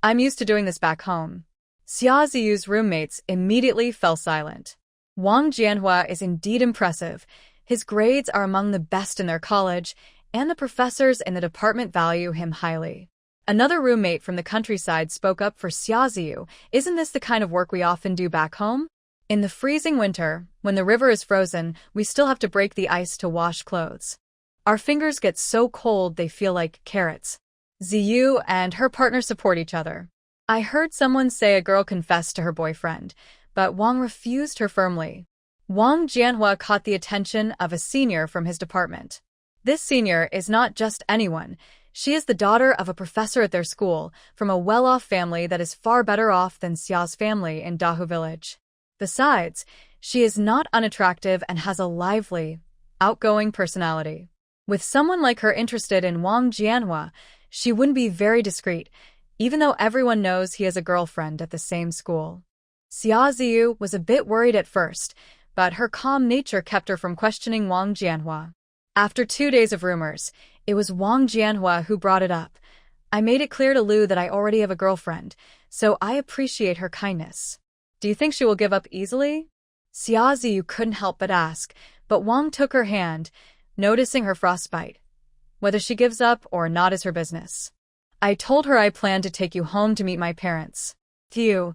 Speaker 1: I'm used to doing this back home. Xiaoziyu's roommates immediately fell silent. Wang Jianhua is indeed impressive. His grades are among the best in their college, and the professors in the department value him highly. Another roommate from the countryside spoke up for Xiaoziyu. Isn't this the kind of work we often do back home? In the freezing winter, when the river is frozen, we still have to break the ice to wash clothes. Our fingers get so cold they feel like carrots. Ziyu and her partner support each other. I heard someone say a girl confessed to her boyfriend, but Wang refused her firmly. Wang Jianhua caught the attention of a senior from his department. This senior is not just anyone. She is the daughter of a professor at their school, from a well-off family that is far better off than Xiao's family in Dahu Village. Besides, she is not unattractive and has a lively, outgoing personality. With someone like her interested in Wang Jianhua, she wouldn't be very discreet, even though everyone knows he has a girlfriend at the same school. Xiaoziyu was a bit worried at first, but her calm nature kept her from questioning Wang Jianhua. After 2 days of rumors, it was Wang Jianhua who brought it up. I made it clear to Lu that I already have a girlfriend, so I appreciate her kindness. Do you think she will give up easily? Xiaoziyu couldn't help but ask, but Wang took her hand, noticing her frostbite. Whether she gives up or not is her business. I told her I plan to take you home to meet my parents. Theo,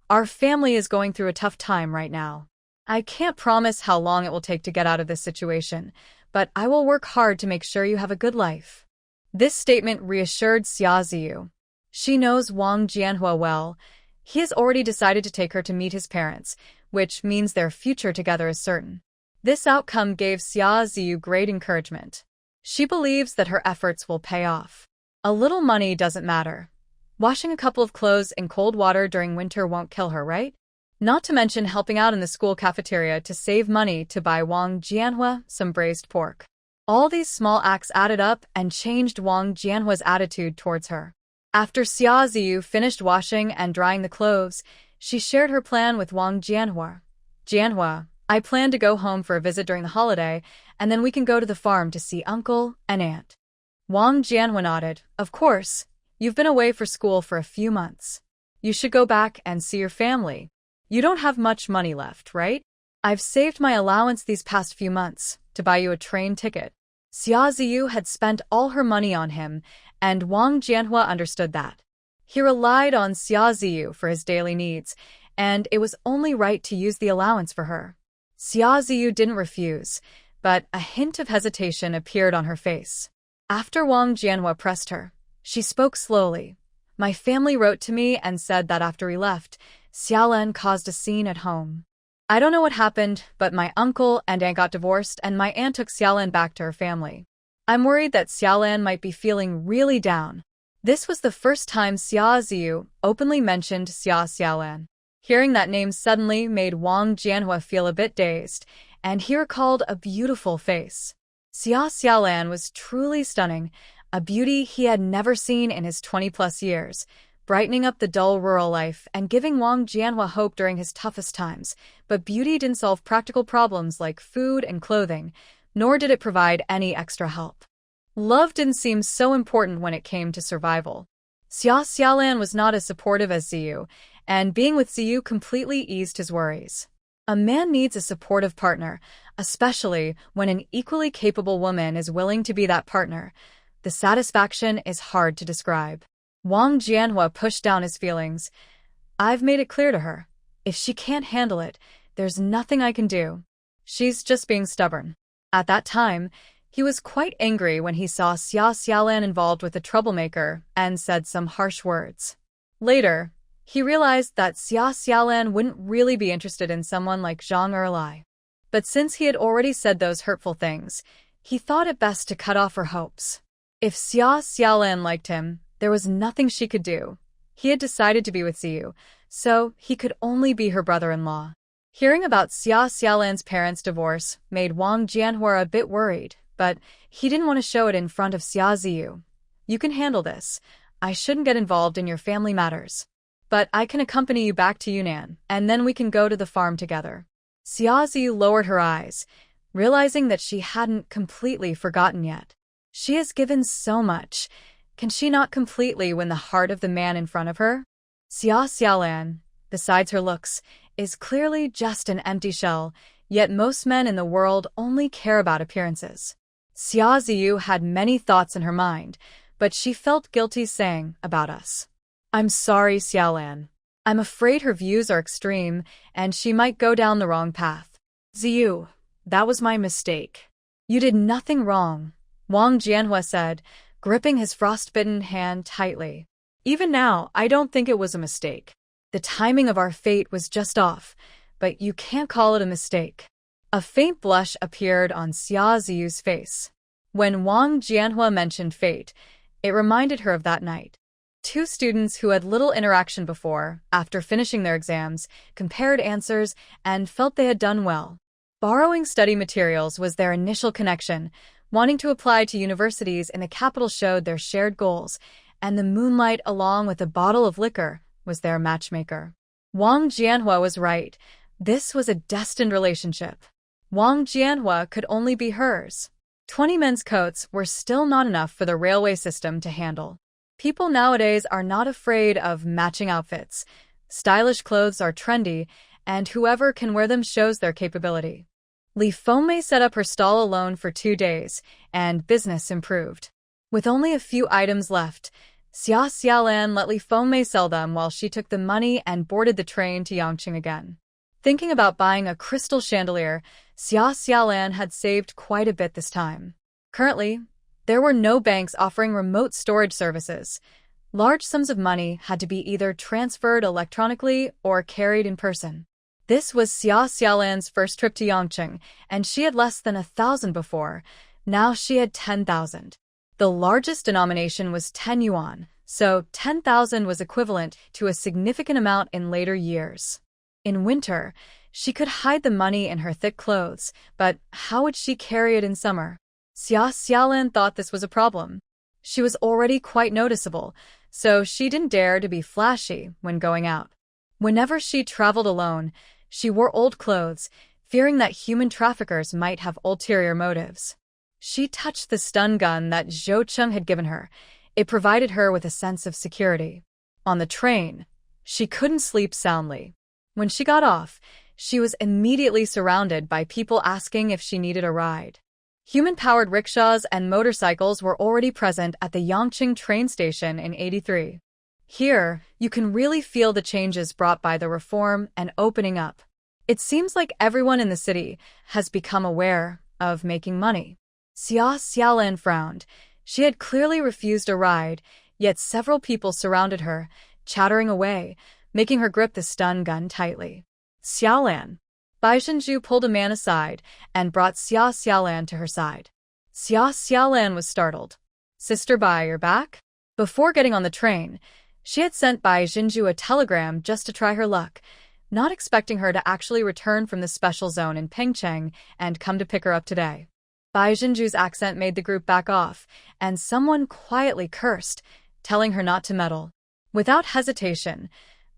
Speaker 1: our family is going through a tough time right now. I can't promise how long it will take to get out of this situation, but I will work hard to make sure you have a good life. This statement reassured Xiaoziyu. She knows Wang Jianhua well. He has already decided to take her to meet his parents, which means their future together is certain. This outcome gave Xiaoziyu great encouragement. She believes that her efforts will pay off. A little money doesn't matter. Washing a couple of clothes in cold water during winter won't kill her, right? Not to mention helping out in the school cafeteria to save money to buy Wang Jianhua some braised pork. All these small acts added up and changed Wang Jianhua's attitude towards her. After Xiaoziyu finished washing and drying the clothes, she shared her plan with Wang Jianhua. Jianhua, I plan to go home for a visit during the holiday, and then we can go to the farm to see uncle and aunt. Wang Jianhua nodded. Of course, you've been away for school for a few months. You should go back and see your family. You don't have much money left, right? I've saved my allowance these past few months to buy you a train ticket. Xiaoziyu had spent all her money on him, and Wang Jianhua understood that. He relied on Xiaoziyu for his daily needs, and it was only right to use the allowance for her. Xiaoziyu didn't refuse, but a hint of hesitation appeared on her face. After Wang Jianhua pressed her, she spoke slowly. My family wrote to me and said that after we left, Xiaolan caused a scene at home. I don't know what happened, but my uncle and aunt got divorced and my aunt took Xiaolan back to her family. I'm worried that Xiaolan might be feeling really down. This was the first time Xiaoziyu openly mentioned Xiaolan. Hearing that name suddenly made Wang Jianhua feel a bit dazed, and he recalled a beautiful face. Xiaolan was truly stunning, a beauty he had never seen in his 20-plus years, brightening up the dull rural life and giving Wang Jianhua hope during his toughest times. But beauty didn't solve practical problems like food and clothing, nor did it provide any extra help. Love didn't seem so important when it came to survival. Xia Xiaolan was not as supportive as Ziyu, and being with Ziyu completely eased his worries. A man needs a supportive partner, especially when an equally capable woman is willing to be that partner. The satisfaction is hard to describe. Wang Jianhua pushed down his feelings. I've made it clear to her. If she can't handle it, there's nothing I can do. She's just being stubborn. At that time, he was quite angry when he saw Xia Xiaolan involved with a troublemaker and said some harsh words. Later, he realized that Xia Xiaolan wouldn't really be interested in someone like Zhang Erlai. But since he had already said those hurtful things, he thought it best to cut off her hopes. If Xia Xiaolan liked him, there was nothing she could do. He had decided to be with Ziyu, so he could only be her brother-in-law. Hearing about Xia Xiaolan's parents' divorce made Wang Jianhua a bit worried, but he didn't want to show it in front of Xia Ziyu. You can handle this. I shouldn't get involved in your family matters. But I can accompany you back to Yunnan, and then we can go to the farm together. Xia Ziyu lowered her eyes, realizing that she hadn't completely forgotten yet. She has given so much. Can she not completely win the heart of the man in front of her? Xia Xiaolan, besides her looks, is clearly just an empty shell, yet most men in the world only care about appearances. Xia Ziyu had many thoughts in her mind, but she felt guilty saying about us. I'm sorry, Xiaolan. I'm afraid her views are extreme, and she might go down the wrong path.
Speaker 2: Ziyu, that was my mistake.
Speaker 1: You did nothing wrong, Wang Jianhua said, gripping his frostbitten hand tightly.
Speaker 2: Even now, I don't think it was a mistake.
Speaker 1: The timing of our fate was just off, but you can't call it a mistake. A faint blush appeared on Xia Ziyu's face. When Wang Jianhua mentioned fate, it reminded her of that night. Two students who had little interaction before, after finishing their exams, compared answers and felt they had done well. Borrowing study materials was their initial connection. Wanting to apply to universities in the capital showed their shared goals, and the moonlight along with a bottle of liquor was their matchmaker. Wang Jianhua was right. This was a destined relationship. Wang Jianhua could only be hers. 20 men's coats were still not enough for the railway system to handle. People nowadays are not afraid of matching outfits. Stylish clothes are trendy, and whoever can wear them shows their capability. Li Fengmei set up her stall alone for 2 days, and business improved. With only a few items left, Xia Xiaolan let Li Fengmei sell them while she took the money and boarded the train to Yangqing again. Thinking about buying a crystal chandelier, Xia Xiaolan had saved quite a bit this time. Currently, there were no banks offering remote storage services. Large sums of money had to be either transferred electronically or carried in person. This was Xia Xiaolan's first trip to Yangqing, and she had less than 1,000 before. Now she had 10,000. The largest denomination was 10 yuan, so 10,000 was equivalent to a significant amount in later years. In winter, she could hide the money in her thick clothes, but how would she carry it in summer? Xia Xiaolan thought this was a problem. She was already quite noticeable, so she didn't dare to be flashy when going out. Whenever she traveled alone, she wore old clothes, fearing that human traffickers might have ulterior motives. She touched the stun gun that Zhou Cheng had given her. It provided her with a sense of security. On the train, she couldn't sleep soundly. When she got off, she was immediately surrounded by people asking if she needed a ride. Human-powered rickshaws and motorcycles were already present at the Yangqing train station in '83. Here, you can really feel the changes brought by the reform and opening up. It seems like everyone in the city has become aware of making money. Xia Xiaolan frowned. She had clearly refused a ride, yet several people surrounded her, chattering away, making her grip the stun gun tightly.
Speaker 2: Xiaolan.
Speaker 1: Bai Zhenju pulled a man aside and brought Xia Xiaolan to her side. Xia Xiaolan was startled. Sister Bai, you're back? Before getting on the train, she had sent Bai Zhenju a telegram just to try her luck, not expecting her to actually return from the special zone in Pengcheng and come to pick her up today. Bai Zhenju's accent made the group back off, and someone quietly cursed, telling her not to meddle. Without hesitation,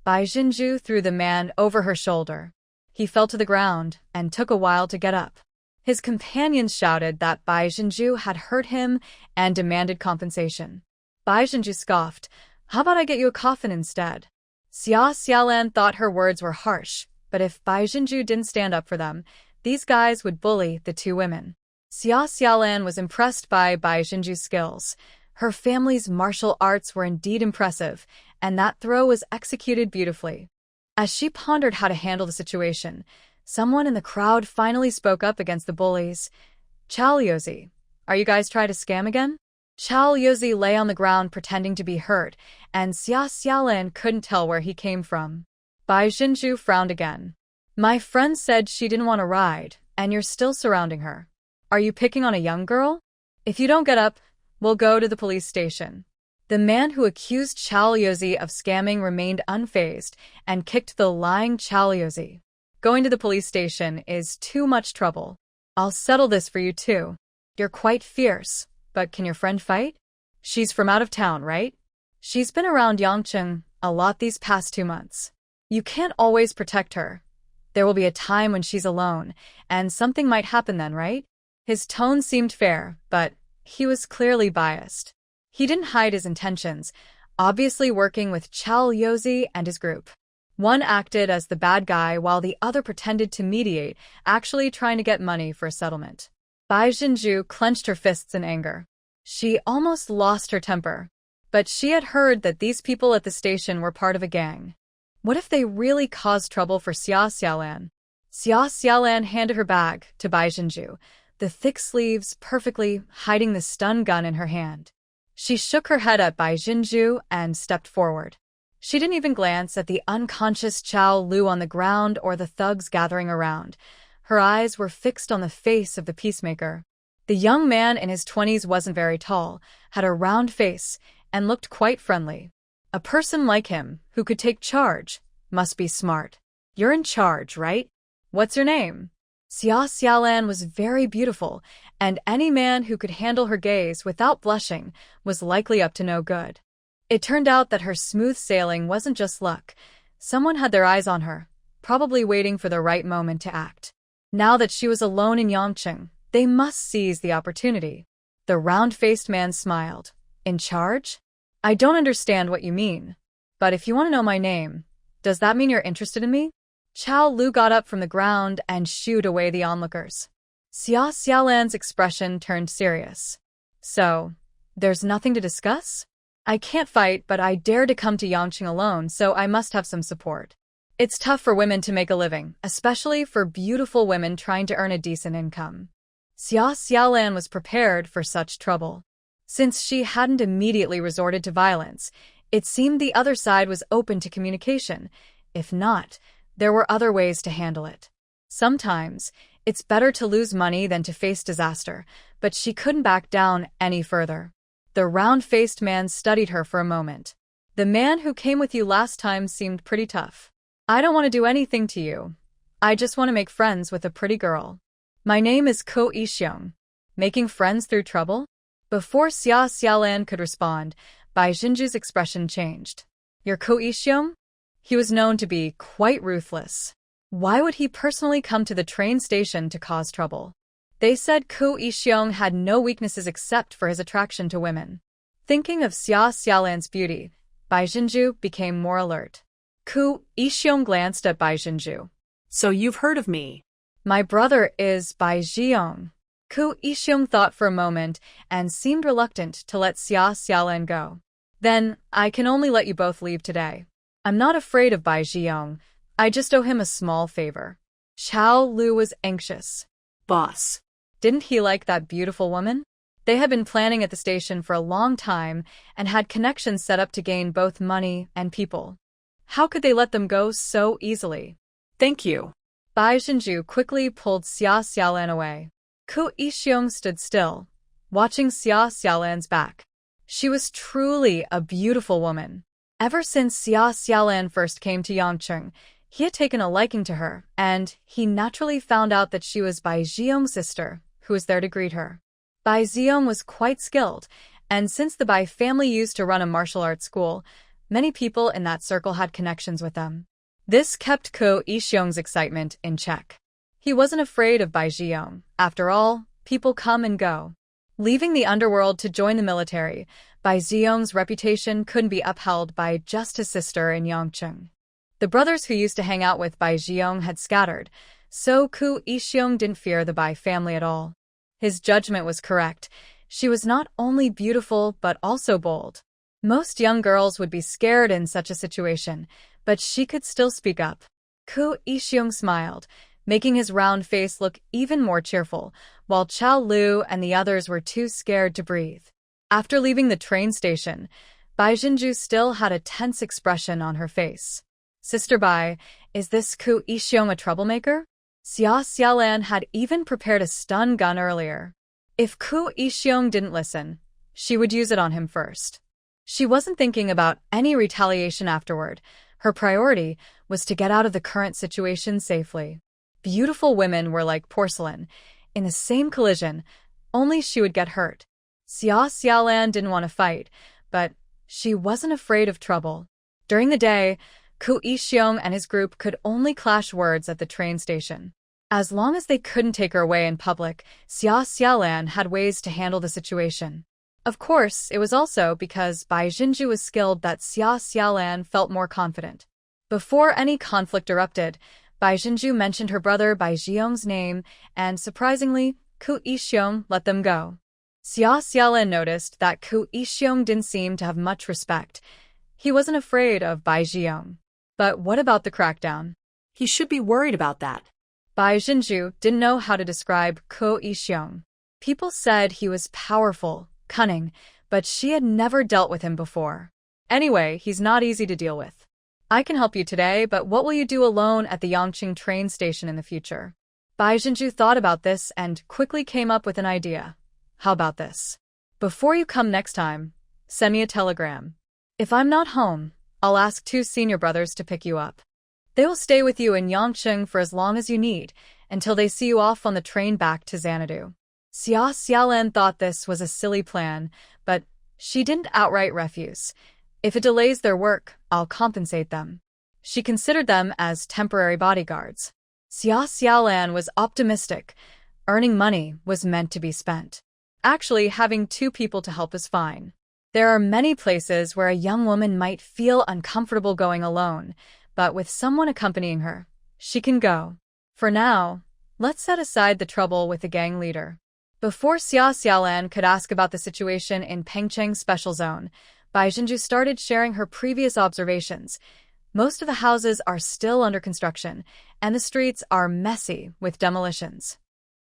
Speaker 1: Bai Zhenju threw the man over her shoulder. He fell to the ground and took a while to get up. His companions shouted that Bai Jinju had hurt him and demanded compensation. Bai Jinju scoffed, "How about I get you a coffin instead?" Xia Xiaolan thought her words were harsh, but if Bai Jinju didn't stand up for them, these guys would bully the two women. Xia Xiaolan was impressed by Bai Jinju's skills. Her family's martial arts were indeed impressive, and that throw was executed beautifully. As she pondered how to handle the situation, someone in the crowd finally spoke up against the bullies. "Chao Yozi, are you guys trying to scam again?" Chao Yozi lay on the ground pretending to be hurt, and Xia Xiaolan couldn't tell where he came from. Bai Jinju frowned again. "My friend said she didn't want to ride, and you're still surrounding her. Are you picking on a young girl? If you don't get up, we'll go to the police station." The man who accused Chao Yozi of scamming remained unfazed and kicked the lying Chao Yozi. "Going to the police station is too much trouble. I'll settle this for you too. You're quite fierce, but can your friend fight? She's from out of town, right? She's been around Yangcheng a lot these past 2 months. You can't always protect her. There will be a time when she's alone, and something might happen then, right?" His tone seemed fair, but he was clearly biased. He didn't hide his intentions, obviously working with Chao Yozi and his group. One acted as the bad guy while the other pretended to mediate, actually trying to get money for a settlement. Bai Jinju clenched her fists in anger. She almost lost her temper. But she had heard that these people at the station were part of a gang. What if they really caused trouble for Xia Xiaolan? Xia Xiaolan handed her bag to Bai Jinju, the thick sleeves perfectly hiding the stun gun in her hand. She shook her head at Bai Jinju and stepped forward. She didn't even glance at the unconscious Chao Lu on the ground or the thugs gathering around. Her eyes were fixed on the face of the peacemaker. The young man in his 20s wasn't very tall, had a round face, and looked quite friendly. A person like him, who could take charge, must be smart. "You're in charge, right? What's your name?" Xia Xiaolan was very beautiful, and any man who could handle her gaze without blushing was likely up to no good. It turned out that her smooth sailing wasn't just luck. Someone had their eyes on her, probably waiting for the right moment to act. Now that she was alone in Yangcheng, they must seize the opportunity. The round-faced man smiled. "In charge? I don't understand what you mean. But if you want to know my name, does that mean you're interested in me?" Chao Lu got up from the ground and shooed away the onlookers. Xia Xiaolan's expression turned serious. "So, there's nothing to discuss? I can't fight, but I dare to come to Yangcheng alone, so I must have some support. It's tough for women to make a living, especially for beautiful women trying to earn a decent income." Xia Xiaolan was prepared for such trouble. Since she hadn't immediately resorted to violence, it seemed the other side was open to communication. If not, there were other ways to handle it. Sometimes, it's better to lose money than to face disaster, but she couldn't back down any further. The round-faced man studied her for a moment. "The man who came with you last time seemed pretty tough. I don't want to do anything to you. I just want to make friends with a pretty girl. My name is Ko Yixiong. Making friends through trouble?" Before Xia Xiaolan could respond, Bai Jinju's expression changed. "You're Ko Yixiong?" He was known to be quite ruthless. Why would he personally come to the train station to cause trouble? They said Ko Yixiong had no weaknesses except for his attraction to women. Thinking of Xia Xiaolan's beauty, Bai Jinju became more alert. Ko Yixiong glanced at Bai Jinju.
Speaker 2: "So you've heard of me?"
Speaker 1: "My brother is Bai Jiong." Ko Yixiong thought for a moment and seemed reluctant to let Xia Xiaolan go. "Then, I can only let you both leave today. I'm not afraid of Bai Jiong. I just owe him a small favor." Chao Lu was anxious.
Speaker 2: "Boss."
Speaker 1: Didn't he like that beautiful woman? They had been planning at the station for a long time and had connections set up to gain both money and people. How could they let them go so easily?
Speaker 2: "Thank you."
Speaker 1: Bai Jinju quickly pulled Xia Xiaolan away. Ko Yixiong stood still, watching Xia Xiaolan's back. She was truly a beautiful woman. Ever since Xia Xiaolan first came to Yangcheng, he had taken a liking to her, and he naturally found out that she was Bai Jiong's sister, who was there to greet her. Bai Jiong was quite skilled, and since the Bai family used to run a martial arts school, many people in that circle had connections with them. This kept Ko Yixiong's excitement in check. He wasn't afraid of Bai Zhiyong. After all, people come and go. Leaving the underworld to join the military, Bai Zhiyong's reputation couldn't be upheld by just his sister in Yangcheng. The brothers who used to hang out with Bai Zhiyong had scattered, so Ku Yixiong didn't fear the Bai family at all. His judgment was correct. She was not only beautiful but also bold. Most young girls would be scared in such a situation, but she could still speak up. Ku Yixiong smiled, making his round face look even more cheerful, while Chao Lu and the others were too scared to breathe. After leaving the train station, Bai Zhenju still had a tense expression on her face. Sister Bai, is this Ku Yixiong a troublemaker? Xia Xiaolan had even prepared a stun gun earlier. If Ku Yixiong didn't listen, she would use it on him first. She wasn't thinking about any retaliation afterward. Her priority was to get out of the current situation safely. Beautiful women were like porcelain. In the same collision, only she would get hurt. Xia Xiaolan didn't want to fight, but she wasn't afraid of trouble. During the day, Ku Yixiong and his group could only clash words at the train station. As long as they couldn't take her away in public, Xia Xiaolan had ways to handle the situation. Of course, it was also because Bai Zhenju was skilled that Xia Xiaolan felt more confident. Before any conflict erupted, Bai Zhenju mentioned her brother Bai Zhiyong's name, and surprisingly, Ku Yixiong let them go. Xia Xiaolan noticed that Ku Yixiong didn't seem to have much respect. He wasn't afraid of Bai Zhiyong. But what about the crackdown?
Speaker 2: He should be worried about that.
Speaker 1: Bai Zhenju didn't know how to describe Ku Yixiong. People said he was powerful, cunning, but she had never dealt with him before. Anyway, he's not easy to deal with. I can help you today, but what will you do alone at the Yangqing train station in the future? Bai Zhenju thought about this and quickly came up with an idea. How about this? Before you come next time, send me a telegram. If I'm not home, I'll ask 2 senior brothers to pick you up. They will stay with you in Yangqing for as long as you need, until they see you off on the train back to Xanadu. Xia Xiaolan thought this was a silly plan, but she didn't outright refuse. If it delays their work, I'll compensate them. She considered them as temporary bodyguards. Xia Xiaolan was optimistic. Earning money was meant to be spent. Actually, having 2 people to help is fine. There are many places where a young woman might feel uncomfortable going alone, but with someone accompanying her, she can go. For now, let's set aside the trouble with the gang leader. Before Xia Xiaolan could ask about the situation in Pengcheng's special zone, Bai Zhenju started sharing her previous observations. Most of the houses are still under construction, and the streets are messy with demolitions.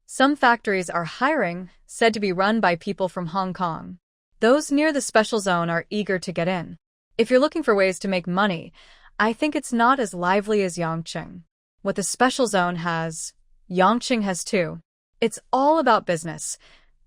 Speaker 1: Some factories are hiring, said to be run by people from Hong Kong. Those near the special zone are eager to get in. If you're looking for ways to make money, I think it's not as lively as Yangqing. What the special zone has, Yangqing has too. It's all about business.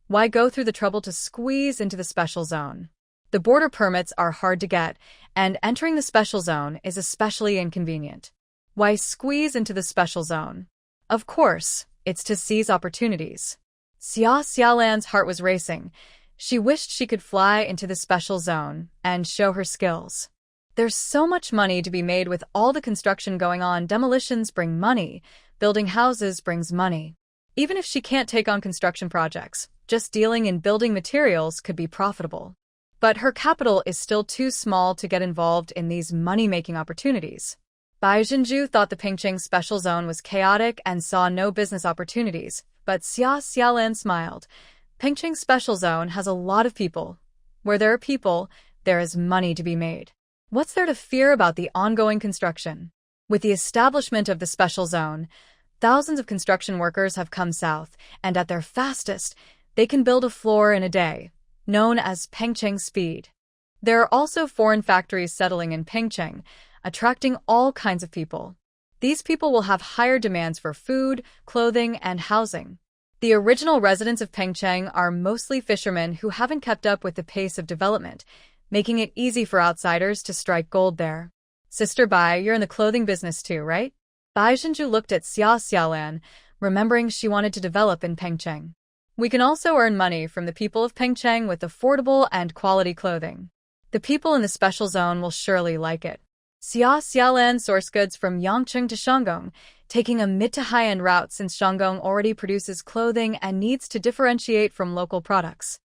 Speaker 1: Why go through the trouble to squeeze into the special zone? The border permits are hard to get, and entering the special zone is especially inconvenient. Why squeeze into the special zone? Of course, it's to seize opportunities. Xia Xiaolan's heart was racing. She wished she could fly into the special zone and show her skills. There's so much money to be made with all the construction going on. Demolitions bring money. Building houses brings money. Even if she can't take on construction projects, just dealing in building materials could be profitable. But her capital is still too small to get involved in these money-making opportunities. Bai Zhenju thought the Pengcheng special zone was chaotic and saw no business opportunities, but Xia Xiaolan smiled. Pengcheng special zone has a lot of people. Where there are people, there is money to be made. What's there to fear about the ongoing construction? With the establishment of the special zone, thousands of construction workers have come south, and at their fastest, they can build a floor in a day, known as Pengcheng speed. There are also foreign factories settling in Pengcheng, attracting all kinds of people. These people will have higher demands for food, clothing, and housing. The original residents of Pengcheng are mostly fishermen who haven't kept up with the pace of development, making it easy for outsiders to strike gold there. Sister Bai, you're in the clothing business too, right? Bai Zhenju looked at Xia Xiaolan, remembering she wanted to develop in Pengcheng. We can also earn money from the people of Pengcheng with affordable and quality clothing. The people in the special zone will surely like it. Xia Xiaolan sourced goods from Yangqing to Shandong, taking a mid to high-end route since Shandong already produces clothing and needs to differentiate from local products.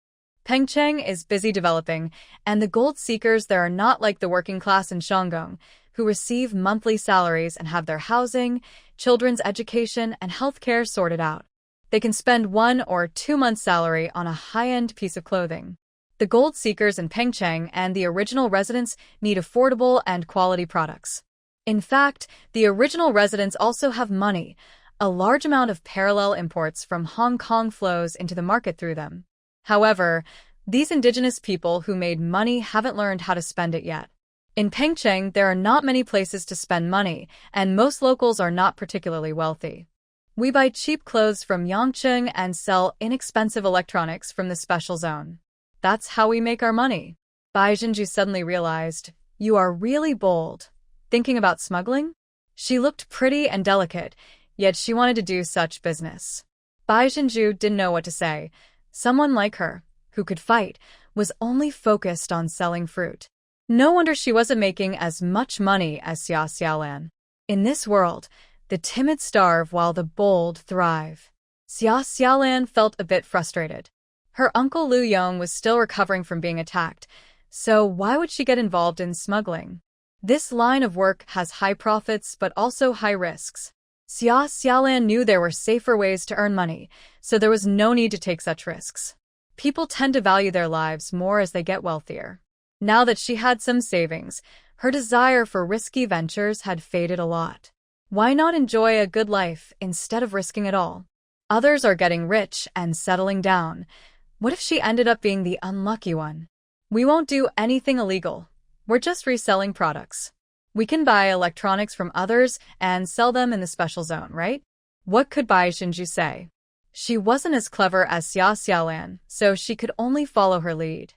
Speaker 1: Pengcheng is busy developing, and the gold seekers there are not like the working class in Shandong, who receive monthly salaries and have their housing, children's education, and healthcare sorted out. They can spend 1 or 2 months' salary on a high-end piece of clothing. The gold seekers in Pengcheng and the original residents need affordable and quality products. In fact, the original residents also have money. A large amount of parallel imports from Hong Kong flows into the market through them. However, these indigenous people who made money haven't learned how to spend it yet. In Pengcheng, there are not many places to spend money, and most locals are not particularly wealthy. We buy cheap clothes from Yangcheng and sell inexpensive electronics from the special zone. That's how we make our money. Bai Jinju suddenly realized, "You are really bold. Thinking about smuggling?" She looked pretty and delicate, yet she wanted to do such business. Bai Jinju didn't know what to say. Someone like her, who could fight, was only focused on selling fruit. No wonder she wasn't making as much money as Xia Xiaolan. In this world, the timid starve while the bold thrive. Xia Xiaolan felt a bit frustrated. Her uncle Liu Yong was still recovering from being attacked, so why would she get involved in smuggling? This line of work has high profits but also high risks. Xia Xiaolan knew there were safer ways to earn money, so there was no need to take such risks. People tend to value their lives more as they get wealthier. Now that she had some savings, her desire for risky ventures had faded a lot. Why not enjoy a good life instead of risking it all? Others are getting rich and settling down. What if she ended up being the unlucky one? We won't do anything illegal. We're just reselling products. We can buy electronics from others and sell them in the special zone, right? What could Bai Jinju say? She wasn't as clever as Xia Xiaolan, so she could only follow her lead.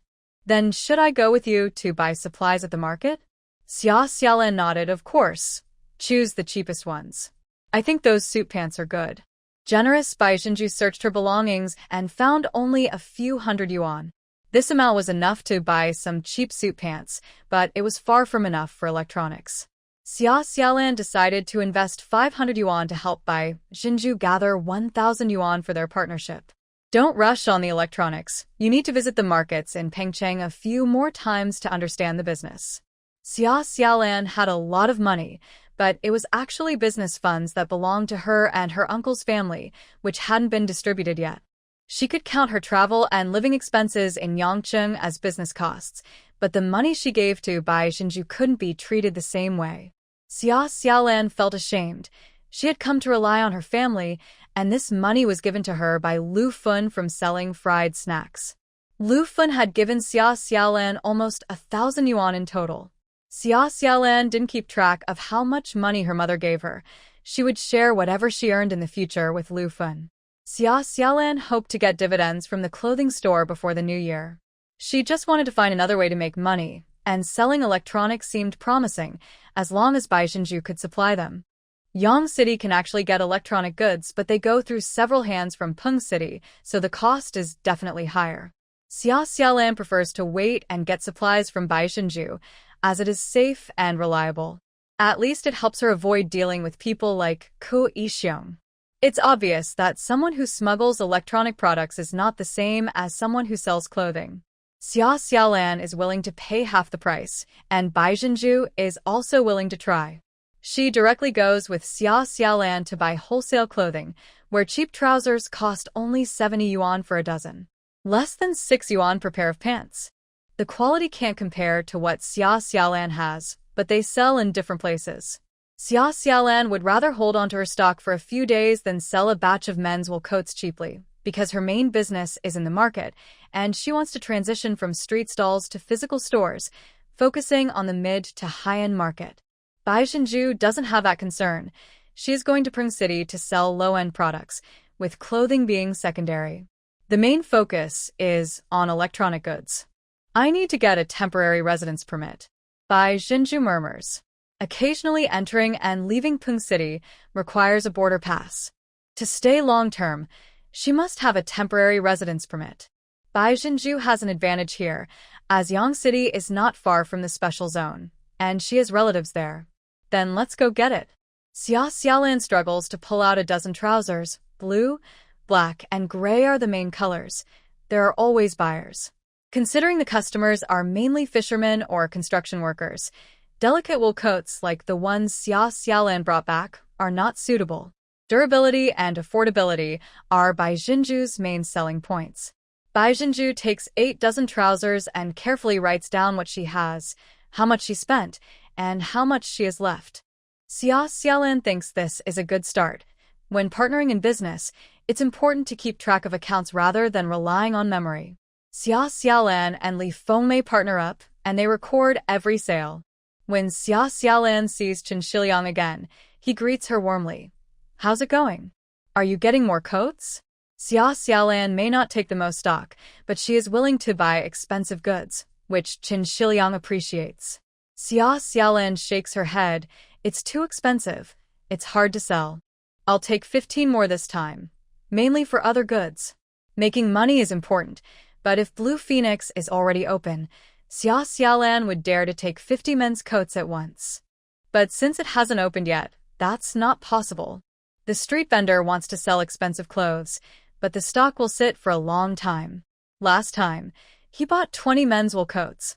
Speaker 1: Then should I go with you to buy supplies at the market? Xia Xiaolan nodded, of course. Choose the cheapest ones. I think those suit pants are good. Generous Bai Jinju searched her belongings and found only a few hundred yuan. This amount was enough to buy some cheap suit pants, but it was far from enough for electronics. Xia Xiaolan decided to invest 500 yuan to help Bai Jinju gather 1,000 yuan for their partnership. Don't rush on the electronics. You need to visit the markets in Pengcheng a few more times to understand the business. Xia Xiaolan had a lot of money, but it was actually business funds that belonged to her and her uncle's family, which hadn't been distributed yet. She could count her travel and living expenses in Yangcheng as business costs, but the money she gave to Bai Jinju couldn't be treated the same way. Xia Xiaolan felt ashamed. She had come to rely on her family, and this money was given to her by Lu Fun from selling fried snacks. Lu Fun had given Xia Xiaolan almost 1,000 yuan in total. Xia Xiaolan didn't keep track of how much money her mother gave her. She would share whatever she earned in the future with Lu Fun. Xia Xiaolan hoped to get dividends from the clothing store before the new year. She just wanted to find another way to make money, and selling electronics seemed promising, as long as Bai Jinju could supply them. Yang City can actually get electronic goods, but they go through several hands from Peng City, so the cost is definitely higher. Xia Xiaolan prefers to wait and get supplies from Bai Jinju, as it is safe and reliable. At least it helps her avoid dealing with people like Ku Yixiong. It's obvious that someone who smuggles electronic products is not the same as someone who sells clothing. Xia Xiaolan is willing to pay half the price, and Bai Jinju is also willing to try. She directly goes with Xia Xiaolan to buy wholesale clothing, where cheap trousers cost only 70 yuan for a dozen. Less than 6 yuan per pair of pants. The quality can't compare to what Xia Xiaolan has, but they sell in different places. Xia Xiaolan would rather hold onto her stock for a few days than sell a batch of men's wool coats cheaply, because her main business is in the market, and she wants to transition from street stalls to physical stores, focusing on the mid to high-end market. Bai Jinju doesn't have that concern. She is going to Peng City to sell low-end products, with clothing being secondary. The main focus is on electronic goods. I need to get a temporary residence permit. Bai Jinju murmurs. Occasionally entering and leaving Peng City requires a border pass. To stay long-term, she must have a temporary residence permit. Bai Jinju has an advantage here, as Yang City is not far from the special zone, and she has relatives there. Then let's go get it. Xia Xiaolan struggles to pull out a dozen trousers. Blue, black, and gray are the main colors. There are always buyers. Considering the customers are mainly fishermen or construction workers, delicate wool coats like the ones Xia Xiaolan brought back are not suitable. Durability and affordability are Bai Jinju's main selling points. Bai Jinju takes 8 dozen trousers and carefully writes down what she has, how much she spent, and how much she has left. Xia Xiaolan thinks this is a good start. When partnering in business, it's important to keep track of accounts rather than relying on memory. Xia Xiaolan and Li Fengmei partner up, and they record every sale. When Xia Xiaolan sees Chen Shiliang again, he greets her warmly. How's it going? Are you getting more coats? Xia Xiaolan may not take the most stock, but she is willing to buy expensive goods, which Chen Shiliang appreciates. Xia Xiaolan shakes her head. It's too expensive. It's hard to sell. I'll take 15 more this time, mainly for other goods. Making money is important, but if Blue Phoenix is already open, Xia Xiaolan would dare to take 50 men's coats at once. But since it hasn't opened yet, that's not possible. The street vendor wants to sell expensive clothes, but the stock will sit for a long time. Last time, he bought 20 men's wool coats.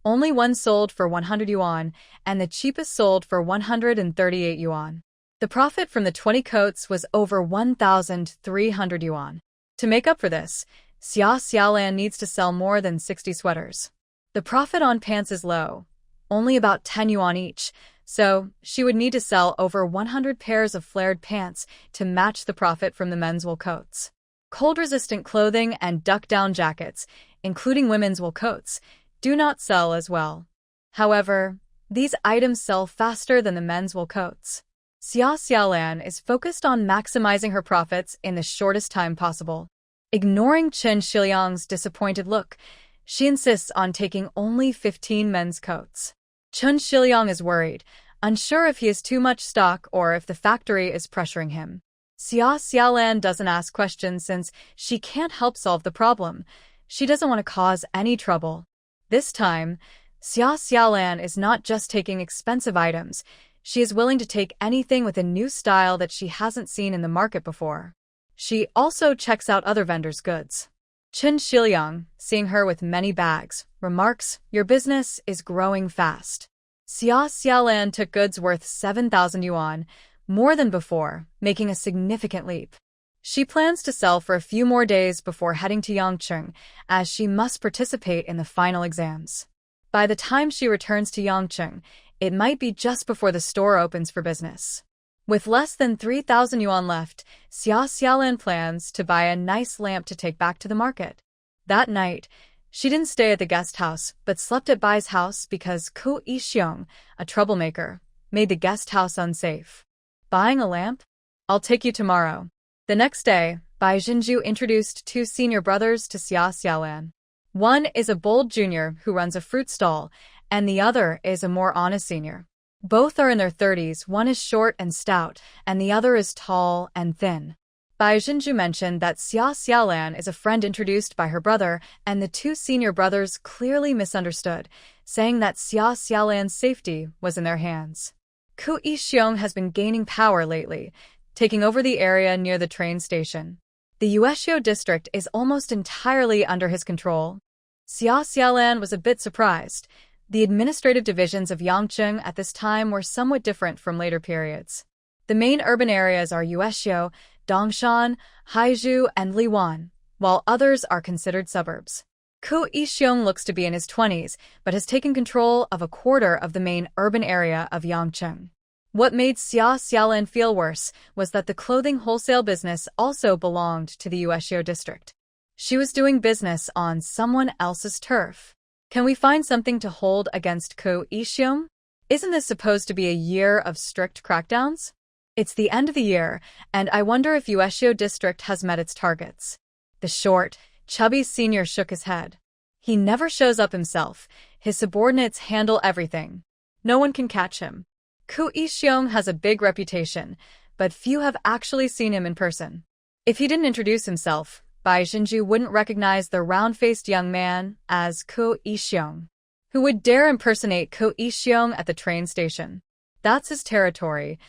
Speaker 1: Only one sold for 100 yuan, and the cheapest sold for 138 yuan. The profit from the 20 coats was over 1,300 yuan. To make up for this, Xia Xiaolan needs to sell more than 60 sweaters. The profit on pants is low, only about 10 yuan each, so she would need to sell over 100 pairs of flared pants to match the profit from the men's wool coats. Cold-resistant clothing and duck-down jackets, including women's wool coats, do not sell as well. However, these items sell faster than the men's wool coats. Xia Xiaolan is focused on maximizing her profits in the shortest time possible. Ignoring Chen Shiliang's disappointed look, she insists on taking only 15 men's coats. Chen Shiliang is worried, unsure if he has too much stock or if the factory is pressuring him. Xia Xiaolan doesn't ask questions since she can't help solve the problem. She doesn't want to cause any trouble. This time, Xia Xiaolan is not just taking expensive items. She is willing to take anything with a new style that she hasn't seen in the market before. She also checks out other vendors' goods. Chen Shiliang, seeing her with many bags, remarks, "Your business is growing fast." Xia Xiaolan took goods worth 7,000 yuan, more than before, making a significant leap. She plans to sell for a few more days before heading to Yangcheng, as she must participate in the final exams. By the time she returns to Yangcheng, it might be just before the store opens for business. With less than 3,000 yuan left, Xia Xiaolan plans to buy a nice lamp to take back to the market. That night, she didn't stay at the guest house, but slept at Bai's house because Ku Yixiong, a troublemaker, made the guest house unsafe. Buying a lamp? I'll take you tomorrow. The next day, Bai Jinju introduced 2 senior brothers to Xia Xiaolan. One is a bold junior who runs a fruit stall, and the other is a more honest senior. Both are in their 30s, one is short and stout, and the other is tall and thin. Bai Jinju mentioned that Xia Xiaolan is a friend introduced by her brother, and the 2 senior brothers clearly misunderstood, saying that Xia Xiaolan's safety was in their hands. Ku Yixiong has been gaining power lately, taking over the area near the train station. The Ueshio district is almost entirely under his control. Xia Xiaolan was a bit surprised. The administrative divisions of Yangcheng at this time were somewhat different from later periods. The main urban areas are Ueshio, Dongshan, Haizhu, and Liwan, while others are considered suburbs. Ku Yixiong looks to be in his 20s, but has taken control of a quarter of the main urban area of Yangcheng. What made Xia Xiaolan feel worse was that the clothing wholesale business also belonged to the Ueshio district. She was doing business on someone else's turf. Can we find something to hold against Ku Yixiong? Isn't this supposed to be a year of strict crackdowns? It's the end of the year, and I wonder if Ueshio district has met its targets. The short, chubby senior shook his head. He never shows up himself. His subordinates handle everything. No one can catch him. Ku Yixiong has a big reputation, but few have actually seen him in person. If he didn't introduce himself, Bai Jinju wouldn't recognize the round-faced young man as Ku Yixiong. Who would dare impersonate Ku Yixiong at the train station? That's his territory.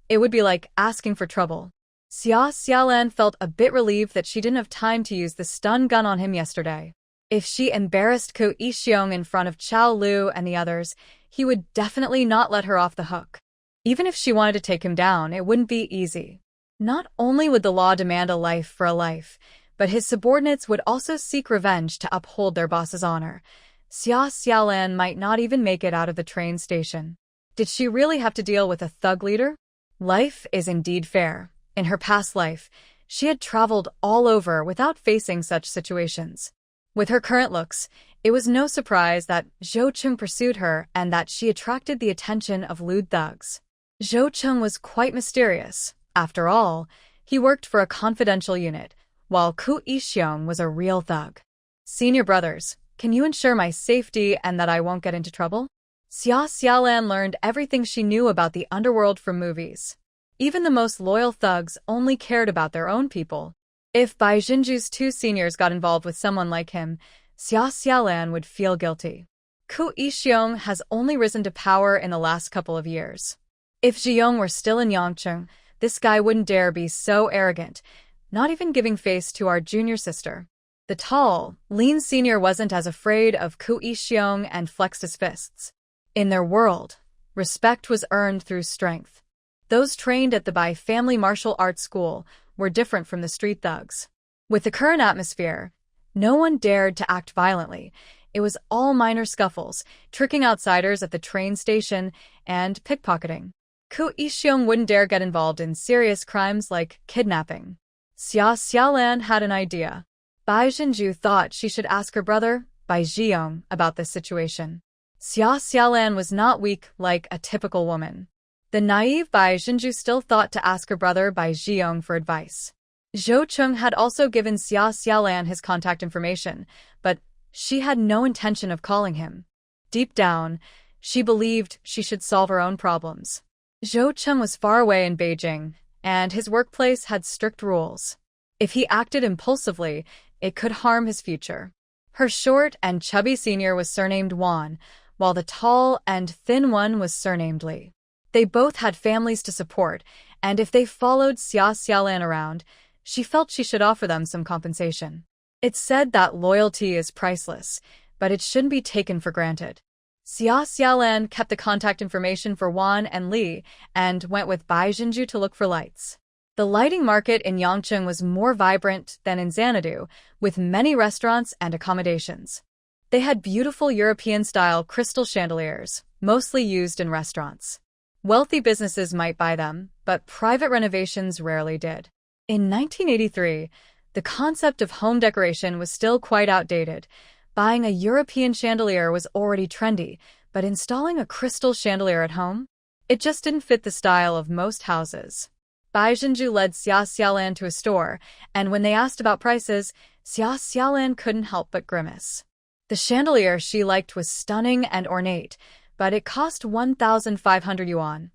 Speaker 1: It would be like asking for trouble. Xia Xiaolan felt a bit relieved that she didn't have time to use the stun gun on him yesterday. If she embarrassed Ko Yixiong in front of Chao Lu and the others, he would definitely not let her off the hook. Even if she wanted to take him down, it wouldn't be easy. Not only would the law demand a life for a life, but his subordinates would also seek revenge to uphold their boss's honor. Xia Xiaolan might not even make it out of the train station. Did she really have to deal with a thug leader? Life is indeed fair. In her past life, she had traveled all over without facing such situations. With her current looks, it was no surprise that Zhou Cheng pursued her and that she attracted the attention of lewd thugs. Zhou Cheng was quite mysterious. After all, he worked for a confidential unit, while Ku Yixiong was a real thug. Senior brothers, can you ensure my safety and that I won't get into trouble? Xia Xiaolan learned everything she knew about the underworld from movies. Even the most loyal thugs only cared about their own people. If Bai Jinju's two seniors got involved with someone like him, Xia Xiaolan would feel guilty. Ku Yixiong has only risen to power in the last couple of years. If Zhiyong were still in Yangcheng, this guy wouldn't dare be so arrogant, not even giving face to our junior sister. The tall, lean senior wasn't as afraid of Ku Yixiong and flexed his fists. In their world, respect was earned through strength. Those trained at the Bai Family Martial Arts School were different from the street thugs. With the current atmosphere, no one dared to act violently. It was all minor scuffles, tricking outsiders at the train station, and pickpocketing. Ku Yixiong wouldn't dare get involved in serious crimes like kidnapping. Xia Xiaolan had an idea. Bai Jinju thought she should ask her brother, Bai Zhiyong, about this situation. Xia Xiaolan was not weak like a typical woman. The naive Bai Jinju still thought to ask her brother Bai Zhiyong for advice. Zhou Cheng had also given Xia Xiaolan his contact information, but she had no intention of calling him. Deep down, she believed she should solve her own problems. Zhou Cheng was far away in Beijing, and his workplace had strict rules. If he acted impulsively, it could harm his future. Her short and chubby senior was surnamed Wan, while the tall and thin one was surnamed Li. They both had families to support, and if they followed Xia Xiaolan around, she felt she should offer them some compensation. It's said that loyalty is priceless, but it shouldn't be taken for granted. Xia Xiaolan kept the contact information for Wan and Li and went with Bai Jinju to look for lights. The lighting market in Yangcheng was more vibrant than in Xanadu, with many restaurants and accommodations. They had beautiful European-style crystal chandeliers, mostly used in restaurants. Wealthy businesses might buy them, but private renovations rarely did. In 1983, the concept of home decoration was still quite outdated. Buying a European chandelier was already trendy, but installing a crystal chandelier at home? It just didn't fit the style of most houses. Bai Jinju led Xia Xiaolan to a store, and when they asked about prices, Xia Xiaolan couldn't help but grimace. The chandelier she liked was stunning and ornate, but it cost 1,500 yuan.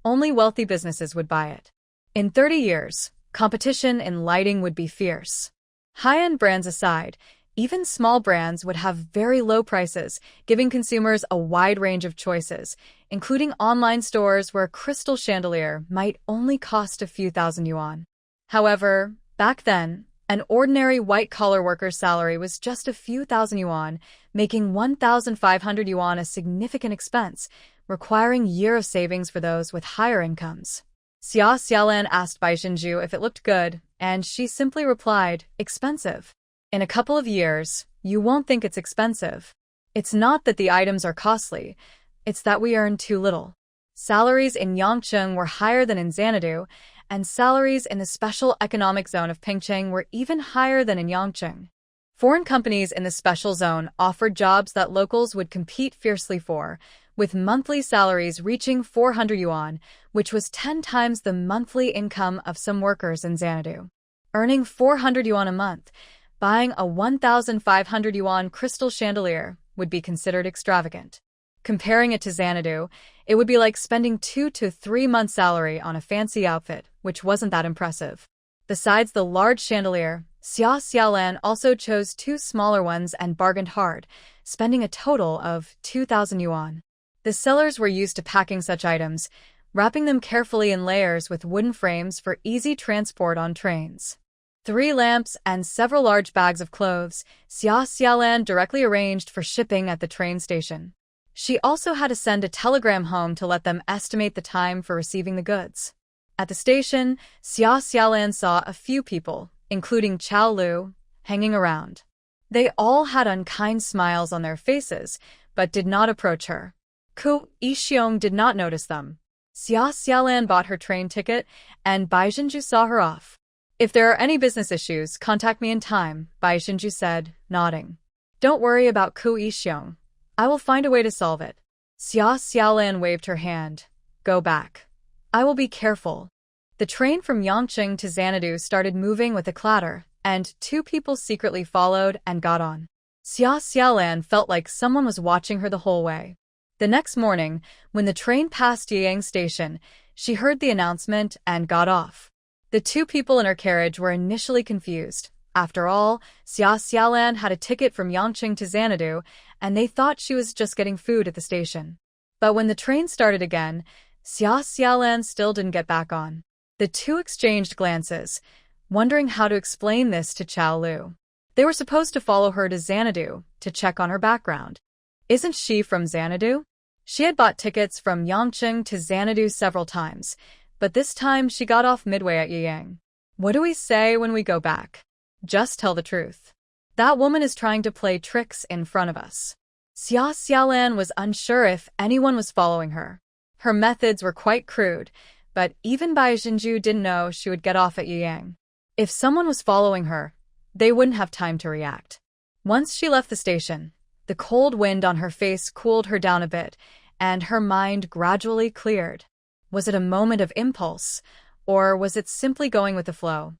Speaker 1: Only wealthy businesses would buy it. In 30 years, competition in lighting would be fierce. High-end brands aside, even small brands would have very low prices, giving consumers a wide range of choices, including online stores where a crystal chandelier might only cost a few thousand yuan. However, back then, an ordinary white-collar worker's salary was just a few thousand yuan, making 1,500 yuan a significant expense, requiring a year of savings for those with higher incomes. Xia Xiaolan asked Bai Jinju if it looked good, and she simply replied, "Expensive. In a couple of years, you won't think it's expensive. It's not that the items are costly, it's that we earn too little." Salaries in Yangcheng were higher than in Xanadu, and salaries in the special economic zone of Pingcheng were even higher than in Yangcheng. Foreign companies in the special zone offered jobs that locals would compete fiercely for, with monthly salaries reaching 400 yuan, which was 10 times the monthly income of some workers in Xanadu. Earning 400 yuan a month, buying a 1,500 yuan crystal chandelier would be considered extravagant. Comparing it to Xanadu, it would be like spending 2 to 3 months' salary on a fancy outfit, which wasn't that impressive. Besides the large chandelier, Xia Xiaolan also chose 2 smaller ones and bargained hard, spending a total of 2,000 yuan. The sellers were used to packing such items, wrapping them carefully in layers with wooden frames for easy transport on trains. 3 lamps and several large bags of clothes, Xia Xiaolan directly arranged for shipping at the train station. She also had to send a telegram home to let them estimate the time for receiving the goods. At the station, Xia Xiaolan saw a few people, including Chao Lu, hanging around. They all had unkind smiles on their faces, but did not approach her. Ku Yixiong did not notice them. Xia Xiaolan bought her train ticket, and Bai Xinju saw her off. "If there are any business issues, contact me in time," Bai Xinju said, nodding. "Don't worry about Ku Yixiong. I will find a way to solve it." Xia Xiaolan waved her hand. "Go back. I will be careful." The train from Yangqing to Xanadu started moving with a clatter, and 2 people secretly followed and got on. Xia Xiaolan felt like someone was watching her the whole way. The next morning, when the train passed Yiyang Station, she heard the announcement and got off. The 2 people in her carriage were initially confused. After all, Xia Xiaolan had a ticket from Yangqing to Xanadu, and they thought she was just getting food at the station. But when the train started again, Xia Xiaolan still didn't get back on. The 2 exchanged glances, wondering how to explain this to Chao Lu. They were supposed to follow her to Xanadu to check on her background. Isn't she from Xanadu? She had bought tickets from Yangqing to Xanadu several times, but this time she got off midway at Yiyang. What do we say when we go back? Just tell the truth. That woman is trying to play tricks in front of us. Xia Xiaolan was unsure if anyone was following her. Her methods were quite crude, but even Bai Xinju didn't know she would get off at Yiyang. If someone was following her, they wouldn't have time to react. Once she left the station, the cold wind on her face cooled her down a bit, and her mind gradually cleared. Was it a moment of impulse, or was it simply going with the flow?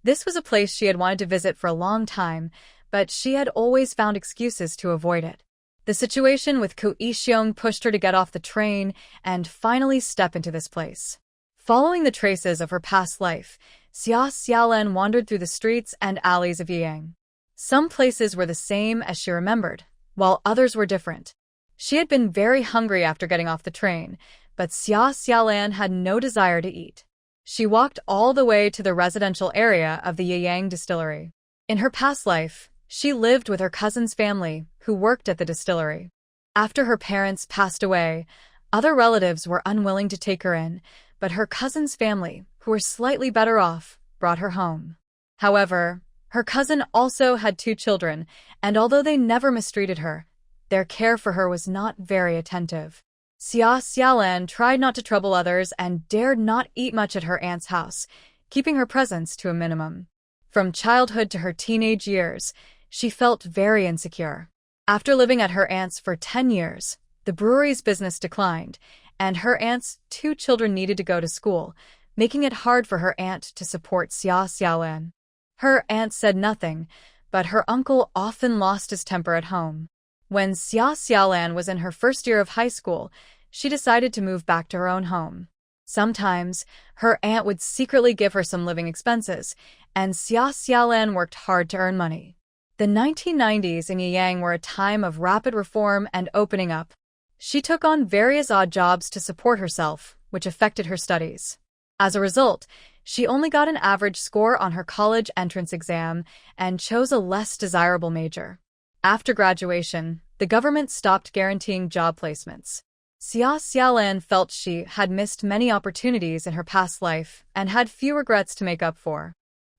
Speaker 1: This was a place she had wanted to visit for a long time, but she had always found excuses to avoid it. The situation with Ku Yixiong pushed her to get off the train and finally step into this place. Following the traces of her past life, Xia Xiaolan wandered through the streets and alleys of Yiyang. Some places were the same as she remembered, while others were different. She had been very hungry after getting off the train, but Xia Xiaolan had no desire to eat. She walked all the way to the residential area of the Yiyang distillery. In her past life, she lived with her cousin's family, who worked at the distillery. After her parents passed away, other relatives were unwilling to take her in, but her cousin's family, who were slightly better off, brought her home. However, her cousin also had 2 children, and although they never mistreated her, their care for her was not very attentive. Xia Xiaolan tried not to trouble others and dared not eat much at her aunt's house, keeping her presence to a minimum. From childhood to her teenage years, she felt very insecure. After living at her aunt's for 10 years, the brewery's business declined, and her aunt's 2 children needed to go to school, making it hard for her aunt to support Xia Xiaolan. Her aunt said nothing, but her uncle often lost his temper at home. When Xia Xiaolan was in her first year of high school, she decided to move back to her own home. Sometimes, her aunt would secretly give her some living expenses, and Xia Xiaolan worked hard to earn money. The 1990s in Yiyang were a time of rapid reform and opening up. She took on various odd jobs to support herself, which affected her studies. As a result, she only got an average score on her college entrance exam and chose a less desirable major. After graduation, the government stopped guaranteeing job placements. Xia Xiaolan felt she had missed many opportunities in her past life and had few regrets to make up for.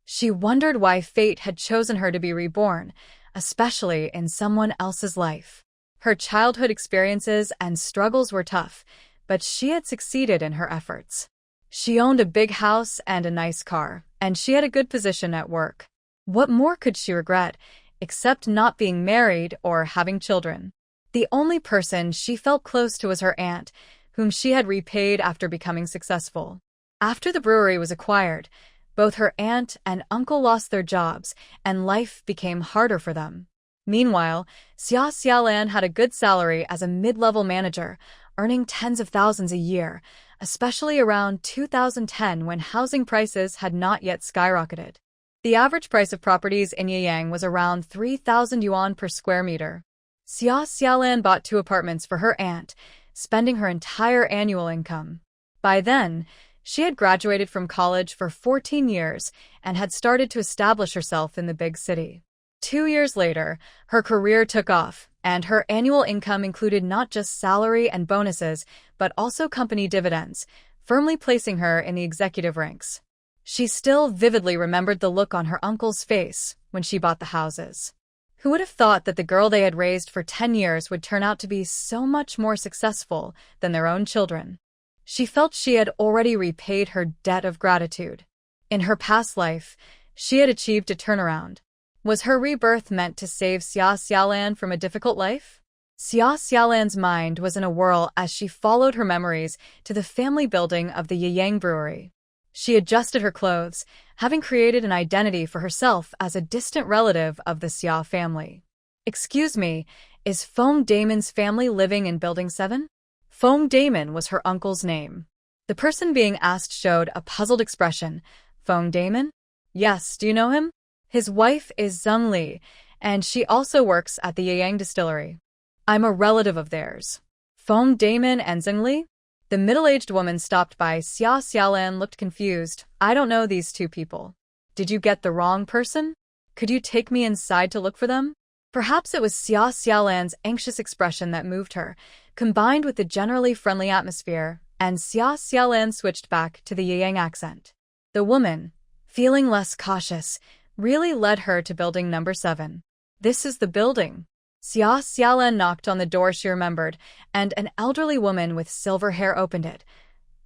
Speaker 1: She wondered why fate had chosen her to be reborn, especially in someone else's life. Her childhood experiences and struggles were tough, but she had succeeded in her efforts. She owned a big house and a nice car, and she had a good position at work. What more could she regret, except not being married or having children? The only person she felt close to was her aunt, whom she had repaid after becoming successful. After the brewery was acquired, both her aunt and uncle lost their jobs, and life became harder for them. Meanwhile, Xia Xiaolan had a good salary as a mid-level manager, earning tens of thousands a year, especially around 2010 when housing prices had not yet skyrocketed. The average price of properties in Yiyang was around 3,000 yuan per square meter. Xia Xiaolan bought 2 apartments for her aunt, spending her entire annual income. By then, she had graduated from college for 14 years and had started to establish herself in the big city. 2 years later, her career took off, and her annual income included not just salary and bonuses, but also company dividends, firmly placing her in the executive ranks. She still vividly remembered the look on her uncle's face when she bought the houses. Who would have thought that the girl they had raised for 10 years would turn out to be so much more successful than their own children? She felt she had already repaid her debt of gratitude. In her past life, she had achieved a turnaround. Was her rebirth meant to save Xia Xiaolan from a difficult life? Xia Xiaolan's mind was in a whirl as she followed her memories to the family building of the Yiyang Brewery. She adjusted her clothes, having created an identity for herself as a distant relative of the Xia family. "Excuse me, is Feng Damon's family living in Building 7? Feng Damon was her uncle's name. The person being asked showed a puzzled expression. "Feng Damon? Yes, do you know him? His wife is Zheng Li, and she also works at the Yiyang distillery. I'm a relative of theirs." Feng Damon and Zheng Li? The middle-aged woman stopped by Xia Xiaolan looked confused. "I don't know these two people. Did you get the wrong person? Could you take me inside to look for them?" Perhaps it was Xia Xiaolan's anxious expression that moved her, combined with the generally friendly atmosphere, and Xia Xiaolan switched back to the Yiyang accent. The woman, feeling less cautious, really led her to building number 7. "This is the building." Xia Xiaolan knocked on the door she remembered, and an elderly woman with silver hair opened it.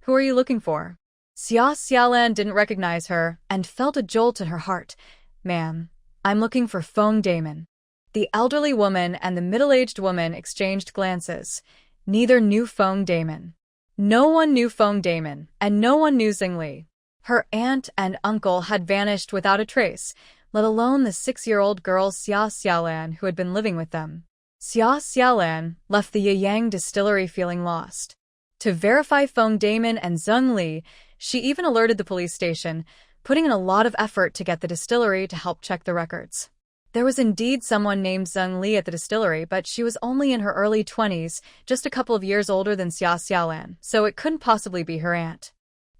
Speaker 1: "Who are you looking for?" Xia Xiaolan didn't recognize her and felt a jolt in her heart. "Ma'am, I'm looking for Feng Damon." The elderly woman and the middle-aged woman exchanged glances. Neither knew Feng Damon. No one knew Feng Damon, and no one knew Zheng Li. Her aunt and uncle had vanished without a trace, let alone the 6-year-old girl Xia Xiaolan who had been living with them. Xia Xiaolan left the Yiyang distillery feeling lost. To verify Feng Damon and Zheng Li, she even alerted the police station, putting in a lot of effort to get the distillery to help check the records. There was indeed someone named Zheng Li at the distillery, but she was only in her early 20s, just a couple of years older than Xia Xiaolan, so it couldn't possibly be her aunt.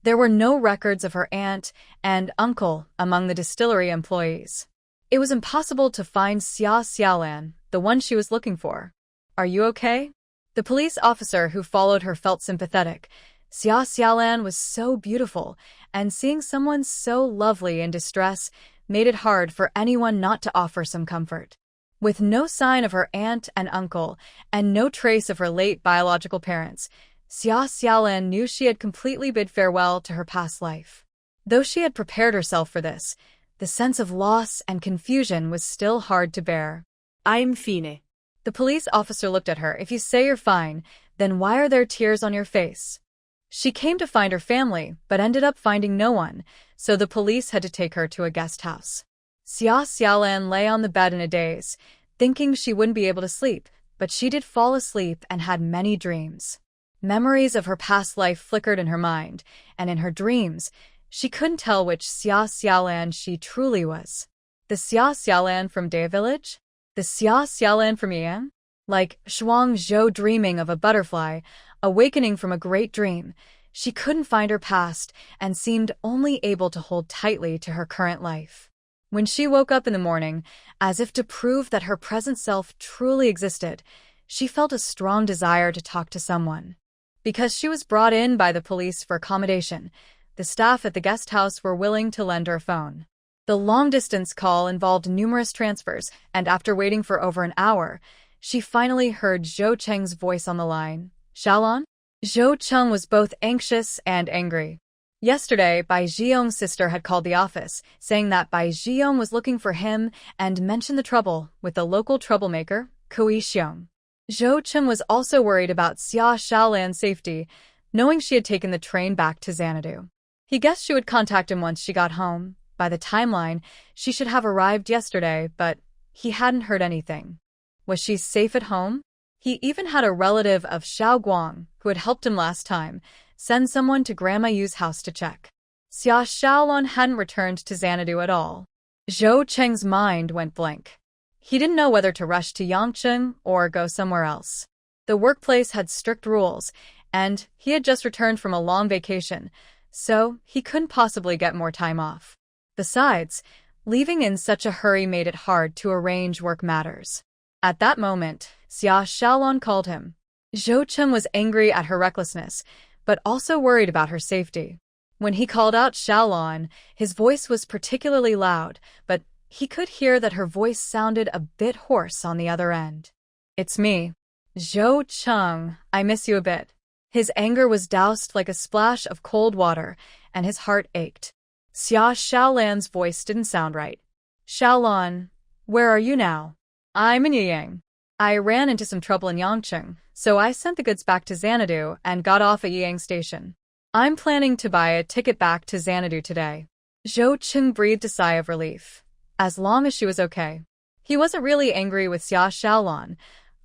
Speaker 1: There were no records of her aunt and uncle among the distillery employees. It was impossible to find Xia Xiaolan, the one she was looking for. "Are you okay?" The police officer who followed her felt sympathetic. Xia Xiaolan was so beautiful, and seeing someone so lovely in distress made it hard for anyone not to offer some comfort. With no sign of her aunt and uncle, and no trace of her late biological parents, Xia Xiaolan knew she had completely bid farewell to her past life. Though she had prepared herself for this, the sense of loss and confusion was still hard to bear.
Speaker 2: "I'm fine."
Speaker 1: The police officer looked at her. "If you say you're fine, then why are there tears on your face?" She came to find her family, but ended up finding no one, so the police had to take her to a guest house. Xia Xiaolan lay on the bed in a daze, thinking she wouldn't be able to sleep, but she did fall asleep and had many dreams. Memories of her past life flickered in her mind, and in her dreams, she couldn't tell which Xia Xiaolan she truly was. The Xia Xiaolan from Day Village? The Xia Xiaolan from Yiyang? Like Shuang Zhou dreaming of a butterfly, awakening from a great dream, she couldn't find her past and seemed only able to hold tightly to her current life. When she woke up in the morning, as if to prove that her present self truly existed, she felt a strong desire to talk to someone. Because she was brought in by the police for accommodation, the staff at the guest house were willing to lend her a phone. The long-distance call involved numerous transfers, and after waiting for over an hour, she finally heard Zhou Cheng's voice on the line. "Xiaolan?" Zhou Cheng was both anxious and angry. Yesterday, Bai Zhiyong's sister had called the office, saying that Bai Zhiyong was looking for him and mentioned the trouble with the local troublemaker, Kui Xiong. Zhou Cheng was also worried about Xia Xiaolan's safety, knowing she had taken the train back to Xanadu. He guessed she would contact him once she got home. By the timeline, she should have arrived yesterday, but he hadn't heard anything. Was she safe at home? He even had a relative of Xiao Guang, who had helped him last time, send someone to Grandma Yu's house to check. Xia Xiaolan hadn't returned to Xanadu at all. Zhou Cheng's mind went blank. He didn't know whether to rush to Yangcheng or go somewhere else. The workplace had strict rules, and he had just returned from a long vacation, so he couldn't possibly get more time off. Besides, leaving in such a hurry made it hard to arrange work matters. At that moment, Xia Xiaolon called him. Zhou Cheng was angry at her recklessness, but also worried about her safety. When he called out Xiaolon, his voice was particularly loud, but he could hear that her voice sounded a bit hoarse on the other end. "It's me. Zhou Cheng, I miss you a bit." His anger was doused like a splash of cold water, and his heart ached. Xia Xiaolan's voice didn't sound right. "Xiaolon, where are you now?" "I'm in Yiyang. I ran into some trouble in Yangcheng, so I sent the goods back to Xanadu and got off at Yiyang Station. I'm planning to buy a ticket back to Xanadu today." Zhou Cheng breathed a sigh of relief. As long as she was okay. He wasn't really angry with Xia Xiaolon.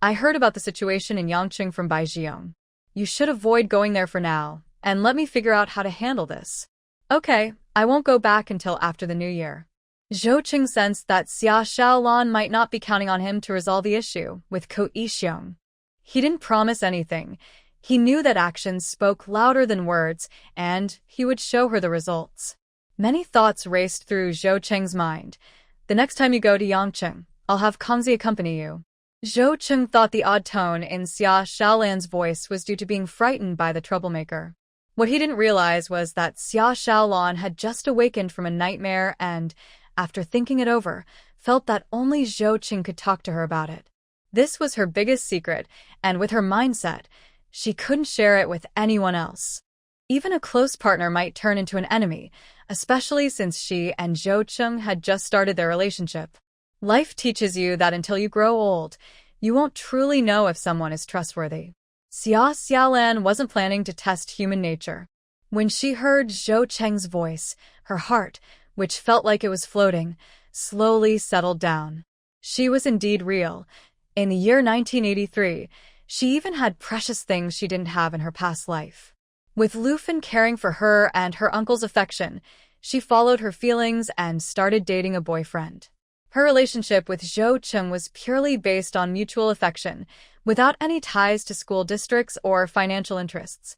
Speaker 1: "I heard about the situation in Yangcheng from Bai Jiong. You should avoid going there for now, and let me figure out how to handle this." "Okay, I won't go back until after the new year." Zhou Cheng sensed that Xia Xiaolon might not be counting on him to resolve the issue with Ko Yixiong. He didn't promise anything. He knew that actions spoke louder than words, and he would show her the results. Many thoughts raced through Zhou Cheng's mind. "The next time you go to Yangcheng, I'll have Kongzi accompany you." Zhou Cheng thought the odd tone in Xia Xiaolan's voice was due to being frightened by the troublemaker. What he didn't realize was that Xia Xiaolon had just awakened from a nightmare and, after thinking it over, felt that only Zhou Cheng could talk to her about it. This was her biggest secret, and with her mindset, she couldn't share it with anyone else. Even a close partner might turn into an enemy, especially since she and Zhou Cheng had just started their relationship. Life teaches you that until you grow old, you won't truly know if someone is trustworthy. Xia Xiaolan wasn't planning to test human nature. When she heard Zhou Cheng's voice, her heart, which felt like it was floating, slowly settled down. She was indeed real. In the year 1983, she even had precious things she didn't have in her past life. With Lufin caring for her and her uncle's affection, she followed her feelings and started dating a boyfriend. Her relationship with Zhou Cheng was purely based on mutual affection, without any ties to school districts or financial interests.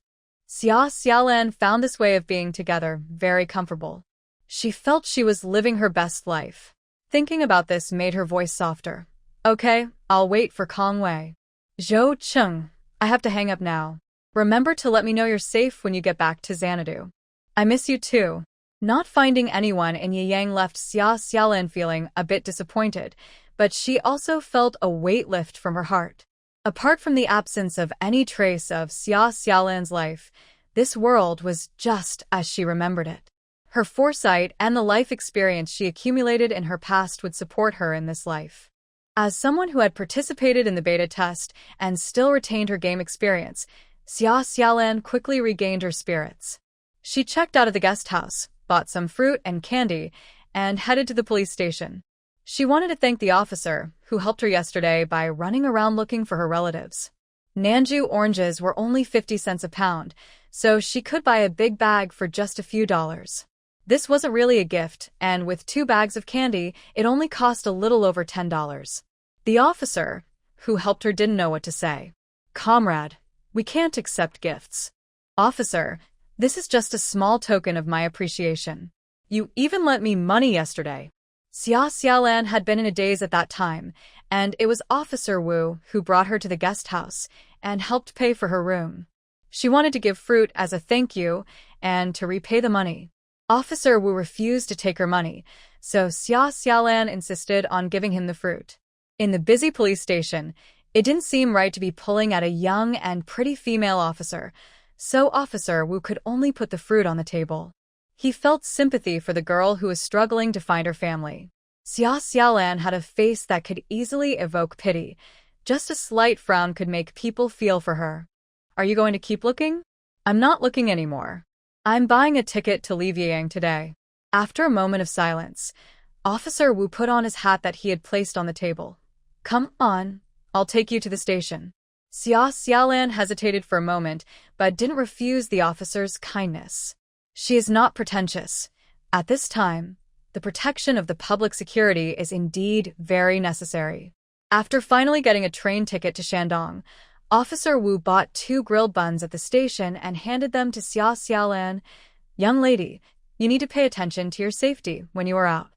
Speaker 1: Xia Xiaolan found this way of being together very comfortable. She felt she was living her best life. Thinking about this made her voice softer. "Okay, I'll wait for Kong Wei." "Zhou Cheng, I have to hang up now. Remember to let me know you're safe when you get back to Xanadu." "I miss you too." Not finding anyone in Yiyang left Xia Xiaolan feeling a bit disappointed, but she also felt a weight lift from her heart. Apart from the absence of any trace of Xia Xiaolan's life, this world was just as she remembered it. Her foresight and the life experience she accumulated in her past would support her in this life. As someone who had participated in the beta test and still retained her game experience, Xia Xiaolan quickly regained her spirits. She checked out of the guest house, bought some fruit and candy, and headed to the police station. She wanted to thank the officer who helped her yesterday by running around looking for her relatives. Nanju oranges were only 50 cents a pound, so she could buy a big bag for just a few dollars. This wasn't really a gift, and with 2 bags of candy, it only cost a little over $10. The officer who helped her didn't know what to say. "Comrade, we can't accept gifts." "Officer, this is just a small token of my appreciation. You even lent me money yesterday." Xia Xiaolan had been in a daze at that time, and it was Officer Wu who brought her to the guest house and helped pay for her room. She wanted to give fruit as a thank you and to repay the money. Officer Wu refused to take her money, so Xia Xiaolan insisted on giving him the fruit. In the busy police station, it didn't seem right to be pulling at a young and pretty female officer, so Officer Wu could only put the fruit on the table. He felt sympathy for the girl who was struggling to find her family. Xia Xiaolan had a face that could easily evoke pity. Just a slight frown could make people feel for her. "Are you going to keep looking?" "I'm not looking anymore. I'm buying a ticket to leave Yiyang today." After a moment of silence, Officer Wu put on his hat that he had placed on the table. "Come on, I'll take you to the station." Xia Xiaolan hesitated for a moment, but didn't refuse the officer's kindness. She is not pretentious. At this time, the protection of the public security is indeed very necessary. After finally getting a train ticket to Shandong, Officer Wu bought 2 grilled buns at the station and handed them to Xia Xiaolan. Young lady, you need to pay attention to your safety when you are out.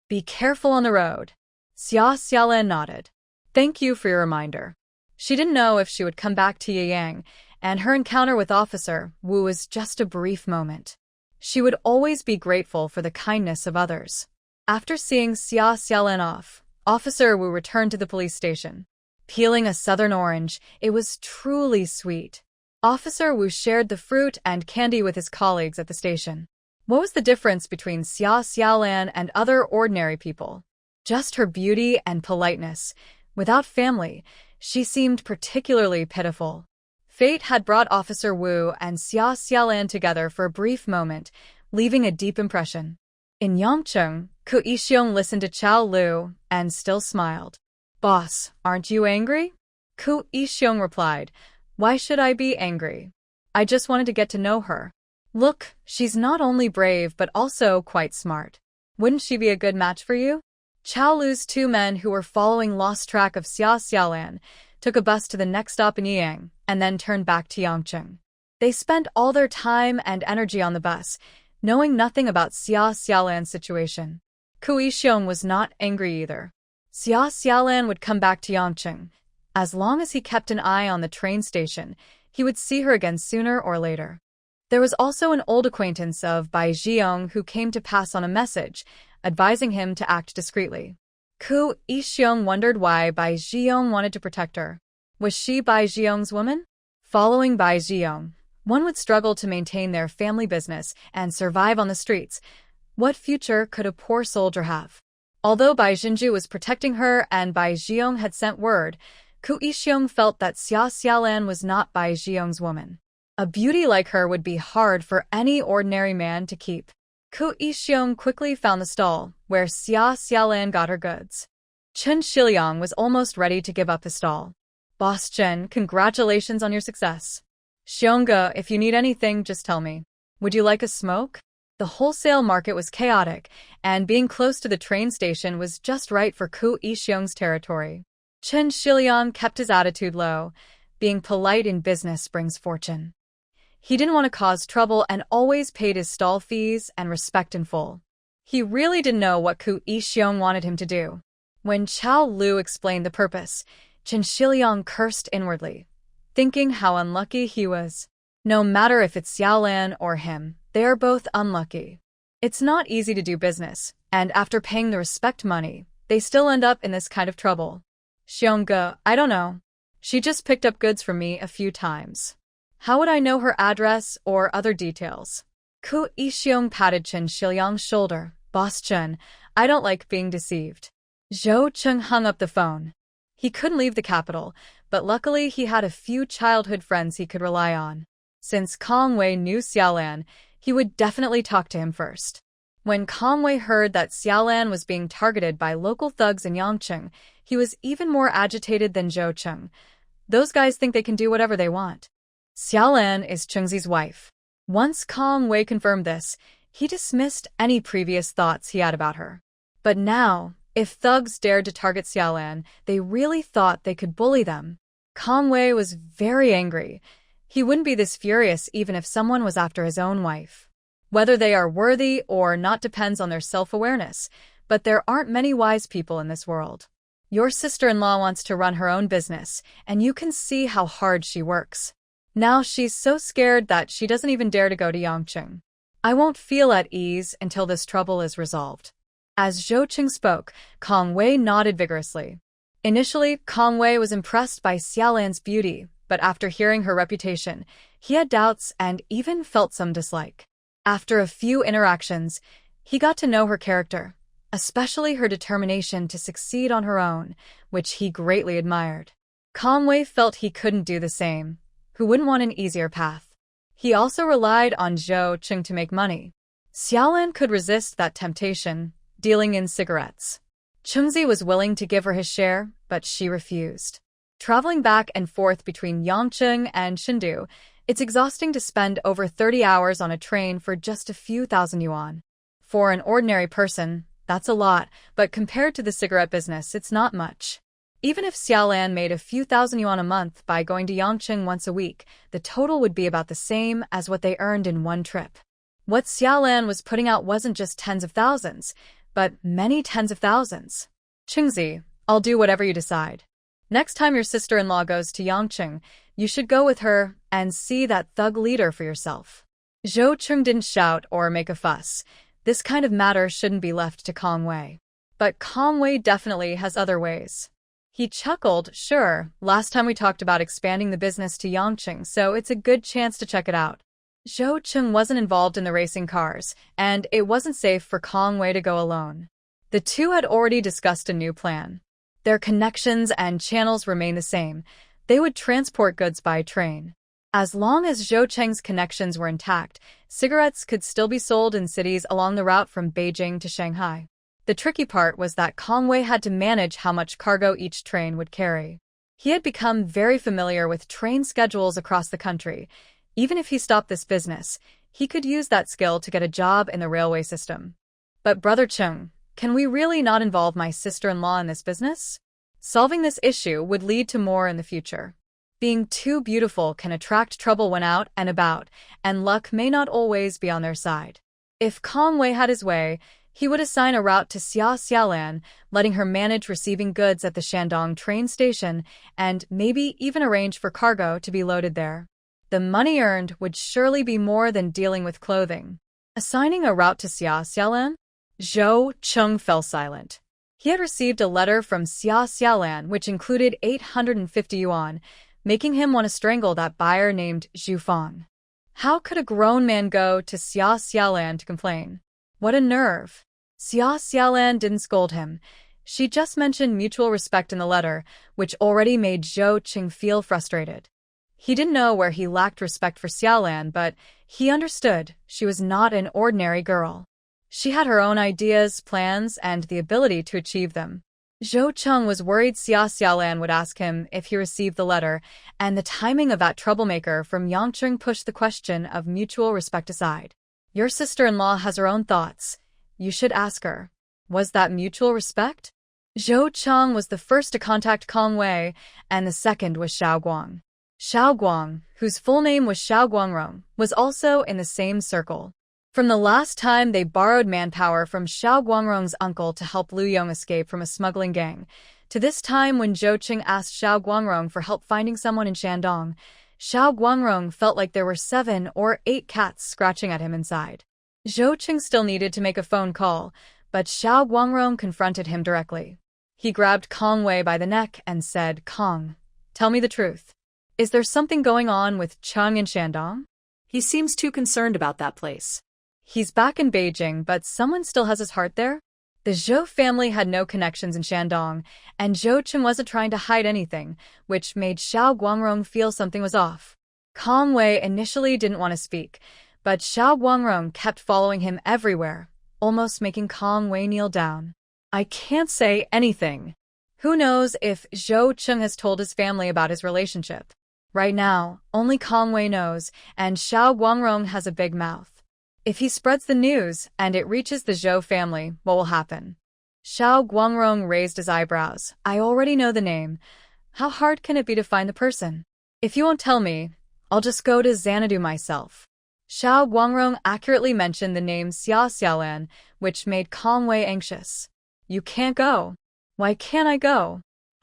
Speaker 1: Be careful on the road. Xia Xiaolan nodded. Thank you for your reminder. She didn't know if she would come back to Yang, and her encounter with Officer Wu was just a brief moment. She would always be grateful for the kindness of others. After seeing Xia Xiaolan off, Officer Wu returned to the police station. Peeling a southern orange, it was truly sweet. Officer Wu shared the fruit and candy with his colleagues at the station. What was the difference between Xia Xiaolan and other ordinary people? Just her beauty and politeness. Without family, she seemed particularly pitiful. Fate had brought Officer Wu and Xia Xiaolan together for a brief moment, leaving a deep impression. In Yangcheng, Ku Yixiong listened to Chao Lu and still smiled. Boss, aren't you angry? Ku Yixiong replied, Why should I be angry? I just wanted to get to know her. Look, she's not only brave but also quite smart. Wouldn't she be a good match for you? Chao Lu's 2 men who were following lost track of Xia Xiaolan took a bus to the next stop in Yiyang and then turned back to Yangcheng. They spent all their time and energy on the bus, knowing nothing about Xia Xiaolan's situation. Ku Yixiong was not angry either. Xia Xiaolan would come back to Yangcheng. As long as he kept an eye on the train station, he would see her again sooner or later. There was also an old acquaintance of Bai Zhiyong who came to pass on a message, advising him to act discreetly. Ku Yixiong wondered why Bai Zhiyong wanted to protect her. Was she Bai Zhiyong's woman? Following Bai Zhiyong, one would struggle to maintain their family business and survive on the streets. What future could a poor soldier have? Although Bai Jinju was protecting her and Bai Zhiyong had sent word, Ku Yixiong felt that Xia Xiaolan was not Bai Zhiyong's woman. A beauty like her would be hard for any ordinary man to keep. Ku Yixiong quickly found the stall where Xia Xiaolan got her goods. Chen Shiliang was almost ready to give up his stall. Boss Chen, congratulations on your success. Xiongge, if you need anything, just tell me. Would you like a smoke? The wholesale market was chaotic, and being close to the train station was just right for Ku Yixiong's territory. Chen Shiliang kept his attitude low. Being polite in business brings fortune. He didn't want to cause trouble and always paid his stall fees and respect in full. He really didn't know what Ku Yixiong wanted him to do. When Chao Lu explained the purpose, Chen Shiliang cursed inwardly, thinking how unlucky he was. No matter if it's Xiaolan or him, they are both unlucky. It's not easy to do business, and after paying the respect money, they still end up in this kind of trouble. Xiongge, I don't know. She just picked up goods from me a few times. How would I know her address or other details? Ku Yixiong patted Chen Shiliang's shoulder. Boss Chen, I don't like being deceived. Zhou Cheng hung up the phone. He couldn't leave the capital, but luckily he had a few childhood friends he could rely on. Since Kong Wei knew Xiaolan, he would definitely talk to him first. When Kong Wei heard that Xiaolan was being targeted by local thugs in Yangcheng, he was even more agitated than Zhou Cheng. Those guys think they can do whatever they want. Xiaolan is Chengzi's wife. Once Kong Wei confirmed this, he dismissed any previous thoughts he had about her. But now, if thugs dared to target Xiaolan, they really thought they could bully them. Kong Wei was very angry. He wouldn't be this furious even if someone was after his own wife. Whether they are worthy or not depends on their self-awareness, but there aren't many wise people in this world. Your sister-in-law wants to run her own business, and you can see how hard she works. Now she's so scared that she doesn't even dare to go to Yangcheng. I won't feel at ease until this trouble is resolved. As Zhou Cheng spoke, Kong Wei nodded vigorously. Initially, Kong Wei was impressed by Xiaolan's beauty, but after hearing her reputation, he had doubts and even felt some dislike. After a few interactions, he got to know her character, especially her determination to succeed on her own, which he greatly admired. Kong Wei felt he couldn't do the same. Who wouldn't want an easier path? He also relied on Zhou Cheng to make money. Xiaolan could resist that temptation, dealing in cigarettes. Chengzi was willing to give her his share, but she refused. Traveling back and forth between Yangcheng and Chengdu, it's exhausting to spend over 30 hours on a train for just a few thousand yuan. For an ordinary person, that's a lot, but compared to the cigarette business, it's not much. Even if Xiaolan made a few thousand yuan a month by going to Yangqing once a week, the total would be about the same as what they earned in one trip. What Xiaolan was putting out wasn't just tens of thousands, but many tens of thousands. Qingzi, I'll do whatever you decide. Next time your sister-in-law goes to Yangqing, you should go with her and see that thug leader for yourself. Zhou Cheng didn't shout or make a fuss. This kind of matter shouldn't be left to Kong Wei. But Kong Wei definitely has other ways. He chuckled, sure, last time we talked about expanding the business to Yangqing, so it's a good chance to check it out. Zhou Cheng wasn't involved in the racing cars, and it wasn't safe for Kong Wei to go alone. The two had already discussed a new plan. Their connections and channels remain the same. They would transport goods by train. As long as Zhou Cheng's connections were intact, cigarettes could still be sold in cities along the route from Beijing to Shanghai. The tricky part was that Kong Wei had to manage how much cargo each train would carry. He had become very familiar with train schedules across the country. Even if he stopped this business, he could use that skill to get a job in the railway system. But Brother Cheng, can we really not involve my sister-in-law in this business? Solving this issue would lead to more in the future. Being too beautiful can attract trouble when out and about, and luck may not always be on their side. If Kong Wei had his way, he would assign a route to Xia Xiaolan, letting her manage receiving goods at the Shandong train station, and maybe even arrange for cargo to be loaded there. The money earned would surely be more than dealing with clothing. Assigning a route to Xia Xiaolan? Zhou Cheng fell silent. He had received a letter from Xia Xiaolan which included 850 yuan, making him want to strangle that buyer named Zhu Fang. How could a grown man go to Xia Xiaolan to complain? What a nerve! Xia Xiaolan didn't scold him. She just mentioned mutual respect in the letter, which already made Zhou Cheng feel frustrated. He didn't know where he lacked respect for Xiaolan, but he understood she was not an ordinary girl. She had her own ideas, plans, and the ability to achieve them. Zhou Cheng was worried Xia Xiaolan would ask him if he received the letter, and the timing of that troublemaker from Yangqing pushed the question of mutual respect aside. Your sister-in-law has her own thoughts. You should ask her. Was that mutual respect? Zhou Cheng was the first to contact Kong Wei, and the second was Xiao Guang. Xiao Guang, whose full name was Xiao Guangrong, was also in the same circle. From the last time they borrowed manpower from Xiao Guangrong's uncle to help Liu Yong escape from a smuggling gang, to this time when Zhou Cheng asked Xiao Guangrong for help finding someone in Shandong, Xiao Guangrong felt like there were 7 or 8 cats scratching at him inside. Zhou Cheng still needed to make a phone call, but Xiao Guangrong confronted him directly. He grabbed Kong Wei by the neck and said, Kong, tell me the truth. Is there something going on with Cheng in Shandong?
Speaker 2: He seems too concerned about that place.
Speaker 1: He's back in Beijing, but someone still has his heart there? The Zhou family had no connections in Shandong, and Zhou Cheng wasn't trying to hide anything, which made Xiao Guangrong feel something was off. Kong Wei initially didn't want to speak, but Xiao Guangrong kept following him everywhere, almost making Kong Wei kneel down. I can't say anything. Who knows if Zhou Cheng has told his family about his relationship. Right now, only Kong Wei knows, and Xiao Guangrong has a big mouth. If he spreads the news and it reaches the Zhou family, what will happen? Xiao Guangrong raised his eyebrows. I already know the name. How hard can it be to find the person? If you won't tell me, I'll just go to Xanadu myself. Xiao Guangrong accurately mentioned the name Xia Xiaolan, which made Kong Wei anxious. You can't go. Why can't I go?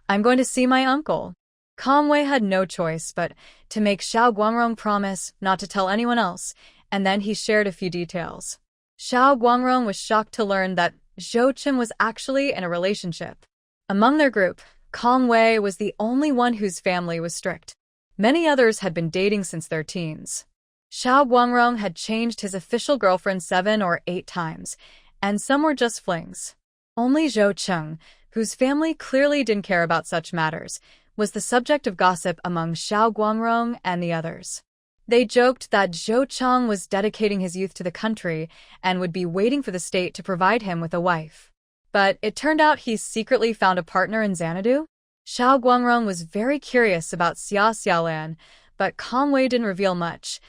Speaker 1: I'm going to see my uncle. Kong Wei had no choice but to make Xiao Guangrong promise not to tell anyone else, and then he shared a few details. Xiao Guangrong was shocked to learn that Zhou Cheng was actually in a relationship. Among their group, Kong Wei was the only one whose family was strict. Many others had been dating since their teens. Xiao Guangrong had changed his official girlfriend 7 or 8 times, and some were just flings. Only Zhou Cheng, whose family clearly didn't care about such matters, was the subject of gossip among Xiao Guangrong and the others. They joked that Zhou Cheng was dedicating his youth to the country and would be waiting for the state to provide him with a wife. But it turned out he secretly found a partner in Xanadu. Xiao Guangrong was very curious about Xia Xiaolan, but Kong Wei didn't reveal much,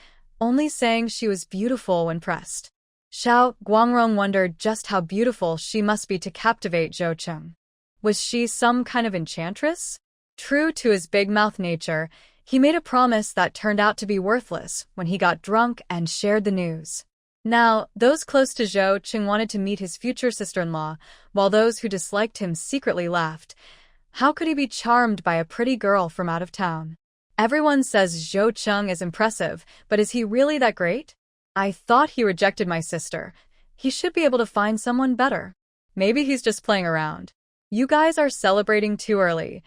Speaker 1: only saying she was beautiful when pressed. Xiao Guangrong wondered just how beautiful she must be to captivate Zhou Cheng. Was she some kind of enchantress? True to his big-mouth nature, he made a promise that turned out to be worthless when he got drunk and shared the news. Now, those close to Zhou Qing wanted to meet his future sister-in-law, while those who disliked him secretly laughed. How could he be charmed by a pretty girl from out of town? Everyone says Zhou Qing is impressive, but is he really that great? I thought he rejected my sister. He should be able to find someone better. Maybe he's just playing around. You guys are celebrating too early.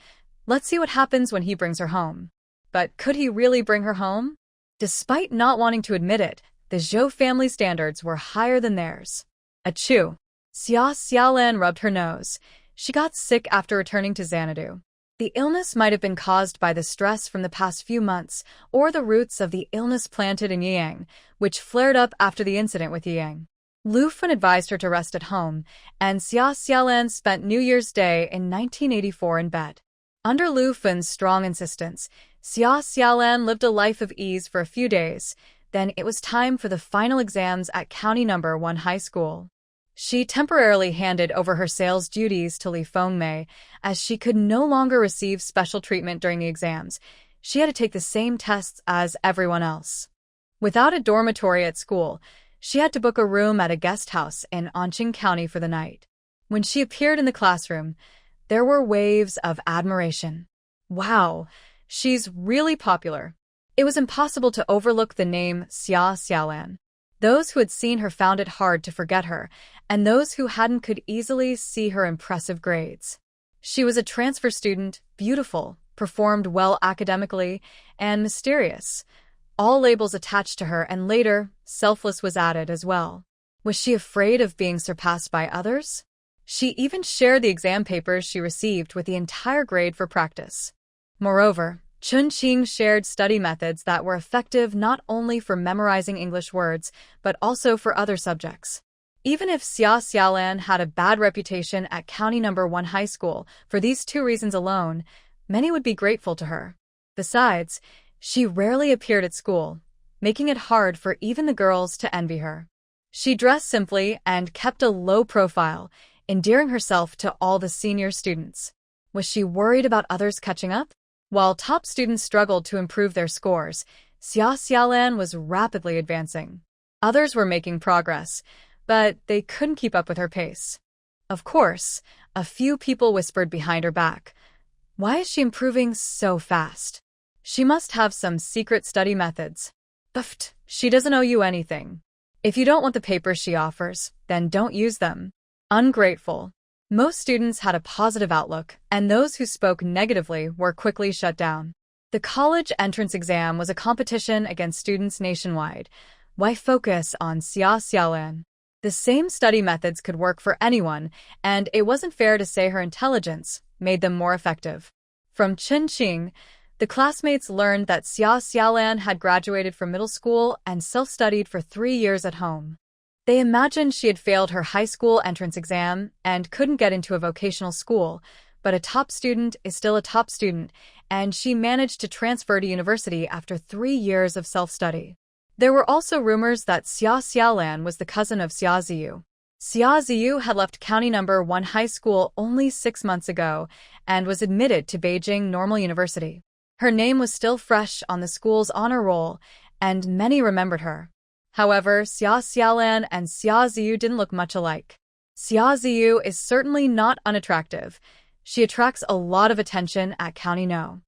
Speaker 1: Let's see what happens when he brings her home. But could he really bring her home? Despite not wanting to admit it, the Zhou family standards were higher than theirs. Achoo! Xia Xiaolan rubbed her nose. She got sick after returning to Xanadu. The illness might have been caused by the stress from the past few months, or the roots of the illness planted in Yang, which flared up after the incident with Yang. Lu Fen advised her to rest at home, and Xia Xiaolan spent New Year's Day in 1984 in bed. Under Lu Fen's strong insistence, Xia Xiaolan lived a life of ease for a few days. Then it was time for the final exams at County No. 1 High School. She temporarily handed over her sales duties to Li Fengmei, as she could no longer receive special treatment during the exams. She had to take the same tests as everyone else. Without a dormitory at school, she had to book a room at a guest house in Anqing County for the night. When she appeared in the classroom, there were waves of admiration. Wow, she's really popular. It was impossible to overlook the name Xia Xiaolan. Those who had seen her found it hard to forget her, and those who hadn't could easily see her impressive grades. She was a transfer student, beautiful, performed well academically, and mysterious. All labels attached to her, and later, selfless was added as well. Was she afraid of being surpassed by others? She even shared the exam papers she received with the entire grade for practice. Moreover, Chunqing shared study methods that were effective not only for memorizing English words, but also for other subjects. Even if Xia Xiaolan had a bad reputation at County No. 1 High School, for these two reasons alone, many would be grateful to her. Besides, she rarely appeared at school, making it hard for even the girls to envy her. She dressed simply and kept a low profile, endearing herself to all the senior students. Was she worried about others catching up? While top students struggled to improve their scores, Xia Xiaolan was rapidly advancing. Others were making progress, but they couldn't keep up with her pace. Of course, a few people whispered behind her back, "Why is she improving so fast? She must have some secret study methods." Pfft, she doesn't owe you anything. If you don't want the papers she offers, then don't use them. Ungrateful. Most students had a positive outlook, and those who spoke negatively were quickly shut down. The college entrance exam was a competition against students nationwide. Why focus on Xia Xiaolan? The same study methods could work for anyone, and it wasn't fair to say her intelligence made them more effective. From Chunqing, the classmates learned that Xia Xiaolan had graduated from middle school and self-studied for 3 years at home. They imagined she had failed her high school entrance exam and couldn't get into a vocational school, but a top student is still a top student, and she managed to transfer to university after 3 years of self-study. There were also rumors that Xia Xiaolan was the cousin of Xia Ziyu. Xia Ziyu had left County No. 1 High School only 6 months ago and was admitted to Beijing Normal University. Her name was still fresh on the school's honor roll, and many remembered her. However, Xia Xiaolan and Xia Ziyu didn't look much alike. Xia Ziyu is certainly not unattractive. She attracts a lot of attention at County No.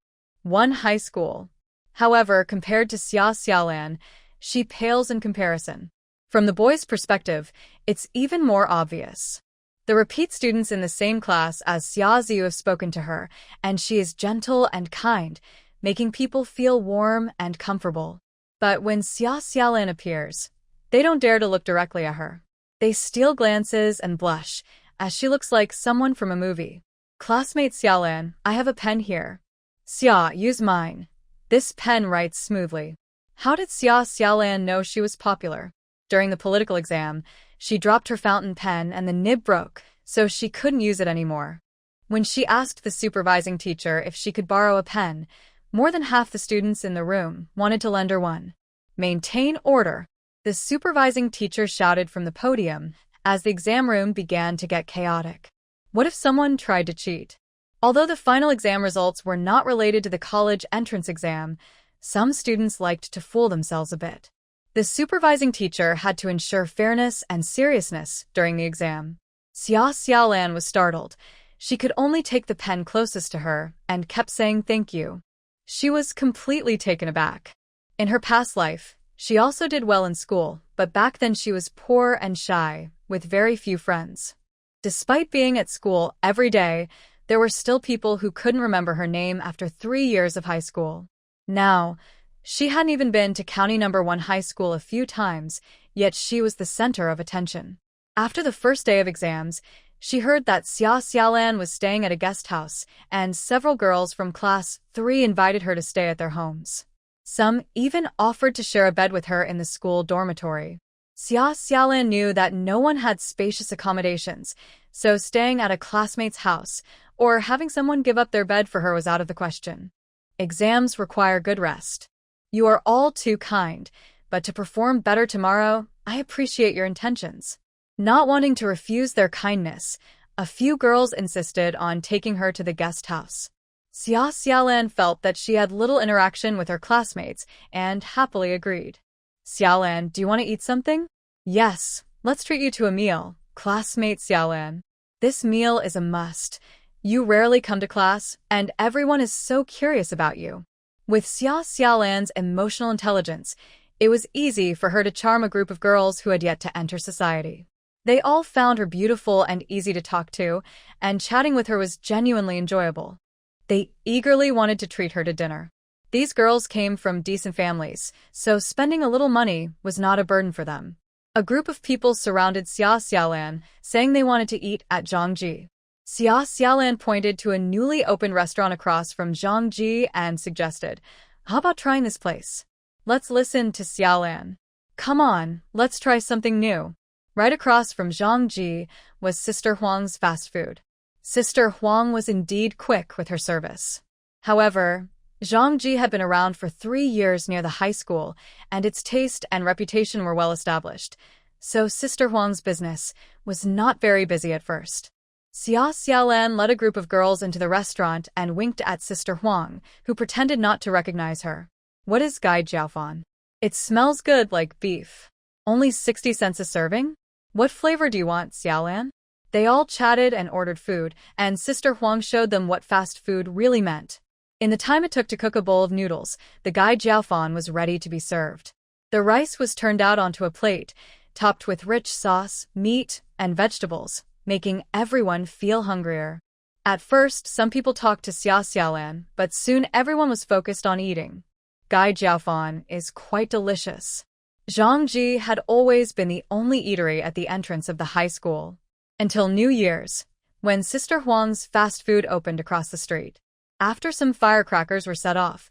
Speaker 1: 1 High School. However, compared to Xia Xiaolan, she pales in comparison. From the boys' perspective, it's even more obvious. The repeat students in the same class as Xia Ziyu have spoken to her, and she is gentle and kind, making people feel warm and comfortable. But when Xia Xiaolan appears, they don't dare to look directly at her. They steal glances and blush, as she looks like someone from a movie. "Classmate Xiaolan, I have a pen here." "Xia, use mine. This pen writes smoothly." How did Xia Xiaolan know she was popular? During the political exam, she dropped her fountain pen and the nib broke, so she couldn't use it anymore. When she asked the supervising teacher if she could borrow a pen, more than half the students in the room wanted to lend her one. "Maintain order," the supervising teacher shouted from the podium as the exam room began to get chaotic. What if someone tried to cheat? Although the final exam results were not related to the college entrance exam, some students liked to fool themselves a bit. The supervising teacher had to ensure fairness and seriousness during the exam. Xia Xiaolan was startled. She could only take the pen closest to her and kept saying thank you. She was completely taken aback. In her past life, she also did well in school, but back then she was poor and shy, with very few friends. Despite being at school every day, there were still people who couldn't remember her name after 3 years of high school. Now, she hadn't even been to County No. 1 high school a few times, yet she was the center of attention. After the first day of exams, she heard that Xia Xiaolan was staying at a guest house, and several girls from Class 3 invited her to stay at their homes. Some even offered to share a bed with her in the school dormitory. Xia Xiaolan knew that no one had spacious accommodations, so staying at a classmate's house or having someone give up their bed for her was out of the question. Exams require good rest. You are all too kind, but to perform better tomorrow, I appreciate your intentions. Not wanting to refuse their kindness, a few girls insisted on taking her to the guest house. Xia Xiaolan felt that she had little interaction with her classmates and happily agreed. Xiaolan, do you want to eat something? Yes, let's treat you to a meal, classmate Xiaolan. This meal is a must. You rarely come to class, and everyone is so curious about you. With Xia Xiaolan's emotional intelligence, it was easy for her to charm a group of girls who had yet to enter society. They all found her beautiful and easy to talk to, and chatting with her was genuinely enjoyable. They eagerly wanted to treat her to dinner. These girls came from decent families, so spending a little money was not a burden for them. A group of people surrounded Xia Xiaolan, saying they wanted to eat at Zhangji. Xia Xiaolan pointed to a newly opened restaurant across from Zhangji and suggested, "How about trying this place?" Let's listen to Xiaolan. Come on, let's try something new. Right across from Zhangji was Sister Huang's fast food. Sister Huang was indeed quick with her service. However, Zhangji had been around for 3 years near the high school, and its taste and reputation were well established, so Sister Huang's business was not very busy at first. Xia Xiaolan led a group of girls into the restaurant and winked at Sister Huang, who pretended not to recognize her. What is Gai Jiaofan? It smells good like beef. Only 60 cents a serving? What flavor do you want, Xiaolan? They all chatted and ordered food, and Sister Huang showed them what fast food really meant. In the time it took to cook a bowl of noodles, the Gai Jiaofan was ready to be served. The rice was turned out onto a plate, topped with rich sauce, meat, and vegetables, making everyone feel hungrier. At first, some people talked to Xia Xiaolan, but soon everyone was focused on eating. Gai Jiaofan is quite delicious. Zhangji had always been the only eatery at the entrance of the high school. Until New Year's, when Sister Huang's fast food opened across the street. After some firecrackers were set off,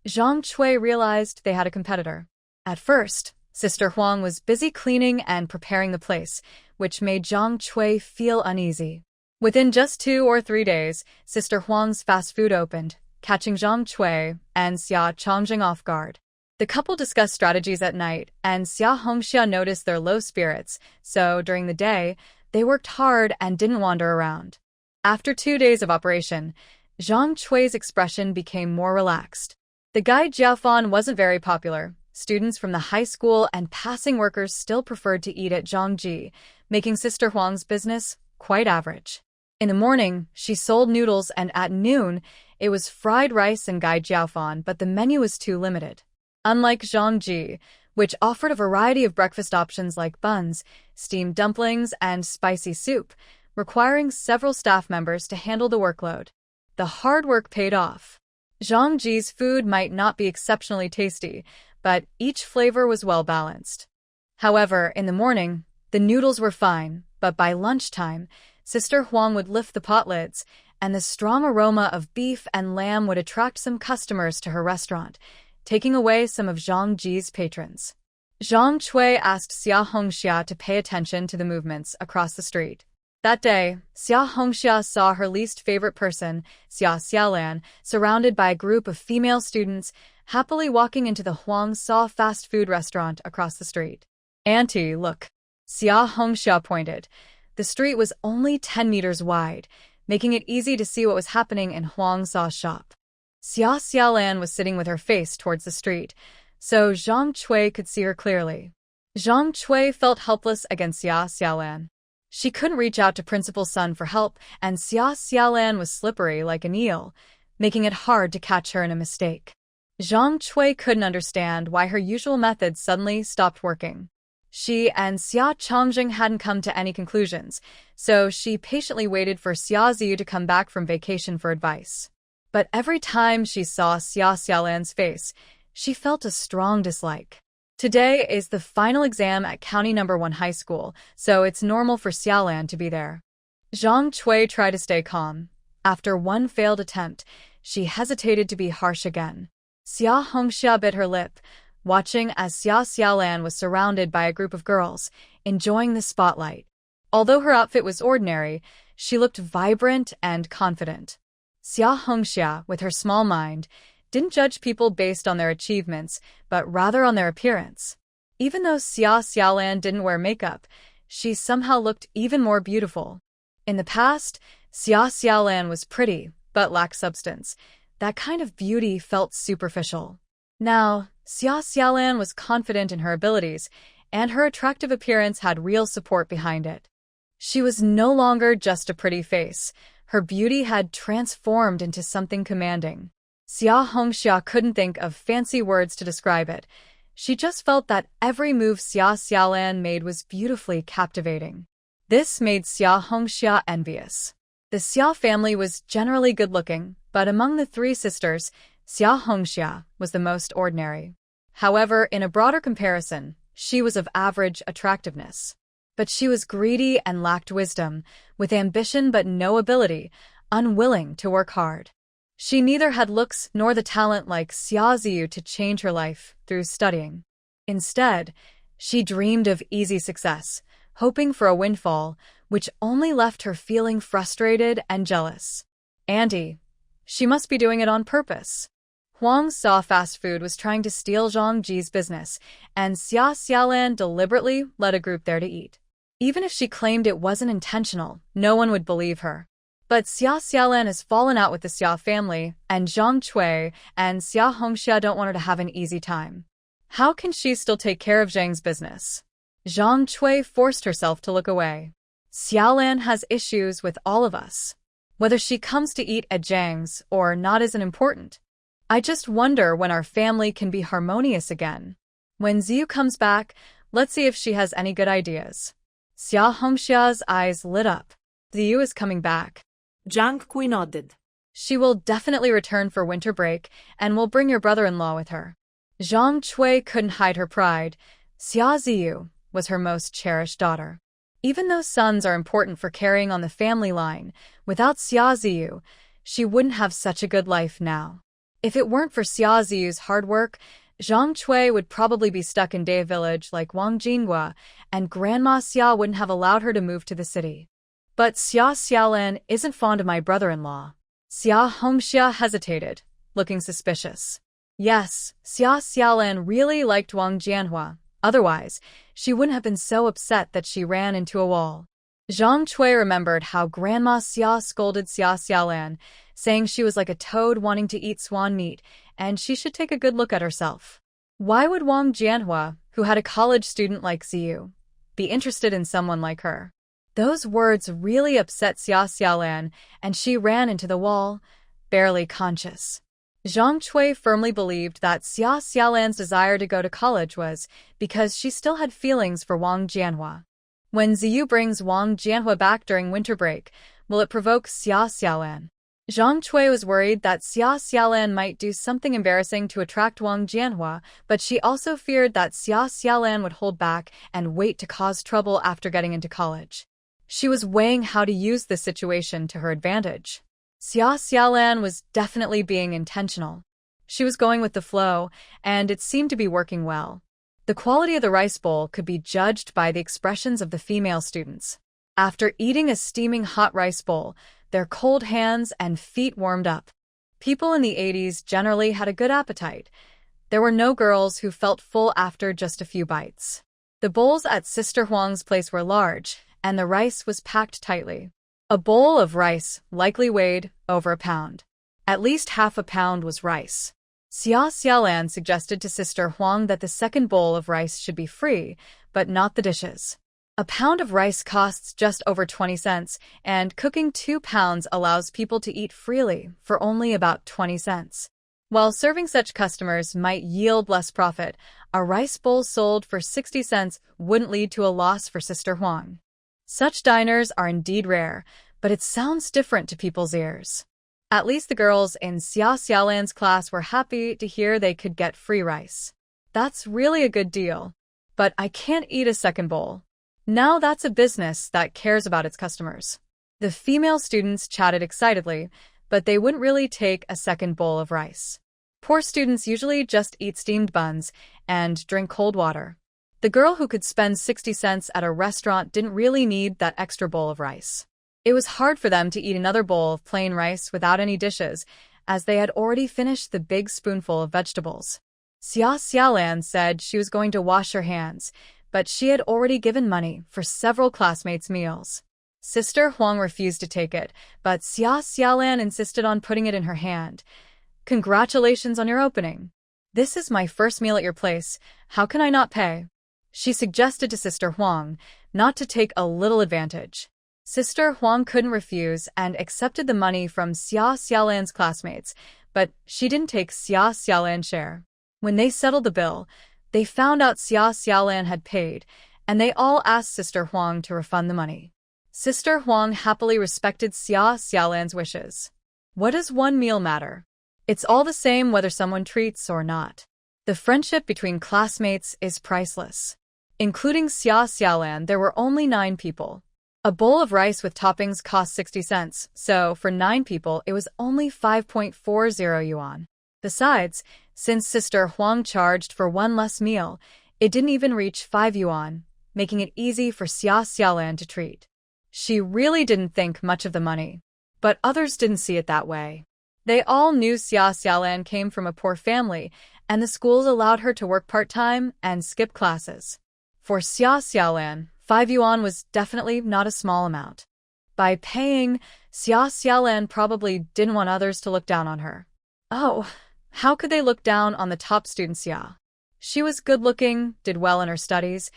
Speaker 1: Zhang Chui realized they had a competitor. At first, Sister Huang was busy cleaning and preparing the place, which made Zhang Chui feel uneasy. Within just 2 or 3 days, Sister Huang's fast food opened, catching Zhang Chui and Xia Changjing off guard. The couple discussed strategies at night, and Xia Hongxia noticed their low spirits, so during the day, they worked hard and didn't wander around. After 2 days of operation, Zhang Chui's expression became more relaxed. The Gai Jiaofan wasn't very popular. Students from the high school and passing workers still preferred to eat at Zhangji, making Sister Huang's business quite average. In the morning, she sold noodles, and at noon, it was fried rice and Gai Jiaofan, but the menu was too limited. Unlike Zhangji, which offered a variety of breakfast options like buns, steamed dumplings, and spicy soup, requiring several staff members to handle the workload. The hard work paid off. Zhangji's food might not be exceptionally tasty, but each flavor was well balanced. However, in the morning, the noodles were fine, but by lunchtime, Sister Huang would lift the pot lids, and the strong aroma of beef and lamb would attract some customers to her restaurant, taking away some of Zhangji's patrons. Zhang Chui asked Xia Hongxia to pay attention to the movements across the street. That day, Xia Hongxia saw her least favorite person, Xia Xiaolan, surrounded by a group of female students, happily walking into the Huang Sa fast food restaurant across the street. Auntie, look. Xia Hongxia pointed. The street was only 10 meters wide, making it easy to see what was happening in Huang Sa's shop. Xia Xiaolan was sitting with her face towards the street, so Zhang Cui could see her clearly. Zhang Cui felt helpless against Xia Xiaolan. She couldn't reach out to Principal Sun for help, and Xia Xiaolan was slippery like an eel, making it hard to catch her in a mistake. Zhang Cui couldn't understand why her usual methods suddenly stopped working. She and Xia Chongjing hadn't come to any conclusions, so she patiently waited for Xia Ziyu to come back from vacation for advice. But every time she saw Xia Xiaolan's face, she felt a strong dislike. Today is the final exam at County No. 1 High School, so it's normal for Xiaolan to be there. Zhang Cui tried to stay calm. After one failed attempt, she hesitated to be harsh again. Xia Hongxia bit her lip, watching as Xia Xiaolan was surrounded by a group of girls, enjoying the spotlight. Although her outfit was ordinary, she looked vibrant and confident. Xia Hongxia, with her small mind, didn't judge people based on their achievements, but rather on their appearance. Even though Xia Xiaolan didn't wear makeup, she somehow looked even more beautiful. In the past, Xia Xiaolan was pretty, but lacked substance. That kind of beauty felt superficial. Now, Xia Xiaolan was confident in her abilities, and her attractive appearance had real support behind it. She was no longer just a pretty face. Her beauty had transformed into something commanding. Xia Hongxia couldn't think of fancy words to describe it. She just felt that every move Xia Xiaolan made was beautifully captivating. This made Xia Hongxia envious. The Xia family was generally good-looking, but among the three sisters, Xia Hongxia was the most ordinary. However, in a broader comparison, she was of average attractiveness. But she was greedy and lacked wisdom, with ambition but no ability, unwilling to work hard. She neither had looks nor the talent like Xia Ziyu to change her life through studying. Instead, she dreamed of easy success, hoping for a windfall, which only left her feeling frustrated and jealous. Auntie, she must be doing it on purpose. Huang Sa Fast Food was trying to steal Zhang Ji's business, and Xia Xiaolan deliberately led a group there to eat. Even if she claimed it wasn't intentional, no one would believe her. But Xia Xiaolan has fallen out with the Xia family, and Zhang Cui and Xia Hongxia don't want her to have an easy time. How can she still take care of Zhang's business? Zhang Cui forced herself to look away. Xiaolan has issues with all of us. Whether she comes to eat at Zhang's or not isn't important. I just wonder when our family can be harmonious again. When Ziyu comes back, let's see if she has any good ideas. Xia Hongxia's eyes lit up. Ziyu is coming back.
Speaker 2: Zhang Cui nodded.
Speaker 1: She will definitely return for winter break, and will bring your brother-in-law with her. Zhang Cui couldn't hide her pride. Xia Ziyu was her most cherished daughter. Even though sons are important for carrying on the family line, without Xia Ziyu, she wouldn't have such a good life now. If it weren't for Xia Ziyu's hard work, Zhang Cui would probably be stuck in Daya village like Wang Jinghua, and Grandma Xia wouldn't have allowed her to move to the city. But Xia Xiaolan isn't fond of my brother-in-law. Xia Hongxia hesitated, looking suspicious. Yes, Xia Xiaolan really liked Wang Jianhua. Otherwise, she wouldn't have been so upset that she ran into a wall. Zhang Cui remembered how Grandma Xia scolded Xia Xiaolan, saying she was like a toad wanting to eat swan meat, and she should take a good look at herself. Why would Wang Jianhua, who had a college student like Ziyu, be interested in someone like her? Those words really upset Xia Xiaolan, and she ran into the wall, barely conscious. Zhang Cui firmly believed that Xia Xiaolan's desire to go to college was because she still had feelings for Wang Jianhua. When Ziyu brings Wang Jianhua back during winter break, will it provoke Xia Xiaolan? Zhang Cui was worried that Xia Xiaolan might do something embarrassing to attract Wang Jianhua, but she also feared that Xia Xiaolan would hold back and wait to cause trouble after getting into college. She was weighing how to use this situation to her advantage. Xia Xiaolan was definitely being intentional. She was going with the flow, and it seemed to be working well. The quality of the rice bowl could be judged by the expressions of the female students. After eating a steaming hot rice bowl, their cold hands and feet warmed up. People in the 80s generally had a good appetite. There were no girls who felt full after just a few bites. The bowls at Sister Huang's place were large, and the rice was packed tightly. A bowl of rice likely weighed over a pound. At least half a pound was rice. Xia Xiaolan suggested to Sister Huang that the second bowl of rice should be free, but not the dishes. A pound of rice costs just over 20 cents, and cooking 2 pounds allows people to eat freely for only about 20 cents. While serving such customers might yield less profit, a rice bowl sold for 60 cents wouldn't lead to a loss for Sister Huang. Such diners are indeed rare, but it sounds different to people's ears. At least the girls in Xia Xiaolan's class were happy to hear they could get free rice. That's really a good deal. But I can't eat a second bowl. Now that's a business that cares about its customers. The female students chatted excitedly, but they wouldn't really take a second bowl of rice. Poor students usually just eat steamed buns and drink cold water. The girl who could spend 60 cents at a restaurant didn't really need that extra bowl of rice. It was hard for them to eat another bowl of plain rice without any dishes, as they had already finished the big spoonful of vegetables. Xia Xiaolan said she was going to wash her hands, but she had already given money for several classmates' meals. Sister Huang refused to take it, but Xia Xiaolan insisted on putting it in her hand. "Congratulations on your opening. This is my first meal at your place. How can I not pay?" She suggested to Sister Huang not to take a little advantage. Sister Huang couldn't refuse and accepted the money from Xia Xiaolan's classmates, but she didn't take Xia Xiaolan's share. When they settled the bill, they found out Xia Xiaolan had paid, and they all asked Sister Huang to refund the money. Sister Huang happily respected Xia Xiaolan's wishes. What does one meal matter? It's all the same whether someone treats or not. The friendship between classmates is priceless. Including Xia Xiaolan, there were only 9 people. A bowl of rice with toppings cost 60 cents, so for 9 people it was only 5.40 yuan. Besides, since Sister Huang charged for one less meal, it didn't even reach 5 yuan, making it easy for Xia Xiaolan to treat. She really didn't think much of the money. But others didn't see it that way. They all knew Xia Xiaolan came from a poor family, and the schools allowed her to work part-time and skip classes. For Xia Xiaolan, 5 yuan was definitely not a small amount. By paying, Xia Xiaolan probably didn't want others to look down on her. Oh, how could they look down on the top student Xia? She was good-looking, did well in her studies,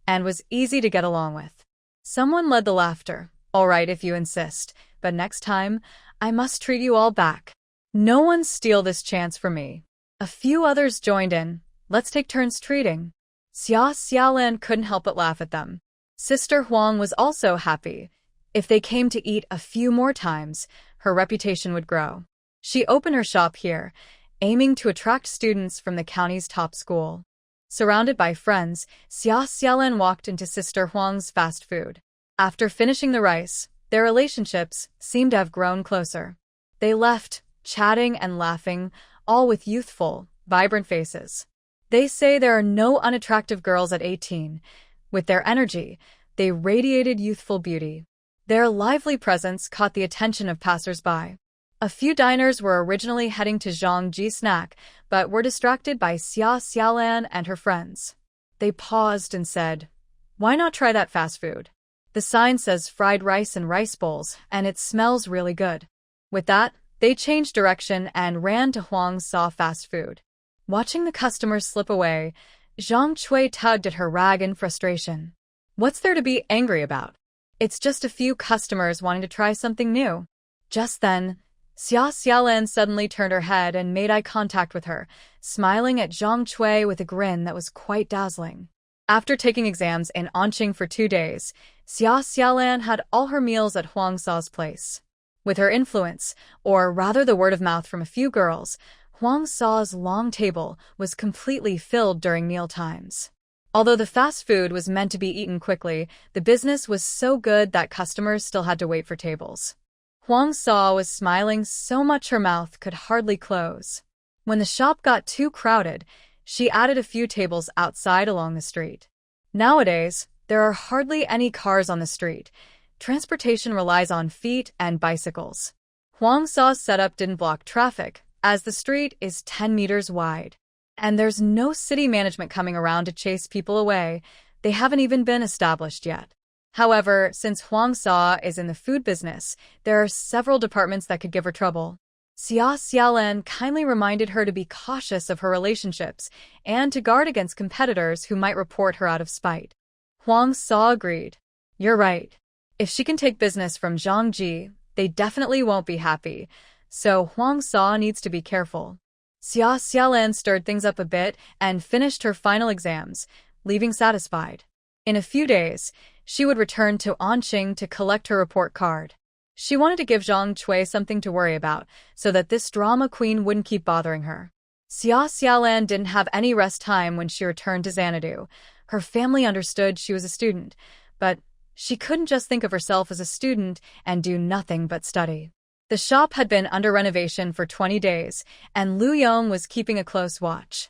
Speaker 1: and was easy to get along with. Someone led the laughter. "All right if you insist, but next time, I must treat you all back. No one steal this chance from me." A few others joined in. "Let's take turns treating." Xia Xiaolan couldn't help but laugh at them. Sister Huang was also happy. If they came to eat a few more times, her reputation would grow. She opened her shop here, aiming to attract students from the county's top school. Surrounded by friends, Xia Xiaolan walked into Sister Huang's fast food. After finishing the rice, their relationships seemed to have grown closer. They left, chatting and laughing, all with youthful, vibrant faces. They say there are no unattractive girls at 18. With their energy, they radiated youthful beauty. Their lively presence caught the attention of passers-by. A few diners were originally heading to Zhangji Snack, but were distracted by Xia Xiaolan and her friends. They paused and said, "Why not try that fast food? The sign says fried rice and rice bowls, and it smells really good." With that, they changed direction and ran to Huang Sa fast food. Watching the customers slip away, Zhang Chui tugged at her rag in frustration. What's there to be angry about? It's just a few customers wanting to try something new. Just then, Xia Xiaolan suddenly turned her head and made eye contact with her, smiling at Zhang Chui with a grin that was quite dazzling. After taking exams in Anqing for 2 days, Xia Xiaolan had all her meals at Huang Sa's place. With her influence, or rather the word of mouth from a few girls, Huang Sa's long table was completely filled during meal times. Although the fast food was meant to be eaten quickly, the business was so good that customers still had to wait for tables. Huang Sa was smiling so much her mouth could hardly close. When the shop got too crowded, she added a few tables outside along the street. Nowadays, there are hardly any cars on the street. Transportation relies on feet and bicycles. Huang Sa's setup didn't block traffic, as the street is 10 meters wide. And there's no city management coming around to chase people away. They haven't even been established yet. However, since Huang Sa is in the food business, there are several departments that could give her trouble. Xia Xiaolan kindly reminded her to be cautious of her relationships and to guard against competitors who might report her out of spite. Huang Sa agreed. You're right. If she can take business from Zhang Ji, they definitely won't be happy, so Huang Sa needs to be careful. Xia Xiaolan stirred things up a bit and finished her final exams, leaving satisfied. In a few days, she would return to Anqing to collect her report card. She wanted to give Zhang Cui something to worry about, so that this drama queen wouldn't keep bothering her. Xia Xiaolan didn't have any rest time when she returned to Xanadu. Her family understood she was a student, but she couldn't just think of herself as a student and do nothing but study. The shop had been under renovation for 20 days, and Lu Yong was keeping a close watch.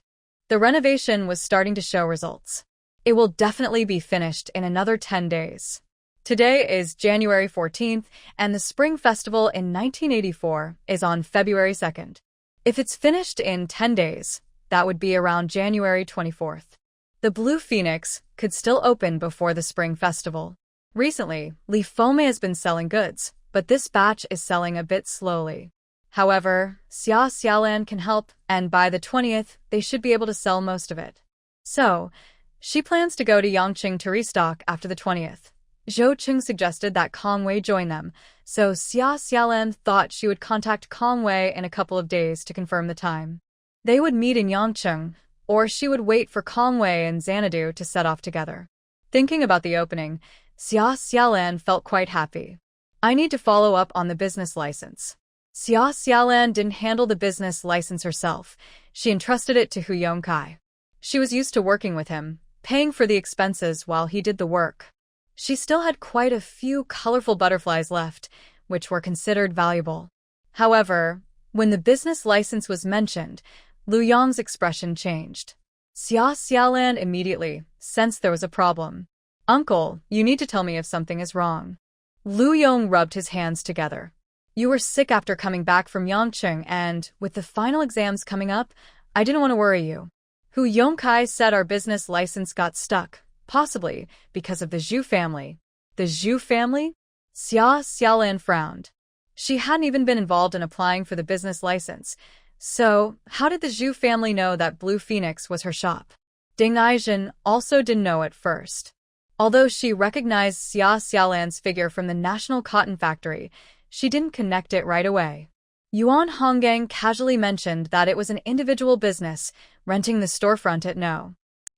Speaker 1: The renovation was starting to show results. It will definitely be finished in another 10 days. Today is January 14th, and the Spring Festival in 1984 is on February 2nd. If it's finished in 10 days, that would be around January 24th. The Blue Phoenix could still open before the Spring Festival. Recently, Li Fome has been selling goods, but this batch is selling a bit slowly. However, Xia Xiaolan can help, and by the 20th, they should be able to sell most of it. So, she plans to go to Yangqing to restock after the 20th. Zhou Qing suggested that Kong Wei join them, so Xia Xiaolan thought she would contact Kong Wei in a couple of days to confirm the time. They would meet in Yangqing, or she would wait for Kong Wei and Xanadu to set off together. Thinking about the opening, Xia Xiaolan felt quite happy. I need to follow up on the business license. Xia Xiaolan didn't handle the business license herself. She entrusted it to Hu Yongkai. She was used to working with him, paying for the expenses while he did the work. She still had quite a few colorful butterflies left, which were considered valuable. However, when the business license was mentioned, Lu Yong's expression changed. Xia Xiaolan immediately sensed there was a problem. Uncle, you need to tell me if something is wrong. Lu Yong rubbed his hands together. You were sick after coming back from Yangqing, and, with the final exams coming up, I didn't want to worry you. Hu Yongkai said our business license got stuck, possibly because of the Zhu family. The Zhu family? Xia Xiaolan frowned. She hadn't even been involved in applying for the business license. So, how did the Zhu family know that Blue Phoenix was her shop? Ding Aizhen also didn't know at first. Although she recognized Xia Xiaolan's figure from the National Cotton Factory, she didn't connect it right away. Yuan Honggang casually mentioned that it was an individual business, renting the storefront at No.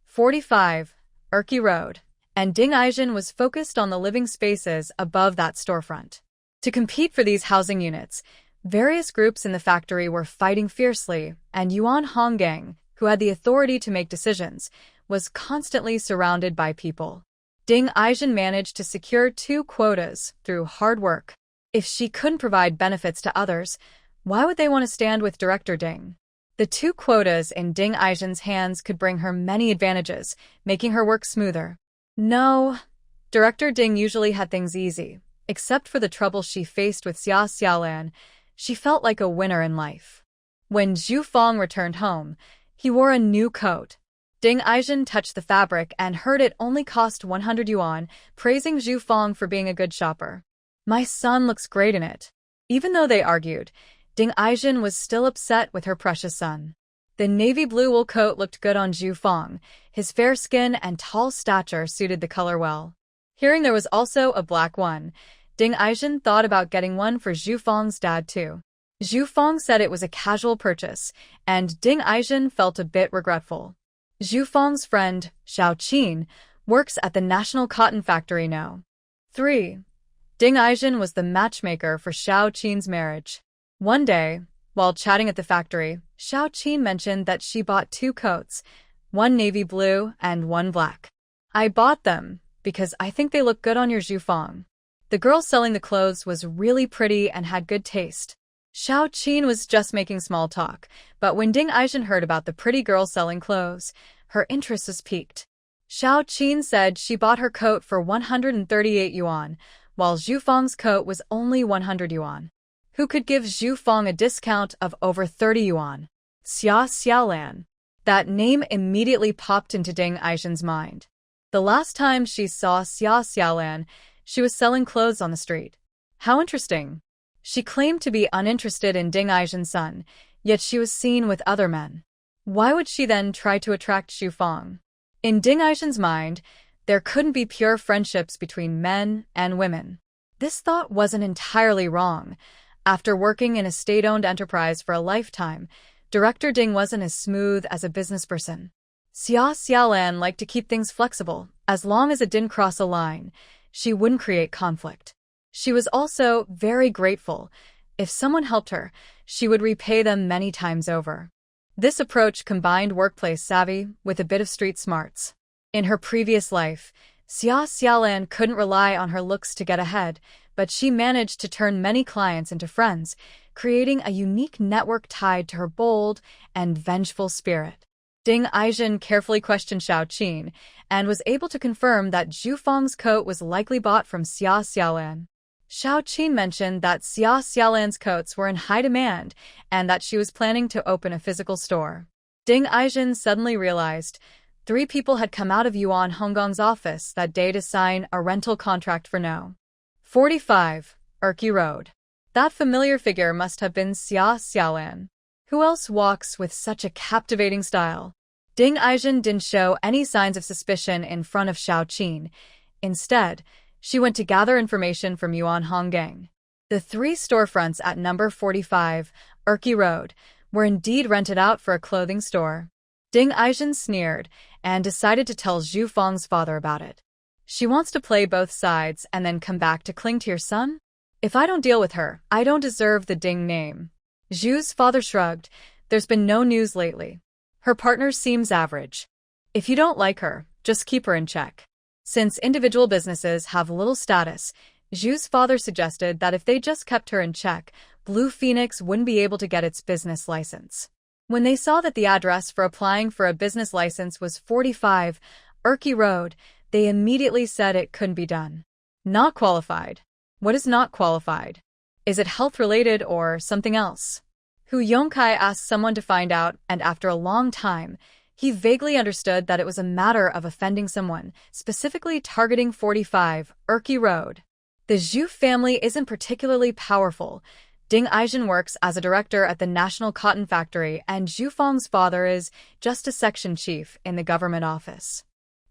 Speaker 1: 45, Urki Road, and Ding Aizhen was focused on the living spaces above that storefront. To compete for these housing units, various groups in the factory were fighting fiercely, and Yuan Honggang, who had the authority to make decisions, was constantly surrounded by people. Ding Aizhen managed to secure 2 quotas through hard work. If she couldn't provide benefits to others, why would they want to stand with Director Ding? The 2 quotas in Ding Aizhen's hands could bring her many advantages, making her work smoother. No, Director Ding usually had things easy. Except for the trouble she faced with Xia Xiaolan, she felt like a winner in life. When Zhu Fong returned home, he wore a new coat. Ding Aizhen touched the fabric and heard it only cost 100 yuan, praising Zhu Fong for being a good shopper. My son looks great in it. Even though they argued, Ding Aizhen was still upset with her precious son. The navy blue wool coat looked good on Zhu Fong. His fair skin and tall stature suited the color well. Hearing there was also a black one, Ding Aizhen thought about getting one for Zhu Fong's dad too. Zhu Fong said it was a casual purchase, and Ding Aizhen felt a bit regretful. Zhu Fong's friend, Xiao Qin, works at the National Cotton Factory No. 3. Ding Aizhen was the matchmaker for Xiao Qin's marriage. One day, while chatting at the factory, Xiao Qin mentioned that she bought 2 coats, one navy blue and one black. I bought them because I think they look good on your Zhu Fong. The girl selling the clothes was really pretty and had good taste. Xiao Qin was just making small talk, but when Ding Aizhen heard about the pretty girl selling clothes, her interest was piqued. Xiao Qin said she bought her coat for 138 yuan, while Zhu Fong's coat was only 100 yuan. Who could give Zhu Fong a discount of over 30 yuan? Xia Xiaolan. That name immediately popped into Ding Aizhen's mind. The last time she saw Xia Xiaolan, she was selling clothes on the street. How interesting. She claimed to be uninterested in Ding Aizhen's son, yet she was seen with other men. Why would she then try to attract Xu Fang? In Ding Aizhen's mind, there couldn't be pure friendships between men and women. This thought wasn't entirely wrong. After working in a state-owned enterprise for a lifetime, Director Ding wasn't as smooth as a businessperson. Xia Xiaolan liked to keep things flexible. As long as it didn't cross a line, she wouldn't create conflict. She was also very grateful. If someone helped her, she would repay them many times over. This approach combined workplace savvy with a bit of street smarts. In her previous life, Xia Xiaolan couldn't rely on her looks to get ahead, but she managed to turn many clients into friends, creating a unique network tied to her bold and vengeful spirit. Ding Aizhen carefully questioned Xiao Qin and was able to confirm that Zhu Fang's coat was likely bought from Xia Xiaolan. Xiao Qin mentioned that Xia Xiaolan's coats were in high demand and that she was planning to open a physical store. Ding Aizhen suddenly realized 3 people had come out of Yuan Honggong's office that day to sign a rental contract for No. 45, Erqi Road. That familiar figure must have been Xia Xiaolan. Who else walks with such a captivating style? Ding Aizhen didn't show any signs of suspicion in front of Xiao Qin. Instead, she went to gather information from Yuan Honggong. The 3 storefronts at number 45, Erqi Road, were indeed rented out for a clothing store. Ding Aizhen sneered and decided to tell Zhu Fang's father about it. She wants to play both sides and then come back to cling to your son? If I don't deal with her, I don't deserve the Ding name. Zhu's father shrugged. There's been no news lately. Her partner seems average. If you don't like her, just keep her in check. Since individual businesses have little status, Zhu's father suggested that if they just kept her in check, Blue Phoenix wouldn't be able to get its business license. When they saw that the address for applying for a business license was 45 Erqi Road, they immediately said it couldn't be done. Not qualified. What is not qualified? Is it health-related or something else? Hu Yongkai asked someone to find out, and after a long time, he vaguely understood that it was a matter of offending someone, specifically targeting 45 Erqi Road. The Zhu family isn't particularly powerful. Ding Aizhen works as a director at the National Cotton Factory, and Zhu Fang's father is just a section chief in the government office.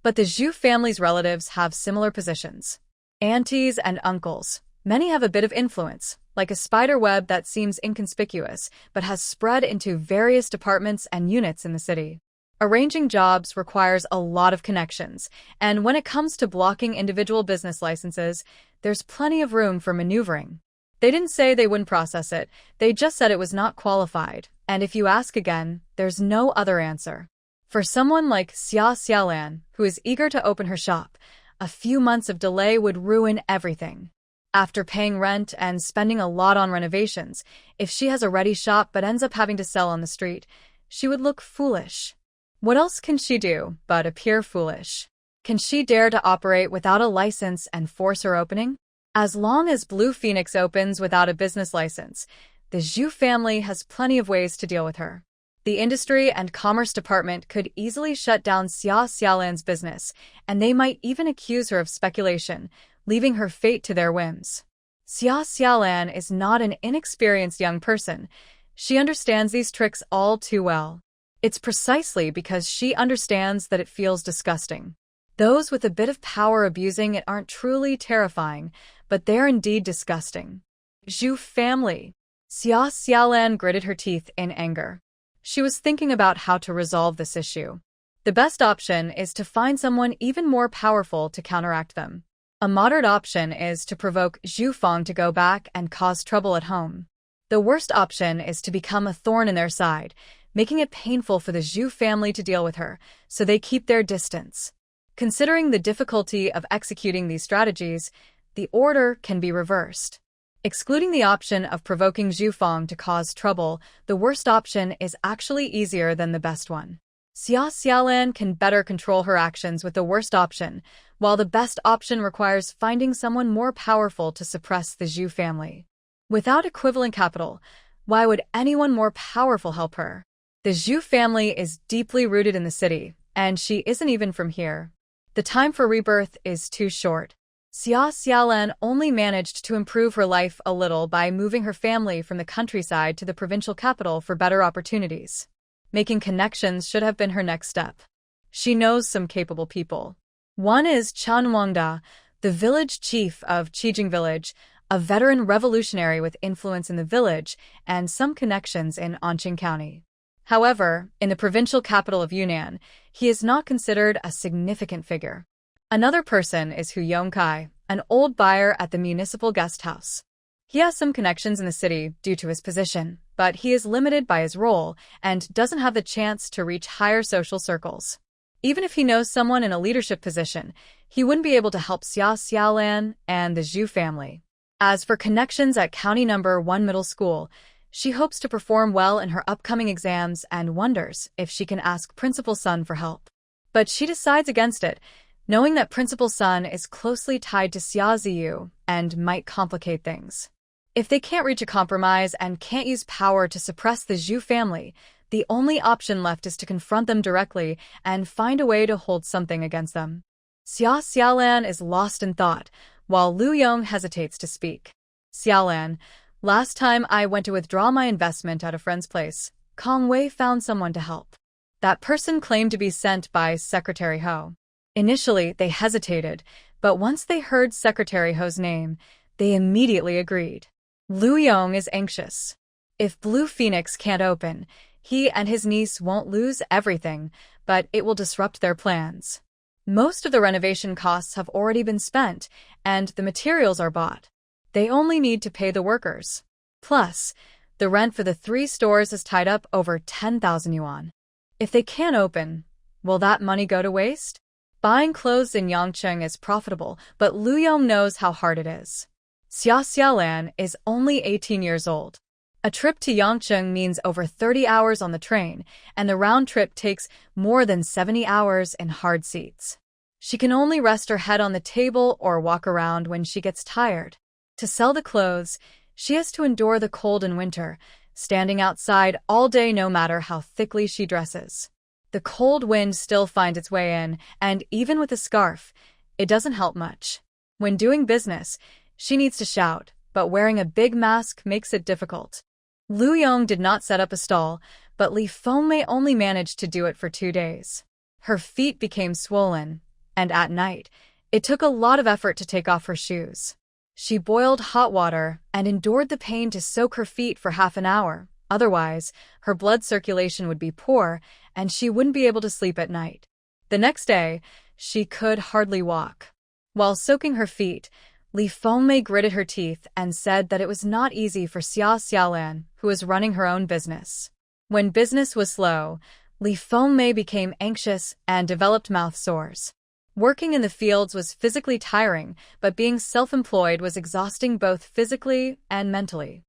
Speaker 1: But the Zhu family's relatives have similar positions. Aunties and uncles. Many have a bit of influence, like a spider web that seems inconspicuous, but has spread into various departments and units in the city. Arranging jobs requires a lot of connections, and when it comes to blocking individual business licenses, there's plenty of room for maneuvering. They didn't say they wouldn't process it, they just said it was not qualified, and if you ask again, there's no other answer. For someone like Xia Xiaolan, who is eager to open her shop, a few months of delay would ruin everything. After paying rent and spending a lot on renovations, if she has a ready shop but ends up having to sell on the street, she would look foolish. What else can she do but appear foolish? Can she dare to operate without a license and force her opening? As long as Blue Phoenix opens without a business license, the Zhu family has plenty of ways to deal with her. The Industry and Commerce Department could easily shut down Xia Xiaolan's business, and they might even accuse her of speculation, leaving her fate to their whims. Xia Xiaolan is not an inexperienced young person. She understands these tricks all too well. It's precisely because she understands that it feels disgusting. Those with a bit of power abusing it aren't truly terrifying, but they're indeed disgusting. Zhu family. Xia Xiaolan gritted her teeth in anger. She was thinking about how to resolve this issue. The best option is to find someone even more powerful to counteract them. A moderate option is to provoke Zhu Fang to go back and cause trouble at home. The worst option is to become a thorn in their side, making it painful for the Zhu family to deal with her, so they keep their distance. Considering the difficulty of executing these strategies, the order can be reversed. Excluding the option of provoking Zhu Fang to cause trouble, the worst option is actually easier than the best one. Xia Xiaolan can better control her actions with the worst option, while the best option requires finding someone more powerful to suppress the Zhu family. Without equivalent capital, why would anyone more powerful help her? The Zhu family is deeply rooted in the city, and she isn't even from here. The time for rebirth is too short. Xia Xiaolan only managed to improve her life a little by moving her family from the countryside to the provincial capital for better opportunities. Making connections should have been her next step. She knows some capable people. One is Chan Wangda, the village chief of Qijing village, a veteran revolutionary with influence in the village and some connections in Anqing County. However, in the provincial capital of Yunnan, he is not considered a significant figure. Another person is Hu Yongkai, an old buyer at the municipal guest house. He has some connections in the city due to his position, but he is limited by his role and doesn't have the chance to reach higher social circles. Even if he knows someone in a leadership position, he wouldn't be able to help Xia Xiaolan and the Zhu family. As for connections at County No. 1 Middle School, she hopes to perform well in her upcoming exams and wonders if she can ask Principal Sun for help. But she decides against it, knowing that Principal Sun is closely tied to Xia Ziyu and might complicate things. If they can't reach a compromise and can't use power to suppress the Zhu family, the only option left is to confront them directly and find a way to hold something against them. Xia Xiaolan is lost in thought, while Lu Yong hesitates to speak. Xiaolan, last time I went to withdraw my investment at a friend's place, Kong Wei found someone to help. That person claimed to be sent by Secretary Ho. Initially, they hesitated, but once they heard Secretary Ho's name, they immediately agreed. Lu Yong is anxious. If Blue Phoenix can't open, he and his niece won't lose everything, but it will disrupt their plans. Most of the renovation costs have already been spent, and the materials are bought. They only need to pay the workers. Plus, the rent for the 3 stores is tied up over 10,000 yuan. If they can't open, will that money go to waste? Buying clothes in Yangcheng is profitable, but Lu Yong knows how hard it is. Xia Xiaolan is only 18 years old. A trip to Yangcheng means over 30 hours on the train, and the round trip takes more than 70 hours in hard seats. She can only rest her head on the table or walk around when she gets tired. To sell the clothes, she has to endure the cold in winter, standing outside all day no matter how thickly she dresses. The cold wind still finds its way in, and even with a scarf, it doesn't help much. When doing business, she needs to shout, but wearing a big mask makes it difficult. Lu Yong did not set up a stall, but Li Fengmei only managed to do it for 2 days. Her feet became swollen, and at night, it took a lot of effort to take off her shoes. She boiled hot water and endured the pain to soak her feet for half an hour. Otherwise, her blood circulation would be poor, and she wouldn't be able to sleep at night. The next day, she could hardly walk. While soaking her feet, Li Fengmei gritted her teeth and said that it was not easy for Xia Xiaolan, who was running her own business. When business was slow, Li Fengmei became anxious and developed mouth sores. Working in the fields was physically tiring, but being self-employed was exhausting both physically and mentally.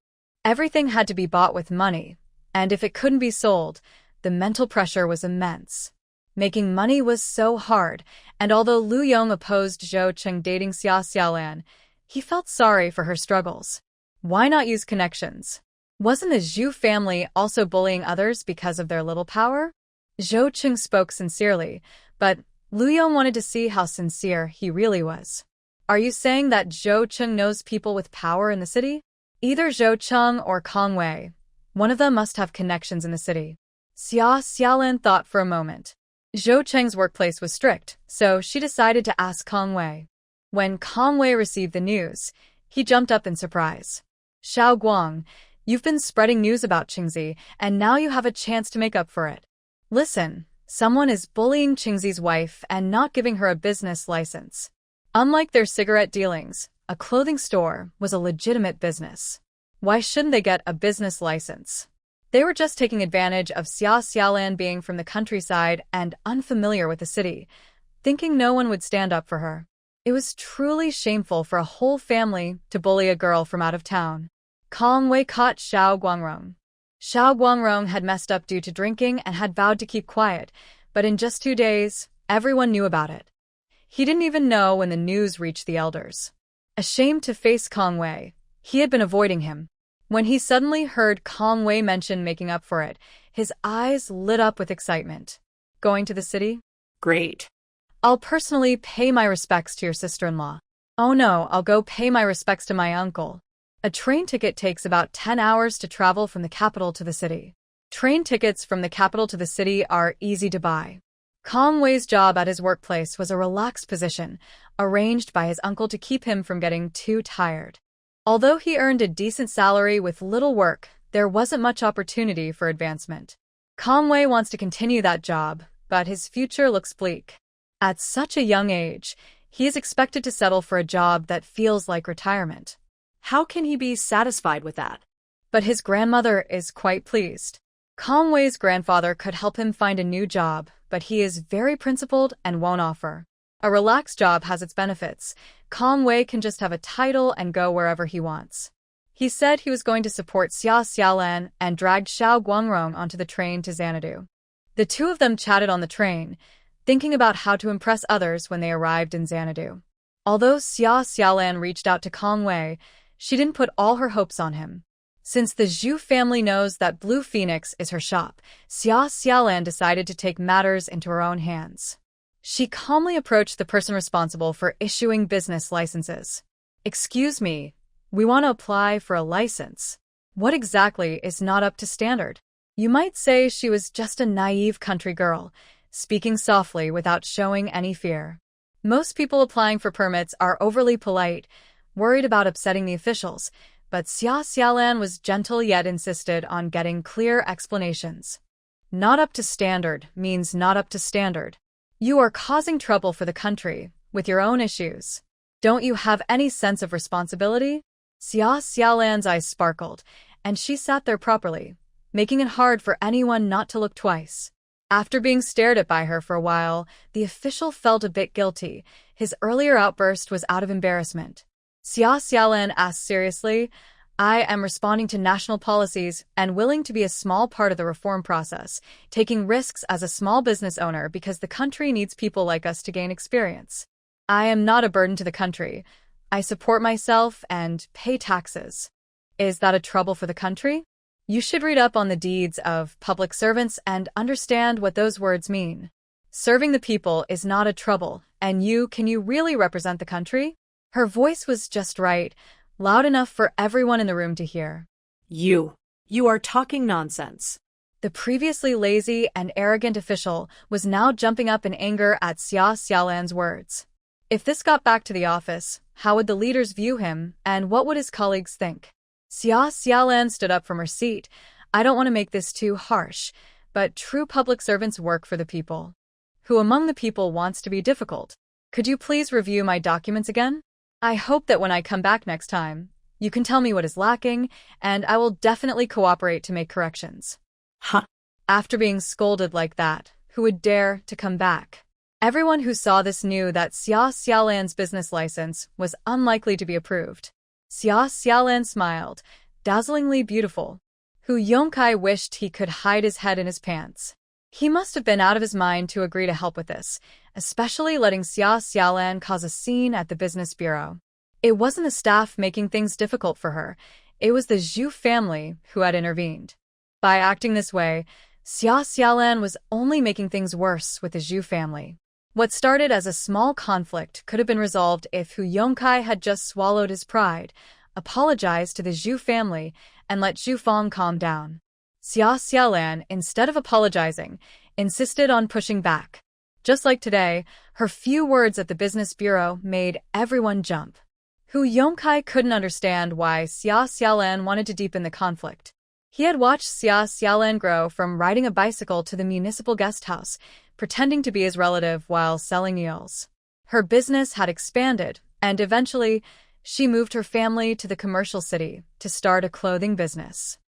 Speaker 1: Everything had to be bought with money, and if it couldn't be sold, the mental pressure was immense. Making money was so hard, and although Lu Yong opposed Zhou Cheng dating Xia Xiaolan, he felt sorry for her struggles. Why not use connections? Wasn't the Zhu family also bullying others because of their little power? Zhou Cheng spoke sincerely, but Lu Yong wanted to see how sincere he really was. Are you saying that Zhou Cheng knows people with power in the city? Either Zhou Cheng or Kong Wei. One of them must have connections in the city. Xia Xiaolan thought for a moment. Zhou Cheng's workplace was strict, so she decided to ask Kong Wei. When Kong Wei received the news, he jumped up in surprise. Xiao Guang, you've been spreading news about Qingzi, and now you have a chance to make up for it. Listen, someone is bullying Qingzi's wife and not giving her a business license. Unlike their cigarette dealings, a clothing store was a legitimate business. Why shouldn't they get a business license? They were just taking advantage of Xia Xiaolan being from the countryside and unfamiliar with the city, thinking no one would stand up for her. It was truly shameful for a whole family to bully a girl from out of town. Kong Wei caught Xiao Guangrong. Xiao Guangrong had messed up due to drinking and had vowed to keep quiet, but in just 2 days, everyone knew about it. He didn't even know when the news reached the elders. Ashamed to face Kong Wei, he had been avoiding him. When he suddenly heard Kong Wei mention making up for it, his eyes lit up with excitement. Going to the city?
Speaker 2: Great.
Speaker 1: I'll personally pay my respects to your sister-in-law. Oh no, I'll go pay my respects to my uncle. A train ticket takes about 10 hours to travel from the capital to the city. Train tickets from the capital to the city are easy to buy. Conway's job at his workplace was a relaxed position, arranged by his uncle to keep him from getting too tired. Although he earned a decent salary with little work, there wasn't much opportunity for advancement. Conway wants to continue that job, but his future looks bleak. At such a young age, he is expected to settle for a job that feels like retirement.
Speaker 2: How can he be satisfied with that?
Speaker 1: But his grandmother is quite pleased. Conway's grandfather could help him find a new job, but he is very principled and won't offer. A relaxed job has its benefits. Conway can just have a title and go wherever he wants. He said he was going to support Xia Xiaolan and dragged Xiao Guangrong onto the train to Xanadu. The two of them chatted on the train, thinking about how to impress others when they arrived in Xanadu. Although Xia Xiaolan reached out to Conway, she didn't put all her hopes on him. Since the Zhu family knows that Blue Phoenix is her shop, Xia Xiaolan decided to take matters into her own hands. She calmly approached the person responsible for issuing business licenses. "Excuse me, we want to apply for a license. What exactly is not up to standard?" You might say she was just a naive country girl, speaking softly without showing any fear. Most people applying for permits are overly polite, worried about upsetting the officials, but Xia Xiaolan was gentle yet insisted on getting clear explanations. Not up to standard means not up to standard. You are causing trouble for the country, with your own issues. Don't you have any sense of responsibility? Xia Xiaolan's eyes sparkled, and she sat there properly, making it hard for anyone not to look twice. After being stared at by her for a while, the official felt a bit guilty. His earlier outburst was out of embarrassment. Xia Xiaolan asked seriously, "I am responding to national policies and willing to be a small part of the reform process, taking risks as a small business owner because the country needs people like us to gain experience. I am not a burden to the country. I support myself and pay taxes." Is that a trouble for the country? You should read up on the deeds of public servants and understand what those words mean. Serving the people is not a trouble, and can you really represent the country? Her voice was just right, loud enough for everyone in the room to hear.
Speaker 2: You are talking nonsense.
Speaker 1: The previously lazy and arrogant official was now jumping up in anger at Xia Xiaolan's words. If this got back to the office, how would the leaders view him, and what would his colleagues think? Xia Xiaolan stood up from her seat. "I don't want to make this too harsh, but true public servants work for the people. Who among the people wants to be difficult? Could you please review my documents again? I hope that when I come back next time, you can tell me what is lacking, and I will definitely cooperate to make corrections."
Speaker 2: Huh?
Speaker 1: After being scolded like that, who would dare to come back? Everyone who saw this knew that Xia Xiaolan's business license was unlikely to be approved. Xia Xiaolan smiled, dazzlingly beautiful. Hu Yongkai wished he could hide his head in his pants. He must have been out of his mind to agree to help with this, especially letting Xia Xiaolan cause a scene at the business bureau. It wasn't the staff making things difficult for her, it was the Zhu family who had intervened. By acting this way, Xia Xiaolan was only making things worse with the Zhu family. What started as a small conflict could have been resolved if Hu Yongkai had just swallowed his pride, apologized to the Zhu family, and let Zhu Fang calm down. Xia Xiaolan, instead of apologizing, insisted on pushing back. Just like today, her few words at the business bureau made everyone jump. Hu Yongkai couldn't understand why Xia Xiaolan wanted to deepen the conflict. He had watched Xia Xiaolan grow from riding a bicycle to the municipal guest house, pretending to be his relative while selling eels. Her business had expanded, and eventually, she moved her family to the commercial city to start a clothing business.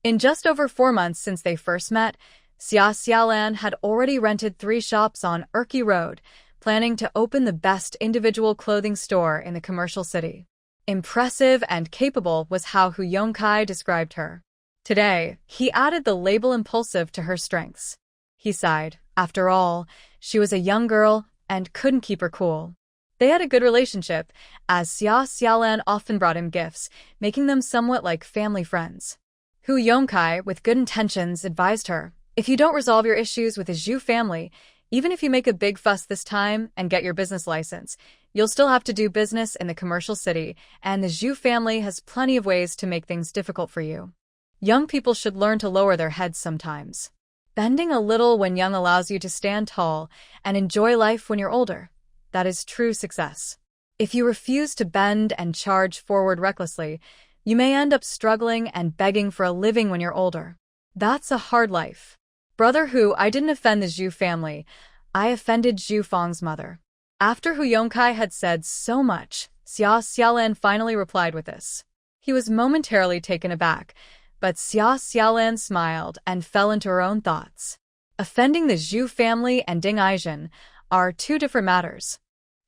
Speaker 1: In just over 4 months since they first met, Xia Xiaolan had already rented 3 shops on Urki Road, planning to open the best individual clothing store in the commercial city. Impressive and capable was how Hu Yongkai described her. Today, he added the label impulsive to her strengths. He sighed. After all, she was a young girl and couldn't keep her cool. They had a good relationship, as Xia Xiaolan often brought him gifts, making them somewhat like family friends. Hu Yongkai, with good intentions, advised her, "If you don't resolve your issues with the Zhu family, Even if you make a big fuss this time and get your business license, you'll still have to do business in the commercial city, and the Zhu family has plenty of ways to make things difficult for you. Young people should learn to lower their heads sometimes. Bending a little when young allows you to stand tall and enjoy life when you're older. That is true success. If you refuse to bend and charge forward recklessly, you may end up struggling and begging for a living when you're older. That's a hard life. Brother Hu, I didn't offend the Zhu family. I offended Zhu Fang's mother. After Hu Yongkai had said so much, Xia Xiaolan finally replied with this. He was momentarily taken aback, but Xia Xiaolan smiled and fell into her own thoughts. Offending the Zhu family and Ding Aizhen are two different matters.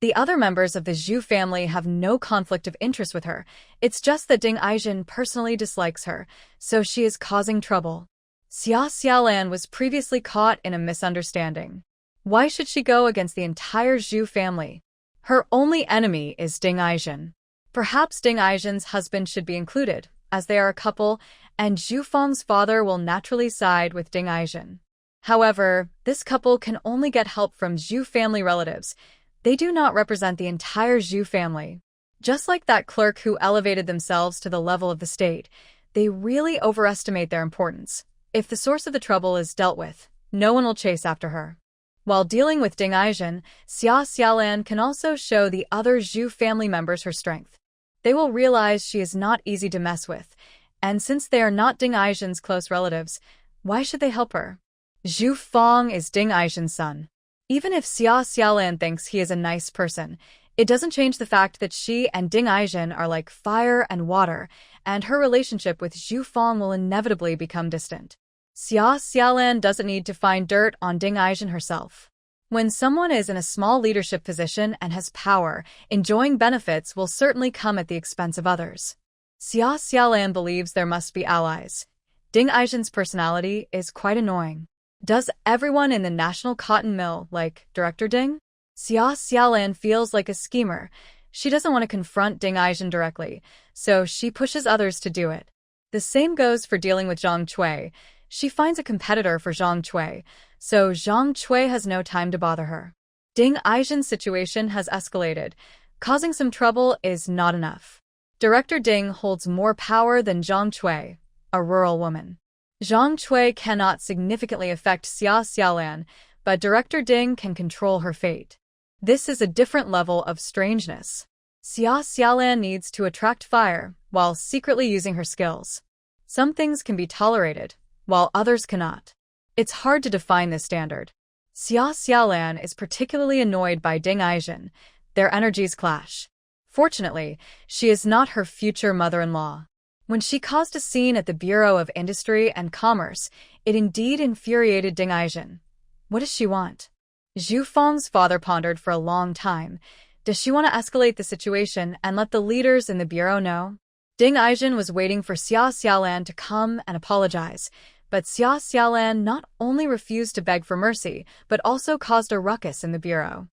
Speaker 1: The other members of the Zhu family have no conflict of interest with her. It's just that Ding Aizhen personally dislikes her, so she is causing trouble. Xia Xiaolan was previously caught in a misunderstanding. Why should she go against the entire Zhu family? Her only enemy is Ding Aizhen. Perhaps Ding Aizhen's husband should be included, as they are a couple, and Zhu Fang's father will naturally side with Ding Aizhen. However, this couple can only get help from Zhu family relatives. They do not represent the entire Zhu family. Just like that clerk who elevated themselves to the level of the state, they really overestimate their importance. If the source of the trouble is dealt with, no one will chase after her. While dealing with Ding Aizhen, Xia Xiaolan can also show the other Zhu family members her strength. They will realize she is not easy to mess with, and since they are not Ding Aizhen's close relatives, why should they help her? Zhu Fang is Ding Aizhen's son. Even if Xia Xiaolan thinks he is a nice person, it doesn't change the fact that she and Ding Aizhen are like fire and water, and her relationship with Zhu Fang will inevitably become distant. Xia Xiaolan doesn't need to find dirt on Ding Aizhen herself. When someone is in a small leadership position and has power, enjoying benefits will certainly come at the expense of others. Xia Xiaolan believes there must be allies. Ding Aizhen's personality is quite annoying. Does everyone in the National Cotton Mill like Director Ding? Xia Xiaolan feels like a schemer. She doesn't want to confront Ding Aizhen directly, so she pushes others to do it. The same goes for dealing with Zhang Cui. She finds a competitor for Zhang Cui, so Zhang Cui has no time to bother her. Ding Aizhen's situation has escalated. Causing some trouble is not enough. Director Ding holds more power than Zhang Cui, a rural woman. Zhang Cui cannot significantly affect Xia Xiaolan, but Director Ding can control her fate. This is a different level of strangeness. Xia Xiaolan needs to attract fire while secretly using her skills. Some things can be tolerated, while others cannot. It's hard to define this standard. Xia Xiaolan is particularly annoyed by Ding Aizhen. Their energies clash. Fortunately, she is not her future mother-in-law. When she caused a scene at the Bureau of Industry and Commerce, it indeed infuriated Ding Aizhen. What does she want? Zhu Fang's father pondered for a long time. Does she want to escalate the situation and let the leaders in the bureau know? Ding Aizhen was waiting for Xia Xiaolan to come and apologize, but Xia Xiaolan not only refused to beg for mercy, but also caused a ruckus in the bureau.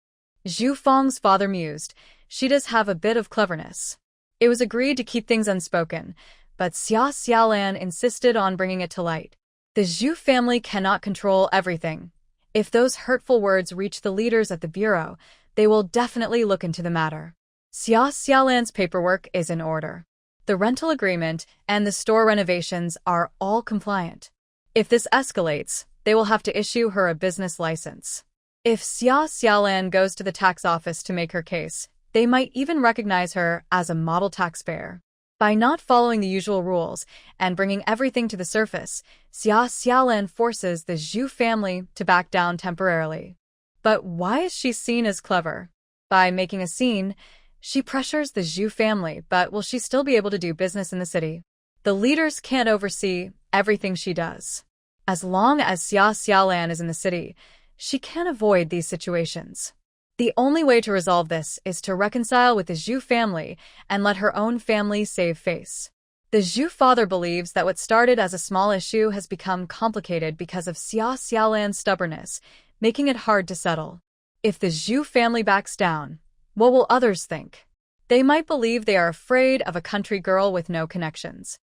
Speaker 1: Zhu Fang's father mused. She does have a bit of cleverness. It was agreed to keep things unspoken, but Xia Xiaolan insisted on bringing it to light. The Zhu family cannot control everything. If those hurtful words reach the leaders at the bureau, they will definitely look into the matter. Xia Xiaolan's paperwork is in order. The rental agreement and the store renovations are all compliant. If this escalates, they will have to issue her a business license. If Xia Xiaolan goes to the tax office to make her case, they might even recognize her as a model taxpayer. By not following the usual rules and bringing everything to the surface, Xia Xiaolan forces the Zhu family to back down temporarily. But why is she seen as clever? By making a scene, she pressures the Zhu family, but will she still be able to do business in the city? The leaders can't oversee everything she does. As long as Xia Xiaolan is in the city, she can't avoid these situations. The only way to resolve this is to reconcile with the Zhu family and let her own family save face. The Zhu father believes that what started as a small issue has become complicated because of Xia Xiaolan's stubbornness, making it hard to settle. If the Zhu family backs down, what will others think? They might believe they are afraid of a country girl with no connections.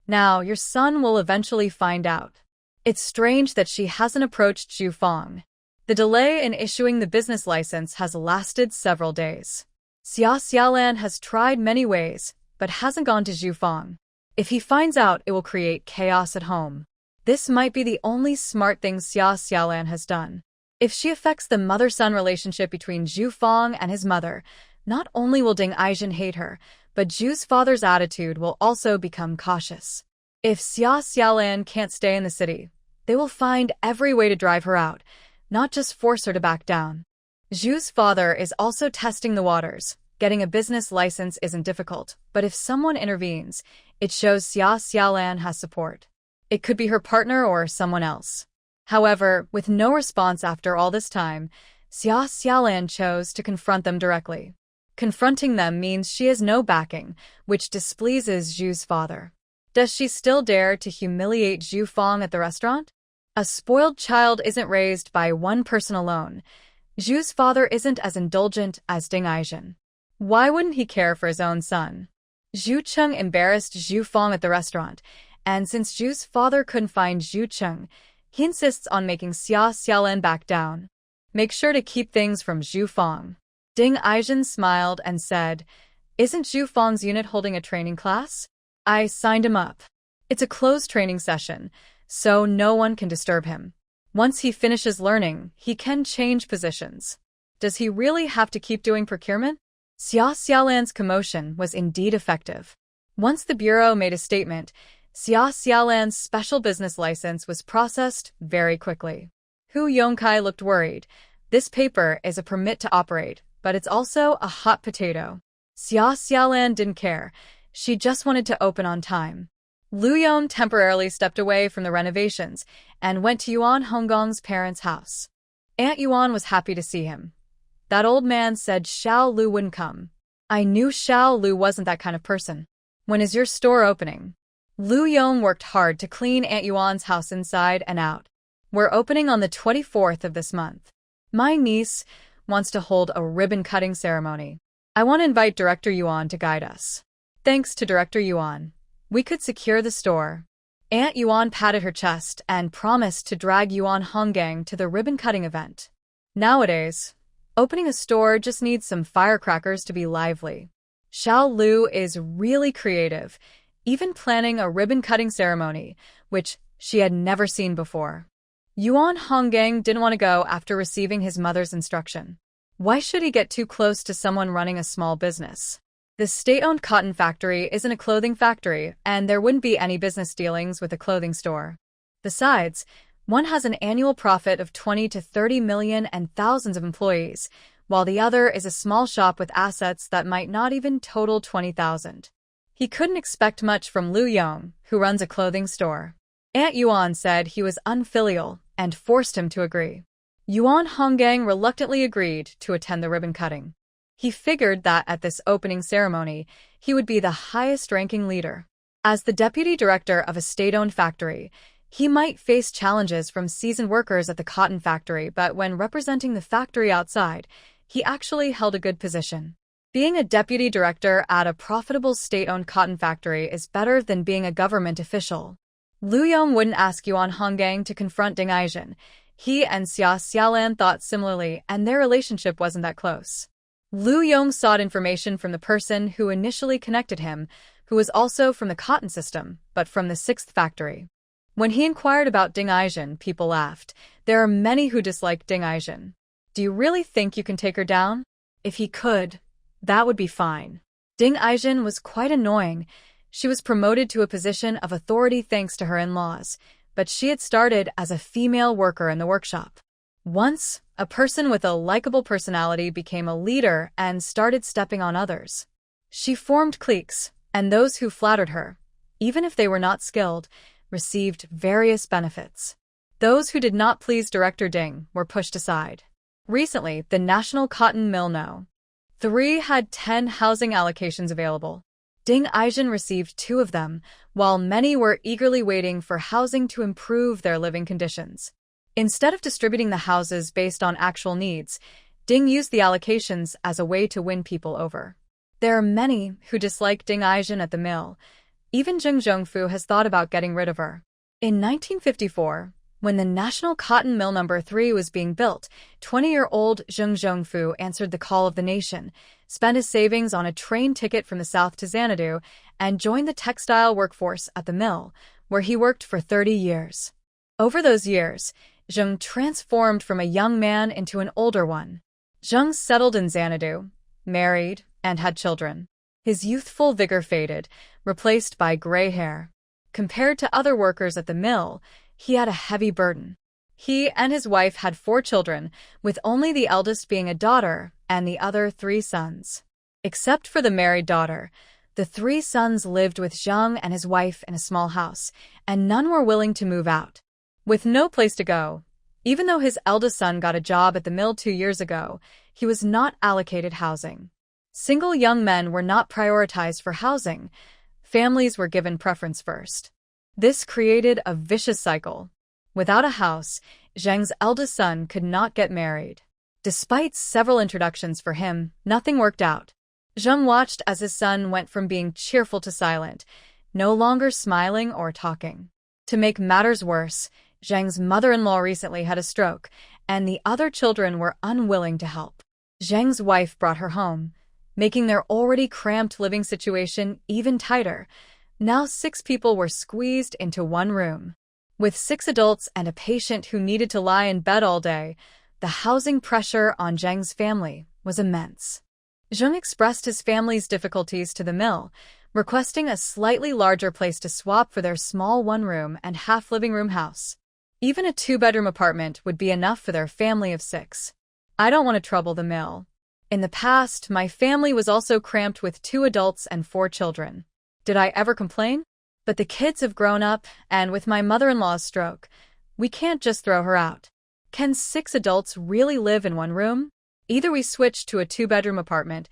Speaker 1: Now, your son will eventually find out. It's strange that she hasn't approached Zhu Fang. The delay in issuing the business license has lasted several days. Xia Xiaolan has tried many ways, but hasn't gone to Zhu Fang. If he finds out, it will create chaos at home. This might be the only smart thing Xia Xiaolan has done. If she affects the mother-son relationship between Zhu Fang and his mother, not only will Ding Aizhen hate her, but Zhu's father's attitude will also become cautious. If Xia Xiaolan can't stay in the city, they will find every way to drive her out, not just force her to back down. Zhu's father is also testing the waters. Getting a business license isn't difficult, but if someone intervenes, it shows Xia Xiaolan has support. It could be her partner or someone else. However, with no response after all this time, Xia Xiaolan chose to confront them directly. Confronting them means she has no backing, which displeases Zhu's father. Does she still dare to humiliate Zhu Fang at the restaurant? A spoiled child isn't raised by one person alone. Zhu's father isn't as indulgent as Ding Aizhen. Why wouldn't he care for his own son? Zhu Cheng embarrassed Zhu Fang at the restaurant, and since Zhu's father couldn't find Zhu Cheng, he insists on making Xia Xiaolan back down. Make sure to keep things from Zhu Fang. Ding Aizhen smiled and said, "Isn't Zhu Fang's unit holding a training class? I signed him up. It's a closed training session, so no one can disturb him. Once he finishes learning, he can change positions. Does he really have to keep doing procurement?" Xia Xiaolan's commotion was indeed effective. Once the bureau made a statement, Xia Xiaolan's special business license was processed very quickly. Hu Yongkai looked worried. This paper is a permit to operate, but it's also a hot potato. Xia Xiaolan didn't care. She just wanted to open on time. Lu Yon temporarily stepped away from the renovations and went to Yuan Honggong's parents' house. Aunt Yuan was happy to see him. That old man said Xiao Lu wouldn't come. I knew Xiao Lu wasn't that kind of person. When is your store opening? Lu Yong worked hard to clean Aunt Yuan's house inside and out. We're opening on the 24th of this month. My niece wants to hold a ribbon-cutting ceremony. I want to invite Director Yuan to guide us. Thanks to Director Yuan, we could secure the store. Aunt Yuan patted her chest and promised to drag Yuan Honggang to the ribbon-cutting event. Nowadays, opening a store just needs some firecrackers to be lively. Xiao Lu is really creative, even planning a ribbon-cutting ceremony, which she had never seen before. Yuan Honggang didn't want to go after receiving his mother's instruction. Why should he get too close to someone running a small business? The state-owned cotton factory isn't a clothing factory, and there wouldn't be any business dealings with a clothing store. Besides, one has an annual profit of 20 to 30 million and thousands of employees, while the other is a small shop with assets that might not even total 20,000. He couldn't expect much from Lu Yong, who runs a clothing store. Aunt Yuan said he was unfilial and forced him to agree. Yuan Honggang reluctantly agreed to attend the ribbon cutting. He figured that at this opening ceremony, he would be the highest-ranking leader. As the deputy director of a state-owned factory, he might face challenges from seasoned workers at the cotton factory, but when representing the factory outside, he actually held a good position. Being a deputy director at a profitable state-owned cotton factory is better than being a government official. Lu Yong wouldn't ask Yuan Honggang to confront Ding Aizhen. He and Xia Xiaolan thought similarly, and their relationship wasn't that close. Lu Yong sought information from the person who initially connected him, who was also from the cotton system, but from the sixth factory. When he inquired about Ding Aizhen, people laughed. There are many who dislike Ding Aizhen. Do you really think you can take her down? If he could, that would be fine. Ding Aizhen was quite annoying. She was promoted to a position of authority thanks to her in-laws, but she had started as a female worker in the workshop. Once, a person with a likable personality became a leader and started stepping on others. She formed cliques, and those who flattered her, even if they were not skilled, received various benefits. Those who did not please Director Ding were pushed aside. Recently, the National Cotton Mill No. 3 had 10 housing allocations available. Ding Aizhen received 2 of them, while many were eagerly waiting for housing to improve their living conditions. Instead of distributing the houses based on actual needs, Ding used the allocations as a way to win people over. There are many who dislike Ding Aizhen at the mill. Even Zheng Zhongfu has thought about getting rid of her. In 1954, When the National Cotton Mill No. 3 was being built, 20-year-old Zheng Zhongfu answered the call of the nation, spent his savings on a train ticket from the south to Xanadu, and joined the textile workforce at the mill, where he worked for 30 years. Over those years, Zheng transformed from a young man into an older one. Zheng settled in Xanadu, married, and had children. His youthful vigor faded, replaced by gray hair. Compared to other workers at the mill, he had a heavy burden. He and his wife had 4 children, with only the eldest being a daughter and the other 3 sons. Except for the married daughter, the 3 sons lived with Zheng and his wife in a small house, and none were willing to move out. With no place to go, even though his eldest son got a job at the mill 2 years ago, he was not allocated housing. Single young men were not prioritized for housing. Families were given preference first. This created a vicious cycle. Without a house, Zheng's eldest son could not get married. Despite several introductions for him, nothing worked out. Zheng watched as his son went from being cheerful to silent, no longer smiling or talking. To make matters worse, Zheng's mother-in-law recently had a stroke, and the other children were unwilling to help. Zheng's wife brought her home, making their already cramped living situation even tighter. Now 6 people were squeezed into one room. With 6 adults and a patient who needed to lie in bed all day, the housing pressure on Zheng's family was immense. Zheng expressed his family's difficulties to the mill, requesting a slightly larger place to swap for their small one-room and half-living room house. Even a 2-bedroom apartment would be enough for their family of 6. I don't want to trouble the mill. In the past, my family was also cramped with 2 adults and 4 children. Did I ever complain? But the kids have grown up, and with my mother-in-law's stroke, we can't just throw her out. Can 6 adults really live in one room? Either we switch to a 2-bedroom apartment,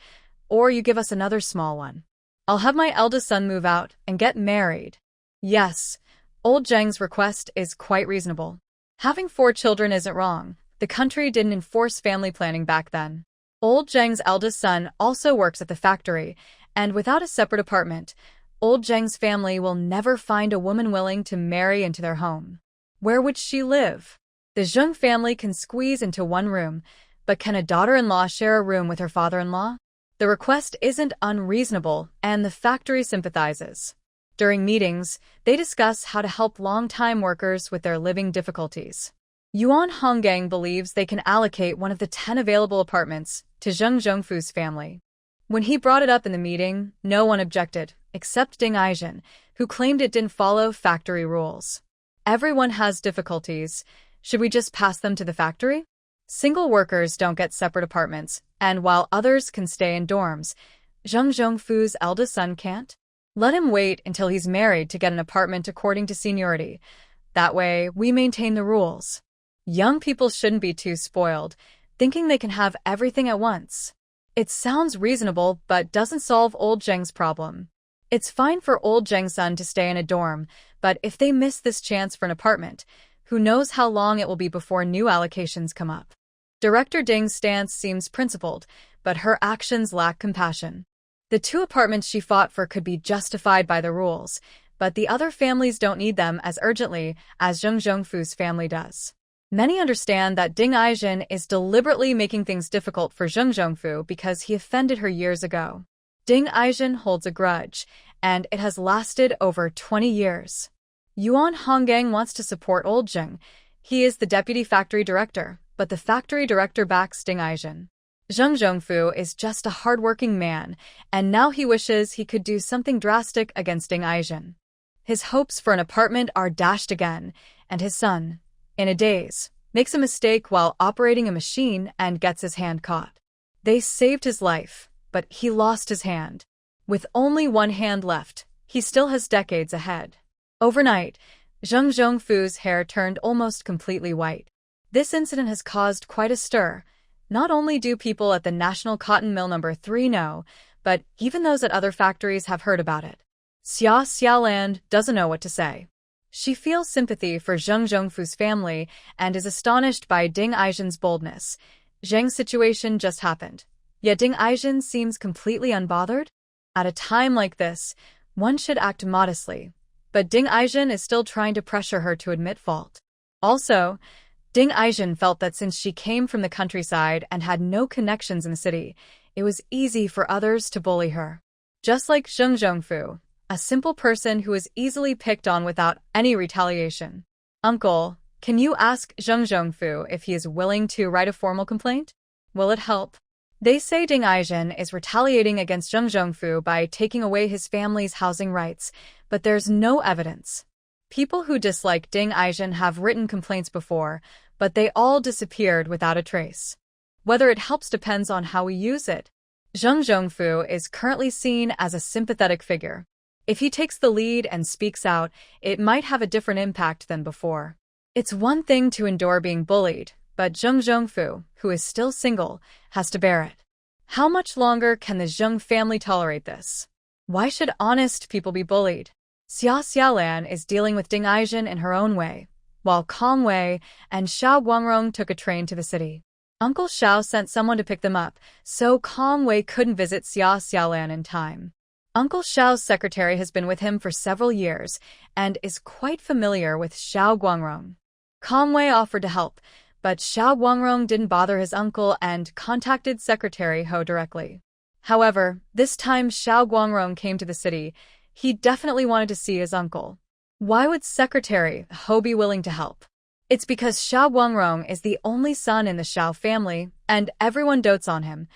Speaker 1: or you give us another small one. I'll have my eldest son move out and get married. Yes, old Zheng's request is quite reasonable. Having 4 children isn't wrong. The country didn't enforce family planning back then. Old Zheng's eldest son also works at the factory, and without a separate apartment, old Zheng's family will never find a woman willing to marry into their home. Where would she live? The Zheng family can squeeze into one room, but can a daughter-in-law share a room with her father-in-law? The request isn't unreasonable, and the factory sympathizes. During meetings, they discuss how to help long-time workers with their living difficulties. Yuan Honggang believes they can allocate one of the 10 available apartments to Zheng Zhongfu's family. When he brought it up in the meeting, no one objected, except Ding Aizhen, who claimed it didn't follow factory rules. Everyone has difficulties. Should we just pass them to the factory? Single workers don't get separate apartments, and while others can stay in dorms, Zheng Zhongfu's eldest son can't? Let him wait until he's married to get an apartment according to seniority. That way, we maintain the rules. Young people shouldn't be too spoiled, thinking they can have everything at once. It sounds reasonable, but doesn't solve old Zheng's problem. It's fine for old Zheng's son to stay in a dorm, but if they miss this chance for an apartment, who knows how long it will be before new allocations come up. Director Ding's stance seems principled, but her actions lack compassion. The 2 apartments she fought for could be justified by the rules, but the other families don't need them as urgently as Zheng Zhongfu's family does. Many understand that Ding Aizhen is deliberately making things difficult for Zheng Zhongfu because he offended her years ago. Ding Aizhen holds a grudge, and it has lasted over 20 years. Yuan Honggang wants to support old Zheng. He is the deputy factory director, but the factory director backs Ding Aizhen. Zheng Zhongfu is just a hardworking man, and now he wishes he could do something drastic against Ding Aizhen. His hopes for an apartment are dashed again, and his son, in a daze, makes a mistake while operating a machine and gets his hand caught. They saved his life, but he lost his hand. With only one hand left, he still has decades ahead. Overnight, Zheng Zhongfu's hair turned almost completely white. This incident has caused quite a stir. Not only do people at the National Cotton Mill No. 3 know, but even those at other factories have heard about it. Xia Xiaolan doesn't know what to say. She feels sympathy for Zheng Zhongfu's family and is astonished by Ding Aizhen's boldness. Zheng's situation just happened, yet Ding Aizhen seems completely unbothered. At a time like this, one should act modestly, but Ding Aizhen is still trying to pressure her to admit fault. Also, Ding Aijin felt that since she came from the countryside and had no connections in the city, it was easy for others to bully her. Just like Zheng Zhongfu, a simple person who was easily picked on without any retaliation. Uncle, can you ask Zheng Zhongfu if he is willing to write a formal complaint? Will it help? They say Ding Aijin is retaliating against Zheng Zhongfu by taking away his family's housing rights, but there's no evidence. People who dislike Ding Aijin have written complaints before, but they all disappeared without a trace. Whether it helps depends on how we use it. Zheng Zhongfu is currently seen as a sympathetic figure. If he takes the lead and speaks out, it might have a different impact than before. It's one thing to endure being bullied, but Zheng Zhongfu, who is still single, has to bear it. How much longer can the Zheng family tolerate this? Why should honest people be bullied? Xia Xiaolan is dealing with Ding Aijin in her own way, while Kong Wei and Xiao Guangrong took a train to the city. Uncle Xiao sent someone to pick them up, so Kong Wei couldn't visit Xia Xiaolan in time. Uncle Xiao's secretary has been with him for several years and is quite familiar with Xiao Guangrong. Kong Wei offered to help, but Xiao Guangrong didn't bother his uncle and contacted Secretary Ho directly. However, this time Xiao Guangrong came to the city. He definitely wanted to see his uncle. Why would Secretary Ho be willing to help? It's because Xiao Guangrong is the only son in the Xiao family, and everyone dotes on him,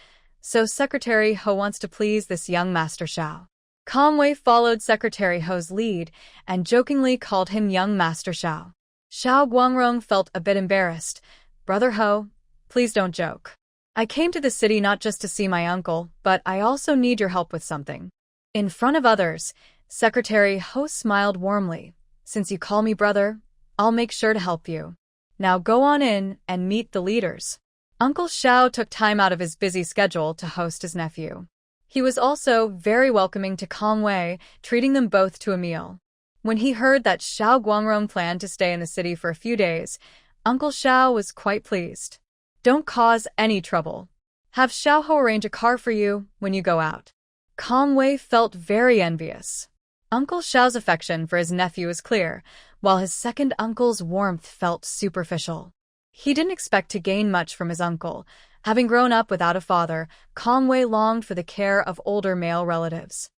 Speaker 1: so Secretary Ho wants to please this young Master Xiao. Kong Wei followed Secretary Ho's lead and jokingly called him young Master Xiao. Xiao Guangrong felt a bit embarrassed. Brother Ho, please don't joke. I came to the city not just to see my uncle, but I also need your help with something. In front of others, Secretary Ho smiled warmly. Since you call me brother, I'll make sure to help you. Now go on in and meet the leaders. Uncle Xiao took time out of his busy schedule to host his nephew. He was also very welcoming to Kong Wei, treating them both to a meal. When he heard that Xiao Guangrong planned to stay in the city for a few days, Uncle Xiao was quite pleased. Don't cause any trouble. Have Xiaoho arrange a car for you when you go out. Kong Wei felt very envious. Uncle Xiao's affection for his nephew is clear, while his second uncle's warmth felt superficial. He didn't expect to gain much from his uncle. Having grown up without a father, Kong Wei longed for the care of older male relatives.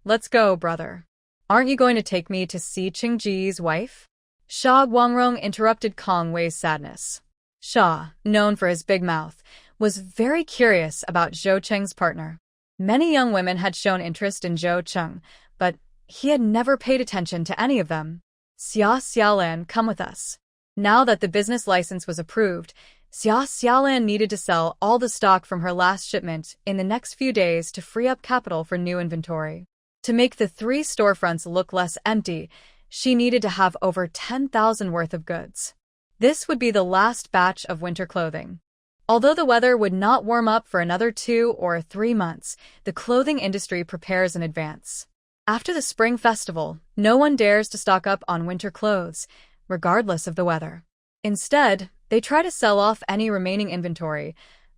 Speaker 1: Let's go, brother. Aren't you going to take me to see Qingji's wife? Xia Guangrong interrupted Kong Wei's sadness. Xia, known for his big mouth, was very curious about Zhou Cheng's partner. Many young women had shown interest in Zhou Cheng, but he had never paid attention to any of them. Xia Xiaolan, come with us. Now that the business license was approved, Xia Xiaolan needed to sell all the stock from her last shipment in the next few days to free up capital for new inventory. To make the 3 storefronts look less empty, she needed to have over 10,000 worth of goods. This would be the last batch of winter clothing. Although the weather would not warm up for another 2 or 3 months, the clothing industry prepares in advance. After the spring festival, no one dares to stock up on winter clothes, regardless of the weather. Instead, they try to sell off any remaining inventory,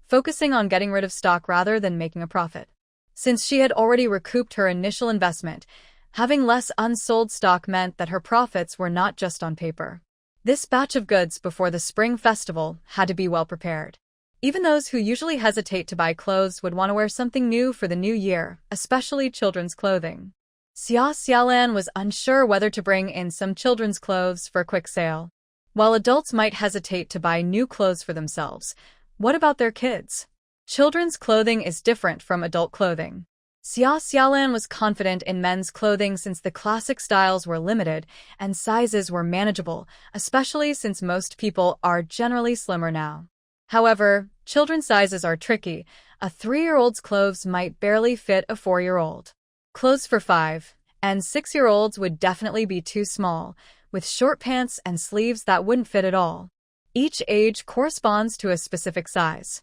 Speaker 1: focusing on getting rid of stock rather than making a profit. Since she had already recouped her initial investment, having less unsold stock meant that her profits were not just on paper. This batch of goods before the spring festival had to be well prepared. Even those who usually hesitate to buy clothes would want to wear something new for the new year, especially children's clothing. Xia Xiaolan was unsure whether to bring in some children's clothes for a quick sale. While adults might hesitate to buy new clothes for themselves, what about their kids? Children's clothing is different from adult clothing. Xia Xiaolan was confident in men's clothing since the classic styles were limited and sizes were manageable, especially since most people are generally slimmer now. However, children's sizes are tricky. A 3-year-old's clothes might barely fit a 4-year-old. Clothes for 5- and 6-year-olds would definitely be too small, with short pants and sleeves that wouldn't fit at all. Each age corresponds to a specific size.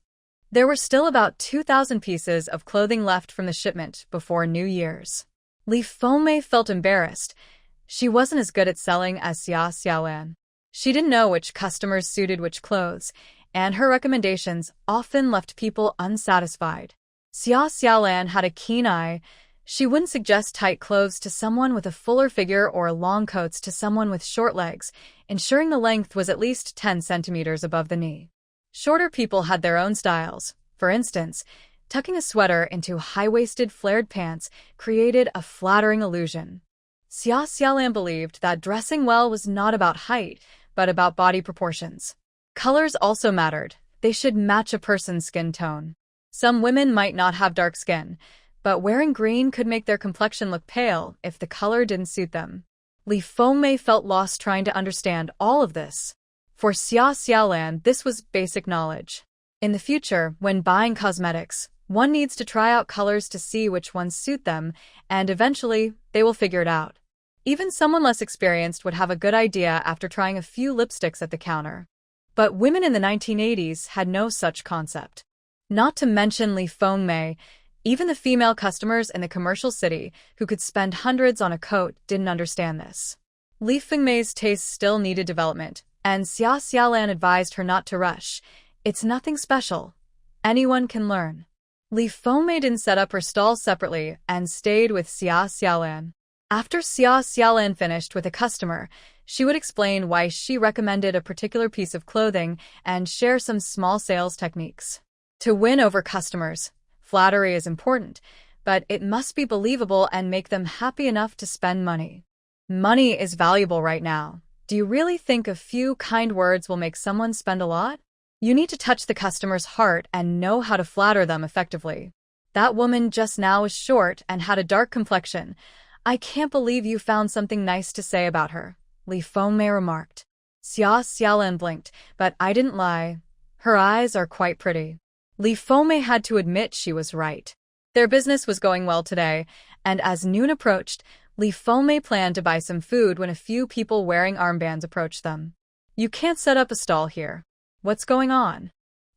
Speaker 1: There were still about 2,000 pieces of clothing left from the shipment before New Year's. Li Fengmei felt embarrassed. She wasn't as good at selling as Xia Xiaolan. She didn't know which customers suited which clothes, and her recommendations often left people unsatisfied. Xia Xiaolan had a keen eye. She wouldn't suggest tight clothes to someone with a fuller figure or long coats to someone with short legs, ensuring the length was at least 10 centimeters above the knee. Shorter people had their own styles. For instance, tucking a sweater into high-waisted flared pants created a flattering illusion. Xia Xiaolan believed that dressing well was not about height, but about body proportions. Colors also mattered. They should match a person's skin tone. Some women might not have dark skin, but wearing green could make their complexion look pale if the color didn't suit them. Li Fengmei felt lost trying to understand all of this. For Xia Xiaolan, this was basic knowledge. In the future, when buying cosmetics, one needs to try out colors to see which ones suit them, and eventually, they will figure it out. Even someone less experienced would have a good idea after trying a few lipsticks at the counter. But women in the 1980s had no such concept. Not to mention Li Fengmei, even the female customers in the commercial city who could spend hundreds on a coat didn't understand this. Li Fengmei's tastes still needed development, and Xia Xiaolan advised her not to rush. It's nothing special. Anyone can learn. Li Fengmei didn't set up her stall separately and stayed with Xia Xiaolan. After Xia Xiaolan finished with a customer, she would explain why she recommended a particular piece of clothing and share some small sales techniques. To win over customers, flattery is important, but it must be believable and make them happy enough to spend money. Money is valuable right now. Do you really think a few kind words will make someone spend a lot? You need to touch the customer's heart and know how to flatter them effectively. That woman just now was short and had a dark complexion. I can't believe you found something nice to say about her, Li Fengmei remarked. Xia Xiaolan blinked, but I didn't lie. Her eyes are quite pretty. Li Fengmei had to admit she was right. Their business was going well today, and as noon approached, Li Fengmei planned to buy some food when a few people wearing armbands approached them. You can't set up a stall here. What's going on?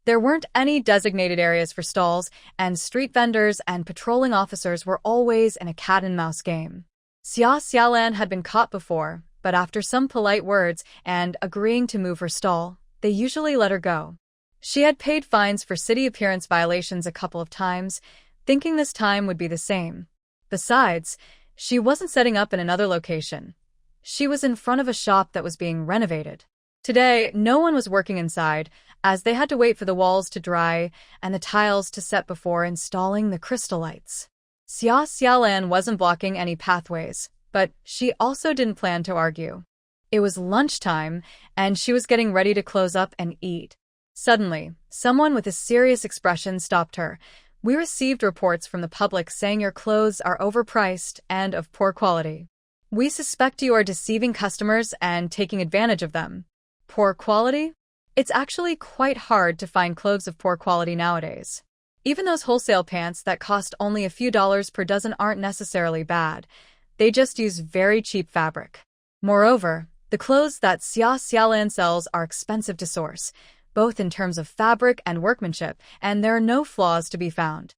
Speaker 1: There weren't any designated areas for stalls, and street vendors and patrolling officers were always in a cat-and-mouse game. Xia Xiaolan had been caught before, but after some polite words and agreeing to move her stall, they usually let her go. She had paid fines for city appearance violations a couple of times, thinking this time would be the same. Besides, she wasn't setting up in another location. She was in front of a shop that was being renovated. Today, no one was working inside, as they had to wait for the walls to dry and the tiles to set before installing the crystal lights. Xia Xiaolan wasn't blocking any pathways, but she also didn't plan to argue. It was lunchtime, and she was getting ready to close up and eat. Suddenly, someone with a serious expression stopped her. We received reports from the public saying your clothes are overpriced and of poor quality. We suspect you are deceiving customers and taking advantage of them. Poor quality? It's actually quite hard to find clothes of poor quality nowadays. Even those wholesale pants that cost only a few dollars per dozen aren't necessarily bad. They just use very cheap fabric. Moreover, the clothes that Xia Xiaolan sells are expensive to source, both in terms of fabric and workmanship, and there are no flaws to be found.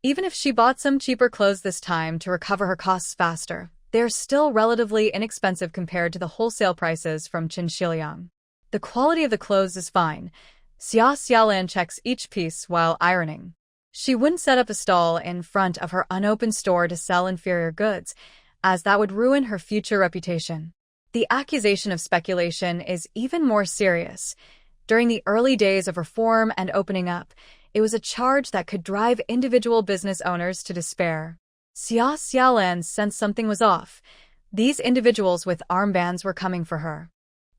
Speaker 1: Even if she bought some cheaper clothes this time to recover her costs faster, they're still relatively inexpensive compared to the wholesale prices from Qinshiliang. The quality of the clothes is fine. Xia Xiaolan checks each piece while ironing. She wouldn't set up a stall in front of her unopened store to sell inferior goods, as that would ruin her future reputation. The accusation of speculation is even more serious. During the early days of reform and opening up, it was a charge that could drive individual business owners to despair. Xia Xiaolan sensed something was off. These individuals with armbands were coming for her.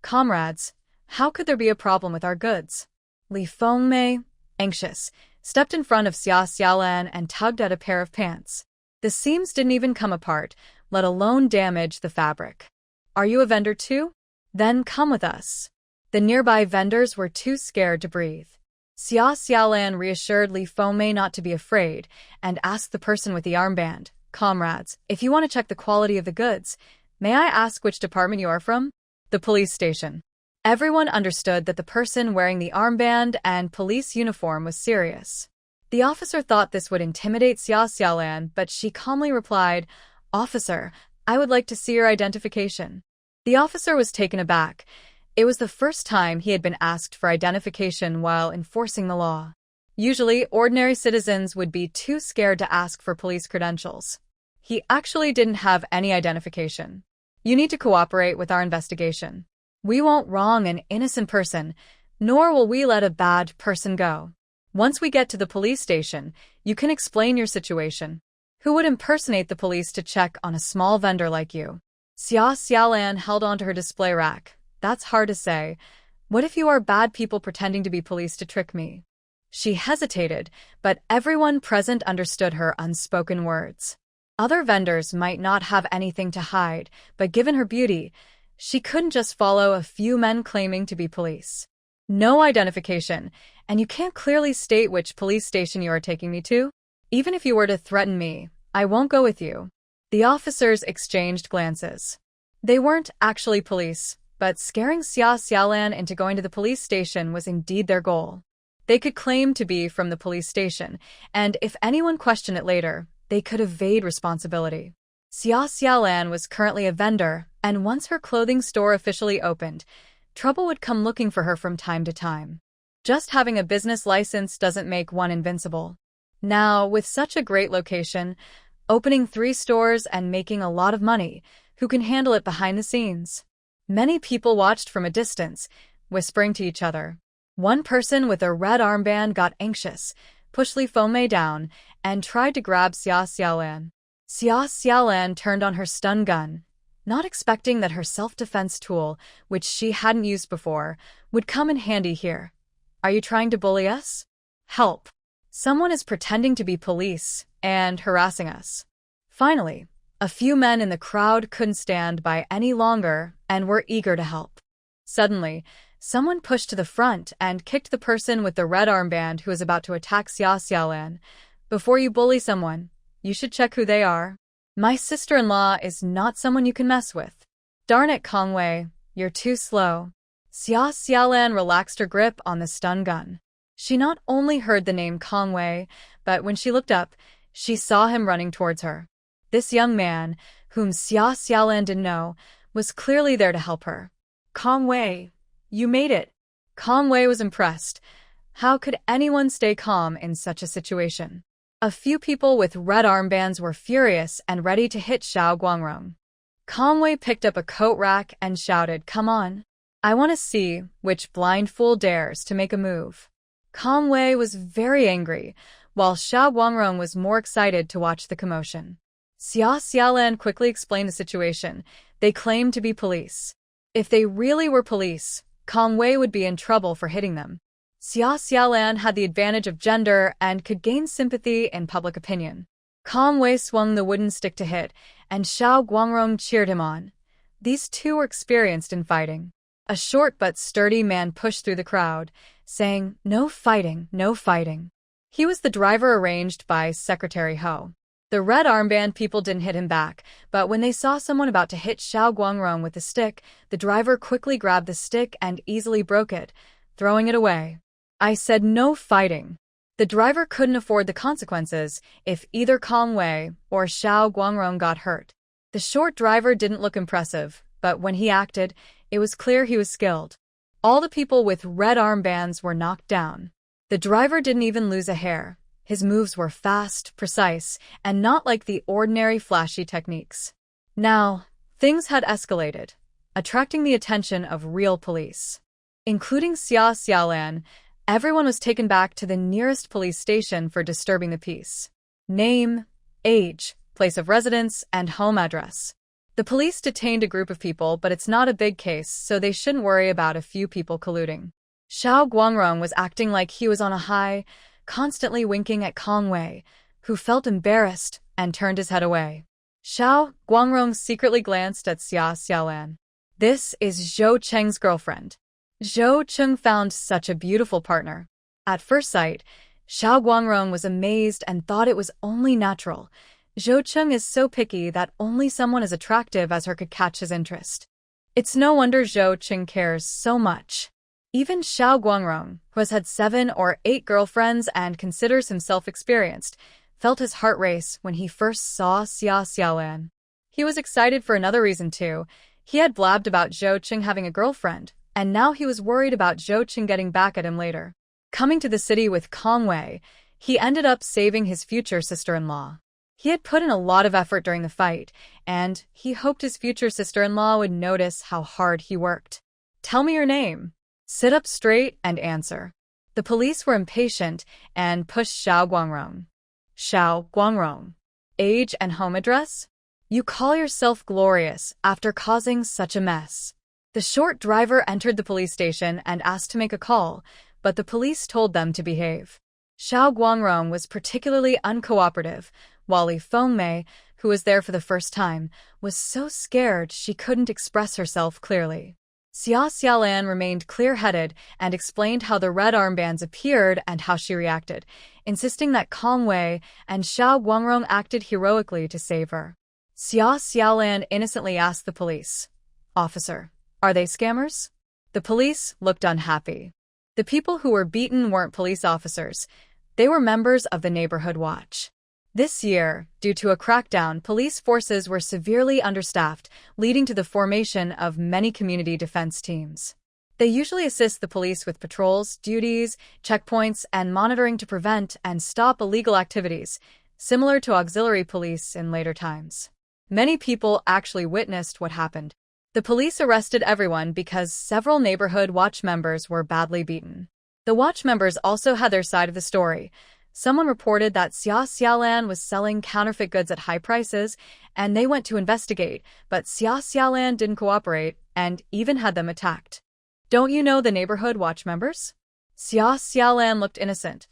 Speaker 1: Comrades, how could there be a problem with our goods? Li Fengmei, anxious, stepped in front of Xia Xiaolan and tugged at a pair of pants. The seams didn't even come apart, let alone damage the fabric. Are you a vendor too? Then come with us. The nearby vendors were too scared to breathe. Xia Xiaolan reassured Li Fengmei not to be afraid and asked the person with the armband, Comrades, if you want to check the quality of the goods, may I ask which department you are from? The police station. Everyone understood that the person wearing the armband and police uniform was serious. The officer thought this would intimidate Xia Xiaolan, but she calmly replied, Officer, I would like to see your identification. The officer was taken aback. It was the first time he had been asked for identification while enforcing the law. Usually, ordinary citizens would be too scared to ask for police credentials. He actually didn't have any identification. You need to cooperate with our investigation. We won't wrong an innocent person, nor will we let a bad person go. Once we get to the police station, you can explain your situation. Who would impersonate the police to check on a small vendor like you? Xia Xiaolan held onto her display rack. That's hard to say. What if you are bad people pretending to be police to trick me? She hesitated, but everyone present understood her unspoken words. Other vendors might not have anything to hide, but given her beauty, she couldn't just follow a few men claiming to be police. No identification, and you can't clearly state which police station you are taking me to? Even if you were to threaten me, I won't go with you. The officers exchanged glances. They weren't actually police, but scaring Xia Xiaolan into going to the police station was indeed their goal. They could claim to be from the police station, and if anyone questioned it later, they could evade responsibility. Xia Xiaolan was currently a vendor, and once her clothing store officially opened, trouble would come looking for her from time to time. Just having a business license doesn't make one invincible. Now, with such a great location, opening 3 stores and making a lot of money, who can handle it behind the scenes? Many people watched from a distance, whispering to each other. One person with a red armband got anxious, pushed Li Fengmei down, and tried to grab Xia Xiaolan. Xia Xiaolan turned on her stun gun, not expecting that her self-defense tool, which she hadn't used before, would come in handy here. Are you trying to bully us? Help! Someone is pretending to be police and harassing us. Finally, a few men in the crowd couldn't stand by any longer and were eager to help. Suddenly, someone pushed to the front and kicked the person with the red armband who was about to attack Xia Xiaolan. Before you bully someone, you should check who they are. My sister-in-law is not someone you can mess with. Darn it, Kongwei, you're too slow. Xia Xiaolan relaxed her grip on the stun gun. She not only heard the name Kongwei, but when she looked up, she saw him running towards her. This young man, whom Xia Xiaolan didn't know, was clearly there to help her. Kongwei, you made it. Kongwei was impressed. How could anyone stay calm in such a situation? A few people with red armbands were furious and ready to hit Xiao Guangrong. Kongwei picked up a coat rack and shouted, "Come on. I want to see which blind fool dares to make a move." Kongwei was very angry, while Xiao Guangrong was more excited to watch the commotion. Xia Xiaolan quickly explained the situation. They claimed to be police. If they really were police, Kongwei would be in trouble for hitting them. Xia Xiaolan had the advantage of gender and could gain sympathy in public opinion. Kongwei swung the wooden stick to hit, and Xiao Guangrong cheered him on. These two were experienced in fighting. A short but sturdy man pushed through the crowd, saying, "No fighting, no fighting." He was the driver arranged by Secretary Ho. The red armband people didn't hit him back, but when they saw someone about to hit Xiao Guangrong with the stick, the driver quickly grabbed the stick and easily broke it, throwing it away. I said no fighting. The driver couldn't afford the consequences if either Kongwei or Xiao Guangrong got hurt. The short driver didn't look impressive, but when he acted, it was clear he was skilled. All the people with red armbands were knocked down. The driver didn't even lose a hair. His moves were fast, precise, and not like the ordinary flashy techniques. Now, things had escalated, attracting the attention of real police. Including Xia Xiaolan, everyone was taken back to the nearest police station for disturbing the peace. Name, age, place of residence, and home address. The police detained a group of people, but it's not a big case, so they shouldn't worry about a few people colluding. Xiao Guangrong was acting like he was on a high, constantly winking at Kongwei, who felt embarrassed and turned his head away. Xiao Guangrong secretly glanced at Xia Xiaolan. This is Zhou Cheng's girlfriend. Zhou Cheng found such a beautiful partner. At first sight, Xiao Guangrong was amazed and thought it was only natural. Zhou Cheng is so picky that only someone as attractive as her could catch his interest. It's no wonder Zhou Cheng cares so much. Even Xiao Guangrong, who has had 7 or 8 girlfriends and considers himself experienced, felt his heart race when he first saw Xia Xiaolan. He was excited for another reason too. He had blabbed about Zhou Cheng having a girlfriend, and now he was worried about Zhou Cheng getting back at him later. Coming to the city with Kongwei, he ended up saving his future sister-in-law. He had put in a lot of effort during the fight, and he hoped his future sister-in-law would notice how hard he worked. "Tell me your name. Sit up straight and answer." The police were impatient and pushed Xiao Guangrong. "Xiao Guangrong. Age and home address? You call yourself glorious after causing such a mess." The short driver entered the police station and asked to make a call, but the police told them to behave. Xiao Guangrong was particularly uncooperative, while Li Fengmei, who was there for the first time, was so scared she couldn't express herself clearly. Xia Xiaolan remained clear-headed and explained how the red armbands appeared and how she reacted, insisting that Kong Wei and Xiao Guangrong acted heroically to save her. Xia Xiaolan innocently asked the police, "Officer, are they scammers?" The police looked unhappy. The people who were beaten weren't police officers. They were members of the neighborhood watch. This year, due to a crackdown, police forces were severely understaffed, leading to the formation of many community defense teams. They usually assist the police with patrols, duties, checkpoints, and monitoring to prevent and stop illegal activities, similar to auxiliary police in later times. Many people actually witnessed what happened. The police arrested everyone because several neighborhood watch members were badly beaten. The watch members also had their side of the story. Someone reported that Xia Xiaolan was selling counterfeit goods at high prices, and they went to investigate, but Xia Xiaolan didn't cooperate and even had them attacked. "Don't you know the neighborhood watch members?" Xia Xiaolan looked innocent.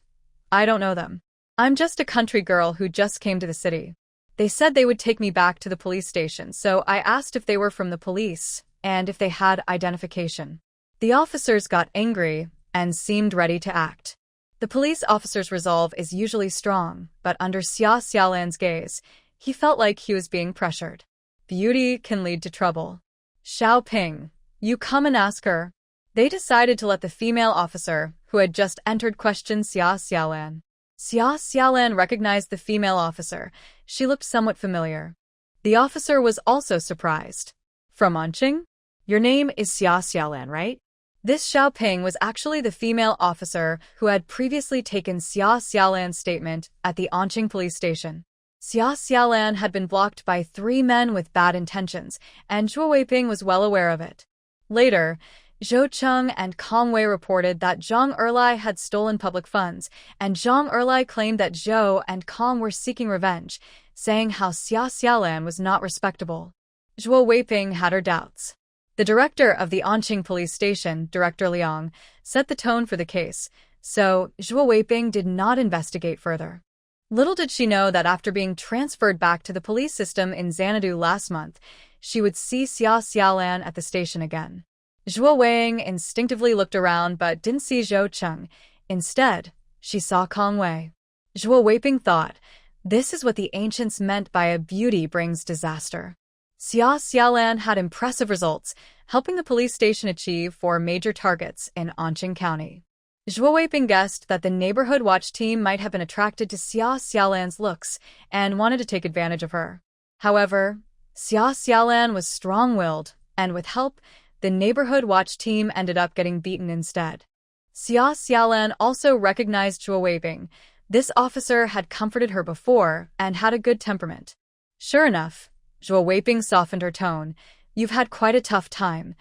Speaker 1: "I don't know them. I'm just a country girl who just came to the city. They said they would take me back to the police station, so I asked if they were from the police and if they had identification." The officers got angry and seemed ready to act. The police officer's resolve is usually strong, but under Xia Xiaolan's gaze, he felt like he was being pressured. Beauty can lead to trouble. "Xiao Ping, you come and ask her." They decided to let the female officer, who had just entered, question Xia Xiaolan. Xia Xiaolan recognized the female officer. She looked somewhat familiar. The officer was also surprised. "From Anqing? Your name is Xia Xiaolan, right?" This Xiao Ping was actually the female officer who had previously taken Xia Xiaolan's statement at the Anqing police station. Xia Xiaolan had been blocked by 3 men with bad intentions, and Zhuo Weiping was well aware of it. Later, Zhou Cheng and Kong Wei reported that Zhang Erlai had stolen public funds, and Zhang Erlai claimed that Zhou and Kong were seeking revenge, saying how Xia Xiaolan was not respectable. Zhuo Weiping had her doubts. The director of the Anqing police station, Director Liang, set the tone for the case, so Zhuo Weiping did not investigate further. Little did she know that after being transferred back to the police system in Xanadu last month, she would see Xia Xiaolan at the station again. Zhuo Weiping instinctively looked around but didn't see Zhou Cheng. Instead, she saw Kong Wei. Zhuo Weiping thought, this is what the ancients meant by a beauty brings disaster. Xia Xiaolan had impressive results, helping the police station achieve 4 major targets in Anqing County. Zhuo Weiping guessed that the neighborhood watch team might have been attracted to Xia Xiaolan's looks and wanted to take advantage of her. However, Xia Xiaolan was strong-willed, and with help, the neighborhood watch team ended up getting beaten instead. Xia Xiaolan also recognized Zhuo Weiping. This officer had comforted her before and had a good temperament. Sure enough, Zhuo Weiping softened her tone. "You've had quite a tough time.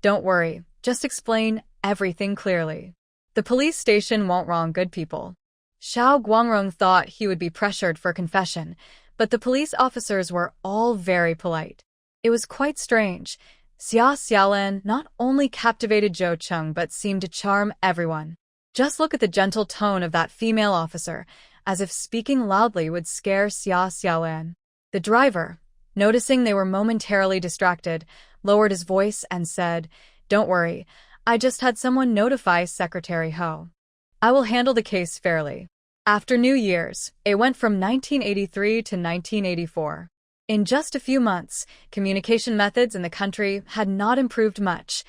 Speaker 1: Don't worry, just explain everything clearly. The police station won't wrong good people." Xiao Guangrong thought he would be pressured for confession, but the police officers were all very polite. It was quite strange. Xia Xiaolan not only captivated Zhou Cheng but seemed to charm everyone. Just look at the gentle tone of that female officer, as if speaking loudly would scare Xia Xiaolan. The driver, noticing they were momentarily distracted, lowered his voice and said, "Don't worry, I just had someone notify Secretary Ho. I will handle the case fairly." After New Year's, it went from 1983 to 1984. In just a few months, communication methods in the country had not improved much.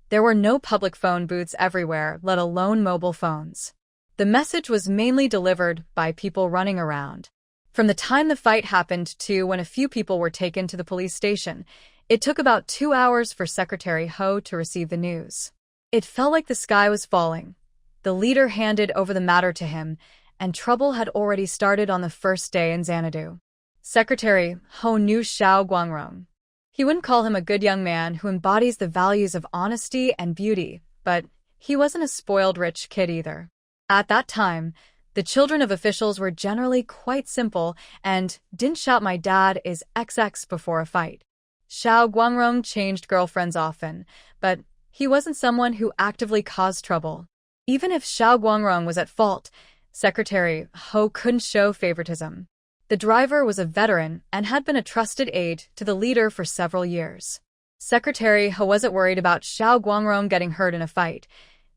Speaker 1: There were no public phone booths everywhere, let alone mobile phones. The message was mainly delivered by people running around. From the time the fight happened to when a few people were taken to the police station, it took about 2 hours for Secretary Ho to receive the news. It felt like the sky was falling. The leader handed over the matter to him, and trouble had already started on the first day in Xanadu. Secretary Ho knew Xiao Guangrong. He wouldn't call him a good young man who embodies the values of honesty and beauty, but he wasn't a spoiled rich kid either. At that time, the children of officials were generally quite simple and didn't shout "my dad is XX" before a fight. Xiao Guangrong changed girlfriends often, but he wasn't someone who actively caused trouble. Even if Xiao Guangrong was at fault, Secretary Ho couldn't show favoritism. The driver was a veteran and had been a trusted aide to the leader for several years. Secretary Ho wasn't worried about Xiao Guangrong getting hurt in a fight.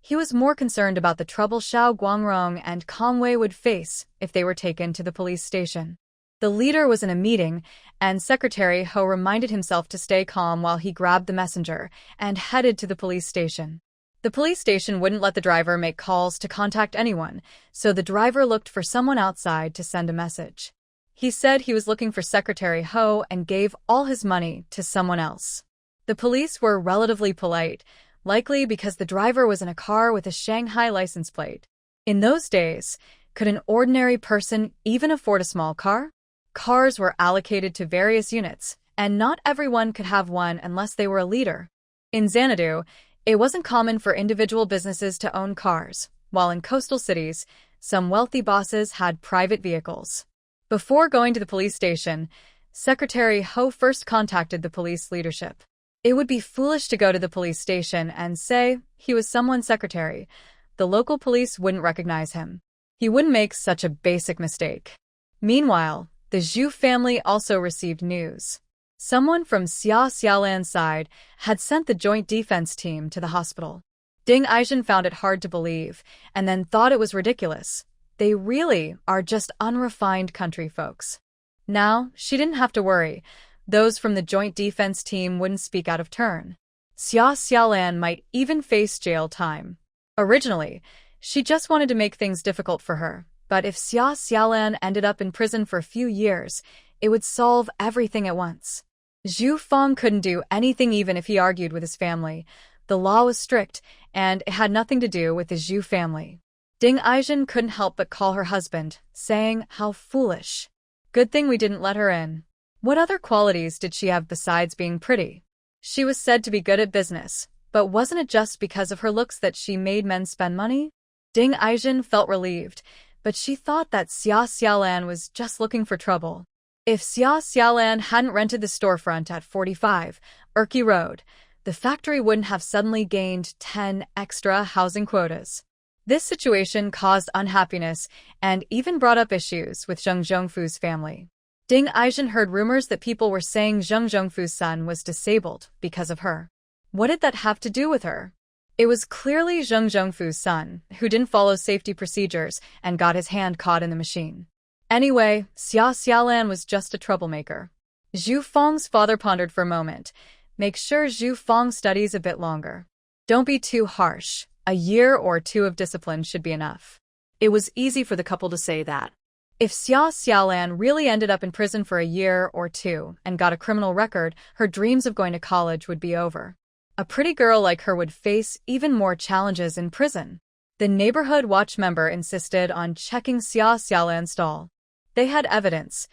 Speaker 1: He was more concerned about the trouble Xiao Guangrong and Conway would face if they were taken to the police station. The leader was in a meeting, and Secretary Ho reminded himself to stay calm while he grabbed the messenger and headed to the police station. The police station wouldn't let the driver make calls to contact anyone, so the driver looked for someone outside to send a message. He said he was looking for Secretary Ho and gave all his money to someone else. The police were relatively polite, likely because the driver was in a car with a Shanghai license plate. In those days, could an ordinary person even afford a small car? Cars were allocated to various units, and not everyone could have one unless they were a leader. In Xanadu, it wasn't common for individual businesses to own cars, while in coastal cities, some wealthy bosses had private vehicles. Before going to the police station, Secretary Ho first contacted the police leadership. It would be foolish to go to the police station and say he was someone's secretary. The local police wouldn't recognize him. He wouldn't make such a basic mistake. Meanwhile, the Zhu family also received news. Someone from Xia Xiaolan's side had sent the joint defense team to the hospital. Ding Aizhen found it hard to believe, and then thought it was ridiculous. They really are just unrefined country folks. Now, she didn't have to worry. Those from the joint defense team wouldn't speak out of turn. Xia Xiaolan might even face jail time. Originally, she just wanted to make things difficult for her, but if Xia Xiaolan ended up in prison for a few years, it would solve everything at once. Zhu Feng couldn't do anything even if he argued with his family. The law was strict, and it had nothing to do with the Zhu family. Ding Aizhen couldn't help but call her husband, saying, "How foolish. Good thing we didn't let her in." What other qualities did she have besides being pretty? She was said to be good at business, but wasn't it just because of her looks that she made men spend money? Ding Aizhen felt relieved, but she thought that Xia Xiaolan was just looking for trouble. If Xia Xiaolan hadn't rented the storefront at 45 Urki Road, the factory wouldn't have suddenly gained 10 extra housing quotas. This situation caused unhappiness and even brought up issues with Zheng Zhongfu's family. Ding Aizhen heard rumors that people were saying Zheng Zhongfu's son was disabled because of her. What did that have to do with her? It was clearly Zheng Zhongfu's son, who didn't follow safety procedures and got his hand caught in the machine. Anyway, Xia Xiaolan was just a troublemaker. Zhu Feng's father pondered for a moment. Make sure Zhu Feng studies a bit longer. Don't be too harsh. A year or two of discipline should be enough.
Speaker 2: It was easy for the couple to say that.
Speaker 1: If Xia Xiaolan really ended up in prison for a year or two and got a criminal record, her dreams of going to college would be over. A pretty girl like her would face even more challenges in prison. The neighborhood watch member insisted on checking Xia Xiaolan's stall. They had evidence: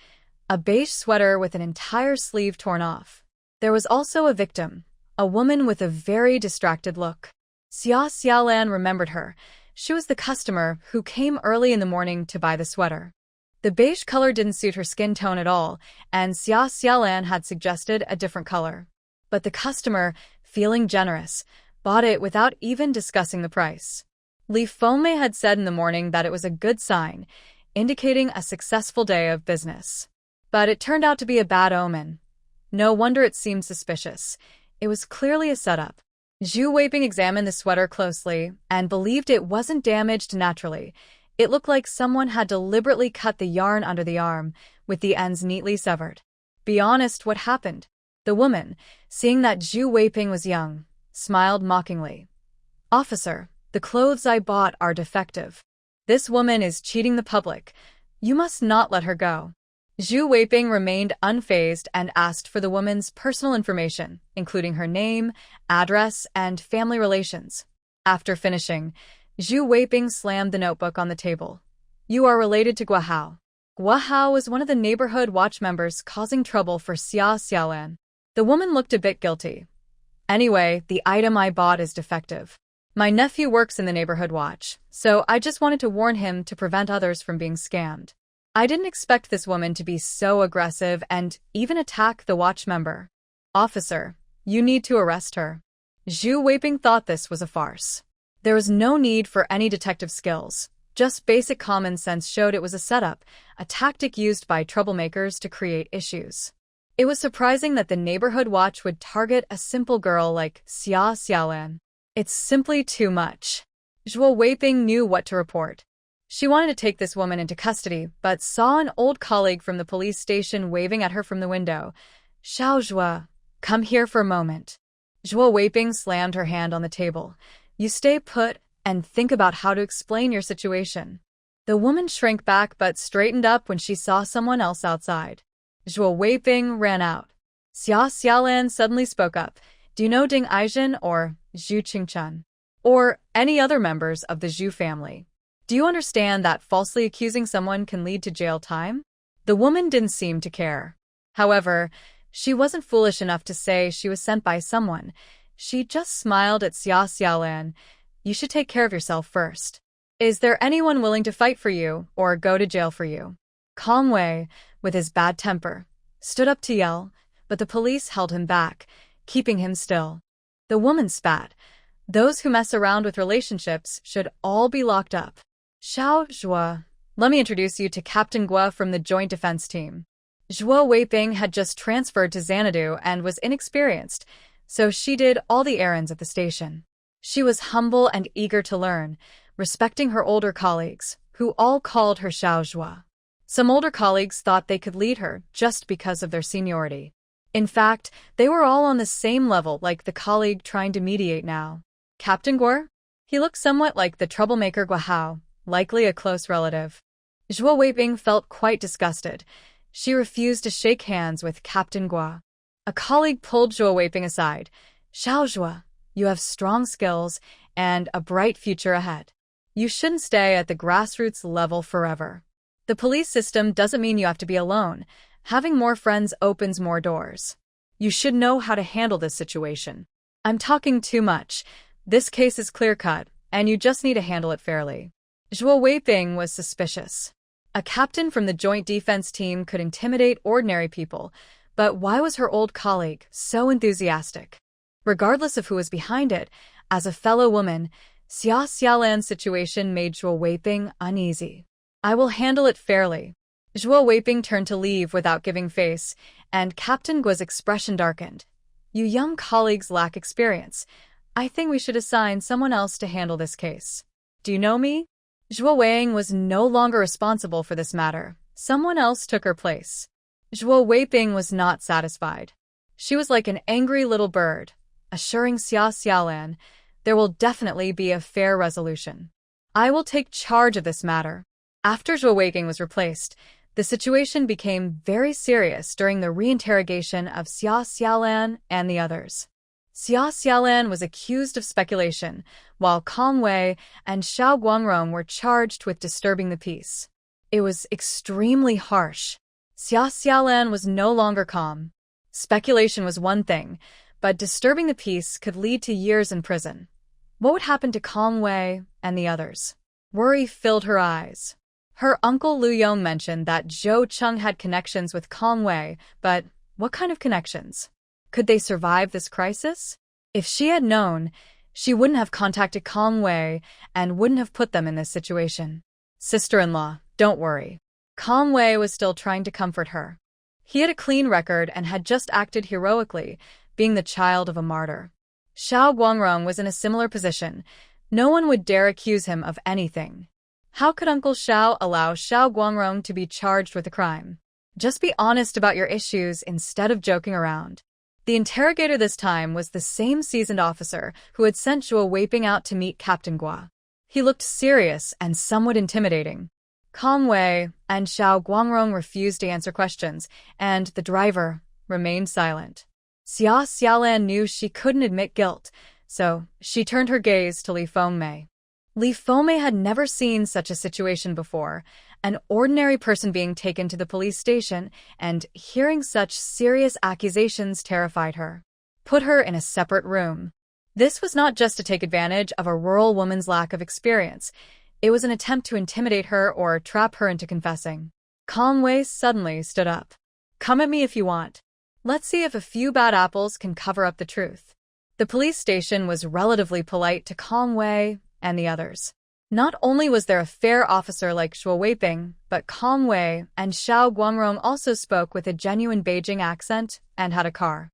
Speaker 1: a beige sweater with an entire sleeve torn off. There was also a victim, a woman with a very distracted look. Xia Xiaolan remembered her. She was the customer who came early in the morning to buy the sweater. The beige color didn't suit her skin tone at all, and Xia Xiaolan had suggested a different color. But the customer, feeling generous, bought it without even discussing the price. Li Fengmei had said in the morning that it was a good sign, indicating a successful day of business. But it turned out to be a bad omen. No wonder it seemed suspicious. It was clearly a setup. Zhu Weiping examined the sweater closely and believed it wasn't damaged naturally. It looked like someone had deliberately cut the yarn under the arm, with the ends neatly severed. Be honest, what happened? The woman, seeing that Zhu Weiping was young, smiled mockingly. "Officer, the clothes I bought are defective. This woman is cheating the public. You must not let her go." Zhu Weiping remained unfazed and asked for the woman's personal information, including her name, address, and family relations. After finishing, Zhu Weiping slammed the notebook on the table. "You are related to Guahao." Gua Hao was one of the neighborhood watch members causing trouble for Xia Xiaolan. The woman looked a bit guilty. Anyway, the item I bought is defective. My nephew works in the neighborhood watch, so I just wanted to warn him to prevent others from being scammed. I didn't expect this woman to be so aggressive and even attack the watch member. Officer, you need to arrest her. Zhu Weiping thought this was a farce. There was no need for any detective skills. Just basic common sense showed it was a setup, a tactic used by troublemakers to create issues. It was surprising that the neighborhood watch would target a simple girl like Xia Xiaolan. It's simply too much. Zhuo Weiping knew what to report. She wanted to take this woman into custody, but saw an old colleague from the police station waving at her from the window. Xiao Zhuo, come here for a moment. Zhuo Weiping slammed her hand on the table. You stay put and think about how to explain your situation. The woman shrank back but straightened up when she saw someone else outside. Zhuo Weiping ran out. Xia Xiaolan suddenly spoke up. Do you know Ding Aizhen or Zhu Qingchun? Or any other members of the Zhu family? Do you understand that falsely accusing someone can lead to jail time? The woman didn't seem to care. However, she wasn't foolish enough to say she was sent by someone. She just smiled at Xia Xiaolan. You should take care of yourself first. Is there anyone willing to fight for you or go to jail for you? Kong Wei, with his bad temper, stood up to yell, but the police held him back, keeping him still. The woman spat. Those who mess around with relationships should all be locked up. Xiao Zhuo, let me introduce you to Captain Gua from the Joint Defense Team. Zhuo Weiping had just transferred to Xanadu and was inexperienced, so she did all the errands at the station. She was humble and eager to learn, respecting her older colleagues, who all called her Xiao Zhuo. Some older colleagues thought they could lead her just because of their seniority. In fact, they were all on the same level like the colleague trying to mediate now. Captain Gua? He looked somewhat like the troublemaker Gua Hao, likely a close relative. Zhuo Weiping felt quite disgusted. She refused to shake hands with Captain Gua. A colleague pulled Zhuo Weiping aside. Xiao Zhuo, you have strong skills and a bright future ahead. You shouldn't stay at the grassroots level forever. The police system doesn't mean you have to be alone. Having more friends opens more doors. You should know how to handle this situation. I'm talking too much. This case is clear-cut, and you just need to handle it fairly. Zhuo Weiping was suspicious. A captain from the Joint Defense Team could intimidate ordinary people, but why was her old colleague so enthusiastic? Regardless of who was behind it, as a fellow woman, Xia Xiaolan's situation made Zhuo Weiping uneasy. I will handle it fairly. Zhuo Weiping turned to leave without giving face, and Captain Gua's expression darkened. You young colleagues lack experience. I think we should assign someone else to handle this case. Do you know me? Zhuo Weiping was no longer responsible for this matter. Someone else took her place. Zhuo Weiping was not satisfied. She was like an angry little bird, assuring Xia Xiaolan, there will definitely be a fair resolution. I will take charge of this matter. After Zhuo Weiping was replaced, the situation became very serious during the reinterrogation of Xia Xiaolan and the others. Xia Xiaolan was accused of speculation, while Kong Wei and Xiao Guangrong were charged with disturbing the peace. It was extremely harsh. Xia Xiaolan was no longer calm. Speculation was one thing, but disturbing the peace could lead to years in prison. What would happen to Kong Wei and the others? Worry filled her eyes. Her uncle Lu Yong mentioned that Zhou Cheng had connections with Kong Wei, but what kind of connections? Could they survive this crisis? If she had known, she wouldn't have contacted Kong Wei and wouldn't have put them in this situation. Sister-in-law, don't worry. Kong Wei was still trying to comfort her. He had a clean record and had just acted heroically, being the child of a martyr. Xiao Guangrong was in a similar position. No one would dare accuse him of anything. How could Uncle Xiao allow Xiao Guangrong to be charged with a crime? Just be honest about your issues instead of joking around. The interrogator this time was the same seasoned officer who had sent Zhuo Weiping out to meet Captain Gua. He looked serious and somewhat intimidating. Kong Wei and Xiao Guangrong refused to answer questions, and the driver remained silent. Xia Xiaolan knew she couldn't admit guilt, so she turned her gaze to Li Fengmei. Li Fome had never seen such a situation before, an ordinary person being taken to the police station, and hearing such serious accusations terrified her. Put her in a separate room. This was not just to take advantage of a rural woman's lack of experience. It was an attempt to intimidate her or trap her into confessing. Conway suddenly stood up. Come at me if you want. Let's see if a few bad apples can cover up the truth. The police station was relatively polite to Conway and the others. Not only was there a fair officer like Shuo Weiping, but Conway and Xiao Guangrong also spoke with a genuine Beijing accent and had a car.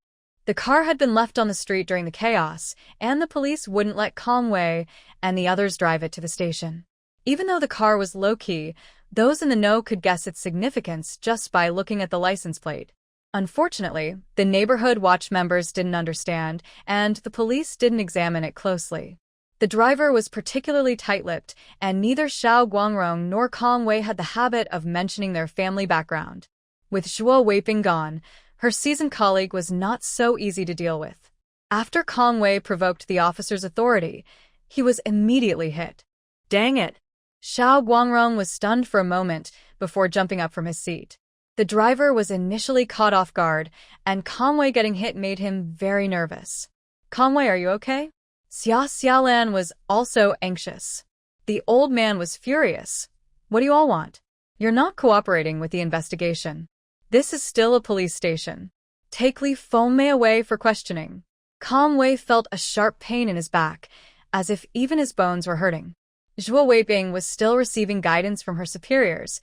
Speaker 1: The car had been left on the street during the chaos, and the police wouldn't let Conway and the others drive it to the station. Even though the car was low-key, those in the know could guess its significance just by looking at the license plate. Unfortunately, the neighborhood watch members didn't understand, and the police didn't examine it closely. The driver was particularly tight-lipped, and neither Xiao Guangrong nor Conway had the habit of mentioning their family background. With Shuo Weiping gone, her seasoned colleague was not so easy to deal with. After Conway provoked the officer's authority, he was immediately hit. Dang it! Xiao Guangrong was stunned for a moment before jumping up from his seat. The driver was initially caught off guard, and Conway getting hit made him very nervous. Conway, are you okay? Xia Xiaolan was also anxious. The old man was furious. What do you all want? You're not cooperating with the investigation. This is still a police station. Take Li Fome away for questioning. Conway felt a sharp pain in his back, as if even his bones were hurting. Zhuo Weiping was still receiving guidance from her superiors.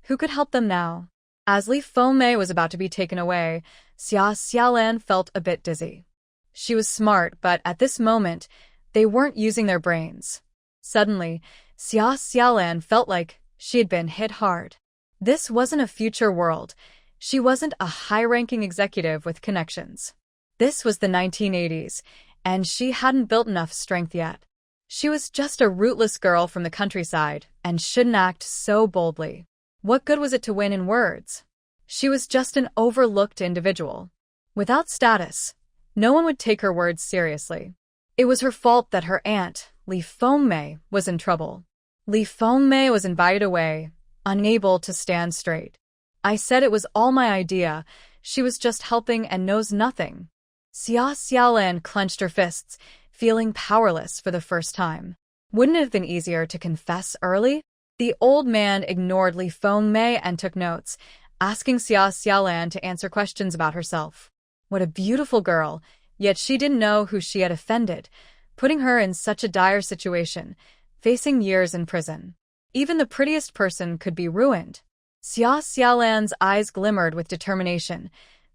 Speaker 1: Who could help them now? As Li Fome was about to be taken away, Xia Xiaolan felt a bit dizzy. She was smart, but at this moment, they weren't using their brains. Suddenly, Xia Xiaolan felt like she had been hit hard. This wasn't a future world. She wasn't a high-ranking executive with connections. This was the 1980s, and she hadn't built enough strength yet. She was just a rootless girl from the countryside and shouldn't act so boldly. What good was it to win in words? She was just an overlooked individual. Without status, no one would take her words seriously. It was her fault that her aunt, Li Fengmei, was in trouble. Li Fengmei was invited away, unable to stand straight. I said it was all my idea. She was just helping and knows nothing. Xia Xiaolan clenched her fists, feeling powerless for the first time. Wouldn't it have been easier to confess early? The old man ignored Li Fengmei and took notes, asking Xia Xiaolan to answer questions about herself. What a beautiful girl, yet she didn't know who she had offended, putting her in such a dire situation, facing years in prison. Even the prettiest person could be ruined. Xia Xiaolan's eyes glimmered with determination.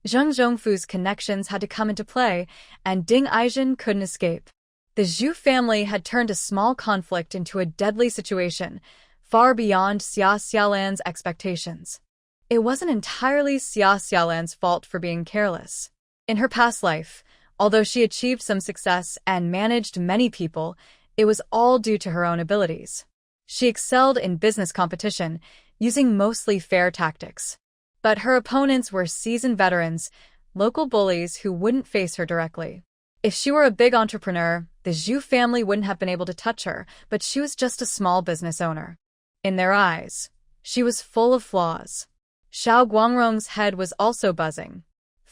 Speaker 1: Zheng Zhongfu's connections had to come into play, and Ding Aijin couldn't escape. The Zhu family had turned a small conflict into a deadly situation, far beyond Xia Xiaolan's expectations. It wasn't entirely Xia Xiaolan's fault for being careless. In her past life, although she achieved some success and managed many people, it was all due to her own abilities. She excelled in business competition, using mostly fair tactics. But her opponents were seasoned veterans, local bullies who wouldn't face her directly. If she were a big entrepreneur, the Zhu family wouldn't have been able to touch her, but she was just a small business owner. In their eyes, she was full of flaws. Xiao Guangrong's head was also buzzing.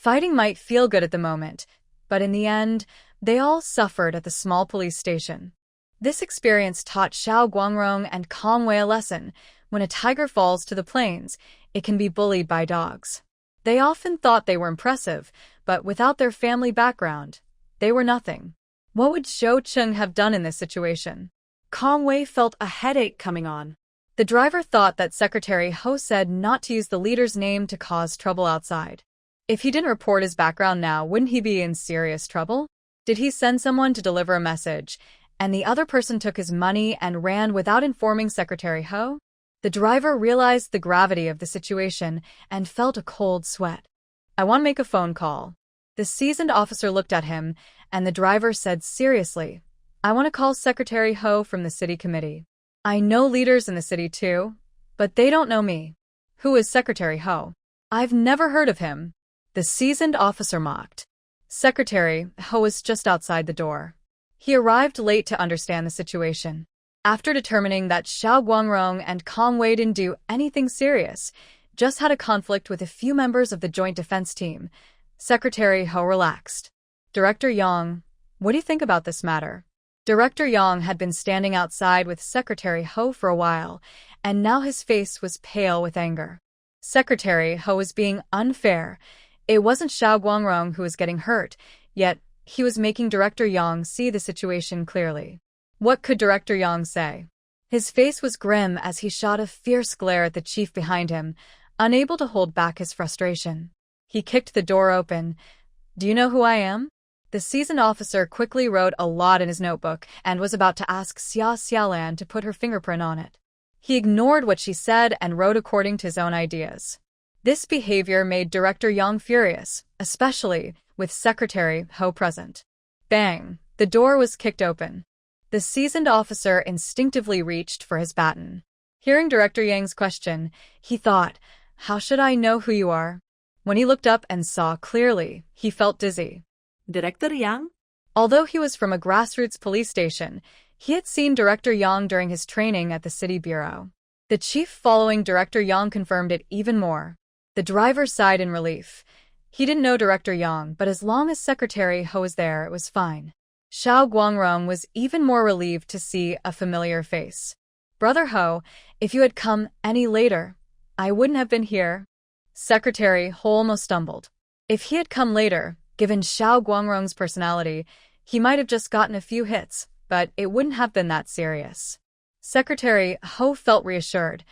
Speaker 1: Fighting might feel good at the moment, but in the end, they all suffered at the small police station. This experience taught Xiao Guangrong and Conway a lesson. When a tiger falls to the plains, it can be bullied by dogs. They often thought they were impressive, but without their family background, they were nothing. What would Zhou Cheng have done in this situation? Conway felt a headache coming on. The driver thought that Secretary Ho said not to use the leader's name to cause trouble outside. If he didn't report his background now, wouldn't he be in serious trouble? Did he send someone to deliver a message, and the other person took his money and ran without informing Secretary Ho? The driver realized the gravity of the situation and felt a cold sweat. I want to make a phone call. The seasoned officer looked at him, and the driver said seriously, I want to call Secretary Ho from the city committee. I know leaders in the city too, but they don't know me. Who is Secretary Ho? I've never heard of him. The seasoned officer mocked. Secretary Ho was just outside the door. He arrived late to understand the situation. After determining that Xiao Guangrong and Kong Wei didn't do anything serious, just had a conflict with a few members of the Joint Defense Team, Secretary Ho relaxed. Director Yang, what do you think about this matter? Director Yang had been standing outside with Secretary Ho for a while, and now his face was pale with anger. Secretary Ho was being unfair. It wasn't Xiao Guangrong who was getting hurt, yet he was making Director Yang see the situation clearly. What could Director Yang say? His face was grim as he shot a fierce glare at the chief behind him, unable to hold back his frustration. He kicked the door open. Do you know who I am? The seasoned officer quickly wrote a lot in his notebook and was about to ask Xia Xiaolan to put her fingerprint on it. He ignored what she said and wrote according to his own ideas. This behavior made Director Yang furious, especially with Secretary Ho present. Bang! The door was kicked open. The seasoned officer instinctively reached for his baton. Hearing Director Yang's question, he thought, how should I know who you are? When he looked up and saw clearly, he felt dizzy.
Speaker 2: Director Yang?
Speaker 1: Although he was from a grassroots police station, he had seen Director Yang during his training at the city bureau. The chief following Director Yang confirmed it even more. The driver sighed in relief. He didn't know Director Yang, but as long as Secretary Ho was there, it was fine. Xiao Guangrong was even more relieved to see a familiar face. Brother Ho, if you had come any later, I wouldn't have been here. Secretary Ho almost stumbled. If he had come later, given Xiao Guangrong's personality, he might have just gotten a few hits, but it wouldn't have been that serious. Secretary Ho felt reassured.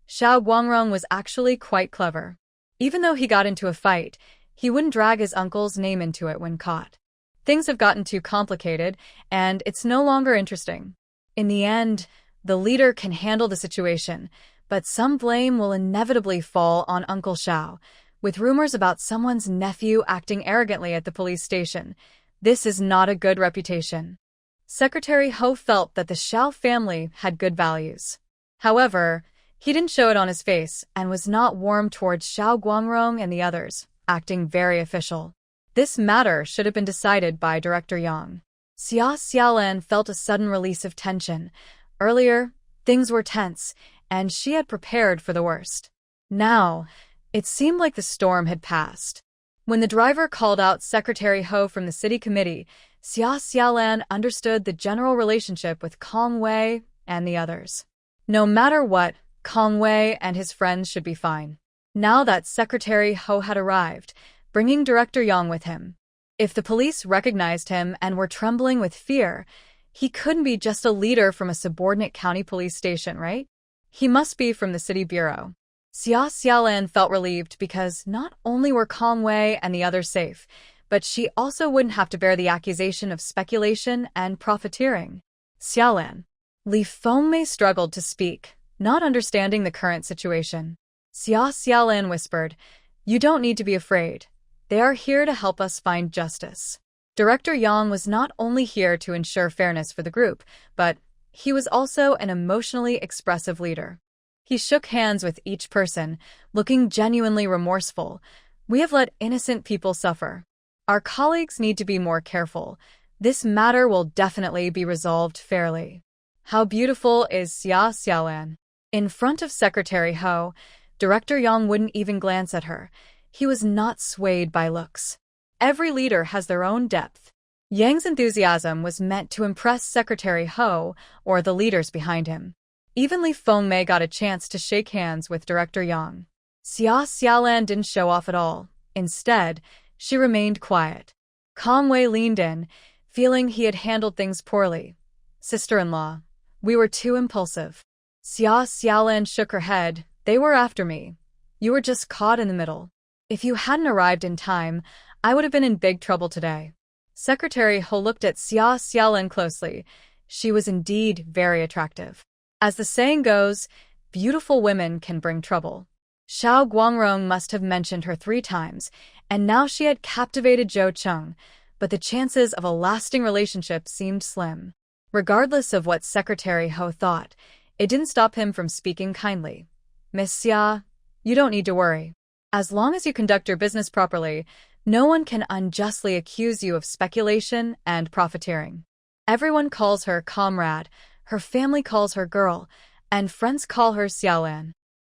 Speaker 1: Xiao Guangrong was actually quite clever. Even though he got into a fight, he wouldn't drag his uncle's name into it when caught. Things have gotten too complicated, and it's no longer interesting. In the end, the leader can handle the situation, but some blame will inevitably fall on Uncle Xiao, with rumors about someone's nephew acting arrogantly at the police station. This is not a good reputation. Secretary Ho felt that the Xiao family had good values. However, he didn't show it on his face and was not warm towards Xiao Guangrong and the others, acting very official. This matter should have been decided by Director Yang. Xia Xiaolan felt a sudden release of tension. Earlier, things were tense, and she had prepared for the worst. Now, it seemed like the storm had passed. When the driver called out Secretary Ho from the city committee, Xia Xiaolan understood the general relationship with Kong Wei and the others. No matter what, Kong Wei and his friends should be fine. Now that Secretary Ho had arrived, bringing Director Yang with him. If the police recognized him and were trembling with fear, he couldn't be just a leader from a subordinate county police station, right? He must be from the city bureau. Xia Xiaolan felt relieved because not only were Kong Wei and the others safe, but she also wouldn't have to bear the accusation of speculation and profiteering. Xiaolan. Li Fengmei struggled to speak, not understanding the current situation. Xia Xiaolan whispered, "You don't need to be afraid. They are here to help us find justice." Director Yang was not only here to ensure fairness for the group, but he was also an emotionally expressive leader. He shook hands with each person, looking genuinely remorseful. "We have let innocent people suffer. Our colleagues need to be more careful. This matter will definitely be resolved fairly." How beautiful is Xia Xiaolan? In front of Secretary Ho, Director Yang wouldn't even glance at her. He was not swayed by looks. Every leader has their own depth. Yang's enthusiasm was meant to impress Secretary Ho or the leaders behind him. Even Li Fengmei got a chance to shake hands with Director Yang. Xia Xiaolan didn't show off at all. Instead, she remained quiet. Kong Wei leaned in, feeling he had handled things poorly. "Sister-in-law, we were too impulsive." Xia Xiaolan shook her head. "They were after me. You were just caught in the middle. If you hadn't arrived in time, I would have been in big trouble today." Secretary Ho looked at Xia Xiaolan closely. She was indeed very attractive. As the saying goes, beautiful women can bring trouble. Xiao Guangrong must have mentioned her 3 times, and now she had captivated Zhou Cheng, but the chances of a lasting relationship seemed slim. Regardless of what Secretary Ho thought, it didn't stop him from speaking kindly. "Miss Xia, you don't need to worry. As long as you conduct your business properly, no one can unjustly accuse you of speculation and profiteering." Everyone calls her comrade, her family calls her girl, and friends call her Xiaolan.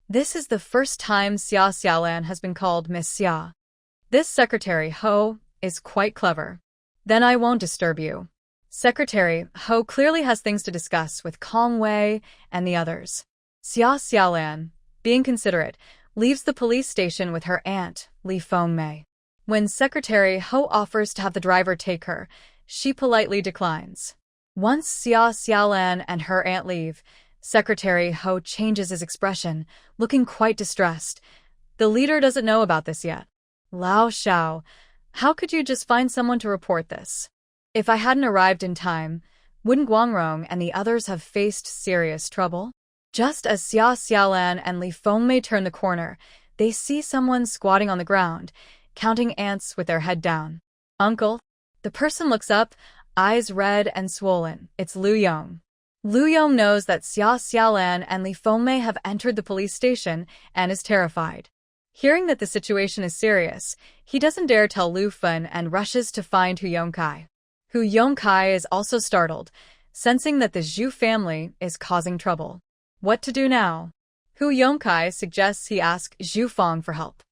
Speaker 1: This is the first time Xia Xiaolan has been called Miss Xia. This Secretary Ho is quite clever. Then I won't disturb you. Secretary Ho clearly has things to discuss with Kong Wei and the others. Xia Xiaolan, being considerate, leaves the police station with her aunt, Li Fengmei. When Secretary Ho offers to have the driver take her, she politely declines. Once Xia Xiaolan and her aunt leave, Secretary Ho changes his expression, looking quite distressed. The leader doesn't know about this yet. Lao Shao, how could you just find someone to report this? If I hadn't arrived in time, wouldn't Guangrong and the others have faced serious trouble? Just as Xia Xiaolan and Li Fengmei turn the corner, they see someone squatting on the ground, counting ants with their head down. Uncle? The person looks up, eyes red and swollen. It's Lu Yong. Lu Yong knows that Xia Xiaolan and Li Fengmei have entered the police station and is terrified. Hearing that the situation is serious, he doesn't dare tell Lu Fen and rushes to find Hu Yongkai. Hu Yongkai is also startled, sensing that the Zhu family is causing trouble. What to do now? Hu Yongkai suggests he ask Zhu Fong for help.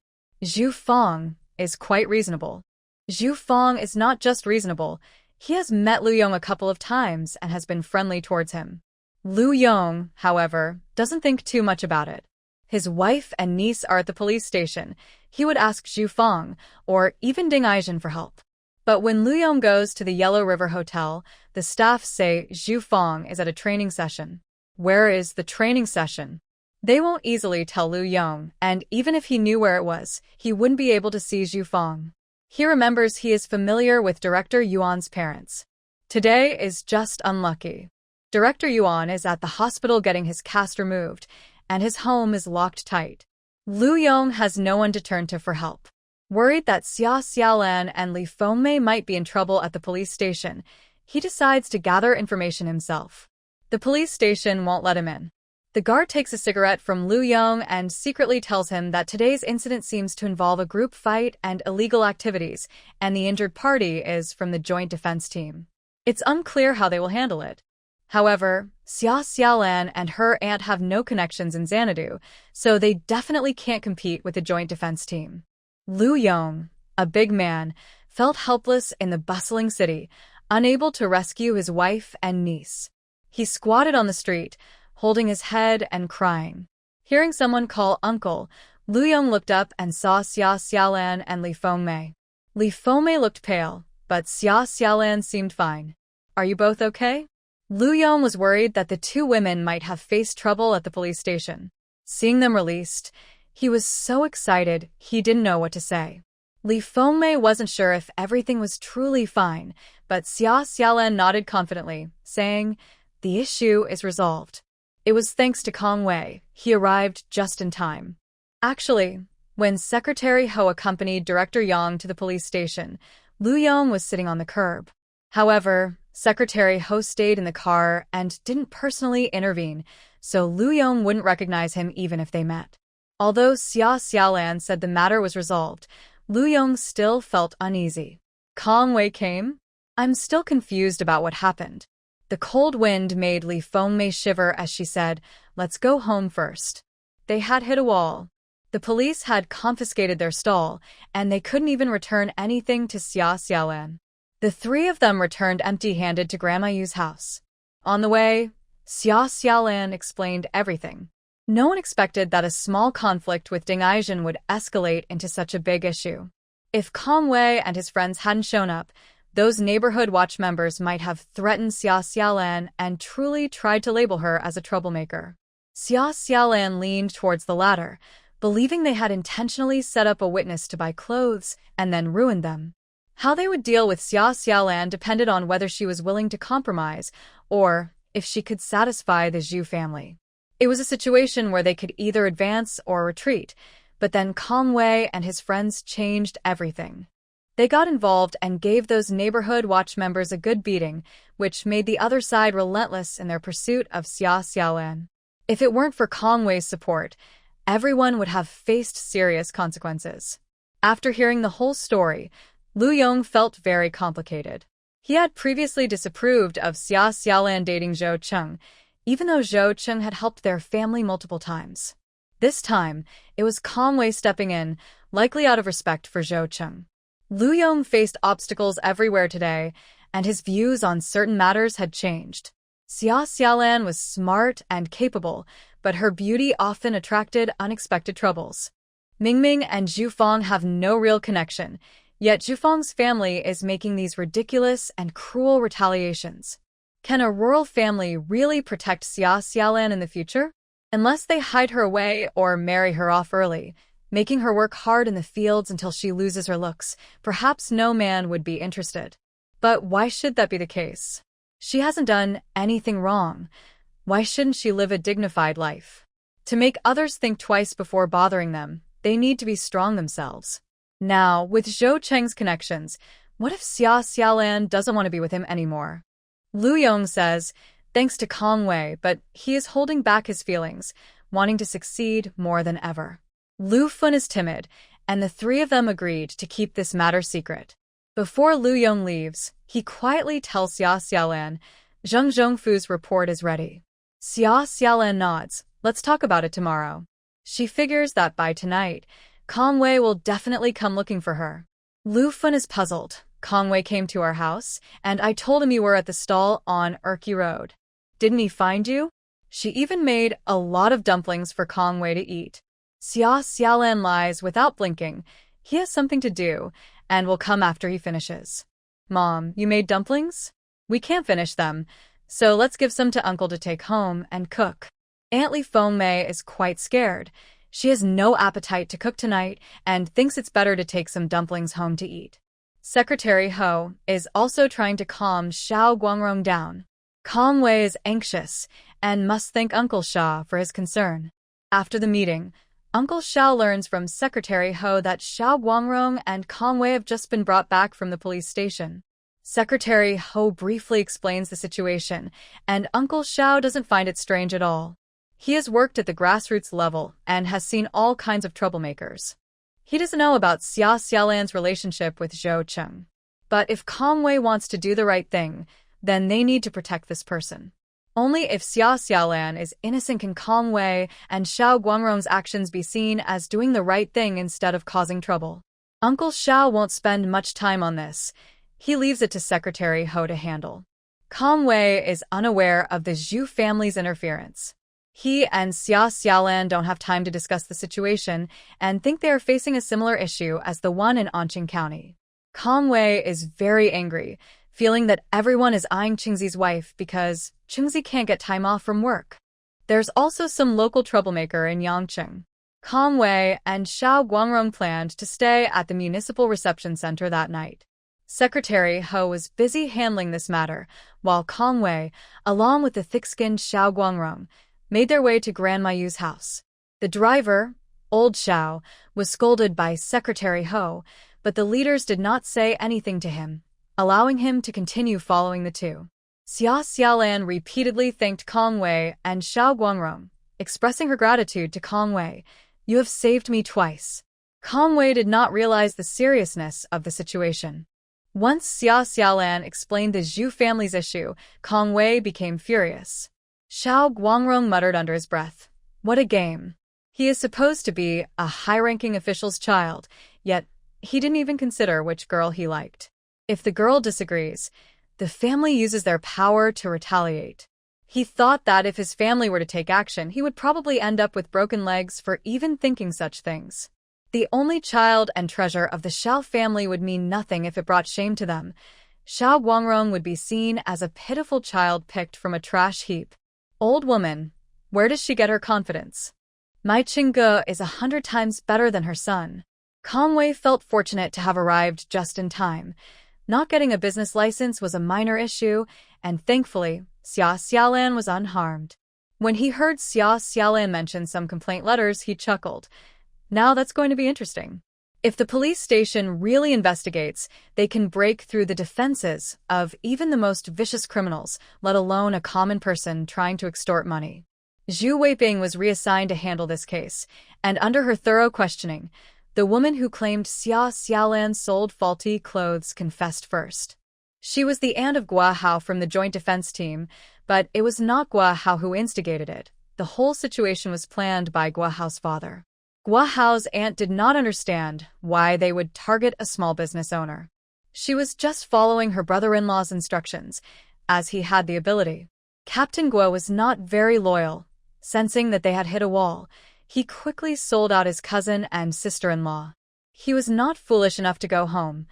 Speaker 1: Zhu Fong is quite reasonable. Zhu Fong is not just reasonable, he has met Lu Yong a couple of times and has been friendly towards him. Lu Yong, however, doesn't think too much about it. His wife and niece are at the police station. He would ask Zhu Fong, or even Ding Aijin for help. But when Lu Yong goes to the Yellow River Hotel, the staff say Zhu Fong is at a training session. Where is the training session? They won't easily tell Lu Yong, and even if he knew where it was, he wouldn't be able to see Zhu Fong. He remembers he is familiar with Director Yuan's parents. Today is just unlucky. Director Yuan is at the hospital getting his cast removed, and his home is locked tight. Lu Yong has no one to turn to for help. Worried that Xia Xiaolan and Li Fengmei might be in trouble at the police station, he decides to gather information himself. The police station won't let him in. The guard takes a cigarette from Lu Yong and secretly tells him that today's incident seems to involve a group fight and illegal activities, and the injured party is from the joint defense team. It's unclear how they will handle it. However, Xia Xiaolan and her aunt have no connections in Xanadu, so they definitely can't compete with the joint defense team. Lu Yong, a big man, felt helpless in the bustling city, unable to rescue his wife and niece. He squatted on the street, holding his head and crying. Hearing someone call uncle, Lu Yong looked up and saw Xia Xiaolan and Li Fengmei. Li Fengmei looked pale, but Xia Xiaolan seemed fine. Are you both okay? Lu Yong was worried that the two women might have faced trouble at the police station. Seeing them released, he was so excited he didn't know what to say. Li Fengmei wasn't sure if everything was truly fine, but Xia Xiaolan nodded confidently, saying, "The issue is resolved." It was thanks to Kong Wei. He arrived just in time. Actually, when Secretary Ho accompanied Director Yang to the police station, Lu Yong was sitting on the curb. However, Secretary Ho stayed in the car and didn't personally intervene, so Lu Yong wouldn't recognize him even if they met. Although Xia Xiaolan said the matter was resolved, Lu Yong still felt uneasy. Kong Wei came? I'm still confused about what happened. The cold wind made Li Fengmei shiver as she said, "Let's go home first." They had hit a wall. The police had confiscated their stall, and they couldn't even return anything to Xia Xiaolan. The three of them returned empty-handed to Grandma Yu's house. On the way, Xia Xiaolan explained everything. No one expected that a small conflict with Ding Aijin would escalate into such a big issue. If Kong Wei and his friends hadn't shown up, those neighborhood watch members might have threatened Xia Xiaolan and truly tried to label her as a troublemaker. Xia Xiaolan leaned towards the latter, believing they had intentionally set up a witness to buy clothes and then ruined them. How they would deal with Xia Xiaolan depended on whether she was willing to compromise or if she could satisfy the Zhu family. It was a situation where they could either advance or retreat, but then Kong Wei and his friends changed everything. They got involved and gave those neighborhood watch members a good beating, which made the other side relentless in their pursuit of Xia Xiaolan. If it weren't for Kong Wei's support, everyone would have faced serious consequences. After hearing the whole story, Lu Yong felt very complicated. He had previously disapproved of Xia Xiaolan dating Zhou Cheng, even though Zhou Cheng had helped their family multiple times. This time, it was Conway stepping in, likely out of respect for Zhou Cheng. Lu Yong faced obstacles everywhere today, and his views on certain matters had changed. Xia Xiaolan was smart and capable, but her beauty often attracted unexpected troubles. Mingming and Zhu Fang have no real connection, yet Zhu Fang's family is making these ridiculous and cruel retaliations. Can a royal family really protect Xia Xiaolan in the future? Unless they hide her away or marry her off early, making her work hard in the fields until she loses her looks, perhaps no man would be interested. But why should that be the case? She hasn't done anything wrong. Why shouldn't she live a dignified life? To make others think twice before bothering them, they need to be strong themselves. Now, with Zhou Cheng's connections, what if Xia Xiaolan doesn't want to be with him anymore? Lu Yong says, thanks to Conway, but he is holding back his feelings, wanting to succeed more than ever. Lu Fun is timid, and the three of them agreed to keep this matter secret. Before Lu Yong leaves, he quietly tells Xia Xiaolan, Zheng Zhongfu's report is ready. Xia Xiaolan nods, let's talk about it tomorrow. She figures that by tonight, Conway will definitely come looking for her. Lu Fun is puzzled. Conway came to our house, and I told him you were at the stall on Erky Road. Didn't he find you? She even made a lot of dumplings for Conway to eat. Xia Xiaolan lies without blinking. He has something to do, and will come after he finishes. Mom, you made dumplings? We can't finish them, so let's give some to Uncle to take home and cook. Aunt Li Fengmei is quite scared. She has no appetite to cook tonight and thinks it's better to take some dumplings home to eat. Secretary Ho is also trying to calm Xiao Guangrong down. Conway is anxious and must thank Uncle Xia for his concern. After the meeting, Uncle Xiao learns from Secretary Ho that Xiao Guangrong and Conway have just been brought back from the police station. Secretary Ho briefly explains the situation, and Uncle Xiao doesn't find it strange at all. He has worked at the grassroots level and has seen all kinds of troublemakers. He doesn't know about Xia Xiaolan's relationship with Zhou Cheng. But if Conway wants to do the right thing, then they need to protect this person. Only if Xia Xiaolan is innocent can Conway and Xiao Guangrong's actions be seen as doing the right thing instead of causing trouble. Uncle Xiao won't spend much time on this. He leaves it to Secretary Ho to handle. Conway is unaware of the Zhu family's interference. He and Xia Xiaolan don't have time to discuss the situation and think they are facing a similar issue as the one in Anqing County. Conway is very angry, feeling that everyone is eyeing Qingzi's wife because Qingzi can't get time off from work. There's also some local troublemaker in Yangqing. Conway and Xiao Guangrong planned to stay at the municipal reception center that night. Secretary Ho was busy handling this matter, while Conway, along with the thick-skinned Xiao Guangrong, made their way to Grandma Yu's house. The driver, Old Xiao, was scolded by Secretary Ho, but the leaders did not say anything to him, allowing him to continue following the two. Xia Xiaolan repeatedly thanked Conway and Xiao Guangrong, expressing her gratitude to Conway. You have saved me twice. Conway did not realize the seriousness of the situation. Once Xia Xiaolan explained the Zhu family's issue, Conway became furious. Xiao Guangrong muttered under his breath, "What a game." He is supposed to be a high-ranking official's child, yet he didn't even consider which girl he liked. If the girl disagrees, the family uses their power to retaliate. He thought that if his family were to take action, he would probably end up with broken legs for even thinking such things. The only child and treasure of the Xiao family would mean nothing if it brought shame to them. Xiao Guangrong would be seen as a pitiful child picked from a trash heap. Old woman, where does she get her confidence? My Qingge is 100 times better than her son. Conway felt fortunate to have arrived just in time. Not getting a business license was a minor issue, and thankfully, Xia Xiaolan was unharmed. When he heard Xia Xiaolan mention some complaint letters, he chuckled. Now that's going to be interesting. If the police station really investigates, they can break through the defenses of even the most vicious criminals, let alone a common person trying to extort money. Zhu Weiping was reassigned to handle this case, and under her thorough questioning, the woman who claimed Xia Xiaolan sold faulty clothes confessed first. She was the aunt of Gua Hao from the Joint Defense Team, but it was not Gua Hao who instigated it. The whole situation was planned by Gua Hao's father. Gua Hao's aunt did not understand why they would target a small business owner. She was just following her brother-in-law's instructions, as he had the ability. Captain Gua was not very loyal. Sensing that they had hit a wall, he quickly sold out his cousin and sister-in-law. He was not foolish enough to go home,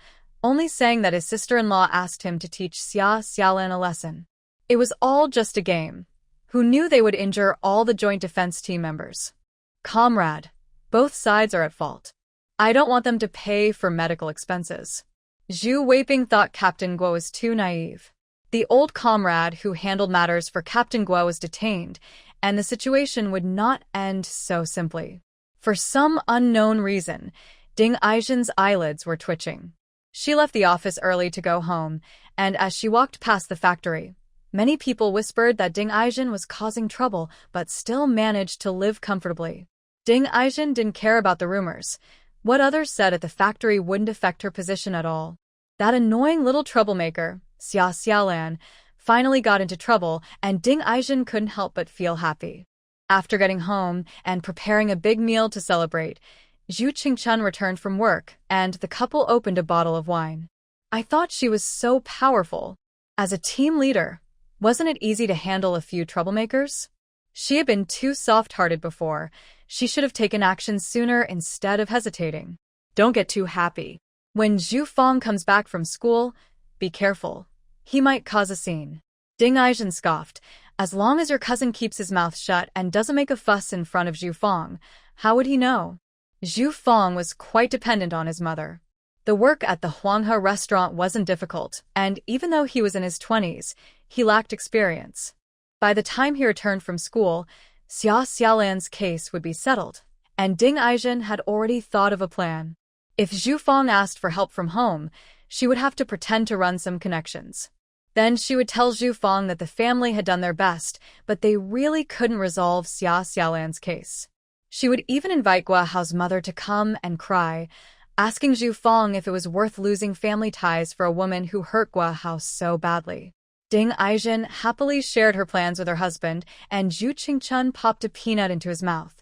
Speaker 1: only saying that his sister-in-law asked him to teach Xia Xiaolan a lesson. It was all just a game. Who knew they would injure all the Joint Defense Team members? Comrade, both sides are at fault. I don't want them to pay for medical expenses. Zhu Weiping thought Captain Guo was too naive. The old comrade who handled matters for Captain Guo was detained, and the situation would not end so simply. For some unknown reason, Ding Aizhen's eyelids were twitching. She left the office early to go home, and as she walked past the factory, many people whispered that Ding Aizhen was causing trouble but still managed to live comfortably. Ding Aizhen didn't care about the rumors. What others said at the factory wouldn't affect her position at all. That annoying little troublemaker, Xia Xiaolan, finally got into trouble, and Ding Aizhen couldn't help but feel happy. After getting home and preparing a big meal to celebrate, Zhu Qingchun returned from work, and the couple opened a bottle of wine. I thought she was so powerful. As a team leader, wasn't it easy to handle a few troublemakers? She had been too soft-hearted before. She should have taken action sooner instead of hesitating.
Speaker 2: Don't get too happy.
Speaker 1: When Zhu Fong comes back from school, be careful. He might cause a scene. Ding Aizhen scoffed. As long as your cousin keeps his mouth shut and doesn't make a fuss in front of Zhu Fong, how would he know? Zhu Fong was quite dependent on his mother. The work at the Huanghe restaurant wasn't difficult, and even though he was in his 20s, he lacked experience. By the time he returned from school, Xia Xiaolan's case would be settled, and Ding Aizhen had already thought of a plan. If Zhu Fong asked for help from home, she would have to pretend to run some connections. Then she would tell Zhu Fong that the family had done their best, but they really couldn't resolve Xia Xiaolan's case. She would even invite Gua Hao's mother to come and cry, asking Zhu Fong if it was worth losing family ties for a woman who hurt Gua Hao so badly. Ding Aizhen happily shared her plans with her husband, and Zhu Qingchun popped a peanut into his mouth.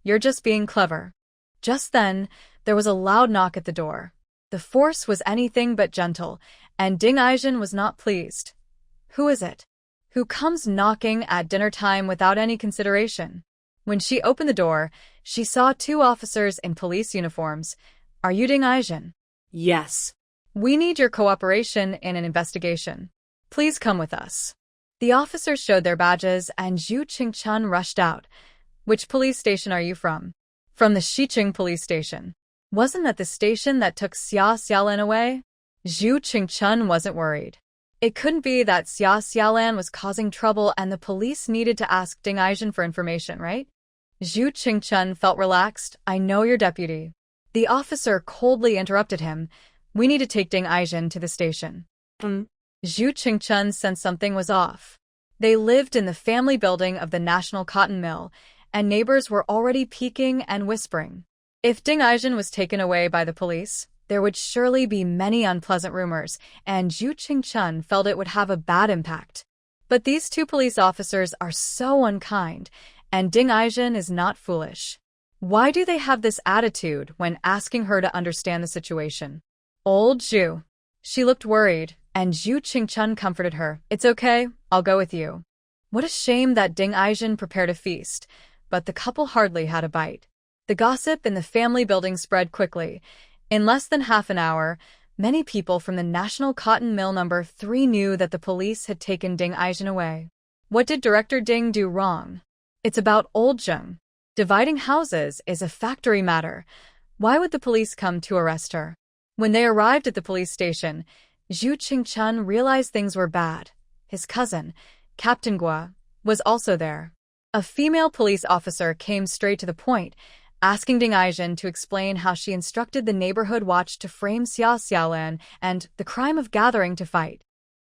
Speaker 1: You're just being clever. Just then, there was a loud knock at the door. The force was anything but gentle, and Ding Aizhen was not pleased. Who is it? Who comes knocking at dinner time without any consideration? When she opened the door, she saw 2 officers in police uniforms. Are you Ding Aizhen?
Speaker 2: Yes.
Speaker 1: We need your cooperation in an investigation. Please come with us. The officers showed their badges, and Zhu Qingchun rushed out. Which police station are you from? From the Xiqing police station. Wasn't that the station that took Xia Xiaolan away? Zhu Qingchun wasn't worried. It couldn't be that Xia Xiaolan was causing trouble and the police needed to ask Ding Aizhen for information, right? Zhu Qingchun felt relaxed. I know your deputy. The officer coldly interrupted him. We need to take Ding Aizhen to the station. Zhu Qingchun sensed something was off. They lived in the family building of the National Cotton Mill, and neighbors were already peeking and whispering. If Ding Aizhen was taken away by the police, there would surely be many unpleasant rumors, and Zhu Qingchun felt it would have a bad impact. But these 2 police officers are so unkind, and Ding Aizhen is not foolish. Why do they have this attitude when asking her to understand the situation? Old Zhu. She looked worried, and Zhu Qingchun comforted her. It's okay, I'll go with you. What a shame that Ding Aizhen prepared a feast, but the couple hardly had a bite. The gossip in the family building spread quickly. In less than half an hour, many people from the National Cotton Mill No. 3 knew that the police had taken Ding Aizhen away. What did Director Ding do wrong? It's about old Zheng. Dividing houses is a factory matter. Why would the police come to arrest her? When they arrived at the police station, Zhu Qingchun realized things were bad. His cousin, Captain Gua, was also there. A female police officer came straight to the point, asking Ding Aizhen to explain how she instructed the neighborhood watch to frame Xia Xiaolan and the crime of gathering to fight.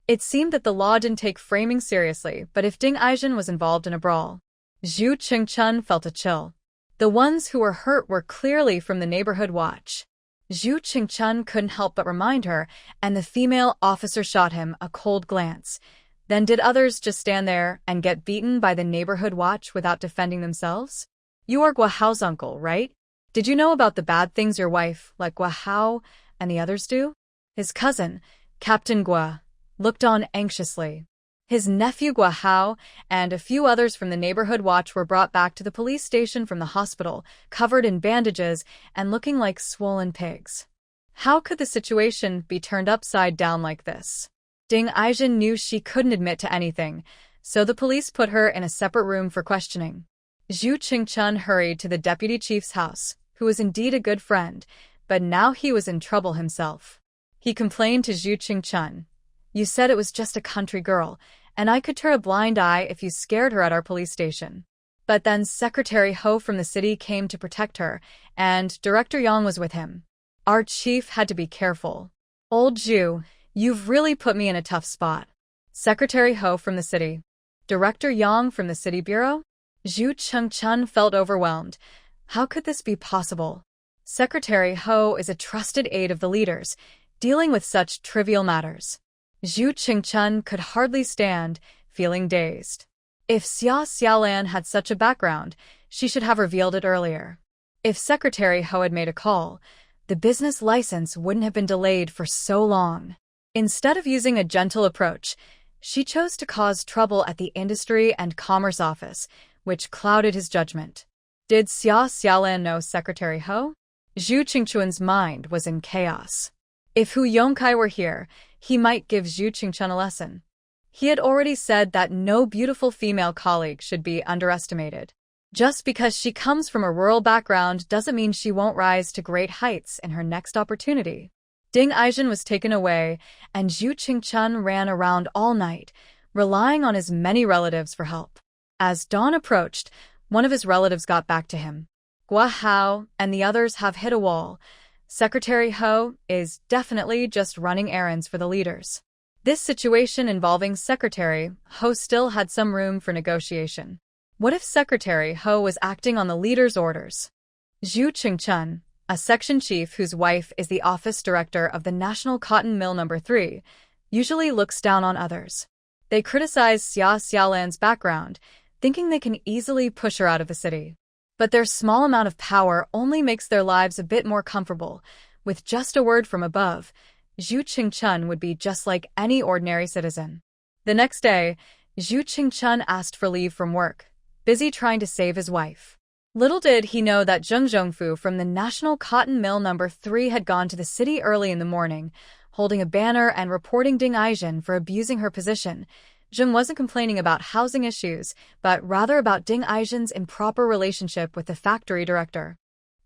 Speaker 1: It seemed that the law didn't take framing seriously, but if Ding Aizhen was involved in a brawl, Zhu Qingchun felt a chill. The ones who were hurt were clearly from the neighborhood watch. Zhu Qingchun couldn't help but remind her, and the female officer shot him a cold glance. Then did others just stand there and get beaten by the neighborhood watch without defending themselves? You are Guahao's uncle, right? Did you know about the bad things your wife, like Guahao, and the others do? His cousin, Captain Gua, looked on anxiously. His nephew Guahao and a few others from the neighborhood watch were brought back to the police station from the hospital, covered in bandages and looking like swollen pigs. How could the situation be turned upside down like this? Ding Aijin knew she couldn't admit to anything, so the police put her in a separate room for questioning. Zhu Qingchun hurried to the deputy chief's house, who was indeed a good friend, but now he was in trouble himself. He complained to Zhu Qingchun. You said it was just a country girl, and I could turn a blind eye if you scared her at our police station. But then Secretary Ho from the city came to protect her, and Director Yang was with him. Our chief had to be careful. Old Zhu, you've really put me in a tough spot. Secretary Ho from the city. Director Yang from the city bureau? Zhu Qingchun felt overwhelmed. How could this be possible? Secretary Ho is a trusted aide of the leaders, dealing with such trivial matters. Zhu Qingchun could hardly stand, feeling dazed. If Xia Xiaolan had such a background, she should have revealed it earlier. If Secretary Ho had made a call, the business license wouldn't have been delayed for so long. Instead of using a gentle approach, she chose to cause trouble at the Industry and Commerce Office, which clouded his judgment. Did Xia Xiaolan know Secretary Ho? Zhu Qingchun's mind was in chaos. If Hu Yongkai were here, he might give Zhu Qingchun a lesson. He had already said that no beautiful female colleague should be underestimated. Just because she comes from a rural background doesn't mean she won't rise to great heights in her next opportunity. Ding Aijin was taken away, and Zhu Qingchun ran around all night, relying on his many relatives for help. As dawn approached, one of his relatives got back to him. Guahao and the others have hit a wall. Secretary Ho is definitely just running errands for the leaders. This situation involving Secretary Ho still had some room for negotiation. What if Secretary Ho was acting on the leaders' orders? Zhu Qingchun, a section chief whose wife is the office director of the National Cotton Mill No. 3, usually looks down on others. They criticize Xia Xiaolan's background, thinking they can easily push her out of the city. But their small amount of power only makes their lives a bit more comfortable. With just a word from above, Zhu Qingchun would be just like any ordinary citizen. The next day, Zhu Qingchun asked for leave from work, busy trying to save his wife. Little did he know that Zheng Zhongfu from the National Cotton Mill No. 3 had gone to the city early in the morning, holding a banner and reporting Ding Aijin for abusing her position. Zheng wasn't complaining about housing issues, but rather about Ding Aijin's improper relationship with the factory director.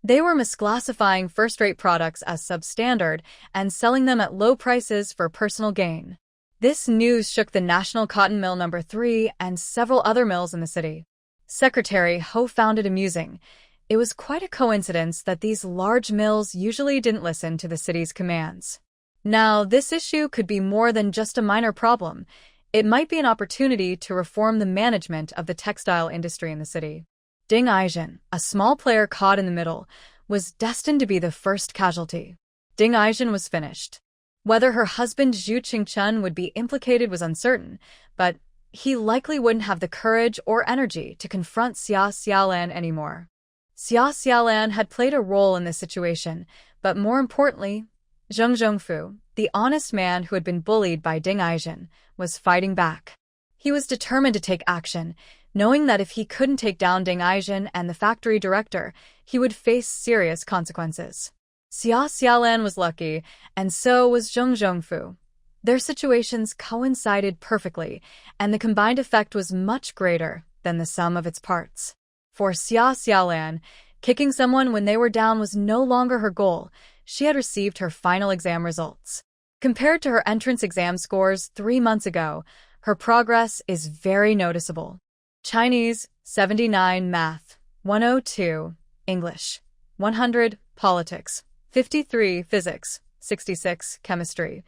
Speaker 1: They were misclassifying first-rate products as substandard and selling them at low prices for personal gain. This news shook the National Cotton Mill No. 3 and several other mills in the city. Secretary Ho found it amusing. It was quite a coincidence that these large mills usually didn't listen to the city's commands. Now, this issue could be more than just a minor problem. It might be an opportunity to reform the management of the textile industry in the city. Ding Aijin, a small player caught in the middle, was destined to be the first casualty. Ding Aijin was finished. Whether her husband Zhu Qingchun would be implicated was uncertain, but he likely wouldn't have the courage or energy to confront Xia Xiaolan anymore. Xia Xiaolan had played a role in this situation, but more importantly, Zheng Zhongfu, the honest man who had been bullied by Ding Aijin, was fighting back. He was determined to take action, knowing that if he couldn't take down Ding Aijin and the factory director, he would face serious consequences. Xia Xiaolan was lucky, and so was Zheng Zhongfu. Their situations coincided perfectly, and the combined effect was much greater than the sum of its parts. For Xia Xiaolan, kicking someone when they were down was no longer her goal. She had received her final exam results. Compared to her entrance exam scores 3 months ago, her progress is very noticeable. Chinese, 79, Math, 102, English, 100, Politics, 53, Physics, 66, Chemistry,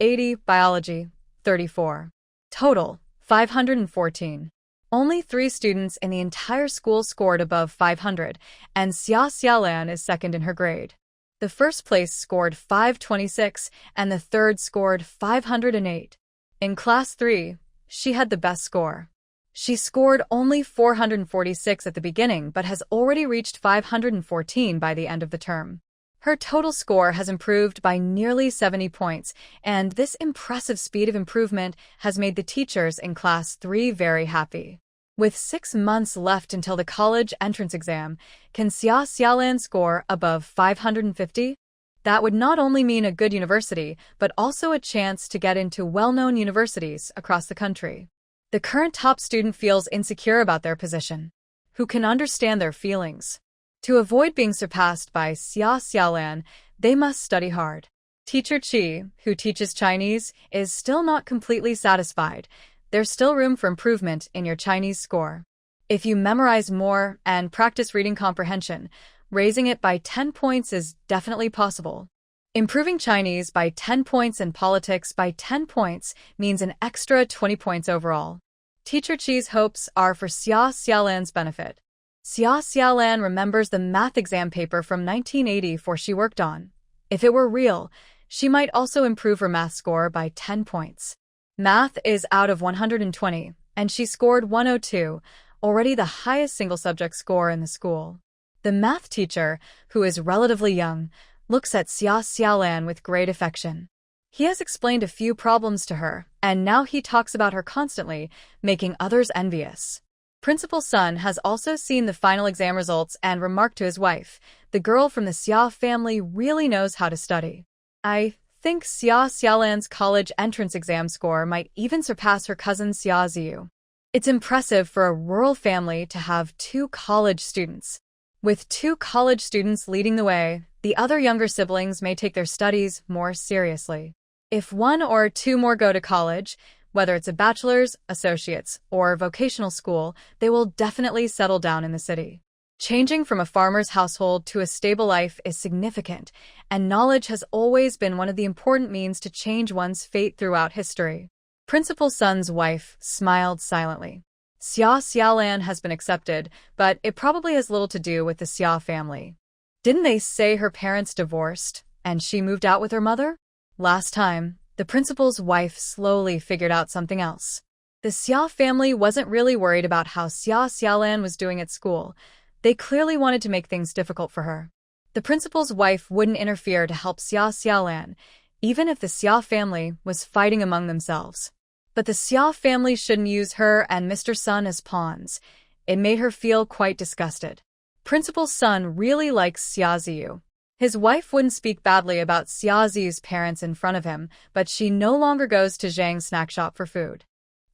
Speaker 1: 80, Biology, 34. Total, 514. Only 3 students in the entire school scored above 500, and Xia Xiaolan is second in her grade. The first place scored 526 and the third scored 508. In Class 3, she had the best score. She scored only 446 at the beginning but has already reached 514 by the end of the term. Her total score has improved by nearly 70 points, and this impressive speed of improvement has made the teachers in Class 3 very happy. With 6 months left until the college entrance exam, can Xia Xiaolan score above 550? That would not only mean a good university, but also a chance to get into well-known universities across the country. The current top student feels insecure about their position. Who can understand their feelings? To avoid being surpassed by Xia Xiaolan, they must study hard. Teacher Qi, who teaches Chinese, is still not completely satisfied. There's still room for improvement in your Chinese score. If you memorize more and practice reading comprehension, raising it by 10 points is definitely possible. Improving Chinese by 10 points and politics by 10 points means an extra 20 points overall. Teacher Qi's hopes are for Xia Xiaolan's benefit. Xia Xiaolan remembers the math exam paper from 1980 she worked on. If it were real, she might also improve her math score by 10 points. Math is out of 120, and she scored 102, already the highest single-subject score in the school. The math teacher, who is relatively young, looks at Xia Xiaolan with great affection. He has explained a few problems to her, and now he talks about her constantly, making others envious. Principal Sun has also seen the final exam results and remarked to his wife, "The girl from the Xia family really knows how to study. I think Xia Xiaolan's college entrance exam score might even surpass her cousin Xia Ziyu." It's impressive for a rural family to have 2 college students. With 2 college students leading the way, the other younger siblings may take their studies more seriously. If 1 or 2 more go to college, whether it's a bachelor's, associate's, or vocational school, they will definitely settle down in the city. Changing from a farmer's household to a stable life is significant, and knowledge has always been one of the important means to change one's fate throughout history. Principal Sun's wife smiled silently. Xia Xiaolan has been accepted, but it probably has little to do with the Xia family. Didn't they say her parents divorced, and she moved out with her mother? Last time, the principal's wife slowly figured out something else. The Xia family wasn't really worried about how Xia Xiaolan was doing at school. They clearly wanted to make things difficult for her. The principal's wife wouldn't interfere to help Xia Xiaolan, even if the Xia family was fighting among themselves. But the Xia family shouldn't use her and Mr. Sun as pawns. It made her feel quite disgusted. Principal Sun really likes Xia Ziyu. His wife wouldn't speak badly about Xia Ziyu's parents in front of him, but she no longer goes to Zhang's snack shop for food.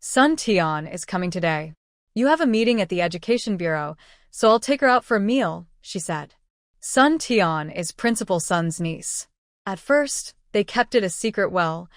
Speaker 1: Sun Tian is coming today. You have a meeting at the Education Bureau, so I'll take her out for a meal, she said. Sun Tian is Principal Sun's niece. At first, they kept it a secret well,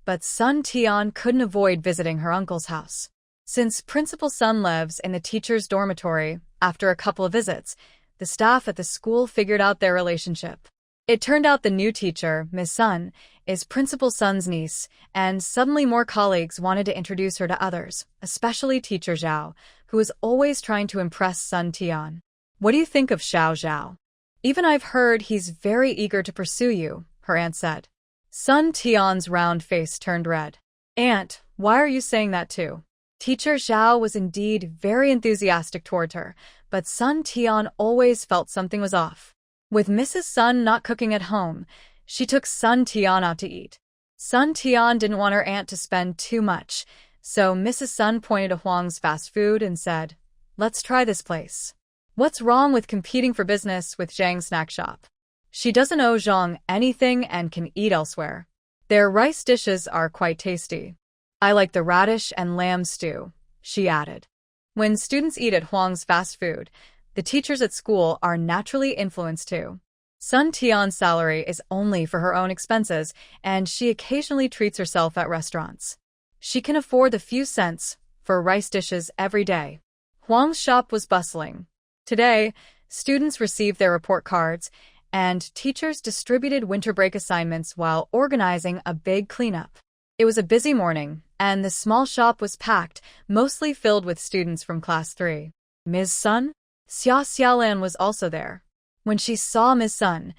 Speaker 1: but Sun Tian couldn't avoid visiting her uncle's house. Since Principal Sun lives in the teacher's dormitory, after a couple of visits, the staff at the school figured out their relationship. It turned out the new teacher, Ms. Sun, is Principal Sun's niece, and suddenly more colleagues wanted to introduce her to others, especially Teacher Zhao, who is always trying to impress Sun Tian. What do you think of Xiao Zhao? Even I've heard he's very eager to pursue you, her aunt said. Sun Tian's round face turned red. Aunt, why are you saying that too? Teacher Zhao was indeed very enthusiastic toward her, but Sun Tian always felt something was off. With Mrs. Sun not cooking at home, she took Sun Tian out to eat. Sun Tian didn't want her aunt to spend too much, so Mrs. Sun pointed to Huang's fast food and said, "Let's try this place." What's wrong with competing for business with Zhang's snack shop? She doesn't owe Zhang anything and can eat elsewhere. Their rice dishes are quite tasty. I like the radish and lamb stew, she added. When students eat at Huang's fast food, the teachers at school are naturally influenced too. Sun Tian's salary is only for her own expenses, and she occasionally treats herself at restaurants. She can afford the few cents for rice dishes every day. Huang's shop was bustling. Today, students received their report cards, and teachers distributed winter break assignments while organizing a big cleanup. It was a busy morning, and the small shop was packed, mostly filled with students from Class 3. Ms. Sun? Xia Xiaolan was also there. When she saw Ms. Sun,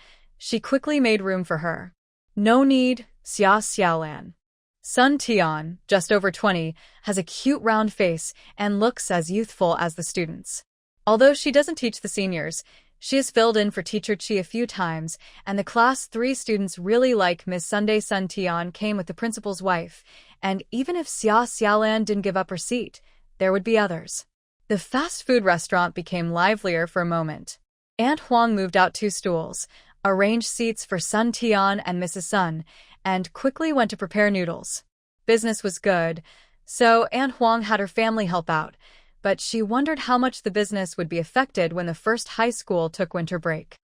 Speaker 1: She quickly made room for her. No need, Xia Xiaolan. Sun Tian, just over 20, has a cute round face and looks as youthful as the students. Although she doesn't teach the seniors, she has filled in for Teacher Chi a few times, and the Class 3 students really like Miss Sunday. Sun Tian came with the principal's wife, and even if Xia Xiaolan didn't give up her seat, there would be others. The fast food restaurant became livelier for a moment. Aunt Huang moved out 2 stools, arranged seats for Sun Tian and Mrs. Sun, and quickly went to prepare noodles. Business was good, so Aunt Huang had her family help out, but she wondered how much the business would be affected when the first high school took winter break.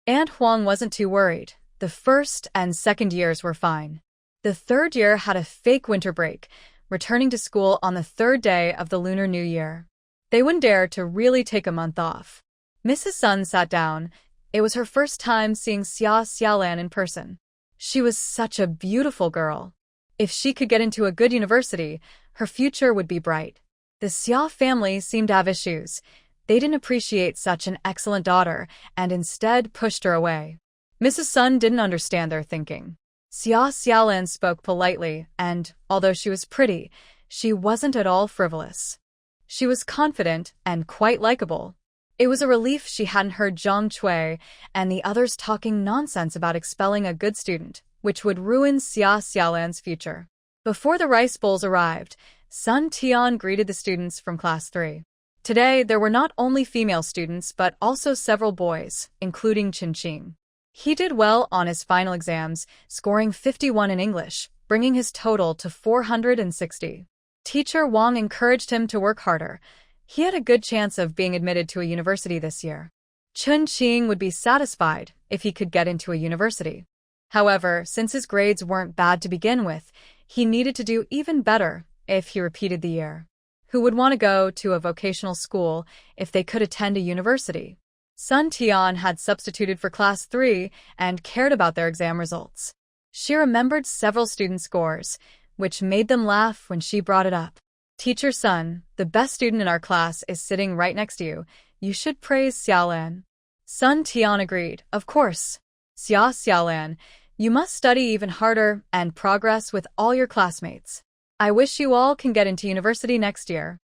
Speaker 1: Aunt Huang wasn't too worried. The first and second years were fine. The third year had a fake winter break, returning to school on the 3rd day of the Lunar New Year. They wouldn't dare to really take a month off. Mrs. Sun sat down. It was her first time seeing Xia Xiaolan in person. She was such a beautiful girl. If she could get into a good university, her future would be bright. The Xia family seemed to have issues. They didn't appreciate such an excellent daughter and instead pushed her away. Mrs. Sun didn't understand their thinking. Xia Xiaolan spoke politely, and, although she was pretty, she wasn't at all frivolous. She was confident and quite likable. It was a relief she hadn't heard Zhang Cui and the others talking nonsense about expelling a good student, which would ruin Xia Xiaolan's future. Before the rice bowls arrived, Sun Tian greeted the students from Class 3. Today, there were not only female students but also several boys, including Qingqing. He did well on his final exams, scoring 51 in English, bringing his total to 460. Teacher Wang encouraged him to work harder. He had a good chance of being admitted to a university this year. Qingqing would be satisfied if he could get into a university. However, since his grades weren't bad to begin with, he needed to do even better if he repeated the year. Who would want to go to a vocational school if they could attend a university? Sun Tian had substituted for Class 3 and cared about their exam results. She remembered several student scores, which made them laugh when she brought it up. Teacher Sun, the best student in our class is sitting right next to you. You should praise Xiaolan. Sun Tian agreed. Of course. Xia Xiaolan, you must study even harder and progress with all your classmates. I wish you all can get into university next year.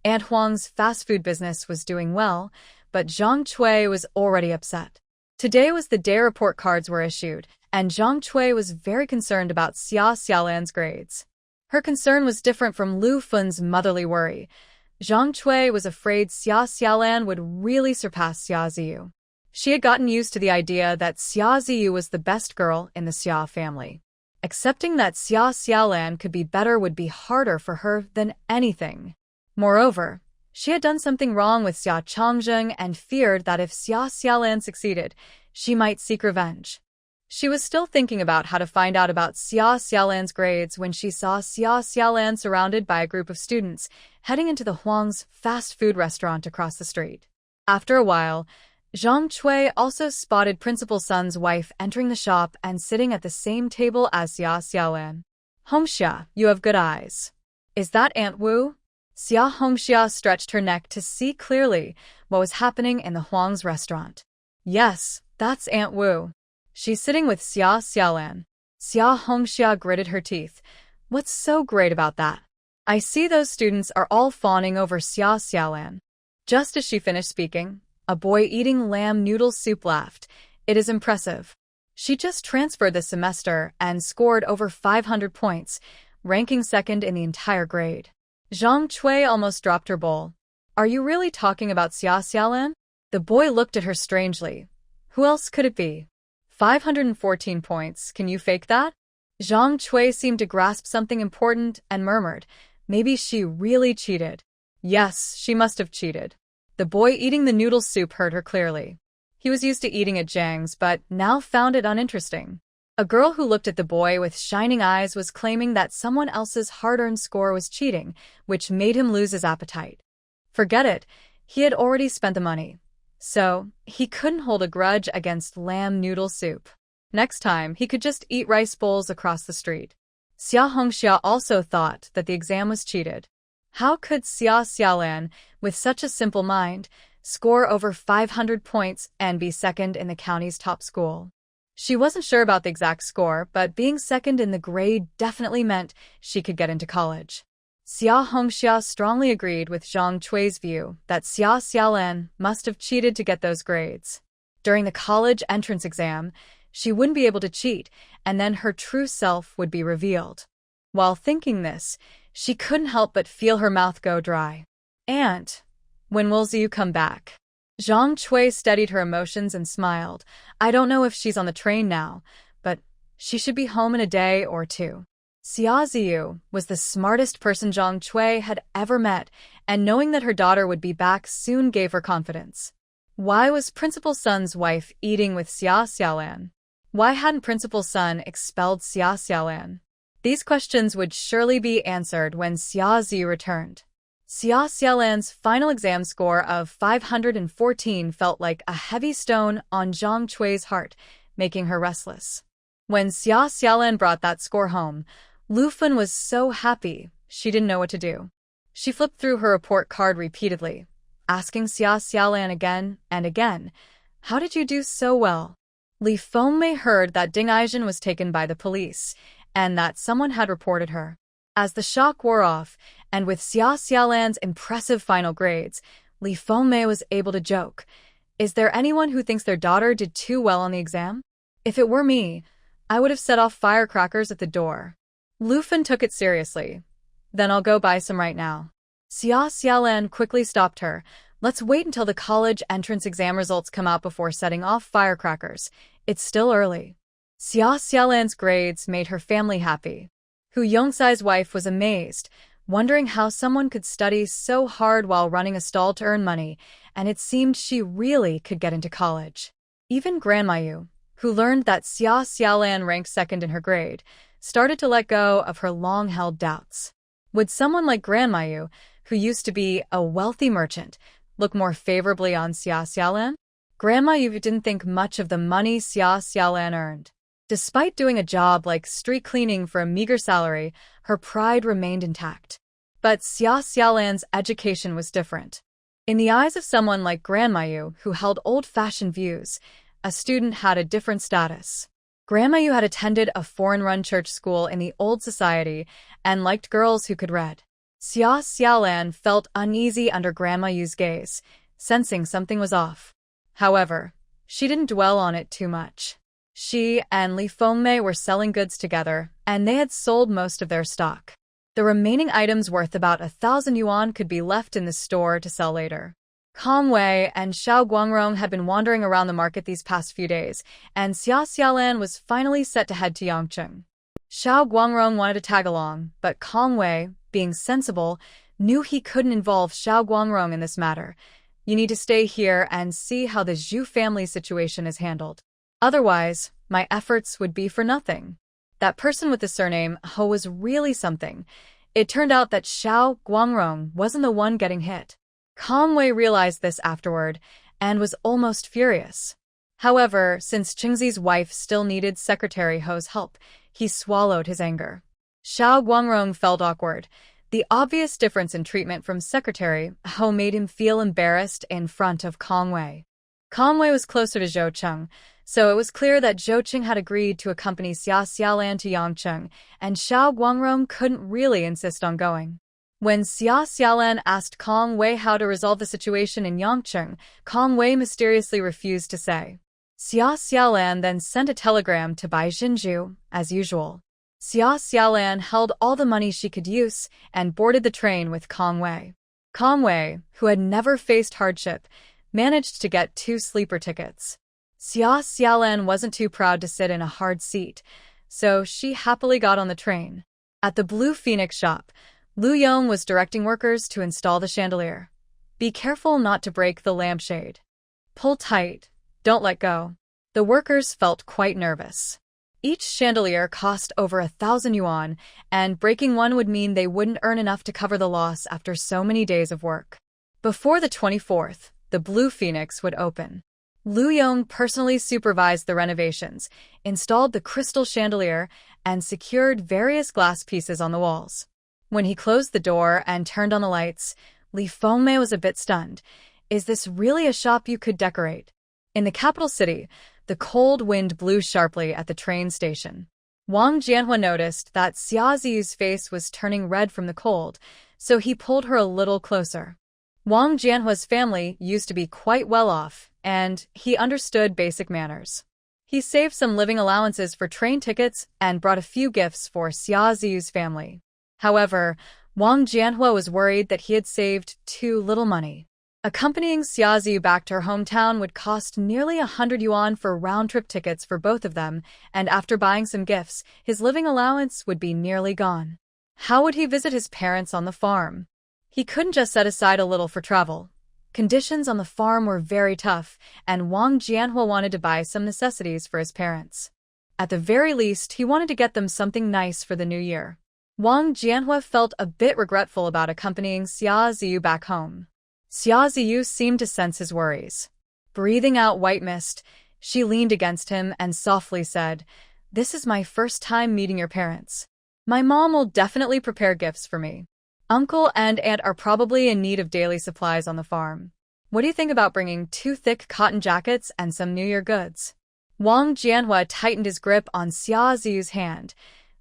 Speaker 1: Aunt Huang's fast food business was doing well, but Zhang Cui was already upset. Today was the day report cards were issued, and Zhang Cui was very concerned about Xia Xiaolan's grades. Her concern was different from Lu Fun's motherly worry. Zhang Cui was afraid Xia Xiaolan would really surpass Xia Ziyu. She had gotten used to the idea that Xia Ziyu was the best girl in the Xia family. Accepting that Xia Xiaolan could be better would be harder for her than anything. Moreover, she had done something wrong with Xia Changzheng and feared that if Xia Xiaolan succeeded, she might seek revenge. She was still thinking about how to find out about Xia Xiaolan's grades when she saw Xia Xiaolan surrounded by a group of students heading into the Huang's fast food restaurant across the street. After a while, Zhang Cui also spotted Principal Sun's wife entering the shop and sitting at the same table as Xia Xiaolan. Hongxia, you have good eyes. Is that Aunt Wu? Xia Hongxia stretched her neck to see clearly what was happening in the Huang's restaurant. Yes, that's Aunt Wu. She's sitting with Xia Xiaolan. Xia Hongxia gritted her teeth. What's so great about that? I see those students are all fawning over Xia Xiaolan. Just as she finished speaking, a boy eating lamb noodle soup laughed. It is impressive. She just transferred this semester and scored over 500 points, ranking second in the entire grade. Zhang Cui almost dropped her bowl. Are you really talking about Xia Xiaolan? The boy looked at her strangely. Who else could it be? 514 points, can you fake that? Zhang Cui seemed to grasp something important and murmured, maybe she really cheated. Yes, she must have cheated. The boy eating the noodle soup heard her clearly. He was used to eating at Zhang's, but now found it uninteresting. A girl who looked at the boy with shining eyes was claiming that someone else's hard-earned score was cheating, which made him lose his appetite. Forget it, he had already spent the money. So, he couldn't hold a grudge against lamb noodle soup. Next time, he could just eat rice bowls across the street. Xia Hongxia also thought that the exam was cheated. How could Xia Xiaolan, with such a simple mind, score over 500 points and be second in the county's top school? She wasn't sure about the exact score, but being second in the grade definitely meant she could get into college. Xia Hongxia strongly agreed with Zhang Chui's view that Xia Xiaolan must have cheated to get those grades. During the college entrance exam, she wouldn't be able to cheat, and then her true self would be revealed. While thinking this, she couldn't help but feel her mouth go dry. "Aunt, when will you come back?" Zhang Chui steadied her emotions and smiled. "I don't know if she's on the train now, but she should be home in a day or two." Xia Ziyu was the smartest person Zhang Chui had ever met, and knowing that her daughter would be back soon gave her confidence. Why was Principal Sun's wife eating with Xia Xiaolan? Why hadn't Principal Sun expelled Xia Xiaolan? These questions would surely be answered when Xia Ziyu returned. Xia Xiaolan's final exam score of 514 felt like a heavy stone on Zhang Chui's heart, making her restless. When Xia Xiaolan brought that score home, Lu Fen was so happy she didn't know what to do. She flipped through her report card repeatedly, asking Xia Xiaolan again and again, "How did you do so well?" Li Fengmei heard that Ding Aizhen was taken by the police, and that someone had reported her. As the shock wore off, and with Xia Xiaolan's impressive final grades, Li Fengmei was able to joke, "Is there anyone who thinks their daughter did too well on the exam? If it were me, I would have set off firecrackers at the door." Lu Fen took it seriously. "Then I'll go buy some right now." Xia Xiaolan quickly stopped her. "Let's wait until the college entrance exam results come out before setting off firecrackers. It's still early." Xia Xiaolan's grades made her family happy. Hu Yongsai's wife was amazed, wondering how someone could study so hard while running a stall to earn money, and it seemed she really could get into college. Even Grandma Yu, who learned that Xia Xiaolan ranked second in her grade, started to let go of her long-held doubts. Would someone like Grandma Yu, who used to be a wealthy merchant, look more favorably on Xia Xiaolan? Grandma Yu didn't think much of the money Xia Xiaolan earned. Despite doing a job like street cleaning for a meager salary, her pride remained intact. But Xia Xiaolan's education was different. In the eyes of someone like Grandma Yu, who held old-fashioned views, a student had a different status. Grandma Yu had attended a foreign-run church school in the old society and liked girls who could read. Xia Xiaolan felt uneasy under Grandma Yu's gaze, sensing something was off. However, she didn't dwell on it too much. She and Li Fengmei were selling goods together, and they had sold most of their stock. The remaining items worth about 1,000 yuan could be left in the store to sell later. Kong Wei and Xiao Guangrong had been wandering around the market these past few days, and Xia Xiaolan was finally set to head to Yangcheng. Xiao Guangrong wanted to tag along, but Kong Wei, being sensible, knew he couldn't involve Xiao Guangrong in this matter. "You need to stay here and see how the Zhu family situation is handled. Otherwise, my efforts would be for nothing." That person with the surname Ho was really something. It turned out that Xiao Guangrong wasn't the one getting hit. Kong Wei realized this afterward and was almost furious. However, since Qingzi's wife still needed Secretary Ho's help, he swallowed his anger. Xiao Guangrong felt awkward. The obvious difference in treatment from Secretary Ho made him feel embarrassed in front of Kong Wei. Kong Wei was closer to Zhou Cheng, so it was clear that Zhou Cheng had agreed to accompany Xia Xiaolan to Yangcheng, and Xiao Guangrong couldn't really insist on going. When Xia Xiaolan asked Kong Wei how to resolve the situation in Yangcheng, Kong Wei mysteriously refused to say. Xia Xiaolan then sent a telegram to Bai Xinju, as usual. Xia Xiaolan held all the money she could use and boarded the train with Kong Wei. Kong Wei, who had never faced hardship, managed to get 2 sleeper tickets. Xia Xiaolan wasn't too proud to sit in a hard seat, so she happily got on the train. At the Blue Phoenix shop, Lu Yong was directing workers to install the chandelier. "Be careful not to break the lampshade. Pull tight, don't let go." The workers felt quite nervous. Each chandelier cost over 1,000 yuan, and breaking one would mean they wouldn't earn enough to cover the loss after so many days of work. Before the 24th, the Blue Phoenix would open. Lu Yong personally supervised the renovations, installed the crystal chandelier, and secured various glass pieces on the walls. When he closed the door and turned on the lights, Li Fengmei was a bit stunned. "Is this really a shop you could decorate?" In the capital city, the The cold wind blew sharply at the train station. Wang Jianhua noticed that Xia Ziyu's face was turning red from the cold, so he pulled her a little closer. Wang Jianhua's family used to be quite well off, and he understood basic manners. He saved some living allowances for train tickets and brought a few gifts for Xia Ziyu's family. However, Wang Jianhua was worried that he had saved too little money. Accompanying Xia Ziyu back to her hometown would cost nearly 100 yuan for round-trip tickets for both of them, and after buying some gifts, his living allowance would be nearly gone. How would he visit his parents on the farm? He couldn't just set aside a little for travel. Conditions on the farm were very tough, and Wang Jianhua wanted to buy some necessities for his parents. At the very least, he wanted to get them something nice for the new year. Wang Jianhua felt a bit regretful about accompanying Xia Ziyu back home. Xia Ziyu seemed to sense his worries. Breathing out white mist, she leaned against him and softly said, "This is my first time meeting your parents. My mom will definitely prepare gifts for me. Uncle and aunt are probably in need of daily supplies on the farm. What do you think about bringing 2 thick cotton jackets and some New Year goods?" Wang Jianhua tightened his grip on Xia Ziyu's hand.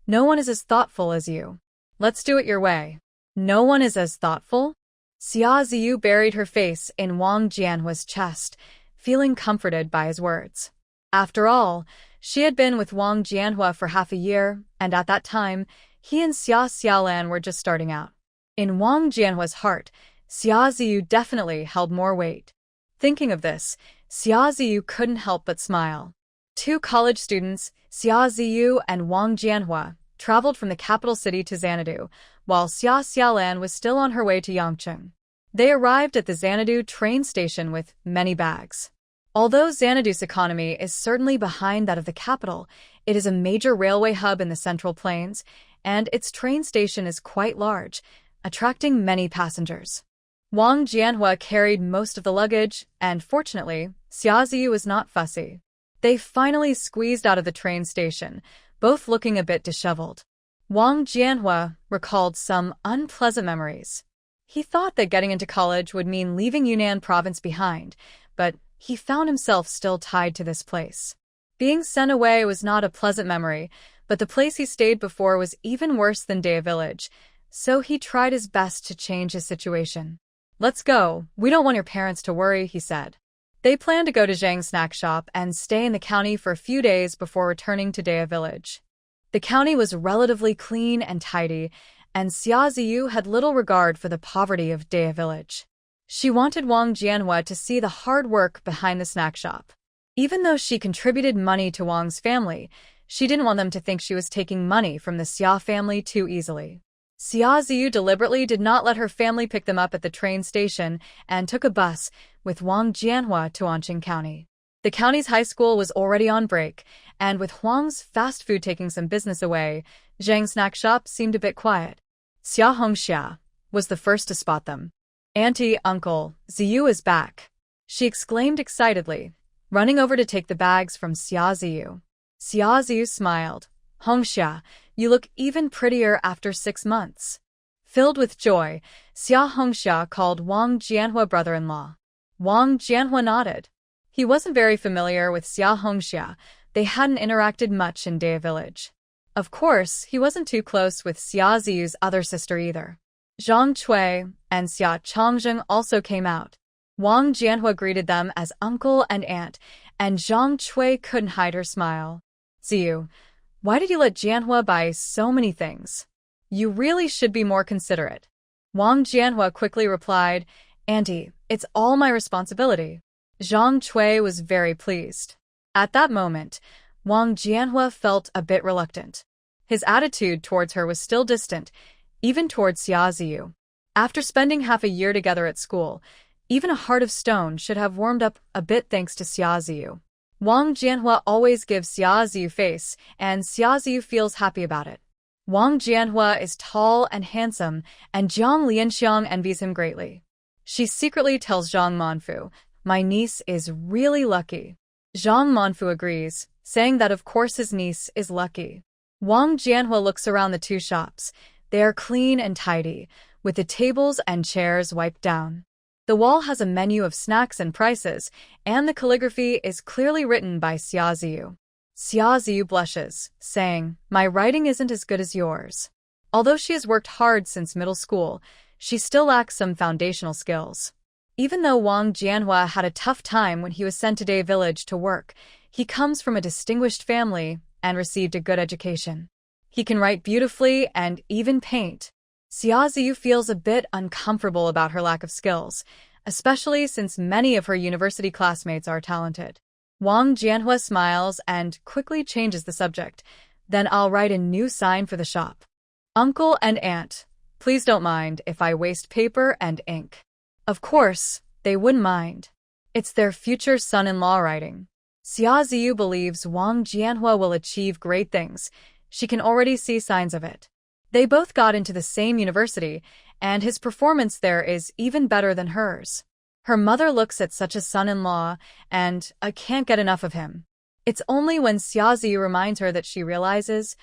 Speaker 1: "No one is as thoughtful as you. Let's do it your way." "No one is as thoughtful?" Xia Ziyu buried her face in Wang Jianhua's chest, feeling comforted by his words. After all, she had been with Wang Jianhua for half a year, and at that time, he and Xia Xiaolan were just starting out. In Wang Jianhua's heart, Xia Ziyu definitely held more weight. Thinking of this, Xia Ziyu couldn't help but smile. 2 college students, Xia Ziyu and Wang Jianhua, traveled from the capital city to Xanadu, while Xia Xiaolan was still on her way to Yangcheng. They arrived at the Xanadu train station with many bags. Although Xanadu's economy is certainly behind that of the capital, it is a major railway hub in the Central Plains, and its train station is quite large, attracting many passengers. Wang Jianhua carried most of the luggage, and fortunately, Xia Ziyu was not fussy. They finally squeezed out of the train station, both looking a bit disheveled. Wang Jianhua recalled some unpleasant memories. He thought that getting into college would mean leaving Yunnan province behind, but he found himself still tied to this place. Being sent away was not a pleasant memory, but the place he stayed before was even worse than Daya Village, so he tried his best to change his situation. "Let's go. We don't want your parents to worry," he said. They planned to go to Zhang's snack shop and stay in the county for a few days before returning to Daya Village. The county was relatively clean and tidy, and Xia Ziyu had little regard for the poverty of Daya Village. She wanted Wang Jianhua to see the hard work behind the snack shop. Even though she contributed money to Wang's family, she didn't want them to think she was taking money from the Xia family too easily. Xia Ziyu deliberately did not let her family pick them up at the train station and took a bus with Wang Jianhua to Anqing County. The county's high school was already on break, and with Huang's fast food taking some business away, Zhang's snack shop seemed a bit quiet. Xia Hongxia was the first to spot them. "Auntie, Uncle, Ziyu is back," she exclaimed excitedly, running over to take the bags from Xia Ziyu. Xia Ziyu smiled. "Hongxia, you look even prettier after 6 months." Filled with joy, Xia Hongxia called Wang Jianhua brother-in-law. Wang Jianhua nodded. He wasn't very familiar with Xia Hongxia. They hadn't interacted much in Daya Village. Of course, he wasn't too close with Xia Ziyu's other sister either. Zhang Cui and Xia Changzheng also came out. Wang Jianhua greeted them as uncle and aunt, and Zhang Cui couldn't hide her smile. "Ziyu, why did you let Jianhua buy so many things? You really should be more considerate." Wang Jianhua quickly replied, "Auntie, it's all my responsibility." Zhang Cui was very pleased. At that moment, Wang Jianhua felt a bit reluctant. His attitude towards her was still distant, even towards Xia Ziyu. After spending half a year together at school, even a heart of stone should have warmed up a bit thanks to Xia Ziyu. Wang Jianhua always gives Xia Ziyu face, and Xia Ziyu feels happy about it. Wang Jianhua is tall and handsome, and Zhang Lianxiang envies him greatly. She secretly tells Zhang Manfu, "My niece is really lucky." Zhang Manfu agrees, saying that of course his niece is lucky. Wang Jianhua looks around the 2 shops. They are clean and tidy, with the tables and chairs wiped down. The wall has a menu of snacks and prices, and the calligraphy is clearly written by Xiaoziyu. Xiaoziyu blushes, saying, "My writing isn't as good as yours." Although she has worked hard since middle school, she still lacks some foundational skills. Even though Wang Jianhua had a tough time when he was sent to Day Village to work, he comes from a distinguished family and received a good education. He can write beautifully and even paint. Xiaoziyu feels a bit uncomfortable about her lack of skills, especially since many of her university classmates are talented. Wang Jianhua smiles and quickly changes the subject. "Then I'll write a new sign for the shop. Uncle and Aunt, please don't mind if I waste paper and ink." Of course, they wouldn't mind. It's their future son-in-law writing. Xiaoziyu believes Wang Jianhua will achieve great things. She can already see signs of it. They both got into the same university, and his performance there is even better than hers. Her mother looks at such a son-in-law and can't get enough of him. It's only when Xiaoziyu reminds her that she realizes,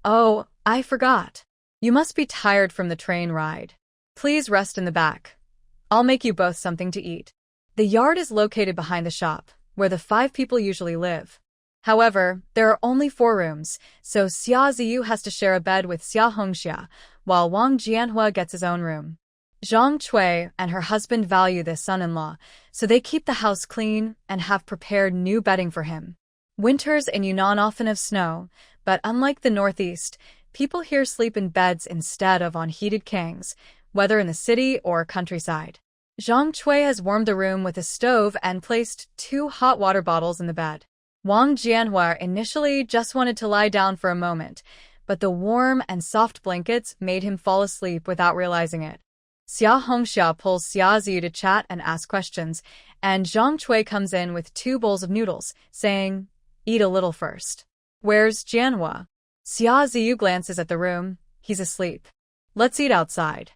Speaker 1: "Oh, I forgot. You must be tired from the train ride. Please rest in the back. I'll make you both something to eat." The yard is located behind the shop, where the 5 people usually live. However, there are only 4 rooms, so Xiaoziyu has to share a bed with Xia Hongxia, while Wang Jianhua gets his own room. Zhang Cui and her husband value this son-in-law, so they keep the house clean and have prepared new bedding for him. Winters in Yunnan often have snow, but unlike the Northeast, people here sleep in beds instead of on heated kangs, whether in the city or countryside. Zhang Cui has warmed the room with a stove and placed 2 hot water bottles in the bed. Wang Jianhua initially just wanted to lie down for a moment, but the warm and soft blankets made him fall asleep without realizing it. Xia Hongxia pulls Xiaoziyu to chat and ask questions, and Zhang Cui comes in with 2 bowls of noodles, saying, "Eat a little first." "Where's Jianhua?" Xiaoziyu glances at the room. "He's asleep. Let's eat outside."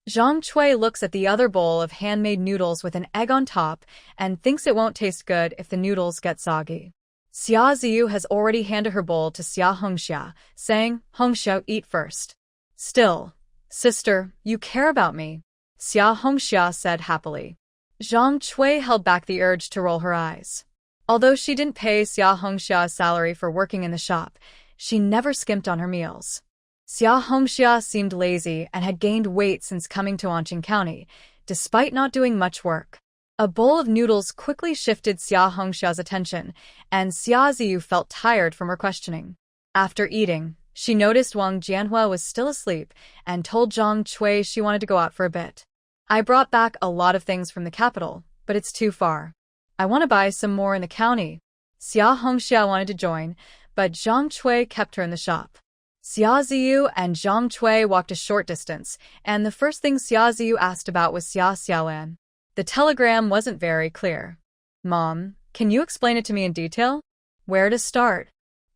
Speaker 1: Zhang Cui looks at the other bowl of handmade noodles with an egg on top and thinks it won't taste good if the noodles get soggy. Xiaoziyu has already handed her bowl to Xia Hongxia, saying, "Hongxia, eat first." "Still, sister, you care about me," Xia Hongxia said happily. Zhang Cui held back the urge to roll her eyes. Although she didn't pay Xia Hongxia's salary for working in the shop, she never skimped on her meals. Xia Hongxia seemed lazy and had gained weight since coming to Anqing County, despite not doing much work. A bowl of noodles quickly shifted Xia Hongxia's attention, and Xiaoziyu felt tired from her questioning. After eating, she noticed Wang Jianhua was still asleep and told Zhang Cui she wanted to go out for a bit. "I brought back a lot of things from the capital, but it's too far. I want to buy some more in the county." Xia Hongxia wanted to join, but Zhang Cui kept her in the shop. Xiaoziyu and Zhang Cui walked a short distance, and the first thing Xiaoziyu asked about was Xia Xiaolan. The telegram wasn't very clear. "Mom, can you explain it to me in detail?" "Where to start?"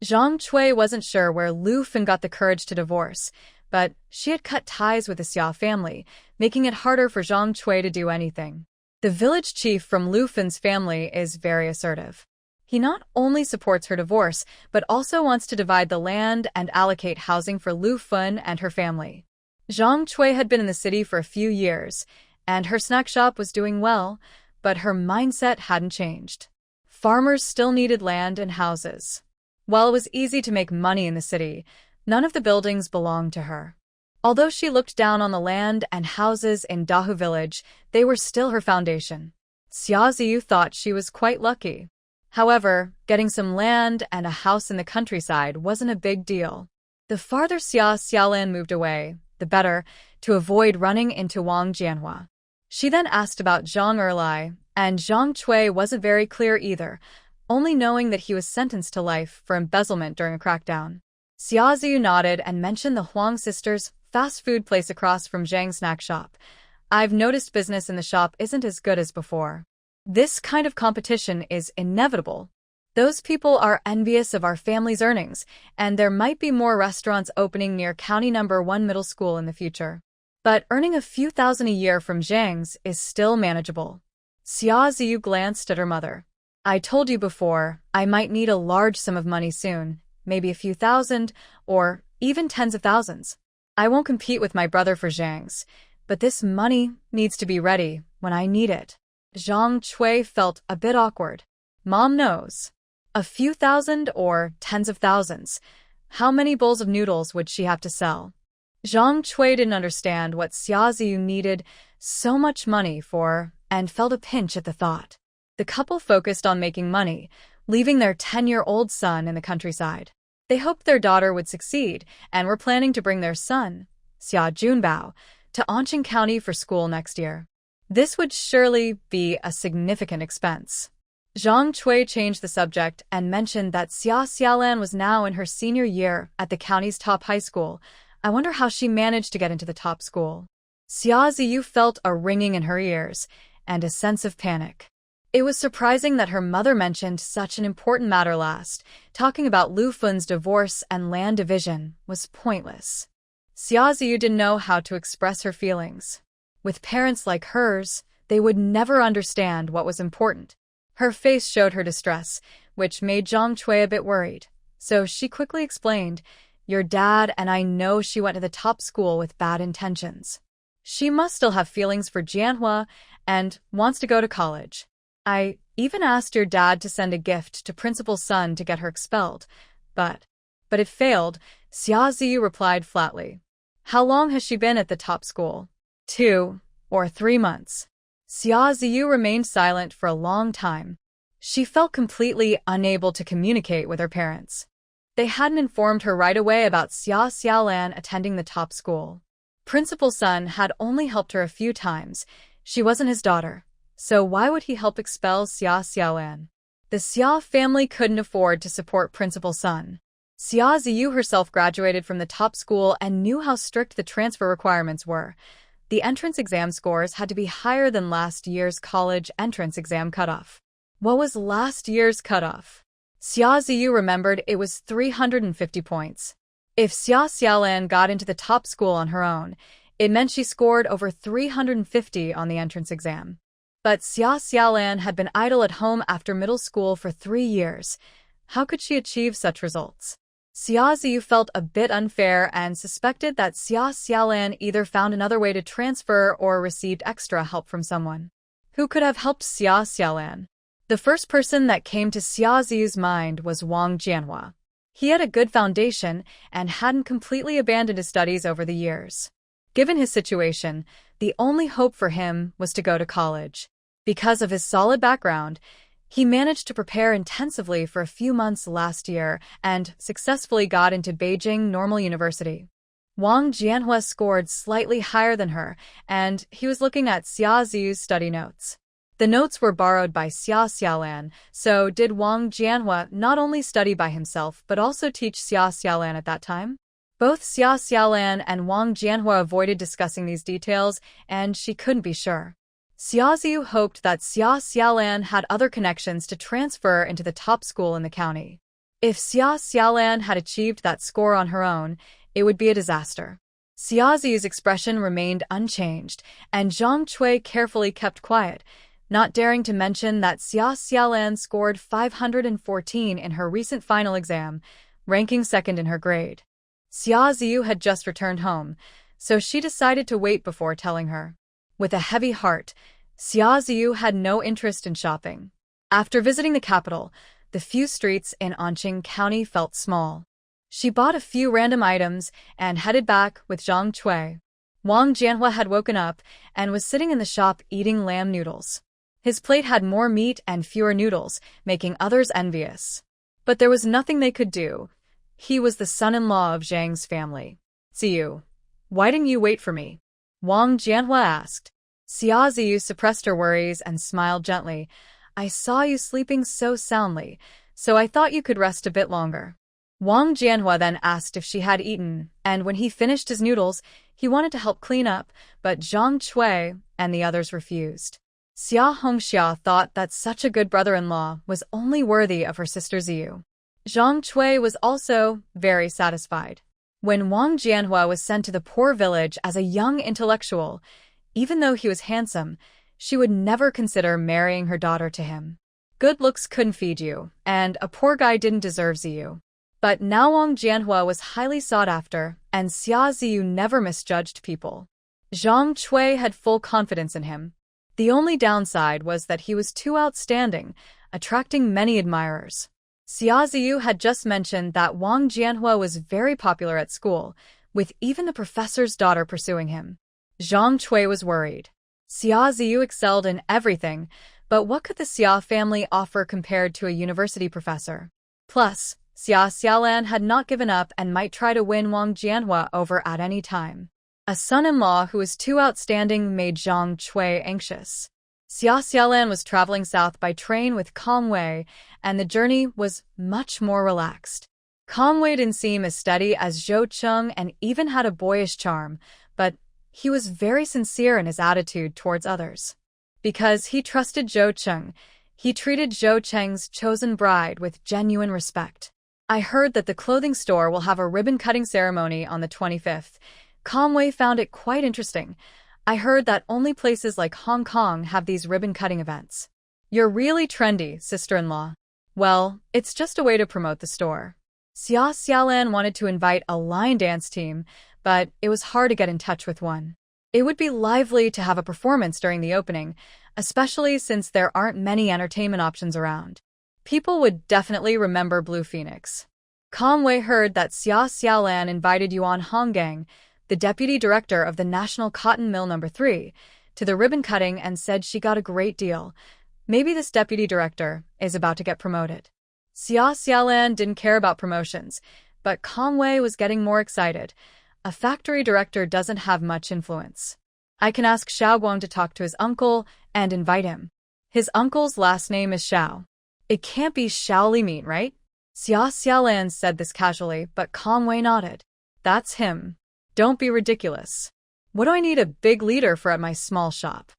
Speaker 1: Zhang Cui wasn't sure where Lu Fen got the courage to divorce, but she had cut ties with the Xia family, making it harder for Zhang Cui to do anything. The village chief from Lu Fen's family is very assertive. He not only supports her divorce, but also wants to divide the land and allocate housing for Lu Fen and her family. Zhang Cui had been in the city for a few years, and her snack shop was doing well, but her mindset hadn't changed. Farmers still needed land and houses. While it was easy to make money in the city, none of the buildings belonged to her. Although she looked down on the land and houses in Dahu village, they were still her foundation. Xiaoziyu thought she was quite lucky. However, getting some land and a house in the countryside wasn't a big deal. The farther Xia Xiaolan moved away, the better, to avoid running into Wang Jianhua. She then asked about Zhang Erlai, and Zhang Cui wasn't very clear either, only knowing that he was sentenced to life for embezzlement during a crackdown. Xiaoziyu nodded and mentioned the Huang sisters' fast food place across from Zhang's snack shop. "I've noticed business in the shop isn't as good as before. This kind of competition is inevitable. Those people are envious of our family's earnings, and there might be more restaurants opening near County Number 1 Middle School in the future. But earning a few thousand a year from Zhang's is still manageable." Xiaoziyu glanced at her mother. "I told you before, I might need a large sum of money soon, maybe a few thousand, or even tens of thousands. I won't compete with my brother for Zhang's, but this money needs to be ready, when I need it. Zhang Cui felt a bit awkward. Mom knows. A few thousand or tens of thousands. How many bowls of noodles would she have to sell? Zhang Cui didn't understand what Xia Ziyu needed so much money for and felt a pinch at the thought. The couple focused on making money, leaving their 10-year-old son in the countryside. They hoped their daughter would succeed and were planning to bring their son, Xia Junbao, to Anqing County for school next year. This would surely be a significant expense. Zhang Cui changed the subject and mentioned that Xia Xiaolan was now in her senior year at the county's top high school. I wonder how she managed to get into the top school. Xia Ziyu felt a ringing in her ears and a sense of panic. It was surprising that her mother mentioned such an important matter last. Talking about Lu Fun's divorce and land division was pointless. Xia Ziyu didn't know how to express her feelings. With parents like hers, they would never understand what was important. Her face showed her distress, which made Zhang Cui a bit worried. So she quickly explained, "Your dad and I know she went to the top school with bad intentions. She must still have feelings for Jianhua and wants to go to college. I even asked your dad to send a gift to Principal's son to get her expelled, but it failed." Xia Ziyu replied flatly. "How long has she been at the top school?" 2 or 3 months. Xia Ziyu remained silent for a long time. She felt completely unable to communicate with her parents. They hadn't informed her right away about Xia Xiaolan attending the top school. Principal's son had only helped her a few times. She wasn't his daughter, so why would he help expel Xia Xiaolan? The Xia family couldn't afford to support Principal's son. Xia Ziyu herself graduated from the top school and knew how strict the transfer requirements were. The entrance exam scores had to be higher than last year's college entrance exam cutoff. What was last year's cutoff? Xia Ziyu remembered it was 350 points. If Xia Xiaolan got into the top school on her own, it meant she scored over 350 on the entrance exam. But Xia Xiaolan had been idle at home after middle school for 3 years. How could she achieve such results? Xia Ziyu felt a bit unfair and suspected that Xia Xiaolan either found another way to transfer or received extra help from someone. Who could have helped Xia Xiaolan? The first person that came to Xia Ziyu's mind was Wang Jianhua. He had a good foundation and hadn't completely abandoned his studies over the years. Given his situation, the only hope for him was to go to college. Because of his solid background, he managed to prepare intensively for a few months last year and successfully got into Beijing Normal University. Wang Jianhua scored slightly higher than her, and he was looking at Xia Ziyu's study notes. The notes were borrowed by Xia Xiaolan, so did Wang Jianhua not only study by himself but also teach Xia Xiaolan at that time? Both Xia Xiaolan and Wang Jianhua avoided discussing these details, and she couldn't be sure. Xia Ziyu hoped that Xia Xiaolan had other connections to transfer into the top school in the county. If Xia Xiaolan had achieved that score on her own, it would be a disaster. Xia Ziyu's expression remained unchanged, and Zhang Cui carefully kept quiet, not daring to mention that Xia Xiaolan scored 514 in her recent final exam, ranking second in her grade. Xia Ziyu had just returned home, so she decided to wait before telling her. With a heavy heart, Xia Ziyu had no interest in shopping. After visiting the capital, the few streets in Anqing County felt small. She bought a few random items and headed back with Zhang Cui. Wang Jianhua had woken up and was sitting in the shop eating lamb noodles. His plate had more meat and fewer noodles, making others envious. But there was nothing they could do. He was the son-in-law of Zhang's family. "Ziyu, why didn't you wait for me?" Wang Jianhua asked. Xia Ziyu suppressed her worries and smiled gently. "I saw you sleeping so soundly, so I thought you could rest a bit longer." Wang Jianhua then asked if she had eaten, and when he finished his noodles, he wanted to help clean up, but Zhang Cui and the others refused. Xia Hongxia thought that such a good brother-in-law was only worthy of her sister Ziyu. Zhang Cui was also very satisfied. When Wang Jianhua was sent to the poor village as a young intellectual, even though he was handsome, she would never consider marrying her daughter to him. Good looks couldn't feed you, and a poor guy didn't deserve Ziyu. But now Wang Jianhua was highly sought after, and Xia Ziyu never misjudged people. Zhang Cui had full confidence in him. The only downside was that he was too outstanding, attracting many admirers. Xia Ziyu had just mentioned that Wang Jianhua was very popular at school, with even the professor's daughter pursuing him. Zhang Cui was worried. Xia Ziyu excelled in everything, but what could the Xia family offer compared to a university professor? Plus, Xia Xiaolan had not given up and might try to win Wang Jianhua over at any time. A son-in-law who was too outstanding made Zhang Cui anxious. Xia Xiaolan was traveling south by train with Kang Wei, and the journey was much more relaxed. Kang Wei didn't seem as steady as Zhou Cheng and even had a boyish charm, but he was very sincere in his attitude towards others. Because he trusted Zhou Cheng, he treated Zhou Cheng's chosen bride with genuine respect. I heard that the clothing store will have a ribbon-cutting ceremony on the 25th. Kang Wei found it quite interesting. I heard that only places like Hong Kong have these ribbon-cutting events. You're really trendy, sister-in-law. Well, it's just a way to promote the store. Xia Xiaolan wanted to invite a line dance team, but it was hard to get in touch with one. It would be lively to have a performance during the opening, especially since there aren't many entertainment options around. People would definitely remember Blue Phoenix. Kang Wei heard that Xia Xiaolan invited Yuan Honggang, the deputy director of the National Cotton Mill No. 3, to the ribbon cutting and said she got a great deal. Maybe this deputy director is about to get promoted. Xia Xiaolan didn't care about promotions, but Kang Wei was getting more excited. A factory director doesn't have much influence. I can ask Xiao Guang to talk to his uncle and invite him. His uncle's last name is Xiao. It can't be Xiao Li, right? Xia Xiaolan said this casually, but Kang Wei nodded. That's him. Don't be ridiculous. What do I need a big leader for at my small shop?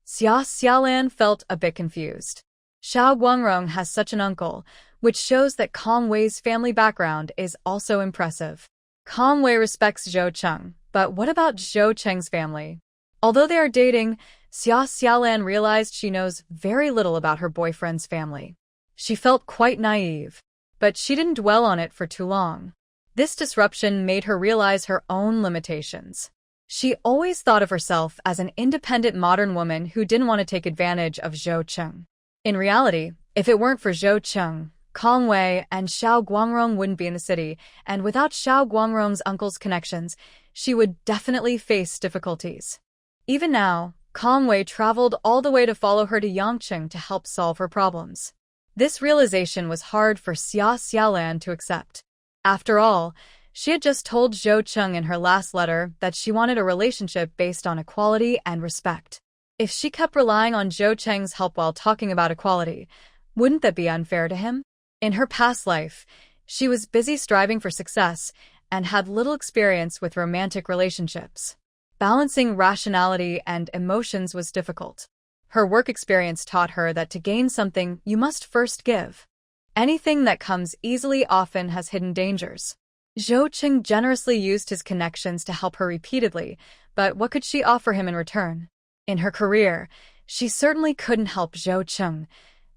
Speaker 1: Xia Xiaolan felt a bit confused. Xiao Guangrong has such an uncle, which shows that Kang Wei's family background is also impressive. Kang Wei respects Zhou Cheng, but what about Zhou Cheng's family? Although they are dating, Xia Xiaolan realized she knows very little about her boyfriend's family. She felt quite naive, but she didn't dwell on it for too long. This disruption made her realize her own limitations. She always thought of herself as an independent modern woman who didn't want to take advantage of Zhou Cheng. In reality, if it weren't for Zhou Cheng, Kang Wei and Xiao Guangrong wouldn't be in the city, and without Xiao Guangrong's uncle's connections, she would definitely face difficulties. Even now, Kang Wei traveled all the way to follow her to Yangcheng to help solve her problems. This realization was hard for Xia Xiaolan to accept. After all, she had just told Zhou Cheng in her last letter that she wanted a relationship based on equality and respect. If she kept relying on Zhou Cheng's help while talking about equality, wouldn't that be unfair to him? In her past life, she was busy striving for success and had little experience with romantic relationships. Balancing rationality and emotions was difficult. Her work experience taught her that to gain something, you must first give. Anything that comes easily often has hidden dangers. Zhou Cheng generously used his connections to help her repeatedly, but what could she offer him in return? In her career, she certainly couldn't help Zhou Cheng.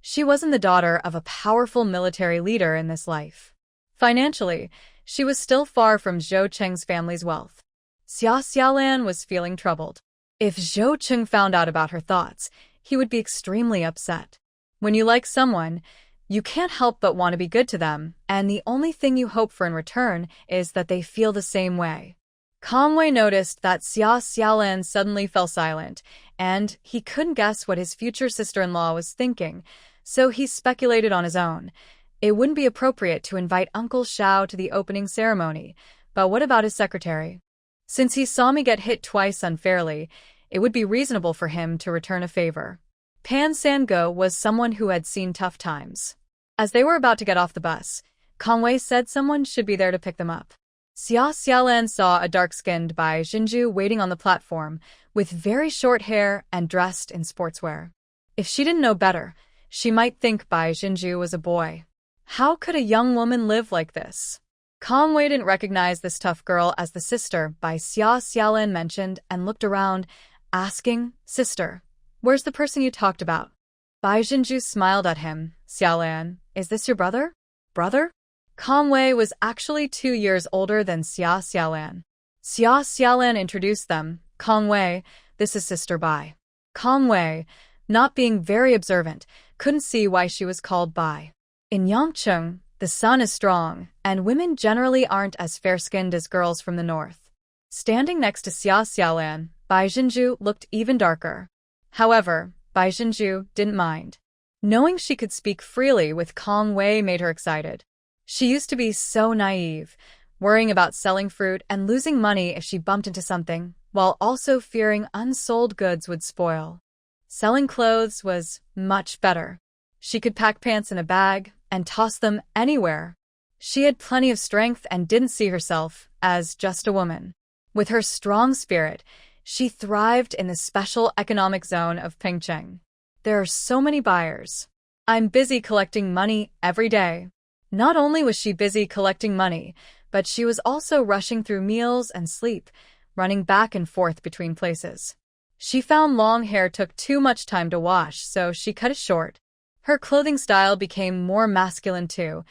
Speaker 1: She wasn't the daughter of a powerful military leader in this life. Financially, she was still far from Zhou Cheng's family's wealth. Xia Xiaolan was feeling troubled. If Zhou Cheng found out about her thoughts, he would be extremely upset. When you like someone, you can't help but want to be good to them, and the only thing you hope for in return is that they feel the same way. Kang Wei noticed that Xia Xiaolan suddenly fell silent, and he couldn't guess what his future sister-in-law was thinking, so he speculated on his own. It wouldn't be appropriate to invite Uncle Xiao to the opening ceremony, but what about his secretary? Since he saw me get hit twice unfairly, it would be reasonable for him to return a favor. Pan Sango was someone who had seen tough times. As they were about to get off the bus, Kang Wei said someone should be there to pick them up. Xia Xiaolan saw a dark-skinned Bai Jinju waiting on the platform, with very short hair and dressed in sportswear. If she didn't know better, she might think Bai Jinju was a boy. How could a young woman live like this? Kang Wei didn't recognize this tough girl as the sister Bai Xia Xiaolan mentioned and looked around, asking, "Sister, where's the person you talked about?" Bai Jinju smiled at him. "Xiaolan, is this your brother?" "Brother?" Kang Wei was actually 2 years older than Xia Xiaolan. Xia Xiaolan introduced them. "Kang Wei, this is Sister Bai." Kong Wei, not being very observant, couldn't see why she was called Bai. In Yangcheng, the sun is strong, and women generally aren't as fair-skinned as girls from the north. Standing next to Xia Xiaolan, Bai Jinju looked even darker. However, Bai Jinju didn't mind. Knowing she could speak freely with Kong Wei made her excited. She used to be so naive, worrying about selling fruit and losing money if she bumped into something, while also fearing unsold goods would spoil. Selling clothes was much better. She could pack pants in a bag and toss them anywhere. She had plenty of strength and didn't see herself as just a woman. With her strong spirit, she thrived in the special economic zone of Pingcheng. There are so many buyers. I'm busy collecting money every day. Not only was she busy collecting money, but she was also rushing through meals and sleep, running back and forth between places. She found long hair took too much time to wash, so she cut it short. Her clothing style became more masculine too.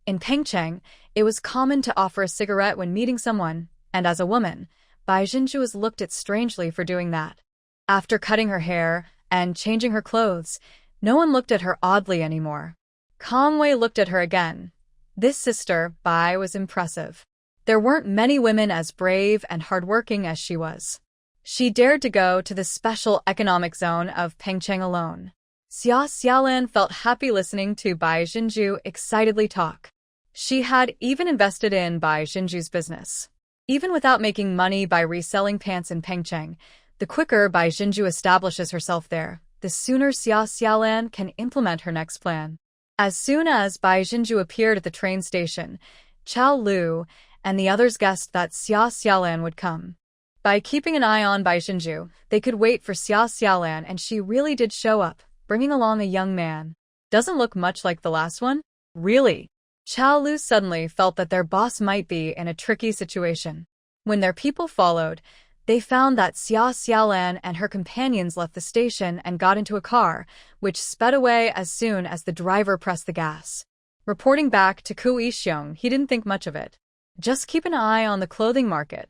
Speaker 1: In Pengcheng, it was common to offer a cigarette when meeting someone, and as a woman, Bai Jinju was looked at strangely for doing that. After cutting her hair and changing her clothes, no one looked at her oddly anymore. Kong Wei looked at her again. This sister, Bai, was impressive. There weren't many women as brave and hardworking as she was. She dared to go to the special economic zone of Pengcheng alone. Xia Xiaolan felt happy listening to Bai Jinju excitedly talk. She had even invested in Bai Jinju's business. Even without making money by reselling pants in Pengcheng, the quicker Bai Jinju establishes herself there, the sooner Xia Xiaolan can implement her next plan. As soon as Bai Jinju appeared at the train station, Chao Lu and the others guessed that Xia Xiaolan would come. By keeping an eye on Bai Jinju, they could wait for Xia Xiaolan, and she really did show up, bringing along a young man. Doesn't look much like the last one? Really? Chao Lu suddenly felt that their boss might be in a tricky situation. When their people followed, they found that Xia Xiaolan and her companions left the station and got into a car, which sped away as soon as the driver pressed the gas. Reporting back to Ku Yixiong, he didn't think much of it. Just keep an eye on the clothing market.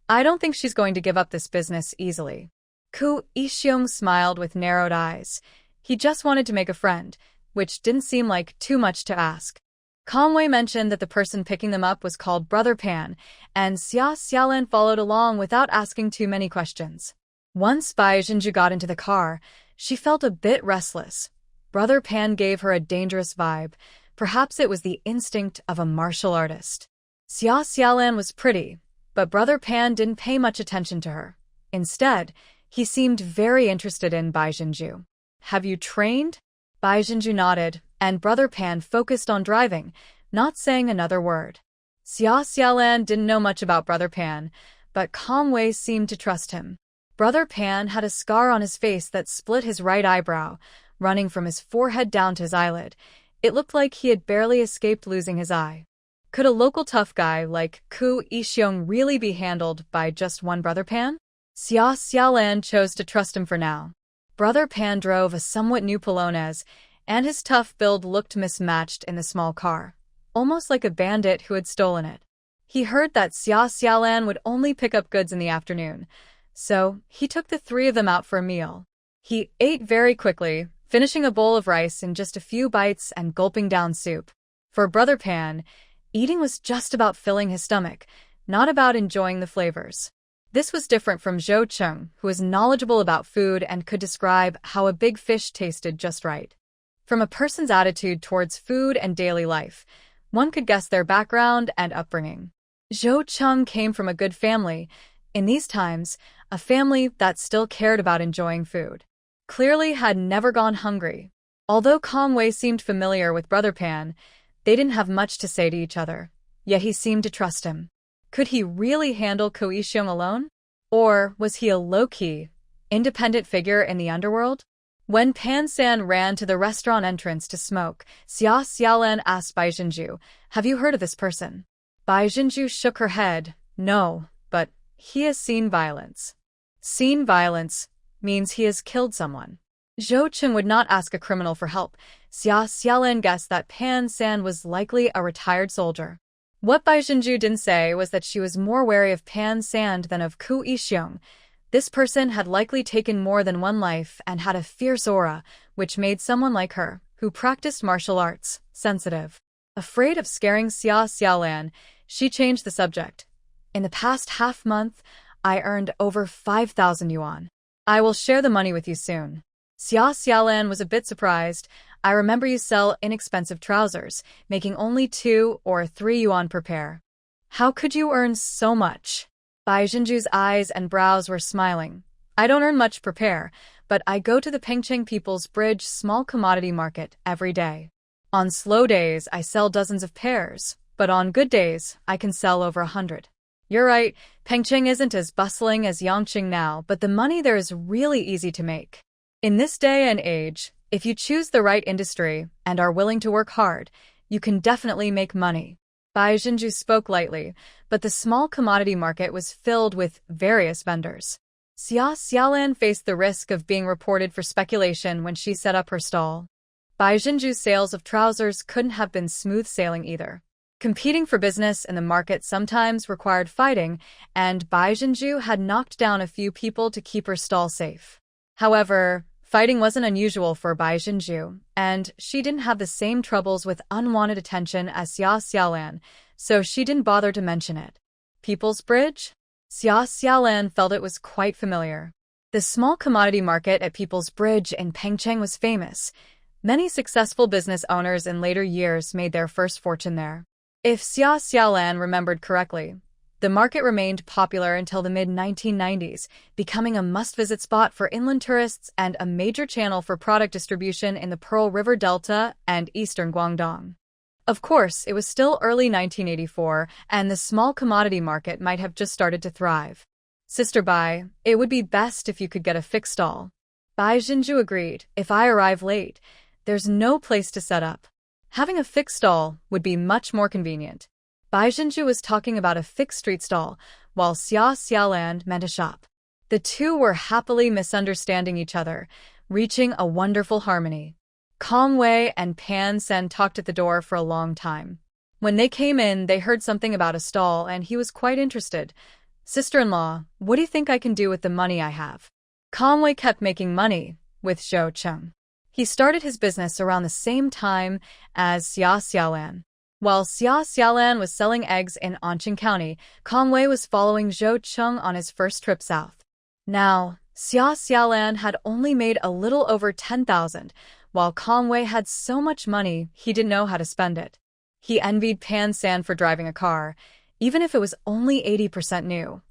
Speaker 1: I don't think she's going to give up this business easily. Ku Yixiong smiled with narrowed eyes. He just wanted to make a friend, which didn't seem like too much to ask. Kong Wei mentioned that the person picking them up was called Brother Pan, and Xia Xiaolan followed along without asking too many questions. Once Bai Jinju got into the car, she felt a bit restless. Brother Pan gave her a dangerous vibe. Perhaps it was the instinct of a martial artist. Xia Xiaolan was pretty, but Brother Pan didn't pay much attention to her. Instead, he seemed very interested in Bai Jinju. Have you trained? Bai Jinju nodded, and Brother Pan focused on driving, not saying another word. Xia Xiaolan didn't know much about Brother Pan, but Kong Wei seemed to trust him. Brother Pan had a scar on his face that split his right eyebrow, running from his forehead down to his eyelid. It looked like he had barely escaped losing his eye. Could a local tough guy like Ku Yixiong really be handled by just one Brother Pan? Xia Xiaolan chose to trust him for now. Brother Pan drove a somewhat new Polonez, and his tough build looked mismatched in the small car, almost like a bandit who had stolen it. He heard that Xia Xiaolan would only pick up goods in the afternoon, so he took the three of them out for a meal. He ate very quickly, finishing a bowl of rice in just a few bites and gulping down soup. For Brother Pan, eating was just about filling his stomach, not about enjoying the flavors. This was different from Zhou Cheng, who was knowledgeable about food and could describe how a big fish tasted just right. From a person's attitude towards food and daily life, one could guess their background and upbringing. Zhou Cheng came from a good family, in these times, a family that still cared about enjoying food. Clearly had never gone hungry. Although Kong Wei seemed familiar with Brother Pan, they didn't have much to say to each other, yet he seemed to trust him. Could he really handle Ku Yixiong alone? Or was he a low-key, independent figure in the underworld? When Pan San ran to the restaurant entrance to smoke, Xia Xiaolan asked Bai Jinju, "Have you heard of this person?" Bai Jinju shook her head. "No, but he has seen violence." Seen violence means he has killed someone. Zhou Cheng would not ask a criminal for help. Xia Xiaolan guessed that Pan San was likely a retired soldier. What Bai Jinju didn't say was that she was more wary of Pan San than of Ku Yixiong. This person had likely taken more than one life and had a fierce aura, which made someone like her, who practiced martial arts, sensitive. Afraid of scaring Xia Xiaolan, she changed the subject. In the past half-month, I earned over 5,000 yuan. I will share the money with you soon. Xia Xiaolan was a bit surprised. I remember you sell inexpensive trousers, making only 2 or 3 yuan per pair. How could you earn so much? Bai Jinju's eyes and brows were smiling. I don't earn much per pair, but I go to the Pengcheng People's Bridge small commodity market every day. On slow days, I sell dozens of pairs, but on good days, I can sell over 100. You're right, Pengcheng isn't as bustling as Yangqing now, but the money there is really easy to make. In this day and age, if you choose the right industry and are willing to work hard, you can definitely make money. Bai Jinju spoke lightly, but the small commodity market was filled with various vendors. Xia Xiaolan faced the risk of being reported for speculation when she set up her stall. Bai Jinju's sales of trousers couldn't have been smooth sailing either. Competing for business in the market sometimes required fighting, and Bai Jinju had knocked down a few people to keep her stall safe. However, fighting wasn't unusual for Bai Jinju, and she didn't have the same troubles with unwanted attention as Xia Xiaolan, so she didn't bother to mention it. People's Bridge? Xia Xiaolan felt it was quite familiar. The small commodity market at People's Bridge in Pengcheng was famous. Many successful business owners in later years made their first fortune there. If Xia Xiaolan remembered correctly, the market remained popular until the mid-1990s, becoming a must-visit spot for inland tourists and a major channel for product distribution in the Pearl River Delta and eastern Guangdong. Of course, it was still early 1984, and the small commodity market might have just started to thrive. Sister Bai, it would be best if you could get a fixed stall. Bai Jinju agreed. If I arrive late, there's no place to set up. Having a fixed stall would be much more convenient. Bai Jinju was talking about a fixed street stall, while Xia Xiaolan meant a shop. The two were happily misunderstanding each other, reaching a wonderful harmony. Kong Wei and Pan Sen talked at the door for a long time. When they came in, they heard something about a stall, and he was quite interested. Sister-in-law, what do you think I can do with the money I have? Kong Wei kept making money with Zhou Cheng. He started his business around the same time as Xia Xiaolan. While Xia Xiaolan was selling eggs in Anqing County, Kong Wei was following Zhou Cheng on his first trip south. Now, Xia Xiaolan had only made a little over 10,000, while Kong Wei had so much money he didn't know how to spend it. He envied Pan San for driving a car, even if it was only 80% new.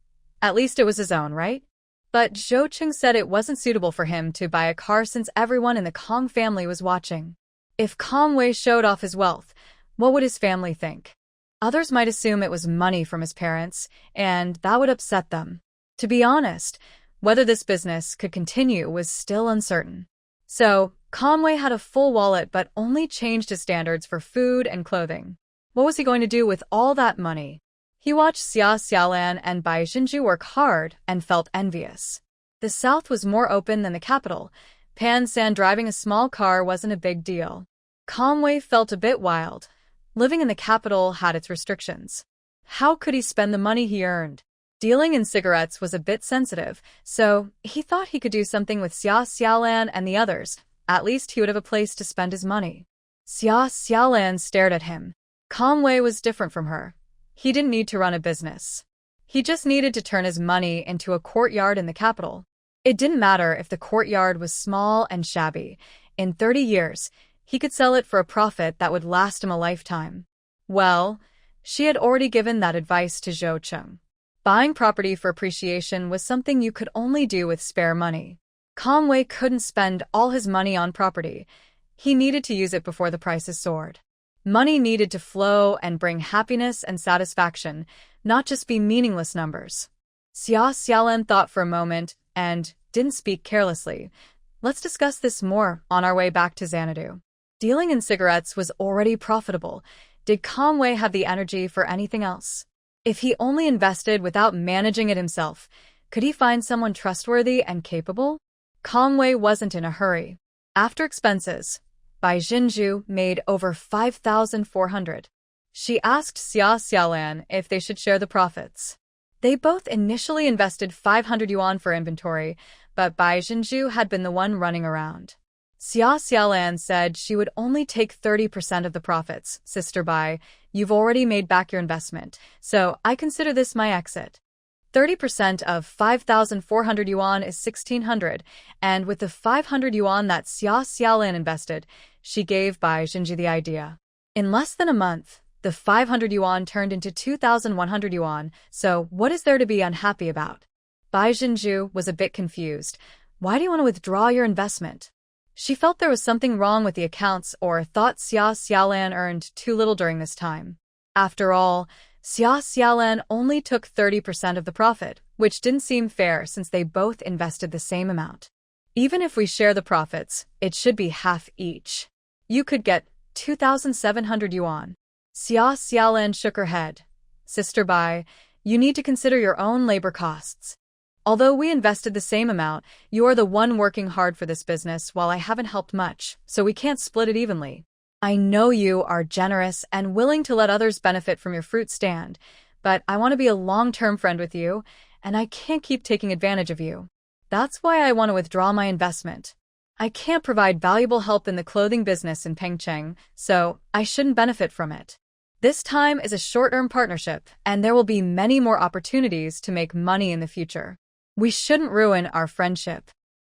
Speaker 1: At least it was his own, right? But Zhou Cheng said it wasn't suitable for him to buy a car since everyone in the Kong family was watching. If Kong Wei showed off his wealth, what would his family think? Others might assume it was money from his parents, and that would upset them. To be honest, whether this business could continue was still uncertain. So, Kong Wei had a full wallet but only changed his standards for food and clothing. What was he going to do with all that money? He watched Xia Xiaolan and Bai Jinju work hard and felt envious. The south was more open than the capital. Pan San driving a small car wasn't a big deal. Kong Wei felt a bit wild. Living in the capital had its restrictions. How could he spend the money he earned? Dealing in cigarettes was a bit sensitive, so he thought he could do something with Xia Xiaolan and the others. At least he would have a place to spend his money. Xia Xiaolan stared at him. Kong Wei was different from her. He didn't need to run a business. He just needed to turn his money into a courtyard in the capital. It didn't matter if the courtyard was small and shabby. In 30 years, he could sell it for a profit that would last him a lifetime. Well, she had already given that advice to Zhou Cheng. Buying property for appreciation was something you could only do with spare money. Kong Wei couldn't spend all his money on property. He needed to use it before the prices soared. Money needed to flow and bring happiness and satisfaction, not just be meaningless numbers. Xia Xiaolan thought for a moment and didn't speak carelessly. Let's discuss this more on our way back to Xanadu. Dealing in cigarettes was already profitable. Did Kong Wei have the energy for anything else? If he only invested without managing it himself, could he find someone trustworthy and capable? Kong Wei wasn't in a hurry. After expenses, Bai Jinju made over 5,400. She asked Xia Xiaolan if they should share the profits. They both initially invested 500 yuan for inventory, but Bai Jinju had been the one running around. Xia Xiaolan said she would only take 30% of the profits. Sister Bai, you've already made back your investment, so I consider this my exit. 30% of 5,400 yuan is 1,600, and with the 500 yuan that Xia Xiaolan invested, she gave Bai Jinju the idea. In less than a month, the 500 yuan turned into 2,100 yuan, so what is there to be unhappy about? Bai Jinju was a bit confused. Why do you want to withdraw your investment? She felt there was something wrong with the accounts or thought Xia Xiaolan earned too little during this time. After all, Xia Xiaolan only took 30% of the profit, which didn't seem fair since they both invested the same amount. Even if we share the profits, it should be half each. You could get 2,700 yuan. Xia Xiaolan shook her head. Sister Bai, you need to consider your own labor costs. Although we invested the same amount, you're the one working hard for this business while I haven't helped much, so we can't split it evenly. I know you are generous and willing to let others benefit from your fruit stand, but I want to be a long-term friend with you, and I can't keep taking advantage of you. That's why I want to withdraw my investment. I can't provide valuable help in the clothing business in Pengcheng, so I shouldn't benefit from it. This time is a short-term partnership, and there will be many more opportunities to make money in the future. We shouldn't ruin our friendship.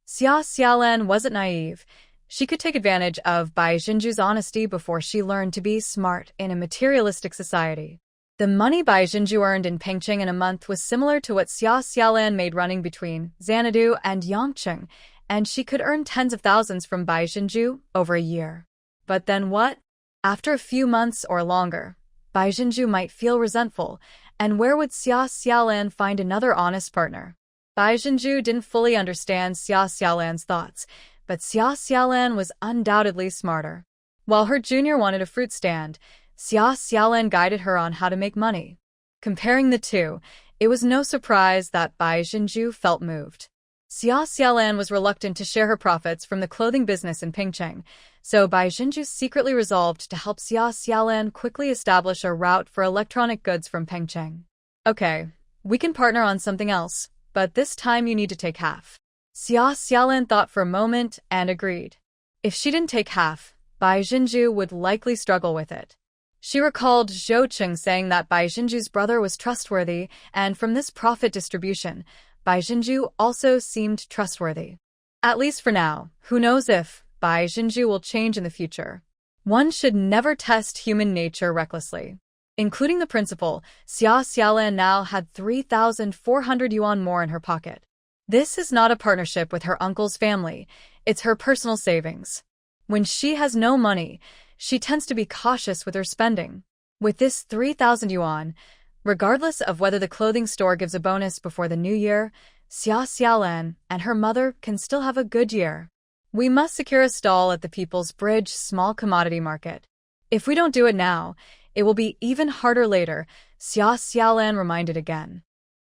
Speaker 1: Xia Xiaolan wasn't naive. She could take advantage of Bai Jinju's honesty before she learned to be smart in a materialistic society. The money Bai Jinju earned in Pengcheng in a month was similar to what Xia Xiaolan made running between Xanadu and Yangcheng, and she could earn tens of thousands from Bai Jinju over a year. But then what? After a few months or longer, Bai Jinju might feel resentful, and where would Xia Xiaolan find another honest partner? Bai Jinju didn't fully understand Xia Xiaolan's thoughts, but Xia Xiaolan was undoubtedly smarter. While her junior wanted a fruit stand, Xia Xiaolan guided her on how to make money. Comparing the two, it was no surprise that Bai Jinju felt moved. Xia Xiaolan was reluctant to share her profits from the clothing business in Pengcheng, so Bai Jinju secretly resolved to help Xia Xiaolan quickly establish a route for electronic goods from Pengcheng. Okay, we can partner on something else, but this time you need to take half. Xia Xiaolan thought for a moment and agreed. If she didn't take half, Bai Jinju would likely struggle with it. She recalled Zhou Cheng saying that Bai Jinju's brother was trustworthy, and from this profit distribution, Bai Jinju also seemed trustworthy. At least for now, who knows if Bai Jinju will change in the future. One should never test human nature recklessly. Including the principal, Xia Xiaolan now had 3,400 yuan more in her pocket. This is not a partnership with her uncle's family, it's her personal savings. When she has no money, she tends to be cautious with her spending. With this 3,000 yuan, regardless of whether the clothing store gives a bonus before the new year, Xia Xiaolan and her mother can still have a good year. We must secure a stall at the People's Bridge small commodity market. If we don't do it now, it will be even harder later, Xia Xiaolan reminded again.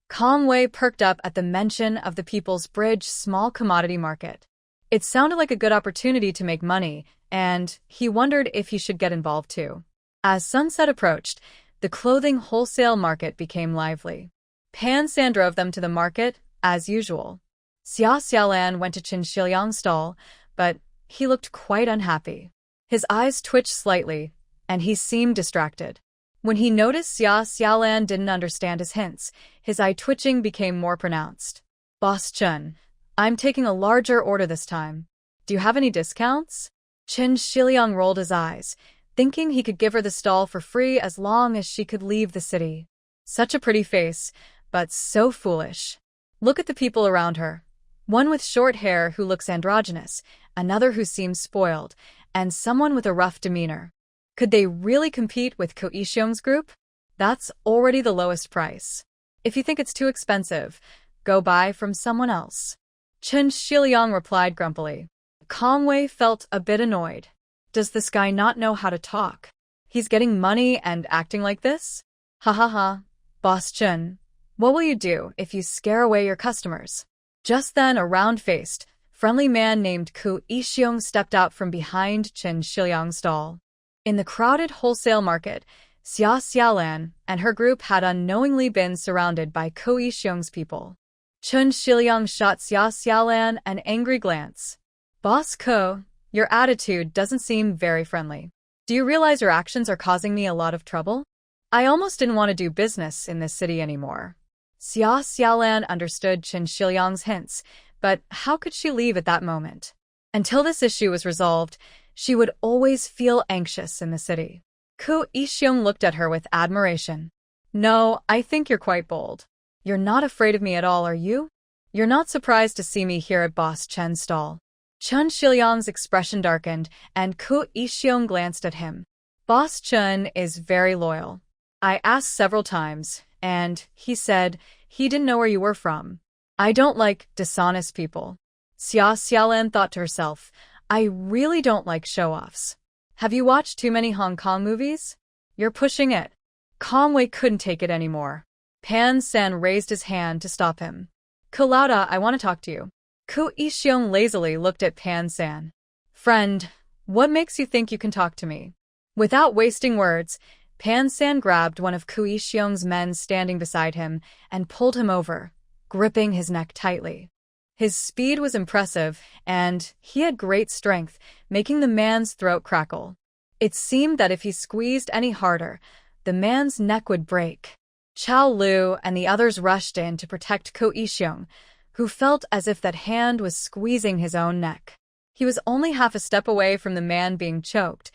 Speaker 1: Kong Wei perked up at the mention of the People's Bridge small commodity market. It sounded like a good opportunity to make money, and he wondered if he should get involved too. As sunset approached, the clothing wholesale market became lively. Pan San drove them to the market, as usual. Xia Xiaolan went to Qin Shiliang's stall, but he looked quite unhappy. His eyes twitched slightly, and he seemed distracted. When he noticed Xia Xiaolan didn't understand his hints, his eye twitching became more pronounced. Boss Chun, I'm taking a larger order this time. Do you have any discounts? Qin Shiliang rolled his eyes, thinking he could give her the stall for free as long as she could leave the city. Such a pretty face, but so foolish. Look at the people around her. One with short hair who looks androgynous, another who seems spoiled, and someone with a rough demeanor. Could they really compete with Ko Ishiong's group? That's already the lowest price. If you think it's too expensive, go buy from someone else. Qin Shiliang replied grumpily. Kong Wei felt a bit annoyed. Does this guy not know how to talk? He's getting money and acting like this? Ha ha ha. Boss Chun, what will you do if you scare away your customers? Just then a round-faced, friendly man named Ko Ishiong stepped out from behind Qin Shiliang's stall. In the crowded wholesale market, Xia Xiaolan and her group had unknowingly been surrounded by Ko Yixiong's people. Chun Shiliang shot Xia Xiaolan an angry glance. Boss Ko, your attitude doesn't seem very friendly. Do you realize your actions are causing me a lot of trouble? I almost didn't want to do business in this city anymore. Xia Xiaolan understood Chun Shiliang's hints, but how could she leave at that moment? Until this issue was resolved, she would always feel anxious in the city. Ko Yixiong looked at her with admiration. No, I think you're quite bold. You're not afraid of me at all, are you? You're not surprised to see me here at Boss Chen's stall. Chun Shiliang's expression darkened, and Ko Yixiong glanced at him. Boss Chun is very loyal. I asked several times, and he said he didn't know where you were from. I don't like dishonest people. Xia Xiaolan thought to herself, I really don't like show-offs. Have you watched too many Hong Kong movies? You're pushing it. Conway couldn't take it anymore. Pan Sen raised his hand to stop him. Kalauda, I want to talk to you. Ko Yixiong lazily looked at Pan San. Friend, what makes you think you can talk to me? Without wasting words, Pan San grabbed one of Ko Yixiong's men standing beside him and pulled him over, gripping his neck tightly. His speed was impressive, and he had great strength, making the man's throat crackle. It seemed that if he squeezed any harder, the man's neck would break. Chao Lu and the others rushed in to protect Ko Yixiong, who felt as if that hand was squeezing his own neck. He was only half a step away from the man being choked.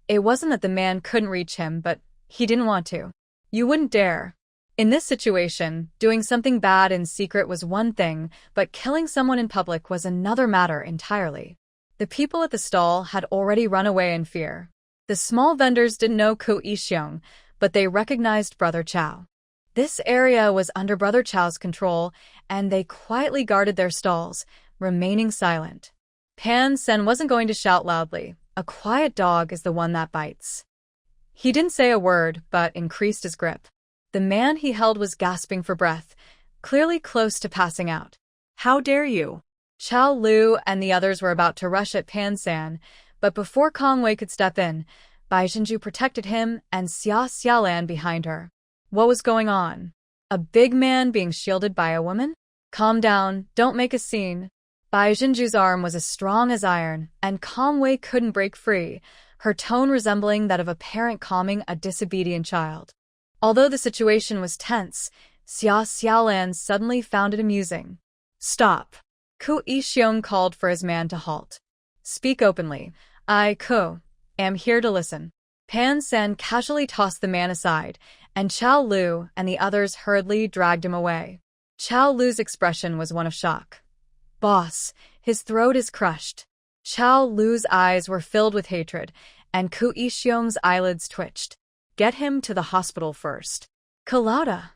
Speaker 1: It wasn't that the man couldn't reach him, but he didn't want to. You wouldn't dare. In this situation, doing something bad in secret was one thing, but killing someone in public was another matter entirely. The people at the stall had already run away in fear. The small vendors didn't know Ko Yixiong, but they recognized Brother Chao. This area was under Brother Chao's control, and they quietly guarded their stalls, remaining silent. Pan Sen wasn't going to shout loudly. A quiet dog is the one that bites. He didn't say a word, but increased his grip. The man he held was gasping for breath, clearly close to passing out.
Speaker 2: How dare you?
Speaker 1: Chao Lu and the others were about to rush at Pan San, but before Conway could step in, Bai Zhenju protected him and Xia Xiaolan behind her. What was going on? A big man being shielded by a woman? Calm down, don't make a scene. Bai Zhenju's arm was as strong as iron, and Conway couldn't break free, her tone resembling that of a parent calming a disobedient child. Although the situation was tense, Xia Xiaolan suddenly found it amusing. Stop. Ko Yixiong called for his man to halt. Speak openly. I, Ko, am here to listen. Pan Sen casually tossed the man aside, and Chao Lu and the others hurriedly dragged him away. Chao Lu's expression was one of shock. Boss, his throat is crushed. Chao Lu's eyes were filled with hatred, and Ko Yixiong's eyelids twitched. Get him to the hospital first. Kalauda,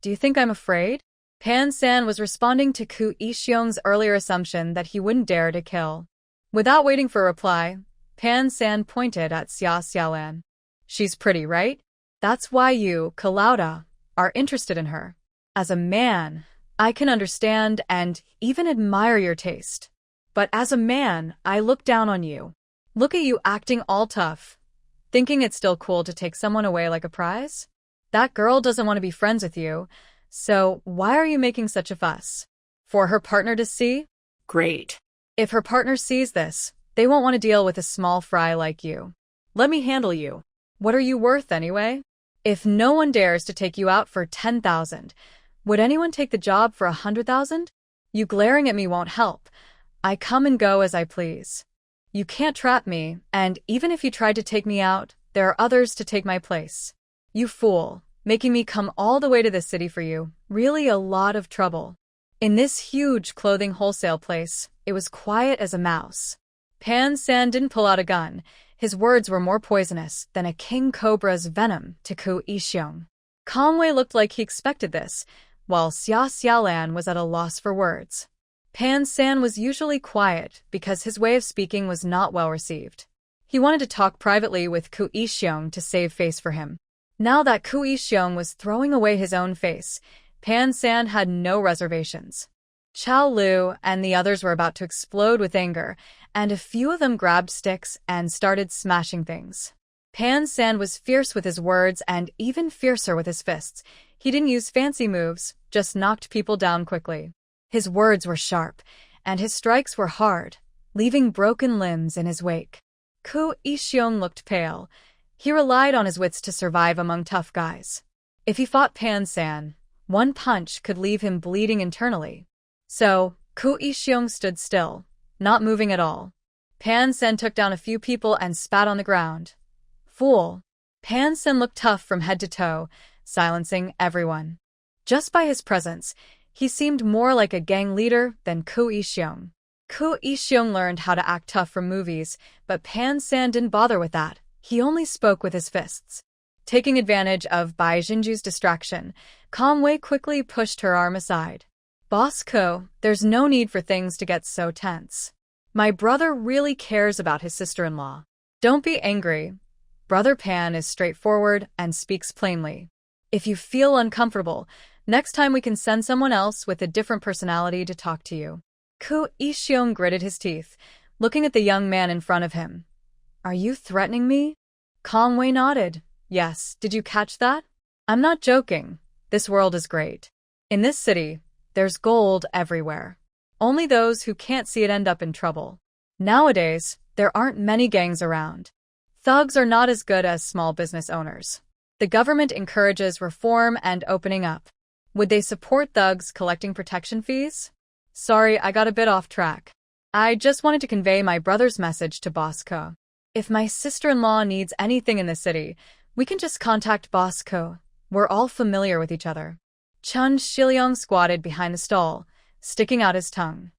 Speaker 1: do you think I'm afraid? Pan San was responding to Ko Yixiong's earlier assumption that he wouldn't dare to kill. Without waiting for a reply, Pan San pointed at Xia Xiaolan. She's pretty, right? That's why you, Kalauda, are interested in her. As a man, I can understand and even admire your taste. But as a man, I look down on you. Look at you acting all tough. Thinking it's still cool to take someone away like a prize? That girl doesn't want to be friends with you, so why are you making such a fuss? For her partner to see?
Speaker 2: Great.
Speaker 1: If her partner sees this, they won't want to deal with a small fry like you. Let me handle you. What are you worth anyway? If no one dares to take you out for 10,000, would anyone take the job for 100,000? You glaring at me won't help. I come and go as I please. You can't trap me, and even if you tried to take me out, there are others to take my place. You fool, making me come all the way to this city for you, really a lot of trouble. In this huge clothing wholesale place, it was quiet as a mouse. Pan San didn't pull out a gun. His words were more poisonous than a king cobra's venom to Ko Yixiong. Conway looked like he expected this, while Xia Xiaolan was at a loss for words. Pan San was usually quiet because his way of speaking was not well received. He wanted to talk privately with Ko Yixiong to save face for him. Now that Ko Yixiong was throwing away his own face, Pan San had no reservations. Chao Lu and the others were about to explode with anger, and a few of them grabbed sticks and started smashing things. Pan San was fierce with his words and even fiercer with his fists. He didn't use fancy moves, just knocked people down quickly. His words were sharp, and his strikes were hard, leaving broken limbs in his wake. Ko Ishiong looked pale. He relied on his wits to survive among tough guys. If he fought Pan San, one punch could leave him bleeding internally. So, Ko Ishiong stood still, not moving at all. Pan San took down a few people and spat on the ground. Fool! Pan San looked tough from head to toe, silencing everyone. Just by his presence, he seemed more like a gang leader than Ko Ishiong. Ko Ishiong learned how to act tough from movies, but Pan San didn't bother with that. He only spoke with his fists. Taking advantage of Bai Jinju's distraction, Wei quickly pushed her arm aside. Boss Ko, there's no need for things to get so tense. My brother really cares about his sister-in-law. Don't be angry. Brother Pan is straightforward and speaks plainly. If you feel uncomfortable, next time we can send someone else with a different personality to talk to you. Ko Ishiong gritted his teeth, looking at the young man in front of him. Are you threatening me? Wei nodded. Yes, did you catch that? I'm not joking. This world is great. In this city, there's gold everywhere. Only those who can't see it end up in trouble. Nowadays, there aren't many gangs around. Thugs are not as good as small business owners. The government encourages reform and opening up. Would they support thugs collecting protection fees? Sorry, I got a bit off track. I just wanted to convey my brother's message to Boss Ko. If my sister-in-law needs anything in the city, we can just contact Boss Ko. We're all familiar with each other. Chun Shiliang squatted behind the stall, sticking out his tongue.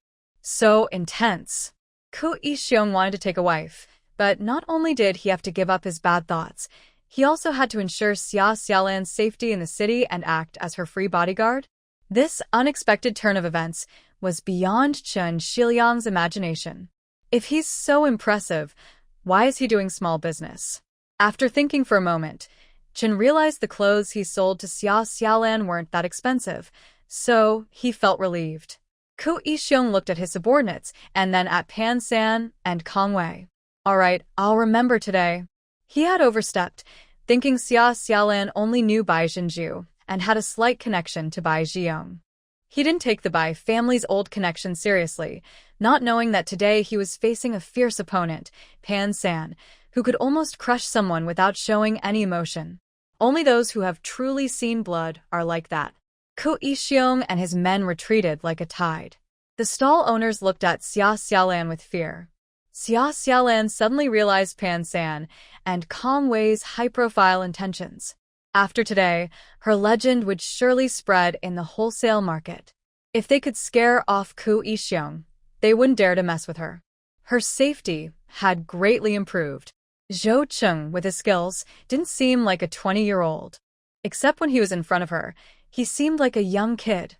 Speaker 1: So intense. Ko Ishiong wanted to take a wife, but not only did he have to give up his bad thoughts, he also had to ensure Xia Xiaolan's safety in the city and act as her free bodyguard. This unexpected turn of events was beyond Chun Shiliang's imagination. If he's so impressive, why is he doing small business? After thinking for a moment, Chun realized the clothes he sold to Xia Xiaolan weren't that expensive, so he felt relieved. Ko Ishiong looked at his subordinates and then at Pan San and Wei. All right, I'll remember today. He had overstepped, thinking Xia Xiaolan only knew Bai Jinju and had a slight connection to Bai Jiong. He didn't take the Bai family's old connection seriously, not knowing that today he was facing a fierce opponent, Pan San, who could almost crush someone without showing any emotion. Only those who have truly seen blood are like that. Ko Ishiong and his men retreated like a tide. The stall owners looked at Xia Xiaolan with fear. Xia Xiaolan suddenly realized Pan San and Wei's high-profile intentions. After today, her legend would surely spread in the wholesale market. If they could scare off Ko Ishiong, they wouldn't dare to mess with her. Her safety had greatly improved. Zhou Cheng, with his skills, didn't seem like a 20-year-old. Except when he was in front of her, he seemed like a young kid.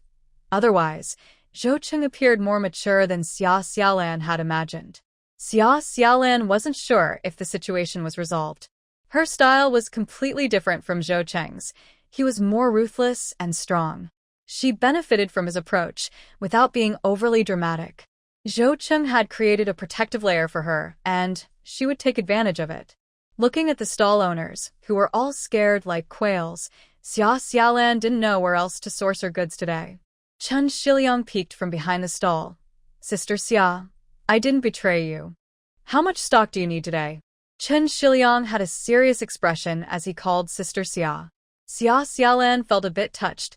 Speaker 1: Otherwise, Zhou Cheng appeared more mature than Xia Xiaolan had imagined. Xia Xiaolan wasn't sure if the situation was resolved. Her style was completely different from Zhou Cheng's. He was more ruthless and strong. She benefited from his approach, without being overly dramatic. Zhou Cheng had created a protective layer for her, and she would take advantage of it. Looking at the stall owners, who were all scared like quails, Xia Xiaolan didn't know where else to source her goods today. Chun Shiliang peeked from behind the stall. Sister Xia, I didn't betray you. How much stock do you need today? Chun Shiliang had a serious expression as he called Sister Xia. Xia Xiaolan felt a bit touched.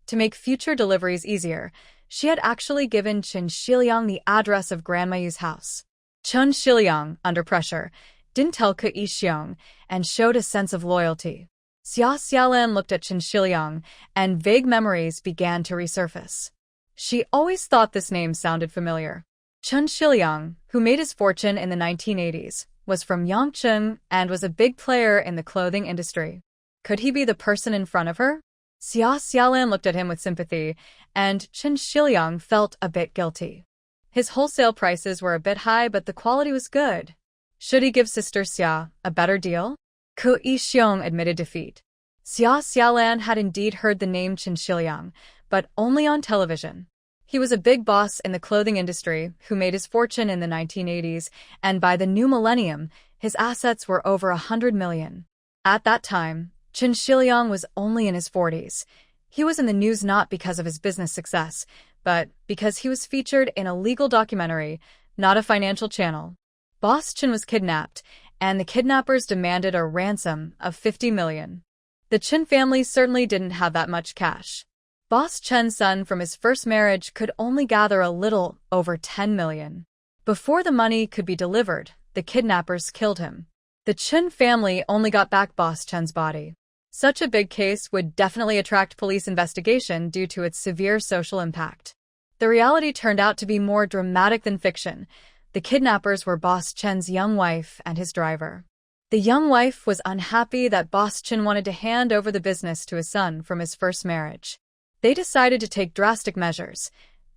Speaker 1: To make future deliveries easier, she had actually given Chun Shiliang the address of Grandma Yu's house. Chun Shiliang, under pressure, didn't tell Ko Ishiong and showed a sense of loyalty. Xia Xiaolan looked at Chun Shiliang, and vague memories began to resurface. She always thought this name sounded familiar. Chun Shiliang, who made his fortune in the 1980s, was from Yangcheng and was a big player in the clothing industry. Could he be the person in front of her? Xia Xiaolan looked at him with sympathy, and Chun Shiliang felt a bit guilty. His wholesale prices were a bit high, but the quality was good. Should he give Sister Xia a better deal? Ko Ishiong admitted defeat. Xia Xiaolan had indeed heard the name Chun Shiliang, but only on television. He was a big boss in the clothing industry who made his fortune in the 1980s, and by the new millennium, His assets were over 100 million. At that time, Chen Shiliang was only in his 40s. He was in the news not because of his business success, but because he was featured in a legal documentary, not a financial channel. Boss Chen was kidnapped, and the kidnappers demanded a ransom of 50 million. The Chen family certainly didn't have that much cash. Boss Chen's son from his first marriage could only gather a little over 10 million. Before the money could be delivered, the kidnappers killed him. The Chen family only got back Boss Chen's body. Such a big case would definitely attract police investigation due to its severe social impact. The reality turned out to be more dramatic than fiction. The kidnappers were Boss Chen's young wife and his driver. The young wife was unhappy that Boss Chen wanted to hand over the business to his son from his first marriage. They decided to take drastic measures,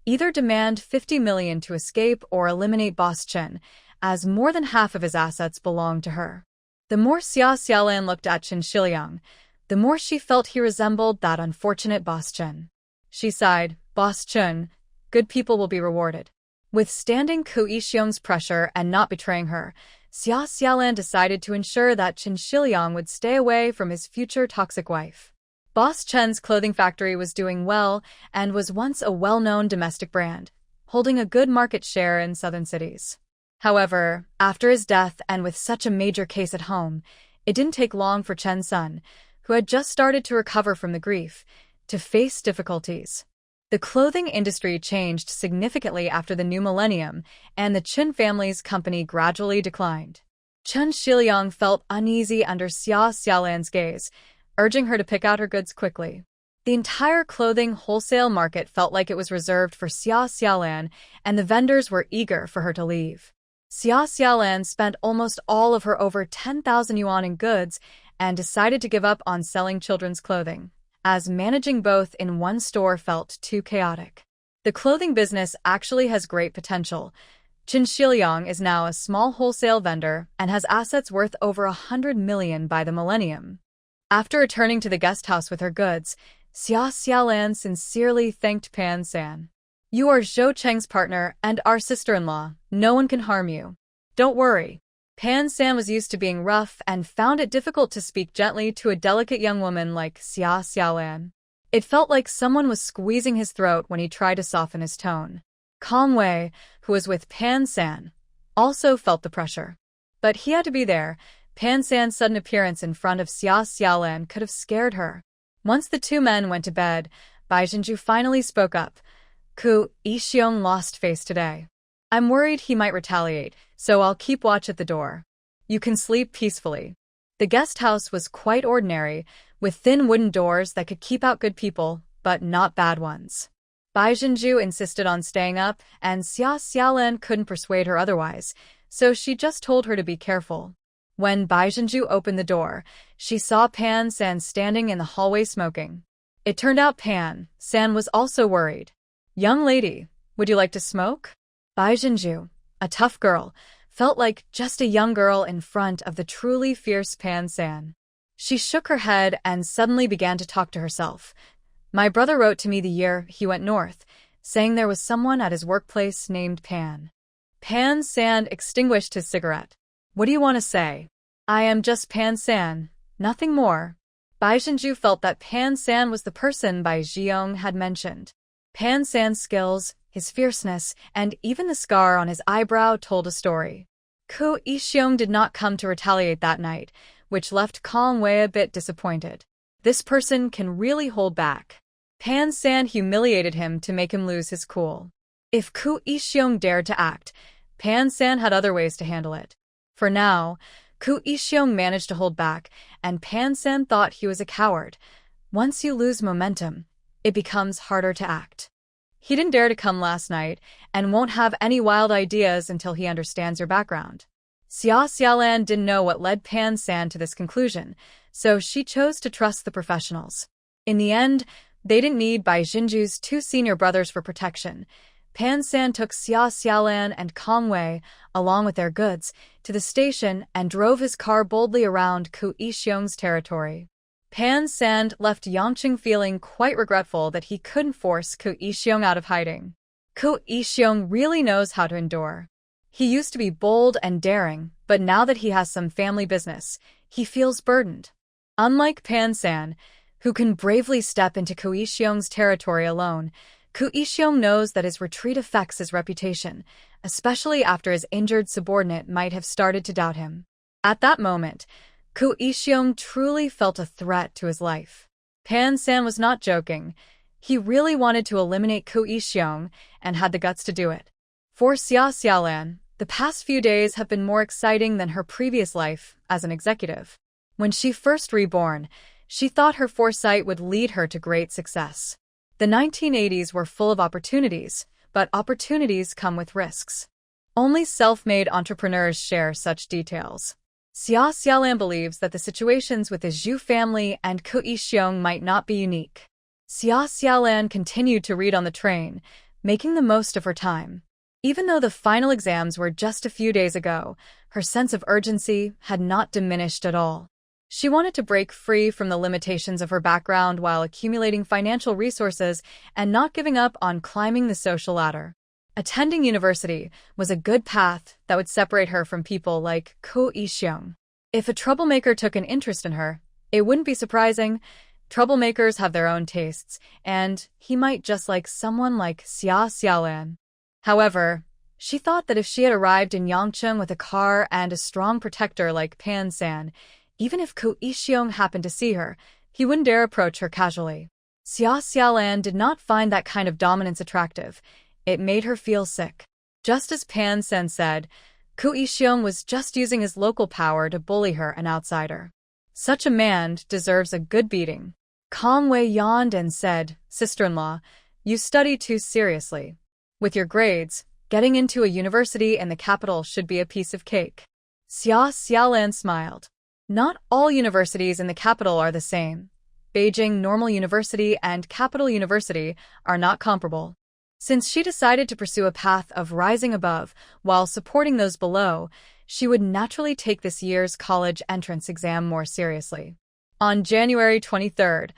Speaker 1: either demand 50 million to escape or eliminate Boss Chen, as more than half of his assets belonged to her. The more Xia Xiaolan looked at Chen Shiliang, the more she felt he resembled that unfortunate Boss Chen. She sighed, "Boss Chen, good people will be rewarded." Withstanding Ku Yixiong's pressure and not betraying her, Xia Xiaolan decided to ensure that Chen Shiliang would stay away from his future toxic wife. Boss Chen's clothing factory was doing well and was once a well-known domestic brand, holding a good market share in southern cities. However, after his death and with such a major case at home, it didn't take long for Chen's son, who had just started to recover from the grief, to face difficulties. The clothing industry changed significantly after the new millennium, and the Chen family's company gradually declined. Chen Shiliang felt uneasy under Xia Xiaolan's gaze, urging her to pick out her goods quickly. The entire clothing wholesale market felt like it was reserved for Xia Xiaolan, and the vendors were eager for her to leave. Xia Xiaolan spent almost all of her over 10,000 yuan in goods and decided to give up on selling children's clothing, as managing both in one store felt too chaotic. The clothing business actually has great potential. Chen Shiliang is now a small wholesale vendor and has assets worth over 100 million by the millennium. After returning to the guest house with her goods, Xia Xiaolan sincerely thanked Pan San. "You are Zhou Cheng's partner and our sister-in-law. No one can harm you. Don't worry." Pan San was used to being rough and found it difficult to speak gently to a delicate young woman like Xia Xiaolan. It felt like someone was squeezing his throat when he tried to soften his tone. Kong Wei, who was with Pan San, also felt the pressure. But he had to be there. Pan San's sudden appearance in front of Xia Xiaolan could have scared her. Once the two men went to bed, Bai Zhenju finally spoke up. "Ku Yixiong lost face today. I'm worried he might retaliate, so I'll keep watch at the door. You can sleep peacefully." The guest house was quite ordinary, with thin wooden doors that could keep out good people, but not bad ones. Bai Zhenju insisted on staying up, and Xia Xiaolan couldn't persuade her otherwise, so she just told her to be careful. When Bai Zhenju opened the door, she saw Pan San standing in the hallway smoking. It turned out Pan San was also worried. "Young lady, would you like to smoke?" Bai Zhenju, a tough girl, felt like just a young girl in front of the truly fierce Pan San. She shook her head and suddenly began to talk to herself. "My brother wrote to me the year he went north, saying there was someone at his workplace named Pan." Pan San extinguished his cigarette. "What do you want to say?" "I am just Pan San, nothing more." Bai Zhenju felt that Pan San was the person Bai Zhiyong had mentioned. Pan San's skills, his fierceness, and even the scar on his eyebrow told a story. Ku Yixiong did not come to retaliate that night, which left Kong Wei a bit disappointed. This person can really hold back. Pan San humiliated him to make him lose his cool. If Ku Yixiong dared to act, Pan San had other ways to handle it. For now, Ku Yixiong managed to hold back, and Pan San thought he was a coward. Once you lose momentum, it becomes harder to act. He didn't dare to come last night, and won't have any wild ideas until he understands your background. Xia Xiaolan didn't know what led Pan San to this conclusion, so she chose to trust the professionals. In the end, they didn't need Bai Zhenju's two senior brothers for protection. Pan San took Xia Xiaolan and Kong Wei, along with their goods, to the station and drove his car boldly around Ku Yixiong's territory. Pan San left Yangqing feeling quite regretful that he couldn't force Ku Yixiong out of hiding. Ku Yixiong really knows how to endure. He used to be bold and daring, But now that he has some family business, he feels burdened. Unlike Pan-san, who can bravely step into Ko-Ishyong's territory alone, Ko-Ishyong knows that his retreat affects his reputation, especially after his injured subordinate might have started to doubt him. At that moment, Ko-Ishyong truly felt a threat to his life. Pan-san was not joking. He really wanted to eliminate Ko-Ishyong and had the guts to do it. For Xia Xiaolan, the past few days have been more exciting than her previous life as an executive. When she first reborn, she thought her foresight would lead her to great success. The 1980s were full of opportunities, but opportunities come with risks. Only self-made entrepreneurs share such details. Xia Xiaolan believes that the situations with the Zhu family and Ko-Ishyong might not be unique. Xia Xiaolan continued to read on the train, making the most of her time. Even though the final exams were just a few days ago, her sense of urgency had not diminished at all. She wanted to break free from the limitations of her background while accumulating financial resources and not giving up on climbing the social ladder. Attending university was a good path that would separate her from people like Ko-Ishyong. If a troublemaker took an interest in her, it wouldn't be surprising. Troublemakers have their own tastes, and he might just like someone like Xia Xiaolan. However, she thought that if she had arrived in Yangcheng with a car and a strong protector like Pan-san, even if Ko-Ishyong happened to see her, he wouldn't dare approach her casually. Xia Xiaolan did not find that kind of dominance attractive. It made her feel sick. Just as Pan-san said, Ko-Ishyong was just using his local power to bully her, an outsider. Such a man deserves a good beating. Kong Wei yawned and said, "Sister-in-law, you study too seriously. With your grades, getting into a university in the capital should be a piece of cake." Xia Xiaolan smiled. Not all universities in the capital are the same. Beijing Normal University and Capital University are not comparable. Since she decided to pursue a path of rising above while supporting those below, she would naturally take this year's college entrance exam more seriously. On January 23rd,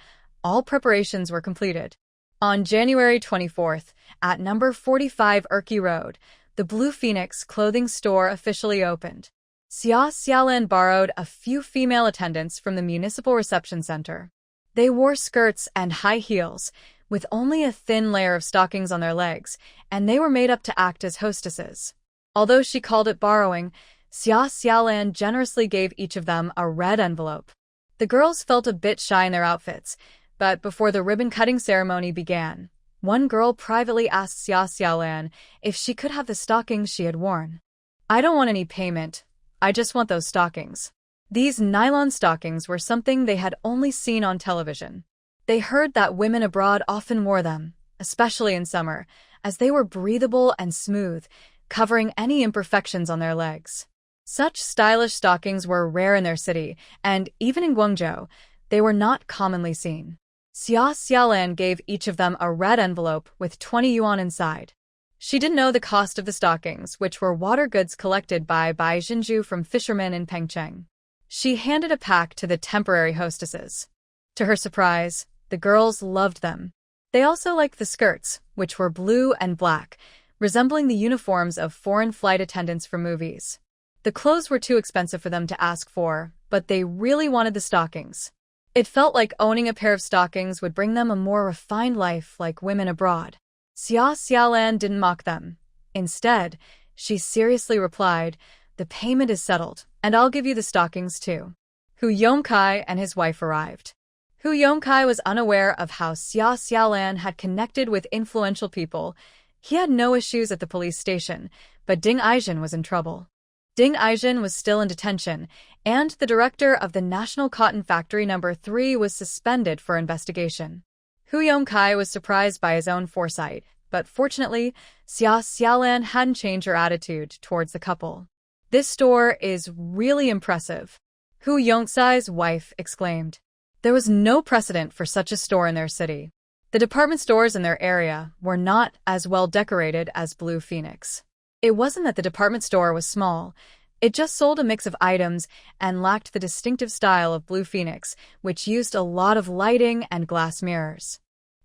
Speaker 1: all preparations were completed. On January 24th, at number 45 Urki Road, the Blue Phoenix clothing store officially opened. Xia Xiaolan borrowed a few female attendants from the municipal reception center. They wore skirts and high heels, with only a thin layer of stockings on their legs, and they were made up to act as hostesses. Although she called it borrowing, Xia Xiaolan generously gave each of them a red envelope. The girls felt a bit shy in their outfits, but before the ribbon-cutting ceremony began, one girl privately asked Xia Xiaolan if she could have the stockings she had worn. "I don't want any payment. I just want those stockings." These nylon stockings were something they had only seen on television. They heard that women abroad often wore them, especially in summer, as they were breathable and smooth, covering any imperfections on their legs. Such stylish stockings were rare in their city, and even in Guangzhou, they were not commonly seen. Xia Xiaolan gave each of them a red envelope with 20 yuan inside. She didn't know the cost of the stockings, which were water goods collected by Bai Jinju from fishermen in Pengcheng. She handed a pack to the temporary hostesses. To her surprise, the girls loved them. They also liked the skirts, which were blue and black, resembling the uniforms of foreign flight attendants for movies. The clothes were too expensive for them to ask for, but they really wanted the stockings. It felt like owning a pair of stockings would bring them a more refined life like women abroad. Xia Xiaolan didn't mock them. Instead, she seriously replied, "The payment is settled, and I'll give you the stockings too." Hu Yongkai and his wife arrived. Hu Yongkai was unaware of how Xia Xiaolan had connected with influential people. He had no issues at the police station, but Ding Aijin was in trouble. Ding Aijin was still in detention, and the director of the National Cotton Factory No. 3 was suspended for investigation. Hu Yongkai was surprised by his own foresight, but fortunately, Xia Xiaolan hadn't changed her attitude towards the couple. "This store is really impressive," Hu Yongkai's wife exclaimed. There was no precedent for such a store in their city. The department stores in their area were not as well decorated as Blue Phoenix. It wasn't that the department store was small. It just sold a mix of items and lacked the distinctive style of Blue Phoenix, which used a lot of lighting and glass mirrors.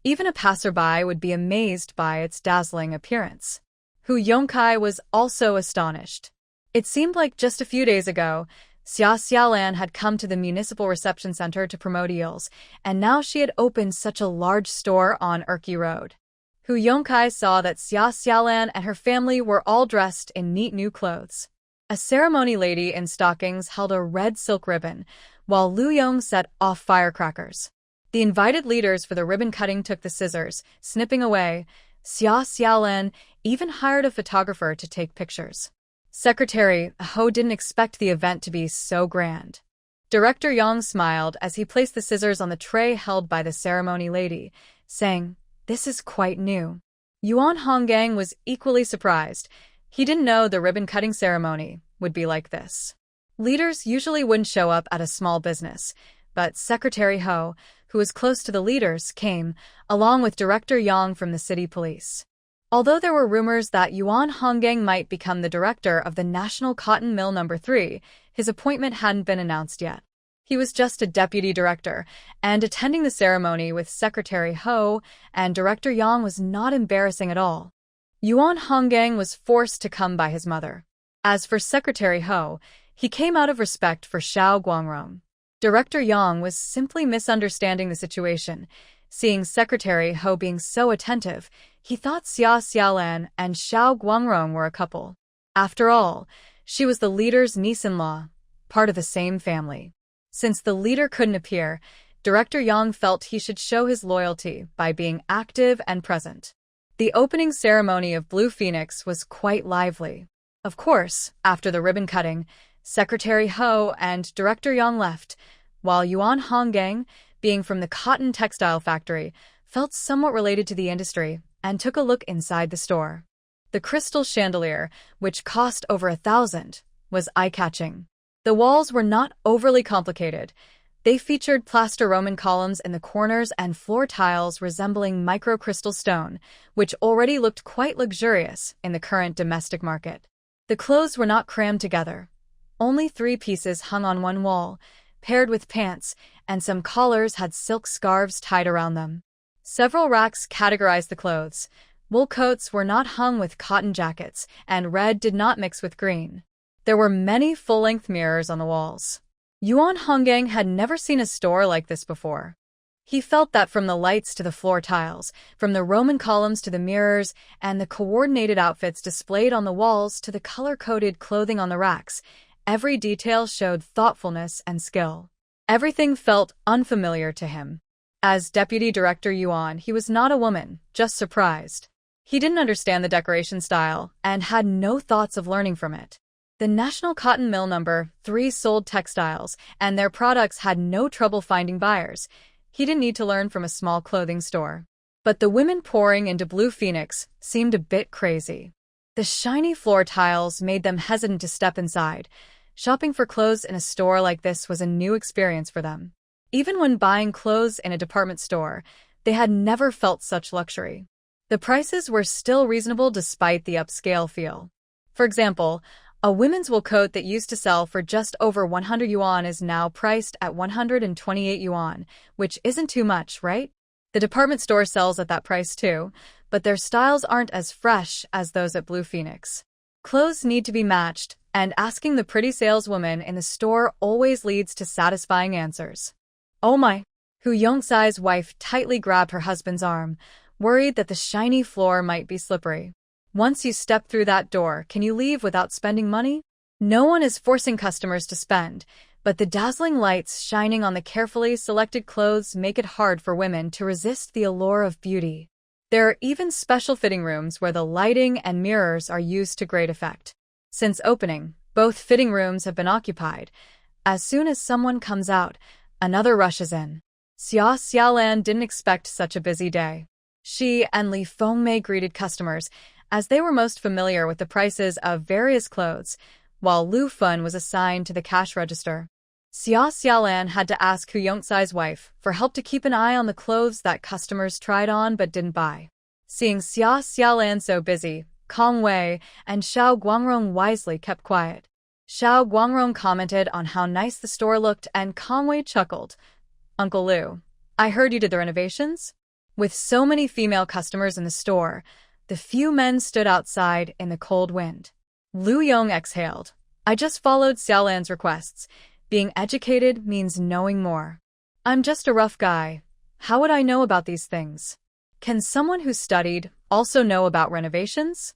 Speaker 1: Even a passerby would be amazed by its dazzling appearance. Hu Yongkai was also astonished. It seemed like just a few days ago, Xia Xiaolan had come to the municipal reception center to promote eels, and now she had opened such a large store on Erqi Road. Hu Yongkai saw that Xia Xiaolan and her family were all dressed in neat new clothes. A ceremony lady in stockings held a red silk ribbon, while Lu Yong set off firecrackers. The invited leaders for the ribbon cutting took the scissors, snipping away. Xia Xiaolan even hired a photographer to take pictures. Secretary Ho didn't expect the event to be so grand. Director Yang smiled as he placed the scissors on the tray held by the ceremony lady, saying, "This is quite new." Yuan Honggang was equally surprised. He didn't know the ribbon-cutting ceremony would be like this. Leaders usually wouldn't show up at a small business, but Secretary Ho, who was close to the leaders, came, along with Director Yang from the city police. Although there were rumors that Yuan Honggang might become the director of the National Cotton Mill No. 3, his appointment hadn't been announced yet. He was just a deputy director, and attending the ceremony with Secretary Ho and Director Yang was not embarrassing at all. Yuan Honggang was forced to come by his mother. As for Secretary Ho, he came out of respect for Xiao Guangrong. Director Yang was simply misunderstanding the situation. Seeing Secretary Ho being so attentive, he thought Xia Xiaolan and Xiao Guangrong were a couple. After all, she was the leader's niece-in-law, part of the same family. Since the leader couldn't appear, Director Yang felt he should show his loyalty by being active and present. The opening ceremony of Blue Phoenix was quite lively. Of course, after the ribbon cutting, Secretary Ho and Director Yang left, while Yuan Honggang, being from the cotton textile factory, felt somewhat related to the industry and took a look inside the store. The crystal chandelier, which cost over 1,000, was eye-catching. The walls were not overly complicated. They featured plaster Roman columns in the corners and floor tiles resembling microcrystal stone, which already looked quite luxurious in the current domestic market. The clothes were not crammed together. Only 3 pieces hung on one wall, paired with pants, and some collars had silk scarves tied around them. Several racks categorized the clothes. Wool coats were not hung with cotton jackets, and red did not mix with green. There were many full-length mirrors on the walls. Yuan Honggang had never seen a store like this before. He felt that from the lights to the floor tiles, from the Roman columns to the mirrors, and the coordinated outfits displayed on the walls to the color-coded clothing on the racks, every detail showed thoughtfulness and skill. Everything felt unfamiliar to him. As Deputy Director Yuan, he was not a woman, just surprised. He didn't understand the decoration style and had no thoughts of learning from it. The National Cotton Mill No. 3 sold textiles, and their products had no trouble finding buyers. He didn't need to learn from a small clothing store. But the women pouring into Blue Phoenix seemed a bit crazy. The shiny floor tiles made them hesitant to step inside. Shopping for clothes in a store like this was a new experience for them. Even when buying clothes in a department store, they had never felt such luxury. The prices were still reasonable despite the upscale feel. For example, a women's wool coat that used to sell for just over 100 yuan is now priced at 128 yuan, which isn't too much, right? The department store sells at that price too, but their styles aren't as fresh as those at Blue Phoenix. Clothes need to be matched, and asking the pretty saleswoman in the store always leads to satisfying answers. "Oh my!" Hu Yongxai's wife tightly grabbed her husband's arm, worried that the shiny floor might be slippery. "Once you step through that door, can you leave without spending money?" No one is forcing customers to spend, but the dazzling lights shining on the carefully selected clothes make it hard for women to resist the allure of beauty. There are even special fitting rooms where the lighting and mirrors are used to great effect. Since opening, both fitting rooms have been occupied. As soon as someone comes out, another rushes in. Xia Xiaolan didn't expect such a busy day. She and Li Fengmei greeted customers, as they were most familiar with the prices of various clothes, while Lu Fun was assigned to the cash register. Xia Xiaolan had to ask Hu Yongxai's wife for help to keep an eye on the clothes that customers tried on but didn't buy. Seeing Xia Xiaolan so busy, Kong Wei and Xiao Guangrong wisely kept quiet. Xiao Guangrong commented on how nice the store looked and Kong Wei chuckled. "Uncle Lu, I heard you did the renovations?" With so many female customers in the store, the few men stood outside in the cold wind. Lu Yong exhaled. I just followed Xiaolan's requests. Being educated means knowing more. I'm just a rough guy. How would I know about these things? Can someone who studied also know about renovations?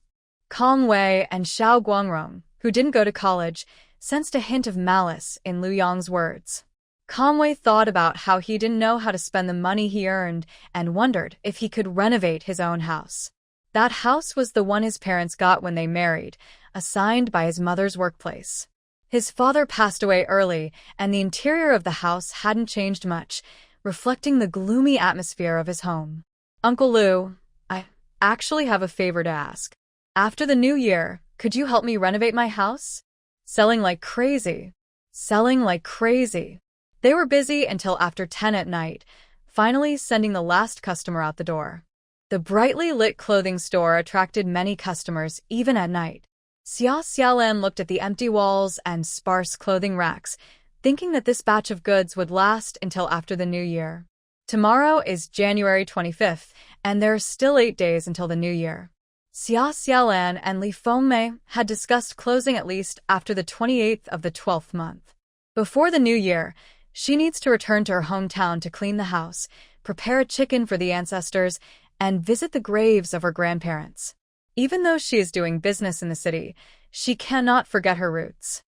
Speaker 1: Kong Wei and Xiao Guangrong, who didn't go to college, sensed a hint of malice in Liu Yang's words. Kong Wei thought about how he didn't know how to spend the money he earned and wondered if he could renovate his own house. That house was the one his parents got when they married, assigned by his mother's workplace. His father passed away early, and the interior of the house hadn't changed much, reflecting the gloomy atmosphere of his home. Uncle Liu, I actually have a favor to ask. After the new year, could you help me renovate my house? Selling like crazy. Selling like crazy. They were busy until after 10 at night, finally sending the last customer out the door. The brightly lit clothing store attracted many customers, even at night. Xia Xiaolan looked at the empty walls and sparse clothing racks, thinking that this batch of goods would last until after the new year. Tomorrow is January 25th, and there are still 8 days until the new year. Xia Xiaolan and Li Fengmei had discussed closing at least after the 28th of the 12th month. Before the new year, she needs to return to her hometown to clean the house, prepare a chicken for the ancestors, and visit the graves of her grandparents. Even though she is doing business in the city, she cannot forget her roots.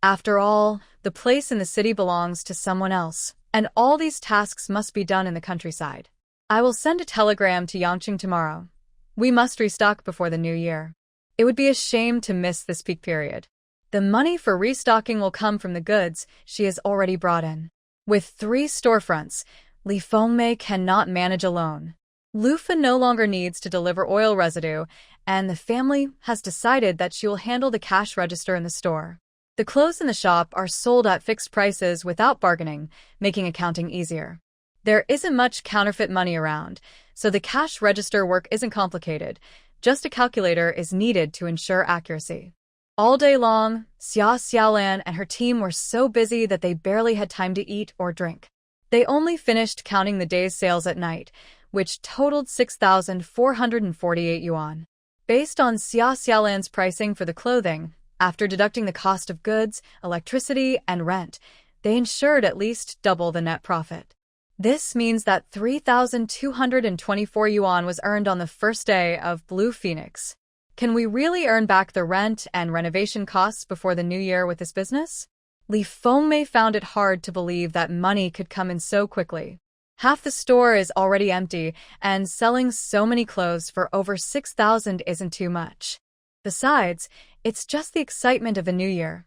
Speaker 1: After all, the place in the city belongs to someone else, and all these tasks must be done in the countryside. I will send a telegram to Yangqing tomorrow. We must restock before the new year. It would be a shame to miss this peak period. The money for restocking will come from the goods she has already brought in. With 3 storefronts, Li Fengmei cannot manage alone. Lufa no longer needs to deliver oil residue, and the family has decided that she will handle the cash register in the store. The clothes in the shop are sold at fixed prices without bargaining, making accounting easier. There isn't much counterfeit money around, so the cash register work isn't complicated. Just a calculator is needed to ensure accuracy. All day long, Xia Xiaolan and her team were so busy that they barely had time to eat or drink. They only finished counting the day's sales at night, which totaled 6,448 yuan. Based on Xia Xiaolan's pricing for the clothing, after deducting the cost of goods, electricity, and rent, they ensured at least double the net profit. This means that 3,224 yuan was earned on the first day of Blue Phoenix. Can we really earn back the rent and renovation costs before the new year with this business? Li Fengmei found it hard to believe that money could come in so quickly. Half the store is already empty, and selling so many clothes for over 6,000 isn't too much. Besides, it's just the excitement of the new year.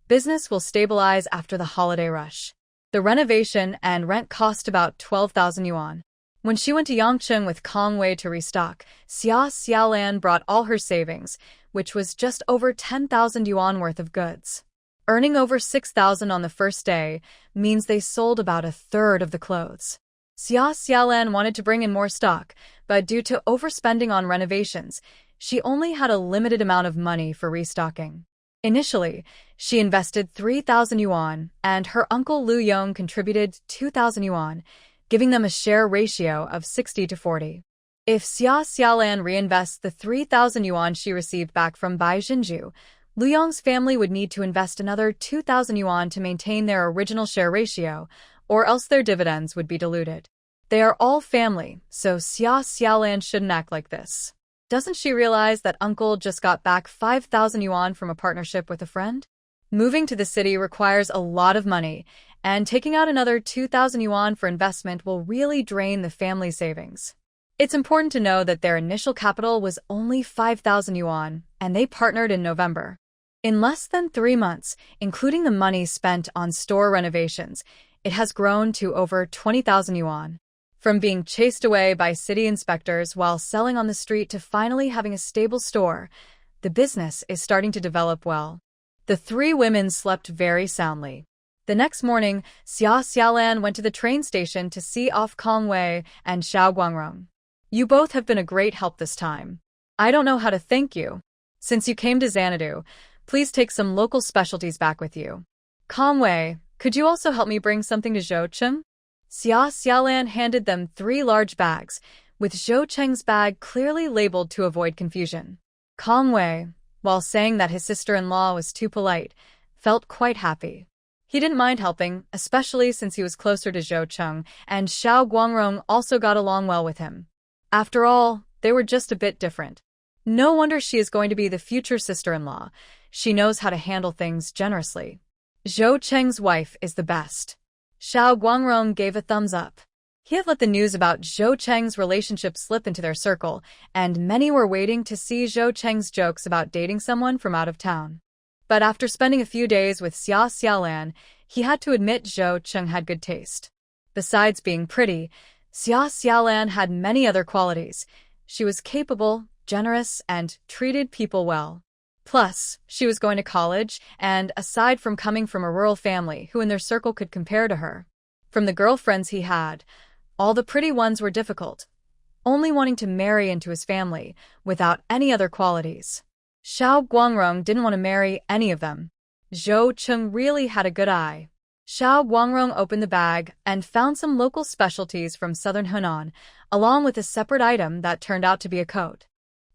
Speaker 1: Business will stabilize after the holiday rush. The renovation and rent cost about 12,000 yuan. When she went to Yangqing with Kong Wei to restock, Xia Xiaolan brought all her savings, which was just over 10,000 yuan worth of goods. Earning over 6,000 on the first day means they sold about a third of the clothes. Xia Xiaolan wanted to bring in more stock, but due to overspending on renovations, she only had a limited amount of money for restocking. Initially, she invested 3,000 yuan, and her uncle Liu Yong contributed 2,000 yuan, giving them a share ratio of 60-40. If Xia Xiaolan reinvests the 3,000 yuan she received back from Bai Jinju, Liu Yong's family would need to invest another 2,000 yuan to maintain their original share ratio, or else their dividends would be diluted. They are all family, so Xia Xiaolan shouldn't act like this. Doesn't she realize that uncle just got back 5,000 yuan from a partnership with a friend? Moving to the city requires a lot of money, and taking out another 2,000 yuan for investment will really drain the family savings. It's important to know that their initial capital was only 5,000 yuan, and they partnered in November. In less than 3 months, including the money spent on store renovations, it has grown to over 20,000 yuan. From being chased away by city inspectors while selling on the street to finally having a stable store, the business is starting to develop well. The 3 women slept very soundly. The next morning, Xia Xiaolan went to the train station to see off Kong Wei and Xiao Guangrong. You both have been a great help this time. I don't know how to thank you. Since you came to Xanadu, please take some local specialties back with you. Kong Wei, could you also help me bring something to Zhoucheng? Xia Xiaolan handed them 3 large bags, with Zhou Cheng's bag clearly labeled to avoid confusion. Kong Wei, while saying that his sister-in-law was too polite, felt quite happy. He didn't mind helping, especially since he was closer to Zhou Cheng, and Xiao Guangrong also got along well with him. After all, they were just a bit different. No wonder she is going to be the future sister-in-law. She knows how to handle things generously. Zhou Cheng's wife is the best. Xiao Guangrong gave a thumbs up. He had let the news about Zhou Cheng's relationship slip into their circle, and many were waiting to see Zhou Cheng's jokes about dating someone from out of town. But after spending a few days with Xia Xiaolan, he had to admit Zhou Cheng had good taste. Besides being pretty, Xia Xiaolan had many other qualities. She was capable, generous, and treated people well. Plus, she was going to college, and aside from coming from a rural family who in their circle could compare to her, from the girlfriends he had, all the pretty ones were difficult, only wanting to marry into his family, without any other qualities. Xiao Guangrong didn't want to marry any of them. Zhou Cheng really had a good eye. Xiao Guangrong opened the bag and found some local specialties from southern Hunan, along with a separate item that turned out to be a coat.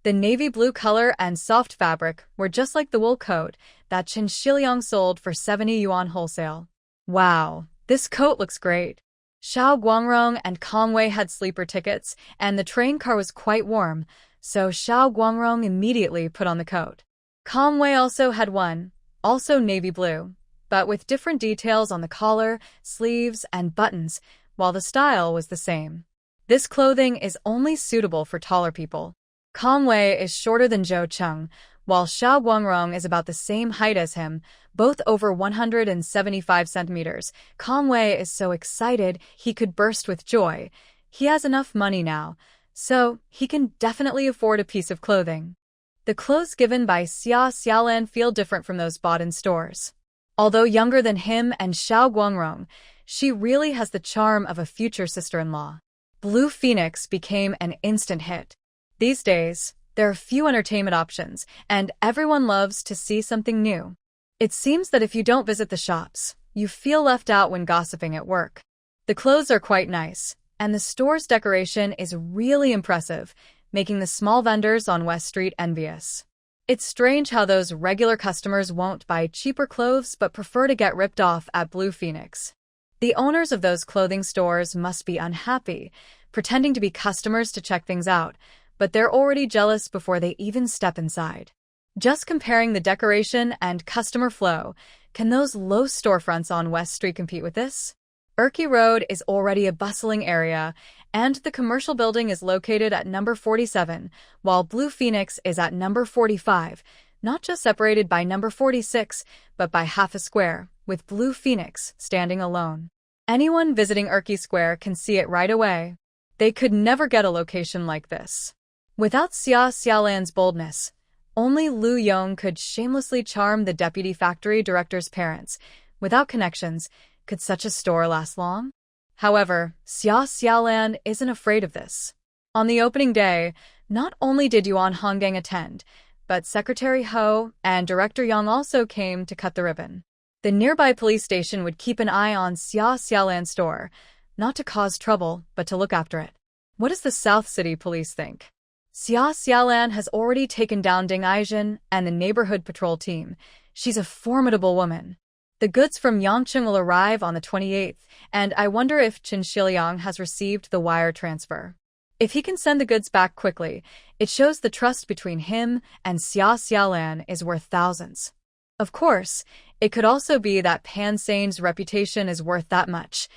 Speaker 1: The navy blue color and soft fabric were just like the wool coat that Chen Shiliang sold for 70 yuan wholesale. Wow, this coat looks great. Xiao Guangrong and Kong Wei had sleeper tickets, and the train car was quite warm, so Xiao Guangrong immediately put on the coat. Kong Wei also had one, also navy blue, but with different details on the collar, sleeves, and buttons, while the style was the same. This clothing is only suitable for taller people. Kong Wei is shorter than Zhou Cheng, while Xiao Guangrong is about the same height as him, both over 175 centimeters. Kong Wei is so excited he could burst with joy. He has enough money now, so he can definitely afford a piece of clothing. The clothes given by Xia Xiaolan feel different from those bought in stores. Although younger than him and Xiao Guangrong, she really has the charm of a future sister-in-law. Blue Phoenix became an instant hit. These days, there are few entertainment options, and everyone loves to see something new. It seems that if you don't visit the shops, you feel left out when gossiping at work. The clothes are quite nice, and the store's decoration is really impressive, making the small vendors on West Street envious. It's strange how those regular customers won't buy cheaper clothes but prefer to get ripped off at Blue Phoenix. The owners of those clothing stores must be unhappy, pretending to be customers to check things out, but they're already jealous before they even step inside. Just comparing the decoration and customer flow, can those low storefronts on West Street compete with this? Urki Road is already a bustling area, and the commercial building is located at number 47, while Blue Phoenix is at number 45, not just separated by number 46, but by half a square, with Blue Phoenix standing alone. Anyone visiting Urki Square can see it right away. They could never get a location like this. Without Xia Xiaolan's boldness, only Lu Yong could shamelessly charm the deputy factory director's parents. Without connections, could such a store last long? However, Xia Xiaolan isn't afraid of this. On the opening day, not only did Yuan Honggang attend, but Secretary Ho and Director Yang also came to cut the ribbon. The nearby police station would keep an eye on Xia Xiaolan's store, not to cause trouble, but to look after it. What does the South City police think? Xia Xiaolan has already taken down Ding Aijin and the neighborhood patrol team. She's a formidable woman. The goods from Yangcheng will arrive on the 28th, and I wonder if Chen Shiliang has received the wire transfer. If he can send the goods back quickly, it shows the trust between him and Xia Xiaolan is worth thousands. Of course, it could also be that Pan Sain's reputation is worth that much.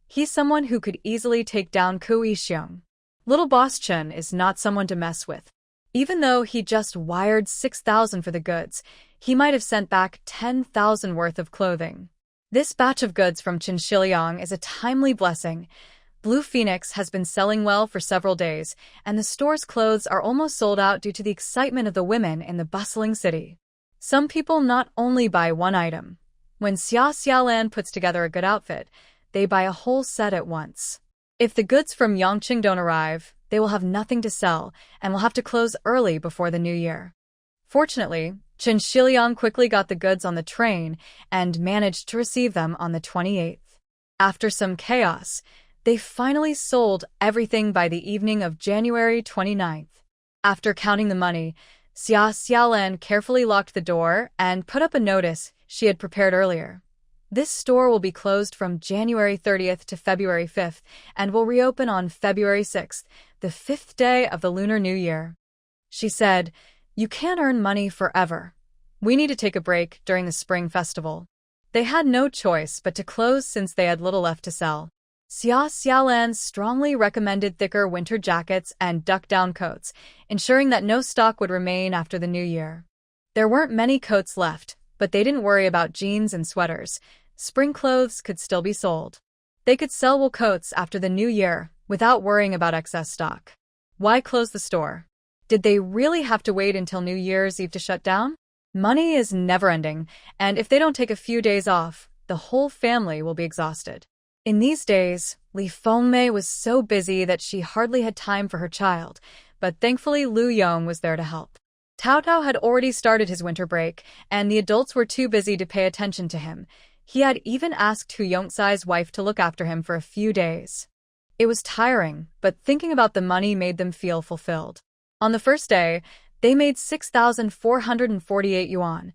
Speaker 1: He's someone who could easily take down Ku Yixiong. Little Boss Chen is not someone to mess with. Even though he just wired 6,000 for the goods, he might have sent back 10,000 worth of clothing. This batch of goods from Chen Shiliang is a timely blessing. Blue Phoenix has been selling well for several days, and the store's clothes are almost sold out due to the excitement of the women in the bustling city. Some people not only buy one item. When Xia Xiaolan puts together a good outfit, they buy a whole set at once. If the goods from Yangcheng don't arrive, they will have nothing to sell and will have to close early before the new year. Fortunately, Chen Shiliang quickly got the goods on the train and managed to receive them on the 28th. After some chaos, they finally sold everything by the evening of January 29th. After counting the money, Xia Xiaolan carefully locked the door and put up a notice she had prepared earlier. This store will be closed from January 30th to February 5th and will reopen on February 6th, the 5th day of the Lunar New Year. She said, "You can't earn money forever. We need to take a break during the Spring Festival." They had no choice but to close since they had little left to sell. Xia Xiaolan strongly recommended thicker winter jackets and duck-down coats, ensuring that no stock would remain after the new year. There weren't many coats left, but they didn't worry about jeans and sweaters. Spring clothes could still be sold. They could sell wool coats after the new year without worrying about excess stock. Why close the store? Did they really have to wait until New Year's Eve to shut down? Money is never-ending, and if they don't take a few days off, the whole family will be exhausted. In these days, Li Fengmei was so busy that she hardly had time for her child, but thankfully Lu Yong was there to help. Tao Tao had already started his winter break, and the adults were too busy to pay attention to him. He had even asked Hu Yongcai's wife to look after him for a few days. It was tiring, but thinking about the money made them feel fulfilled. On the first day, they made 6,448 yuan.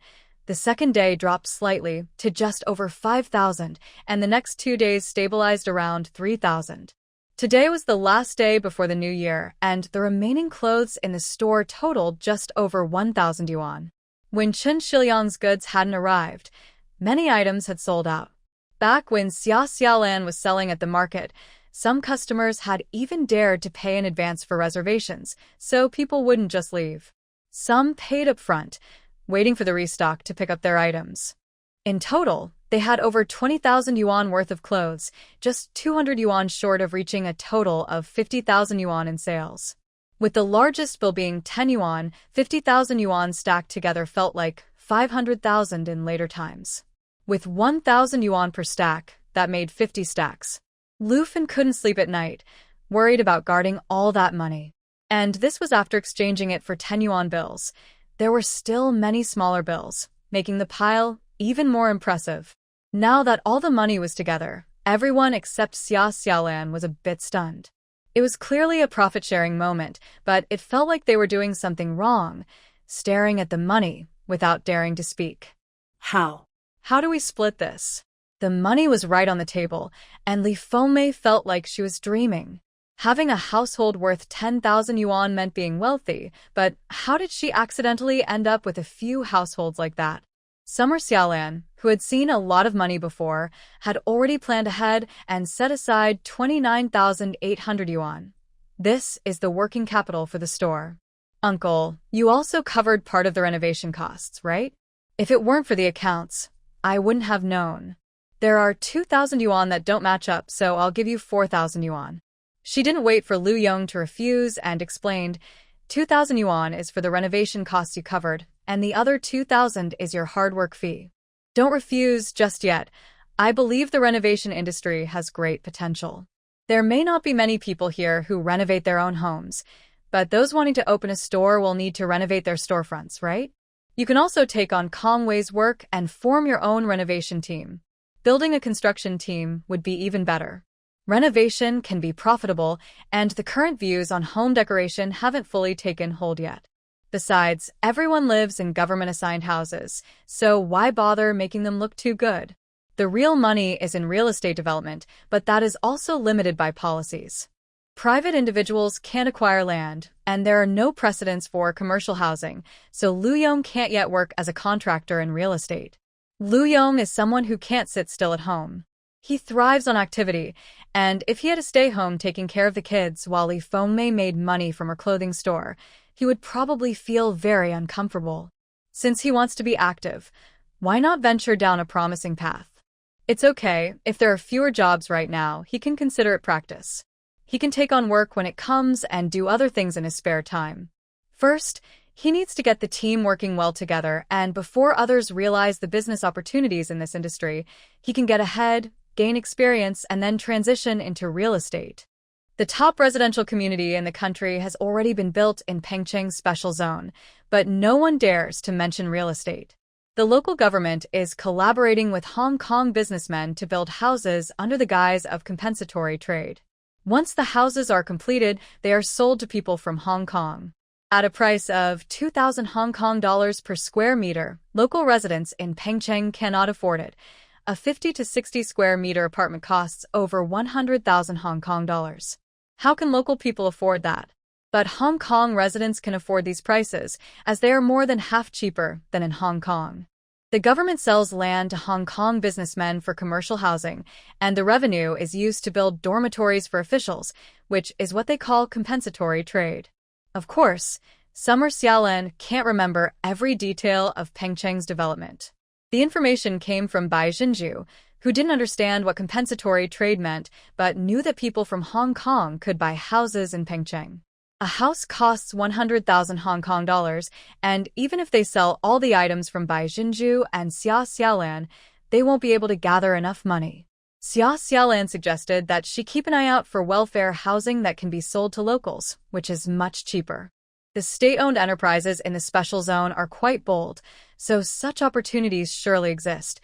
Speaker 1: The second day dropped slightly to just over 5,000, and the next 2 days stabilized around 3,000. Today was the last day before the new year, and the remaining clothes in the store totaled just over 1,000 yuan. When Chen Shiliang's goods hadn't arrived, many items had sold out. Back when Xia Xiaolan was selling at the market, some customers had even dared to pay in advance for reservations, so people wouldn't just leave. Some paid up front, waiting for the restock to pick up their items. In total, they had over 20,000 yuan worth of clothes, just 200 yuan short of reaching a total of 50,000 yuan in sales. With the largest bill being 10 yuan, 50,000 yuan stacked together felt like 500,000 in later times. With 1,000 yuan per stack, that made 50 stacks. Lu Fen couldn't sleep at night, worried about guarding all that money. And this was after exchanging it for 10 yuan bills. There were still many smaller bills, making the pile even more impressive. Now that all the money was together, everyone except Xia Xiaolan was a bit stunned. It was clearly a profit-sharing moment, but it felt like they were doing something wrong, staring at the money without daring to speak.
Speaker 2: How?
Speaker 1: How do we split this? The money was right on the table, and Li Fengmei felt like she was dreaming. Having a household worth 10,000 yuan meant being wealthy, but how did she accidentally end up with a few households like that? Summer Xiaolan, who had seen a lot of money before, had already planned ahead and set aside 29,800 yuan. This is the working capital for the store. Uncle, you also covered part of the renovation costs, right? If it weren't for the accounts, I wouldn't have known. There are 2,000 yuan that don't match up, so I'll give you 4,000 yuan. She didn't wait for Lu Yong to refuse and explained, 2,000 yuan is for the renovation costs you covered, and the other 2,000 is your hard work fee. Don't refuse just yet. I believe the renovation industry has great potential. There may not be many people here who renovate their own homes, but those wanting to open a store will need to renovate their storefronts, right? You can also take on Kong Wei's work and form your own renovation team. Building a construction team would be even better. Renovation can be profitable, and the current views on home decoration haven't fully taken hold yet. Besides, everyone lives in government-assigned houses, so why bother making them look too good? The real money is in real estate development, but that is also limited by policies. Private individuals can't acquire land, and there are no precedents for commercial housing, so Lu Yong can't yet work as a contractor in real estate. Lu Yong is someone who can't sit still at home. He thrives on activity, and if he had to stay home taking care of the kids while Li Fengmei made money from her clothing store, he would probably feel very uncomfortable. Since he wants to be active, why not venture down a promising path? It's okay, if there are fewer jobs right now, he can consider it practice. He can take on work when it comes and do other things in his spare time. First, he needs to get the team working well together, and before others realize the business opportunities in this industry, he can get ahead, gain experience, and then transition into real estate. The top residential community in the country has already been built in Pengcheng's special zone, but no one dares to mention real estate. The local government is collaborating with Hong Kong businessmen to build houses under the guise of compensatory trade. Once the houses are completed, they are sold to people from Hong Kong. At a price of 2,000 Hong Kong dollars per square meter, local residents in Pengcheng cannot afford it. A 50 to 60 square meter apartment costs over 100,000 Hong Kong dollars. How can local people afford that? But Hong Kong residents can afford these prices, as they are more than half cheaper than in Hong Kong. The government sells land to Hong Kong businessmen for commercial housing, and the revenue is used to build dormitories for officials, which is what they call compensatory trade. Of course, Summer Xiaolan can't remember every detail of Pengcheng's development. The information came from Bai Jinju, who didn't understand what compensatory trade meant but knew that people from Hong Kong could buy houses in Pengcheng. A house costs 100,000 Hong Kong dollars, and even if they sell all the items from Bai Jinju and Xia Xiaolan, they won't be able to gather enough money. Xia Xiaolan suggested that she keep an eye out for welfare housing that can be sold to locals, which is much cheaper. The state-owned enterprises in the special zone are quite bold, so such opportunities surely exist.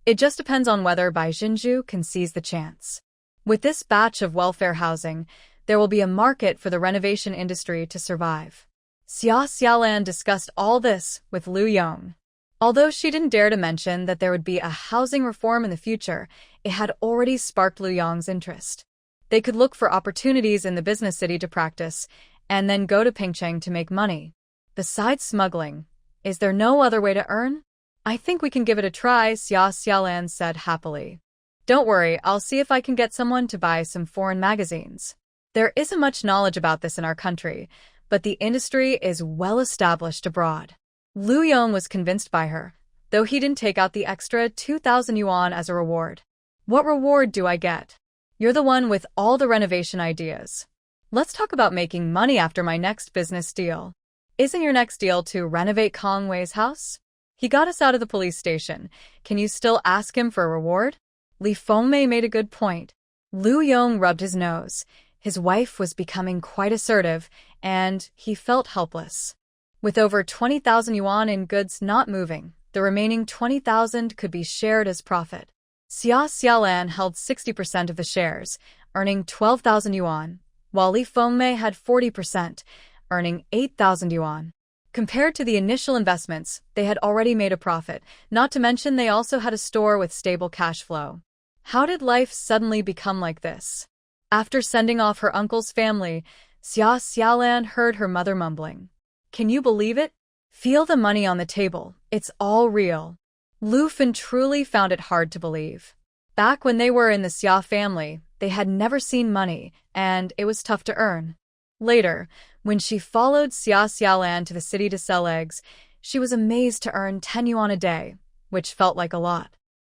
Speaker 1: It just depends on whether Bai Jinju can seize the chance. With this batch of welfare housing, there will be a market for the renovation industry to survive. Xia Xiaolan discussed all this with Liu Yong. Although she didn't dare to mention that there would be a housing reform in the future, it had already sparked Liu Yong's interest. They could look for opportunities in the business city to practice, and then go to Pengcheng to make money. Besides smuggling, is there no other way to earn? I think we can give it a try, Xia Xiaolan said happily. Don't worry, I'll see if I can get someone to buy some foreign magazines. There isn't much knowledge about this in our country, but the industry is well established abroad. Liu Yong was convinced by her, though he didn't take out the extra 2,000 yuan as a reward. What reward do I get? You're the one with all the renovation ideas. Let's talk about making money after my next business deal. Isn't your next deal to renovate Kong Wei's house? He got us out of the police station. Can you still ask him for a reward? Li Fengmei made a good point. Liu Yong rubbed his nose. His wife was becoming quite assertive, and he felt helpless. With over 20,000 yuan in goods not moving, the remaining 20,000 could be shared as profit. Xia Xiaolan held 60% of the shares, earning 12,000 yuan, while Li Fengmei had 40%, earning 8,000 yuan. Compared to the initial investments, they had already made a profit, not to mention they also had a store with stable cash flow. How did life suddenly become like this? After sending off her uncle's family, Xia Xiaolan heard her mother mumbling. Can you believe it? Feel the money on the table. It's all real. Lu Fen truly found it hard to believe. Back when they were in the Xia family, they had never seen money, and it was tough to earn. Later, when she followed Xia Xiaolan to the city to sell eggs, she was amazed to earn 10 yuan a day, which felt like a lot.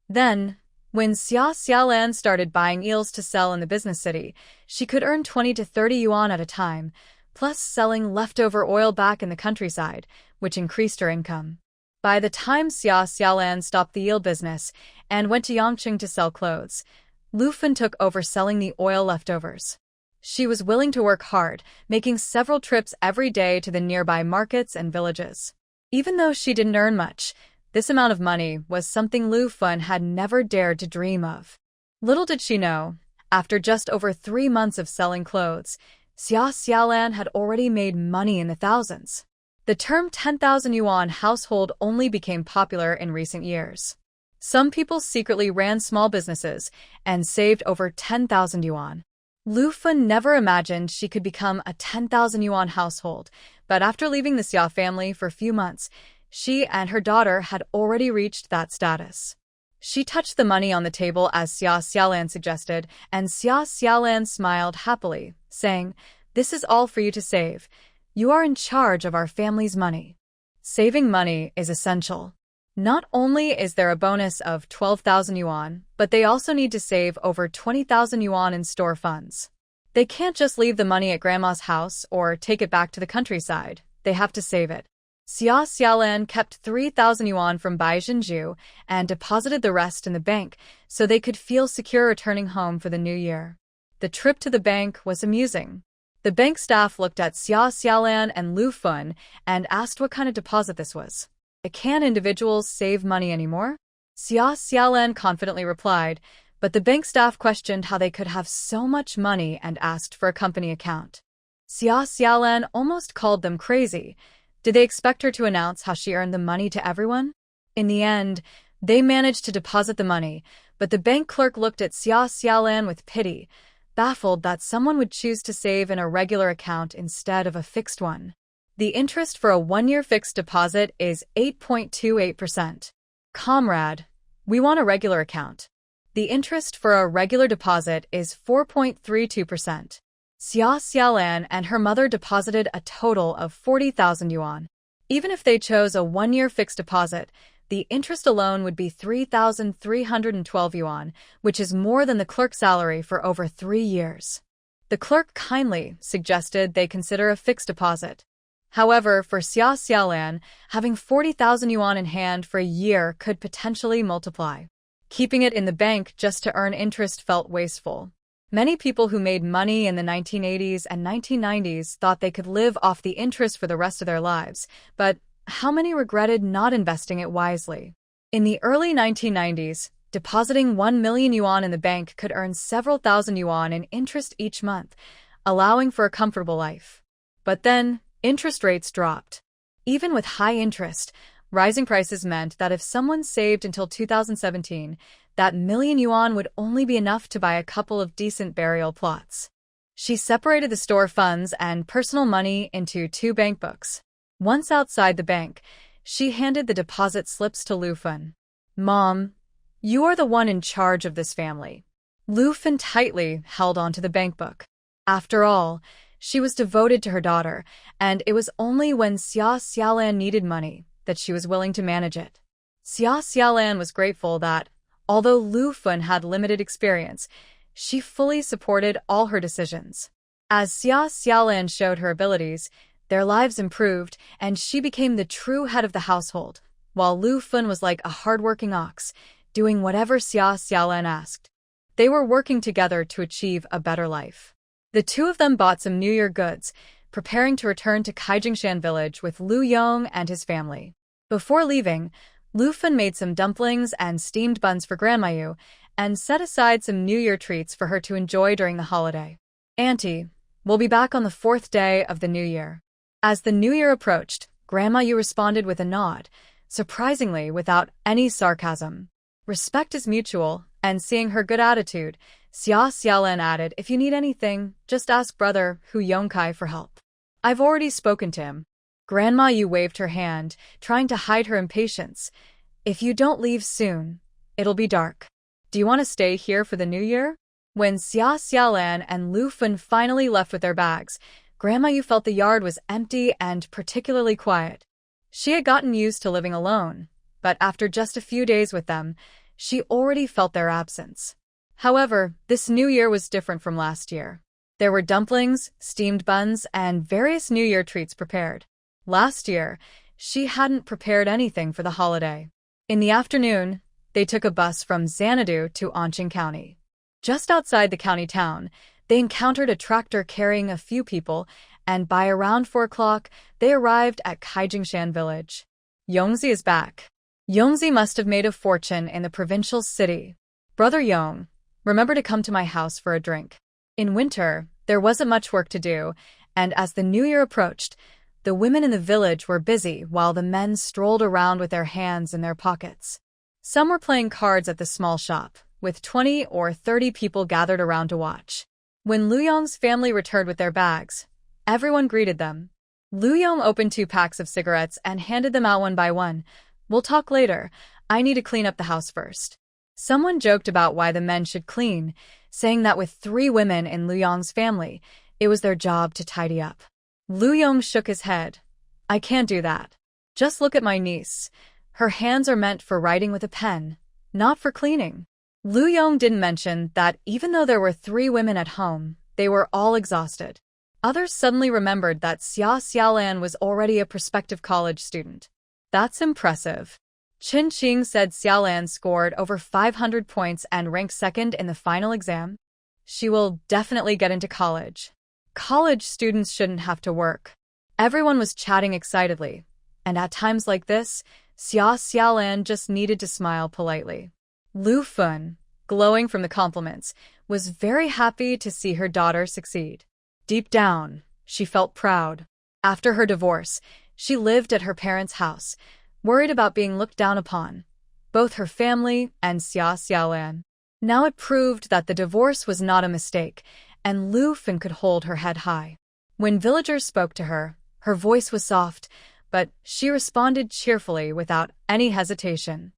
Speaker 1: Then, when Xia Xiaolan started buying eels to sell in the business city, she could earn 20 to 30 yuan at a time, plus selling leftover oil back in the countryside, which increased her income. By the time Xia Xiaolan stopped the eel business and went to Yangqing to sell clothes, Lu Fen took over selling the oil leftovers. She was willing to work hard, making several trips every day to the nearby markets and villages. Even though she didn't earn much, this amount of money was something Lu Fen had never dared to dream of. Little did she know, after just over 3 months of selling clothes, Xia Xiaolan had already made money in the thousands. The term 10,000 yuan household only became popular in recent years. Some people secretly ran small businesses and saved over 10,000 yuan. Lu Fen never imagined she could become a 10,000 yuan household, but after leaving the Xia family for a few months, she and her daughter had already reached that status. She touched the money on the table as Xia Xiaolan suggested, and Xia Xiaolan smiled happily, saying, "This is all for you to save. You are in charge of our family's money." Saving money is essential. Not only is there a bonus of 12,000 yuan, but they also need to save over 20,000 yuan in store funds. They can't just leave the money at grandma's house or take it back to the countryside. They have to save it. Xia Xiaolan kept 3,000 yuan from Bai Jinju and deposited the rest in the bank so they could feel secure returning home for the new year. The trip to the bank was amusing. The bank staff looked at Xia Xiaolan and Lu Fen and asked what kind of deposit this was. Can individuals save money anymore? Xia Xiaolan confidently replied, but the bank staff questioned how they could have so much money and asked for a company account. Xia Xiaolan almost called them crazy. Did they expect her to announce how she earned the money to everyone? In the end, they managed to deposit the money, but the bank clerk looked at Xia Xiaolan with pity, baffled that someone would choose to save in a regular account instead of a fixed one. The interest for a one-year fixed deposit is 8.28%. Comrade, we want a regular account. The interest for a regular deposit is 4.32%. Xia Xiaolan and her mother deposited a total of 40,000 yuan. Even if they chose a one-year fixed deposit, the interest alone would be 3,312 yuan, which is more than the clerk's salary for over 3 years. The clerk kindly suggested they consider a fixed deposit. However, for Xia Xiaolan, having 40,000 yuan in hand for a year could potentially multiply. Keeping it in the bank just to earn interest felt wasteful. Many people who made money in the 1980s and 1990s thought they could live off the interest for the rest of their lives, but how many regretted not investing it wisely? In the early 1990s, depositing 1 million yuan in the bank could earn several thousand yuan in interest each month, allowing for a comfortable life. But then, interest rates dropped. Even with high interest, rising prices meant that if someone saved until 2017, that million yuan would only be enough to buy a couple of decent burial plots. She separated the store funds and personal money into 2 bank books. Once outside the bank, she handed the deposit slips to Lu Fen. "Mom, you are the one in charge of this family." Lu Fen tightly held onto the bank book. After all, she was devoted to her daughter, and it was only when Xia Xiaolan needed money that she was willing to manage it. Xia Xiaolan was grateful that, although Lu Fen had limited experience, she fully supported all her decisions. As Xia Xiaolan showed her abilities, their lives improved, and she became the true head of the household, while Lu Fen was like a hard-working ox, doing whatever Xia Xiaolan asked. They were working together to achieve a better life. The two of them bought some New Year goods, preparing to return to Kaijingshan village with Lu Yong and his family. Before leaving, Lu Fen made some dumplings and steamed buns for Grandma Yu, and set aside some New Year treats for her to enjoy during the holiday. "Auntie, we'll be back on the 4th day of the New Year." As the New Year approached, Grandma Yu responded with a nod, surprisingly without any sarcasm. Respect is mutual, and seeing her good attitude, Xia Xiaolan added, "If you need anything, just ask brother Hu Yongkai for help. I've already spoken to him." Grandma Yu waved her hand, trying to hide her impatience. "If you don't leave soon, it'll be dark. Do you want to stay here for the New Year?" When Xia Xiaolan and Lu Fen finally left with their bags, Grandma Yu felt the yard was empty and particularly quiet. She had gotten used to living alone, but after just a few days with them, she already felt their absence. However, this New Year was different from last year. There were dumplings, steamed buns, and various New Year treats prepared. Last year, she hadn't prepared anything for the holiday. In the afternoon, they took a bus from Xanadu to Anqing County. Just outside the county town, they encountered a tractor carrying a few people, and by around 4 o'clock, they arrived at Kaijingshan village. "Yongzi is back. Yongzi must have made a fortune in the provincial city. Brother Yong, remember to come to my house for a drink." In winter, there wasn't much work to do, and as the New Year approached, the women in the village were busy while the men strolled around with their hands in their pockets. Some were playing cards at the small shop, with 20 or 30 people gathered around to watch. When Lu Yong's family returned with their bags, everyone greeted them. Lu Yong opened 2 packs of cigarettes and handed them out one by one. "We'll talk later. I need to clean up the house first." Someone joked about why the men should clean, saying that with 3 women in Lu Yong's family, it was their job to tidy up. Lu Yong shook his head. "I can't do that. Just look at my niece. Her hands are meant for writing with a pen, not for cleaning." Lu Yong didn't mention that even though there were 3 women at home, they were all exhausted. Others suddenly remembered that Xia Xiaolan was already a prospective college student. "That's impressive." Qin Qing said Xiaolan scored over 500 points and ranked 2nd in the final exam. "She will definitely get into college. College students shouldn't have to work." Everyone was chatting excitedly, and at times like this, Xia Xiaolan just needed to smile politely. Lu Fen, glowing from the compliments, was very happy to see her daughter succeed. Deep down, She felt proud. After her divorce, she lived at her parents' house, worried about being looked down upon, both her family and Xia Xiaolan. Now it proved that the divorce was not a mistake, and Lu Fen could hold her head high. When villagers spoke to her, her voice was soft, but she responded cheerfully without any hesitation.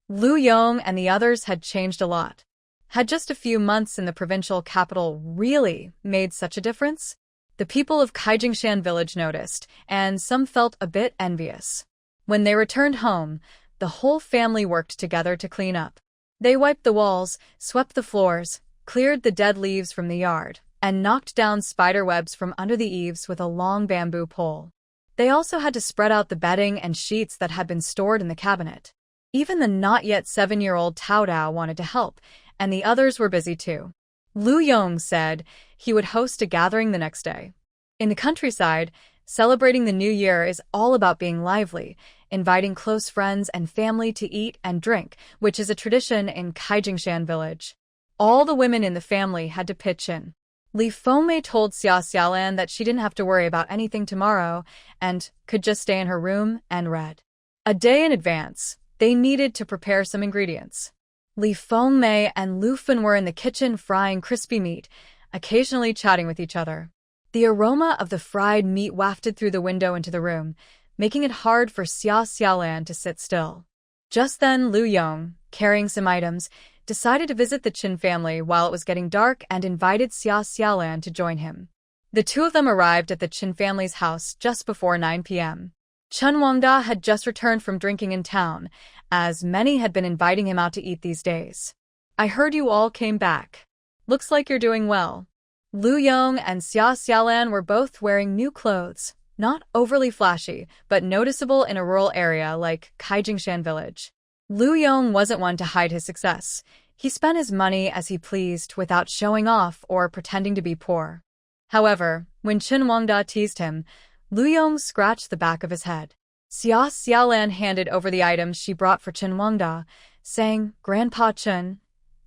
Speaker 1: Lu Yong and the others had changed a lot. Had just a few months in the provincial capital really made such a difference? The people of Kaijingshan village noticed, and some felt a bit envious. When they returned home, the whole family worked together to clean up. They wiped the walls, swept the floors, cleared the dead leaves from the yard, and knocked down spider webs from under the eaves with a long bamboo pole. They also had to spread out the bedding and sheets that had been stored in the cabinet. Even the not-yet 7-year-old Tao Dao wanted to help, and the others were busy too. Lu Yong said he would host a gathering the next day. In the countryside, celebrating the new year is all about being lively, inviting close friends and family to eat and drink, which is a tradition in Kaijingshan village. All the women in the family had to pitch in. Li Fengmei told Xia Xiaolan that she didn't have to worry about anything tomorrow and could just stay in her room and read. A day in advance, they needed to prepare some ingredients. Li Fengmei and Lu Fen were in the kitchen frying crispy meat, occasionally chatting with each other. The aroma of the fried meat wafted through the window into the room, making it hard for Xia Xiaolan to sit still. Just then Lu Yong, carrying some items, decided to visit the Qin family while it was getting dark and invited Xia Xiaolan to join him. The two of them arrived at the Qin family's house just before 9 p.m. Chen Wangda had just returned from drinking in town, as many had been inviting him out to eat these days. I heard you all came back. Looks like you're doing well. Lu Yong and Xia Xiaolan were both wearing new clothes, not overly flashy, but noticeable in a rural area like Kaijingshan village. Lu Yong wasn't one to hide his success. He spent his money as he pleased without showing off or pretending to be poor. However, when Chen Wangda teased him, Lu Yong scratched the back of his head. Xia Xiaolan handed over the items she brought for Chen Wangda, saying, "Grandpa Chen,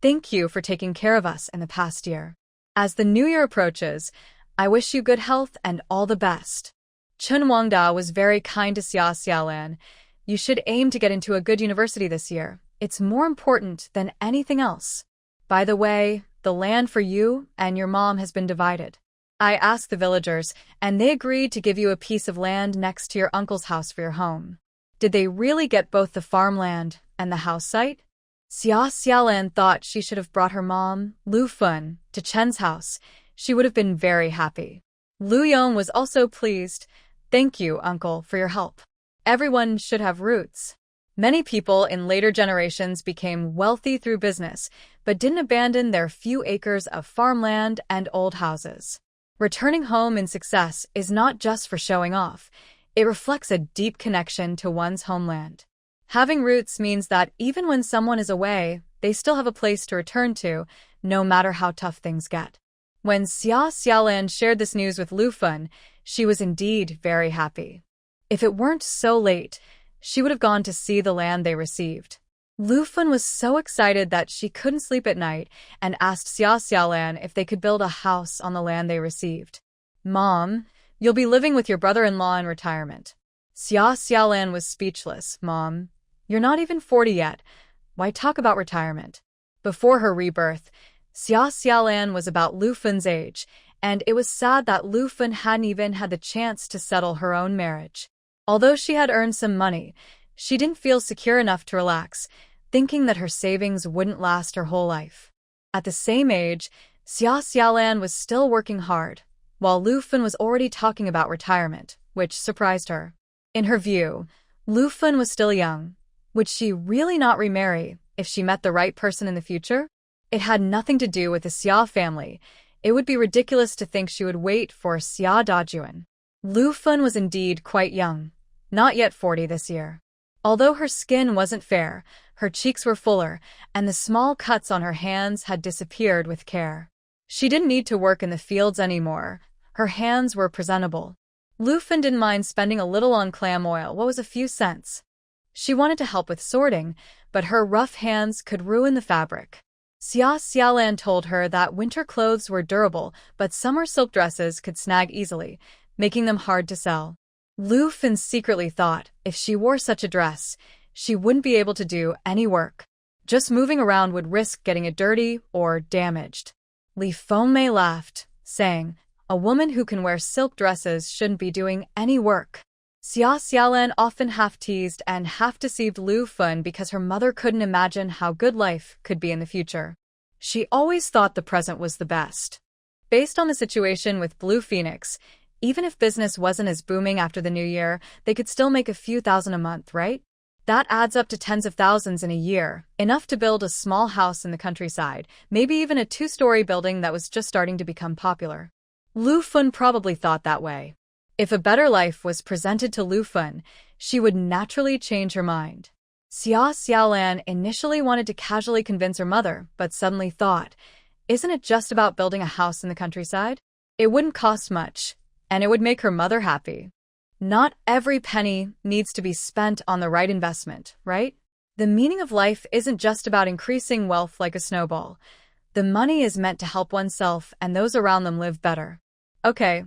Speaker 1: thank you for taking care of us in the past year. As the new year approaches, I wish you good health and all the best." Chen Wangda was very kind to Xia Xiaolan. "You should aim to get into a good university this year. It's more important than anything else. By the way, the land for you and your mom has been divided. I asked the villagers, and they agreed to give you a piece of land next to your uncle's house for your home." Did they really get both the farmland and the house site? Xia Xiaolan thought she should have brought her mom, Lu Fen, to Chen's house. She would have been very happy. Lu Yong was also pleased. "Thank you, uncle, for your help. Everyone should have roots." Many people in later generations became wealthy through business, but didn't abandon their few acres of farmland and old houses. Returning home in success is not just for showing off. It reflects a deep connection to one's homeland. Having roots means that even when someone is away, they still have a place to return to, no matter how tough things get. When Xia Xiaolan shared this news with Lu Fen, she was indeed very happy. If it weren't so late, she would have gone to see the land they received. Lu Fen was so excited that she couldn't sleep at night and asked Xia Xiaolan if they could build a house on the land they received. "Mom, you'll be living with your brother-in-law in retirement." Xia Xiaolan was speechless. "Mom, you're not even 40 yet. Why talk about retirement?" Before her rebirth, Xia Xiaolan was about Lu Fen's age, and it was sad that Lu Fen hadn't even had the chance to settle her own marriage. Although she had earned some money, she didn't feel secure enough to relax, thinking that her savings wouldn't last her whole life. At the same age, Xia Xiaolan was still working hard, while Lu Fen was already talking about retirement, which surprised her. In her view, Lu Fen was still young. Would she really not remarry if she met the right person in the future? It had nothing to do with the Xia family. It would be ridiculous to think she would wait for Xia Dajuan. Lu Fen was indeed quite young, not yet 40 this year. Although her skin wasn't fair, her cheeks were fuller, and the small cuts on her hands had disappeared with care. She didn't need to work in the fields anymore. Her hands were presentable. Lu Fen didn't mind spending a little on clam oil, what was a few cents. She wanted to help with sorting, but her rough hands could ruin the fabric. Xia Xiaolan told her that winter clothes were durable, but summer silk dresses could snag easily, making them hard to sell. Lu Fen secretly thought if she wore such a dress, she wouldn't be able to do any work. Just moving around would risk getting it dirty or damaged. Li Fengmei laughed, saying, "A woman who can wear silk dresses shouldn't be doing any work." Xia Xiaolan often half-teased and half-deceived Lu Fen because her mother couldn't imagine how good life could be in the future. She always thought the present was the best. Based on the situation with Blue Phoenix, even if business wasn't as booming after the new year, they could still make a few thousand a month, right? That adds up to tens of thousands in a year, enough to build a small house in the countryside, maybe even a 2-story building that was just starting to become popular. Lu Fen probably thought that way. If a better life was presented to Lu Fen, she would naturally change her mind. Xia Xiaolan initially wanted to casually convince her mother, but suddenly thought, isn't it just about building a house in the countryside? It wouldn't cost much, and it would make her mother happy. Not every penny needs to be spent on the right investment, right? The meaning of life isn't just about increasing wealth like a snowball. The money is meant to help oneself and those around them live better. Okay,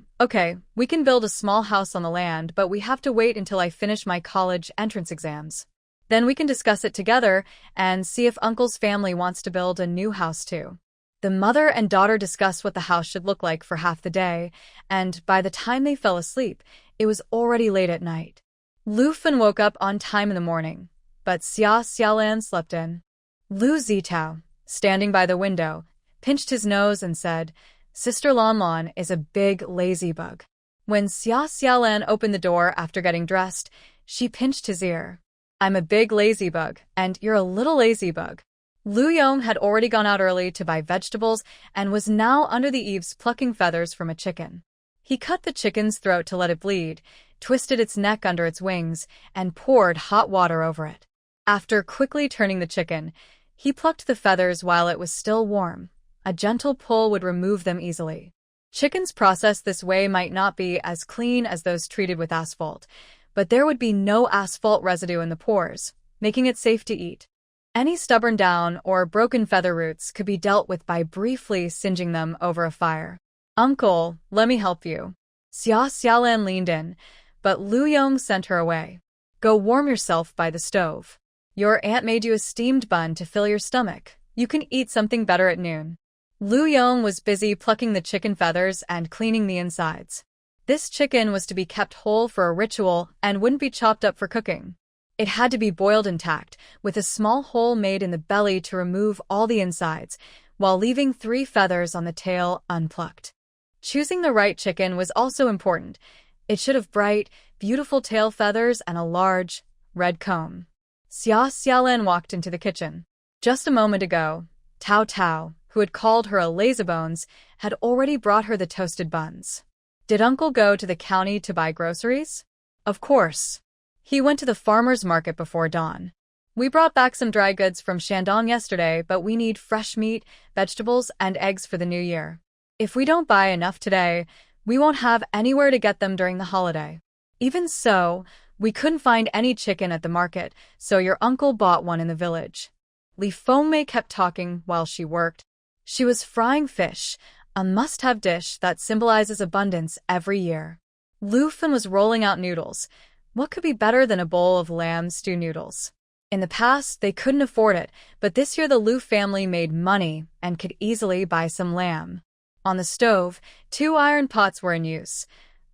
Speaker 1: we can build a small house on the land, but we have to wait until I finish my college entrance exams. Then we can discuss it together and see if Uncle's family wants to build a new house too. The mother and daughter discussed what the house should look like for half the day, and by the time they fell asleep, it was already late at night. Lu Fen woke up on time in the morning, but Xia Xiaolan slept in. Lu Zitao, standing by the window, pinched his nose and said, Sister Lan Lan is a big lazy bug. When Xia Xiaolan opened the door after getting dressed, she pinched his ear. I'm a big lazy bug, and you're a little lazy bug. Lu Yong had already gone out early to buy vegetables and was now under the eaves plucking feathers from a chicken. He cut the chicken's throat to let it bleed, twisted its neck under its wings, and poured hot water over it. After quickly turning the chicken, he plucked the feathers while it was still warm. A gentle pull would remove them easily. Chickens processed this way might not be as clean as those treated with asphalt, but there would be no asphalt residue in the pores, making it safe to eat. Any stubborn down or broken feather roots could be dealt with by briefly singeing them over a fire. Uncle, let me help you. Xia Xiaolan leaned in, but Lu Yong sent her away. Go warm yourself by the stove. Your aunt made you a steamed bun to fill your stomach. You can eat something better at noon. Lu Yong was busy plucking the chicken feathers and cleaning the insides. This chicken was to be kept whole for a ritual and wouldn't be chopped up for cooking. It had to be boiled intact, with a small hole made in the belly to remove all the insides, while leaving 3 feathers on the tail unplucked. Choosing the right chicken was also important. It should have bright, beautiful tail feathers and a large, red comb. Xia Xiaolan walked into the kitchen. Just a moment ago, Tao Tao, who had called her a lazybones, had already brought her the toasted buns. Did Uncle go to the county to buy groceries? Of course. He went to the farmer's market before dawn. We brought back some dry goods from Shandong yesterday, but we need fresh meat, vegetables, and eggs for the new year. If we don't buy enough today, we won't have anywhere to get them during the holiday. Even so, we couldn't find any chicken at the market, so your uncle bought one in the village. Li Fengmei kept talking while she worked. She was frying fish, a must-have dish that symbolizes abundance every year. Lu Fen was rolling out noodles. What could be better than a bowl of lamb stew noodles? In the past, they couldn't afford it, but this year the Lu family made money and could easily buy some lamb. On the stove, 2 iron pots were in use.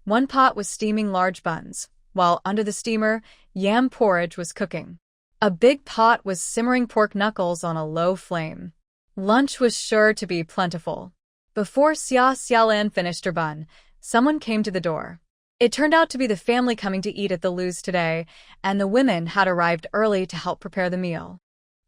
Speaker 1: One pot was steaming large buns, while under the steamer, yam porridge was cooking. A big pot was simmering pork knuckles on a low flame. Lunch was sure to be plentiful. Before Xia Xiaolan finished her bun, someone came to the door. It turned out to be the family coming to eat at the Lu's today, and the women had arrived early to help prepare the meal.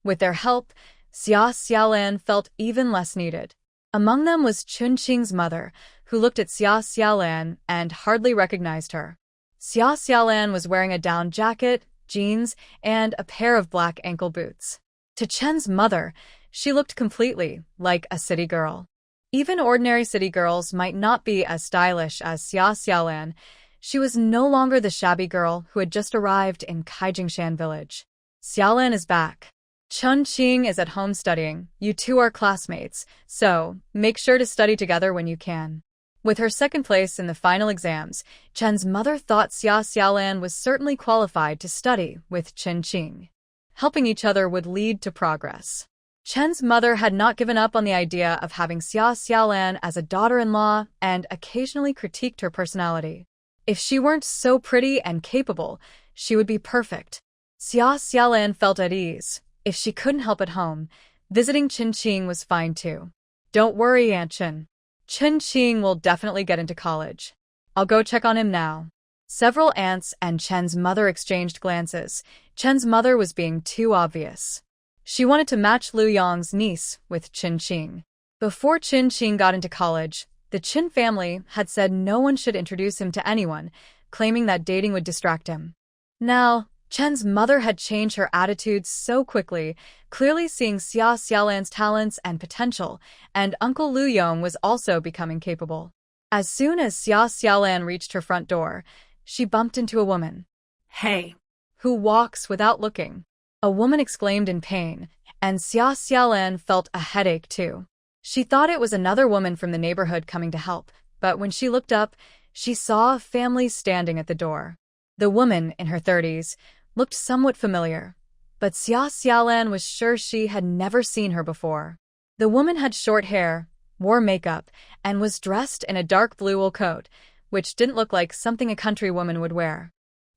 Speaker 1: With their help, Xia Xiaolan felt even less needed. Among them was Chunqing's mother, who looked at Xia Xiaolan and hardly recognized her. Xia Xiaolan was wearing a down jacket, jeans, and a pair of black ankle boots. To Chen's mother, she looked completely like a city girl. Even ordinary city girls might not be as stylish as Xia Xiaolan. She was no longer the shabby girl who had just arrived in Kaijingshan village. Xiaolan is back. Chun Qing is at home studying. You two are classmates, so make sure to study together when you can. With her second place in the final exams, Chen's mother thought Xia Xiaolan was certainly qualified to study with Chun Qing. Helping each other would lead to progress. Chen's mother had not given up on the idea of having Xia Xiaolan as a daughter-in-law and occasionally critiqued her personality. If she weren't so pretty and capable, she would be perfect. Xia Xiaolan felt at ease. If she couldn't help at home, visiting Chun Qing was fine too. Don't worry, Aunt Chen. Chun Qing will definitely get into college. I'll go check on him now. Several aunts and Chen's mother exchanged glances. Chen's mother was being too obvious. She wanted to match Liu Yong's niece with Chun Qing. Before Chun Qing got into college, the Qin family had said no one should introduce him to anyone, claiming that dating would distract him. Now, Chen's mother had changed her attitude so quickly, clearly seeing Xia Xiaolan's talents and potential, and Uncle Liu Yong was also becoming capable. As soon as Xia Xiaolan reached her front door, she bumped into a woman.
Speaker 2: Hey.
Speaker 1: Who walks without looking? A woman exclaimed in pain, and Xia Xiaolan felt a headache too. She thought it was another woman from the neighborhood coming to help, but when she looked up, she saw a family standing at the door. The woman, in her 30s, looked somewhat familiar, but Xia Xiaolan was sure she had never seen her before. The woman had short hair, wore makeup, and was dressed in a dark blue wool coat, which didn't look like something a country woman would wear.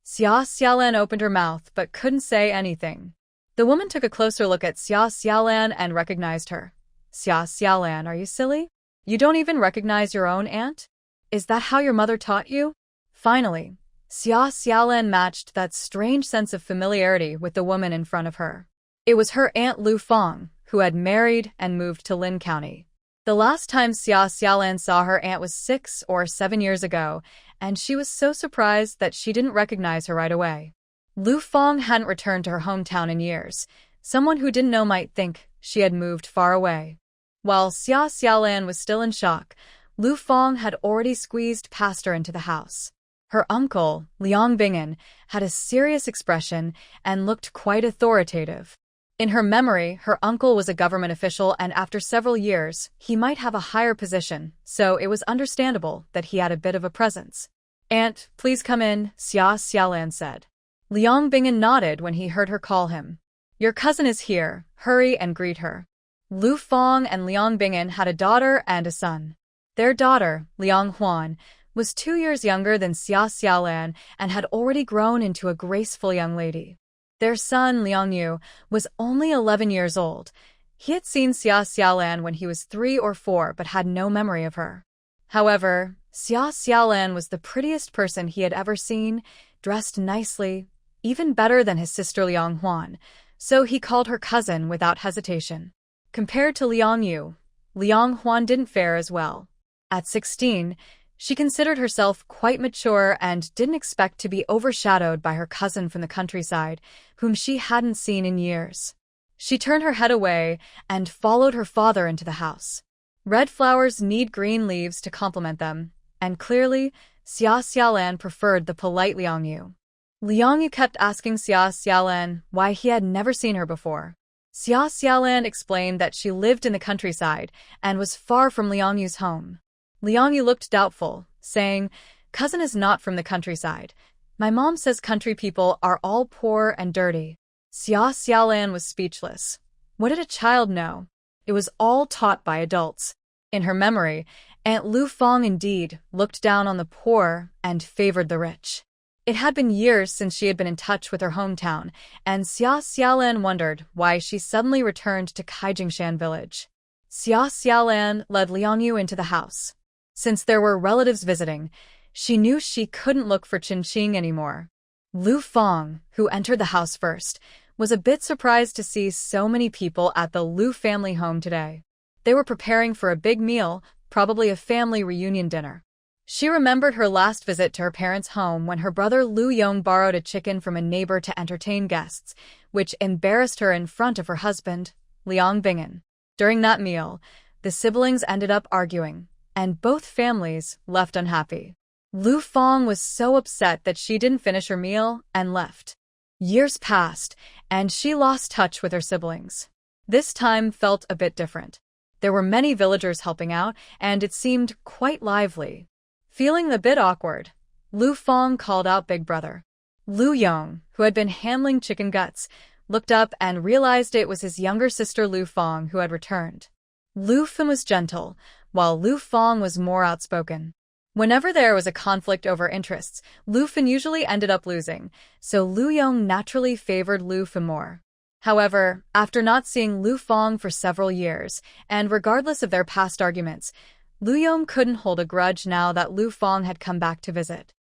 Speaker 1: Xia Xiaolan opened her mouth but couldn't say anything. The woman took a closer look at Xia Xiaolan and recognized her. Xia Xiaolan, are you silly? You don't even recognize your own aunt? Is that how your mother taught you? Finally, Xia Xiaolan matched that strange sense of familiarity with the woman in front of her. It was her Aunt Lu Fong, who had married and moved to Lin County. The last time Xia Xiaolan saw her aunt was 6 or 7 years ago, and she was so surprised that she didn't recognize her right away. Lu Fong hadn't returned to her hometown in years. Someone who didn't know might think she had moved far away. While Xia Xiaolan was still in shock, Lu Fong had already squeezed past her into the house. Her uncle, Liang Bingen, had a serious expression and looked quite authoritative. In her memory, her uncle was a government official, and after several years, he might have a higher position, so it was understandable that he had a bit of a presence. "Aunt, please come in," Xia Xiaolan said. Liang Bingen nodded when he heard her call him. "Your cousin is here. Hurry and greet her." Lu Fong and Liang Bingen had a daughter and a son. Their daughter, Liang Huan, was 2 years younger than Xia Xiaolan and had already grown into a graceful young lady. Their son, Liang Yu, was only 11 years old. He had seen Xia Xiaolan when he was 3 or 4 but had no memory of her. However, Xia Xiaolan was the prettiest person he had ever seen, dressed nicely, even better than his sister Liang Huan, so he called her cousin without hesitation. Compared to Liang Yu, Liang Huan didn't fare as well. At 16, she considered herself quite mature and didn't expect to be overshadowed by her cousin from the countryside, whom she hadn't seen in years. She turned her head away and followed her father into the house. Red flowers need green leaves to complement them, and clearly, Xia Xiaolan preferred the polite Liang Yu. Liang Yu kept asking Xia Xiaolan why he had never seen her before. Xia Xiaolan explained that she lived in the countryside and was far from Liang Yu's home. Liang Yu looked doubtful, saying, "Cousin is not from the countryside. My mom says country people are all poor and dirty." Xia Xiaolan was speechless. What did a child know? It was all taught by adults. In her memory, Aunt Lu Fong indeed looked down on the poor and favored the rich. It had been years since she had been in touch with her hometown, and Xia Xiaolan wondered why she suddenly returned to Kaijingshan village. Xia Xiaolan led Liang Yu into the house. Since there were relatives visiting, she knew she couldn't look for Chun Qing anymore. Lu Fong, who entered the house first, was a bit surprised to see so many people at the Lu family home today. They were preparing for a big meal, probably a family reunion dinner. She remembered her last visit to her parents' home when her brother Lu Yong borrowed a chicken from a neighbor to entertain guests, which embarrassed her in front of her husband, Liang Bingen. During that meal, the siblings ended up arguing, and both families left unhappy. Lu Fong was so upset that she didn't finish her meal and left. Years passed, and she lost touch with her siblings. This time felt a bit different. There were many villagers helping out, and it seemed quite lively. Feeling a bit awkward, Lu Fong called out Big Brother. Lu Yong, who had been handling chicken guts, looked up and realized it was his younger sister Lu Fong who had returned. Lu Fen was gentle, while Lu Fong was more outspoken. Whenever there was a conflict over interests, Lu Fen usually ended up losing, so Lu Yong naturally favored Lu Fen more. However, after not seeing Lu Fong for several years, and regardless of their past arguments, Lu Yong couldn't hold a grudge now that Lu Fong had come back to visit.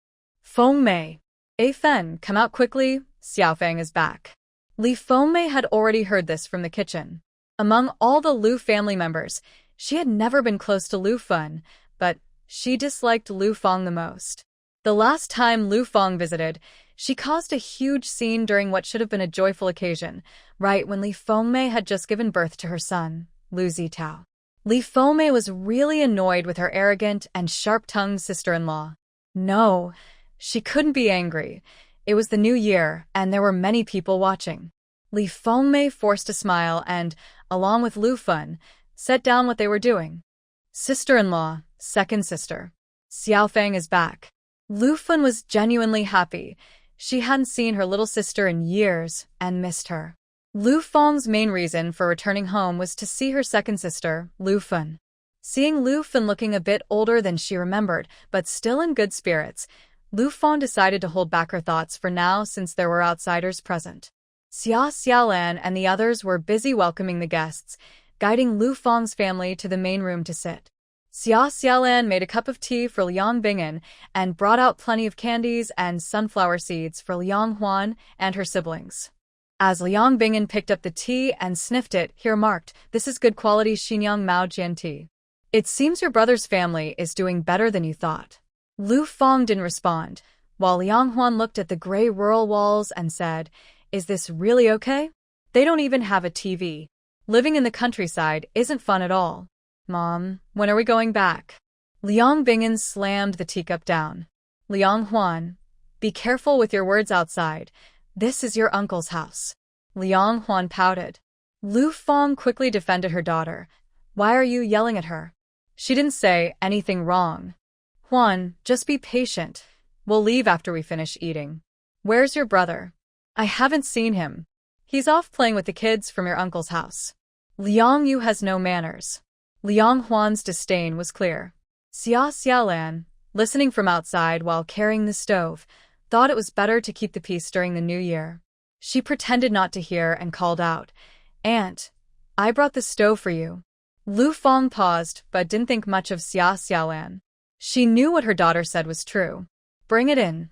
Speaker 1: Feng Mei. A Fen, come out quickly, Xiaofang is back. Li Fengmei had already heard this from the kitchen. Among all the Lu family members, she had never been close to Lu Fen, but she disliked Lu Fong the most. The last time Lu Fong visited, she caused a huge scene during what should have been a joyful occasion, right when Li Fengmei had just given birth to her son, Lu Zitao. Li Fengmei was really annoyed with her arrogant and sharp-tongued sister-in-law. No, she couldn't be angry. It was the new year, and there were many people watching. Li Fengmei forced a smile and, along with Lu Fen, set down what they were doing. Sister-in-law, second sister. Xiaofang is back. Lu Fen was genuinely happy. She hadn't seen her little sister in years and missed her. Lu Feng's main reason for returning home was to see her second sister, Lu Fen. Seeing Lu Fen looking a bit older than she remembered, but still in good spirits, Lu Feng decided to hold back her thoughts for now since there were outsiders present. Xia Xiaolan and the others were busy welcoming the guests, guiding Lu Feng's family to the main room to sit. Xia Xiaolan made a cup of tea for Liang Bing'an and brought out plenty of candies and sunflower seeds for Liang Huan and her siblings. As Liang Bing'an picked up the tea and sniffed it, he remarked, "This is good quality Xinjiang Mao Jian tea. It seems your brother's family is doing better than you thought." Lu Feng didn't respond, while Liang Huan looked at the gray rural walls and said, "Is this really okay? They don't even have a TV. Living in the countryside isn't fun at all. Mom, when are we going back?" Liang Bing'an slammed the teacup down. "Liang Huan, be careful with your words outside. This is your uncle's house." Liang Huan pouted. Lu Feng quickly defended her daughter. "Why are you yelling at her? She didn't say anything wrong. Huan, just be patient. We'll leave after we finish eating. Where's your brother? I haven't seen him. He's off playing with the kids from your uncle's house." Liang Yu has no manners. Liang Huan's disdain was clear. Xia Xiaolan, listening from outside while carrying the stove, thought it was better to keep the peace during the new year. She pretended not to hear and called out, "Aunt, I brought the stove for you." Lu Feng paused but didn't think much of Xia Xiaolan. She knew what her daughter said was true. "Bring it in.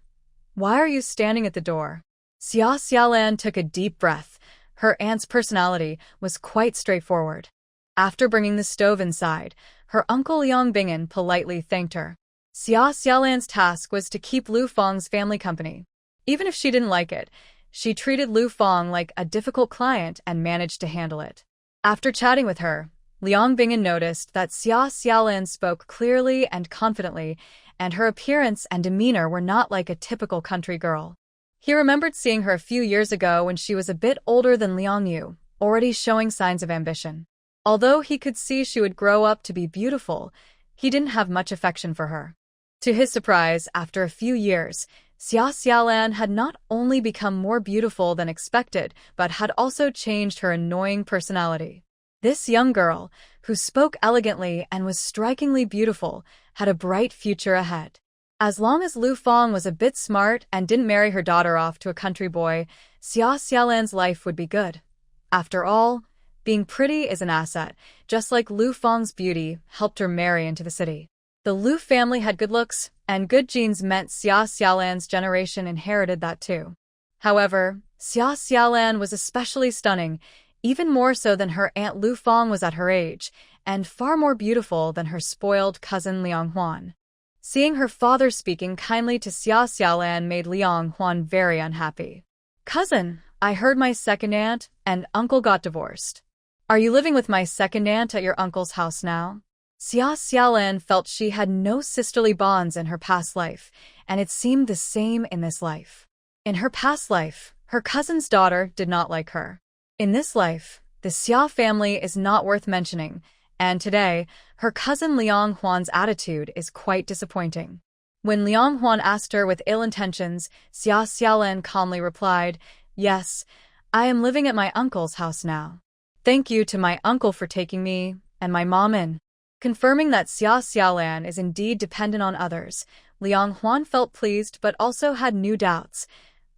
Speaker 1: Why are you standing at the door?" Xia Xiaolan took a deep breath. Her aunt's personality was quite straightforward. After bringing the stove inside, her uncle Liang Bing'an politely thanked her. Xia Xiaolan's task was to keep Lu Feng's family company. Even if she didn't like it, she treated Lu Feng like a difficult client and managed to handle it. After chatting with her, Liang Bing'an noticed that Xia Xiaolan spoke clearly and confidently, and her appearance and demeanor were not like a typical country girl. He remembered seeing her a few years ago when she was a bit older than Liang Yu, already showing signs of ambition. Although he could see she would grow up to be beautiful, he didn't have much affection for her. To his surprise, after a few years, Xia Xiaolan had not only become more beautiful than expected, but had also changed her annoying personality. This young girl, who spoke elegantly and was strikingly beautiful, had a bright future ahead. As long as Lu Feng was a bit smart and didn't marry her daughter off to a country boy, Xia Xiaolan's life would be good. After all, being pretty is an asset, just like Lu Feng's beauty helped her marry into the city. The Lu family had good looks, and good genes meant Xia Xiaolan's generation inherited that too. However, Xia Xiaolan was especially stunning, even more so than her aunt Lu Feng was at her age, and far more beautiful than her spoiled cousin Liang Huan. Seeing her father speaking kindly to Xia Xiaolan made Liang Huan very unhappy. "Cousin, I heard my second aunt and uncle got divorced. Are you living with my second aunt at your uncle's house now?" Xia Xiaolan felt she had no sisterly bonds in her past life, and it seemed the same in this life. In her past life, Her cousin's daughter did not like her. In this life, the Xia family is not worth mentioning, and today, her cousin Liang Huan's attitude is quite disappointing. When Liang Huan asked her with ill intentions, Xia Xiaolan calmly replied, "Yes, I am living at my uncle's house now. Thank you to my uncle for taking me and my mom in." Confirming that Xia Xiaolan is indeed dependent on others, Liang Huan felt pleased but also had new doubts.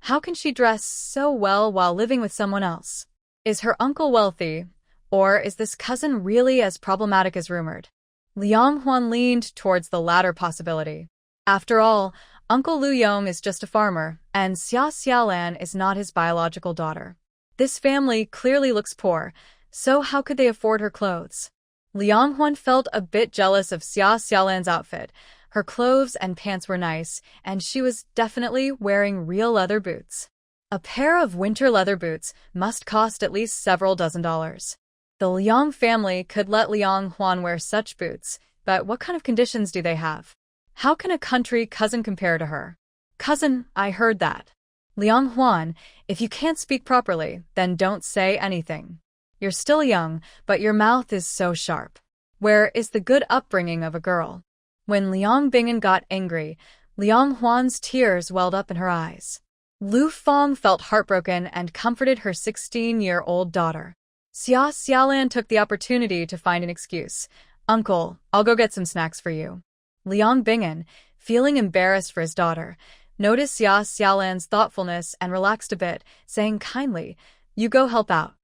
Speaker 1: How can she dress so well while living with someone else? Is her uncle wealthy, or is this cousin really as problematic as rumored? Liang Huan leaned towards the latter possibility. After all, Uncle Lu Yong is just a farmer, and Xia Xiaolan is not his biological daughter. This family clearly looks poor, so how could they afford her clothes? Liang Huan felt a bit jealous of Xia Xiaolan's outfit. Her clothes and pants were nice, and she was definitely wearing real leather boots. A pair of winter leather boots must cost at least several $dozen. The Liang family could let Liang Huan wear such boots, but what kind of conditions do they have? How can a country cousin compare to her? "Cousin, I heard that." "Liang Huan, if you can't speak properly, then don't say anything. You're still young, but your mouth is so sharp. Where is the good upbringing of a girl?" When Liang Bingen got angry, Liang Huan's tears welled up in her eyes. Lu Fong felt heartbroken and comforted her 16-year-old daughter. Xia Xiaolan took the opportunity to find an excuse. "Uncle, I'll go get some snacks for you." Liang Bingen, feeling embarrassed for his daughter, noticed Xia Xiaolan's thoughtfulness and relaxed a bit, saying kindly, "You go help out.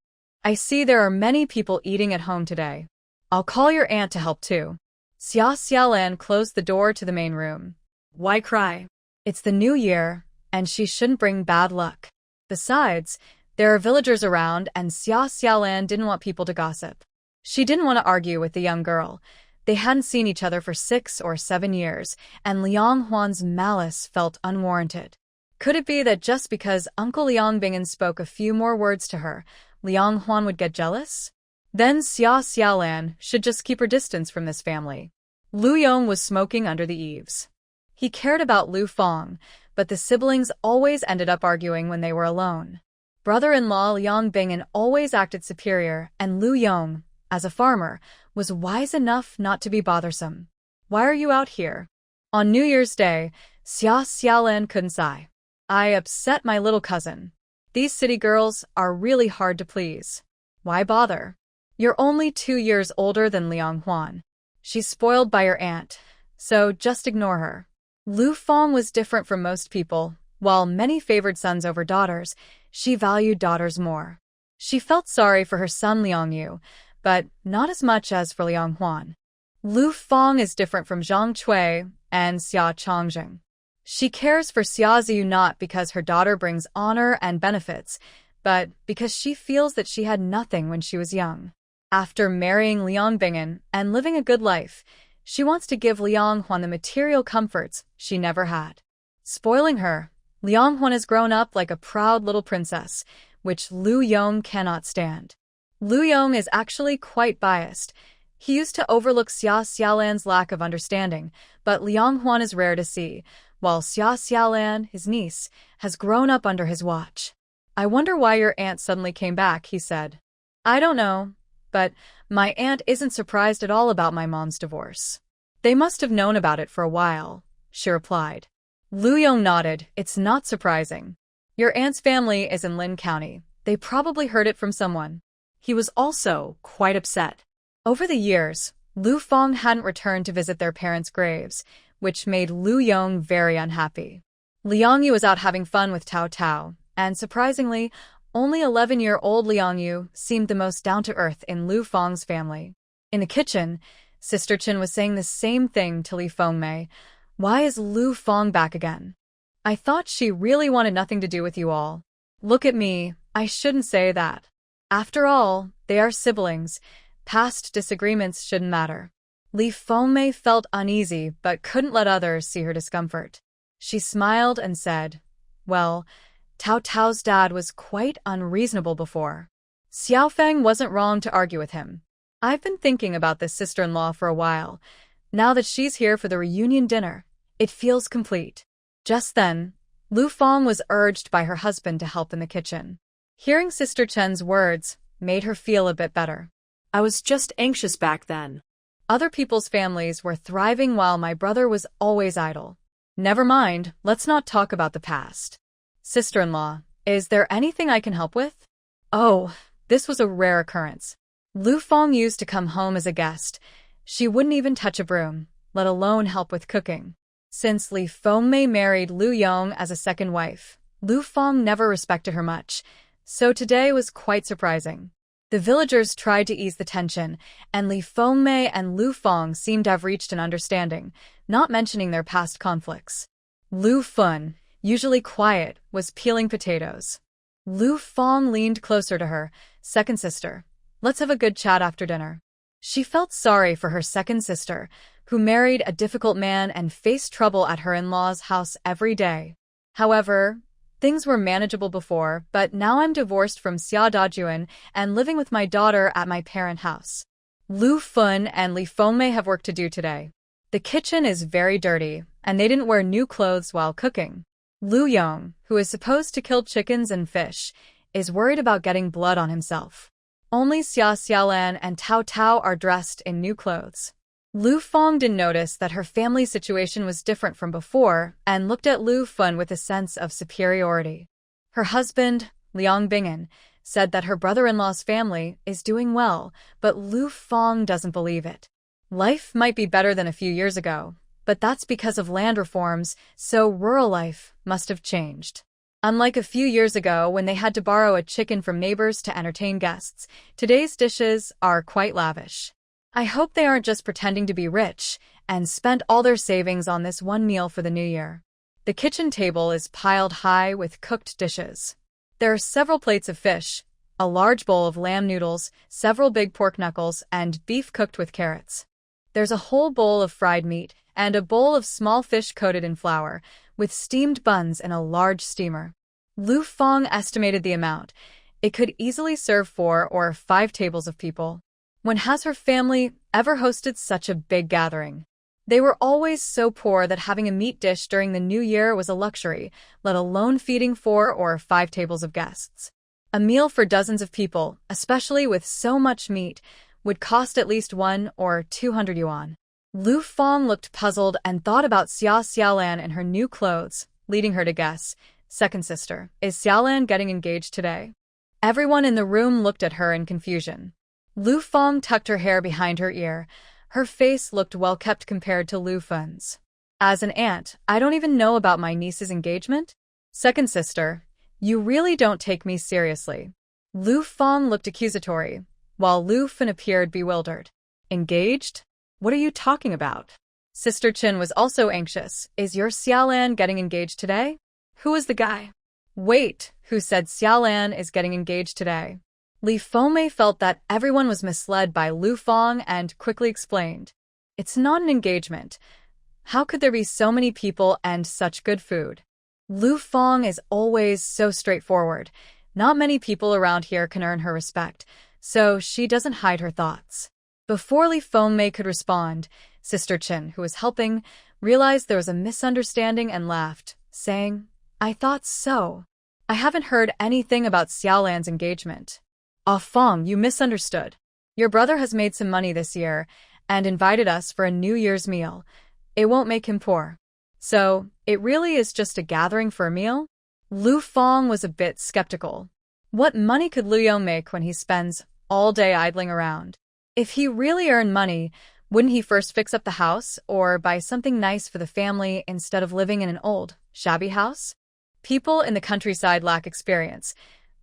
Speaker 1: I see there are many people eating at home today. I'll call your aunt to help too." Xia Xiaolan closed the door to the main room.
Speaker 2: Why cry?
Speaker 1: It's the new year, and she shouldn't bring bad luck. Besides, there are villagers around, and Xia Xiaolan didn't want people to gossip. She didn't want to argue with the young girl. They hadn't seen each other for 6 or 7 years, and Liang Huan's malice felt unwarranted. Could it be that just because Uncle Liang Bingen spoke a few more words to her, Liang Huan would get jealous? Then Xia Xiaolan should just keep her distance from this family. Lu Yong was smoking under the eaves. He cared about Lu Fong, but the siblings always ended up arguing when they were alone. Brother-in-law Liang Bingen always acted superior, and Lu Yong, as a farmer, was wise enough not to be bothersome. "Why are you out here?" On New Year's Day, Xia Xiaolan couldn't sigh. "I upset my little cousin. These city girls are really hard to please. Why bother? You're only 2 years older than Liang Huan. She's spoiled by your aunt, so just ignore her." Lu Fong was different from most people. While many favored sons over daughters, she valued daughters more. She felt sorry for her son Liang Yu, but not as much as for Liang Huan. Lu Fong is different from Zhang Cui and Xia Changjing. She cares for Xia Ziyu not because her daughter brings honor and benefits, but because she feels that she had nothing when she was young. After marrying Liang Bingen and living a good life, she wants to give Liang Huan the material comforts she never had. Spoiling her, Liang Huan has grown up like a proud little princess, which Lu Yong cannot stand. Lu Yong is actually quite biased. He used to overlook Xia Xiaolan's lack of understanding, but Liang Huan is rare to see, while Xia Xiaolan, his niece, has grown up under his watch. "I wonder why your aunt suddenly came back," he said. "I don't know, but my aunt isn't surprised at all about my mom's divorce." "They must have known about it for a while," she replied. Lu Yong nodded. "It's not surprising. Your aunt's family is in Lin County. They probably heard it from someone."
Speaker 2: He was also quite upset.
Speaker 1: Over the years, Lu Fong hadn't returned to visit their parents' graves, which made Lu Yong very unhappy. Liang Yu was out having fun with Tao Tao, and surprisingly, only 11-year-old Liang Yu seemed the most down-to-earth in Lu Fong's family. In the kitchen, Sister Chen was saying the same thing to Li Fengmei. "Why is Lu Fong back again? I thought she really wanted nothing to do with you all. Look at me, I shouldn't say that. After all, they are siblings. Past disagreements shouldn't matter." Li Fengmei felt uneasy but couldn't let others see her discomfort. She smiled and said, "Well, Tao Tao's dad was quite unreasonable before. Xiaofeng wasn't wrong to argue with him. I've been thinking about this sister-in-law for a while. Now that she's here for the reunion dinner, it feels complete." Just then, Lu Fong was urged by her husband to help in the kitchen. Hearing Sister Chen's words made her feel a bit better.
Speaker 2: I was just anxious back then.
Speaker 1: Other people's families were thriving while my brother was always idle. Never mind, let's not talk about the past. Sister-in-law, is there anything I can help with? Oh, this was a rare occurrence. Lu Fong used to come home as a guest. She wouldn't even touch a broom, let alone help with cooking. Since Li Fengmei married Lu Yong as a second wife, Lu Fong never respected her much, so today was quite surprising. The villagers tried to ease the tension, and Li Fengmei and Lu Fong seemed to have reached an understanding, not mentioning their past conflicts. Lu Feng, usually quiet, was peeling potatoes. Lu Fong leaned closer to her, second sister. Let's have a good chat after dinner. She felt sorry for her second sister, who married a difficult man and faced trouble at her in-laws' house every day. However, things were manageable before, but now I'm divorced from Xia Dajuan and living with my daughter at my parent house. Lu Feng and Li Fengmei have work to do today. The kitchen is very dirty, and they didn't wear new clothes while cooking. Lu Yong, who is supposed to kill chickens and fish, is worried about getting blood on himself. Only Xia Xiaolan and Tao Tao are dressed in new clothes. Lu Fong didn't notice that her family situation was different from before and looked at Lu Feng with a sense of superiority. Her husband, Liang Bingen, said that her brother-in-law's family is doing well, but Lu Fong doesn't believe it. Life might be better than a few years ago, but that's because of land reforms, so rural life must have changed. Unlike a few years ago when they had to borrow a chicken from neighbors to entertain guests, today's dishes are quite lavish. I hope they aren't just pretending to be rich and spent all their savings on this one meal for the new year. The kitchen table is piled high with cooked dishes. There are several plates of fish, a large bowl of lamb noodles, several big pork knuckles, and beef cooked with carrots. There's a whole bowl of fried meat and a bowl of small fish coated in flour, with steamed buns in a large steamer. Lu Fong estimated the amount. It could easily serve 4 or 5 tables of people. When has her family ever hosted such a big gathering? They were always so poor that having a meat dish during the new year was a luxury, let alone feeding 4 or 5 tables of guests. A meal for dozens of people, especially with so much meat, would cost at least 1 or 200 yuan. Lu Fong looked puzzled and thought about Xia Xiaolan and her new clothes, leading her to guess, second sister, is Xiaolan getting engaged today? Everyone in the room looked at her in confusion. Lu Fong tucked her hair behind her ear. Her face looked well-kept compared to Lu Feng's. As an aunt, I don't even know about my niece's engagement? Second sister, you really don't take me seriously. Lu Fong looked accusatory, while Lu Feng appeared bewildered. Engaged? What are you talking about? Sister Chin was also anxious. Is your Xiaolan getting engaged today? Who is the guy? Wait, who said Xiaolan is getting engaged today? Li Fengmei felt that everyone was misled by Lu Fong and quickly explained. It's not an engagement. How could there be so many people and such good food? Lu Fong is always so straightforward. Not many people around here can earn her respect, so she doesn't hide her thoughts. Before Li Fengmei could respond, Sister Chin, who was helping, realized there was a misunderstanding and laughed, saying, I thought so. I haven't heard anything about Xiaolan's engagement. Ah Fong, you misunderstood. Your brother has made some money this year and invited us for a New Year's meal. It won't make him poor. So, it really is just a gathering for a meal? Lu Fong was a bit skeptical. What money could Lu Yong make when he spends all day idling around? If he really earned money, wouldn't he first fix up the house or buy something nice for the family instead of living in an old, shabby house? People in the countryside lack experience.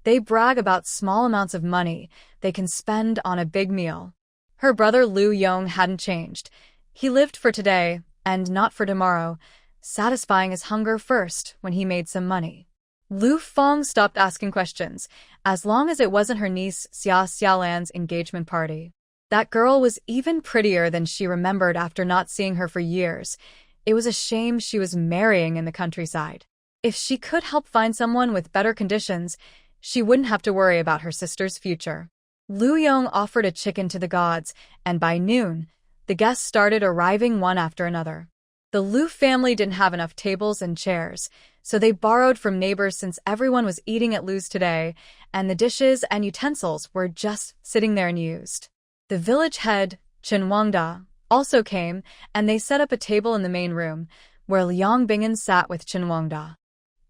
Speaker 1: They brag about small amounts of money they can spend on a big meal. Her brother Lu Yong hadn't changed. He lived for today and not for tomorrow, satisfying his hunger first when he made some money. Lu Fong stopped asking questions, as long as it wasn't her niece Xia Xiaolan's engagement party. That girl was even prettier than she remembered after not seeing her for years. It was a shame she was marrying in the countryside. If she could help find someone with better conditions, she wouldn't have to worry about her sister's future. Lu Yong offered a chicken to the gods, and by noon, the guests started arriving one after another. The Lu family didn't have enough tables and chairs, so they borrowed from neighbors since everyone was eating at Lu's today, and the dishes and utensils were just sitting there unused. The village head, Chen Wangda, also came, and they set up a table in the main room, where Liang Bingen sat with Chen Wangda.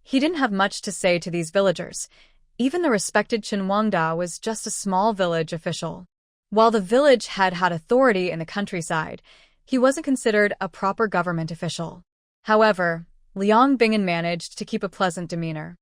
Speaker 1: He didn't have much to say to these villagers. Even the respected Chen Wangda was just a small village official. While the village head had authority in the countryside, he wasn't considered a proper government official. However, Liang Bingen managed to keep a pleasant demeanor.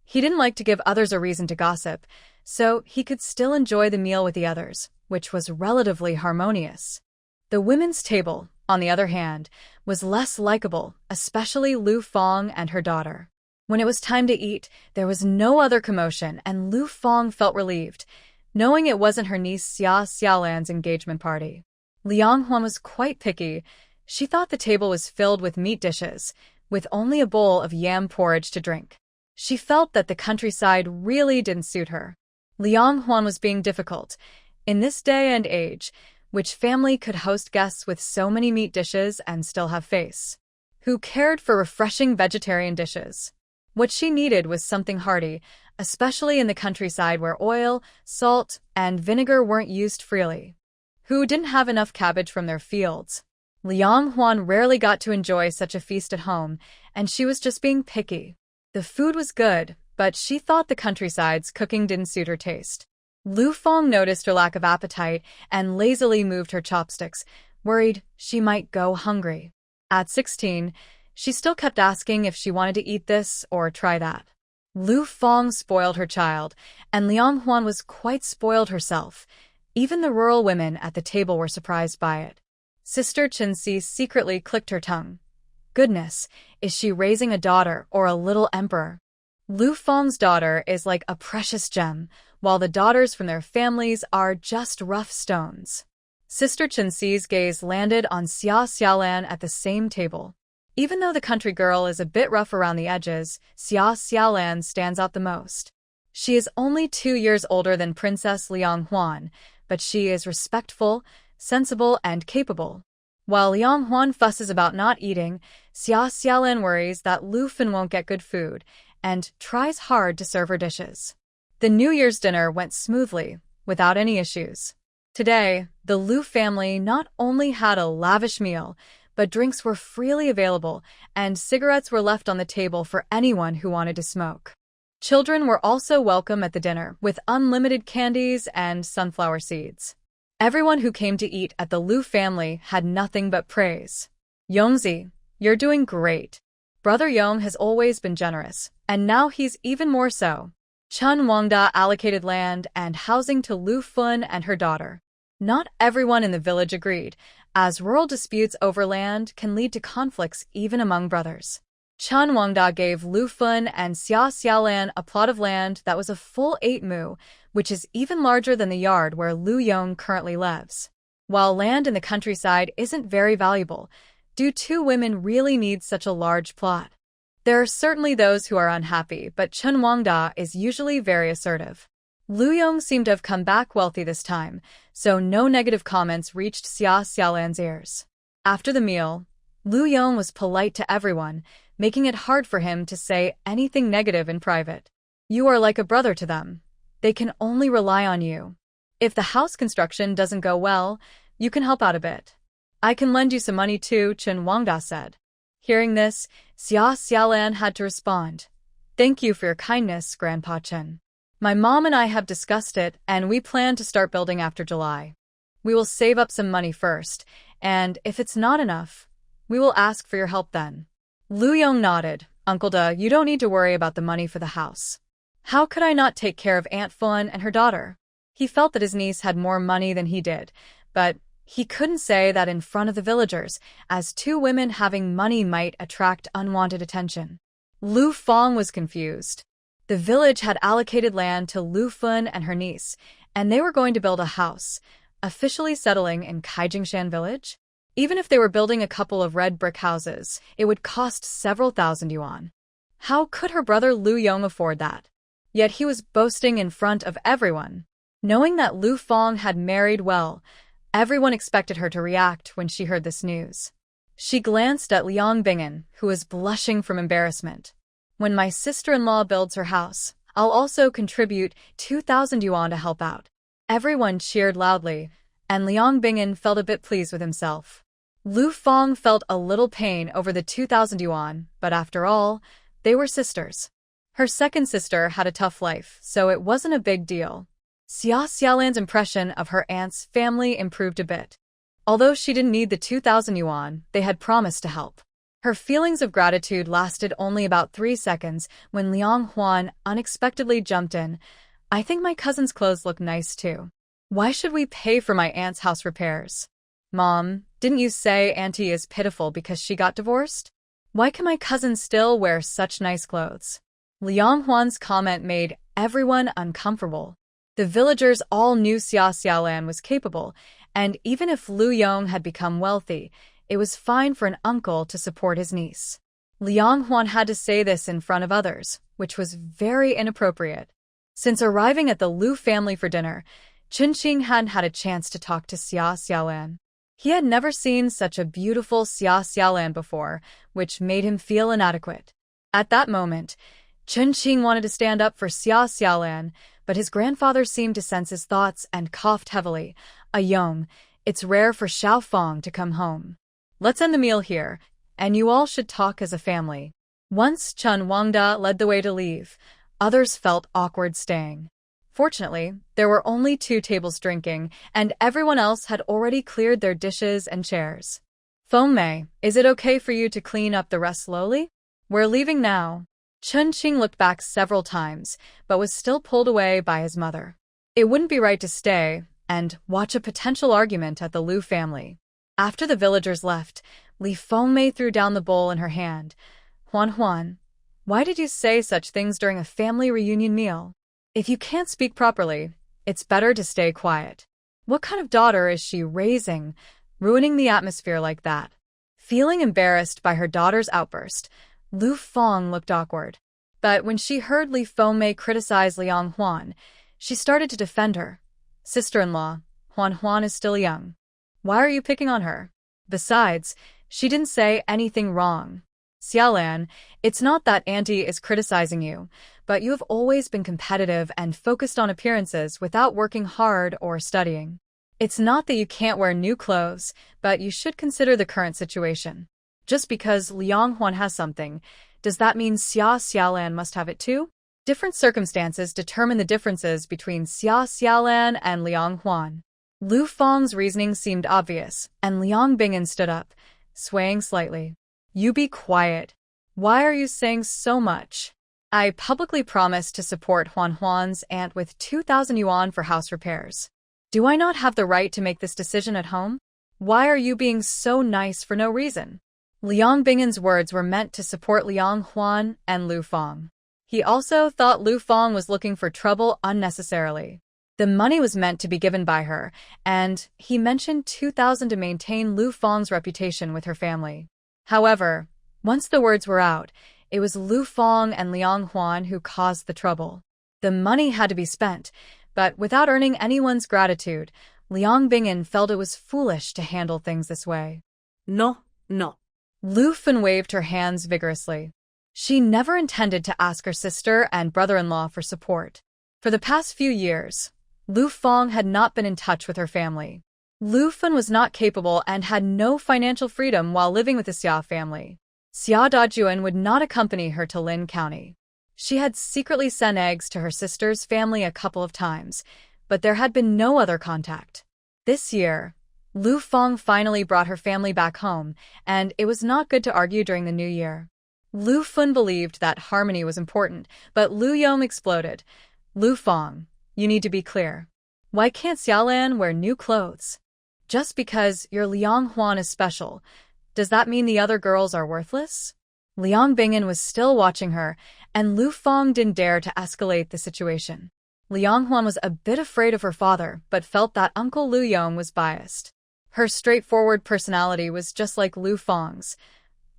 Speaker 1: He didn't like to give others a reason to gossip, so he could still enjoy the meal with the others, which was relatively harmonious. The women's table, on the other hand, was less likable, especially Lu Fong and her daughter. When it was time to eat, there was no other commotion, and Lu Fong felt relieved, knowing it wasn't her niece Xia Xiaolan's engagement party. Liang Huan was quite picky. She thought the table was filled with meat dishes, with only a bowl of yam porridge to drink. She felt that the countryside really didn't suit her. Liang Huan was being difficult. In this day and age, which family could host guests with so many meat dishes and still have face? Who cared for refreshing vegetarian dishes? What she needed was something hearty, especially in the countryside where oil, salt, and vinegar weren't used freely. Who didn't have enough cabbage from their fields? Liang Huan rarely got to enjoy such a feast at home, and she was just being picky. The food was good, but she thought the countryside's cooking didn't suit her taste. Lu Fong noticed her lack of appetite and lazily moved her chopsticks, worried she might go hungry. At 16, she still kept asking if she wanted to eat this or try that. Lu Fong spoiled her child, and Liang Huan was quite spoiled herself. Even the rural women at the table were surprised by it. Sister Chenxi secretly clicked her tongue. Goodness, is she raising a daughter or a little emperor? Lu Fong's daughter is like a precious gem, while the daughters from their families are just rough stones. Sister Chenxi's gaze landed on Xia Xiaolan at the same table. Even though the country girl is a bit rough around the edges, Xia Xiaolan stands out the most. She is only 2 years older than Princess Liang Huan, but she is respectful, sensible, and capable. While Liang Huan fusses about not eating, Xia Xiaolan worries that Lu Fin won't get good food, and tries hard to serve her dishes. The New Year's dinner went smoothly, without any issues. Today, the Lu family not only had a lavish meal, but drinks were freely available, and cigarettes were left on the table for anyone who wanted to smoke. Children were also welcome at the dinner, with unlimited candies and sunflower seeds. Everyone who came to eat at the Lu family had nothing but praise. Yongzi, you're doing great. Brother Yong has always been generous, and now he's even more so. Chen Wangda allocated land and housing to Lu Fun and her daughter. Not everyone in the village agreed, as rural disputes over land can lead to conflicts even among brothers. Chen Wangda gave Lu Fun and Xia Xiaolan a plot of land that was a full 8 mu, which is even larger than the yard where Lu Yong currently lives. While land in the countryside isn't very valuable, do 2 women really need such a large plot? There are certainly those who are unhappy, but Chen Wangda is usually very assertive. Lu Yong seemed to have come back wealthy this time, so no negative comments reached Xia Xiaolan's ears. After the meal, Lu Yong was polite to everyone, making it hard for him to say anything negative in private. You are like a brother to them. They can only rely on you. If the house construction doesn't go well, you can help out a bit. I can lend you some money too, Chen Wangda said. Hearing this, Xia Xiaolan had to respond. Thank you for your kindness, Grandpa Chen. My mom and I have discussed it, and we plan to start building after July. We will save up some money first, and if it's not enough, we will ask for your help then. Lu Yong nodded. Uncle Da, you don't need to worry about the money for the house. How could I not take care of Aunt Fun and her daughter? He felt that his niece had more money than he did, but he couldn't say that in front of the villagers, as 2 women having money might attract unwanted attention. Lu Fong was confused. The village had allocated land to Lu Fun and her niece, and they were going to build a house, officially settling in Kaijingshan village? Even if they were building a couple of red brick houses, it would cost several thousand yuan. How could her brother Lu Yong afford that? Yet he was boasting in front of everyone. Knowing that Lu Fong had married well, everyone expected her to react when she heard this news. She glanced at Liang Bingen, who was blushing from embarrassment. When my sister-in-law builds her house, I'll also contribute 2,000 yuan to help out. Everyone cheered loudly, and Liang Bingen felt a bit pleased with himself. Lu Feng felt a little pain over the 2,000 yuan, but after all, they were sisters. Her second sister had a tough life, so it wasn't a big deal. Xia Xiaolan's impression of her aunt's family improved a bit. Although she didn't need the 2,000 yuan, they had promised to help. Her feelings of gratitude lasted only about 3 seconds when Liang Huan unexpectedly jumped in. I think my cousin's clothes look nice too. Why should we pay for my aunt's house repairs? Mom, didn't you say Auntie is pitiful because she got divorced? Why can my cousin still wear such nice clothes? Liang Huan's comment made everyone uncomfortable. The villagers all knew Xia Xiaolan was capable, and even if Lu Yong had become wealthy, it was fine for an uncle to support his niece. Liang Huan had to say this in front of others, which was very inappropriate. Since arriving at the Lu family for dinner, Chen Qing hadn't had a chance to talk to Xia Xiaolan. He had never seen such a beautiful Xia Xiaolan before, which made him feel inadequate. At that moment, Chen Qing wanted to stand up for Xia Xiaolan, but his grandfather seemed to sense his thoughts and coughed heavily. Yong, it's rare for Xiao Fong to come home. Let's end the meal here, and you all should talk as a family. Once Chen Wangda led the way to leave, others felt awkward staying. Fortunately, there were only 2 tables drinking, and everyone else had already cleared their dishes and chairs. Feng Mei, is it okay for you to clean up the rest slowly? We're leaving now. Chen Qing looked back several times, but was still pulled away by his mother. It wouldn't be right to stay and watch a potential argument at the Lu family. After the villagers left, Li Fengmei threw down the bowl in her hand. Huan, why did you say such things during a family reunion meal? If you can't speak properly, it's better to stay quiet. What kind of daughter is she raising, ruining the atmosphere like that? Feeling embarrassed by her daughter's outburst, Lu Feng looked awkward. But when she heard Li Fengmei criticize Liang Huan, she started to defend her. Sister-in-law, Huan is still young. Why are you picking on her? Besides, she didn't say anything wrong. Xiaolan, it's not that Auntie is criticizing you, but you have always been competitive and focused on appearances without working hard or studying. It's not that you can't wear new clothes, but you should consider the current situation. Just because Liang Huan has something, does that mean Xia Xiaolan must have it too? Different circumstances determine the differences between Xia Xiaolan and Liang Huan. Lu Feng's reasoning seemed obvious, and Liang Bingen stood up, swaying slightly. You be quiet. Why are you saying so much? I publicly promised to support Huan's aunt with 2,000 yuan for house repairs. Do I not have the right to make this decision at home? Why are you being so nice for no reason? Liang Bingen's words were meant to support Liang Huan and Lu Feng. He also thought Lu Feng was looking for trouble unnecessarily. The money was meant to be given by her, and he mentioned 2,000 to maintain Lu Feng's reputation with her family. However, once the words were out, it was Lu Feng and Liang Huan who caused the trouble. The money had to be spent, but without earning anyone's gratitude, Liang Bingen felt it was foolish to handle things this way.
Speaker 2: No.
Speaker 1: Lu Fen waved her hands vigorously. She never intended to ask her sister and brother-in-law for support. For the past few years, Lu Feng had not been in touch with her family. Lu Fen was not capable and had no financial freedom while living with the Xia family. Xia Dajuan would not accompany her to Lin County. She had secretly sent eggs to her sister's family a couple of times, but there had been no other contact. This year, Lu Feng finally brought her family back home, and it was not good to argue during the new year. Lu Fen believed that harmony was important, but Lu Yong exploded. Lu Feng, you need to be clear. Why can't Xiaolan wear new clothes? Just because your Liang Huan is special, does that mean the other girls are worthless? Liang Bingen was still watching her, and Lu Feng didn't dare to escalate the situation. Liang Huan was a bit afraid of her father, but felt that Uncle Lu Yong was biased. Her straightforward personality was just like Lu Feng's.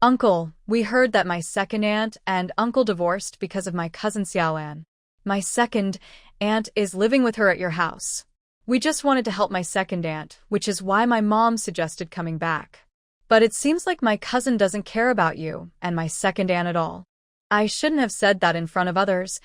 Speaker 1: Uncle, we heard that my second aunt and uncle divorced because of my cousin Xiaolan. My second aunt is living with her at your house. We just wanted to help my second aunt, which is why my mom suggested coming back. But it seems like my cousin doesn't care about you and my second aunt at all. I shouldn't have said that in front of others.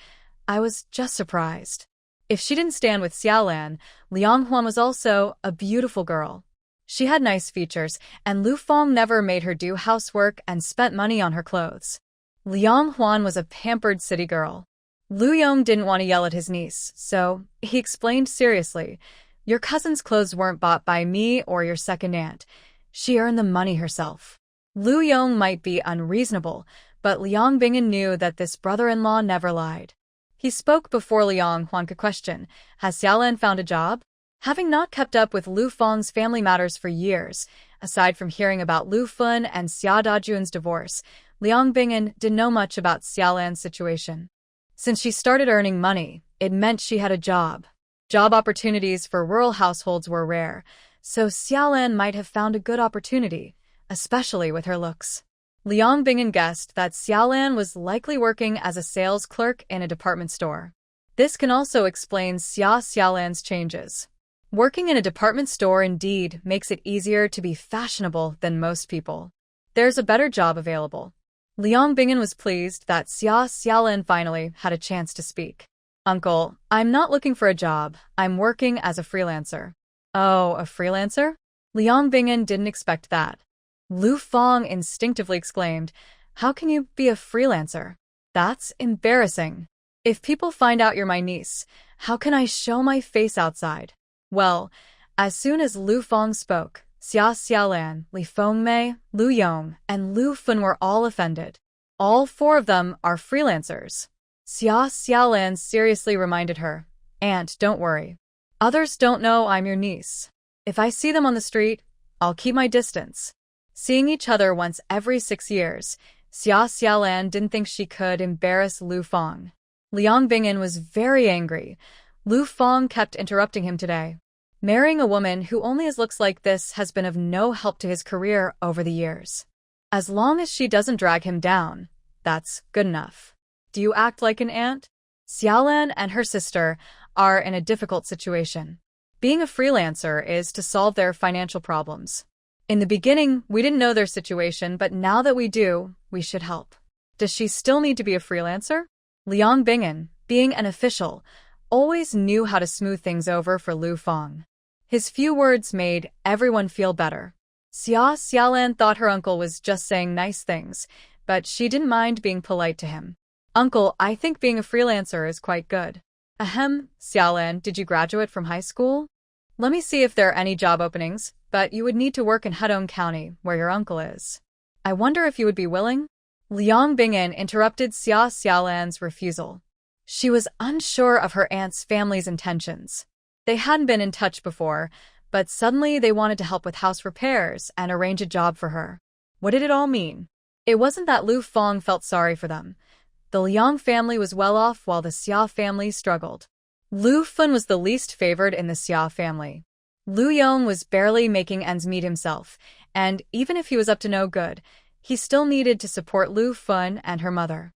Speaker 1: I was just surprised. If she didn't stand with Xiaolan, Liang Huan was also a beautiful girl. She had nice features, and Lu Feng never made her do housework and spent money on her clothes. Liang Huan was a pampered city girl. Lu Yong didn't want to yell at his niece, so he explained seriously, "Your cousin's clothes weren't bought by me or your second aunt. She earned the money herself." Lu Yong might be unreasonable, but Liang Bingen knew that this brother-in-law never lied. He spoke before Liang Huan could question, "Has Xiaolan found a job?" Having not kept up with Lu Feng's family matters for years, aside from hearing about Lu Feng and Xia Dajun's divorce, Liang Bingen didn't know much about Xiaolan's situation. Since she started earning money, it meant she had a job. Job opportunities for rural households were rare, so Xiaolan might have found a good opportunity, especially with her looks. Liang Bingen guessed that Xiaolan was likely working as a sales clerk in a department store. This can also explain Xiaolan's changes. Working in a department store indeed makes it easier to be fashionable than most people. There's a better job available. Liang Bingen was pleased that Xiaolan finally had a chance to speak. "Uncle, I'm not looking for a job. I'm working as a freelancer." "Oh, a freelancer?" Liang Bingen didn't expect that. Lu Feng instinctively exclaimed, "How can you be a freelancer? That's embarrassing. If people find out you're my niece, how can I show my face outside?" Well, as soon as Lu Feng spoke, Xiaolan, Li Fengmei, Lu Yong, and Lu Feng were all offended. All four of them are freelancers. Xiaolan seriously reminded her, "Aunt, don't worry. Others don't know I'm your niece. If I see them on the street, I'll keep my distance." Seeing each other once every 6 years, Xiaolan didn't think she could embarrass Lu Feng. Liang Bingen was very angry. Lu Feng kept interrupting him today. Marrying a woman who only has looks like this has been of no help to his career over the years. As long as she doesn't drag him down, that's good enough. Do you act like an aunt? Xiaolan and her sister are in a difficult situation. Being a freelancer is to solve their financial problems. In the beginning, we didn't know their situation, but now that we do, we should help. Does she still need to be a freelancer? Liang Bingen, being an official, always knew how to smooth things over for Lu Feng. His few words made everyone feel better. Xiaolan thought her uncle was just saying nice things, but she didn't mind being polite to him. "Uncle, I think being a freelancer is quite good." "Ahem, Xiaolan, did you graduate from high school?" "Let me see if there are any job openings, but you would need to work in Hedong County, where your uncle is. I wonder if you would be willing?" Liang Bingen interrupted Xiaolan's refusal. She was unsure of her aunt's family's intentions. They hadn't been in touch before, but suddenly they wanted to help with house repairs and arrange a job for her. What did it all mean? It wasn't that Lu Feng felt sorry for them. The Liang family was well off while the Xia family struggled. Lu Feng was the least favored in the Xia family. Lu Yong was barely making ends meet himself, and even if he was up to no good, he still needed to support Lu Feng and her mother.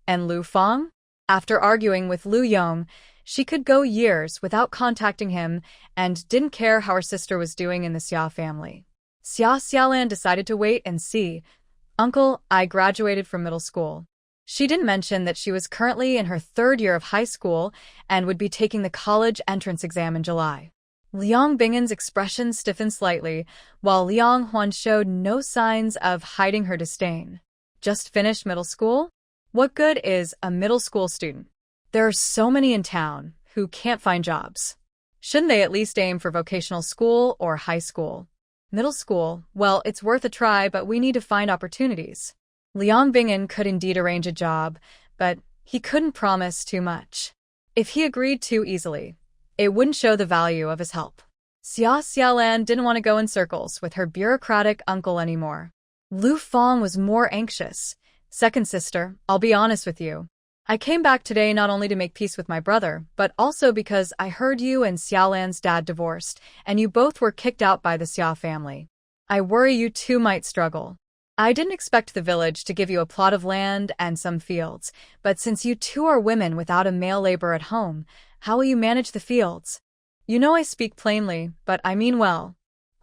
Speaker 1: And Lu Feng? After arguing with Lu Yong, she could go years without contacting him and didn't care how her sister was doing in the Xia family. Xiaolan decided to wait and see. "Uncle, I graduated from middle school." She didn't mention that she was currently in her 3rd year of high school and would be taking the college entrance exam in July. Liang Bingen's expression stiffened slightly, while Liang Huan showed no signs of hiding her disdain. "Just finished middle school? What good is a middle school student? There are so many in town who can't find jobs. Shouldn't they at least aim for vocational school or high school? Middle school, well, it's worth a try, but we need to find opportunities." Liang Bingen could indeed arrange a job, but he couldn't promise too much. If he agreed too easily, it wouldn't show the value of his help. Xiaolan didn't want to go in circles with her bureaucratic uncle anymore. Lu Feng was more anxious. "Second sister, I'll be honest with you. I came back today not only to make peace with my brother, but also because I heard you and Xiaolan's dad divorced, and you both were kicked out by the Xia family. I worry you two might struggle. I didn't expect the village to give you a plot of land and some fields, but since you two are women without a male labor at home, how will you manage the fields? You know I speak plainly, but I mean well."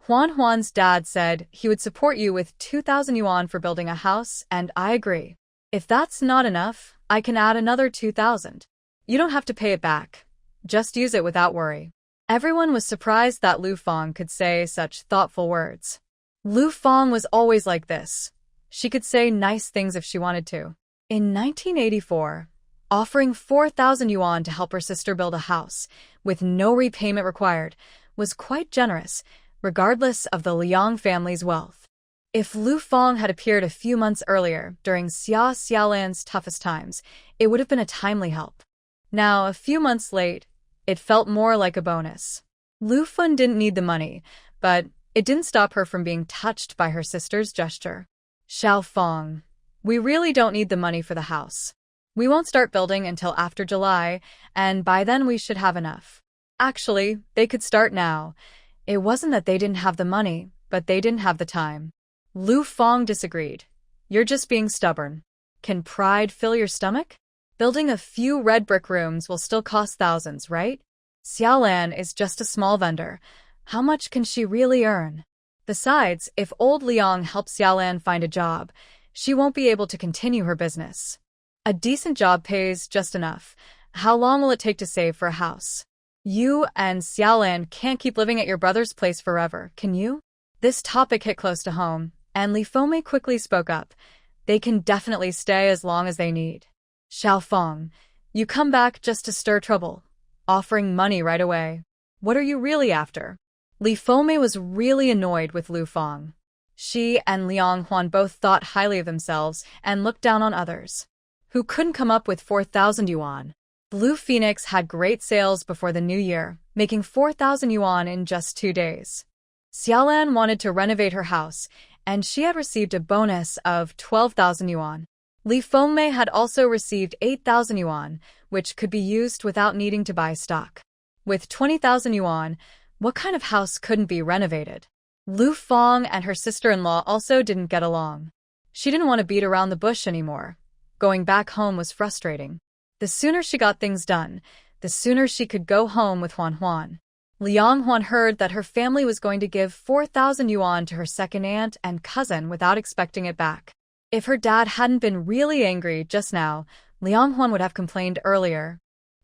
Speaker 1: Huan's dad said he would support you with 2,000 yuan for building a house, and I agree. If that's not enough, I can add another 2,000. You don't have to pay it back. Just use it without worry. Everyone was surprised that Lu Feng could say such thoughtful words. Lu Feng was always like this. She could say nice things if she wanted to. In 1984, offering 4,000 yuan to help her sister build a house, with no repayment required, was quite generous, regardless of the Liang family's wealth. If Lu Feng had appeared a few months earlier, during Xia Xiaolan's toughest times, it would have been a timely help. Now, a few months late, it felt more like a bonus. Lu Feng didn't need the money, but it didn't stop her from being touched by her sister's gesture. Xiao Feng, we really don't need the money for the house. We won't start building until after July, and by then we should have enough. Actually, they could start now. It wasn't that they didn't have the money, but they didn't have the time. Lu Feng disagreed. You're just being stubborn. Can pride fill your stomach? Building a few red brick rooms will still cost thousands, right? Xiaolan is just a small vendor. How much can she really earn? Besides, if old Liang helps Xiaolan find a job, she won't be able to continue her business. A decent job pays just enough. How long will it take to save for a house? You and Xiaolan can't keep living at your brother's place forever, can you? This topic hit close to home, and Li Fengmei quickly spoke up. They can definitely stay as long as they need. Xiao Feng, you come back just to stir trouble, offering money right away. What are you really after? Li Fengmei was really annoyed with Lu Feng. She and Liang Huan both thought highly of themselves and looked down on others, who couldn't come up with 4,000 yuan. Blue Phoenix had great sales before the new year, making 4,000 yuan in just 2 days. Xiaolan wanted to renovate her house, and she had received a bonus of 12,000 yuan. Li Fengmei had also received 8,000 yuan, which could be used without needing to buy stock. With 20,000 yuan, what kind of house couldn't be renovated? Lu Feng and her sister-in-law also didn't get along. She didn't want to beat around the bush anymore. Going back home was frustrating. The sooner she got things done, the sooner she could go home with Huan. Liang Huan heard that her family was going to give 4,000 yuan to her second aunt and cousin without expecting it back. If her dad hadn't been really angry just now, Liang Huan would have complained earlier.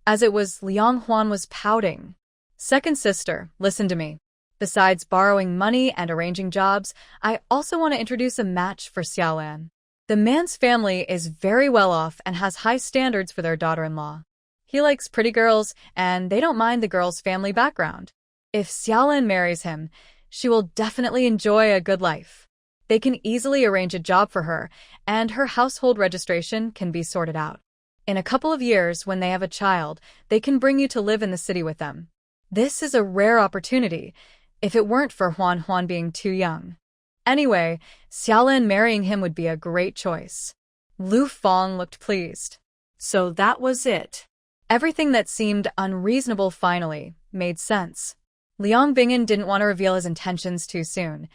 Speaker 1: As it was, Liang Huan was pouting. Second sister, listen to me. Besides borrowing money and arranging jobs, I also want to introduce a match for Xiaolan. The man's family is very well off and has high standards for their daughter-in-law. He likes pretty girls, and they don't mind the girl's family background. If Xiaolan marries him, she will definitely enjoy a good life. They can easily arrange a job for her, and her household registration can be sorted out. In a couple of years, when they have a child, they can bring you to live in the city with them. This is a rare opportunity, if it weren't for Huan being too young. Anyway, Xiaolan marrying him would be a great choice. Lu Feng looked pleased.
Speaker 2: So that was it.
Speaker 1: Everything that seemed unreasonable finally made sense. Liang Bingyan didn't want to reveal his intentions too soon.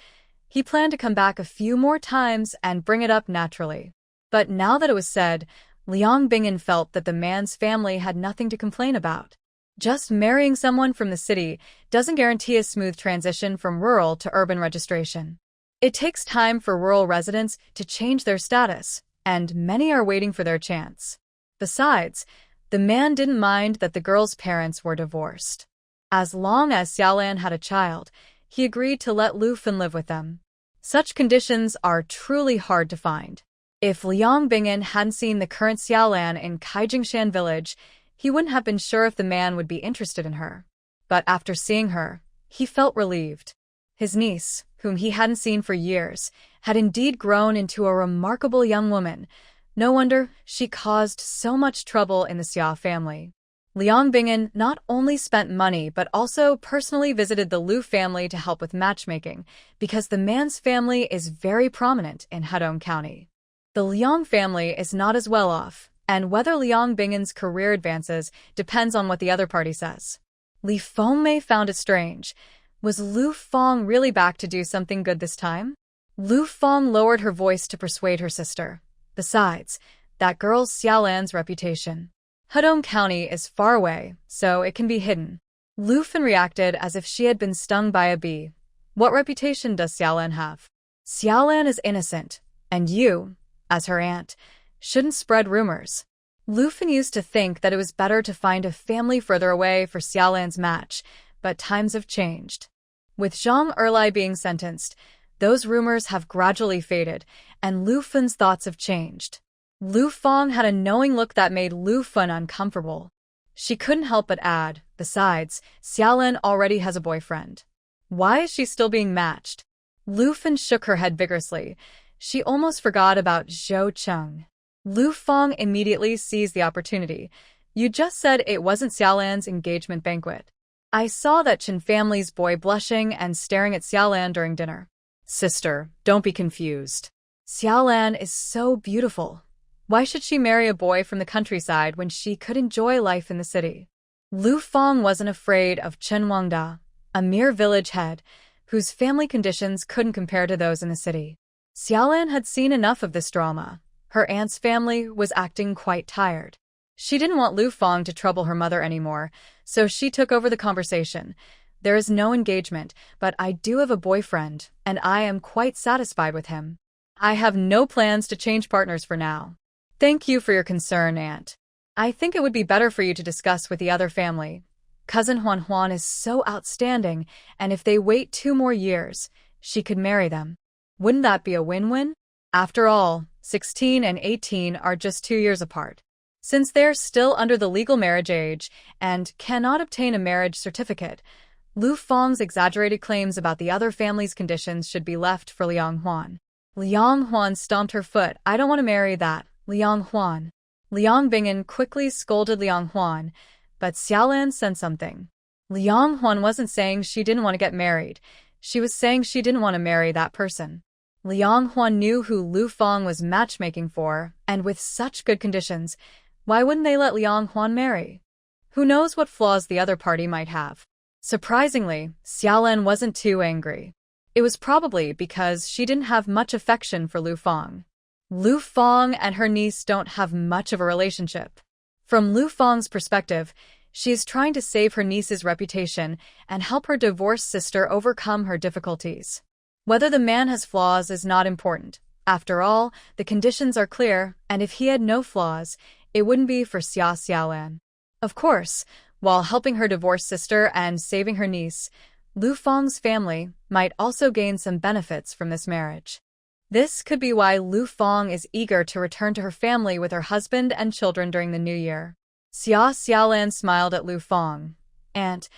Speaker 1: He planned to come back a few more times and bring it up naturally. But now that it was said, Liang Bingyan felt that the man's family had nothing to complain about. Just marrying someone from the city doesn't guarantee a smooth transition from rural to urban registration. It takes time for rural residents to change their status, and many are waiting for their chance. Besides, the man didn't mind that the girl's parents were divorced. As long as Xiaolan had a child, he agreed to let Lu Fen live with them. Such conditions are truly hard to find. If Liang Bingyan hadn't seen the current Xiaolan in Kaijingshan village, he wouldn't have been sure if the man would be interested in her. But after seeing her, he felt relieved. His niece, whom he hadn't seen for years, had indeed grown into a remarkable young woman. No wonder she caused so much trouble in the Xia family. Liang Bingyan not only spent money but also personally visited the Lu family to help with matchmaking, because the man's family is very prominent in Hedong County. The Liang family is not as well off, and whether Liang Bingyan's career advances depends on what the other party says. Li Fengmei found it strange. Was Lu Feng really back to do something good this time? Lu Feng lowered her voice to persuade her sister. Besides, that girl's Xiaolan's reputation. Hedong County is far away, so it can be hidden. Lu Fen reacted as if she had been stung by a bee. What reputation does Xiaolan have? Xiaolan is innocent, and you, as her aunt, shouldn't spread rumors. Lu Fen used to think that it was better to find a family further away for Xiaolan's match, but times have changed. With Zhang Erlai being sentenced, those rumors have gradually faded, and Lu Fen's thoughts have changed. Lu Feng had a knowing look that made Lu Fen uncomfortable. She couldn't help but add, besides, Xiaolan already has a boyfriend. Why is she still being matched? Lu Fen shook her head vigorously. She almost forgot about Zhou Cheng. Lu Feng immediately seized the opportunity. You just said it wasn't Xiaolan's engagement banquet. I saw that Chen family's boy blushing and staring at Xiaolan during dinner. Sister, don't be confused. Xiaolan is so beautiful. Why should she marry a boy from the countryside when she could enjoy life in the city? Lu Feng wasn't afraid of Chen Wangda, a mere village head, whose family conditions couldn't compare to those in the city. Xiaolan had seen enough of this drama. Her aunt's family was acting quite tired. She didn't want Lu Feng to trouble her mother anymore, so she took over the conversation. There is no engagement, but I do have a boyfriend, and I am quite satisfied with him. I have no plans to change partners for now. Thank you for your concern, Aunt. I think it would be better for you to discuss with the other family. Cousin Huan Huan is so outstanding, and if they wait 2 more years, she could marry them. Wouldn't that be a win-win? After all, 16 and 18 are just 2 years apart. Since they're still under the legal marriage age and cannot obtain a marriage certificate, Lu Feng's exaggerated claims about the other family's conditions should be left for Liang Huan. Liang Huan stomped her foot. I don't want to marry that, Liang Huan. Liang Bingen quickly scolded Liang Huan, but Xiaolan said something. Liang Huan wasn't saying she didn't want to get married. She was saying she didn't want to marry that person. Liang Huan knew who Lu Feng was matchmaking for, and with such good conditions, why wouldn't they let Liang Huan marry? Who knows what flaws the other party might have? Surprisingly, Xiaolan wasn't too angry. It was probably because she didn't have much affection for Lu Feng. Lu Feng and her niece don't have much of a relationship. From Lu Feng's perspective, she is trying to save her niece's reputation and help her divorced sister overcome her difficulties. Whether the man has flaws is not important. After all, the conditions are clear, and if he had no flaws, it wouldn't be for Xiaolan. Of course, while helping her divorced sister and saving her niece, Lu Feng's family might also gain some benefits from this marriage. This could be why Lu Feng is eager to return to her family with her husband and children during the new year. Xiaolan smiled at Lu Feng. Aunt,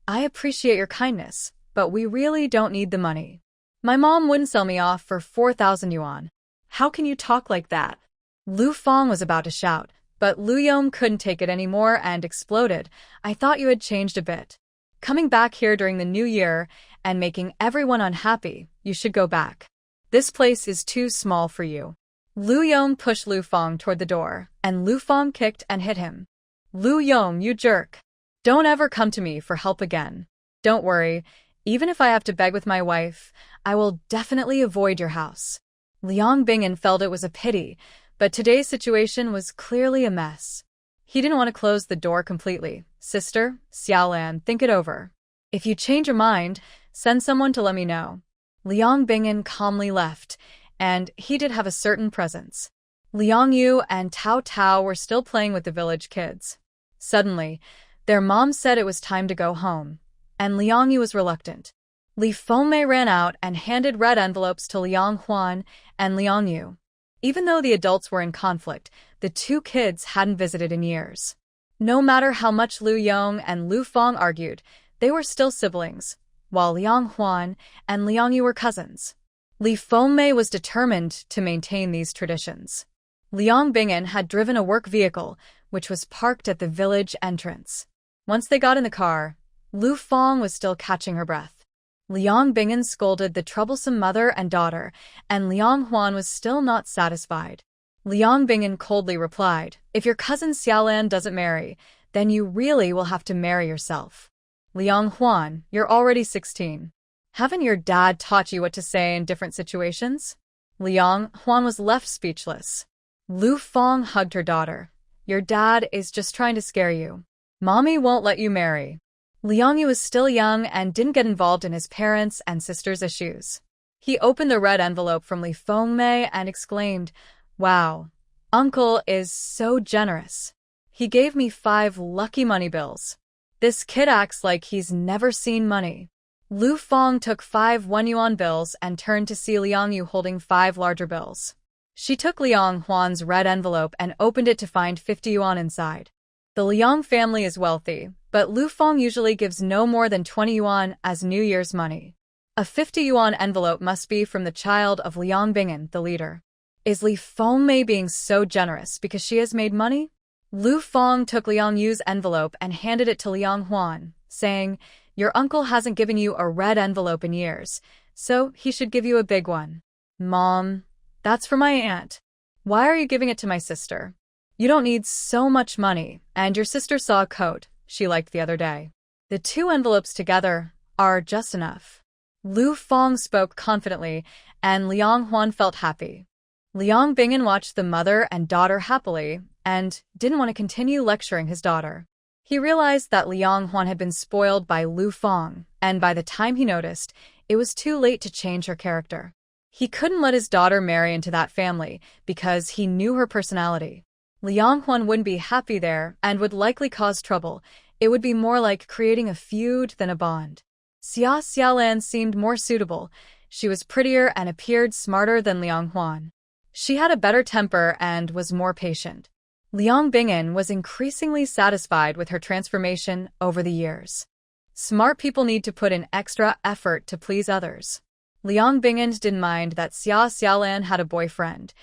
Speaker 1: I appreciate your kindness, but we really don't need the money. My mom wouldn't sell me off for 4,000 yuan.
Speaker 2: How can you talk like that?
Speaker 1: Lu Feng was about to shout, but Lu Yong couldn't take it anymore and exploded. I thought you had changed a bit. Coming back here during the new year and making everyone unhappy, you should go back. This place is too small for you. Lu Yong pushed Lu Feng toward the door, and Lu Feng kicked and hit him. Lu Yong, you jerk. Don't ever come to me for help again. Don't worry, even if I have to beg with my wife, I will definitely avoid your house. Liang Bingen felt it was a pity, but today's situation was clearly a mess. He didn't want to close the door completely. Sister, Xiaolan, think it over. If you change your mind, send someone to let me know. Liang Bingen calmly left, and he did have a certain presence. Liang Yu and Tao Tao were still playing with the village kids. Suddenly, their mom said it was time to go home, and Liang Yu was reluctant. Li Fengmei ran out and handed red envelopes to Liang Huan and Liang Yu. Even though the adults were in conflict, the 2 kids hadn't visited in years. No matter how much Lu Yong and Lu Feng argued, they were still siblings, while Liang Huan and Liang Yu were cousins. Li Fengmei was determined to maintain these traditions. Liang Bingen had driven a work vehicle, which was parked at the village entrance. Once they got in the car, Lu Feng was still catching her breath. Liang Bingen scolded the troublesome mother and daughter, and Liang Huan was still not satisfied. Liang Bingen coldly replied, if your cousin Xiaolan doesn't marry, then you really will have to marry yourself. Liang Huan, you're already 16. Haven't your dad taught you what to say in different situations? Liang Huan was left speechless. Lu Feng hugged her daughter. Your dad is just trying to scare you. Mommy won't let you marry. Liangyu was still young and didn't get involved in his parents' and sister's issues. He opened the red envelope from Li Fengmei and exclaimed, "Wow, Uncle is so generous. He gave me 5 lucky money bills. This kid acts like he's never seen money." Lu Feng took 5 1 yuan bills and turned to see Liangyu holding 5 larger bills. She took Liang Huan's red envelope and opened it to find 50 yuan inside. The Liang family is wealthy, but Lu Feng usually gives no more than 20 yuan as New Year's money. A 50 yuan envelope must be from the child of Liang Bingen, the leader. Is Li Fengmei being so generous because she has made money? Lu Feng took Liang Yu's envelope and handed it to Liang Huan, saying, "Your uncle hasn't given you a red envelope in years, so he should give you a big one." "Mom, that's for my aunt. Why are you giving it to my sister? You don't need so much money, and your sister saw a coat she liked the other day. The 2 envelopes together are just enough." Lu Feng spoke confidently, and Liang Huan felt happy. Liang Bingen watched the mother and daughter happily and didn't want to continue lecturing his daughter. He realized that Liang Huan had been spoiled by Lu Feng, and by the time he noticed, it was too late to change her character. He couldn't let his daughter marry into that family because he knew her personality. Liang Huan wouldn't be happy there and would likely cause trouble. It would be more like creating a feud than a bond. Xia Xiaolan seemed more suitable. She was prettier and appeared smarter than Liang Huan. She had a better temper and was more patient. Liang Bingen was increasingly satisfied with her transformation over the years. Smart people need to put in extra effort to please others. Liang Bingen didn't mind that Xia Xiaolan had a boyfriend.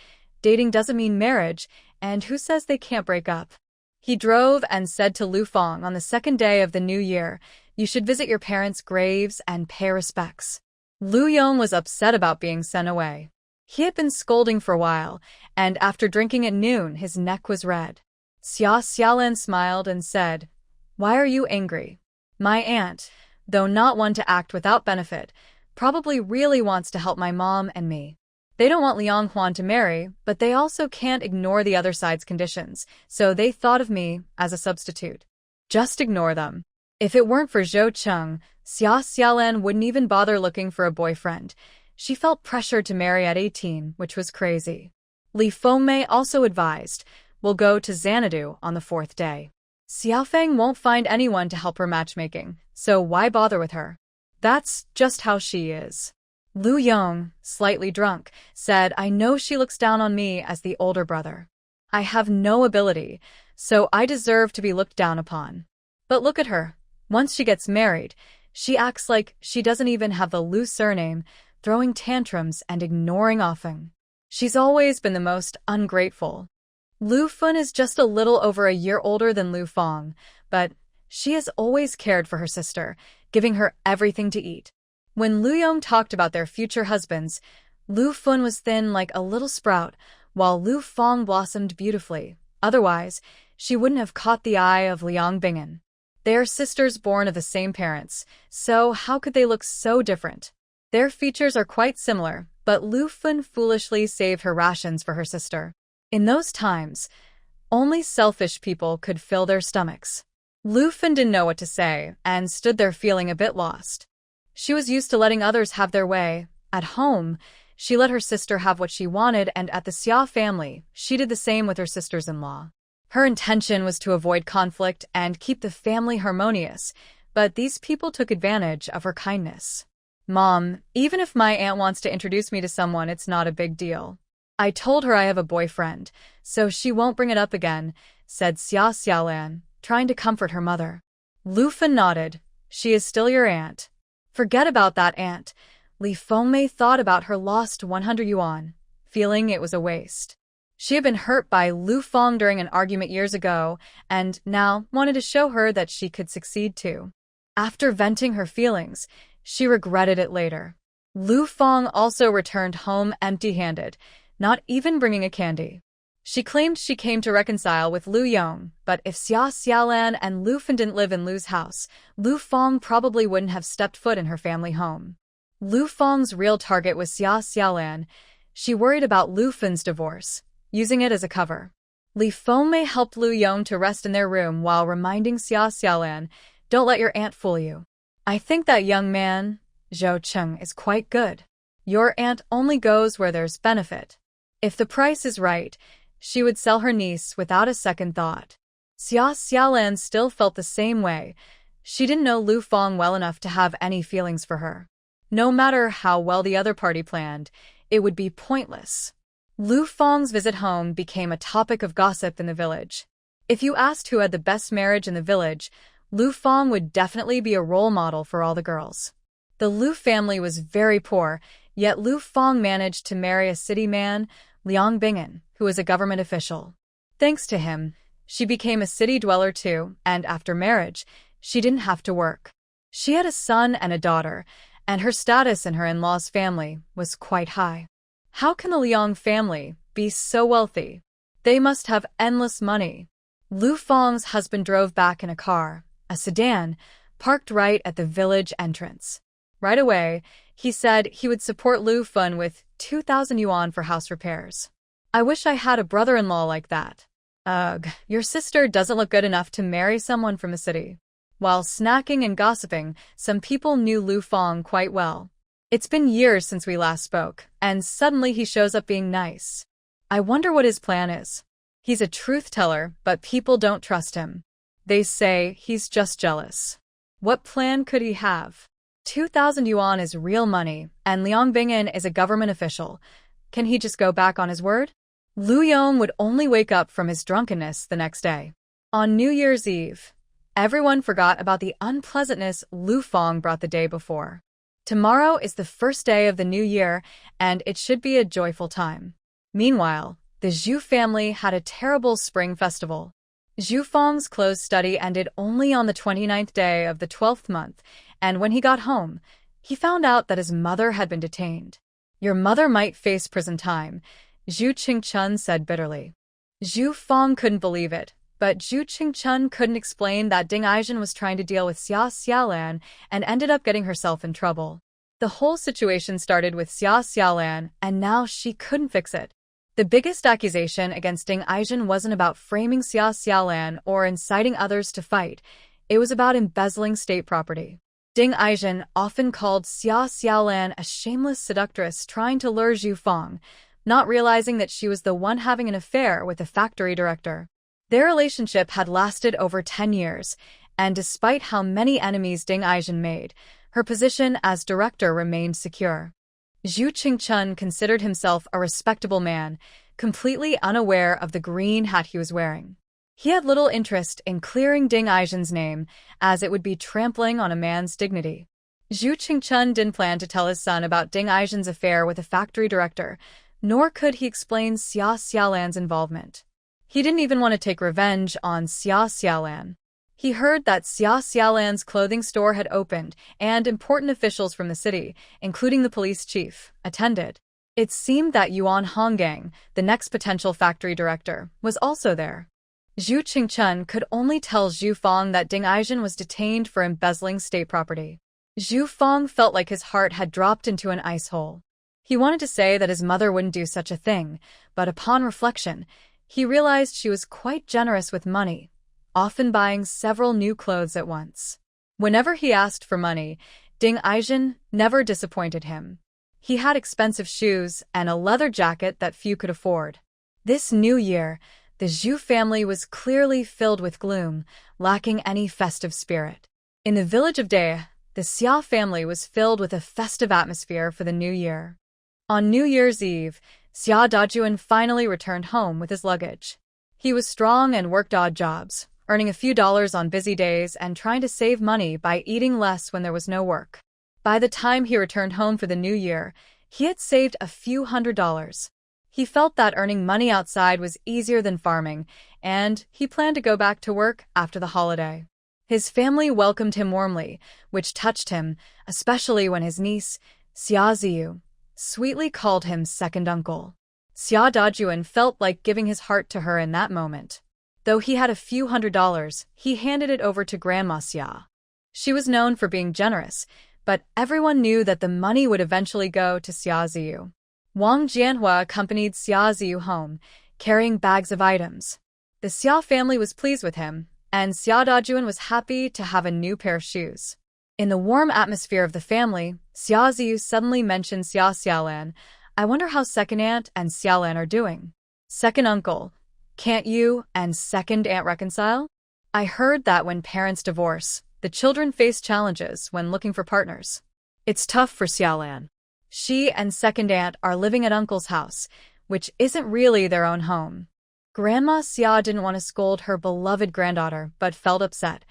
Speaker 1: Dating doesn't mean marriage, and who says they can't break up? He drove and said to Lu Feng on the 2nd day of the new year, "You should visit your parents' graves and pay respects." Lu Yong was upset about being sent away. He had been scolding for a while, and after drinking at noon, his neck was red. Xia Xiaolan smiled and said, "Why are you angry? My aunt, though not one to act without benefit, probably really wants to help my mom and me. They don't want Liang Huan to marry, but they also can't ignore the other side's conditions, so they thought of me as a substitute. Just ignore them." If it weren't for Zhou Cheng, Xia Xiaolan wouldn't even bother looking for a boyfriend. She felt pressured to marry at 18, which was crazy. Li Fengmei also advised, "We'll go to Xanadu on the 4th day. Xiaofeng won't find anyone to help her matchmaking, so why bother with her? That's just how she is." Lu Yong, slightly drunk, said, "I know she looks down on me as the older brother. I have no ability, so I deserve to be looked down upon. But look at her. Once she gets married, she acts like she doesn't even have the Lu surname, throwing tantrums and ignoring often. She's always been the most ungrateful." Lu Fun is just a little over a year older than Lu Feng, but she has always cared for her sister, giving her everything to eat. When Lu Yong talked about their future husbands, Lu Fun was thin like a little sprout, while Lu Feng blossomed beautifully. Otherwise, she wouldn't have caught the eye of Liang Bingen. They are sisters born of the same parents, so how could they look so different? Their features are quite similar, but Lu Fun foolishly saved her rations for her sister. In those times, only selfish people could fill their stomachs. Lu Fun didn't know what to say and stood there feeling a bit lost. She was used to letting others have their way. At home, she let her sister have what she wanted, and at the Xia family, she did the same with her sisters-in-law. Her intention was to avoid conflict and keep the family harmonious, but these people took advantage of her kindness. "Mom, even if my aunt wants to introduce me to someone, it's not a big deal. I told her I have a boyfriend, so she won't bring it up again," said Xia Xiaolan, trying to comfort her mother. Lu Fun nodded. "She is still your aunt." "Forget about that aunt." Li Fengmei thought about her lost 100 yuan, feeling it was a waste. She had been hurt by Lu Feng during an argument years ago, and now wanted to show her that she could succeed too. After venting her feelings, she regretted it later. Lu Feng also returned home empty-handed, not even bringing a candy. She claimed she came to reconcile with Lu Yong, but if Xia Xiaolan and Lu Feng didn't live in Lu's house, Lu Feng probably wouldn't have stepped foot in her family home. Lu Feng's real target was Xia Xiaolan. She worried about Lu Feng's divorce, using it as a cover. Li Fengmei helped Lu Yong to rest in their room while reminding Xia Xiaolan, Don't let your aunt fool you. I think that young man, Zhou Cheng, is quite good. Your aunt only goes where there's benefit. If the price is right, she would sell her niece without a second thought. Xia Xiaolan still felt the same way. She didn't know Lu Fang well enough to have any feelings for her. No matter how well the other party planned, it would be pointless. Lu Fang's visit home became a topic of gossip in the village. If you asked who had the best marriage in the village, Lu Fang would definitely be a role model for all the girls. The Lu family was very poor, yet Lu Fang managed to marry a city man, Liang Bing'an, who was a government official. Thanks to him, she became a city dweller too, and after marriage, she didn't have to work. She had a son and a daughter, and her status in her in-laws' family was quite high. How can the Liang family be so wealthy? They must have endless money. Lu Fang's husband drove back in a car, a sedan, parked right at the village entrance. Right away, he said he would support Lu Feng with 2,000 yuan for house repairs. I wish I had a brother-in-law like that. Ugh, your sister doesn't look good enough to marry someone from a city. While snacking and gossiping, some people knew Lu Fang quite well. It's been years since we last spoke, and suddenly he shows up being nice. I wonder what his plan is. He's a truth-teller, but people don't trust him. They say he's just jealous. What plan could he have? 2,000 yuan is real money, and Liang Bing'an is a government official. Can he just go back on his word? Lu Yong would only wake up from his drunkenness the next day. On New Year's Eve, everyone forgot about the unpleasantness Lu Fang brought the day before. Tomorrow is the first day of the new year, and it should be a joyful time. Meanwhile, the Zhu family had a terrible spring festival. Zhu Fang's closed study ended only on the 29th day of the 12th month, and when he got home, he found out that his mother had been detained. Your mother might face prison time, Zhu Qingchun said bitterly. Zhu Fang couldn't believe it, but Zhu Qingchun couldn't explain that Ding Aizhen was trying to deal with Xia Xiaolan and ended up getting herself in trouble. The whole situation started with Xia Xiaolan, and now she couldn't fix it. The biggest accusation against Ding Aizhen wasn't about framing Xia Xiaolan or inciting others to fight. It was about embezzling state property. Ding Aizhen often called Xia Xiaolan a shameless seductress trying to lure Zhu Fang, not realizing that she was the one having an affair with the factory director. Their relationship had lasted over 10 years, and despite how many enemies Ding Aizhen made, her position as director remained secure. Zhu Qingchun considered himself a respectable man, completely unaware of the green hat he was wearing. He had little interest in clearing Ding Aizhen's name, as it would be trampling on a man's dignity. Zhu Qingchun didn't plan to tell his son about Ding Aizhen's affair with a factory director, nor could he explain Xia Xiaolan's involvement. He didn't even want to take revenge on Xia Xiaolan. He heard that Xia Xiaolan's clothing store had opened, and important officials from the city, including the police chief, attended. It seemed that Yuan Honggang, the next potential factory director, was also there. Zhu Qingchun could only tell Zhu Fang that Ding Aizhen was detained for embezzling state property. Zhu Fang felt like his heart had dropped into an ice hole. He wanted to say that his mother wouldn't do such a thing, but upon reflection, he realized she was quite generous with money, often buying several new clothes at once. Whenever he asked for money, Ding Aizhen never disappointed him. He had expensive shoes and a leather jacket that few could afford. This new year, the Zhu family was clearly filled with gloom, lacking any festive spirit. In the village of Dea, the Xia family was filled with a festive atmosphere for the new year. On New Year's Eve, Xia Dajuan finally returned home with his luggage. He was strong and worked odd jobs, earning a few dollars on busy days and trying to save money by eating less when there was no work. By the time he returned home for the new year, he had saved a few $100s. He felt that earning money outside was easier than farming, and he planned to go back to work after the holiday. His family welcomed him warmly, which touched him, especially when his niece, Xia Ziyu, sweetly called him second uncle. Xia Dajuan felt like giving his heart to her in that moment. Though he had a few $100s, he handed it over to Grandma Xia. She was known for being generous, but everyone knew that the money would eventually go to Xia Ziyu. Wang Jianhua accompanied Xia Ziyu home, carrying bags of items. The Xia family was pleased with him, and Xia Dajun was happy to have a new pair of shoes. In the warm atmosphere of the family, Xia Ziyu suddenly mentioned Xia Xiaolan. I wonder how second aunt and Xiaolan are doing. Second uncle, can't you and second aunt reconcile? I heard that when parents divorce, the children face challenges when looking for partners. It's tough for Xiaolan. She and second aunt are living at uncle's house, which isn't really their own home. Grandma Xia didn't want to scold her beloved granddaughter, but felt upset.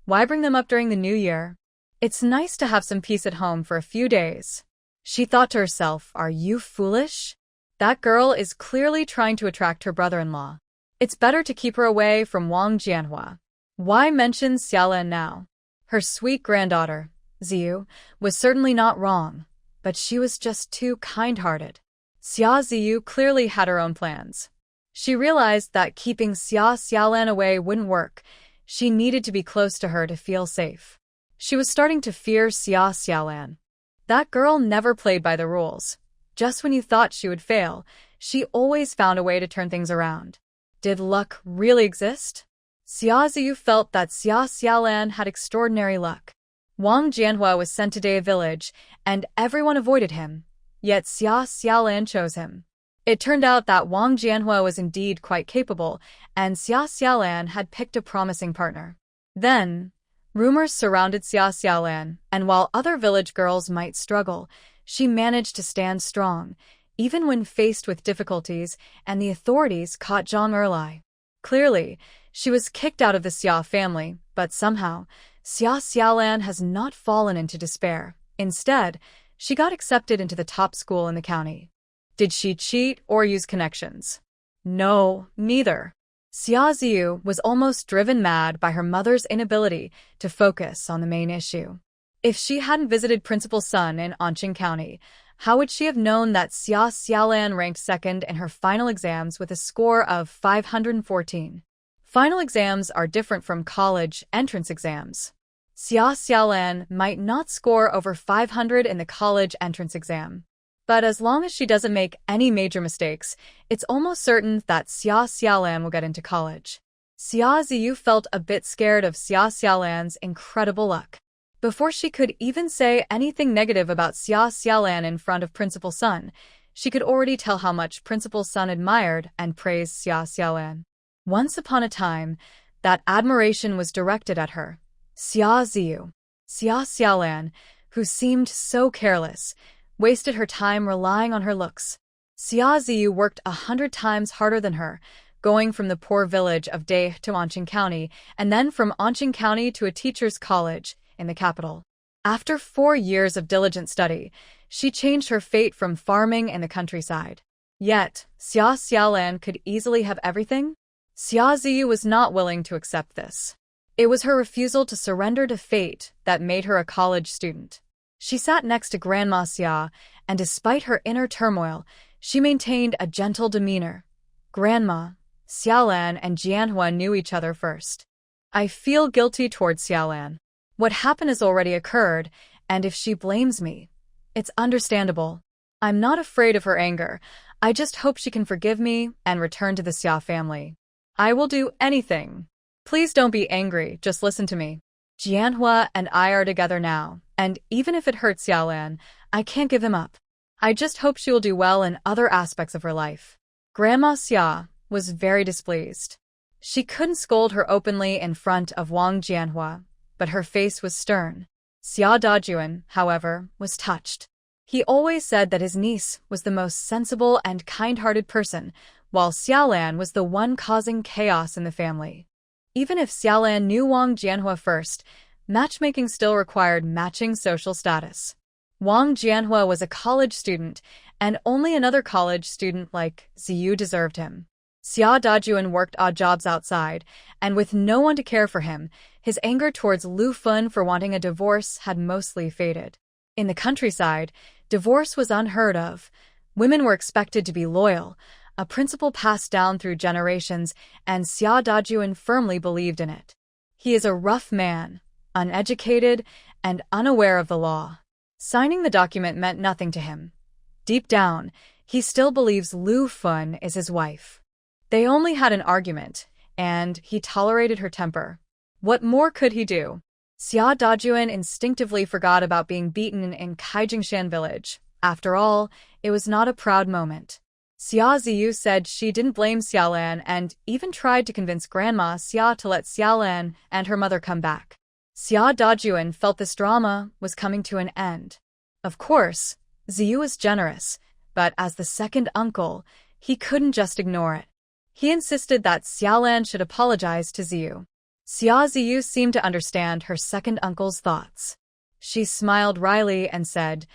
Speaker 1: Why bring them up during the new year? It's nice to have some peace at home for a few days. She thought to herself, are you foolish? That girl is clearly trying to attract her brother-in-law. It's better to keep her away from Wang Jianhua. Why mention Xiaolan now? Her sweet granddaughter, Ziyu, was certainly not wrong, but she was just too kind-hearted. Xia Ziyu clearly had her own plans. She realized that keeping Xia Xiaolan away wouldn't work. She needed to be close to her to feel safe. She was starting to fear Xia Xiaolan. That girl never played by the rules. Just when you thought she would fail, she always found a way to turn things around. Did luck really exist? Xia Ziyu felt that Xia Xiaolan had extraordinary luck. Wang Jianhua was sent to Daya village, and everyone avoided him. Yet Xia Xiaolan chose him. It turned out that Wang Jianhua was indeed quite capable, and Xia Xiaolan had picked a promising partner. Then, rumors surrounded Xia Xiaolan, and while other village girls might struggle, she managed to stand strong, even when faced with difficulties, and the authorities caught Zhang Erlai. Clearly, she was kicked out of the Xia family, but somehow, Xia Xiaolan has not fallen into despair. Instead, she got accepted into the top school in the county. Did she cheat or use connections? No, neither. Xia Ziyu was almost driven mad by her mother's inability to focus on the main issue. If she hadn't visited Principal Sun in Anqing County, how would she have known that Xia Xiaolan ranked second in her final exams with a score of 514? Final exams are different from college entrance exams. Xia Xiaolan might not score over 500 in the college entrance exam. But as long as she doesn't make any major mistakes, it's almost certain that Xia Xiaolan will get into college. Xia Ziyu felt a bit scared of Xia Xiaolan's incredible luck. Before she could even say anything negative about Xia Xiaolan in front of Principal Sun, she could already tell how much Principal Sun admired and praised Xia Xiaolan. Once upon a time, that admiration was directed at her. Xia Ziyu, Xia Xiaolan, who seemed so careless, wasted her time relying on her looks. Xia Ziyu worked 100 times harder than her, going from the poor village of Daya to Anqing County, and then from Anqing County to a teacher's college in the capital. After 4 years of diligent study, she changed her fate from farming in the countryside. Yet, Xia Xiaolan could easily have everything? Xia Ziyu was not willing to accept this. It was her refusal to surrender to fate that made her a college student. She sat next to Grandma Xia, and despite her inner turmoil, she maintained a gentle demeanor. Grandma, Xiaolan and Jianhua knew each other first. I feel guilty toward Xiaolan. What happened has already occurred, and if she blames me, it's understandable. I'm not afraid of her anger. I just hope she can forgive me and return to the Xia family. I will do anything. Please don't be angry, just listen to me. Jianhua and I are together now, and even if it hurts Xiaolan, I can't give him up. I just hope she will do well in other aspects of her life. Grandma Xia was very displeased. She couldn't scold her openly in front of Wang Jianhua, but her face was stern. Xia Dajuan, however, was touched. He always said that his niece was the most sensible and kind-hearted person, while Xiaolan was the one causing chaos in the family. Even if Xiaolan knew Wang Jianhua first, matchmaking still required matching social status. Wang Jianhua was a college student, and only another college student like Ziyu deserved him. Xia Dajuan worked odd jobs outside, and with no one to care for him, his anger towards Lu Fun for wanting a divorce had mostly faded. In the countryside, divorce was unheard of. Women were expected to be loyal, a principle passed down through generations, and Xia Dajuan firmly believed in it. He is a rough man, uneducated, and unaware of the law. Signing the document meant nothing to him. Deep down, he still believes Lu Fun is his wife. They only had an argument, and he tolerated her temper. What more could he do? Xia Dajuan instinctively forgot about being beaten in Kaijingshan village. After all, it was not a proud moment. Xia Ziyu said she didn't blame Xiaolan and even tried to convince Grandma Xia to let Xiaolan and her mother come back. Xia Dajuan felt this drama was coming to an end. Of course, Ziyu was generous, but as the second uncle, he couldn't just ignore it. He insisted that Xiaolan should apologize to Ziyu. Xia Ziyu seemed to understand her second uncle's thoughts. She smiled wryly and said,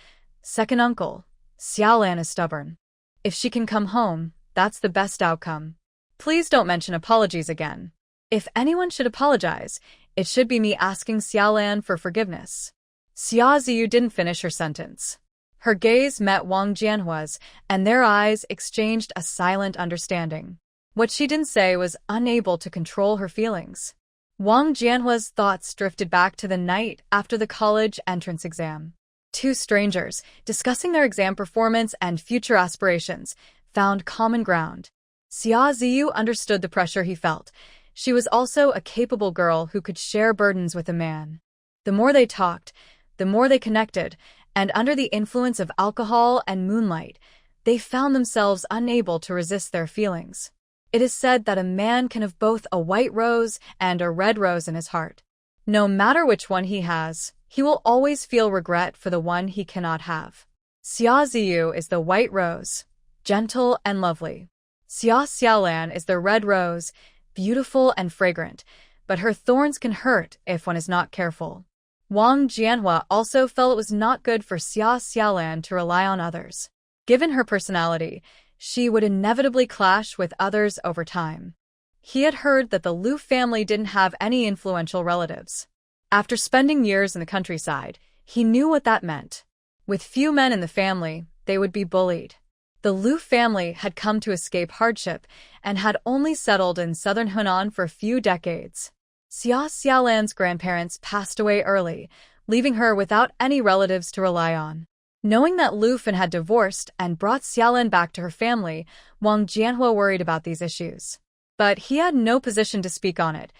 Speaker 1: "Second uncle, Xiaolan is stubborn. If she can come home, that's the best outcome. Please don't mention apologies again. If anyone should apologize, it should be me asking Xiaolan for forgiveness." Xia Ziyu didn't finish her sentence. Her gaze met Wang Jianhua's, and their eyes exchanged a silent understanding. What she didn't say was unable to control her feelings. Wang Jianhua's thoughts drifted back to the night after the college entrance exam. Two strangers, discussing their exam performance and future aspirations, found common ground. Xia Ziyu understood the pressure he felt. She was also a capable girl who could share burdens with a man. The more they talked, the more they connected, and under the influence of alcohol and moonlight, they found themselves unable to resist their feelings. It is said that a man can have both a white rose and a red rose in his heart. No matter which one he has, he will always feel regret for the one he cannot have. Xia Ziyu is the white rose, gentle and lovely. Xia Xiaolan is the red rose, beautiful and fragrant, but her thorns can hurt if one is not careful. Wang Jianhua also felt it was not good for Xia Xiaolan to rely on others. Given her personality, she would inevitably clash with others over time. He had heard that the Lu family didn't have any influential relatives. After spending years in the countryside, he knew what that meant. With few men in the family, they would be bullied. The Lu family had come to escape hardship and had only settled in southern Hunan for a few decades. Xia Xiaolan's grandparents passed away early, leaving her without any relatives to rely on. Knowing that Lu Fan had divorced and brought Xiaolan back to her family, Wang Jianhua worried about these issues. But he had no position to speak on it.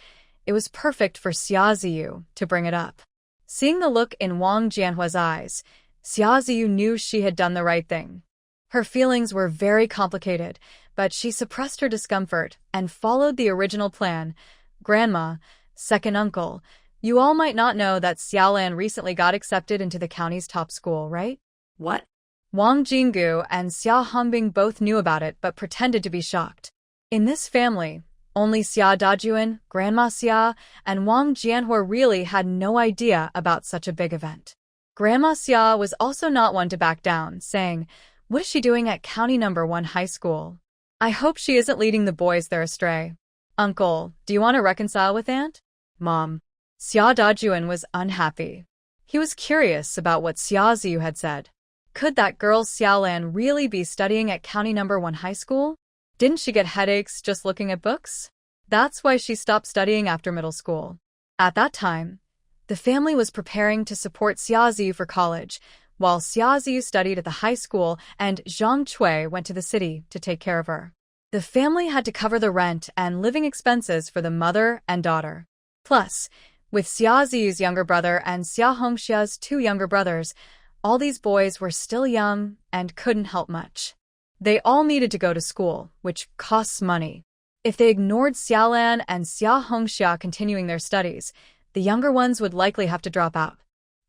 Speaker 1: It was perfect for Xia Ziyu to bring it up. Seeing the look in Wang Jianhua's eyes, Xia Ziyu knew she had done the right thing. Her feelings were very complicated, but she suppressed her discomfort and followed the original plan. "Grandma, second uncle, you all might not know that Xiaolan recently got accepted into the county's top school, right?"
Speaker 2: What?
Speaker 1: Wang Jinggu and Xia Hongbing both knew about it but pretended to be shocked. In this family, only Xia Dajuan, Grandma Xia, and Wang Jianhua really had no idea about such a big event. Grandma Xia was also not one to back down, saying, "What is she doing at County No. 1 High School? I hope she isn't leading the boys there astray." "Uncle, do you want to reconcile with Aunt?" "Mom." Xia Dajuan was unhappy. He was curious about what Xia Ziyu had said. Could that girl Xiaolan really be studying at County No. 1 High School? Didn't she get headaches just looking at books? That's why she stopped studying after middle school. At that time, the family was preparing to support Xia Ziyu for college, while Xia Ziyu studied at the high school and Zhang Chui went to the city to take care of her. The family had to cover the rent and living expenses for the mother and daughter. Plus, with Xia Ziyu's younger brother and Xia Hongxia's two younger brothers, all these boys were still young and couldn't help much. They all needed to go to school, which costs money. If they ignored Xiaolan and Xia Hongxia continuing their studies, the younger ones would likely have to drop out.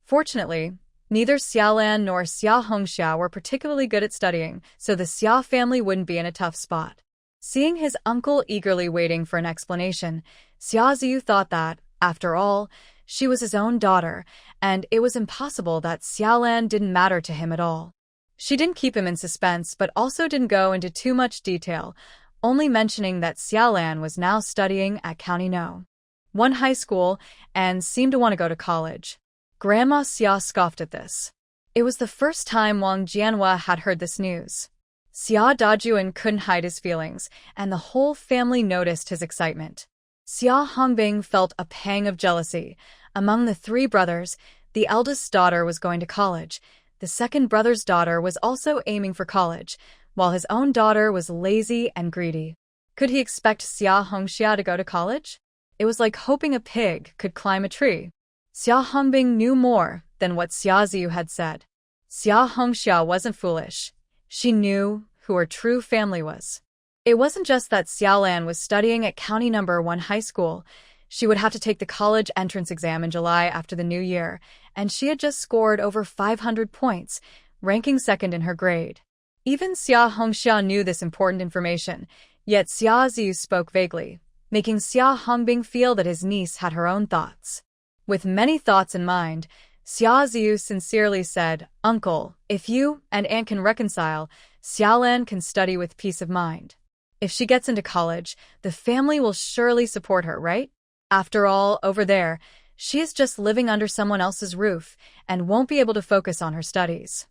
Speaker 1: Fortunately, neither Xiaolan nor Xia Hongxia were particularly good at studying, so the Xia family wouldn't be in a tough spot. Seeing his uncle eagerly waiting for an explanation, Xia Ziyu thought that, after all, she was his own daughter, and it was impossible that Xiaolan didn't matter to him at all. She didn't keep him in suspense but also didn't go into too much detail, only mentioning that Xiaolan was now studying at County No. 1 High School and seemed to want to go to college. Grandma Xia scoffed at this. It was the first time Wang Jianhua had heard this news. Xia Dajuan couldn't hide his feelings, and the whole family noticed his excitement. Xia Hongbing felt a pang of jealousy. Among the three brothers, the eldest daughter was going to college. The second brother's daughter was also aiming for college, while his own daughter was lazy and greedy. Could he expect Xia Hongxia to go to college? It was like hoping a pig could climb a tree. Xia Hongbing knew more than what Xia Ziyu had said. Xia Hongxia wasn't foolish. She knew who her true family was. It wasn't just that Xiaolan was studying at County No. 1 high school. She would have to take the college entrance exam in July after the new year, and she had just scored over 500 points, ranking second in her grade. Even Xia Hongxia knew this important information, yet Xia Ziyu spoke vaguely, making Xia Hongbing feel that his niece had her own thoughts. With many thoughts in mind, Xia Ziyu sincerely said, "Uncle, if you and Aunt can reconcile, Xiaolan can study with peace of mind. If she gets into college, the family will surely support her, right? After all, over there, she is just living under someone else's roof and won't be able to focus on her studies."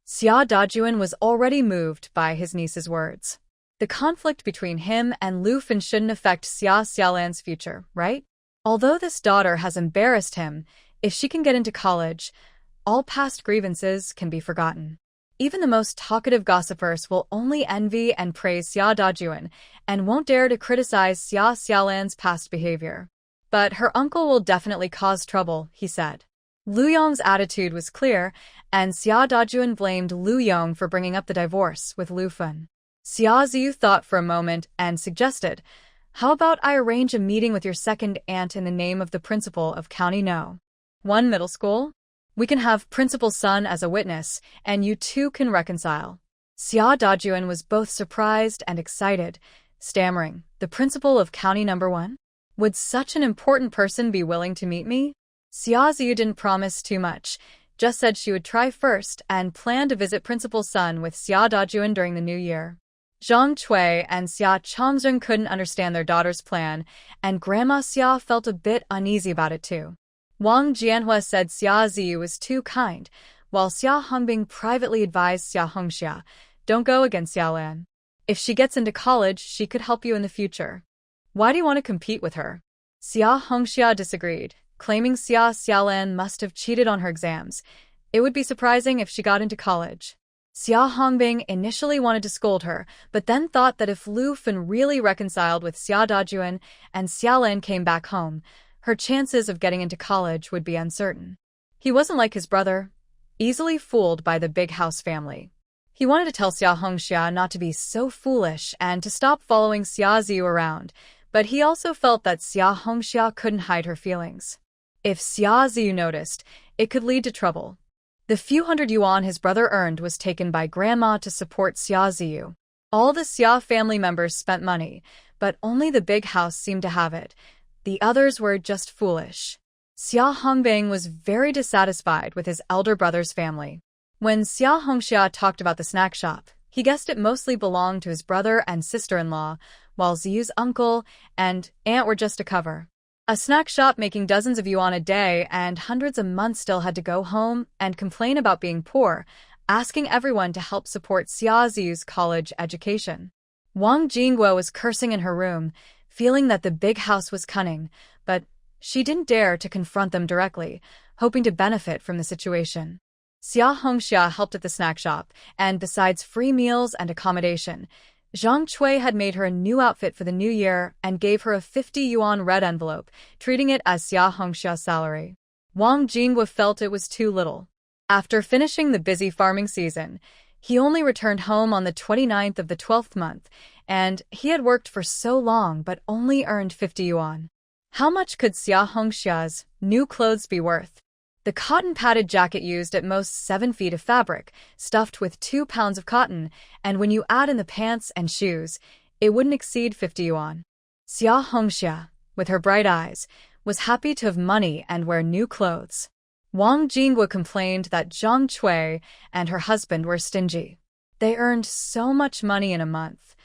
Speaker 1: Xia Dajuan was already moved by his niece's words. The conflict between him and Lu Fen shouldn't affect Xia Xiaolan's future, right? Although this daughter has embarrassed him, if she can get into college, all past grievances can be forgotten. Even the most talkative gossipers will only envy and praise Xia Dajuan and won't dare to criticize Xia Xiaolan's past behavior. But her uncle will definitely cause trouble, he said. Lu Yong's attitude was clear, and Xia Dajuan blamed Lu Yong for bringing up the divorce with Lu Fen. Xia Ziyu thought for a moment and suggested, "How about I arrange a meeting with your second aunt in the name of the principal of County No. 1 middle school? We can have Principal's son as a witness, and you two can reconcile." Xia Dajuan was both surprised and excited, stammering, "The principal of County No. 1? Would such an important person be willing to meet me?" Xia Ziyu didn't promise too much, just said she would try first and planned to visit Principal's son with Xia Dajuan during the new year. Zhang Cui and Xia Changzheng couldn't understand their daughter's plan, and Grandma Xia felt a bit uneasy about it too. Wang Jianhua said Xia Ziyu was too kind, while Xia Hongbing privately advised Xia Hongxia, "Don't go against Xiaolan. If she gets into college, she could help you in the future. Why do you want to compete with her?" Xia Hongxia disagreed, claiming Xia Xiaolan must have cheated on her exams. It would be surprising if she got into college. Xia Hongbing initially wanted to scold her, but then thought that if Lu Fen really reconciled with Xia Dajuan and Xiaolan came back home, her chances of getting into college would be uncertain. He wasn't like his brother, easily fooled by the big house family. He wanted to tell Xia Hongxia not to be so foolish and to stop following Xia Ziyu around, but he also felt that Xia Hongxia couldn't hide her feelings. If Xia Ziyu noticed, it could lead to trouble. The few hundred yuan his brother earned was taken by Grandma to support Xia Ziyu. All the Xia family members spent money, but only the big house seemed to have it. The others were just foolish. Xia Hongbing was very dissatisfied with his elder brother's family. When Xia Hongxia talked about the snack shop, he guessed it mostly belonged to his brother and sister-in-law, while Ziyu's uncle and aunt were just a cover. A snack shop making dozens of yuan a day and hundreds a month still had to go home and complain about being poor, asking everyone to help support Xia Ziyu's college education. Wang Jingguo was cursing in her room, feeling that the big house was cunning, but she didn't dare to confront them directly, hoping to benefit from the situation. Xia Hongxia helped at the snack shop, and besides free meals and accommodation, Zhang Cui had made her a new outfit for the new year and gave her a 50 yuan red envelope, treating it as Xia Hongxia's salary. Wang Jingguo felt it was too little. After finishing the busy farming season, he only returned home on the 29th of the 12th month, and he had worked for so long but only earned 50 yuan. How much could Xia Hongxia's new clothes be worth? The cotton-padded jacket used at most 7 feet of fabric, stuffed with 2 pounds of cotton, and when you add in the pants and shoes, it wouldn't exceed 50 yuan. Xia Hongxia, with her bright eyes, was happy to have money and wear new clothes. Wang Jingguo complained that Zhang Cui and her husband were stingy. They earned so much money in a month.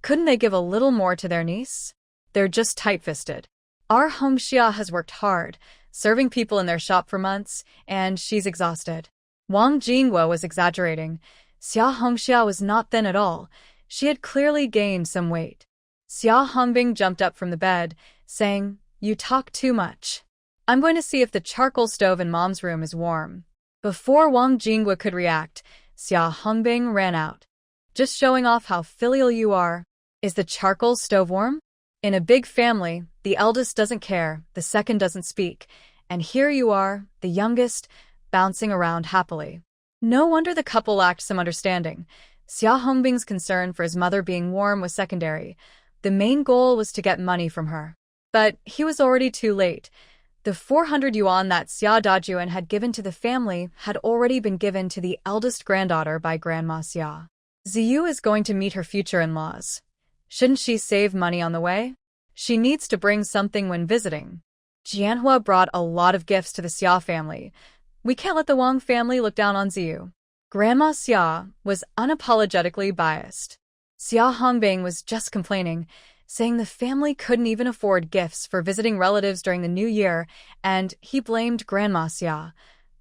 Speaker 1: Couldn't they give a little more to their niece? They're just tight-fisted. Our Hongxia has worked hard, serving people in their shop for months, and she's exhausted. Wang Jingguo was exaggerating. Xia Hongxia was not thin at all. She had clearly gained some weight. Xia Hongbing jumped up from the bed, saying, "You talk too much. I'm going to see if the charcoal stove in Mom's room is warm." Before Wang Jingguo could react, Xia Hongbing ran out. "Just showing off how filial you are." Is the charcoal stove warm? In a big family, the eldest doesn't care, the second doesn't speak, and here you are, the youngest, bouncing around happily. No wonder the couple lacked some understanding. Xia Hongbing's concern for his mother being warm was secondary. The main goal was to get money from her. But he was already too late. The 400 yuan that Xia Dajuan had given to the family had already been given to the eldest granddaughter by Grandma Xia. Ziyu is going to meet her future in-laws. Shouldn't she save money on the way? She needs to bring something when visiting. Jianhua brought a lot of gifts to the Xia family. We can't let the Wang family look down on Ziyu. Grandma Xia was unapologetically biased. Xia Hongbing was just complaining, saying the family couldn't even afford gifts for visiting relatives during the new year, and he blamed Grandma Xia.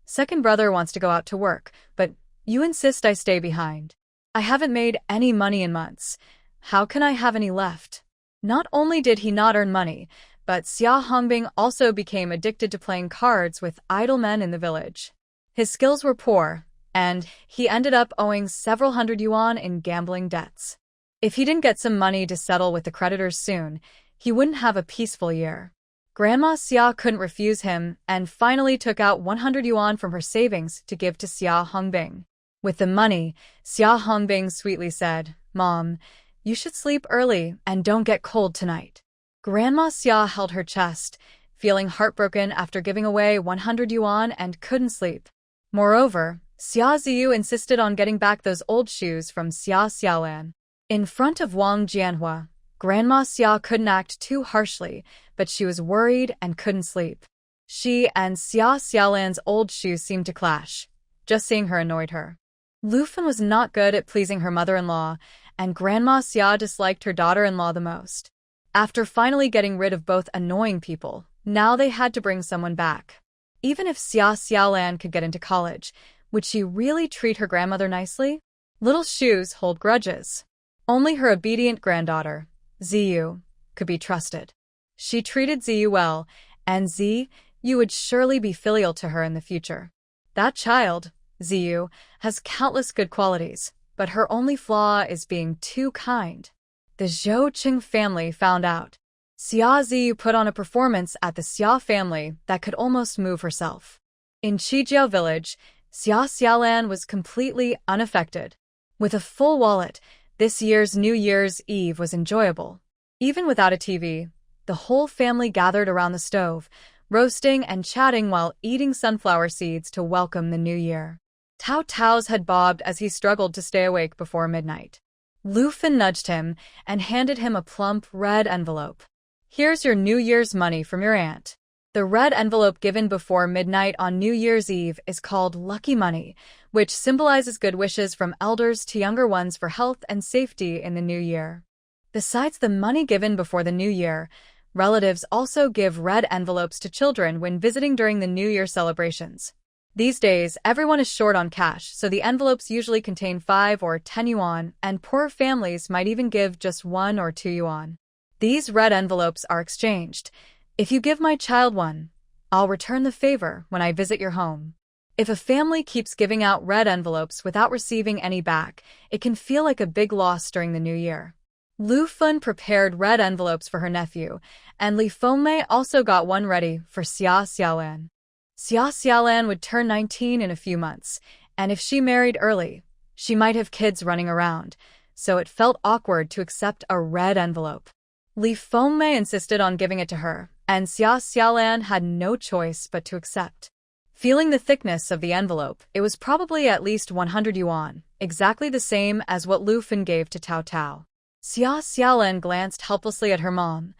Speaker 1: Second brother wants to go out to work, but you insist I stay behind. I haven't made any money in months. How can I have any left? Not only did he not earn money, but Xia Hongbing also became addicted to playing cards with idle men in the village. His skills were poor, and he ended up owing several hundred yuan in gambling debts. If he didn't get some money to settle with the creditors soon, he wouldn't have a peaceful year. Grandma Xia couldn't refuse him and finally took out 100 yuan from her savings to give to Xia Hongbing. With the money, Xia Hongbing sweetly said, "Mom, you should sleep early and don't get cold tonight." Grandma Xia held her chest, feeling heartbroken after giving away 100 yuan and couldn't sleep. Moreover, Xia Ziyu insisted on getting back those old shoes from Xia Xiaolan. In front of Wang Jianhua, Grandma Xia couldn't act too harshly, but she was worried and couldn't sleep. She and Xia Xiaolan's old shoes seemed to clash. Just seeing her annoyed her. Lu Fen was not good at pleasing her mother-in-law, and Grandma Xia disliked her daughter-in-law the most. After finally getting rid of both annoying people, now they had to bring someone back. Even if Xia Xiaolan could get into college, would she really treat her grandmother nicely? Little shoes hold grudges. Only her obedient granddaughter, Ziyu, could be trusted. She treated Ziyu well, and Ziyu would surely be filial to her in the future. That child, Ziyu, has countless good qualities, but her only flaw is being too kind. The Zhou Qing family found out. Xia Ziyu put on a performance at the Xia family that could almost move herself. In Qijiao village, Xia Xiaolan was completely unaffected. With a full wallet, this year's New Year's Eve was enjoyable. Even without a TV, the whole family gathered around the stove, roasting and chatting while eating sunflower seeds to welcome the new year. Tao Tao's head bobbed as he struggled to stay awake before midnight. Lu Fen nudged him and handed him a plump red envelope. "Here's your New Year's money from your aunt." The red envelope given before midnight on New Year's Eve is called lucky money, which symbolizes good wishes from elders to younger ones for health and safety in the new year. Besides the money given before the new year, relatives also give red envelopes to children when visiting during the New Year celebrations. These days, everyone is short on cash, so the envelopes usually contain 5 or 10 yuan, and poorer families might even give just 1 or 2 yuan. These red envelopes are exchanged. If you give my child one, I'll return the favor when I visit your home. If a family keeps giving out red envelopes without receiving any back, it can feel like a big loss during the new year. Lu Fen prepared red envelopes for her nephew, and Li Fengmei also got one ready for Xia Xiaolan. Xia Xiaolan would turn 19 in a few months, and if she married early, she might have kids running around, so it felt awkward to accept a red envelope. Li Fengmei insisted on giving it to her, and Xia Xiaolan had no choice but to accept. Feeling the thickness of the envelope, it was probably at least 100 yuan, exactly the same as what Lu Fen gave to Tao Tao. Xia Xiaolan glanced helplessly at her mom.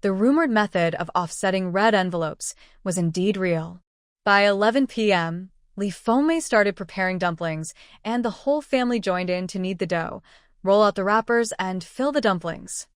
Speaker 1: The rumored method of offsetting red envelopes was indeed real. By 11 p.m., Li Fengmei started preparing dumplings, and the whole family joined in to knead the dough, roll out the wrappers, and fill the dumplings.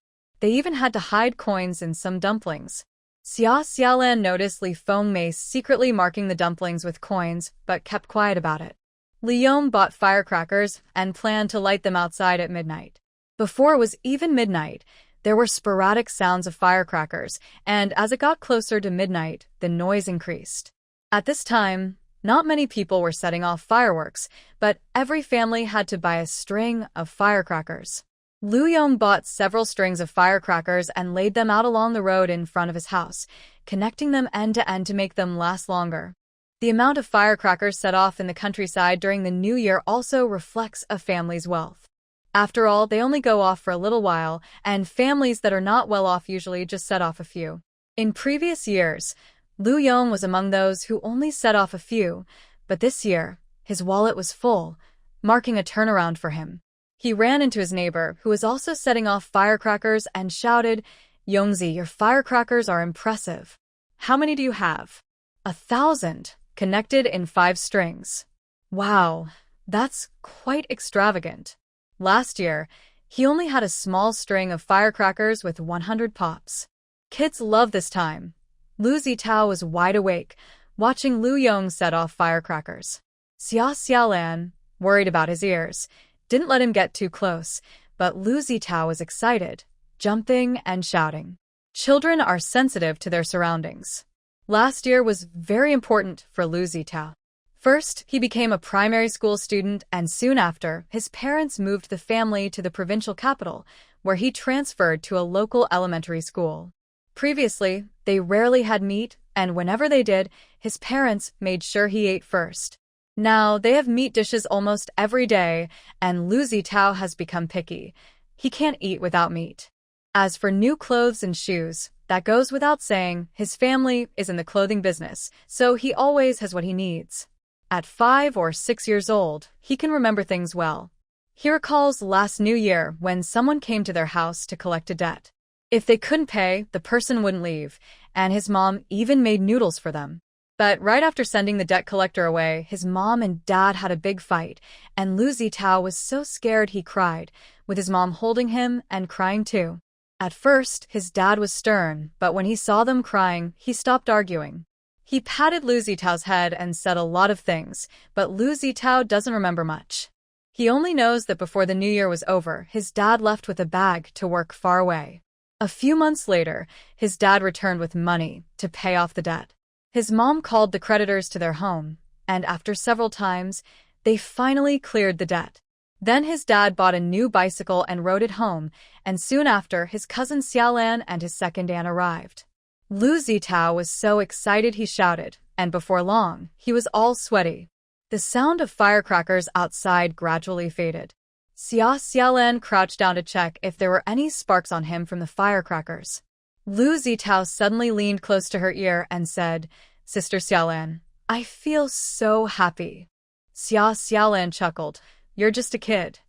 Speaker 1: They even had to hide coins in some dumplings. Xia Xiaolan noticed Li Fengmei secretly marking the dumplings with coins, but kept quiet about it. Li Yong bought firecrackers and planned to light them outside at midnight. Before it was even midnight, there were sporadic sounds of firecrackers, and as it got closer to midnight, the noise increased. At this time, not many people were setting off fireworks, but every family had to buy a string of firecrackers. Lu Yong bought several strings of firecrackers and laid them out along the road in front of his house, connecting them end to end to make them last longer. The amount of firecrackers set off in the countryside during the New Year also reflects a family's wealth. After all, they only go off for a little while, and families that are not well off usually just set off a few. In previous years, Lu Yong was among those who only set off a few, but this year, his wallet was full, marking a turnaround for him. He ran into his neighbor, who was also setting off firecrackers, and shouted, "Yongzi, your firecrackers are impressive. How many do you have?" 1,000, connected in 5 strings. Wow, that's quite extravagant. Last year, he only had a small string of firecrackers with 100 pops. Kids love this time. Lu Zitao was wide awake, watching Lu Yong set off firecrackers. Xia Xiaolan, worried about his ears, didn't let him get too close, but Lu Zitao was excited, jumping and shouting. Children are sensitive to their surroundings. Last year was very important for Lu Zitao. First, he became a primary school student, and soon after, his parents moved the family to the provincial capital, where he transferred to a local elementary school. Previously, they rarely had meat, and whenever they did, his parents made sure he ate first. Now, they have meat dishes almost every day, and Lu Zitao has become picky. He can't eat without meat. As for new clothes and shoes, that goes without saying. His family is in the clothing business, so he always has what he needs. At 5 or 6 years old, he can remember things well. He recalls last New Year when someone came to their house to collect a debt. If they couldn't pay, the person wouldn't leave, and his mom even made noodles for them. But right after sending the debt collector away, his mom and dad had a big fight, and Lu Zitao was so scared he cried, with his mom holding him and crying too. At first, his dad was stern, but when he saw them crying, he stopped arguing. He patted Lu Zitao's head and said a lot of things, but Lu Zitao doesn't remember much. He only knows that before the New Year was over, his dad left with a bag to work far away. A few months later, his dad returned with money to pay off the debt. His mom called the creditors to their home, and after several times, they finally cleared the debt. Then his dad bought a new bicycle and rode it home, and soon after, his cousin Xiaolan and his second aunt arrived. Lu Zitao was so excited he shouted, and before long, he was all sweaty. The sound of firecrackers outside gradually faded. Xia Xiaolan crouched down to check if there were any sparks on him from the firecrackers. Lu Zitao suddenly leaned close to her ear and said, "Sister Xiaolan, I feel so happy." Xia Xiaolan chuckled, "You're just a kid.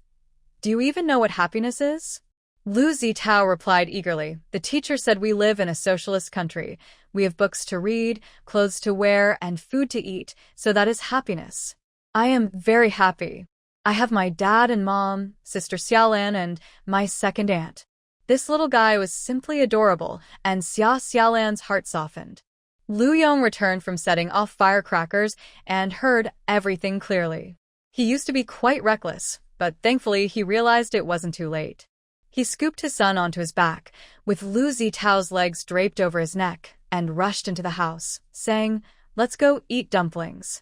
Speaker 1: Do you even know what happiness is?" Lu Zitao replied eagerly, "The teacher said we live in a socialist country. We have books to read, clothes to wear, and food to eat, so that is happiness. I am very happy. I have my dad and mom, Sister Xiaolan, and my second aunt." This little guy was simply adorable, and Xia Xiaolan's heart softened. Lu Yong returned from setting off firecrackers and heard everything clearly. He used to be quite reckless, but thankfully he realized it wasn't too late. He scooped his son onto his back, with Lu Zitao's legs draped over his neck, and rushed into the house, saying, "Let's go eat dumplings."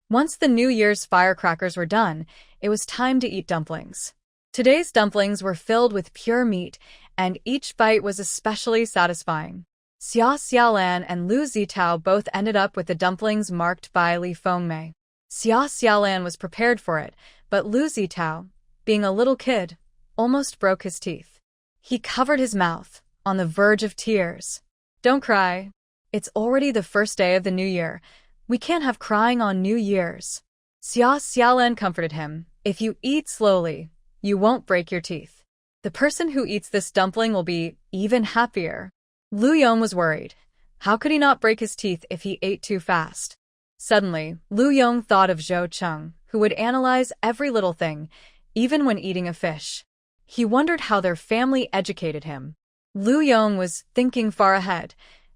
Speaker 1: Once the New Year's firecrackers were done, it was time to eat dumplings. Today's dumplings were filled with pure meat, and each bite was especially satisfying. Xia Xiaolan and Lu Zitao both ended up with the dumplings marked by Li Fengmei. Xia Xiaolan was prepared for it, but Lu Zitao, being a little kid, almost broke his teeth. He covered his mouth, on the verge of tears. "Don't cry. It's already the first day of the New Year. We can't have crying on New Year's." Xia Xiaolan comforted him, "If you eat slowly, you won't break your teeth. The person who eats this dumpling will be even happier." Lu Yong was worried. How could he not break his teeth if he ate too fast? Suddenly, Lu Yong thought of Zhou Cheng, who would analyze every little thing, even when eating a fish. He wondered how their family educated him. Lu Yong was thinking far ahead.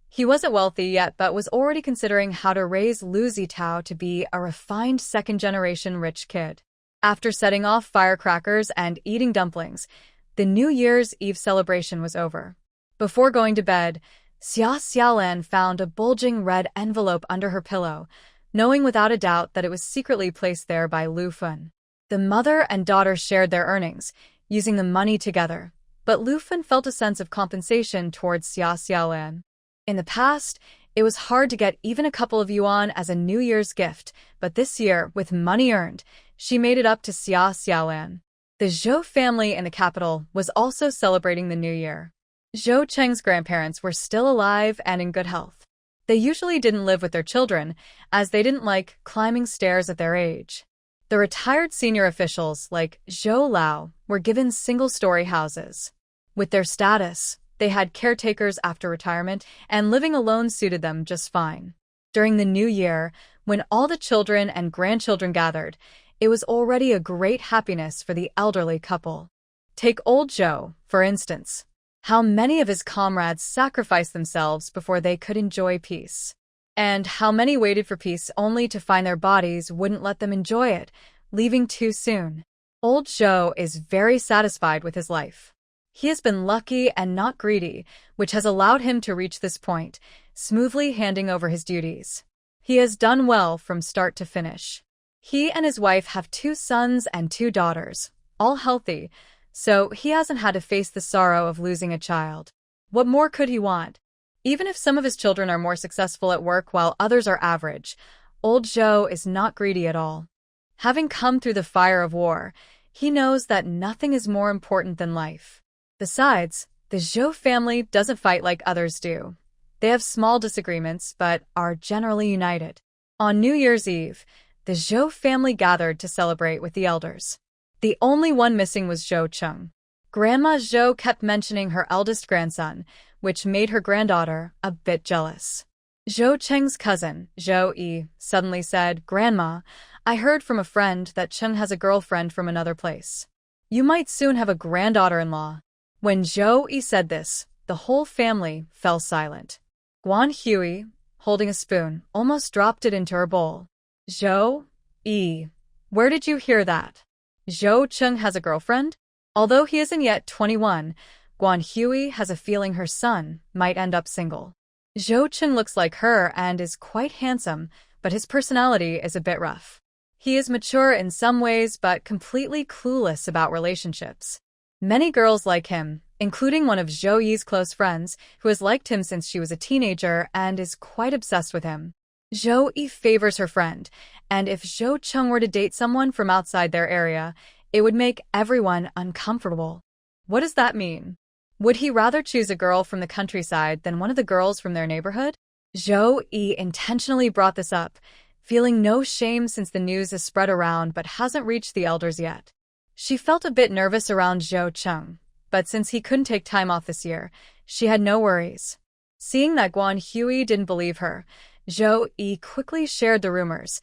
Speaker 1: He wasn't wealthy yet, but was already considering how to raise Lu Zitao to be a refined second-generation rich kid. After setting off firecrackers and eating dumplings, the New Year's Eve celebration was over. Before going to bed, Xia Xiaolan found a bulging red envelope under her pillow, knowing without a doubt that it was secretly placed there by Lu Fun. The mother and daughter shared their earnings, using the money together. But Lufin felt a sense of compensation towards Xia Xiaolan. In the past, it was hard to get even a couple of yuan as a New Year's gift, but this year, with money earned, she made it up to Xia Xiaolan. The Zhou family in the capital was also celebrating the New Year. Zhou Cheng's grandparents were still alive and in good health. They usually didn't live with their children, as they didn't like climbing stairs at their age. The retired senior officials, like Zhou Lao, were given single-story houses. With their status, they had caretakers after retirement, and living alone suited them just fine. During the New Year, when all the children and grandchildren gathered, it was already a great happiness for the elderly couple. Take old Zhou, for instance. How many of his comrades sacrificed themselves before they could enjoy peace? And how many waited for peace only to find their bodies wouldn't let them enjoy it, leaving too soon? Old Zhou is very satisfied with his life. He has been lucky and not greedy, which has allowed him to reach this point, smoothly handing over his duties. He has done well from start to finish. He and his wife have 2 sons and 2 daughters, all healthy, so he hasn't had to face the sorrow of losing a child. What more could he want? Even if some of his children are more successful at work while others are average, old Zhou is not greedy at all. Having come through the fire of war, he knows that nothing is more important than life. Besides, the Zhou family doesn't fight like others do. They have small disagreements, but are generally united. On New Year's Eve, the Zhou family gathered to celebrate with the elders. The only one missing was Zhou Cheng. Grandma Zhou kept mentioning her eldest grandson, which made her granddaughter a bit jealous. Zhou Cheng's cousin, Zhou Yi, suddenly said, "Grandma, I heard from a friend that Cheng has a girlfriend from another place. You might soon have a granddaughter-in-law." When Zhou Yi said this, the whole family fell silent. Guan Hui, holding a spoon, almost dropped it into her bowl. "Zhou Yi, where did you hear that? Zhou Cheng has a girlfriend?" Although he isn't yet 21, Guan Hui has a feeling her son might end up single. Zhou Cheng looks like her and is quite handsome, but his personality is a bit rough. He is mature in some ways but completely clueless about relationships. Many girls like him, including one of Zhou Yi's close friends, who has liked him since she was a teenager and is quite obsessed with him. Zhou Yi favors her friend, and if Zhou Cheng were to date someone from outside their area, it would make everyone uncomfortable. What does that mean? Would he rather choose a girl from the countryside than one of the girls from their neighborhood? Zhou Yi intentionally brought this up, feeling no shame since the news is spread around but hasn't reached the elders yet. She felt a bit nervous around Zhou Cheng, but since he couldn't take time off this year, she had no worries. Seeing that Guan Hui didn't believe her, Zhou Yi quickly shared the rumors.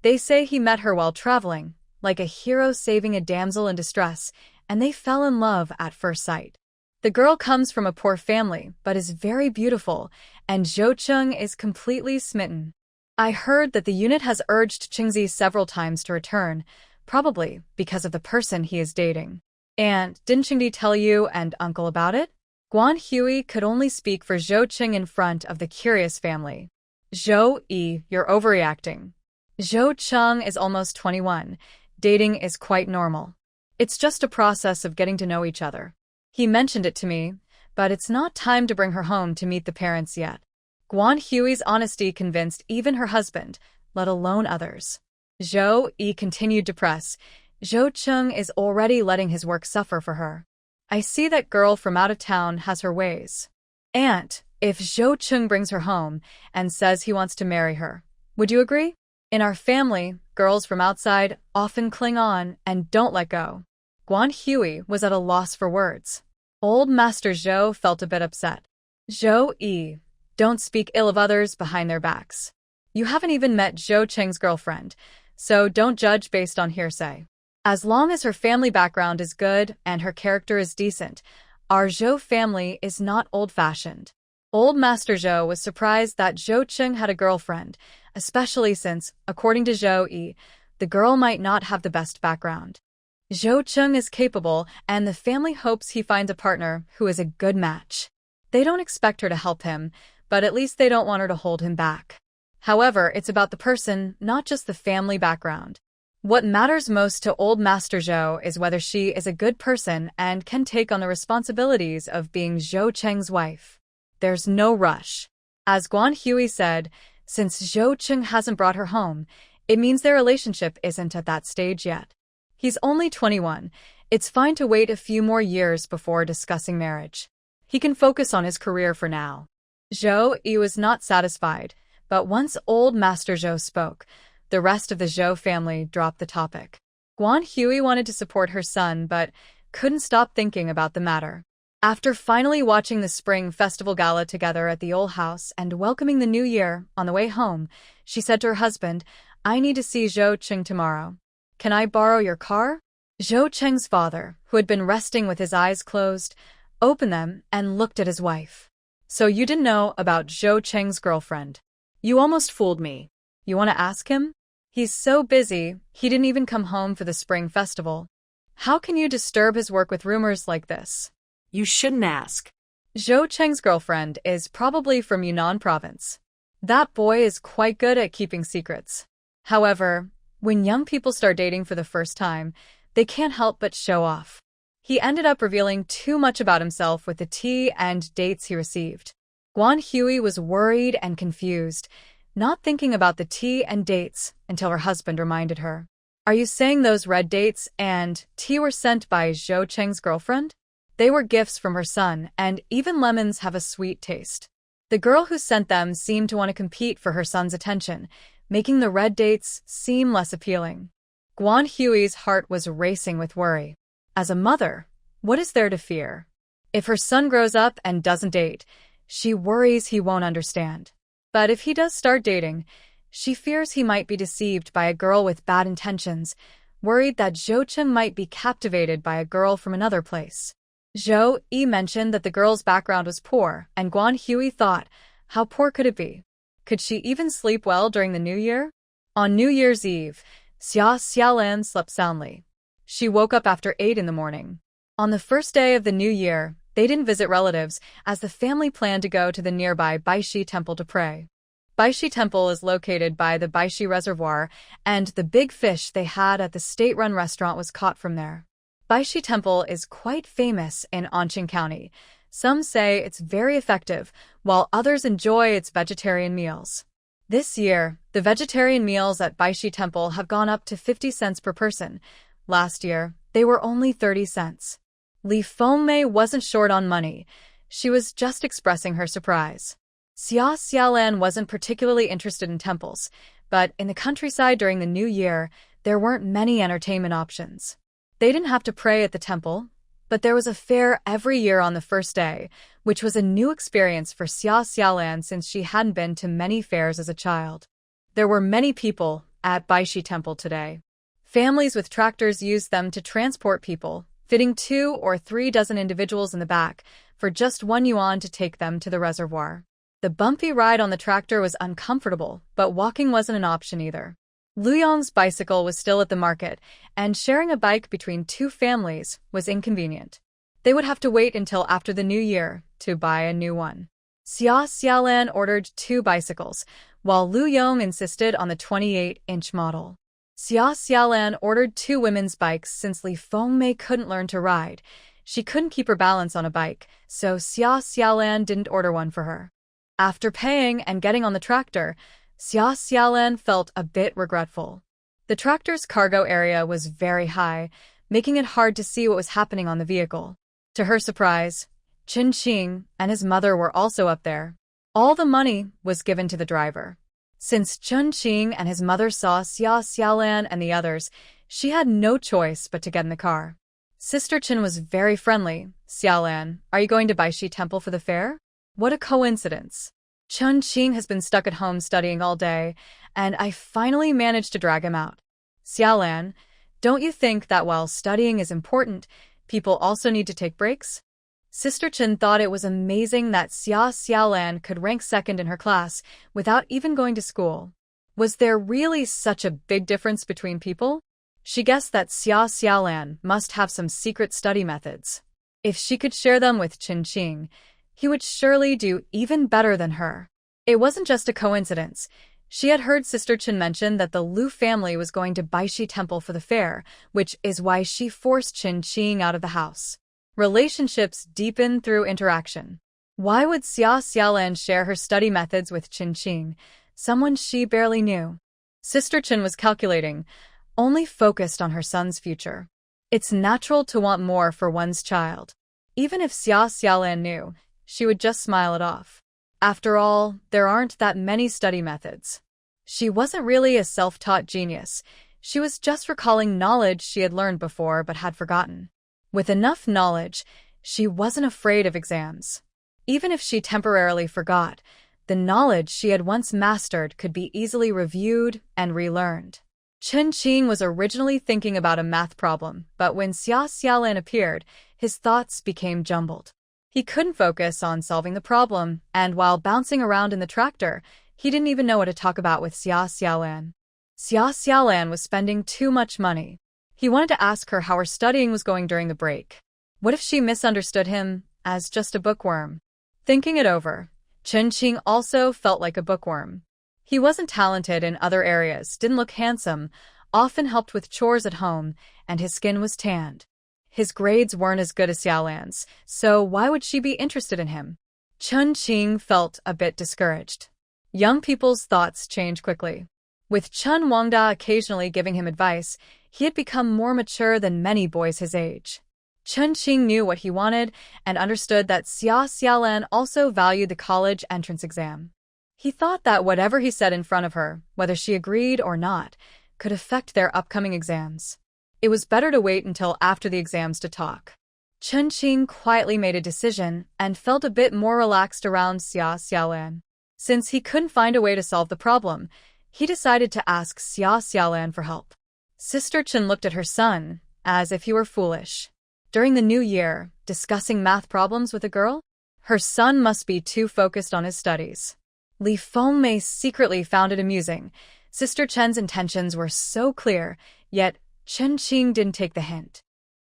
Speaker 1: They say he met her while traveling, like a hero saving a damsel in distress, and they fell in love at first sight. The girl comes from a poor family, but is very beautiful, and Zhou Cheng is completely smitten. I heard that the unit has urged Qingzi several times to return, probably because of the person he is dating. And didn't Qingdi tell you and uncle about it? Guan Hui could only speak for Zhou Cheng in front of the curious family. Zhou Yi, you're overreacting. Zhou Cheng is almost 21. Dating is quite normal. It's just a process of getting to know each other. He mentioned it to me, but it's not time to bring her home to meet the parents yet. Guan Hui's honesty convinced even her husband, let alone others. Zhou Yi continued to press. Zhou Cheng is already letting his work suffer for her. I see that girl from out of town has her ways. Aunt, if Zhou Cheng brings her home and says he wants to marry her, would you agree? In our family, girls from outside often cling on and don't let go. Guan Hui was at a loss for words. Old Master Zhou felt a bit upset. Zhou Yi, don't speak ill of others behind their backs. You haven't even met Zhou Cheng's girlfriend, so don't judge based on hearsay. As long as her family background is good and her character is decent, our Zhou family is not old-fashioned. Old Master Zhou was surprised that Zhou Cheng had a girlfriend, especially since, according to Zhou Yi, the girl might not have the best background. Zhou Cheng is capable, and the family hopes he finds a partner who is a good match. They don't expect her to help him, but at least they don't want her to hold him back. However, it's about the person, not just the family background. What matters most to old Master Zhou is whether she is a good person and can take on the responsibilities of being Zhou Cheng's wife. There's no rush. As Guan Hui said, since Zhou Cheng hasn't brought her home, it means their relationship isn't at that stage yet. He's only 21. It's fine to wait a few more years before discussing marriage. He can focus on his career for now. Zhou Yi was not satisfied, but once old Master Zhou spoke, the rest of the Zhou family dropped the topic. Guan Hui wanted to support her son, but couldn't stop thinking about the matter. After finally watching the Spring Festival Gala together at the old house and welcoming the new year on the way home, she said to her husband, "I need to see Zhou Cheng tomorrow. Can I borrow your car?" Zhou Cheng's father, who had been resting with his eyes closed, opened them and looked at his wife. "So you didn't know about Zhou Cheng's girlfriend? You almost fooled me. You want to ask him? He's so busy, he didn't even come home for the Spring Festival. How can you disturb his work with rumors like this?"
Speaker 2: You shouldn't ask.
Speaker 1: Zhou Cheng's girlfriend is probably from Yunnan province. That boy is quite good at keeping secrets. However, when young people start dating for the first time, they can't help but show off. He ended up revealing too much about himself with the tea and dates he received. Guan Hui was worried and confused, not thinking about the tea and dates until her husband reminded her. "Are you saying those red dates and tea were sent by Zhou Cheng's girlfriend? They were gifts from her son, and even lemons have a sweet taste." The girl who sent them seemed to want to compete for her son's attention, making the red dates seem less appealing. Guan Hui's heart was racing with worry. As a mother, what is there to fear? If her son grows up and doesn't date, she worries he won't understand. But if he does start dating, she fears he might be deceived by a girl with bad intentions, worried that Zhou Cheng might be captivated by a girl from another place. Zhou Yi mentioned that the girl's background was poor, and Guan Hui thought, how poor could it be? Could she even sleep well during the New Year? On New Year's Eve, Xia Xiaolan slept soundly. She woke up after 8 in the morning. On the first day of the New Year, they didn't visit relatives, as the family planned to go to the nearby Baishi Temple to pray. Baishi Temple is located by the Baishi Reservoir, and the big fish they had at the state-run restaurant was caught from there. Baishi Temple is quite famous in Anqing County. Some say it's very effective, while others enjoy its vegetarian meals. This year, the vegetarian meals at Baishi Temple have gone up to 50 cents per person. Last year, they were only 30 cents. Li Fengmei wasn't short on money. She was just expressing her surprise. Xia Xiaolan wasn't particularly interested in temples, but in the countryside during the New Year, there weren't many entertainment options. They didn't have to pray at the temple, but there was a fair every year on the first day, which was a new experience for Xia Xiaolan since she hadn't been to many fairs as a child. There were many people at Baishi Temple today. Families with tractors used them to transport people, fitting 2 or 3 dozen individuals in the back, for just 1 yuan to take them to the reservoir. The bumpy ride on the tractor was uncomfortable, but walking wasn't an option either. Lu Yong's bicycle was still at the market, and sharing a bike between 2 families was inconvenient. They would have to wait until after the New Year to buy a new one. Xia Xiaolan ordered 2 bicycles, while Lu Yong insisted on the 28-inch model. Xia Xiaolan ordered 2 women's bikes since Li Fengmei couldn't learn to ride. She couldn't keep her balance on a bike, so Xia Xiaolan didn't order one for her. After paying and getting on the tractor, Xia Xiaolan felt a bit regretful. The tractor's cargo area was very high, making it hard to see what was happening on the vehicle. To her surprise, Chen Qing and his mother were also up there. All the money was given to the driver. Since Chen Qing and his mother saw Xia Xiaolan and the others, she had no choice but to get in the car. Sister Chen was very friendly. "Xiaolan, are you going to Baishi Temple for the fair? What a coincidence. Chen Qing has been stuck at home studying all day, and I finally managed to drag him out. Xiaolan, don't you think that while studying is important, people also need to take breaks?" Sister Chen thought it was amazing that Xia Xiaolan could rank second in her class without even going to school. Was there really such a big difference between people? She guessed that Xia Xiaolan must have some secret study methods. If she could share them with Chen Qing, he would surely do even better than her. It wasn't just a coincidence. She had heard Sister Chen mention that the Lu family was going to Baishi Temple for the fair, which is why she forced Qin Qing out of the house. Relationships deepen through interaction. Why would Xia Xiaolan share her study methods with Qin Qing, someone she barely knew? Sister Chen was calculating, only focused on her son's future. It's natural to want more for one's child. Even if Xia Xiaolan knew, she would just smile it off. After all, there aren't that many study methods. She wasn't really a self-taught genius. She was just recalling knowledge she had learned before but had forgotten. With enough knowledge, she wasn't afraid of exams. Even if she temporarily forgot, the knowledge she had once mastered could be easily reviewed and relearned. Qin Qing was originally thinking about a math problem, but when Xia Xiaolan appeared, his thoughts became jumbled. He couldn't focus on solving the problem, and while bouncing around in the tractor, he didn't even know what to talk about with Xia Xiaolan. Xia Xiaolan was spending too much money. He wanted to ask her how her studying was going during the break. What if she misunderstood him as just a bookworm? Thinking it over, Qin Qing also felt like a bookworm. He wasn't talented in other areas, didn't look handsome, often helped with chores at home, and his skin was tanned. His grades weren't as good as Xiaolan's, so why would she be interested in him? Qin Qing felt a bit discouraged. Young people's thoughts change quickly. With Chen Wangda occasionally giving him advice, he had become more mature than many boys his age. Qin Qing knew what he wanted and understood that Xia Xiaolan also valued the college entrance exam. He thought that whatever he said in front of her, whether she agreed or not, could affect their upcoming exams. It was better to wait until after the exams to talk. Qin Qing quietly made a decision and felt a bit more relaxed around Xia Xiaolan. Since he couldn't find a way to solve the problem, he decided to ask Xia Xiaolan for help. Sister Chen looked at her son, as if he were foolish. During the new year, discussing math problems with a girl? Her son must be too focused on his studies. Li Fengmei secretly found it amusing. Sister Chen's intentions were so clear, yet Qin Qing didn't take the hint.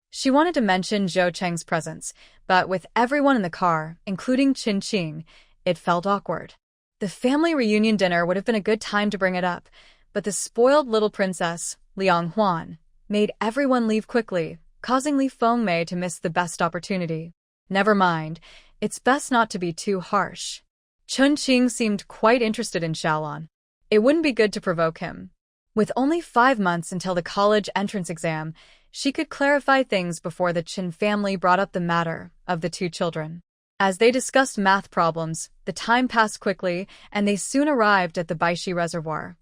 Speaker 1: She wanted to mention Zhou Cheng's presence, but with everyone in the car, including Qin Qing, it felt awkward. The family reunion dinner would have been a good time to bring it up, but the spoiled little princess, Liang Huan, made everyone leave quickly, causing Li Fengmei to miss the best opportunity. Never mind, it's best not to be too harsh. Qin Qing seemed quite interested in Xiaolan. It wouldn't be good to provoke him. With only 5 months until the college entrance exam, she could clarify things before the Qin family brought up the matter of the two children. As they discussed math problems, the time passed quickly, and they soon arrived at the Baishi Reservoir.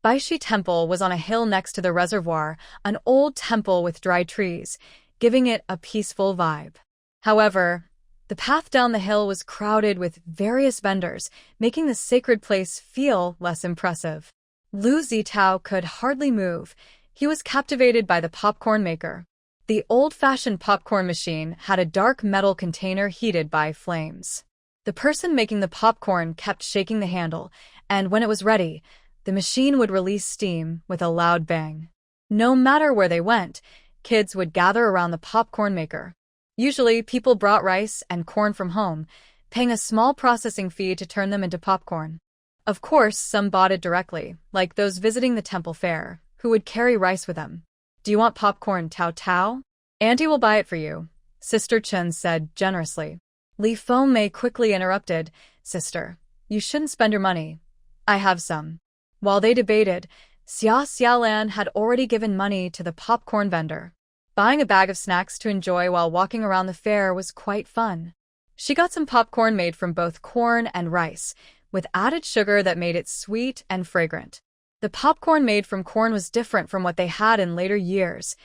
Speaker 1: Baishi Temple was on a hill next to the reservoir, an old temple with dry trees, giving it a peaceful vibe. However, the path down the hill was crowded with various vendors, making the sacred place feel less impressive. Lu Zitao could hardly move. He was captivated by the popcorn maker. The old-fashioned popcorn machine had a dark metal container heated by flames. The person making the popcorn kept shaking the handle, and when it was ready, the machine would release steam with a loud bang. No matter where they went, kids would gather around the popcorn maker. Usually, people brought rice and corn from home, paying a small processing fee to turn them into popcorn. Of course, some bought it directly, like those visiting the temple fair, who would carry rice with them. "Do you want popcorn, Tao Tao? Auntie will buy it for you," Sister Chen said generously. Li Fengmei quickly interrupted, "Sister, you shouldn't spend your money. I have some." While they debated, Xia Xiaolan had already given money to the popcorn vendor. Buying a bag of snacks to enjoy while walking around the fair was quite fun. She got some popcorn made from both corn and rice, with added sugar that made it sweet and fragrant. The popcorn made from corn was different from what they had in later years.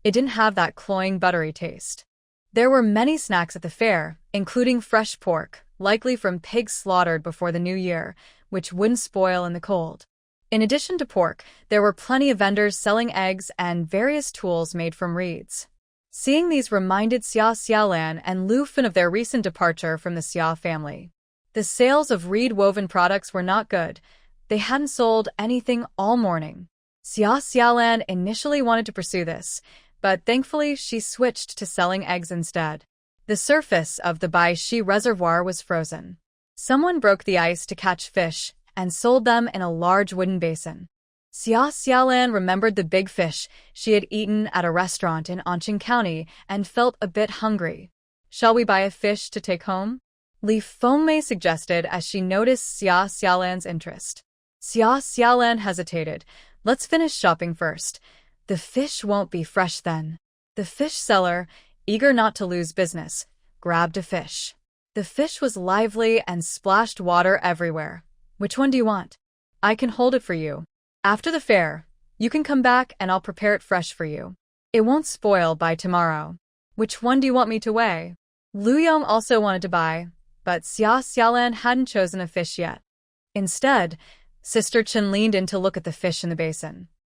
Speaker 1: It didn't have that cloying, buttery taste. There were many snacks at the fair, including fresh pork, likely from pigs slaughtered before the new year, which wouldn't spoil in the cold. In addition to pork, there were plenty of vendors selling eggs and various tools made from reeds. Seeing these reminded Xia Xiaolan and Lu Fen of their recent departure from the Xia family. The sales of reed-woven products were not good. They hadn't sold anything all morning. Xia Xiaolan initially wanted to pursue this, but thankfully she switched to selling eggs instead. The surface of the Baishi Reservoir was frozen. Someone broke the ice to catch fish, and sold them in a large wooden basin. Xia Xiaolan remembered the big fish she had eaten at a restaurant in Anqing County and felt a bit hungry. Shall we buy a fish to take home? Li Fengmei suggested as she noticed Xia Xiaolan's interest. Xia Xiaolan hesitated. Let's finish shopping first. The fish won't be fresh then. The fish seller, eager not to lose business, grabbed a fish. The fish was lively and splashed water everywhere. Which one do you want? I can hold it for you. After the fair, you can come back and I'll prepare it fresh for you. It won't spoil by tomorrow. Which one do you want me to weigh? Lu Yong also wanted to buy, but Xia Xiaolan hadn't chosen a fish yet. Instead, Sister Chen leaned in to look at the fish in the basin.